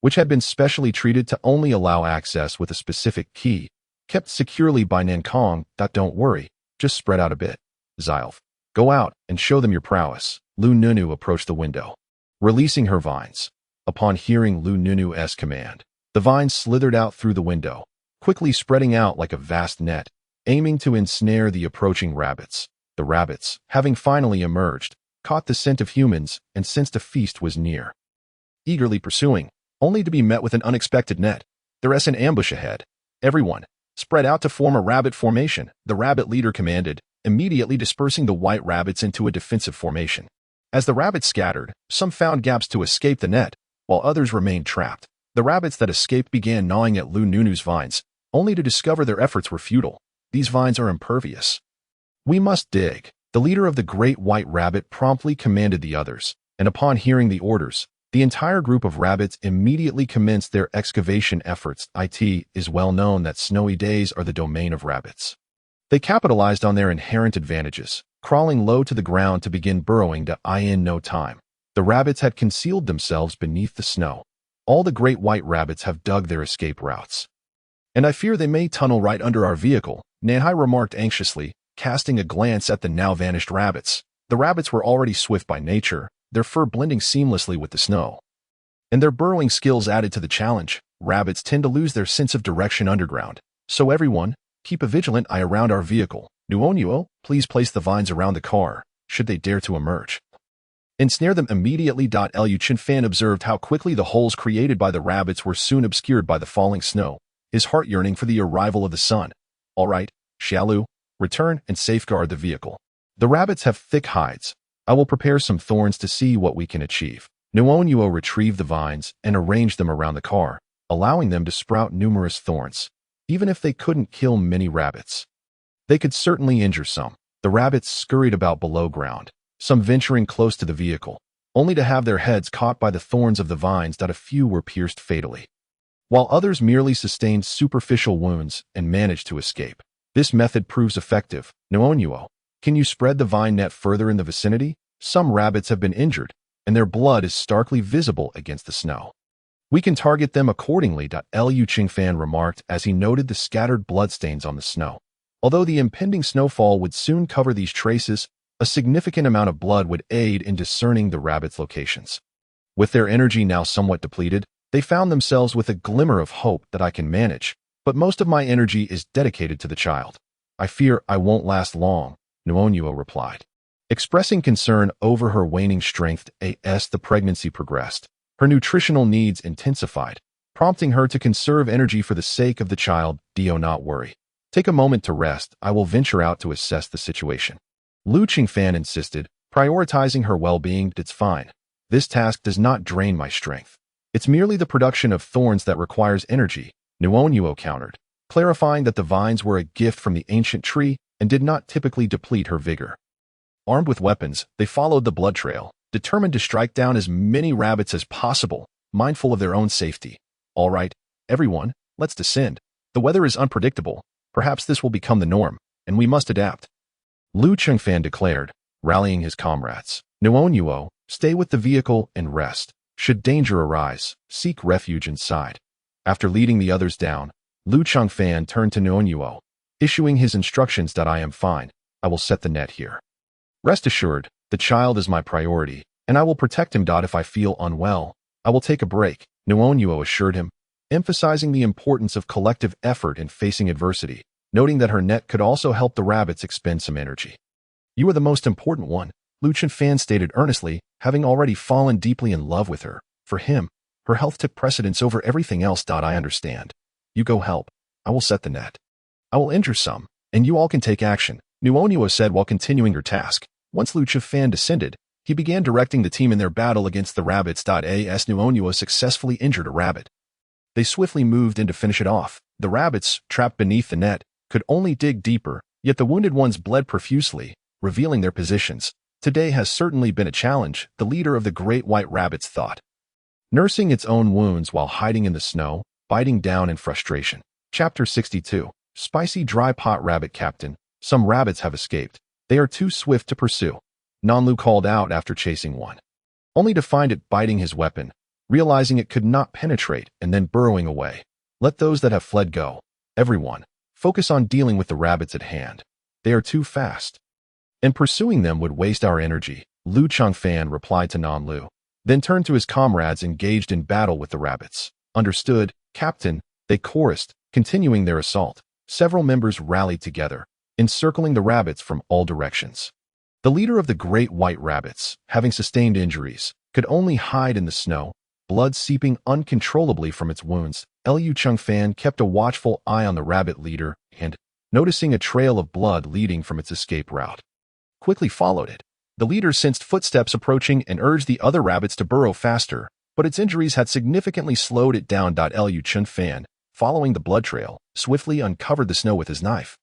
which had been specially treated to only allow access with a specific key, kept securely by Nan Kong. Don't worry, just spread out a bit. Zylf, go out and show them your prowess. Liu Nuonuo approached the window, releasing her vines. Upon hearing Liu Nuonuo's command, the vines slithered out through the window, quickly spreading out like a vast net, aiming to ensnare the approaching rabbits. The rabbits, having finally emerged, caught the scent of humans and sensed a feast was near. Eagerly pursuing, only to be met with an unexpected net. There's an ambush ahead. Everyone, spread out to form a rabbit formation, the rabbit leader commanded, immediately dispersing the white rabbits into a defensive formation. As the rabbits scattered, some found gaps to escape the net, while others remained trapped. The rabbits that escaped began gnawing at Liu Nuonuo's vines, only to discover their efforts were futile. These vines are impervious. We must dig. The leader of the great white rabbit promptly commanded the others, and upon hearing the orders, the entire group of rabbits immediately commenced their excavation efforts. It is well known that snowy days are the domain of rabbits. They capitalized on their inherent advantages, crawling low to the ground to begin burrowing in no time. The rabbits had concealed themselves beneath the snow. All the great white rabbits have dug their escape routes. And I fear they may tunnel right under our vehicle, Nanhai remarked anxiously, casting a glance at the now vanished rabbits. The rabbits were already swift by nature, their fur blending seamlessly with the snow. And their burrowing skills added to the challenge. Rabbits tend to lose their sense of direction underground. So everyone, keep a vigilant eye around our vehicle. Nuonuo, please place the vines around the car, should they dare to emerge. Ensnare them immediately. Liu Zhiyi observed how quickly the holes created by the rabbits were soon obscured by the falling snow, his heart yearning for the arrival of the sun. All right, Xiaolu, return and safeguard the vehicle. The rabbits have thick hides. I will prepare some thorns to see what we can achieve. Nuonuo retrieved the vines and arranged them around the car, allowing them to sprout numerous thorns. Even if they couldn't kill many rabbits, they could certainly injure some. The rabbits scurried about below ground, some venturing close to the vehicle, only to have their heads caught by the thorns of the vines. A few were pierced fatally, while others merely sustained superficial wounds and managed to escape. This method proves effective. Nuonuo, can you spread the vine net further in the vicinity? Some rabbits have been injured, and their blood is starkly visible against the snow. We can target them accordingly. Liu Zhiyi remarked as he noted the scattered bloodstains on the snow. Although the impending snowfall would soon cover these traces, a significant amount of blood would aid in discerning the rabbits' locations. With their energy now somewhat depleted, they found themselves with a glimmer of hope that I can manage, but most of my energy is dedicated to the child. I fear I won't last long, Nuonuo replied. Expressing concern over her waning strength as the pregnancy progressed, her nutritional needs intensified, prompting her to conserve energy for the sake of the child. Do not worry. Take a moment to rest. I will venture out to assess the situation. Liu Zhiyi insisted, prioritizing her well-being. It's fine. This task does not drain my strength. It's merely the production of thorns that requires energy, Nuonuo countered, clarifying that the vines were a gift from the ancient tree and did not typically deplete her vigor. Armed with weapons, they followed the blood trail, determined to strike down as many rabbits as possible, mindful of their own safety. All right, everyone, let's descend. The weather is unpredictable. Perhaps this will become the norm, and we must adapt. Liu Zhiyi declared, rallying his comrades. Nuonuo, stay with the vehicle and rest. Should danger arise, seek refuge inside. After leading the others down, Liu Zhiyi turned to Nuonuo, issuing his instructions. I am fine. I will set the net here. Rest assured, the child is my priority, and I will protect him. If I feel unwell, I will take a break, Nuonuo assured him, emphasizing the importance of collective effort in facing adversity, noting that her net could also help the rabbits expend some energy. You are the most important one, Liu Zhiyi stated earnestly, having already fallen deeply in love with her. For him, her health took precedence over everything else. I understand. You go help. I will set the net. I will injure some, and you all can take action, Nuonuo said while continuing her task. Once Liu Zhiyi descended, he began directing the team in their battle against the rabbits. As Nuonuo successfully injured a rabbit, they swiftly moved in to finish it off. The rabbits, trapped beneath the net, could only dig deeper, yet the wounded ones bled profusely, revealing their positions. Today has certainly been a challenge, the leader of the great white rabbits thought. Nursing its own wounds while hiding in the snow, biting down in frustration. Chapter 62. Spicy Dry Pot Rabbit Captain. Some rabbits have escaped. They are too swift to pursue. Nuonuo called out after chasing one, only to find it biting his weapon, realizing it could not penetrate and then burrowing away. Let those that have fled go. Everyone, focus on dealing with the rabbits at hand. They are too fast, and pursuing them would waste our energy. Liu Changfan replied to Nuonuo, then turned to his comrades engaged in battle with the rabbits. Understood, Captain, they chorused, continuing their assault. Several members rallied together, encircling the rabbits from all directions. The leader of the great white rabbits, having sustained injuries, could only hide in the snow, blood seeping uncontrollably from its wounds. Liu Changfan kept a watchful eye on the rabbit leader and, noticing a trail of blood leading from its escape route, quickly followed it. The leader sensed footsteps approaching and urged the other rabbits to burrow faster, but its injuries had significantly slowed it down. Liu Changfan, following the blood trail, swiftly uncovered the snow with his knife,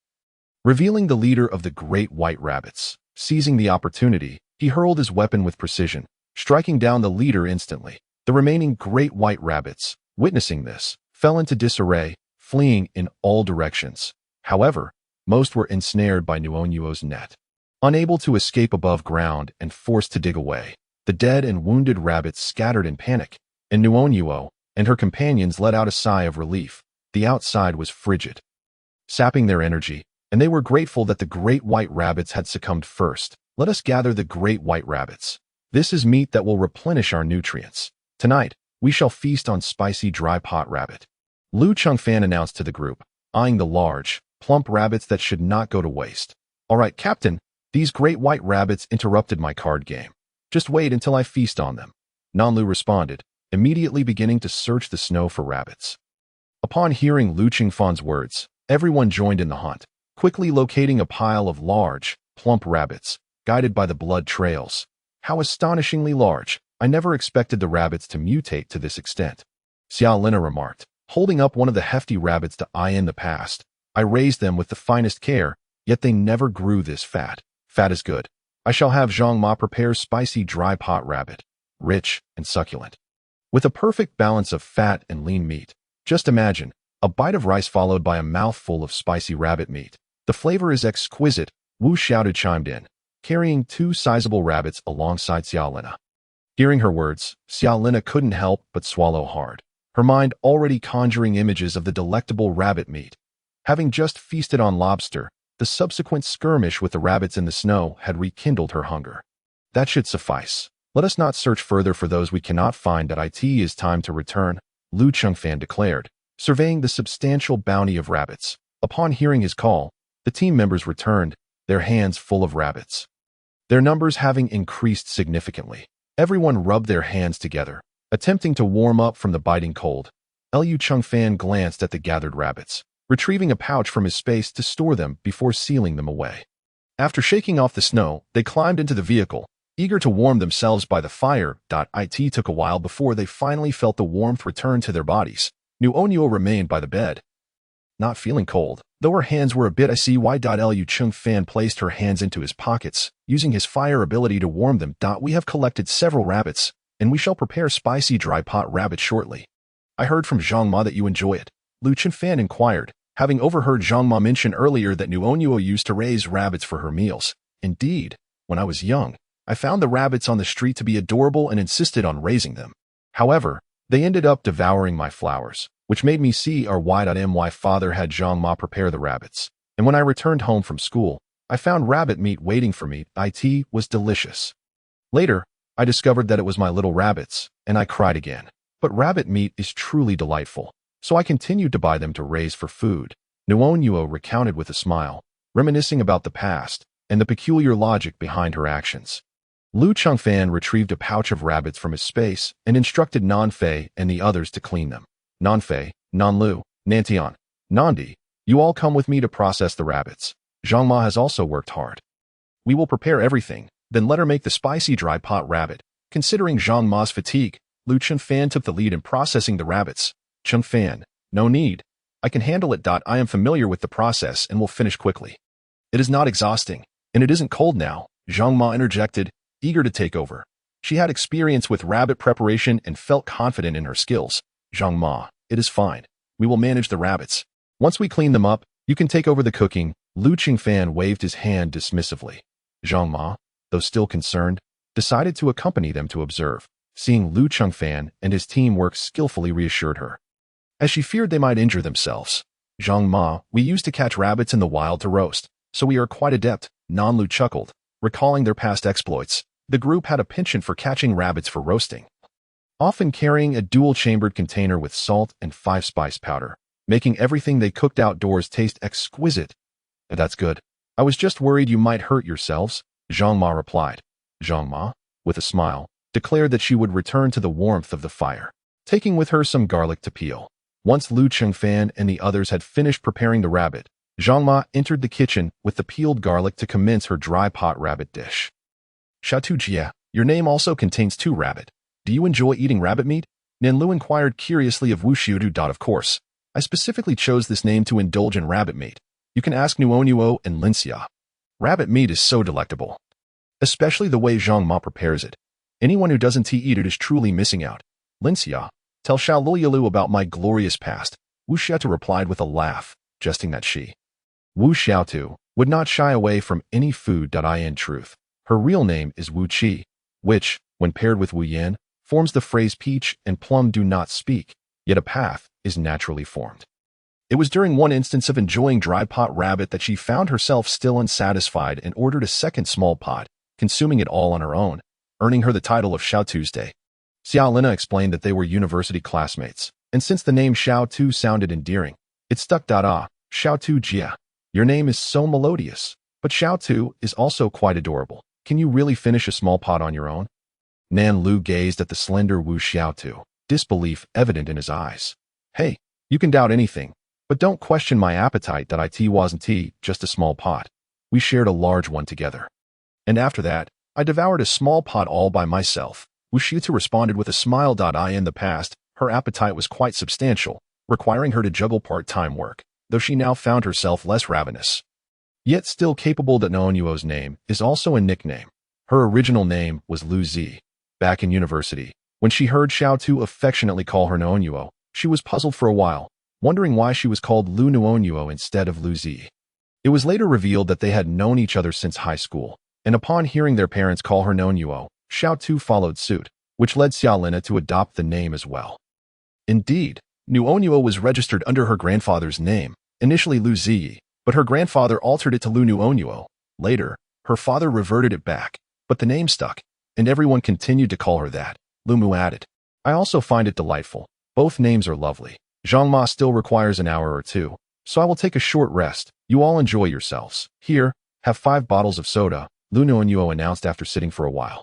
revealing the leader of the great white rabbits. Seizing the opportunity, he hurled his weapon with precision, striking down the leader instantly. The remaining great white rabbits, witnessing this, fell into disarray, fleeing in all directions. However, most were ensnared by Nuonuo's net, unable to escape above ground and forced to dig away. The dead and wounded rabbits scattered in panic, and Nuonuo and her companions let out a sigh of relief. The outside was frigid, sapping their energy, and they were grateful that the great white rabbits had succumbed first. Let us gather the great white rabbits. This is meat that will replenish our nutrients. Tonight, we shall feast on spicy dry pot rabbit. Liu Changfan announced to the group, eyeing the large, plump rabbits that should not go to waste. All right, Captain, these great white rabbits interrupted my card game. Just wait until I feast on them. Nuonuo responded, immediately beginning to search the snow for rabbits. Upon hearing Liu Changfan's words, everyone joined in the hunt, quickly locating a pile of large, plump rabbits, guided by the blood trails. How astonishingly large! I never expected the rabbits to mutate to this extent. Xiaolina remarked, holding up one of the hefty rabbits to eye. In the past, I raised them with the finest care, yet they never grew this fat. Fat is good. I shall have Zhang Ma prepare spicy dry pot rabbit, rich and succulent, with a perfect balance of fat and lean meat. Just imagine, a bite of rice followed by a mouthful of spicy rabbit meat. The flavor is exquisite, Wu Xiaodu chimed in, carrying 2 sizable rabbits alongside Xiaolina. Hearing her words, Xiaolina couldn't help but swallow hard, her mind already conjuring images of the delectable rabbit meat. Having just feasted on lobster, the subsequent skirmish with the rabbits in the snow had rekindled her hunger. That should suffice. Let us not search further for those we cannot find. It is time to return, Liu Changfan declared, surveying the substantial bounty of rabbits. Upon hearing his call, the team members returned, their hands full of rabbits, their numbers having increased significantly. Everyone rubbed their hands together, attempting to warm up from the biting cold. Liu Changfan glanced at the gathered rabbits, retrieving a pouch from his space to store them before sealing them away. After shaking off the snow, they climbed into the vehicle, eager to warm themselves by the fire. It took a while before they finally felt the warmth return to their bodies. Nuonuo remained by the bed, not feeling cold, though her hands were a bit icy. Liu Changfan placed her hands into his pockets, using his fire ability to warm them. We have collected several rabbits, and we shall prepare spicy dry pot rabbit shortly. I heard from Zhang Ma that you enjoy it, Liu Changfan inquired, having overheard Zhang Ma mention earlier that Nuonuo used to raise rabbits for her meals. Indeed, when I was young, I found the rabbits on the street to be adorable and insisted on raising them. However, they ended up devouring my flowers, which made me see my father had Zhang Ma prepare the rabbits. And when I returned home from school, I found rabbit meat waiting for me. It was delicious. Later, I discovered that it was my little rabbits, and I cried again. But rabbit meat is truly delightful, so I continued to buy them to raise for food. Nuonuo recounted with a smile, reminiscing about the past and the peculiar logic behind her actions. Liu Changfan retrieved a pouch of rabbits from his space and instructed Nanfei and the others to clean them. Nanfei, Nanlu, Nantian, Nandi, you all come with me to process the rabbits. Zhang Ma has also worked hard. We will prepare everything, then let her make the spicy dry pot rabbit. Considering Zhang Ma's fatigue, Liu Changfan took the lead in processing the rabbits. Changfan, no need. I can handle it. I am familiar with the process and will finish quickly. It is not exhausting, and it isn't cold now, Zhang Ma interjected, eager to take over. She had experience with rabbit preparation and felt confident in her skills. Zhang Ma, it is fine. We will manage the rabbits. Once we clean them up, you can take over the cooking. Liu Qingfan waved his hand dismissively. Zhang Ma, though still concerned, decided to accompany them to observe. Seeing Liu Qingfan and his team work skillfully reassured her. As she feared they might injure themselves. Zhang Ma, we used to catch rabbits in the wild to roast, so we are quite adept, Nan Lu chuckled, recalling their past exploits. The group had a penchant for catching rabbits for roasting, often carrying a dual-chambered container with salt and 5-spice powder, making everything they cooked outdoors taste exquisite. That's good. I was just worried you might hurt yourselves, Zhang Ma replied. Zhang Ma, with a smile, declared that she would return to the warmth of the fire, taking with her some garlic to peel. Once Liu Qingfan and the others had finished preparing the rabbit, Zhang Ma entered the kitchen with the peeled garlic to commence her dry pot rabbit dish. Xiaotu Jia, your name also contains 2 rabbit. Do you enjoy eating rabbit meat? Nan Lu inquired curiously of Wu Xiudu. Of course. I specifically chose this name to indulge in rabbit meat. You can ask Nuonuo and Linxia. Rabbit meat is so delectable. Especially the way Zhang Ma prepares it. Anyone who doesn't eat it is truly missing out. Linxia, tell Xiao Luyalu about my glorious past. Wu Xiaotu replied with a laugh, jesting that she, Wu Xiaotu, would not shy away from any food. In truth, her real name is Wu Qi, which, when paired with Wu Yan, forms the phrase peach and plum do not speak, yet a path is naturally formed. It was during one instance of enjoying dry pot rabbit that she found herself still unsatisfied and ordered a second small pot, consuming it all on her own, earning her the title of Xiao Tuesday. Xiao Lina explained that they were university classmates, and since the name Xiao Tu sounded endearing, it stuck. Xiao Tu Jia, your name is so melodious, but Xiao Tu is also quite adorable. Can you really finish a small pot on your own? Nan Lu gazed at the slender Wu Xiaotu, disbelief evident in his eyes. Hey, you can doubt anything, but don't question my appetite. It wasn't just a small pot. We shared a large one together. And after that, I devoured a small pot all by myself. Wu Xiaotu responded with a smile. In the past, her appetite was quite substantial, requiring her to juggle part-time work, though she now found herself less ravenous. Yet still capable. Nuonuo's name is also a nickname. Her original name was Liu Zhiyi. Back in university, when she heard Xiaotu affectionately call her Nuonuo, she was puzzled for a while, wondering why she was called Liu Nuonuo instead of Liu Zhiyi. It was later revealed that they had known each other since high school, and upon hearing their parents call her Nuonuo, Xiaotu followed suit, which led Xiaolina to adopt the name as well. Indeed, Nuonuo was registered under her grandfather's name, initially Liu Zhiyi, but her grandfather altered it to Liu Nuonuo. Later, her father reverted it back, but the name stuck, and everyone continued to call her that. Lu Mu added, I also find it delightful. Both names are lovely. Zhang Ma still requires an hour or 2, so I will take a short rest. You all enjoy yourselves. Here, have 5 bottles of soda, Liu Nuonuo announced after sitting for a while,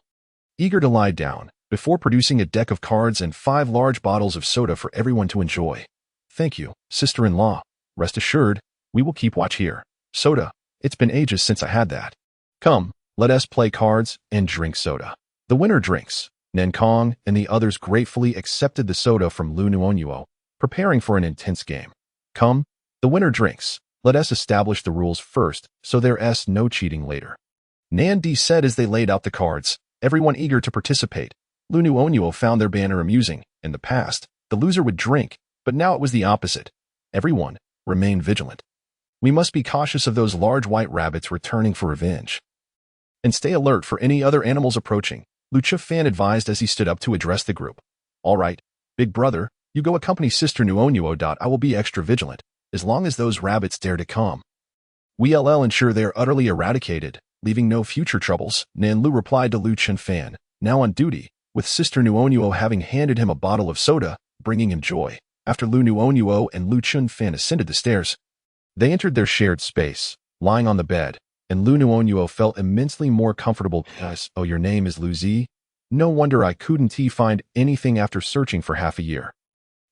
eager to lie down, before producing a deck of cards and 5 large bottles of soda for everyone to enjoy. Thank you, sister-in-law. Rest assured, we will keep watch here. Soda, it's been ages since I had that. Come, let us play cards and drink soda. The winner drinks. Nankong and the others gratefully accepted the soda from Liu Nuonuo, preparing for an intense game. Come, the winner drinks. Let us establish the rules first, so there's no cheating later. Nan Di said as they laid out the cards, everyone eager to participate. Liu Nuonuo found their banner amusing. In the past, the loser would drink, but now it was the opposite. Everyone, remain vigilant. We must be cautious of those large white rabbits returning for revenge. And stay alert for any other animals approaching, Liu Qingfan advised as he stood up to address the group. All right, big brother, you go accompany Sister Nuonuo. I will be extra vigilant, as long as those rabbits dare to come. We'll ensure they are utterly eradicated, leaving no future troubles, Nan Lu replied to Liu Qingfan, now on duty, with Sister Nuonuo having handed him a bottle of soda, bringing him joy. After Liu Nuonuo and Liu Qingfan ascended the stairs, they entered their shared space, lying on the bed, and Liu Nuonuo felt immensely more comfortable. Oh, your name is Liu Zhiyi? No wonder I couldn't find anything after searching for half a year.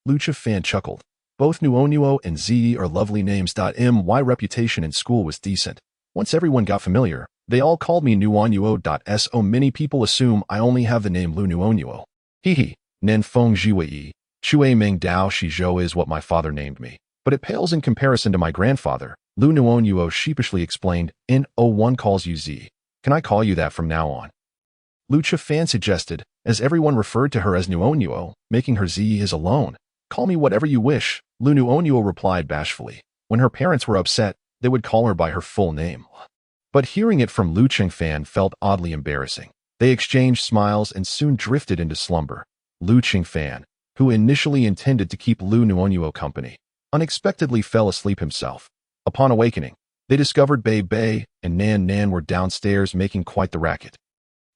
Liu Qingfan chuckled. Both Nuonuo and Zhiyi are lovely names. My reputation in school was decent. Once everyone got familiar, they all called me Nuonuo. So many people assume I only have the name Liu Nuonuo. Hehe, Nen Feng Jiwei, Chue Meng Dao Shizhou is what my father named me. but it pales in comparison to my grandfather, Liu Nuonuo sheepishly explained. N01 calls you Z. Can I call you that from now on? Liu Zhiyi suggested, as everyone referred to her as Nuonuo, making her Z his alone. Call me whatever you wish, Liu Nuonuo replied bashfully. When her parents were upset, they would call her by her full name. But hearing it from Liu Zhiyi felt oddly embarrassing. They exchanged smiles and soon drifted into slumber. Liu Zhiyi, who initially intended to keep Liu Nuonuo company, unexpectedly fell asleep himself. Upon awakening, they discovered Bei Bei and Nan Nan were downstairs making quite the racket.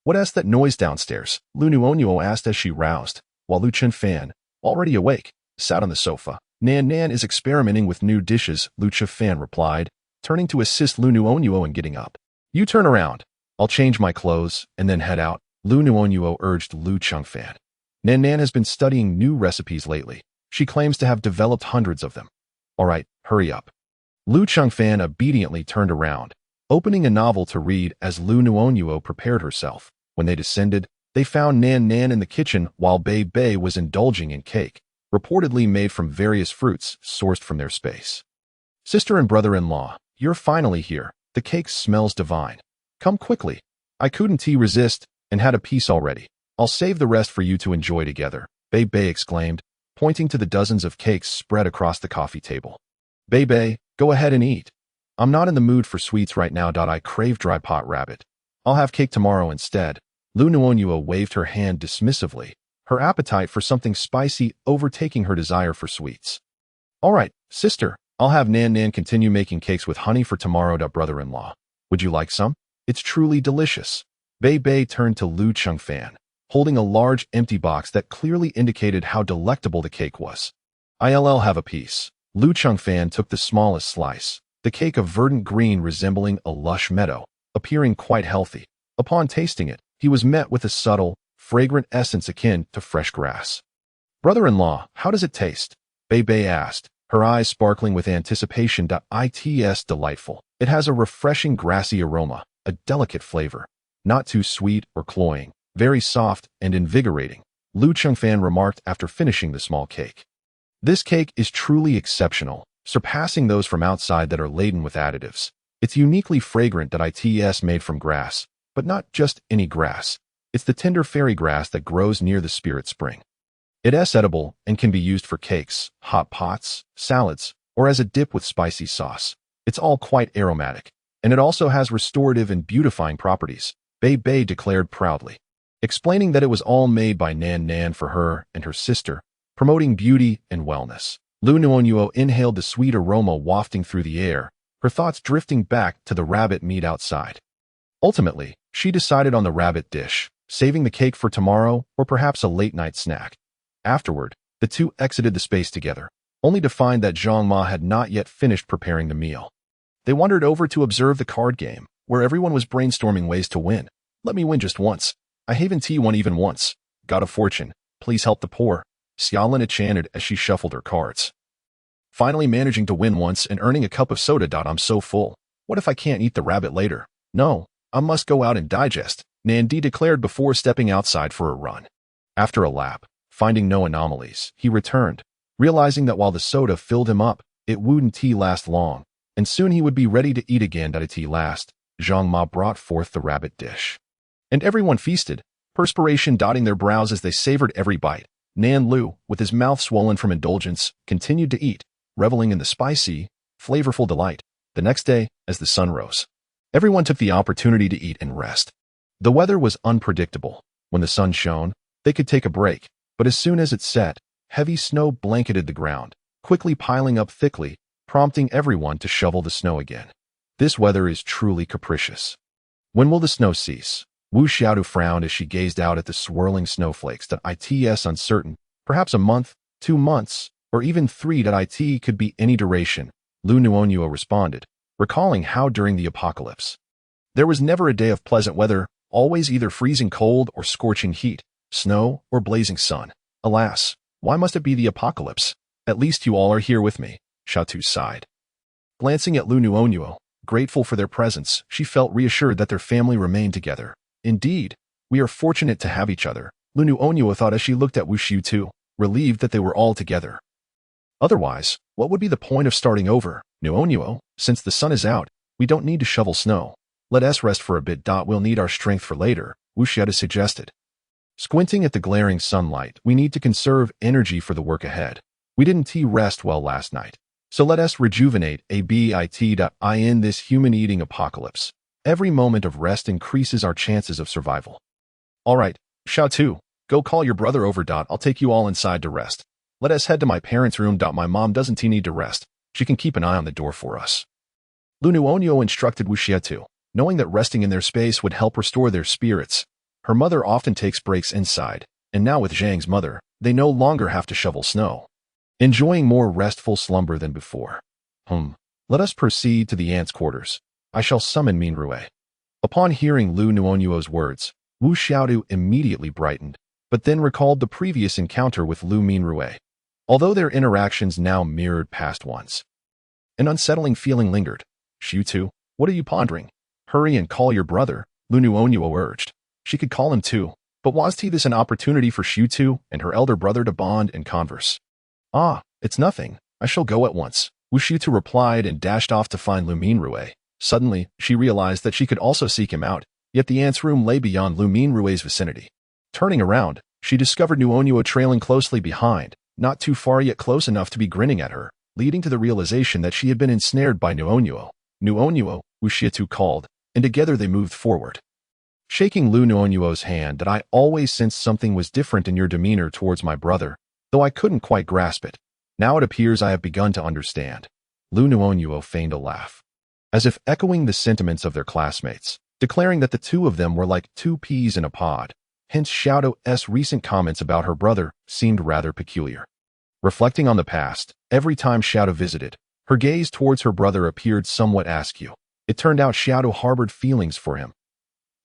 What is that noise downstairs? Liu Nuonuo asked as she roused, while Liu Zhiyi, already awake, sat on the sofa. Nan Nan is experimenting with new dishes, Liu Zhiyi replied, turning to assist Liu Nuonuo in getting up. You turn around. I'll change my clothes and then head out, Liu Nuonuo urged Liu Zhiyi. Nan Nan has been studying new recipes lately. She claims to have developed hundreds of them. All right, hurry up. Liu Zhiyi obediently turned around, opening a novel to read as Liu Nuonuo prepared herself. When they descended, they found Nan Nan in the kitchen while Bei Bei was indulging in cake, reportedly made from various fruits sourced from their space. Sister and brother-in-law, you're finally here. The cake smells divine. Come quickly. I couldn't resist and had a piece already. I'll save the rest for you to enjoy together, Bei Bei exclaimed, pointing to the dozens of cakes spread across the coffee table. Bei Bei, go ahead and eat. I'm not in the mood for sweets right now. I crave dry pot rabbit. I'll have cake tomorrow instead. Liu Nuonuo waved her hand dismissively, her appetite for something spicy overtaking her desire for sweets. All right, sister, I'll have Nan Nan continue making cakes with honey for tomorrow, brother-in-law. Would you like some? It's truly delicious. Bei Bei turned to Liu Zhiyi, holding a large empty box that clearly indicated how delectable the cake was. I'll have a piece. Liu Zhiyi took the smallest slice, the cake of verdant green resembling a lush meadow, appearing quite healthy. Upon tasting it, he was met with a subtle, fragrant essence akin to fresh grass. Brother-in-law, how does it taste? Bei Bei asked, her eyes sparkling with anticipation. It's delightful. It has a refreshing grassy aroma, a delicate flavor, not too sweet or cloying, very soft and invigorating, Liu Zhiyi remarked after finishing the small cake. This cake is truly exceptional, surpassing those from outside that are laden with additives. It's uniquely fragrant. It's made from grass, but not just any grass. It's the tender fairy grass that grows near the spirit spring. It's edible and can be used for cakes, hot pots, salads, or as a dip with spicy sauce. It's all quite aromatic, and it also has restorative and beautifying properties, Bei Bei declared proudly, explaining that it was all made by Nan Nan for her and her sister, promoting beauty and wellness. Liu Nuonuo inhaled the sweet aroma wafting through the air, her thoughts drifting back to the rabbit meat outside. Ultimately, she decided on the rabbit dish, saving the cake for tomorrow or perhaps a late-night snack. Afterward, the two exited the space together, only to find that Zhang Ma had not yet finished preparing the meal. They wandered over to observe the card game, where everyone was brainstorming ways to win. Let me win just once. I haven't won even once. Got a fortune. Please help the poor, Xiaolin chanted as she shuffled her cards. Finally managing to win once and earning a cup of soda. I'm so full. What if I can't eat the rabbit later? No, I must go out and digest, Nandi declared before stepping outside for a run. After a lap, finding no anomalies, he returned, realizing that while the soda filled him up, it wouldn't last long, and soon he would be ready to eat again. Last, Zhang Ma brought forth the rabbit dish. And everyone feasted, perspiration dotting their brows as they savored every bite. Nan Lu, with his mouth swollen from indulgence, continued to eat, reveling in the spicy, flavorful delight. The next day, as the sun rose, everyone took the opportunity to eat and rest. The weather was unpredictable. When the sun shone, they could take a break, but as soon as it set, heavy snow blanketed the ground, quickly piling up thickly, prompting everyone to shovel the snow again. This weather is truly capricious. When will the snow cease? Wu Xiaodu frowned as she gazed out at the swirling snowflakes. It's uncertain. Perhaps a month, 2 months, or even 3. It could be any duration, Liu Nuonuo responded, recalling how during the apocalypse, there was never a day of pleasant weather, always either freezing cold or scorching heat, snow or blazing sun. Alas, why must it be the apocalypse? At least you all are here with me, Xiaotu sighed. Glancing at Liu Nuonuo, grateful for their presence, she felt reassured that their family remained together. Indeed, we are fortunate to have each other, Liu Nuonuo thought as she looked at Wu Xiu too, relieved that they were all together. Otherwise, what would be the point of starting over? Nuonuo, since the sun is out, we don't need to shovel snow. Let us rest for a bit. We'll need our strength for later, Wu Xiaotu suggested. Squinting at the glaring sunlight, we need to conserve energy for the work ahead. We didn't rest well last night. So let us rejuvenate a bit in this human-eating apocalypse. Every moment of rest increases our chances of survival. All right, Xiaotu, go call your brother over. I'll take you all inside to rest. Let us head to my parents' room. My mom doesn't need to rest. She can keep an eye on the door for us. Liu Nuonuo instructed Wu Xiaotu, knowing that resting in their space would help restore their spirits. Her mother often takes breaks inside, and now with Zhang's mother, they no longer have to shovel snow. Enjoying more restful slumber than before. Let us proceed to the ants' quarters. I shall summon Minrue. Upon hearing Liu Nuonuo's words, Wu Xiaotu immediately brightened, but then recalled the previous encounter with Liu Minrue. Although their interactions now mirrored past ones, an unsettling feeling lingered. Xiaotu, what are you pondering? Hurry and call your brother, Liu Nuonuo urged. She could call him too, but was this an opportunity for Xiaotu and her elder brother to bond and converse? It's nothing. I shall go at once, Wu Xiaotu replied and dashed off to find Liu Minrue. Suddenly, she realized that she could also seek him out, yet the ant's room lay beyond Liu Minrue's vicinity. Turning around, she discovered Nuonuo trailing closely behind, not too far yet close enough to be grinning at her, leading to the realization that she had been ensnared by Nuonuo. Nuonuo, Wu Xiaotu called, and together they moved forward. Shaking Liu Nuonuo's hand, that I always sensed something was different in your demeanor towards my brother, though I couldn't quite grasp it. Now it appears I have begun to understand. Liu Nuonuo feigned a laugh, as if echoing the sentiments of their classmates, declaring that the two of them were like two peas in a pod. Hence Xiaotu's recent comments about her brother seemed rather peculiar. Reflecting on the past, every time Xiaotu visited, her gaze towards her brother appeared somewhat askew. It turned out Xiaotu harbored feelings for him.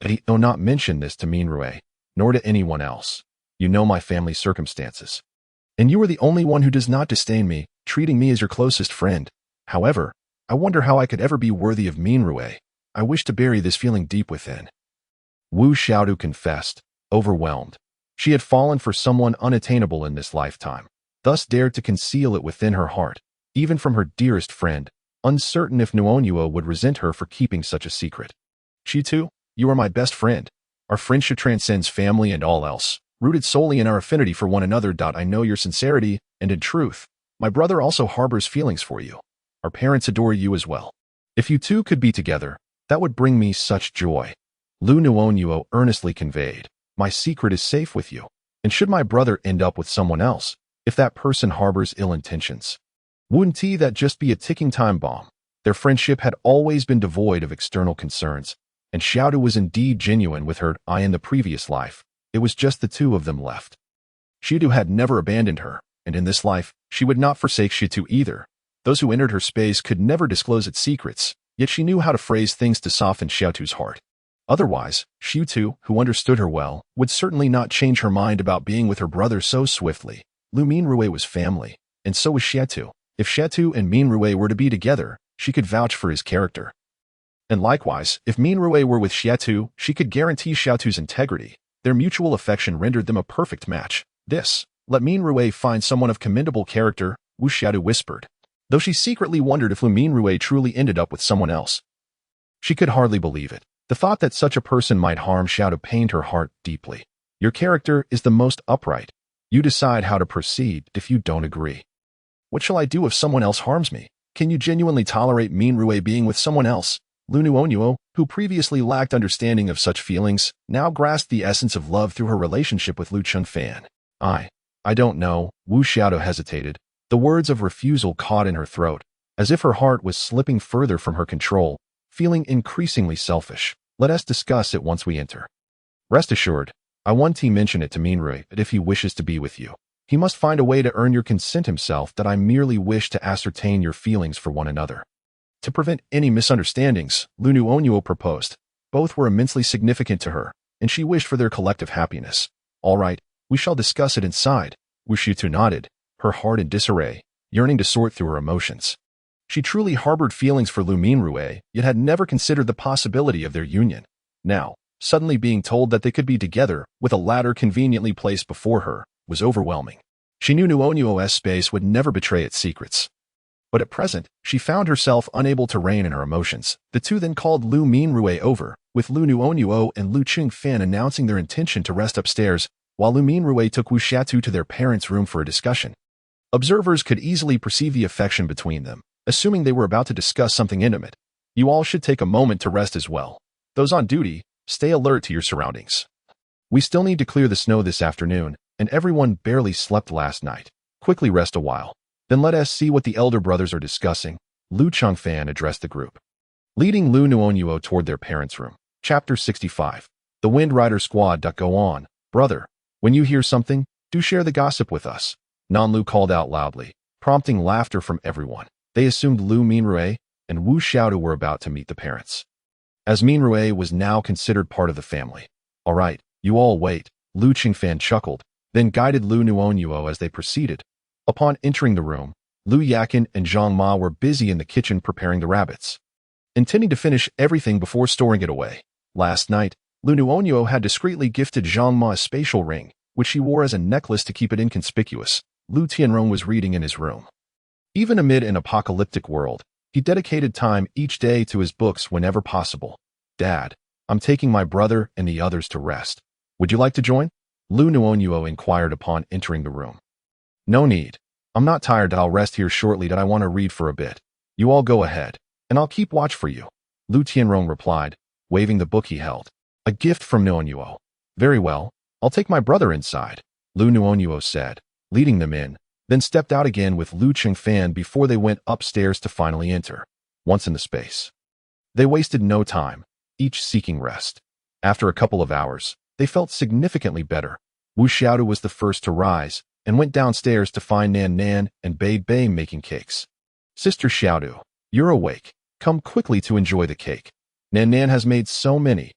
I do not mention this to Minrue, nor to anyone else. You know my family circumstances. And you are the only one who does not disdain me, treating me as your closest friend. However, I wonder how I could ever be worthy of Minrue. I wish to bury this feeling deep within. Wu Xiaotu confessed, overwhelmed. She had fallen for someone unattainable in this lifetime, thus dared to conceal it within her heart, even from her dearest friend, uncertain if Nuonuo would resent her for keeping such a secret. Xiaotu, you are my best friend. Our friendship transcends family and all else, rooted solely in our affinity for one another. I know your sincerity, and in truth, my brother also harbors feelings for you. Our parents adore you as well. If you two could be together, that would bring me such joy. Liu Nuonuo earnestly conveyed, my secret is safe with you, and should my brother end up with someone else, if that person harbors ill intentions, wouldn't that just be a ticking time bomb? Their friendship had always been devoid of external concerns, and Xiaotu was indeed genuine with her in the previous life. It was just the two of them left. Xiaotu had never abandoned her, and in this life, she would not forsake Xiaotu either. Those who entered her space could never disclose its secrets, yet she knew how to phrase things to soften Xiaotu's heart. Otherwise, Xiaotu, who understood her well, would certainly not change her mind about being with her brother so swiftly. Liu Minrue was family, and so was Xiaotu. If Xiaotu and Minrue were to be together, she could vouch for his character. And likewise, if Minrue were with Xiaotu, she could guarantee Xiaotu's integrity. Their mutual affection rendered them a perfect match. Let Minrue find someone of commendable character, Wu Xiaotu whispered, though she secretly wondered if Liu Minrue truly ended up with someone else. She could hardly believe it. The thought that such a person might harm Xiaotu pained her heart deeply. Your character is the most upright. You decide how to proceed if you don't agree. What shall I do if someone else harms me? Can you genuinely tolerate Minrue being with someone else? Liu Nuonuo, who previously lacked understanding of such feelings, now grasped the essence of love through her relationship with Liu Chunfan. I don't know, Wu Xiaotu hesitated. The words of refusal caught in her throat, as if her heart was slipping further from her control, feeling increasingly selfish. Let us discuss it once we enter. Rest assured, I won't mention it to Minrue, but if he wishes to be with you, he must find a way to earn your consent himself. That I merely wish to ascertain your feelings for one another. To prevent any misunderstandings, Liu Nuonuo proposed. Both were immensely significant to her, and she wished for their collective happiness. All right, we shall discuss it inside. Wu Xiaotu nodded, her heart in disarray, yearning to sort through her emotions. She truly harbored feelings for Liu Minrue, yet had never considered the possibility of their union. Now, suddenly being told that they could be together, with a ladder conveniently placed before her, was overwhelming. She knew Nuonuo's space would never betray its secrets. But at present, she found herself unable to rein in her emotions. The two then called Liu Minrue over, with Liu Nuonuo and Liu Qingfan announcing their intention to rest upstairs, while Liu Minrue took Wu Xiatu to their parents' room for a discussion. Observers could easily perceive the affection between them, assuming they were about to discuss something intimate. You all should take a moment to rest as well. Those on duty, stay alert to your surroundings. We still need to clear the snow this afternoon, and everyone barely slept last night. Quickly rest a while. Then let us see what the elder brothers are discussing. Liu Chengfan addressed the group, leading Liu Nuonuo toward their parents' room. Chapter 65. The Wind Rider Squad. Go on, brother. When you hear something, do share the gossip with us. Nanlu called out loudly, prompting laughter from everyone. They assumed Liu Minrue and Wu Xiaodu were about to meet the parents, as Minrue was now considered part of the family. All right, you all wait, Liu Qingfan chuckled, then guided Liu Nuonuo as they proceeded. Upon entering the room, Liu Yakin and Zhang Ma were busy in the kitchen preparing the rabbits, intending to finish everything before storing it away. Last night, Liu Nuonuo had discreetly gifted Zhang Ma a spatial ring, which she wore as a necklace to keep it inconspicuous. Liu Tianrong was reading in his room. Even amid an apocalyptic world, he dedicated time each day to his books whenever possible. Dad, I'm taking my brother and the others to rest. Would you like to join? Liu Nuonuo inquired upon entering the room. No need. I'm not tired. I'll rest here shortly. I want to read for a bit. You all go ahead, and I'll keep watch for you. Liu Tianrong replied, waving the book he held. A gift from Nuonuo. Very well. I'll take my brother inside, Liu Nuonuo said, leading them in, then stepped out again with Liu Qingfan before they went upstairs to finally enter. Once in the space, they wasted no time, each seeking rest. After a couple of hours, they felt significantly better. Wu Xiaodu was the first to rise and went downstairs to find Nan Nan and Bei Bei making cakes. Sister Xiaodu, you're awake. Come quickly to enjoy the cake. Nan Nan has made so many.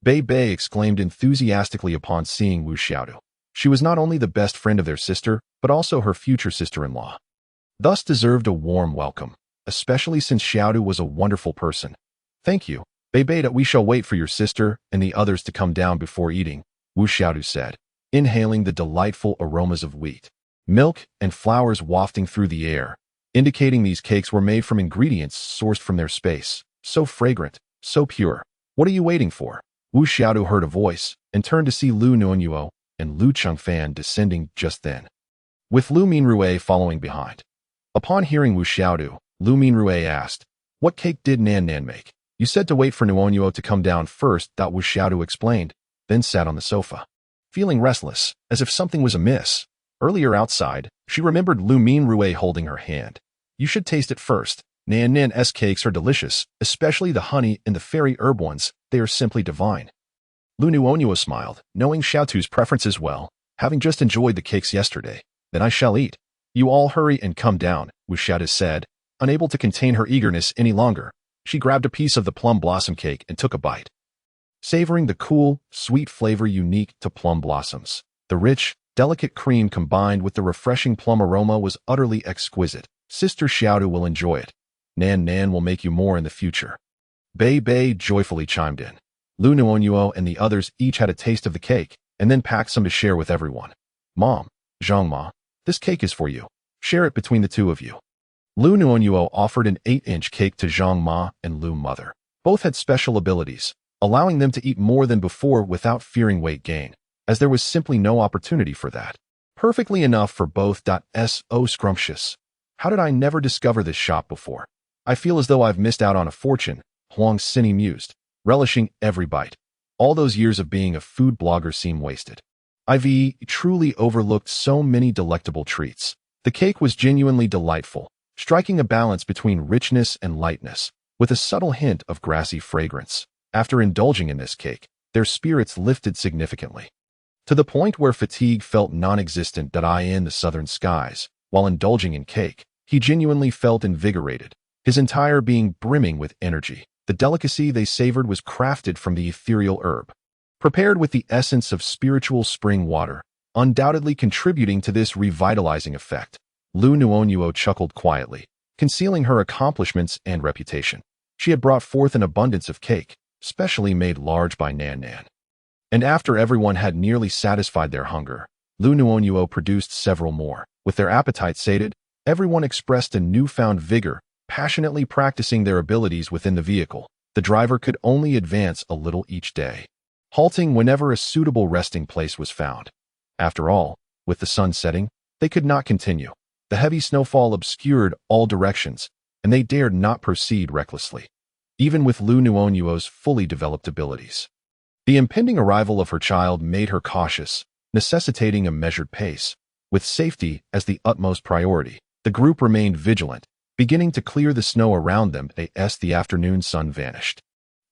Bei Bei exclaimed enthusiastically upon seeing Wu Xiaodu. She was not only the best friend of their sister, but also her future sister-in-law. Thus deserved a warm welcome, especially since Xiaodu was a wonderful person. Thank you, Bei Bei. We shall wait for your sister and the others to come down before eating, Wu Xiaodu said, inhaling the delightful aromas of wheat, milk, and flowers wafting through the air, indicating these cakes were made from ingredients sourced from their space. So fragrant, so pure. What are you waiting for? Wu Xiaodu heard a voice and turned to see Liu Nuonuo and Liu Chengfan descending just then, with Liu Minrue following behind. Upon hearing Wu Xiaodu, Liu Minrue asked, what cake did Nan Nan make? You said to wait for Nuonuo to come down first, Wu Xiaodu explained, then sat on the sofa, feeling restless, as if something was amiss. Earlier outside, she remembered Liu Minrue holding her hand. You should taste it first. Nan Nan's cakes are delicious, especially the honey and the fairy herb ones. They are simply divine. Liu Nuonuo smiled, knowing Xiaotu's preferences well, having just enjoyed the cakes yesterday. Then I shall eat. You all hurry and come down, Wu Xiaodu said, unable to contain her eagerness any longer. She grabbed a piece of the plum blossom cake and took a bite, savoring the cool, sweet flavor unique to plum blossoms. The rich, delicate cream combined with the refreshing plum aroma was utterly exquisite. Sister Xiaodu will enjoy it. Nan Nan will make you more in the future. Bei Bei joyfully chimed in. Liu Nuonuo and the others each had a taste of the cake, and then packed some to share with everyone. Mom, Zhang Ma, this cake is for you. Share it between the two of you. Liu Nuonuo offered an 8-inch cake to Zhang Ma and Liu Mother. Both had special abilities, allowing them to eat more than before without fearing weight gain, as there was simply no opportunity for that. Perfectly enough for both. So scrumptious. How did I never discover this shop before? I feel as though I've missed out on a fortune, Huang Xini mused, relishing every bite. All those years of being a food blogger seem wasted. I've truly overlooked so many delectable treats. The cake was genuinely delightful, striking a balance between richness and lightness, with a subtle hint of grassy fragrance. After indulging in this cake, their spirits lifted significantly, to the point where fatigue felt non-existent. In the southern skies, while indulging in cake, he genuinely felt invigorated, his entire being brimming with energy. The delicacy they savored was crafted from the ethereal herb, prepared with the essence of spiritual spring water, undoubtedly contributing to this revitalizing effect. Liu Nuonuo chuckled quietly, concealing her accomplishments and reputation. She had brought forth an abundance of cake, specially made large by Nan Nan. And after everyone had nearly satisfied their hunger, Liu Nuonuo produced several more. With their appetite sated, everyone expressed a newfound vigor, passionately practicing their abilities within the vehicle. The driver could only advance a little each day, halting whenever a suitable resting place was found. After all, with the sun setting, they could not continue. The heavy snowfall obscured all directions, and they dared not proceed recklessly, even with Liu Nuonuo's fully developed abilities. The impending arrival of her child made her cautious, necessitating a measured pace. With safety as the utmost priority, the group remained vigilant, beginning to clear the snow around them as the afternoon sun vanished.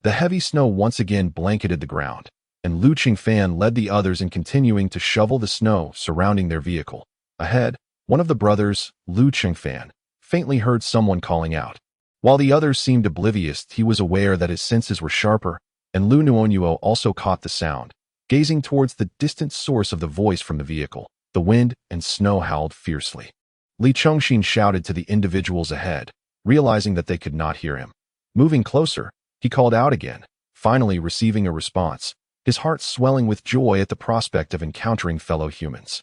The heavy snow once again blanketed the ground, and Liu Qingfan led the others in continuing to shovel the snow surrounding their vehicle. Ahead, one of the brothers, Liu Qingfan, faintly heard someone calling out. While the others seemed oblivious, he was aware that his senses were sharper, and Liu Nuonuo also caught the sound. Gazing towards the distant source of the voice from the vehicle, the wind and snow howled fiercely. Li Chongxin shouted to the individuals ahead, realizing that they could not hear him. Moving closer, he called out again, finally receiving a response, his heart swelling with joy at the prospect of encountering fellow humans.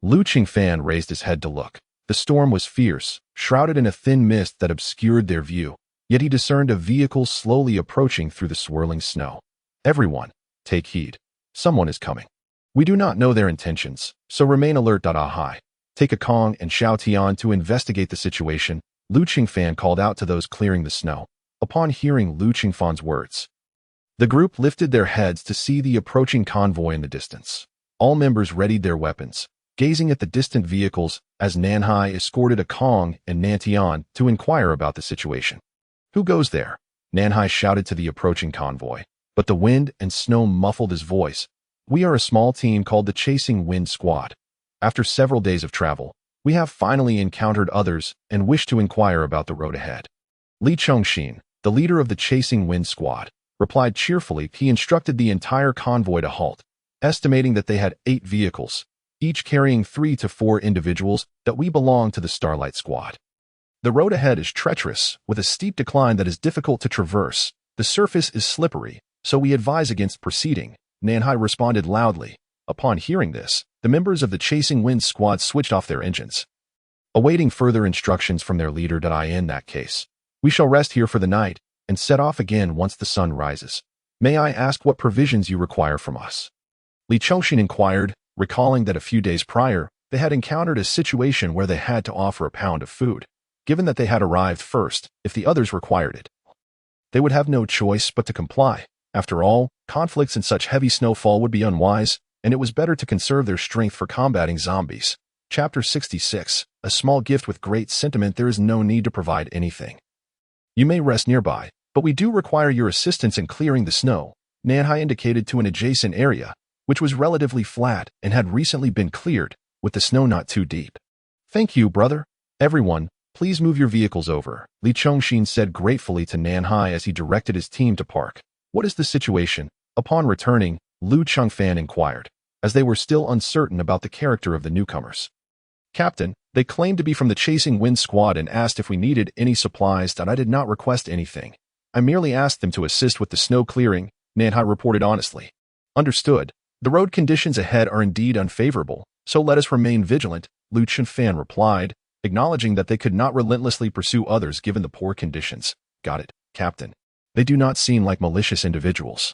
Liu Qingfan raised his head to look. The storm was fierce, shrouded in a thin mist that obscured their view, yet he discerned a vehicle slowly approaching through the swirling snow. Everyone, take heed. Someone is coming. We do not know their intentions, so remain alert. Ahai. Take a Kong and Xiao Tian to investigate the situation, Liu Qingfan called out to those clearing the snow. Upon hearing Liu Qingfan's words, the group lifted their heads to see the approaching convoy in the distance. All members readied their weapons, gazing at the distant vehicles as Nanhai escorted a Kong and Nantian to inquire about the situation. Who goes there? Nanhai shouted to the approaching convoy, but the wind and snow muffled his voice. We are a small team called the Chasing Wind Squad. After several days of travel, we have finally encountered others and wish to inquire about the road ahead. Li Chongxin, the leader of the Chasing Wind Squad, replied cheerfully. He instructed the entire convoy to halt, estimating that they had 8 vehicles, each carrying 3 to 4 individuals. That we belong to the Starlight Squad. The road ahead is treacherous, with a steep decline that is difficult to traverse. The surface is slippery, so we advise against proceeding, Nanhai responded loudly. Upon hearing this, the members of the Chasing Wind Squad switched off their engines, awaiting further instructions from their leader. In that case, we shall rest here for the night and set off again once the sun rises. May I ask what provisions you require from us? Li Chongxin inquired, recalling that a few days prior, they had encountered a situation where they had to offer a pound of food. Given that they had arrived first, if the others required it, they would have no choice but to comply. After all, conflicts in such heavy snowfall would be unwise, and it was better to conserve their strength for combating zombies. Chapter 66, A Small Gift with Great Sentiment. There is no need to provide anything. You may rest nearby, but we do require your assistance in clearing the snow. Nanhai indicated to an adjacent area, which was relatively flat and had recently been cleared, with the snow not too deep. Thank you, brother. Everyone, please move your vehicles over, Li Chongxin said gratefully to Nanhai as he directed his team to park. What is the situation? Upon returning, Liu Qingfan inquired, as they were still uncertain about the character of the newcomers. Captain, they claimed to be from the Chasing Wind Squad and asked if we needed any supplies. I did not request anything. I merely asked them to assist with the snow clearing, Nanhai reported honestly. Understood. The road conditions ahead are indeed unfavorable, so let us remain vigilant, Liu Qingfan replied, acknowledging that they could not relentlessly pursue others given the poor conditions. Got it, Captain. They do not seem like malicious individuals.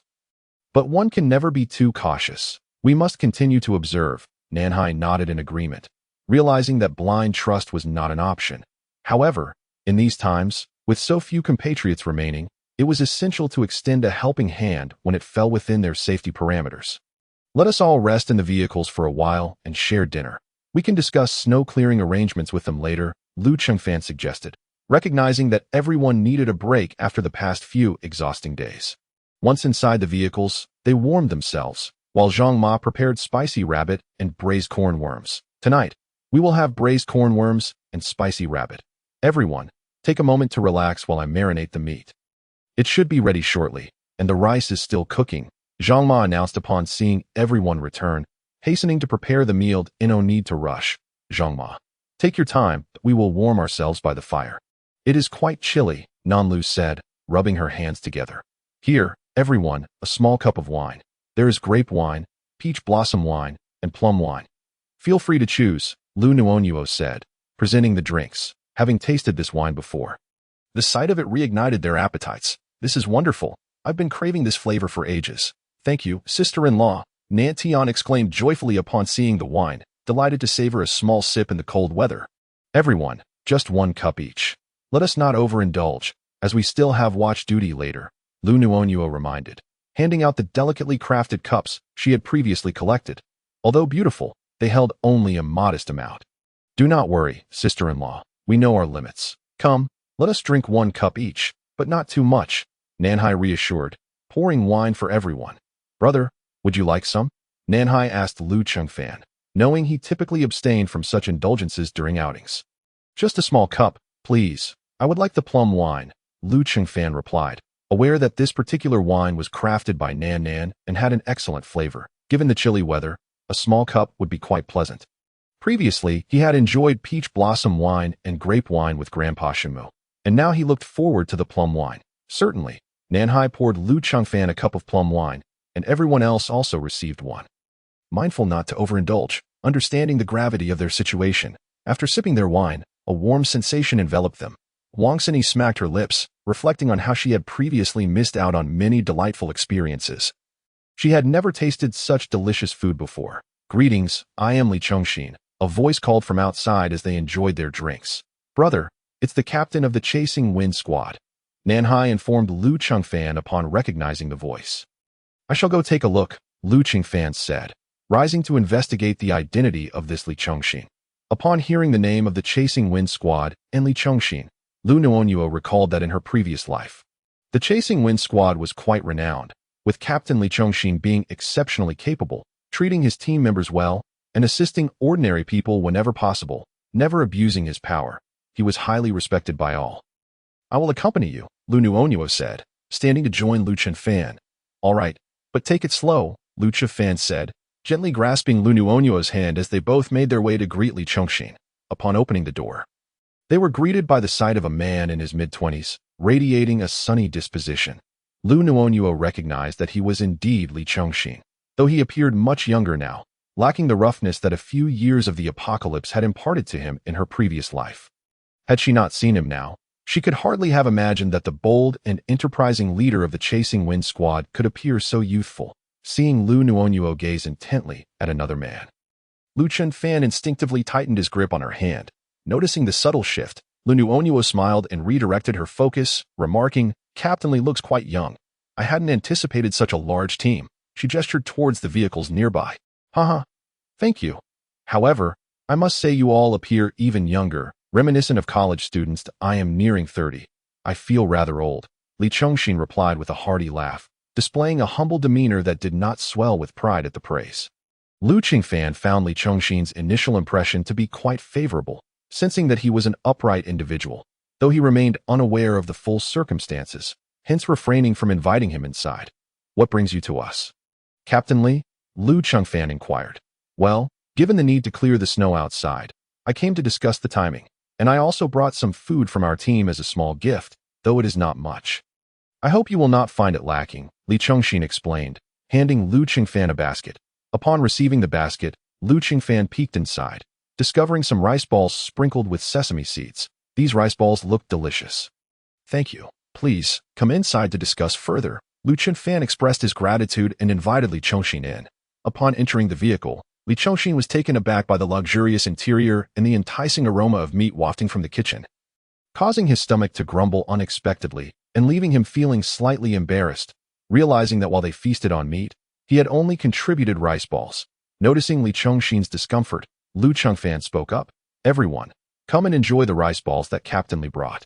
But one can never be too cautious. We must continue to observe, Nanhai nodded in agreement, realizing that blind trust was not an option. However, in these times, with so few compatriots remaining, it was essential to extend a helping hand when it fell within their safety parameters. Let us all rest in the vehicles for a while and share dinner. We can discuss snow-clearing arrangements with them later, Liu Qingfan suggested, recognizing that everyone needed a break after the past few exhausting days. Once inside the vehicles, they warmed themselves, while Zhang Ma prepared spicy rabbit and braised corn worms. Tonight, we will have braised corn worms and spicy rabbit. Everyone, take a moment to relax while I marinate the meat. It should be ready shortly, and the rice is still cooking, Zhang Ma announced upon seeing everyone return, hastening to prepare the meal. No need to rush, Zhang Ma. Take your time, we will warm ourselves by the fire. It is quite chilly, Nanlu said, rubbing her hands together. Here, everyone, a small cup of wine. There is grape wine, peach blossom wine, and plum wine. Feel free to choose, Liu Nuonuo said, presenting the drinks, having tasted this wine before. The sight of it reignited their appetites. This is wonderful. I've been craving this flavor for ages. Thank you, sister-in-law, Nan Tian exclaimed joyfully upon seeing the wine, delighted to savor a small sip in the cold weather. Everyone, just 1 cup each. Let us not overindulge, as we still have watch duty later, Liu Nuonuo reminded, handing out the delicately crafted cups she had previously collected. Although beautiful, they held only a modest amount. Do not worry, sister-in-law, we know our limits. Come, let us drink 1 cup each, but not too much, Nanhai reassured, pouring wine for everyone. Brother, would you like some? Nanhai asked Liu Chengfan, knowing he typically abstained from such indulgences during outings. Just a small cup, please. I would like the plum wine, Liu Chengfan replied, aware that this particular wine was crafted by Nan and had an excellent flavor. Given the chilly weather, a small cup would be quite pleasant. Previously, he had enjoyed peach blossom wine and grape wine with Grandpa Shimu, and now he looked forward to the plum wine. Certainly, Nanhai poured Liu Chengfan a cup of plum wine, and everyone else also received one. Mindful not to overindulge, understanding the gravity of their situation, after sipping their wine, a warm sensation enveloped them. Wang Sini smacked her lips, reflecting on how she had previously missed out on many delightful experiences. She had never tasted such delicious food before. Greetings, I am Li Chengxin, a voice called from outside as they enjoyed their drinks. Brother, it's the captain of the Chasing Wind Squad, Nanhai informed Liu Chengfan upon recognizing the voice. I shall go take a look, Liu Chengfan said, rising to investigate the identity of this Li Chengxin. Upon hearing the name of the Chasing Wind Squad and Li Chengxin, Liu Nuonuo recalled that in her previous life, the Chasing Wind Squad was quite renowned, with Captain Li Chengxin being exceptionally capable, treating his team members well, and assisting ordinary people whenever possible, never abusing his power. He was highly respected by all. I will accompany you, Liu Nuonuo said, standing to join Liu Chengfan. All right, but take it slow, Liu Chengfan said, gently grasping Liu Nuonuo's hand as they both made their way to greet Li Chengxin. Upon opening the door, they were greeted by the sight of a man in his mid-20s, radiating a sunny disposition. Liu Nuonuo recognized that he was indeed Li Chengxin, though he appeared much younger now, lacking the roughness that a few years of the apocalypse had imparted to him in her previous life. Had she not seen him now, she could hardly have imagined that the bold and enterprising leader of the Chasing Wind Squad could appear so youthful, seeing Liu Nuonuo gaze intently at another man. Liu Chengfan instinctively tightened his grip on her hand. Noticing the subtle shift, Liu Nuonuo smiled and redirected her focus, remarking, Captain Li looks quite young. I hadn't anticipated such a large team. She gestured towards the vehicles nearby. Haha. Thank you. However, I must say you all appear even younger, reminiscent of college students. I am nearing 30. I feel rather old, Li Chengxin replied with a hearty laugh, displaying a humble demeanor that did not swell with pride at the praise. Liu Chengfan found Li Chengxin's initial impression to be quite favorable, sensing that he was an upright individual, though he remained unaware of the full circumstances, hence refraining from inviting him inside. What brings you to us? Captain Li? Liu Chengfan inquired. Well, given the need to clear the snow outside, I came to discuss the timing, and I also brought some food from our team as a small gift, though it is not much. I hope you will not find it lacking, Li Chengxin explained, handing Liu Chengfan a basket. Upon receiving the basket, Liu Chengfan peeked inside, discovering some rice balls sprinkled with sesame seeds. These rice balls looked delicious. Thank you. Please, come inside to discuss further. Liu Chengfan expressed his gratitude and invited Li Chengxin in. Upon entering the vehicle, Li Chengxin was taken aback by the luxurious interior and the enticing aroma of meat wafting from the kitchen, causing his stomach to grumble unexpectedly and leaving him feeling slightly embarrassed, realizing that while they feasted on meat, he had only contributed rice balls. Noticing Li Chengxin's discomfort, Liu Chengfan spoke up. Everyone, come and enjoy the rice balls that Captain Li brought.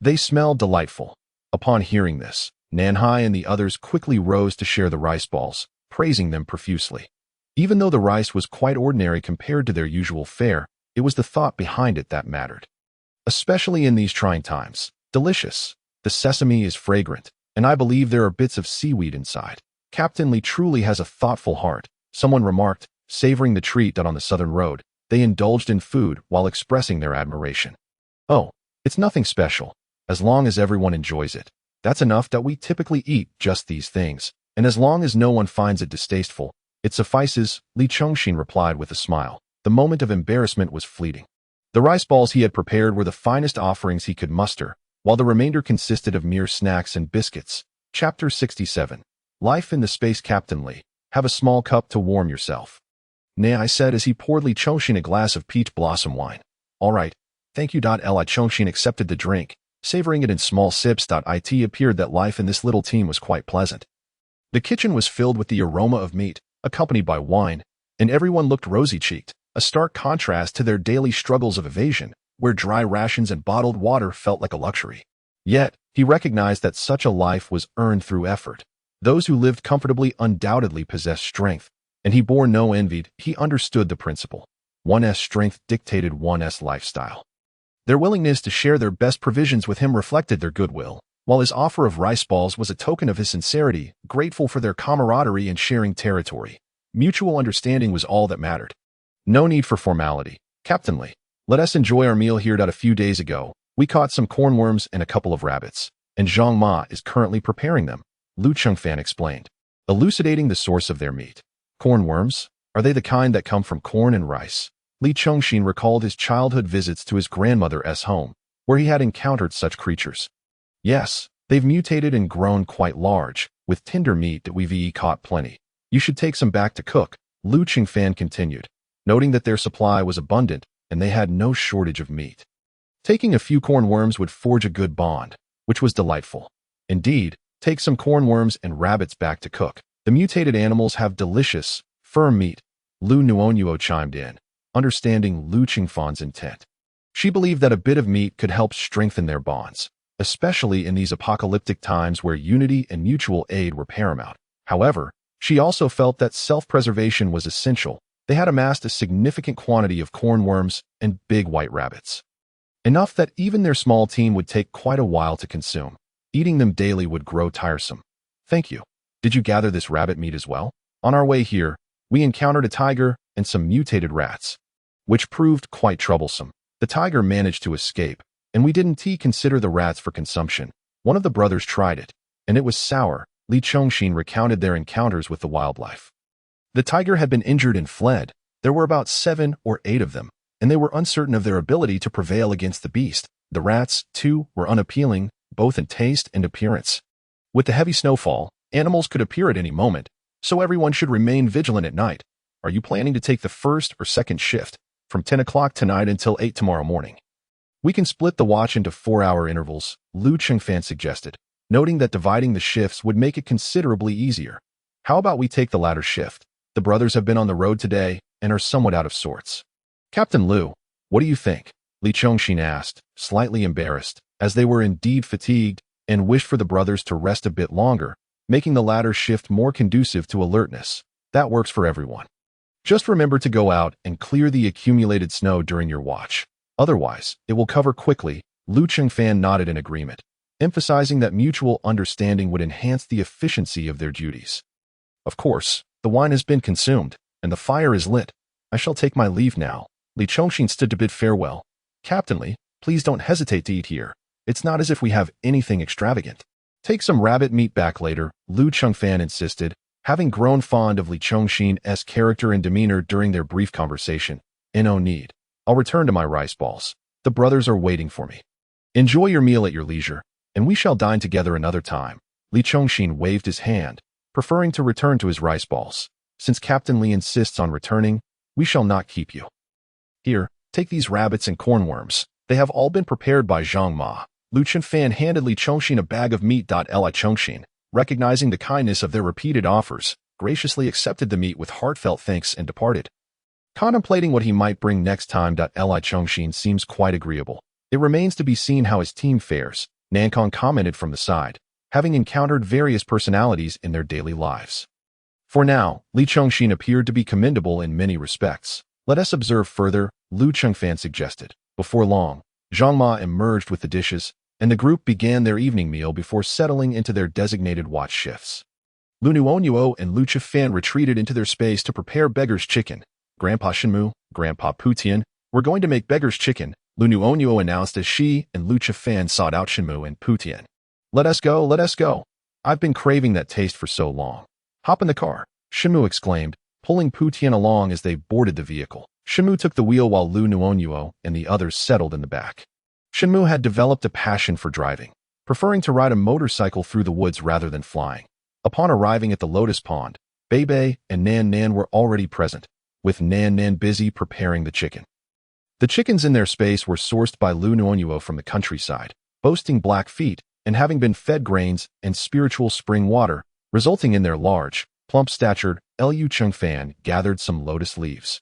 They smell delightful. Upon hearing this, Nanhai and the others quickly rose to share the rice balls, praising them profusely. Even though the rice was quite ordinary compared to their usual fare, it was the thought behind it that mattered. Especially in these trying times. Delicious. The sesame is fragrant, and I believe there are bits of seaweed inside. Captain Li truly has a thoughtful heart, someone remarked, savoring the treat that on the southern road, they indulged in food while expressing their admiration. Oh, it's nothing special. As long as everyone enjoys it, that's enough. That we typically eat just these things, and as long as no one finds it distasteful, it suffices, Li Chengxin replied with a smile. the moment of embarrassment was fleeting. The rice balls he had prepared were the finest offerings he could muster, while the remainder consisted of mere snacks and biscuits. Chapter 67. Life in the Space. Captain Li, have a small cup to warm yourself. Nay, I said as he poured Li Chongxin a glass of peach blossom wine. All right, thank you. Li Chongxin accepted the drink, savoring it in small sips. It appeared that life in this little team was quite pleasant. The kitchen was filled with the aroma of meat, accompanied by wine, and everyone looked rosy-cheeked, a stark contrast to their daily struggles of evasion, where dry rations and bottled water felt like a luxury. Yet, he recognized that such a life was earned through effort. Those who lived comfortably undoubtedly possessed strength, and he bore no envy. He understood the principle. One's strength dictated one's lifestyle. Their willingness to share their best provisions with him reflected their goodwill, while his offer of rice balls was a token of his sincerity, grateful for their camaraderie and sharing territory. Mutual understanding was all that mattered. No need for formality. Captain Li, let us enjoy our meal here. A few days ago, we caught some cornworms and a couple of rabbits, and Zhang Ma is currently preparing them, Lu Chengfan explained, elucidating the source of their meat. Cornworms? Are they the kind that come from corn and rice? Li Chongxin recalled his childhood visits to his grandmother's home, where he had encountered such creatures. Yes, they've mutated and grown quite large, with tender meat that we've caught plenty. You should take some back to cook, Lu Chengfan continued, noting that their supply was abundant and they had no shortage of meat. Taking a few cornworms would forge a good bond, which was delightful. Indeed, take some cornworms and rabbits back to cook. The mutated animals have delicious, firm meat, Liu Nuonuo chimed in, understanding Lu Chengfan's intent. She believed that a bit of meat could help strengthen their bonds, especially in these apocalyptic times where unity and mutual aid were paramount. However, she also felt that self-preservation was essential. They had amassed a significant quantity of cornworms and big white rabbits. Enough that even their small team would take quite a while to consume. Eating them daily would grow tiresome. Thank you. Did you gather this rabbit meat as well? On our way here, we encountered a tiger and some mutated rats, which proved quite troublesome. The tiger managed to escape, and we didn't consider the rats for consumption. One of the brothers tried it, and it was sour. Li Chongxin recounted their encounters with the wildlife. The tiger had been injured and fled. There were about 7 or 8 of them, and they were uncertain of their ability to prevail against the beast. The rats, too, were unappealing, both in taste and appearance. With the heavy snowfall, animals could appear at any moment, so everyone should remain vigilant at night. Are you planning to take the first or second shift, from 10 o'clock tonight until 8 tomorrow morning? We can split the watch into 4-hour intervals, Lu Chengfan suggested, noting that dividing the shifts would make it considerably easier. How about we take the latter shift? The brothers have been on the road today and are somewhat out of sorts. Captain Liu, what do you think? Li Chongxin asked, slightly embarrassed, as they were indeed fatigued and wished for the brothers to rest a bit longer, making the latter shift more conducive to alertness. That works for everyone. Just remember to go out and clear the accumulated snow during your watch. Otherwise, it will cover quickly. Lu Chengfan nodded in agreement, emphasizing that mutual understanding would enhance the efficiency of their duties. Of course, the wine has been consumed, and the fire is lit. I shall take my leave now. Li Chongxin stood to bid farewell. Captain Li, please don't hesitate to eat here. It's not as if we have anything extravagant. Take some rabbit meat back later, Lu Chengfan insisted, having grown fond of Li Chongxin's character and demeanor during their brief conversation. No need. I'll return to my rice balls. The brothers are waiting for me. Enjoy your meal at your leisure, and we shall dine together another time. Li Chongxin waved his hand, preferring to return to his rice balls. Since Captain Li insists on returning, we shall not keep you. Here, take these rabbits and cornworms. They have all been prepared by Zhang Ma. Lu Chengfan handed Li Chongxin a bag of meat. Li Chongxin, recognizing the kindness of their repeated offers, graciously accepted the meat with heartfelt thanks and departed. Contemplating what he might bring next time. Li Chongxin seems quite agreeable. It remains to be seen how his team fares, Nankong commented from the side, having encountered various personalities in their daily lives. For now, Li Chongxin appeared to be commendable in many respects. Let us observe further, Lu Chengfan suggested. Before long, Zhang Ma emerged with the dishes, and the group began their evening meal before settling into their designated watch shifts. Liu Nuonuo and Lu Chifan retreated into their space to prepare beggar's chicken. Grandpa Shenmu, Grandpa Putian, we're going to make beggar's chicken, Liu Nuonuo announced as she and Lu Chifan sought out Shenmu and Putian. Let us go, let us go. I've been craving that taste for so long. Hop in the car, Shenmu exclaimed, pulling Putian along as they boarded the vehicle. Shenmu took the wheel while Liu Nuonuo and the others settled in the back. Shenmu had developed a passion for driving, preferring to ride a motorcycle through the woods rather than flying. Upon arriving at the Lotus Pond, Bebe and Nan Nan were already present, with Nan Nan busy preparing the chicken. The chickens in their space were sourced by Liu Nuonuo from the countryside, boasting black feet and having been fed grains and spiritual spring water, resulting in their large, plump-statured Liu Chengfan gathered some lotus leaves,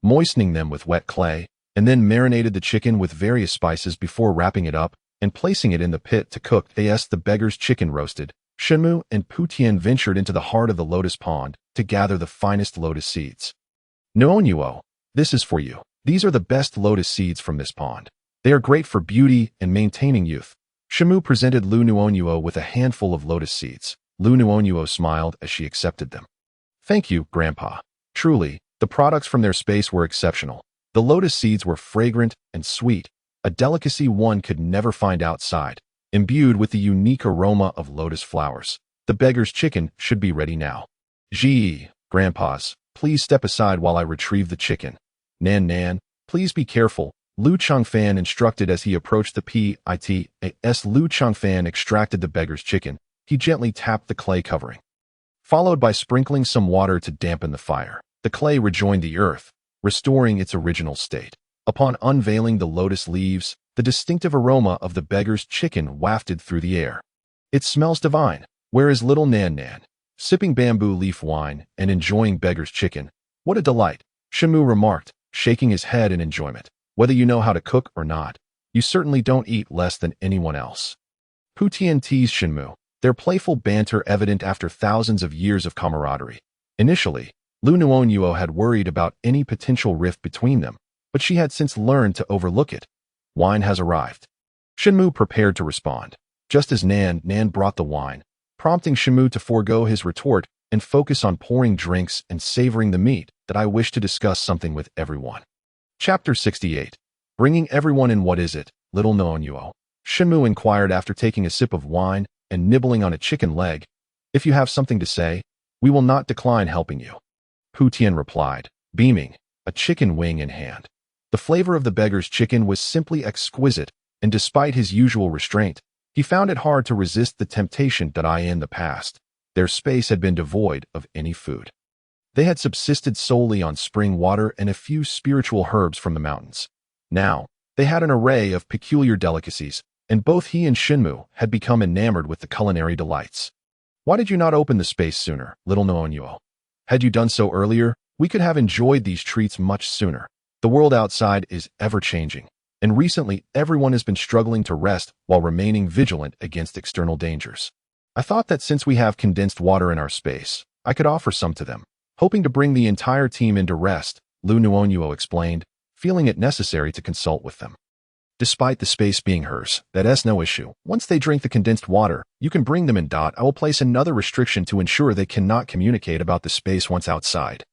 moistening them with wet clay, and then marinated the chicken with various spices before wrapping it up and placing it in the pit to cook. The beggar's chicken roasted. Shenmu and Putian ventured into the heart of the lotus pond to gather the finest lotus seeds. Nuonuo, this is for you. These are the best lotus seeds from this pond. They are great for beauty and maintaining youth. Shenmu presented Liu Nuonuo with a handful of lotus seeds. Liu Nuonuo smiled as she accepted them. Thank you, Grandpa. Truly, the products from their space were exceptional. The lotus seeds were fragrant and sweet, a delicacy one could never find outside, imbued with the unique aroma of lotus flowers. The beggar's chicken should be ready now. Zhiyi, Grandpa's, please step aside while I retrieve the chicken. Nan Nan, please be careful, Liu Chengfan instructed as he approached the pit. As Liu Chengfan extracted the beggar's chicken, he gently tapped the clay covering, followed by sprinkling some water to dampen the fire. The clay rejoined the earth, restoring its original state. Upon unveiling the lotus leaves, the distinctive aroma of the beggar's chicken wafted through the air. It smells divine. Where is little Nan Nan? Sipping bamboo leaf wine and enjoying beggar's chicken. What a delight, Shenmu remarked, shaking his head in enjoyment. Whether you know how to cook or not, you certainly don't eat less than anyone else. Putian teased Shenmu, their playful banter evident after thousands of years of camaraderie. Initially, Liu Nuonuo had worried about any potential rift between them, but she had since learned to overlook it. Wine has arrived. Shenmu prepared to respond, just as Nan brought the wine, prompting Shenmu to forego his retort and focus on pouring drinks and savoring the meat. That I wish to discuss something with everyone. Chapter 68. Bringing everyone in. What is it, little Nuonuo? Shenmu inquired after taking a sip of wine and nibbling on a chicken leg. If you have something to say, we will not decline helping you. Putian replied, beaming, a chicken wing in hand. The flavor of the beggar's chicken was simply exquisite, and despite his usual restraint, he found it hard to resist the temptation that in the past, their space had been devoid of any food. They had subsisted solely on spring water and a few spiritual herbs from the mountains. Now, they had an array of peculiar delicacies, and both he and Shenmu had become enamored with the culinary delights. Why did you not open the space sooner, little Nuonuo? Had you done so earlier, we could have enjoyed these treats much sooner. The world outside is ever-changing, and recently everyone has been struggling to rest while remaining vigilant against external dangers. I thought that since we have condensed water in our space, I could offer some to them. Hoping to bring the entire team into rest, Liu Nuonuo explained, feeling it necessary to consult with them. Despite the space being hers, that's no issue. Once they drink the condensed water, you can bring them in. I will place another restriction to ensure they cannot communicate about the space once outside.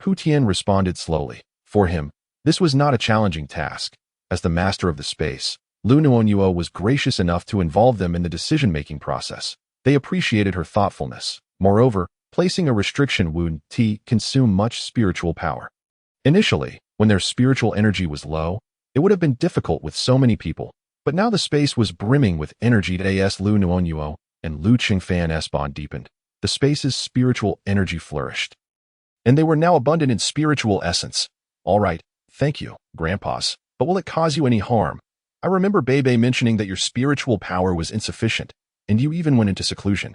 Putian responded slowly. For him, this was not a challenging task. As the master of the space, Liu Nuonuo was gracious enough to involve them in the decision-making process. They appreciated her thoughtfulness. Moreover, placing a restriction would consume much spiritual power. Initially, when their spiritual energy was low, it would have been difficult with so many people, but now the space was brimming with energy. As Liu Nuonuo and Liu Chengfan's bond deepened, the space's spiritual energy flourished, and they were now abundant in spiritual essence. All right, thank you, Grandpas, but will it cause you any harm? I remember Bebe mentioning that your spiritual power was insufficient, and you even went into seclusion.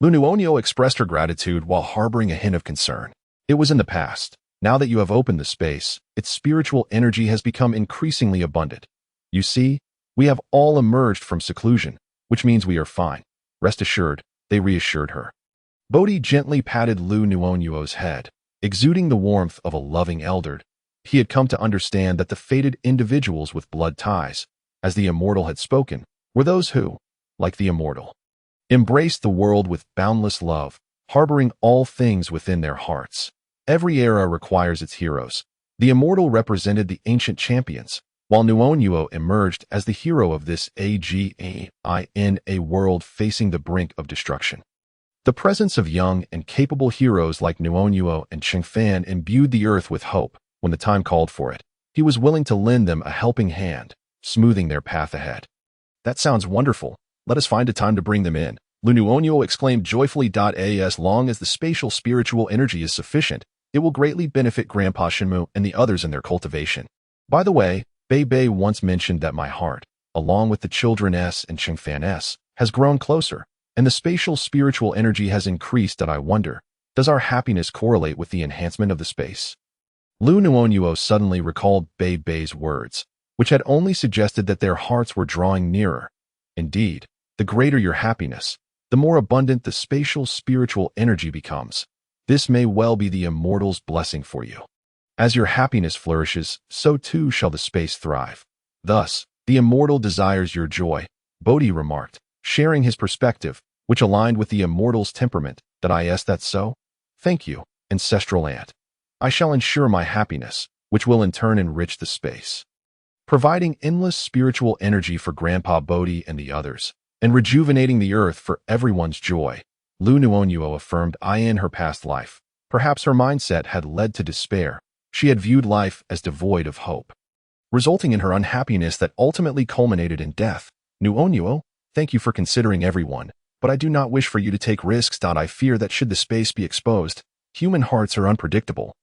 Liu Nuonuo expressed her gratitude while harboring a hint of concern. It was in the past. Now that you have opened the space, its spiritual energy has become increasingly abundant. You see, we have all emerged from seclusion, which means we are fine. Rest assured, they reassured her. Bodhi gently patted Liu Nuonuo's head, exuding the warmth of a loving elder. He had come to understand that the fated individuals with blood ties, as the immortal had spoken, were those who, like the immortal, embraced the world with boundless love, harboring all things within their hearts. Every era requires its heroes. The immortal represented the ancient champions, while Nuonuo emerged as the hero of this a world facing the brink of destruction. The presence of young and capable heroes like Nuonuo and Chengfan imbued the earth with hope, When the time called for it, he was willing to lend them a helping hand, smoothing their path ahead. That sounds wonderful. Let us find a time to bring them in, Liu Nuonuo exclaimed joyfully. As long as the spatial spiritual energy is sufficient, it will greatly benefit Grandpa Shenmu and the others in their cultivation. By the way, Bei Bei once mentioned that my heart, along with the children S and Qingfan S, has grown closer, and the spatial spiritual energy has increased. I wonder, does our happiness correlate with the enhancement of the space? Liu Nuonuo suddenly recalled Bei Bei's words, which had only suggested that their hearts were drawing nearer. Indeed, the greater your happiness, the more abundant the spatial spiritual energy becomes. This may well be the immortal's blessing for you. As your happiness flourishes, so too shall the space thrive. Thus, the immortal desires your joy, Bodhi remarked, sharing his perspective, which aligned with the immortal's temperament. That's so? Thank you, ancestral aunt. I shall ensure my happiness, which will in turn enrich the space. Providing endless spiritual energy for Grandpa Bodhi and the others, and rejuvenating the earth for everyone's joy, Liu Nuonuo affirmed in her past life. Perhaps her mindset had led to despair. She had viewed life as devoid of hope, resulting in her unhappiness that ultimately culminated in death. Nuonuo, thank you for considering everyone, but I do not wish for you to take risks. I fear that should the space be exposed, human hearts are unpredictable.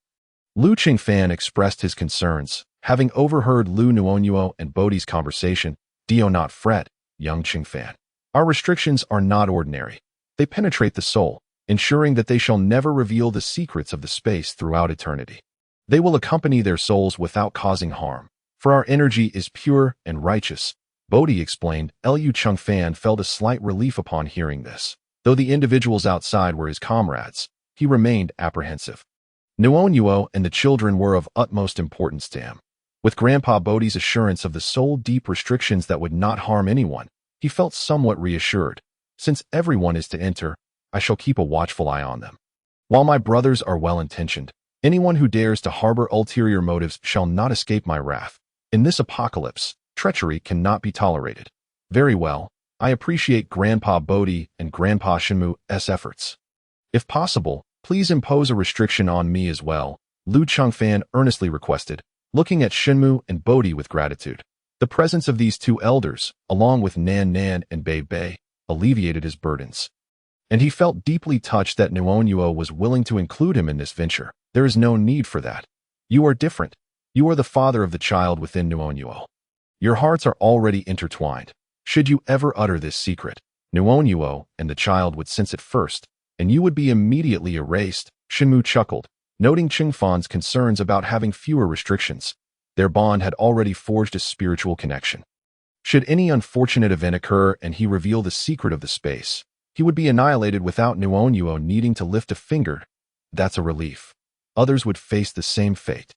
Liu Qingfan expressed his concerns, having overheard Liu Nuonuo and Bodhi's conversation. Do not fret, young Qingfan. Our restrictions are not ordinary. They penetrate the soul, ensuring that they shall never reveal the secrets of the space throughout eternity. They will accompany their souls without causing harm, for our energy is pure and righteous, Bodhi explained. Liu Qingfan felt a slight relief upon hearing this. Though the individuals outside were his comrades, he remained apprehensive. Nuonuo and the children were of utmost importance to him. With Grandpa Bodhi's assurance of the soul-deep restrictions that would not harm anyone, he felt somewhat reassured. Since everyone is to enter, I shall keep a watchful eye on them. While my brothers are well-intentioned, anyone who dares to harbor ulterior motives shall not escape my wrath. In this apocalypse, treachery cannot be tolerated. Very well, I appreciate Grandpa Bodhi and Grandpa Shenmu's efforts. If possible, please impose a restriction on me as well, Liu Qingfan earnestly requested, looking at Shenmu and Bodhi with gratitude. The presence of these two elders, along with Nan Nan and Bei Bei, alleviated his burdens. And he felt deeply touched that Nuonuo was willing to include him in this venture. There is no need for that. You are different. You are the father of the child within Nuonuo. Your hearts are already intertwined. Should you ever utter this secret, Nuonuo and the child would sense it first, and you would be immediately erased. Shenmu chuckled, noting Qingfan's concerns about having fewer restrictions. Their bond had already forged a spiritual connection. Should any unfortunate event occur and he reveal the secret of the space, he would be annihilated without Nuonuo needing to lift a finger. That's a relief. Others would face the same fate.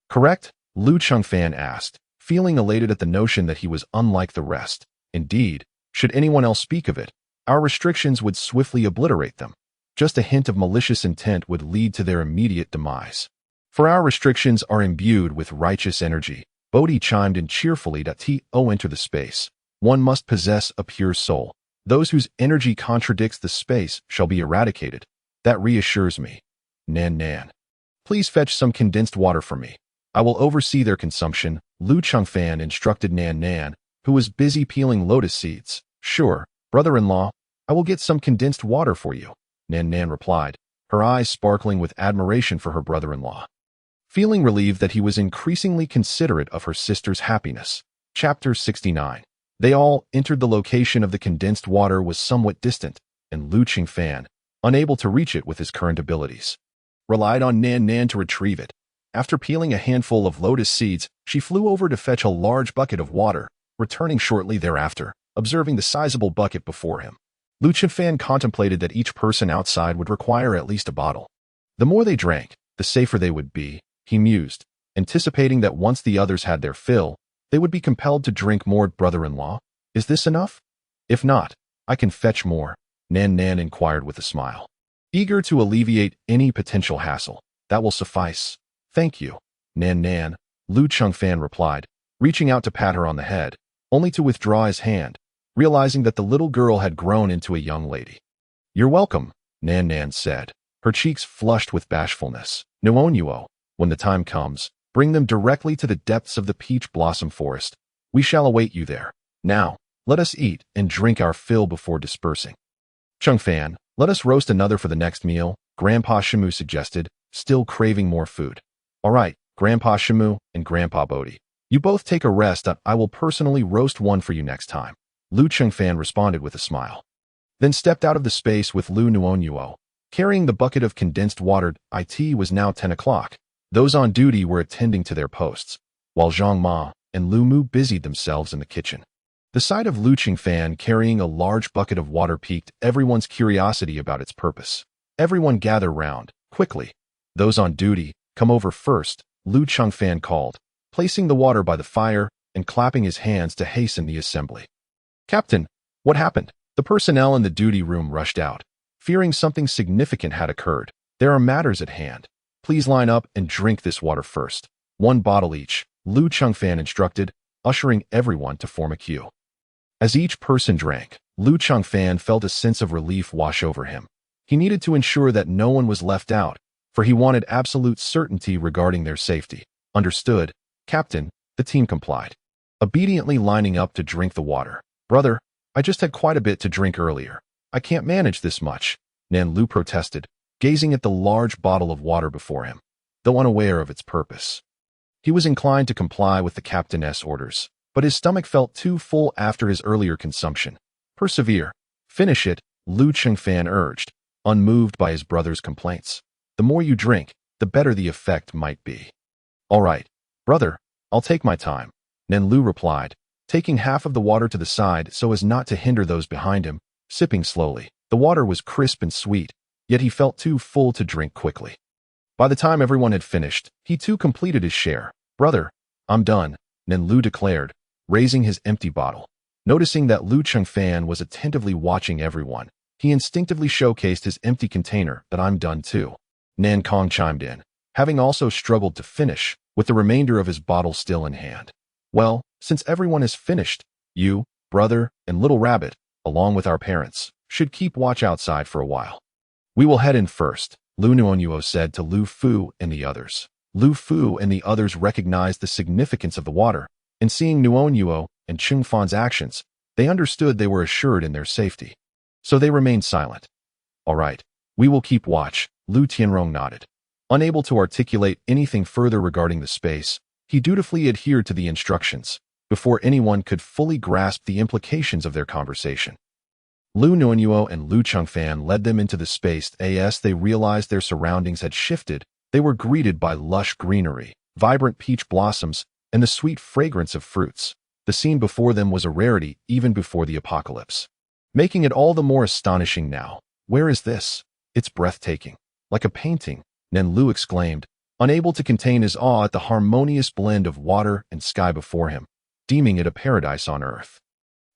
Correct? Liu Qingfan asked, feeling elated at the notion that he was unlike the rest. Indeed, should anyone else speak of it, our restrictions would swiftly obliterate them. Just a hint of malicious intent would lead to their immediate demise. For our restrictions are imbued with righteous energy, Bodhi chimed in cheerfully. Enter the space. One must possess a pure soul. Those whose energy contradicts the space shall be eradicated. That reassures me. Nan Nan. Please fetch some condensed water for me. I will oversee their consumption, Liu Qingfan instructed Nan Nan, who was busy peeling lotus seeds. Sure, brother-in-law, I will get some condensed water for you, Nan Nan replied, her eyes sparkling with admiration for her brother-in-law. Feeling relieved that he was increasingly considerate of her sister's happiness. Chapter 69. They all entered the location of the condensed water was somewhat distant, and Liu Qingfan, unable to reach it with his current abilities, relied on Nan Nan to retrieve it. After peeling a handful of lotus seeds, she flew over to fetch a large bucket of water, returning shortly thereafter, observing the sizable bucket before him. Liu Qingfan contemplated that each person outside would require at least a bottle. The more they drank, the safer they would be, he mused, anticipating that once the others had their fill, they would be compelled to drink more. Brother-in-law, is this enough? If not, I can fetch more, Nan Nan inquired with a smile. Eager to alleviate any potential hassle, that will suffice. Thank you, Nan Nan, Liu Qingfan replied, reaching out to pat her on the head, only to withdraw his hand, realizing that the little girl had grown into a young lady. You're welcome, Nan Nan said, her cheeks flushed with bashfulness. Nuonuo, when the time comes, Bring them directly to the depths of the peach blossom forest. We shall await you there. Now, let us eat and drink our fill before dispersing. Changfan, let us roast another for the next meal, Grandpa Shimu suggested, still craving more food. All right, Grandpa Shimu and Grandpa Bodhi. You both take a rest. I will personally roast one for you next time. Liu Chengfan responded with a smile. Then stepped out of the space with Liu Nuonuo, carrying the bucket of condensed water. It was now 10 o'clock. Those on duty were attending to their posts, while Zhang Ma and Lu Mu busied themselves in the kitchen. The sight of Liu Chengfan carrying a large bucket of water piqued everyone's curiosity about its purpose. Everyone gather round, quickly. Those on duty, come over first, Liu Chengfan called, placing the water by the fire and clapping his hands to hasten the assembly. Captain, what happened? The personnel in the duty room rushed out, fearing something significant had occurred. There are matters at hand. Please line up and drink this water first. 1 bottle each, Liu Chengfan instructed, ushering everyone to form a queue. As each person drank, Liu Chengfan felt a sense of relief wash over him. He needed to ensure that no one was left out, for he wanted absolute certainty regarding their safety. Understood, Captain, the team complied, obediently lining up to drink the water. Brother, I just had quite a bit to drink earlier. I can't manage this much, Nan Lu protested, gazing at the large bottle of water before him, though unaware of its purpose. He was inclined to comply with the captain's orders, but his stomach felt too full after his earlier consumption. Persevere. Finish it, Liu Chengfan urged, unmoved by his brother's complaints. The more you drink, the better the effect might be. All right, brother, I'll take my time, Nan Lu replied, taking half of the water to the side so as not to hinder those behind him, sipping slowly. The water was crisp and sweet, yet he felt too full to drink quickly. By the time everyone had finished, he too completed his share. Brother, I'm done, Nan Lu declared, raising his empty bottle. Noticing that Liu Chengfan was attentively watching everyone, he instinctively showcased his empty container. That I'm done too. Nan Kong chimed in, having also struggled to finish, with the remainder of his bottle still in hand. Well, since everyone is finished, you, brother, and little rabbit, along with our parents, should keep watch outside for a while. We will head in first, Liu Nuonuo said to Lu Fu and the others. Lu Fu and the others recognized the significance of the water, and seeing Nuonuo and Chengfan's actions, they understood they were assured in their safety. So they remained silent. All right, we will keep watch, Lu Tianrong nodded. Unable to articulate anything further regarding the space, he dutifully adhered to the instructions, before anyone could fully grasp the implications of their conversation. Liu Nuonuo and Liu Chengfan led them into the space. As they realized their surroundings had shifted, they were greeted by lush greenery, vibrant peach blossoms, and the sweet fragrance of fruits. The scene before them was a rarity even before the apocalypse, making it all the more astonishing now. Where is this? It's breathtaking. Like a painting, Nan Lu exclaimed, unable to contain his awe at the harmonious blend of water and sky before him, deeming it a paradise on earth.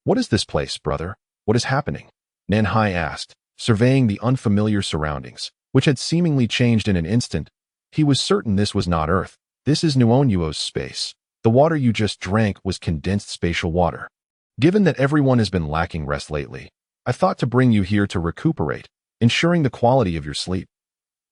What is this place, brother? What is happening? Nan Hai asked, surveying the unfamiliar surroundings, which had seemingly changed in an instant. He was certain this was not Earth. This is Nuonuo's space. The water you just drank was condensed spatial water. Given that everyone has been lacking rest lately, I thought to bring you here to recuperate, ensuring the quality of your sleep.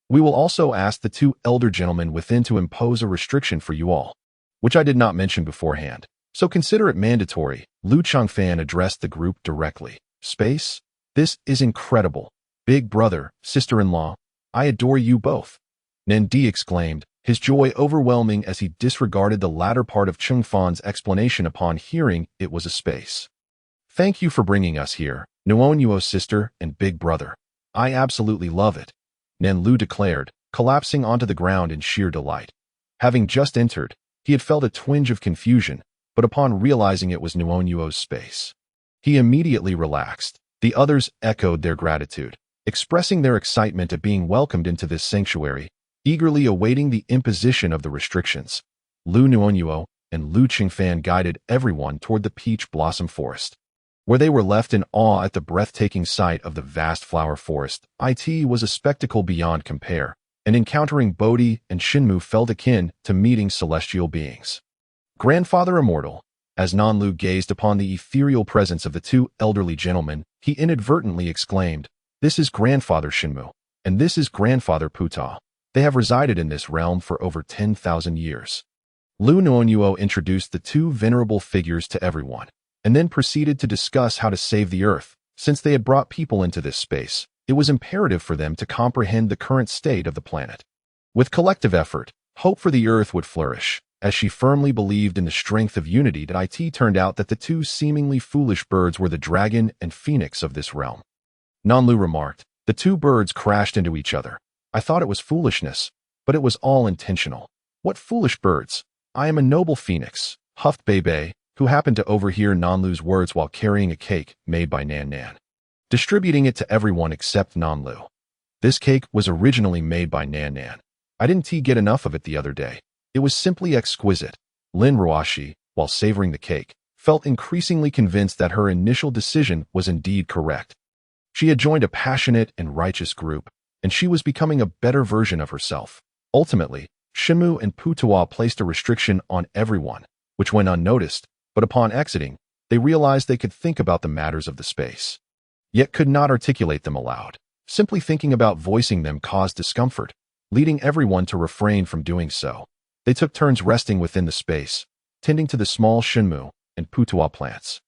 We will also ask the 2 elder gentlemen within to impose a restriction for you all, which I did not mention beforehand, so consider it mandatory. Liu Chengfan addressed the group directly. Space? This is incredible. Big brother, sister-in-law, I adore you both. Nan Di exclaimed, his joy overwhelming as he disregarded the latter part of Chengfan's explanation upon hearing it was a space. Thank you for bringing us here, Nuonuo's sister and big brother. I absolutely love it, Nan Lu declared, collapsing onto the ground in sheer delight. Having just entered, he had felt a twinge of confusion, but upon realizing it was Nuonuo's space, he immediately relaxed. The others echoed their gratitude, expressing their excitement at being welcomed into this sanctuary, eagerly awaiting the imposition of the restrictions. Liu Nuonuo and Liu Chengfan guided everyone toward the peach blossom forest, where they were left in awe at the breathtaking sight of the vast flower forest. It was a spectacle beyond compare, and encountering Bodhi and Shinmu felt akin to meeting celestial beings. Grandfather immortal. As Nan Lu gazed upon the ethereal presence of the 2 elderly gentlemen, he inadvertently exclaimed, "This is Grandfather Shinmu, and this is Grandfather Puta. They have resided in this realm for over 10,000 years." Liu Nuonuo introduced the two venerable figures to everyone, and then proceeded to discuss how to save the Earth. Since they had brought people into this space, it was imperative for them to comprehend the current state of the planet. With collective effort, hope for the Earth would flourish. As she firmly believed in the strength of unity, it turned out that the two seemingly foolish birds were the dragon and phoenix of this realm. Nanlu remarked, "The two birds crashed into each other. I thought it was foolishness, but it was all intentional." "What foolish birds? I am a noble phoenix," huffed Bebe, who happened to overhear Nanlu's words while carrying a cake made by Nan Nan, distributing it to everyone except Nanlu. This cake was originally made by Nan Nan. "I didn't get enough of it the other day. It was simply exquisite." Lin Ruoshi, while savoring the cake, felt increasingly convinced that her initial decision was indeed correct. She had joined a passionate and righteous group, and she was becoming a better version of herself. Ultimately, Shimu and Putua placed a restriction on everyone, which went unnoticed, but upon exiting, they realized they could think about the matters of the space, yet could not articulate them aloud. Simply thinking about voicing them caused discomfort, leading everyone to refrain from doing so. They took turns resting within the space, tending to the small Shinmu and Putua plants.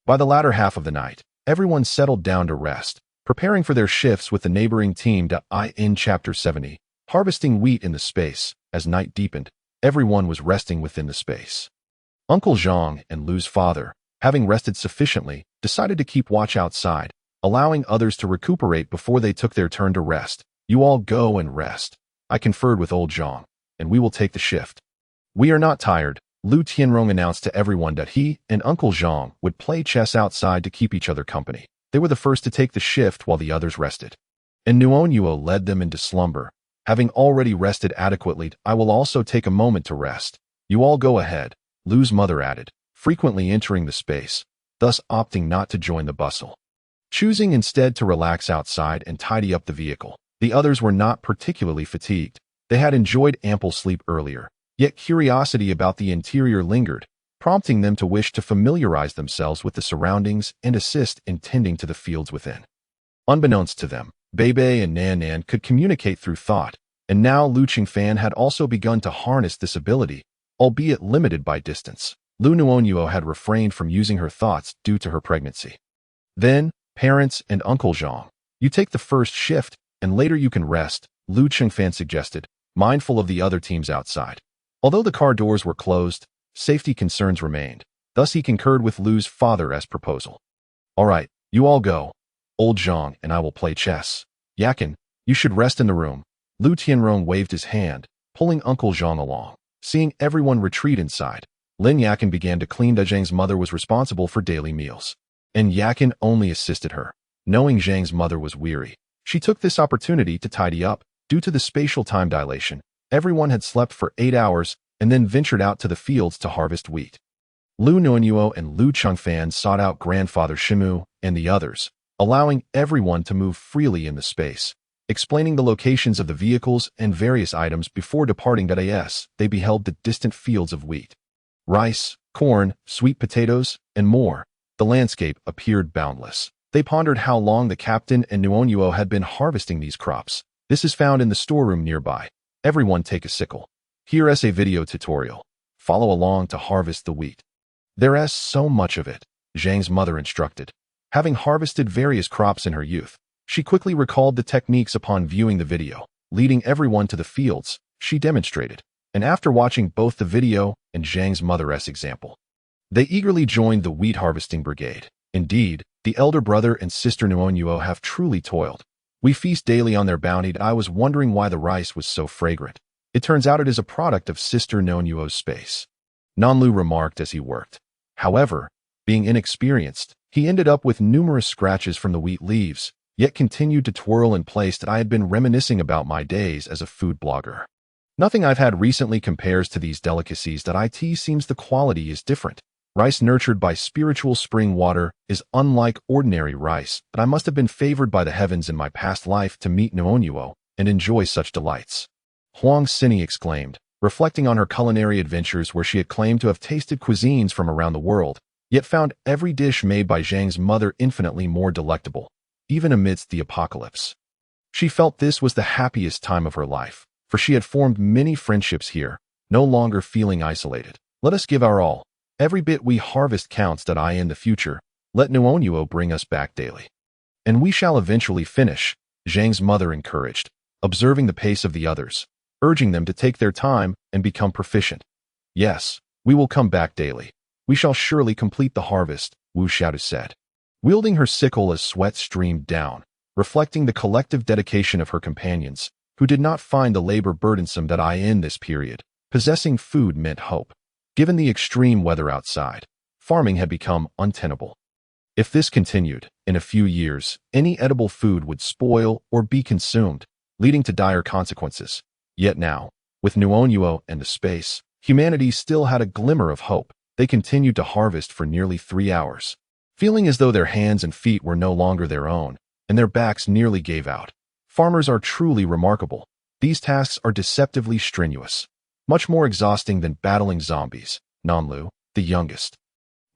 By the latter half of the night, everyone settled down to rest, preparing for their shifts with the neighboring team. In Chapter 70, harvesting wheat in the space. As night deepened, everyone was resting within the space. Uncle Zhang and Lu's father, having rested sufficiently, decided to keep watch outside, allowing others to recuperate before they took their turn to rest. "You all go and rest," I conferred with old Zhang, "and we will take the shift." "We are not tired," Lu Tianrong announced to everyone that he and Uncle Zhang would play chess outside to keep each other company. They were the first to take the shift while the others rested, and Nuonuo led them into slumber. "Having already rested adequately, I will also take a moment to rest. You all go ahead," Lu's mother added, frequently entering the space, thus opting not to join the bustle. Choosing instead to relax outside and tidy up the vehicle. The others were not particularly fatigued. They had enjoyed ample sleep earlier, yet curiosity about the interior lingered, prompting them to wish to familiarize themselves with the surroundings and assist in tending to the fields within. Unbeknownst to them, Bebe and Nan Nan could communicate through thought, and now Lu Qingfan had also begun to harness this ability, albeit limited by distance. Liu Nuonuo had refrained from using her thoughts due to her pregnancy. "Then, parents and Uncle Zhang, you take the first shift, and later you can rest," Lu Qingfan suggested, mindful of the other teams outside. Although the car doors were closed, safety concerns remained. Thus he concurred with Lu's father as proposal. "All right, you all go. Old Zhang and I will play chess. Yakin, you should rest in the room." Lu Tianrong waved his hand, pulling Uncle Zhang along. Seeing everyone retreat inside, Lin Yakin began to clean. Zhang's mother was responsible for daily meals, and Yakin only assisted her. Knowing Zhang's mother was weary, she took this opportunity to tidy up. Due to the spatial time dilation, everyone had slept for 8 hours and then ventured out to the fields to harvest wheat. Liu Nuonuo and Lu Qingfan sought out grandfather Shimu and the others, allowing everyone to move freely in the space, explaining the locations of the vehicles and various items before departing. As they beheld the distant fields of wheat, rice, corn, sweet potatoes, and more, the landscape appeared boundless. They pondered how long the captain and Nuonuo had been harvesting these crops. "This is found in the storeroom nearby. Everyone take a sickle. Here is a video tutorial. Follow along to harvest the wheat. There is so much of it," Zhang's mother instructed. Having harvested various crops in her youth, she quickly recalled the techniques upon viewing the video. Leading everyone to the fields, she demonstrated, and after watching both the video and Zhang's mother's example, they eagerly joined the wheat harvesting brigade. Indeed, the elder brother and sister Nuonuo have truly toiled. "We feast daily on their bounty." I was wondering why the rice was so fragrant. It turns out it is a product of Sister Nuonuo's space, Nanlu remarked as he worked. However, being inexperienced, he ended up with numerous scratches from the wheat leaves, yet continued to twirl in place. I had been reminiscing about my days as a food blogger. Nothing I've had recently compares to these delicacies. It seems the quality is different. Rice nurtured by spiritual spring water is unlike ordinary rice, but I must have been favored by the heavens in my past life to meet Nuonuo and enjoy such delights. Huang Sini exclaimed, reflecting on her culinary adventures where she had claimed to have tasted cuisines from around the world, yet found every dish made by Zhang's mother infinitely more delectable, even amidst the apocalypse. She felt this was the happiest time of her life, for she had formed many friendships here, no longer feeling isolated. Let us give our all. Every bit we harvest counts. In the future, let Nuonuo bring us back daily. And we shall eventually finish, Zhang's mother encouraged, observing the pace of the others, urging them to take their time and become proficient. Yes, we will come back daily. We shall surely complete the harvest, Wu Xiaodu said, wielding her sickle as sweat streamed down, reflecting the collective dedication of her companions, who did not find the labor burdensome. In this period, possessing food meant hope. Given the extreme weather outside, farming had become untenable. If this continued, in a few years, any edible food would spoil or be consumed, leading to dire consequences. Yet now, with Nuonuo and the space, humanity still had a glimmer of hope. They continued to harvest for nearly 3 hours, feeling as though their hands and feet were no longer their own, and their backs nearly gave out. Farmers are truly remarkable. These tasks are deceptively strenuous, much more exhausting than battling zombies, Nanlu, the youngest,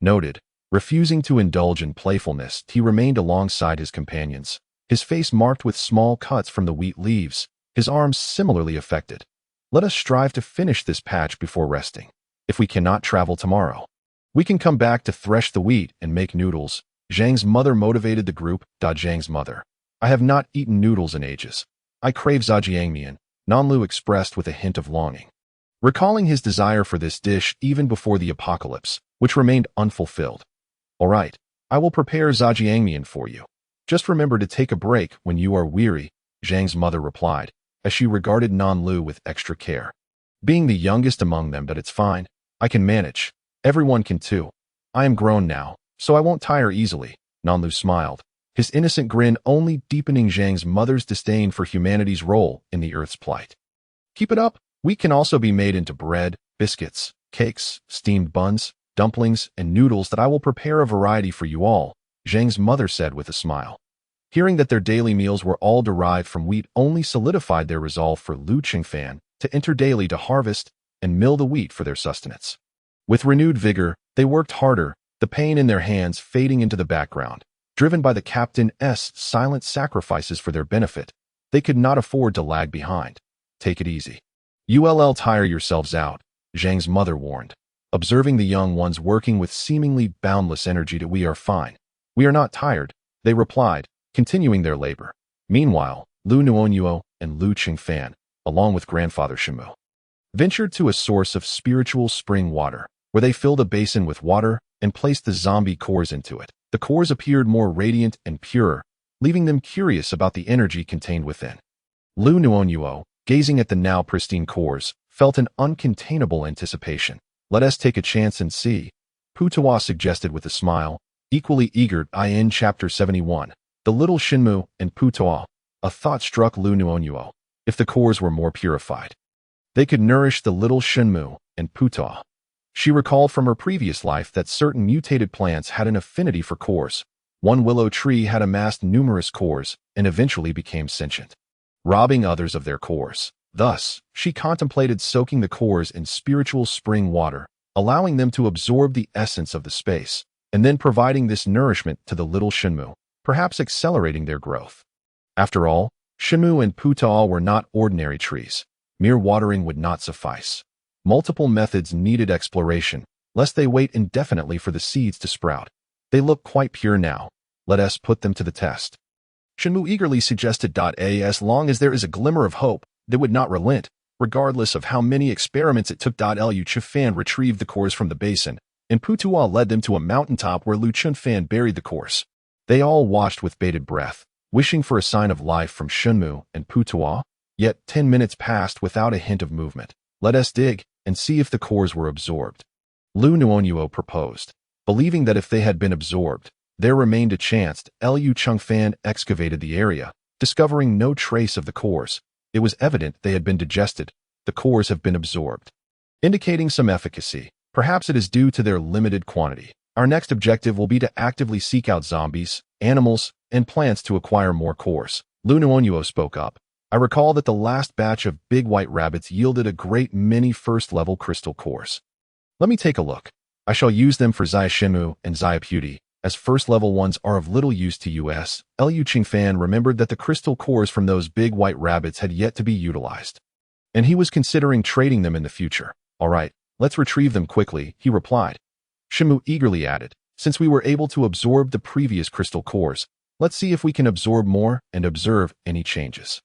noted. Refusing to indulge in playfulness, he remained alongside his companions, his face marked with small cuts from the wheat leaves, his arms similarly affected. Let us strive to finish this patch before resting. If we cannot travel tomorrow, we can come back to thresh the wheat and make noodles. Zhang's mother motivated the group. Zhang's mother. I have not eaten noodles in ages. I crave zhajiangmian, Nanlu expressed with a hint of longing, recalling his desire for this dish even before the apocalypse, which remained unfulfilled. All right, I will prepare zhajiangmian for you. Just remember to take a break when you are weary, Zhang's mother replied, as she regarded Nanlu with extra care. Being the youngest among them, but it's fine. I can manage. Everyone can too. I am grown now, so I won't tire easily, Nanlu smiled, his innocent grin only deepening Zhang's mother's disdain for humanity's role in the Earth's plight. Keep it up. Wheat can also be made into bread, biscuits, cakes, steamed buns, dumplings, and noodles. I will prepare a variety for you all, Zhang's mother said with a smile. Hearing that their daily meals were all derived from wheat only solidified their resolve for Liu Qingfan to enter daily to harvest and mill the wheat for their sustenance. With renewed vigor, they worked harder, the pain in their hands fading into the background. Driven by the captain's silent sacrifices for their benefit, they could not afford to lag behind. Take it easy. You'll tire yourselves out, Zhang's mother warned, observing the young ones working with seemingly boundless energy. We are fine. We are not tired, they replied, continuing their labor. Meanwhile, Liu Nuonuo and Liu Qingfan, along with grandfather Shimu, ventured to a source of spiritual spring water, where they filled a basin with water and placed the zombie cores into it. The cores appeared more radiant and pure, leaving them curious about the energy contained within. Liu Nuonuo, gazing at the now pristine cores, felt an uncontainable anticipation. Let us take a chance and see, Putawa suggested with a smile, equally eager. In Chapter 71, The Little Shinmu and Putawa, a thought struck Liu Nuonuo. If the cores were more purified, they could nourish the little Shinmu and Putawa. She recalled from her previous life that certain mutated plants had an affinity for cores. One willow tree had amassed numerous cores and eventually became sentient, robbing others of their cores. Thus, she contemplated soaking the cores in spiritual spring water, allowing them to absorb the essence of the space, and then providing this nourishment to the little Shinmu, perhaps accelerating their growth. After all, Shinmu and Putawa were not ordinary trees. Mere watering would not suffice. Multiple methods needed exploration, lest they wait indefinitely for the seeds to sprout. They look quite pure now. Let us put them to the test. Shinmu eagerly suggested. As long as there is a glimmer of hope, they would not relent, regardless of how many experiments it took. Liu Qingfan retrieved the cores from the basin, and Putawa led them to a mountaintop where Liu Qingfan buried the cores. They all watched with bated breath, wishing for a sign of life from Shinmu and Putawa. Yet 10 minutes passed without a hint of movement. Let us dig and see if the cores were absorbed, Liu Nuonuo proposed, believing that if they had been absorbed, there remained a chance. Liu Qingfan excavated the area, discovering no trace of the cores. It was evident they had been digested. The cores have been absorbed, indicating some efficacy. Perhaps it is due to their limited quantity. Our next objective will be to actively seek out zombies, animals, and plants to acquire more cores. Liu Nuonuo spoke up. I recall that the last batch of big white rabbits yielded a great many first-level crystal cores. Let me take a look. I shall use them for Xia Shinmu and Xia Puti, as first-level ones are of little use to us. Liu Qingfan remembered that the crystal cores from those big white rabbits had yet to be utilized, and he was considering trading them in the future. All right, let's retrieve them quickly, he replied. Shimu eagerly added, since we were able to absorb the previous crystal cores, let's see if we can absorb more and observe any changes.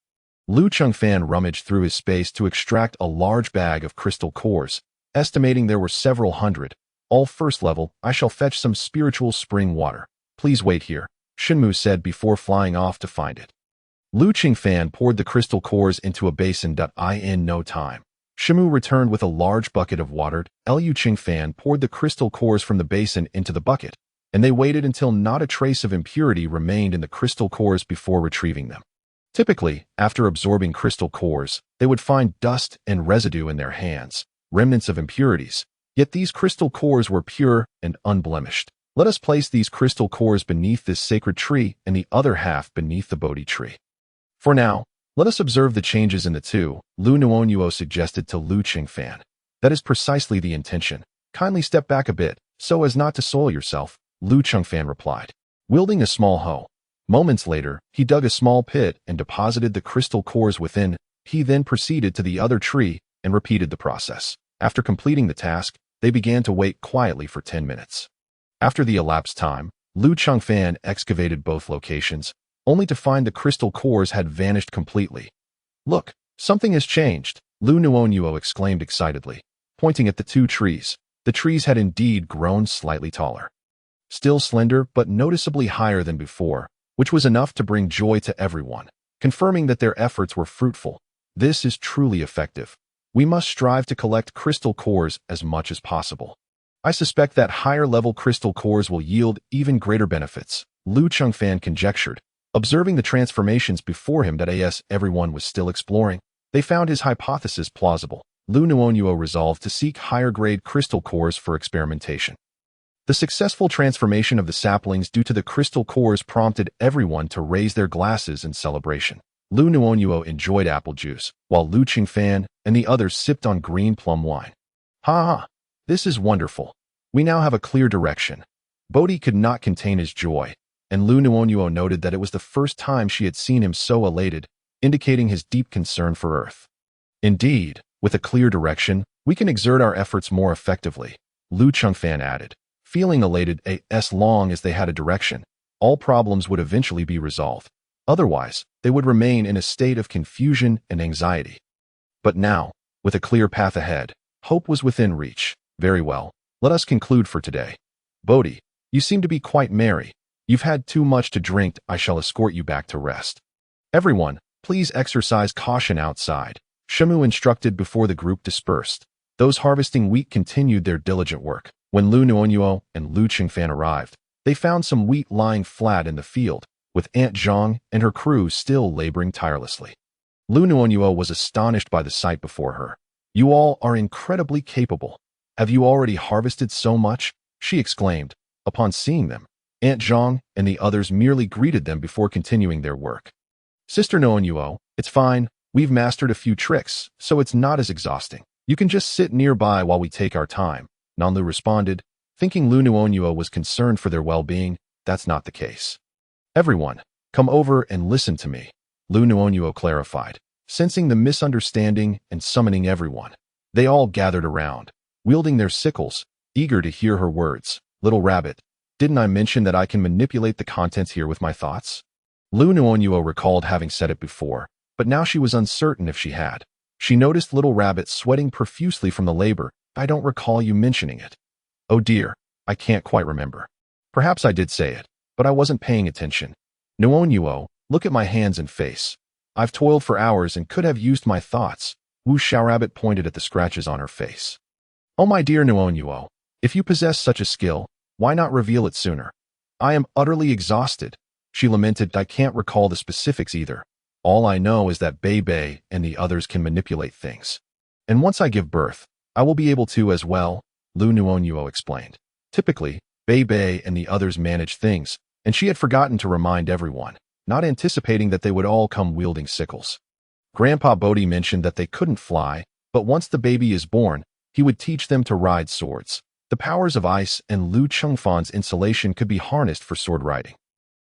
Liu Chengfan rummaged through his space to extract a large bag of crystal cores, estimating there were several hundred. All first level, I shall fetch some spiritual spring water. Please wait here, Shinmu said before flying off to find it. Liu Chengfan poured the crystal cores into a basin. In no time, Shimu returned with a large bucket of water. Liu Chengfan poured the crystal cores from the basin into the bucket, and they waited until not a trace of impurity remained in the crystal cores before retrieving them. Typically, after absorbing crystal cores, they would find dust and residue in their hands, remnants of impurities, yet these crystal cores were pure and unblemished. Let us place these crystal cores beneath this sacred tree and the other half beneath the Bodhi tree. For now, let us observe the changes in the two, Liu Nuonuo suggested to Liu Chengfan. That is precisely the intention. Kindly step back a bit, so as not to soil yourself, Liu Chengfan replied. Wielding a small hoe. Moments later, he dug a small pit and deposited the crystal cores within. He then proceeded to the other tree and repeated the process. After completing the task, they began to wait quietly for 10 minutes. After the elapsed time, Liu Chengfan excavated both locations, only to find the crystal cores had vanished completely. Look, something has changed, Liu Nuonuo exclaimed excitedly, pointing at the two trees. The trees had indeed grown slightly taller. Still slender but noticeably higher than before, which was enough to bring joy to everyone, confirming that their efforts were fruitful. This is truly effective. We must strive to collect crystal cores as much as possible. I suspect that higher-level crystal cores will yield even greater benefits, Liu Chengfan conjectured. Observing the transformations before him that as everyone was still exploring, they found his hypothesis plausible. Liu Nuonuo resolved to seek higher-grade crystal cores for experimentation. The successful transformation of the saplings due to the crystal cores prompted everyone to raise their glasses in celebration. Liu Nuonuo enjoyed apple juice, while Liu Chengfan and the others sipped on green plum wine. Ha ha! This is wonderful. We now have a clear direction. Bodhi could not contain his joy, and Liu Nuonuo noted that it was the first time she had seen him so elated, indicating his deep concern for Earth. Indeed, with a clear direction, we can exert our efforts more effectively, Liu Chengfan added. Feeling elated as long as they had a direction, all problems would eventually be resolved. Otherwise, they would remain in a state of confusion and anxiety. But now, with a clear path ahead, hope was within reach. Very well, let us conclude for today. Bodhi, you seem to be quite merry. You've had too much to drink. I shall escort you back to rest. Everyone, please exercise caution outside, Shimu instructed before the group dispersed. Those harvesting wheat continued their diligent work. When Liu Nuonuo and Liu Chengfan arrived, they found some wheat lying flat in the field, with Aunt Zhang and her crew still laboring tirelessly. Liu Nuonuo was astonished by the sight before her. You all are incredibly capable. Have you already harvested so much? She exclaimed. Upon seeing them, Aunt Zhang and the others merely greeted them before continuing their work. Sister Nuonuo, it's fine. We've mastered a few tricks, so it's not as exhausting. You can just sit nearby while we take our time, Nanlu responded, thinking Liu Nuonuo was concerned for their well-being. That's not the case. Everyone, come over and listen to me, Liu Nuonuo clarified, sensing the misunderstanding and summoning everyone. They all gathered around, wielding their sickles, eager to hear her words. Little rabbit, didn't I mention that I can manipulate the contents here with my thoughts? Liu Nuonuo recalled having said it before, but now she was uncertain if she had. She noticed Little Rabbit sweating profusely from the labor. I don't recall you mentioning it. Oh dear, I can't quite remember. Perhaps I did say it, but I wasn't paying attention. Nuonuo, look at my hands and face. I've toiled for hours and could have used my thoughts. Wu Xiaorabbit pointed at the scratches on her face. Oh my dear Nuonuo, if you possess such a skill, why not reveal it sooner? I am utterly exhausted, she lamented. I can't recall the specifics either. All I know is that Bei Bei and the others can manipulate things. And once I give birth, I will be able to as well, Liu Nuonuo explained. Typically, Bei Bei and the others manage things, and she had forgotten to remind everyone, not anticipating that they would all come wielding sickles. Grandpa Bodhi mentioned that they couldn't fly, but once the baby is born, he would teach them to ride swords. The powers of ice and Liu Chengfan's insulation could be harnessed for sword riding.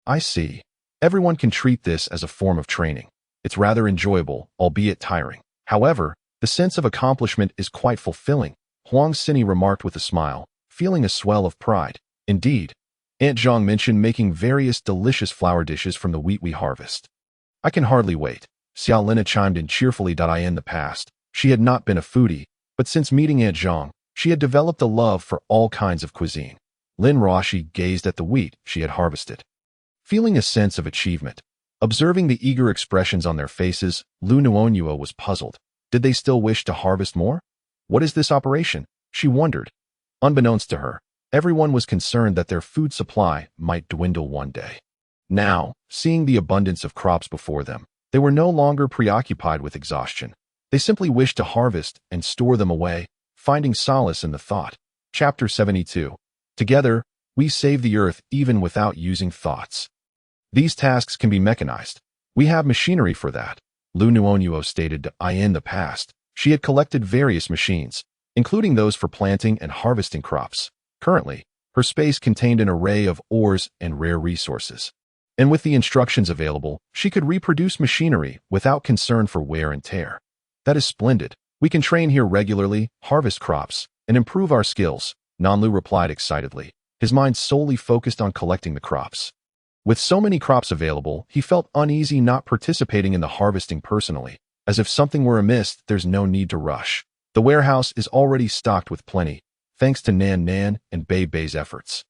I see. Everyone can treat this as a form of training. It's rather enjoyable, albeit tiring. However, The sense of accomplishment is quite fulfilling, Huang Sini remarked with a smile, feeling a swell of pride. Indeed, Aunt Zhang mentioned making various delicious flour dishes from the wheat we harvest. I can hardly wait, Xiao Lina chimed in cheerfully. In the past, she had not been a foodie, but since meeting Aunt Zhang, she had developed a love for all kinds of cuisine. Lin Roshi gazed at the wheat she had harvested, feeling a sense of achievement. Observing the eager expressions on their faces, Liu Nuonuo was puzzled. Did they still wish to harvest more? What is this operation? She wondered. Unbeknownst to her, everyone was concerned that their food supply might dwindle one day. Now, seeing the abundance of crops before them, they were no longer preoccupied with exhaustion. They simply wished to harvest and store them away, finding solace in the thought. Chapter 72. Together, we save the earth even without using thoughts. These tasks can be mechanized. We have machinery for that, Liu Nuonuo stated. In the past, she had collected various machines, including those for planting and harvesting crops. Currently, her space contained an array of ores and rare resources. And with the instructions available, she could reproduce machinery without concern for wear and tear. That is splendid. We can train here regularly, harvest crops, and improve our skills, Nanlu replied excitedly, his mind solely focused on collecting the crops. With so many crops available, he felt uneasy not participating in the harvesting personally. As if something were amiss, there's no need to rush. The warehouse is already stocked with plenty, thanks to Nan Nan and Bei Bei's efforts.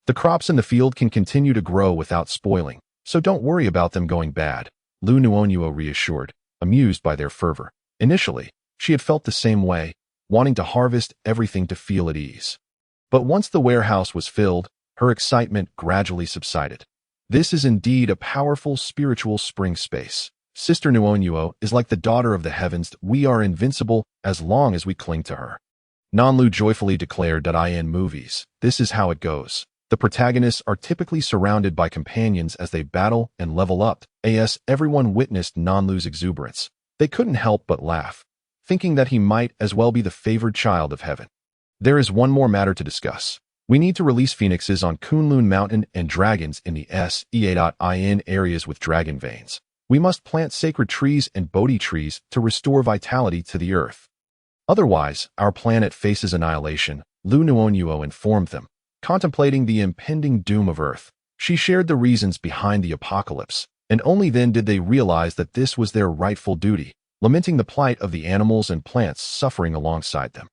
The crops in the field can continue to grow without spoiling, so don't worry about them going bad, Liu Nuonuo reassured, amused by their fervor. Initially, she had felt the same way, wanting to harvest everything to feel at ease. But once the warehouse was filled, her excitement gradually subsided. This is indeed a powerful spiritual spring space. Sister Nuonuo is like the daughter of the heavens. We are invincible as long as we cling to her. Nanlu joyfully declared. In movies, this is how it goes. The protagonists are typically surrounded by companions as they battle and level up. As everyone witnessed Nanlu's exuberance, they couldn't help but laugh, thinking that he might as well be the favored child of heaven. There is one more matter to discuss. We need to release phoenixes on Kunlun Mountain and dragons in the SEA.in areas with dragon veins. We must plant sacred trees and Bodhi trees to restore vitality to the earth. Otherwise, our planet faces annihilation, Liu Nuonuo informed them. Contemplating the impending doom of Earth, she shared the reasons behind the apocalypse, and only then did they realize that this was their rightful duty, lamenting the plight of the animals and plants suffering alongside them.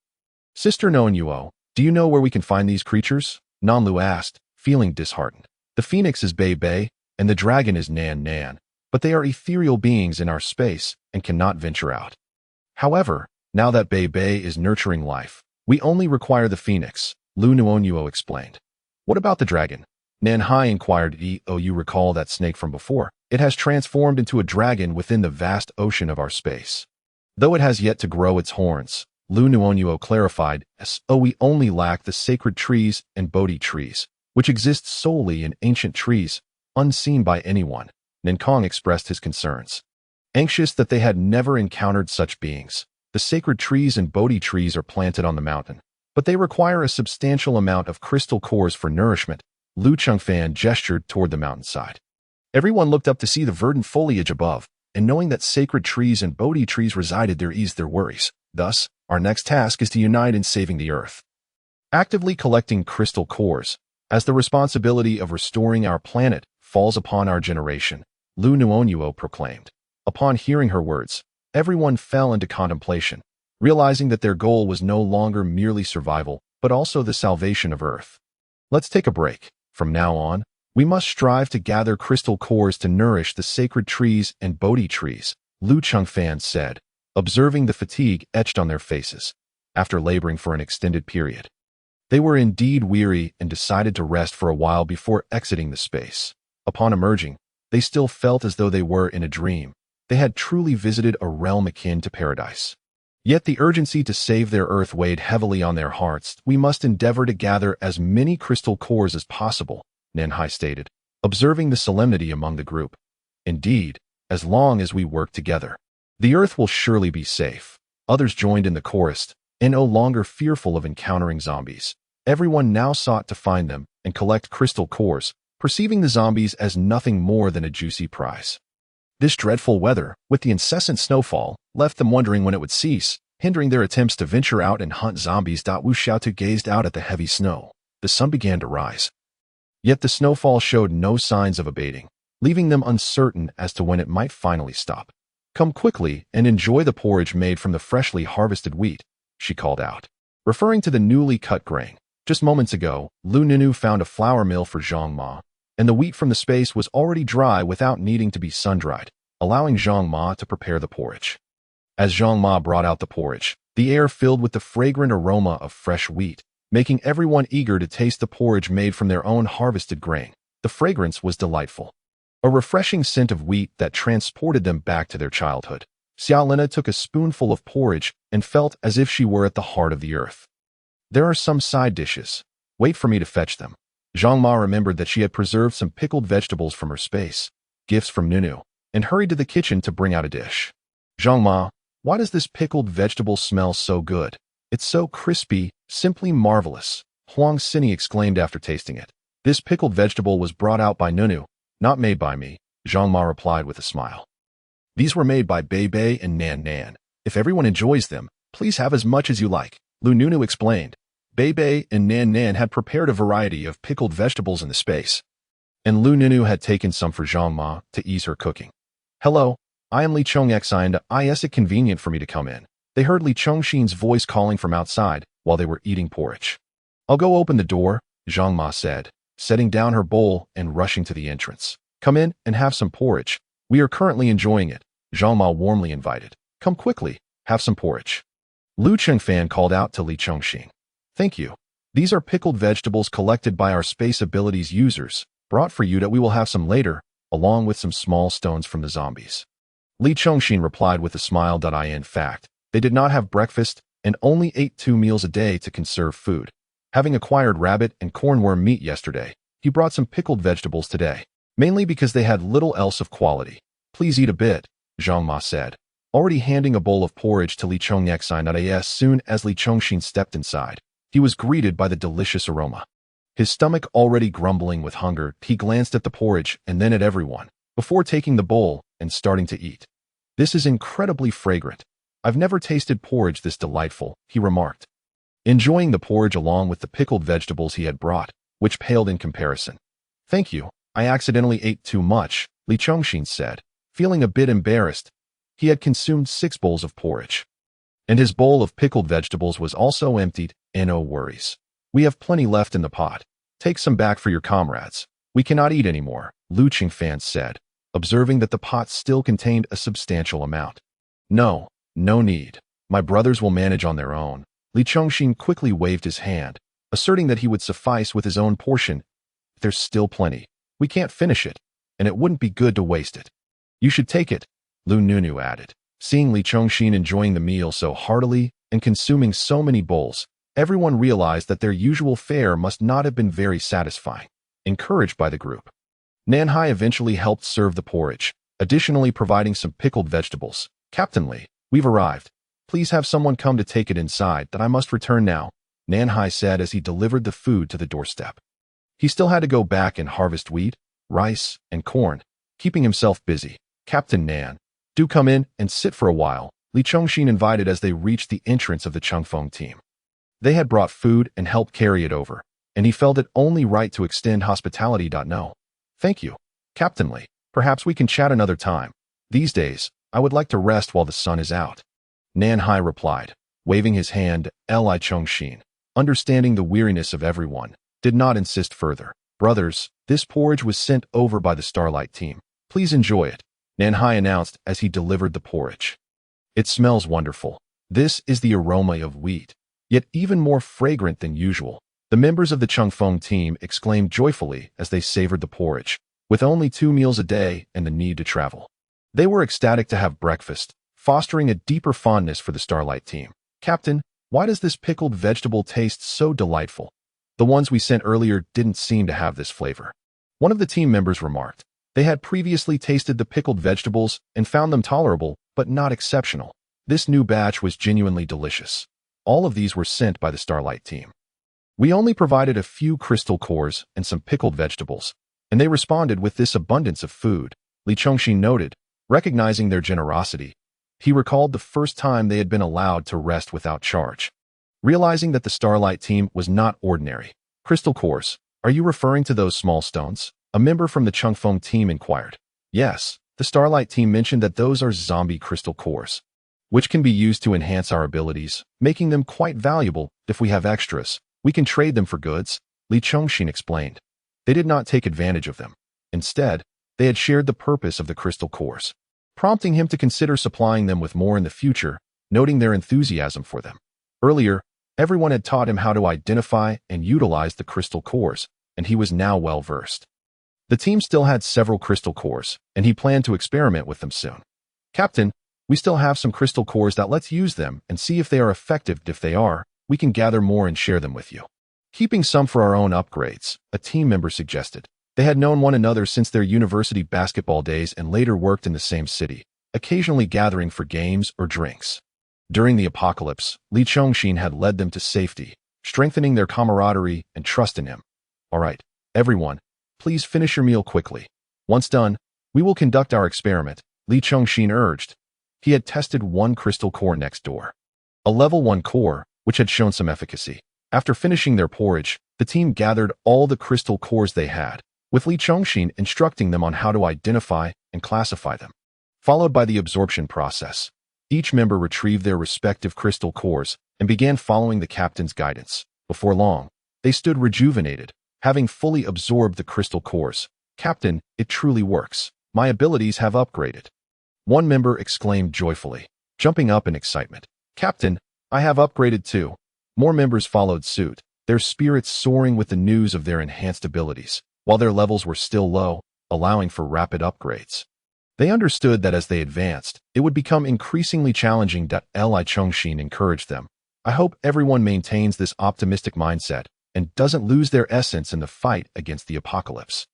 Sister Nuonuo, do you know where we can find these creatures? Nanlu asked, feeling disheartened. The phoenix is Bei Bei, and the dragon is Nan Nan, but they are ethereal beings in our space and cannot venture out. However, now that Bei Bei is nurturing life, we only require the phoenix, Liu Nuonuo explained. What about the dragon? Nan Hai inquired. You recall that snake from before? It has transformed into a dragon within the vast ocean of our space. Though it has yet to grow its horns, Liu Nuonuo clarified, we only lack the sacred trees and Bodhi trees, which exist solely in ancient trees, unseen by anyone. Ninkong expressed his concerns, anxious that they had never encountered such beings. The sacred trees and Bodhi trees are planted on the mountain, but they require a substantial amount of crystal cores for nourishment. Lu Chengfan gestured toward the mountainside. Everyone looked up to see the verdant foliage above, and knowing that sacred trees and Bodhi trees resided there eased their worries. Thus, our next task is to unite in saving the earth. Actively collecting crystal cores, as the responsibility of restoring our planet falls upon our generation, Liu Nuonuo proclaimed. Upon hearing her words, everyone fell into contemplation, realizing that their goal was no longer merely survival, but also the salvation of Earth. Let's take a break. From now on, we must strive to gather crystal cores to nourish the sacred trees and Bodhi trees, Lu Chengfan said, observing the fatigue etched on their faces, after laboring for an extended period. They were indeed weary and decided to rest for a while before exiting the space. Upon emerging, they still felt as though they were in a dream. They had truly visited a realm akin to paradise. Yet the urgency to save their Earth weighed heavily on their hearts. We must endeavor to gather as many crystal cores as possible, Nanhai stated, observing the solemnity among the group. Indeed, as long as we work together, the Earth will surely be safe. Others joined in the chorus, and no longer fearful of encountering zombies. Everyone now sought to find them and collect crystal cores, perceiving the zombies as nothing more than a juicy prize. This dreadful weather, with the incessant snowfall, left them wondering when it would cease, hindering their attempts to venture out and hunt zombies. Wu Xiaotu gazed out at the heavy snow. The sun began to rise. Yet the snowfall showed no signs of abating, leaving them uncertain as to when it might finally stop. "Come quickly and enjoy the porridge made from the freshly harvested wheat," she called out, referring to the newly cut grain. Just moments ago, Liu Nuonuo found a flour mill for Zhang Ma, and the wheat from the space was already dry without needing to be sun-dried, allowing Zhang Ma to prepare the porridge. As Zhang Ma brought out the porridge, the air filled with the fragrant aroma of fresh wheat, making everyone eager to taste the porridge made from their own harvested grain. The fragrance was delightful, a refreshing scent of wheat that transported them back to their childhood. Xiao Lena took a spoonful of porridge and felt as if she were at the heart of the earth. "There are some side dishes. Wait for me to fetch them." Zhang Ma remembered that she had preserved some pickled vegetables from her space, gifts from Nuonuo, and hurried to the kitchen to bring out a dish. "Zhang Ma, why does this pickled vegetable smell so good? It's so crispy, simply marvelous," Huang Xini exclaimed after tasting it. "This pickled vegetable was brought out by Nuonuo, not made by me," Zhang Ma replied with a smile. "These were made by Bei Bei and Nan Nan. If everyone enjoys them, please have as much as you like," Liu Nuonuo explained. Bei Bei and Nan Nan had prepared a variety of pickled vegetables in the space, and Liu Nuonuo had taken some for Zhang Ma to ease her cooking. "Hello, I am Li Chongxi and is it convenient for me to come in?" They heard Li Chongxin's voice calling from outside while they were eating porridge. "I'll go open the door," Zhang Ma said, setting down her bowl and rushing to the entrance. "Come in and have some porridge. We are currently enjoying it," Zhang Ma warmly invited. "Come quickly, have some porridge." Liu Chengfan called out to Li Chongxin. "Thank you. These are pickled vegetables collected by our space abilities users, brought for you that we will have some later, along with some small stones from the zombies." Li Chongxin replied with a smile. In fact, they did not have breakfast and only ate 2 meals a day to conserve food. Having acquired rabbit and cornworm meat yesterday, he brought some pickled vegetables today, mainly because they had little else of quality. "Please eat a bit," Zhang Ma said, already handing a bowl of porridge to Li Chongxin. As soon as Li Chongxin stepped inside, he was greeted by the delicious aroma. His stomach already grumbling with hunger, he glanced at the porridge and then at everyone, before taking the bowl and starting to eat. "This is incredibly fragrant. I've never tasted porridge this delightful," he remarked, enjoying the porridge along with the pickled vegetables he had brought, which paled in comparison. "Thank you, I accidentally ate too much," Li Chongxin said, feeling a bit embarrassed. He had consumed 6 bowls of porridge, and his bowl of pickled vegetables was also emptied. "No worries. We have plenty left in the pot. Take some back for your comrades. We cannot eat anymore," Liu Qingfan said, observing that the pot still contained a substantial amount. No need. My brothers will manage on their own." Li Chongxin quickly waved his hand, asserting that he would suffice with his own portion. "There's still plenty. We can't finish it, and it wouldn't be good to waste it." "You should take it," Liu Nuonuo added. Seeing Li Chongxin enjoying the meal so heartily and consuming so many bowls, everyone realized that their usual fare must not have been very satisfying. Encouraged by the group, Nanhai eventually helped serve the porridge, additionally providing some pickled vegetables. "Captain Li, we've arrived. Please have someone come to take it inside, that I must return now," Nanhai said as he delivered the food to the doorstep. He still had to go back and harvest wheat, rice, and corn, keeping himself busy. "Captain Nan, do come in and sit for a while," Li Chongxin invited as they reached the entrance of the Changfeng team. They had brought food and helped carry it over, and he felt it only right to extend hospitality. "No. Thank you, Captain Li. Perhaps we can chat another time. These days, I would like to rest while the sun is out," Nanhai replied, waving his hand. Li Chongxin, understanding the weariness of everyone, did not insist further. "Brothers, this porridge was sent over by the Starlight team. Please enjoy it," Nanhai announced as he delivered the porridge. "It smells wonderful. This is the aroma of wheat, yet even more fragrant than usual," the members of the Changfeng team exclaimed joyfully as they savored the porridge. With only 2 meals a day and the need to travel, they were ecstatic to have breakfast, fostering a deeper fondness for the Starlight team. "Captain, why does this pickled vegetable taste so delightful? The ones we sent earlier didn't seem to have this flavor," one of the team members remarked. They had previously tasted the pickled vegetables and found them tolerable, but not exceptional. This new batch was genuinely delicious. All of these were sent by the Starlight team. "We only provided a few crystal cores and some pickled vegetables, and they responded with this abundance of food," Li Chongxin noted, Recognizing their generosity, he recalled the first time they had been allowed to rest without charge. Realizing that the Starlight team was not ordinary. Crystal cores, are you referring to those small stones? A member from the Chungfeng team inquired. Yes, the Starlight team mentioned that those are zombie crystal cores, which can be used to enhance our abilities, making them quite valuable. If we have extras, we can trade them for goods, Li Chongxin explained. They did not take advantage of them. Instead, they had shared the purpose of the crystal cores, prompting him to consider supplying them with more in the future, noting their enthusiasm for them. Earlier, everyone had taught him how to identify and utilize the crystal cores, and he was now well versed. The team still had several crystal cores, and he planned to experiment with them soon. Captain, we still have some crystal cores that let's use them and see if they are effective. If they are, we can gather more and share them with you. Keeping some for our own upgrades, a team member suggested. They had known one another since their university basketball days and later worked in the same city, occasionally gathering for games or drinks. During the apocalypse, Li Chongxin had led them to safety, strengthening their camaraderie and trust in him. All right, everyone, please finish your meal quickly. Once done, we will conduct our experiment, Li Chongxin urged. He had tested one crystal core next door, a level 1 core, which had shown some efficacy. After finishing their porridge, the team gathered all the crystal cores they had, with Li Chongxin instructing them on how to identify and classify them, followed by the absorption process. Each member retrieved their respective crystal cores and began following the captain's guidance. Before long, they stood rejuvenated, having fully absorbed the crystal cores. Captain, it truly works. My abilities have upgraded. One member exclaimed joyfully, jumping up in excitement. Captain, I have upgraded too. More members followed suit, their spirits soaring with the news of their enhanced abilities, while their levels were still low, allowing for rapid upgrades. They understood that as they advanced, it would become increasingly challenging. Li Chongxin encouraged them. I hope everyone maintains this optimistic mindset and doesn't lose their essence in the fight against the apocalypse.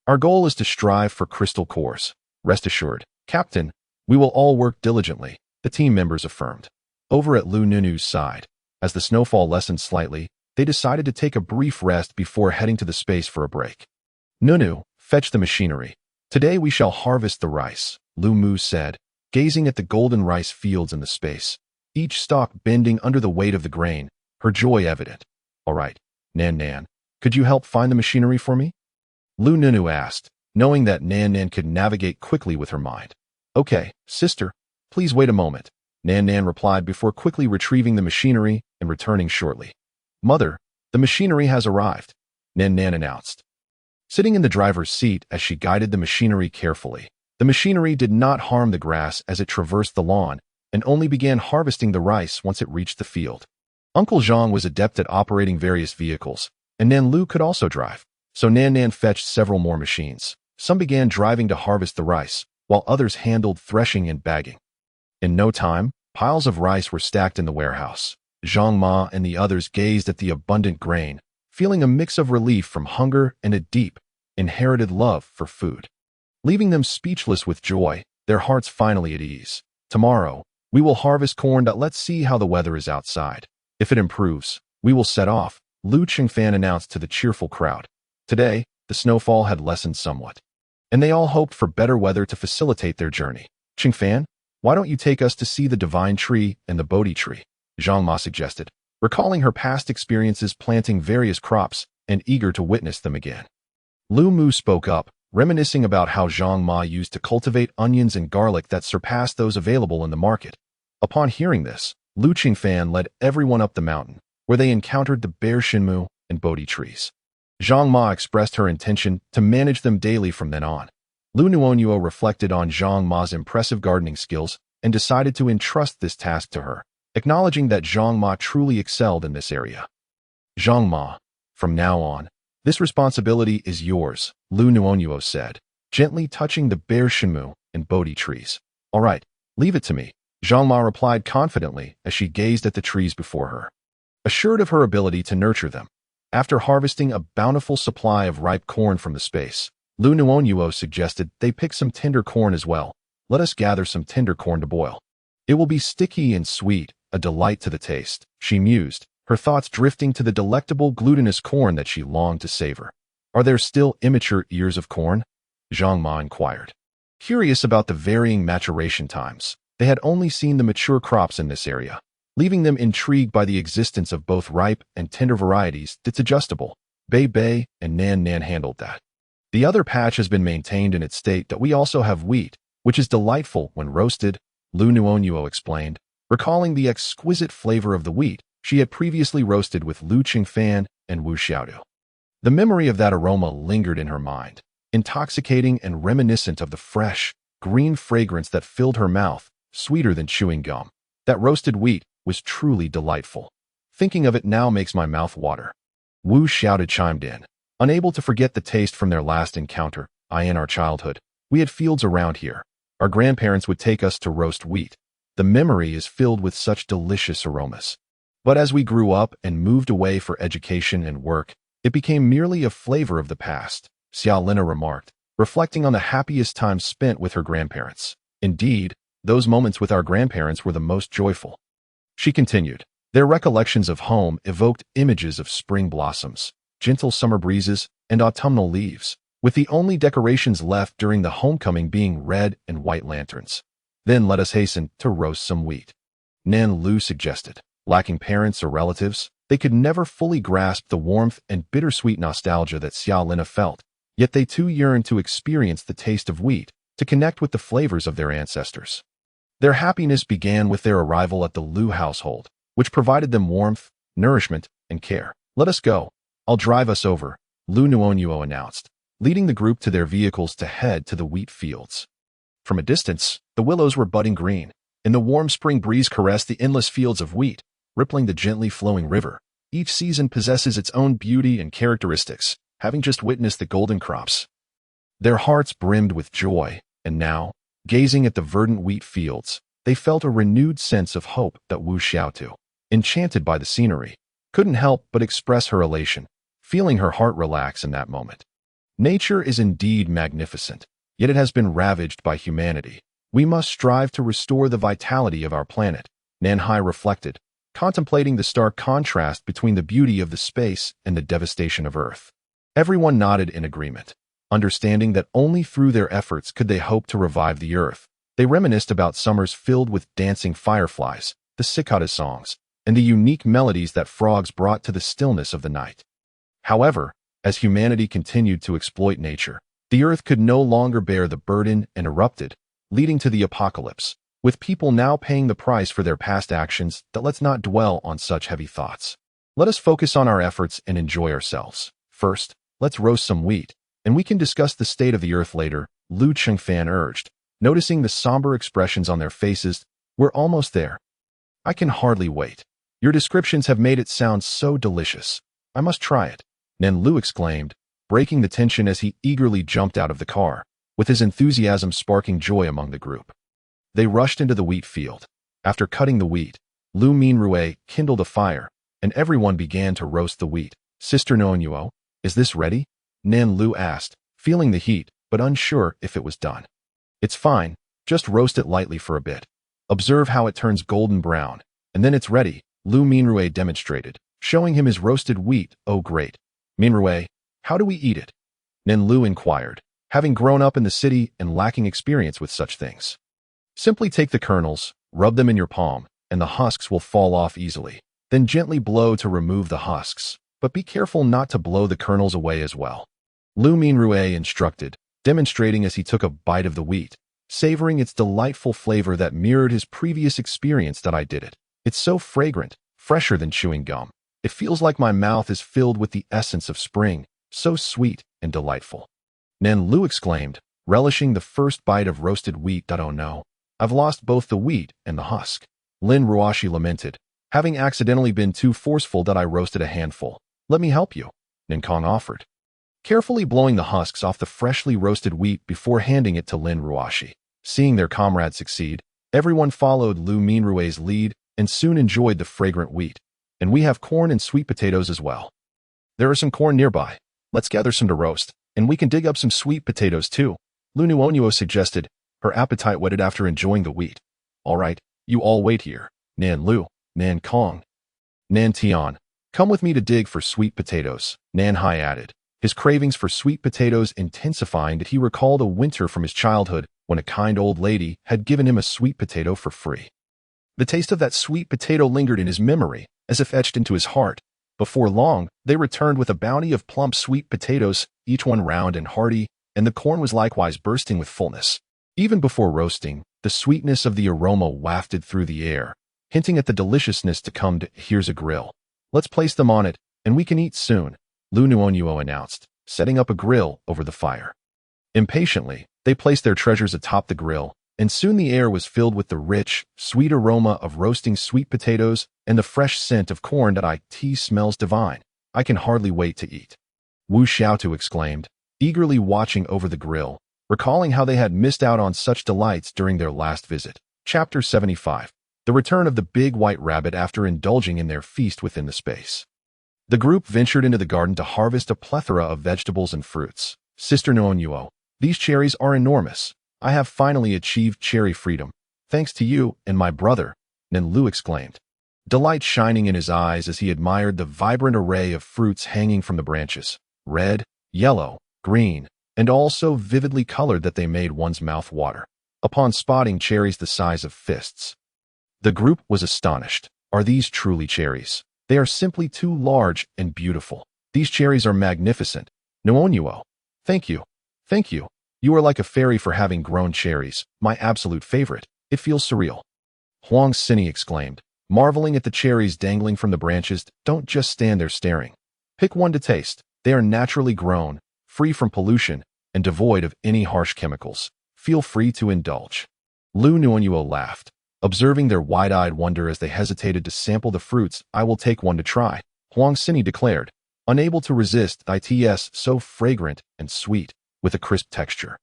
Our goal is to strive for crystal cores. Rest assured, Captain, we will all work diligently, the team members affirmed. Over at Liu Nuonuo's side, as the snowfall lessened slightly, they decided to take a brief rest before heading to the space for a break. Nuonuo, fetch the machinery. Today we shall harvest the rice, Liu Mu said, gazing at the golden rice fields in the space, each stalk bending under the weight of the grain, her joy evident. All right, Nan, could you help find the machinery for me? Liu Nuonuo asked, knowing that Nan could navigate quickly with her mind. Okay, sister, please wait a moment, Nan replied before quickly retrieving the machinery and returning shortly. Mother, the machinery has arrived, Nan announced. Sitting in the driver's seat as she guided the machinery carefully, the machinery did not harm the grass as it traversed the lawn and only began harvesting the rice once it reached the field. Uncle Zhang was adept at operating various vehicles, and Nan Lu could also drive, so Nan fetched several more machines. Some began driving to harvest the rice, while others handled threshing and bagging. In no time, piles of rice were stacked in the warehouse. Zhang Ma and the others gazed at the abundant grain, feeling a mix of relief from hunger and a deep, inherited love for food. Leaving them speechless with joy, their hearts finally at ease. Tomorrow, we will harvest corn. Let's see how the weather is outside. If it improves, we will set off, Liu Qingfan announced to the cheerful crowd. Today, the snowfall had lessened somewhat, and they all hoped for better weather to facilitate their journey. Qingfan, why don't you take us to see the divine tree and the Bodhi tree? Zhang Ma suggested, recalling her past experiences planting various crops and eager to witness them again. Liu Mu spoke up, reminiscing about how Zhang Ma used to cultivate onions and garlic that surpassed those available in the market. Upon hearing this, Liu Qingfan led everyone up the mountain, where they encountered the bear Shinmu and Bodhi trees. Zhang Ma expressed her intention to manage them daily from then on. Liu Nuonuo reflected on Zhang Ma's impressive gardening skills and decided to entrust this task to her, acknowledging that Zhang Ma truly excelled in this area. Zhang Ma, from now on, this responsibility is yours, Liu Nuonuo said, gently touching the bear Shinmu and Bodhi trees. All right, leave it to me, Zhang Ma replied confidently as she gazed at the trees before her, assured of her ability to nurture them. After harvesting a bountiful supply of ripe corn from the space, Liu Nuonuo suggested they pick some tender corn as well. Let us gather some tender corn to boil. It will be sticky and sweet, a delight to the taste, she mused, her thoughts drifting to the delectable glutinous corn that she longed to savor. Are there still immature ears of corn? Zhang Ma inquired. Curious about the varying maturation times, they had only seen the mature crops in this area, leaving them intrigued by the existence of both ripe and tender varieties that's adjustable. Bei and Nan handled that. The other patch has been maintained in its state that we also have wheat, which is delightful when roasted, Liu Nuonuo explained, recalling the exquisite flavor of the wheat she had previously roasted with Liu Qingfan and Wu Xiaodu. The memory of that aroma lingered in her mind, intoxicating and reminiscent of the fresh, green fragrance that filled her mouth, sweeter than chewing gum. That roasted wheat was truly delightful. Thinking of it now makes my mouth water. Wu Xiaodu chimed in, unable to forget the taste from their last encounter. In our childhood, we had fields around here. Our grandparents would take us to roast wheat. The memory is filled with such delicious aromas. But as we grew up and moved away for education and work, it became merely a flavor of the past, Xiaolina remarked, reflecting on the happiest times spent with her grandparents. Indeed, those moments with our grandparents were the most joyful. She continued, their recollections of home evoked images of spring blossoms, gentle summer breezes, and autumnal leaves, with the only decorations left during the homecoming being red and white lanterns. Then let us hasten to roast some wheat, Nan Lu suggested. Lacking parents or relatives, they could never fully grasp the warmth and bittersweet nostalgia that Xiaolina felt, yet they too yearned to experience the taste of wheat, to connect with the flavors of their ancestors. Their happiness began with their arrival at the Liu household, which provided them warmth, nourishment, and care. Let us go. I'll drive us over, Liu Nuonuo announced, leading the group to their vehicles to head to the wheat fields. From a distance, the willows were budding green, and the warm spring breeze caressed the endless fields of wheat, rippling the gently flowing river. Each season possesses its own beauty and characteristics, having just witnessed the golden crops. Their hearts brimmed with joy, and now, gazing at the verdant wheat fields, they felt a renewed sense of hope that Wu Xiaotu, enchanted by the scenery, couldn't help but express her elation, feeling her heart relax in that moment. Nature is indeed magnificent, yet it has been ravaged by humanity. We must strive to restore the vitality of our planet, Nanhai reflected, contemplating the stark contrast between the beauty of the space and the devastation of Earth. Everyone nodded in agreement, understanding that only through their efforts could they hope to revive the Earth. They reminisced about summers filled with dancing fireflies, the cicada songs, and the unique melodies that frogs brought to the stillness of the night. However, as humanity continued to exploit nature, the Earth could no longer bear the burden and erupted, leading to the apocalypse. With people now paying the price for their past actions, that let's not dwell on such heavy thoughts. Let us focus on our efforts and enjoy ourselves. First, let's roast some wheat, and we can discuss the state of the earth later, Liu Qingfan urged, noticing the somber expressions on their faces. We're almost there. I can hardly wait. Your descriptions have made it sound so delicious. I must try it, Nan Lu exclaimed, breaking the tension as he eagerly jumped out of the car, with his enthusiasm sparking joy among the group. They rushed into the wheat field. After cutting the wheat, Liu Minrue kindled a fire, and everyone began to roast the wheat. Sister Nuonuo, is this ready? Nan Lu asked, feeling the heat, but unsure if it was done. It's fine, just roast it lightly for a bit. Observe how it turns golden brown, and then it's ready, Liu Minrue demonstrated, showing him his roasted wheat. Oh great. Minrue, how do we eat it? Nan Lu inquired, having grown up in the city and lacking experience with such things. Simply take the kernels, rub them in your palm, and the husks will fall off easily. Then gently blow to remove the husks, but be careful not to blow the kernels away as well, Liu Minrue instructed, demonstrating as he took a bite of the wheat, savoring its delightful flavor that mirrored his previous experience. That I did it. It's so fragrant, fresher than chewing gum. It feels like my mouth is filled with the essence of spring, so sweet and delightful. Nan Lu exclaimed, relishing the first bite of roasted wheat. Oh no. I've lost both the wheat and the husk. Lin Ruashi lamented, having accidentally been too forceful that I roasted a handful. Let me help you, Ninkong offered, carefully blowing the husks off the freshly roasted wheat before handing it to Lin Ruashi. Seeing their comrade succeed, everyone followed Liu Minrue's lead and soon enjoyed the fragrant wheat. And we have corn and sweet potatoes as well. There are some corn nearby. Let's gather some to roast, and we can dig up some sweet potatoes too, Liu Nuonuo suggested, her appetite whetted after enjoying the wheat. All right, you all wait here. Nan Lu, Nan Kong, Nan Tian, come with me to dig for sweet potatoes, Nan Hai added, his cravings for sweet potatoes intensifying that he recalled a winter from his childhood when a kind old lady had given him a sweet potato for free. The taste of that sweet potato lingered in his memory, as if etched into his heart. Before long, they returned with a bounty of plump sweet potatoes, each one round and hearty, and the corn was likewise bursting with fullness. Even before roasting, the sweetness of the aroma wafted through the air, hinting at the deliciousness to come. Here's a grill. Let's place them on it, and we can eat soon, Liu Nuonuo announced, setting up a grill over the fire. Impatiently, they placed their treasures atop the grill, and soon the air was filled with the rich, sweet aroma of roasting sweet potatoes and the fresh scent of corn that smells divine. I can hardly wait to eat, Wu Xiaotu exclaimed, eagerly watching over the grill, recalling how they had missed out on such delights during their last visit. Chapter 75. The return of the big white rabbit after indulging in their feast within the space. The group ventured into the garden to harvest a plethora of vegetables and fruits. Sister Nuonuo, these cherries are enormous. I have finally achieved cherry freedom, thanks to you and my brother, Nen Lu exclaimed, delight shining in his eyes as he admired the vibrant array of fruits hanging from the branches, red, yellow, green, and all so vividly colored that they made one's mouth water. Upon spotting cherries the size of fists, the group was astonished. Are these truly cherries? They are simply too large and beautiful. These cherries are magnificent. Nuonuo, thank you. Thank you. You are like a fairy for having grown cherries, my absolute favorite. It feels surreal. Huang Xini exclaimed, marveling at the cherries dangling from the branches. Don't just stand there staring. Pick one to taste. They are naturally grown, free from pollution, and devoid of any harsh chemicals. Feel free to indulge. Liu Nuonuo laughed, observing their wide-eyed wonder as they hesitated to sample the fruits. I will take one to try, Huang Xini declared, unable to resist its so fragrant and sweet, with a crisp texture.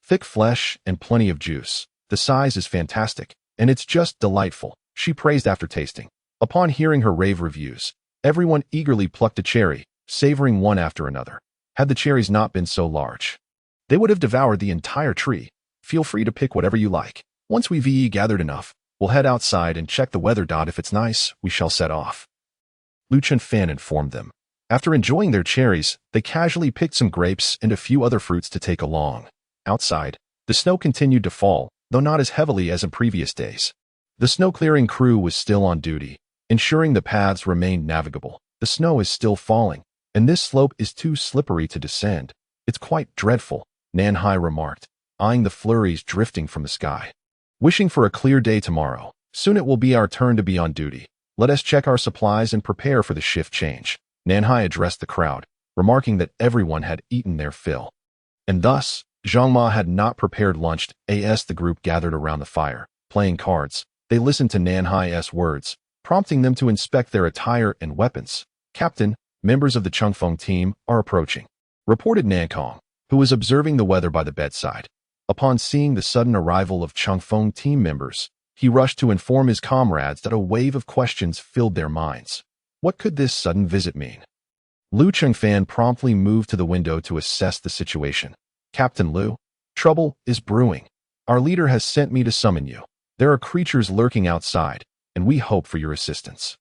Thick flesh and plenty of juice. The size is fantastic, and it's just delightful, she praised after tasting. Upon hearing her rave reviews, everyone eagerly plucked a cherry, savoring one after another. Had the cherries not been so large, they would have devoured the entire tree. Feel free to pick whatever you like. Once we've gathered enough, we'll head outside and check the weather. If it's nice, we shall set off, Lu Chunfan informed them. After enjoying their cherries, they casually picked some grapes and a few other fruits to take along. Outside, the snow continued to fall, though not as heavily as in previous days. The snow-clearing crew was still on duty, ensuring the paths remained navigable. The snow is still falling, and this slope is too slippery to descend. It's quite dreadful, Nanhai remarked, eyeing the flurries drifting from the sky. Wishing for a clear day tomorrow. Soon it will be our turn to be on duty. Let us check our supplies and prepare for the shift change. Nanhai addressed the crowd, remarking that everyone had eaten their fill. And thus, Zhang Ma had not prepared lunch. As the group gathered around the fire, playing cards, they listened to Nanhai's words, prompting them to inspect their attire and weapons. Captain, members of the Changfeng team are approaching, reported Nankong, who was observing the weather by the bedside. Upon seeing the sudden arrival of Changfeng team members, he rushed to inform his comrades that a wave of questions filled their minds. What could this sudden visit mean? Lu Chengfan promptly moved to the window to assess the situation. Captain Liu, trouble is brewing. Our leader has sent me to summon you. There are creatures lurking outside, and we hope for your assistance.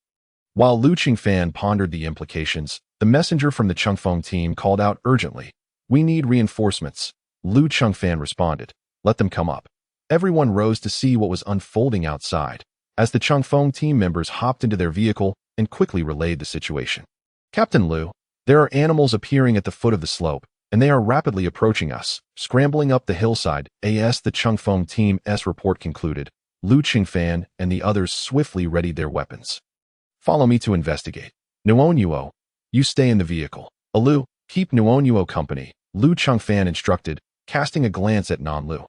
While Lu Chengfan pondered the implications, the messenger from the Changfeng team called out urgently. We need reinforcements. Lu Chengfan responded. Let them come up. Everyone rose to see what was unfolding outside, as the Changfeng team members hopped into their vehicle and quickly relayed the situation. Captain Liu, there are animals appearing at the foot of the slope, and they are rapidly approaching us, scrambling up the hillside. As the Changfeng team's report concluded, Lu Chengfan and the others swiftly readied their weapons. Follow me to investigate. Nuonuo, you stay in the vehicle. Liu, keep Nuonuo company, Lu Chengfan instructed, casting a glance at Nan Lu.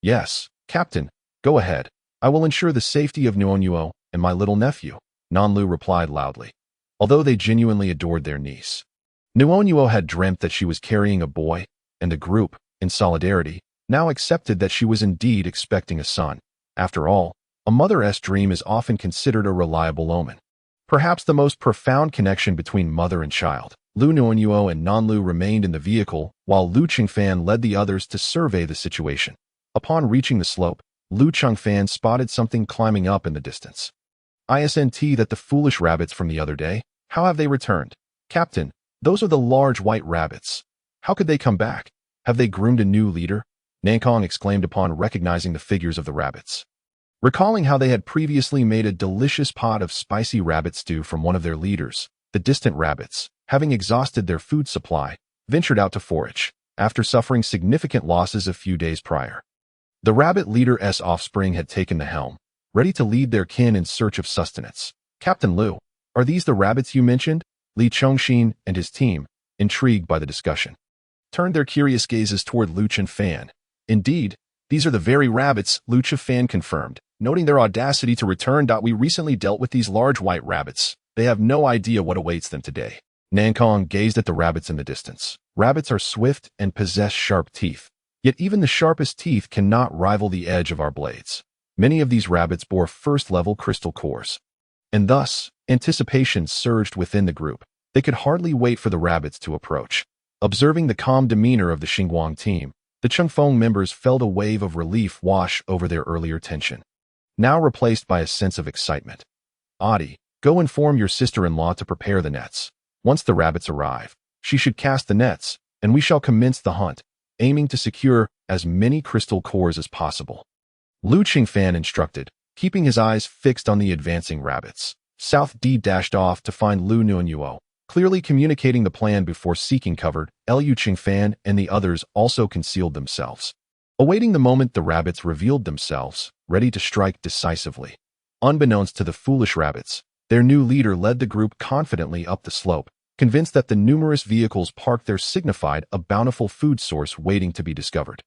Yes, Captain, go ahead. I will ensure the safety of Nuonuo and my little nephew, Nan Lu replied loudly, although they genuinely adored their niece. Nuonuo had dreamt that she was carrying a boy, and the group, in solidarity, now accepted that she was indeed expecting a son. After all, a mother's dream is often considered a reliable omen. Perhaps the most profound connection between mother and child. Liu Nuonuo and Nan Lu remained in the vehicle, while Lu Chengfan led the others to survey the situation. Upon reaching the slope, Lu Chengfan spotted something climbing up in the distance. Isn't that the foolish rabbits from the other day? How have they returned? Captain, Those are the large white rabbits. How could they come back? Have they groomed a new leader? Nankong exclaimed upon recognizing the figures of the rabbits. Recalling how they had previously made a delicious pot of spicy rabbit stew from one of their leaders, the distant rabbits, having exhausted their food supply, ventured out to forage, after suffering significant losses a few days prior. The rabbit leader's offspring had taken the helm, ready to lead their kin in search of sustenance. Captain Liu, are these the rabbits you mentioned? Li Chongxin and his team, intrigued by the discussion, turned their curious gazes toward Liu Fan. Indeed, these are the very rabbits, Liu Fan confirmed, noting their audacity to return. We recently dealt with these large white rabbits. They have no idea what awaits them today. Nankong gazed at the rabbits in the distance. Rabbits are swift and possess sharp teeth, yet even the sharpest teeth cannot rival the edge of our blades. Many of these rabbits bore first-level crystal cores, and thus, anticipation surged within the group. They could hardly wait for the rabbits to approach. Observing the calm demeanor of the Xinguang team, the Chengfeng members felt a wave of relief wash over their earlier tension, now replaced by a sense of excitement. Adi, go inform your sister-in-law to prepare the nets. Once the rabbits arrive, she should cast the nets, and we shall commence the hunt, aiming to secure as many crystal cores as possible. Liu Qingfan instructed, keeping his eyes fixed on the advancing rabbits. South D dashed off to find Liu Nuonuo, clearly communicating the plan before seeking cover. Liu Qingfan and the others also concealed themselves, awaiting the moment the rabbits revealed themselves, ready to strike decisively. Unbeknownst to the foolish rabbits, their new leader led the group confidently up the slope, convinced that the numerous vehicles parked there signified a bountiful food source waiting to be discovered.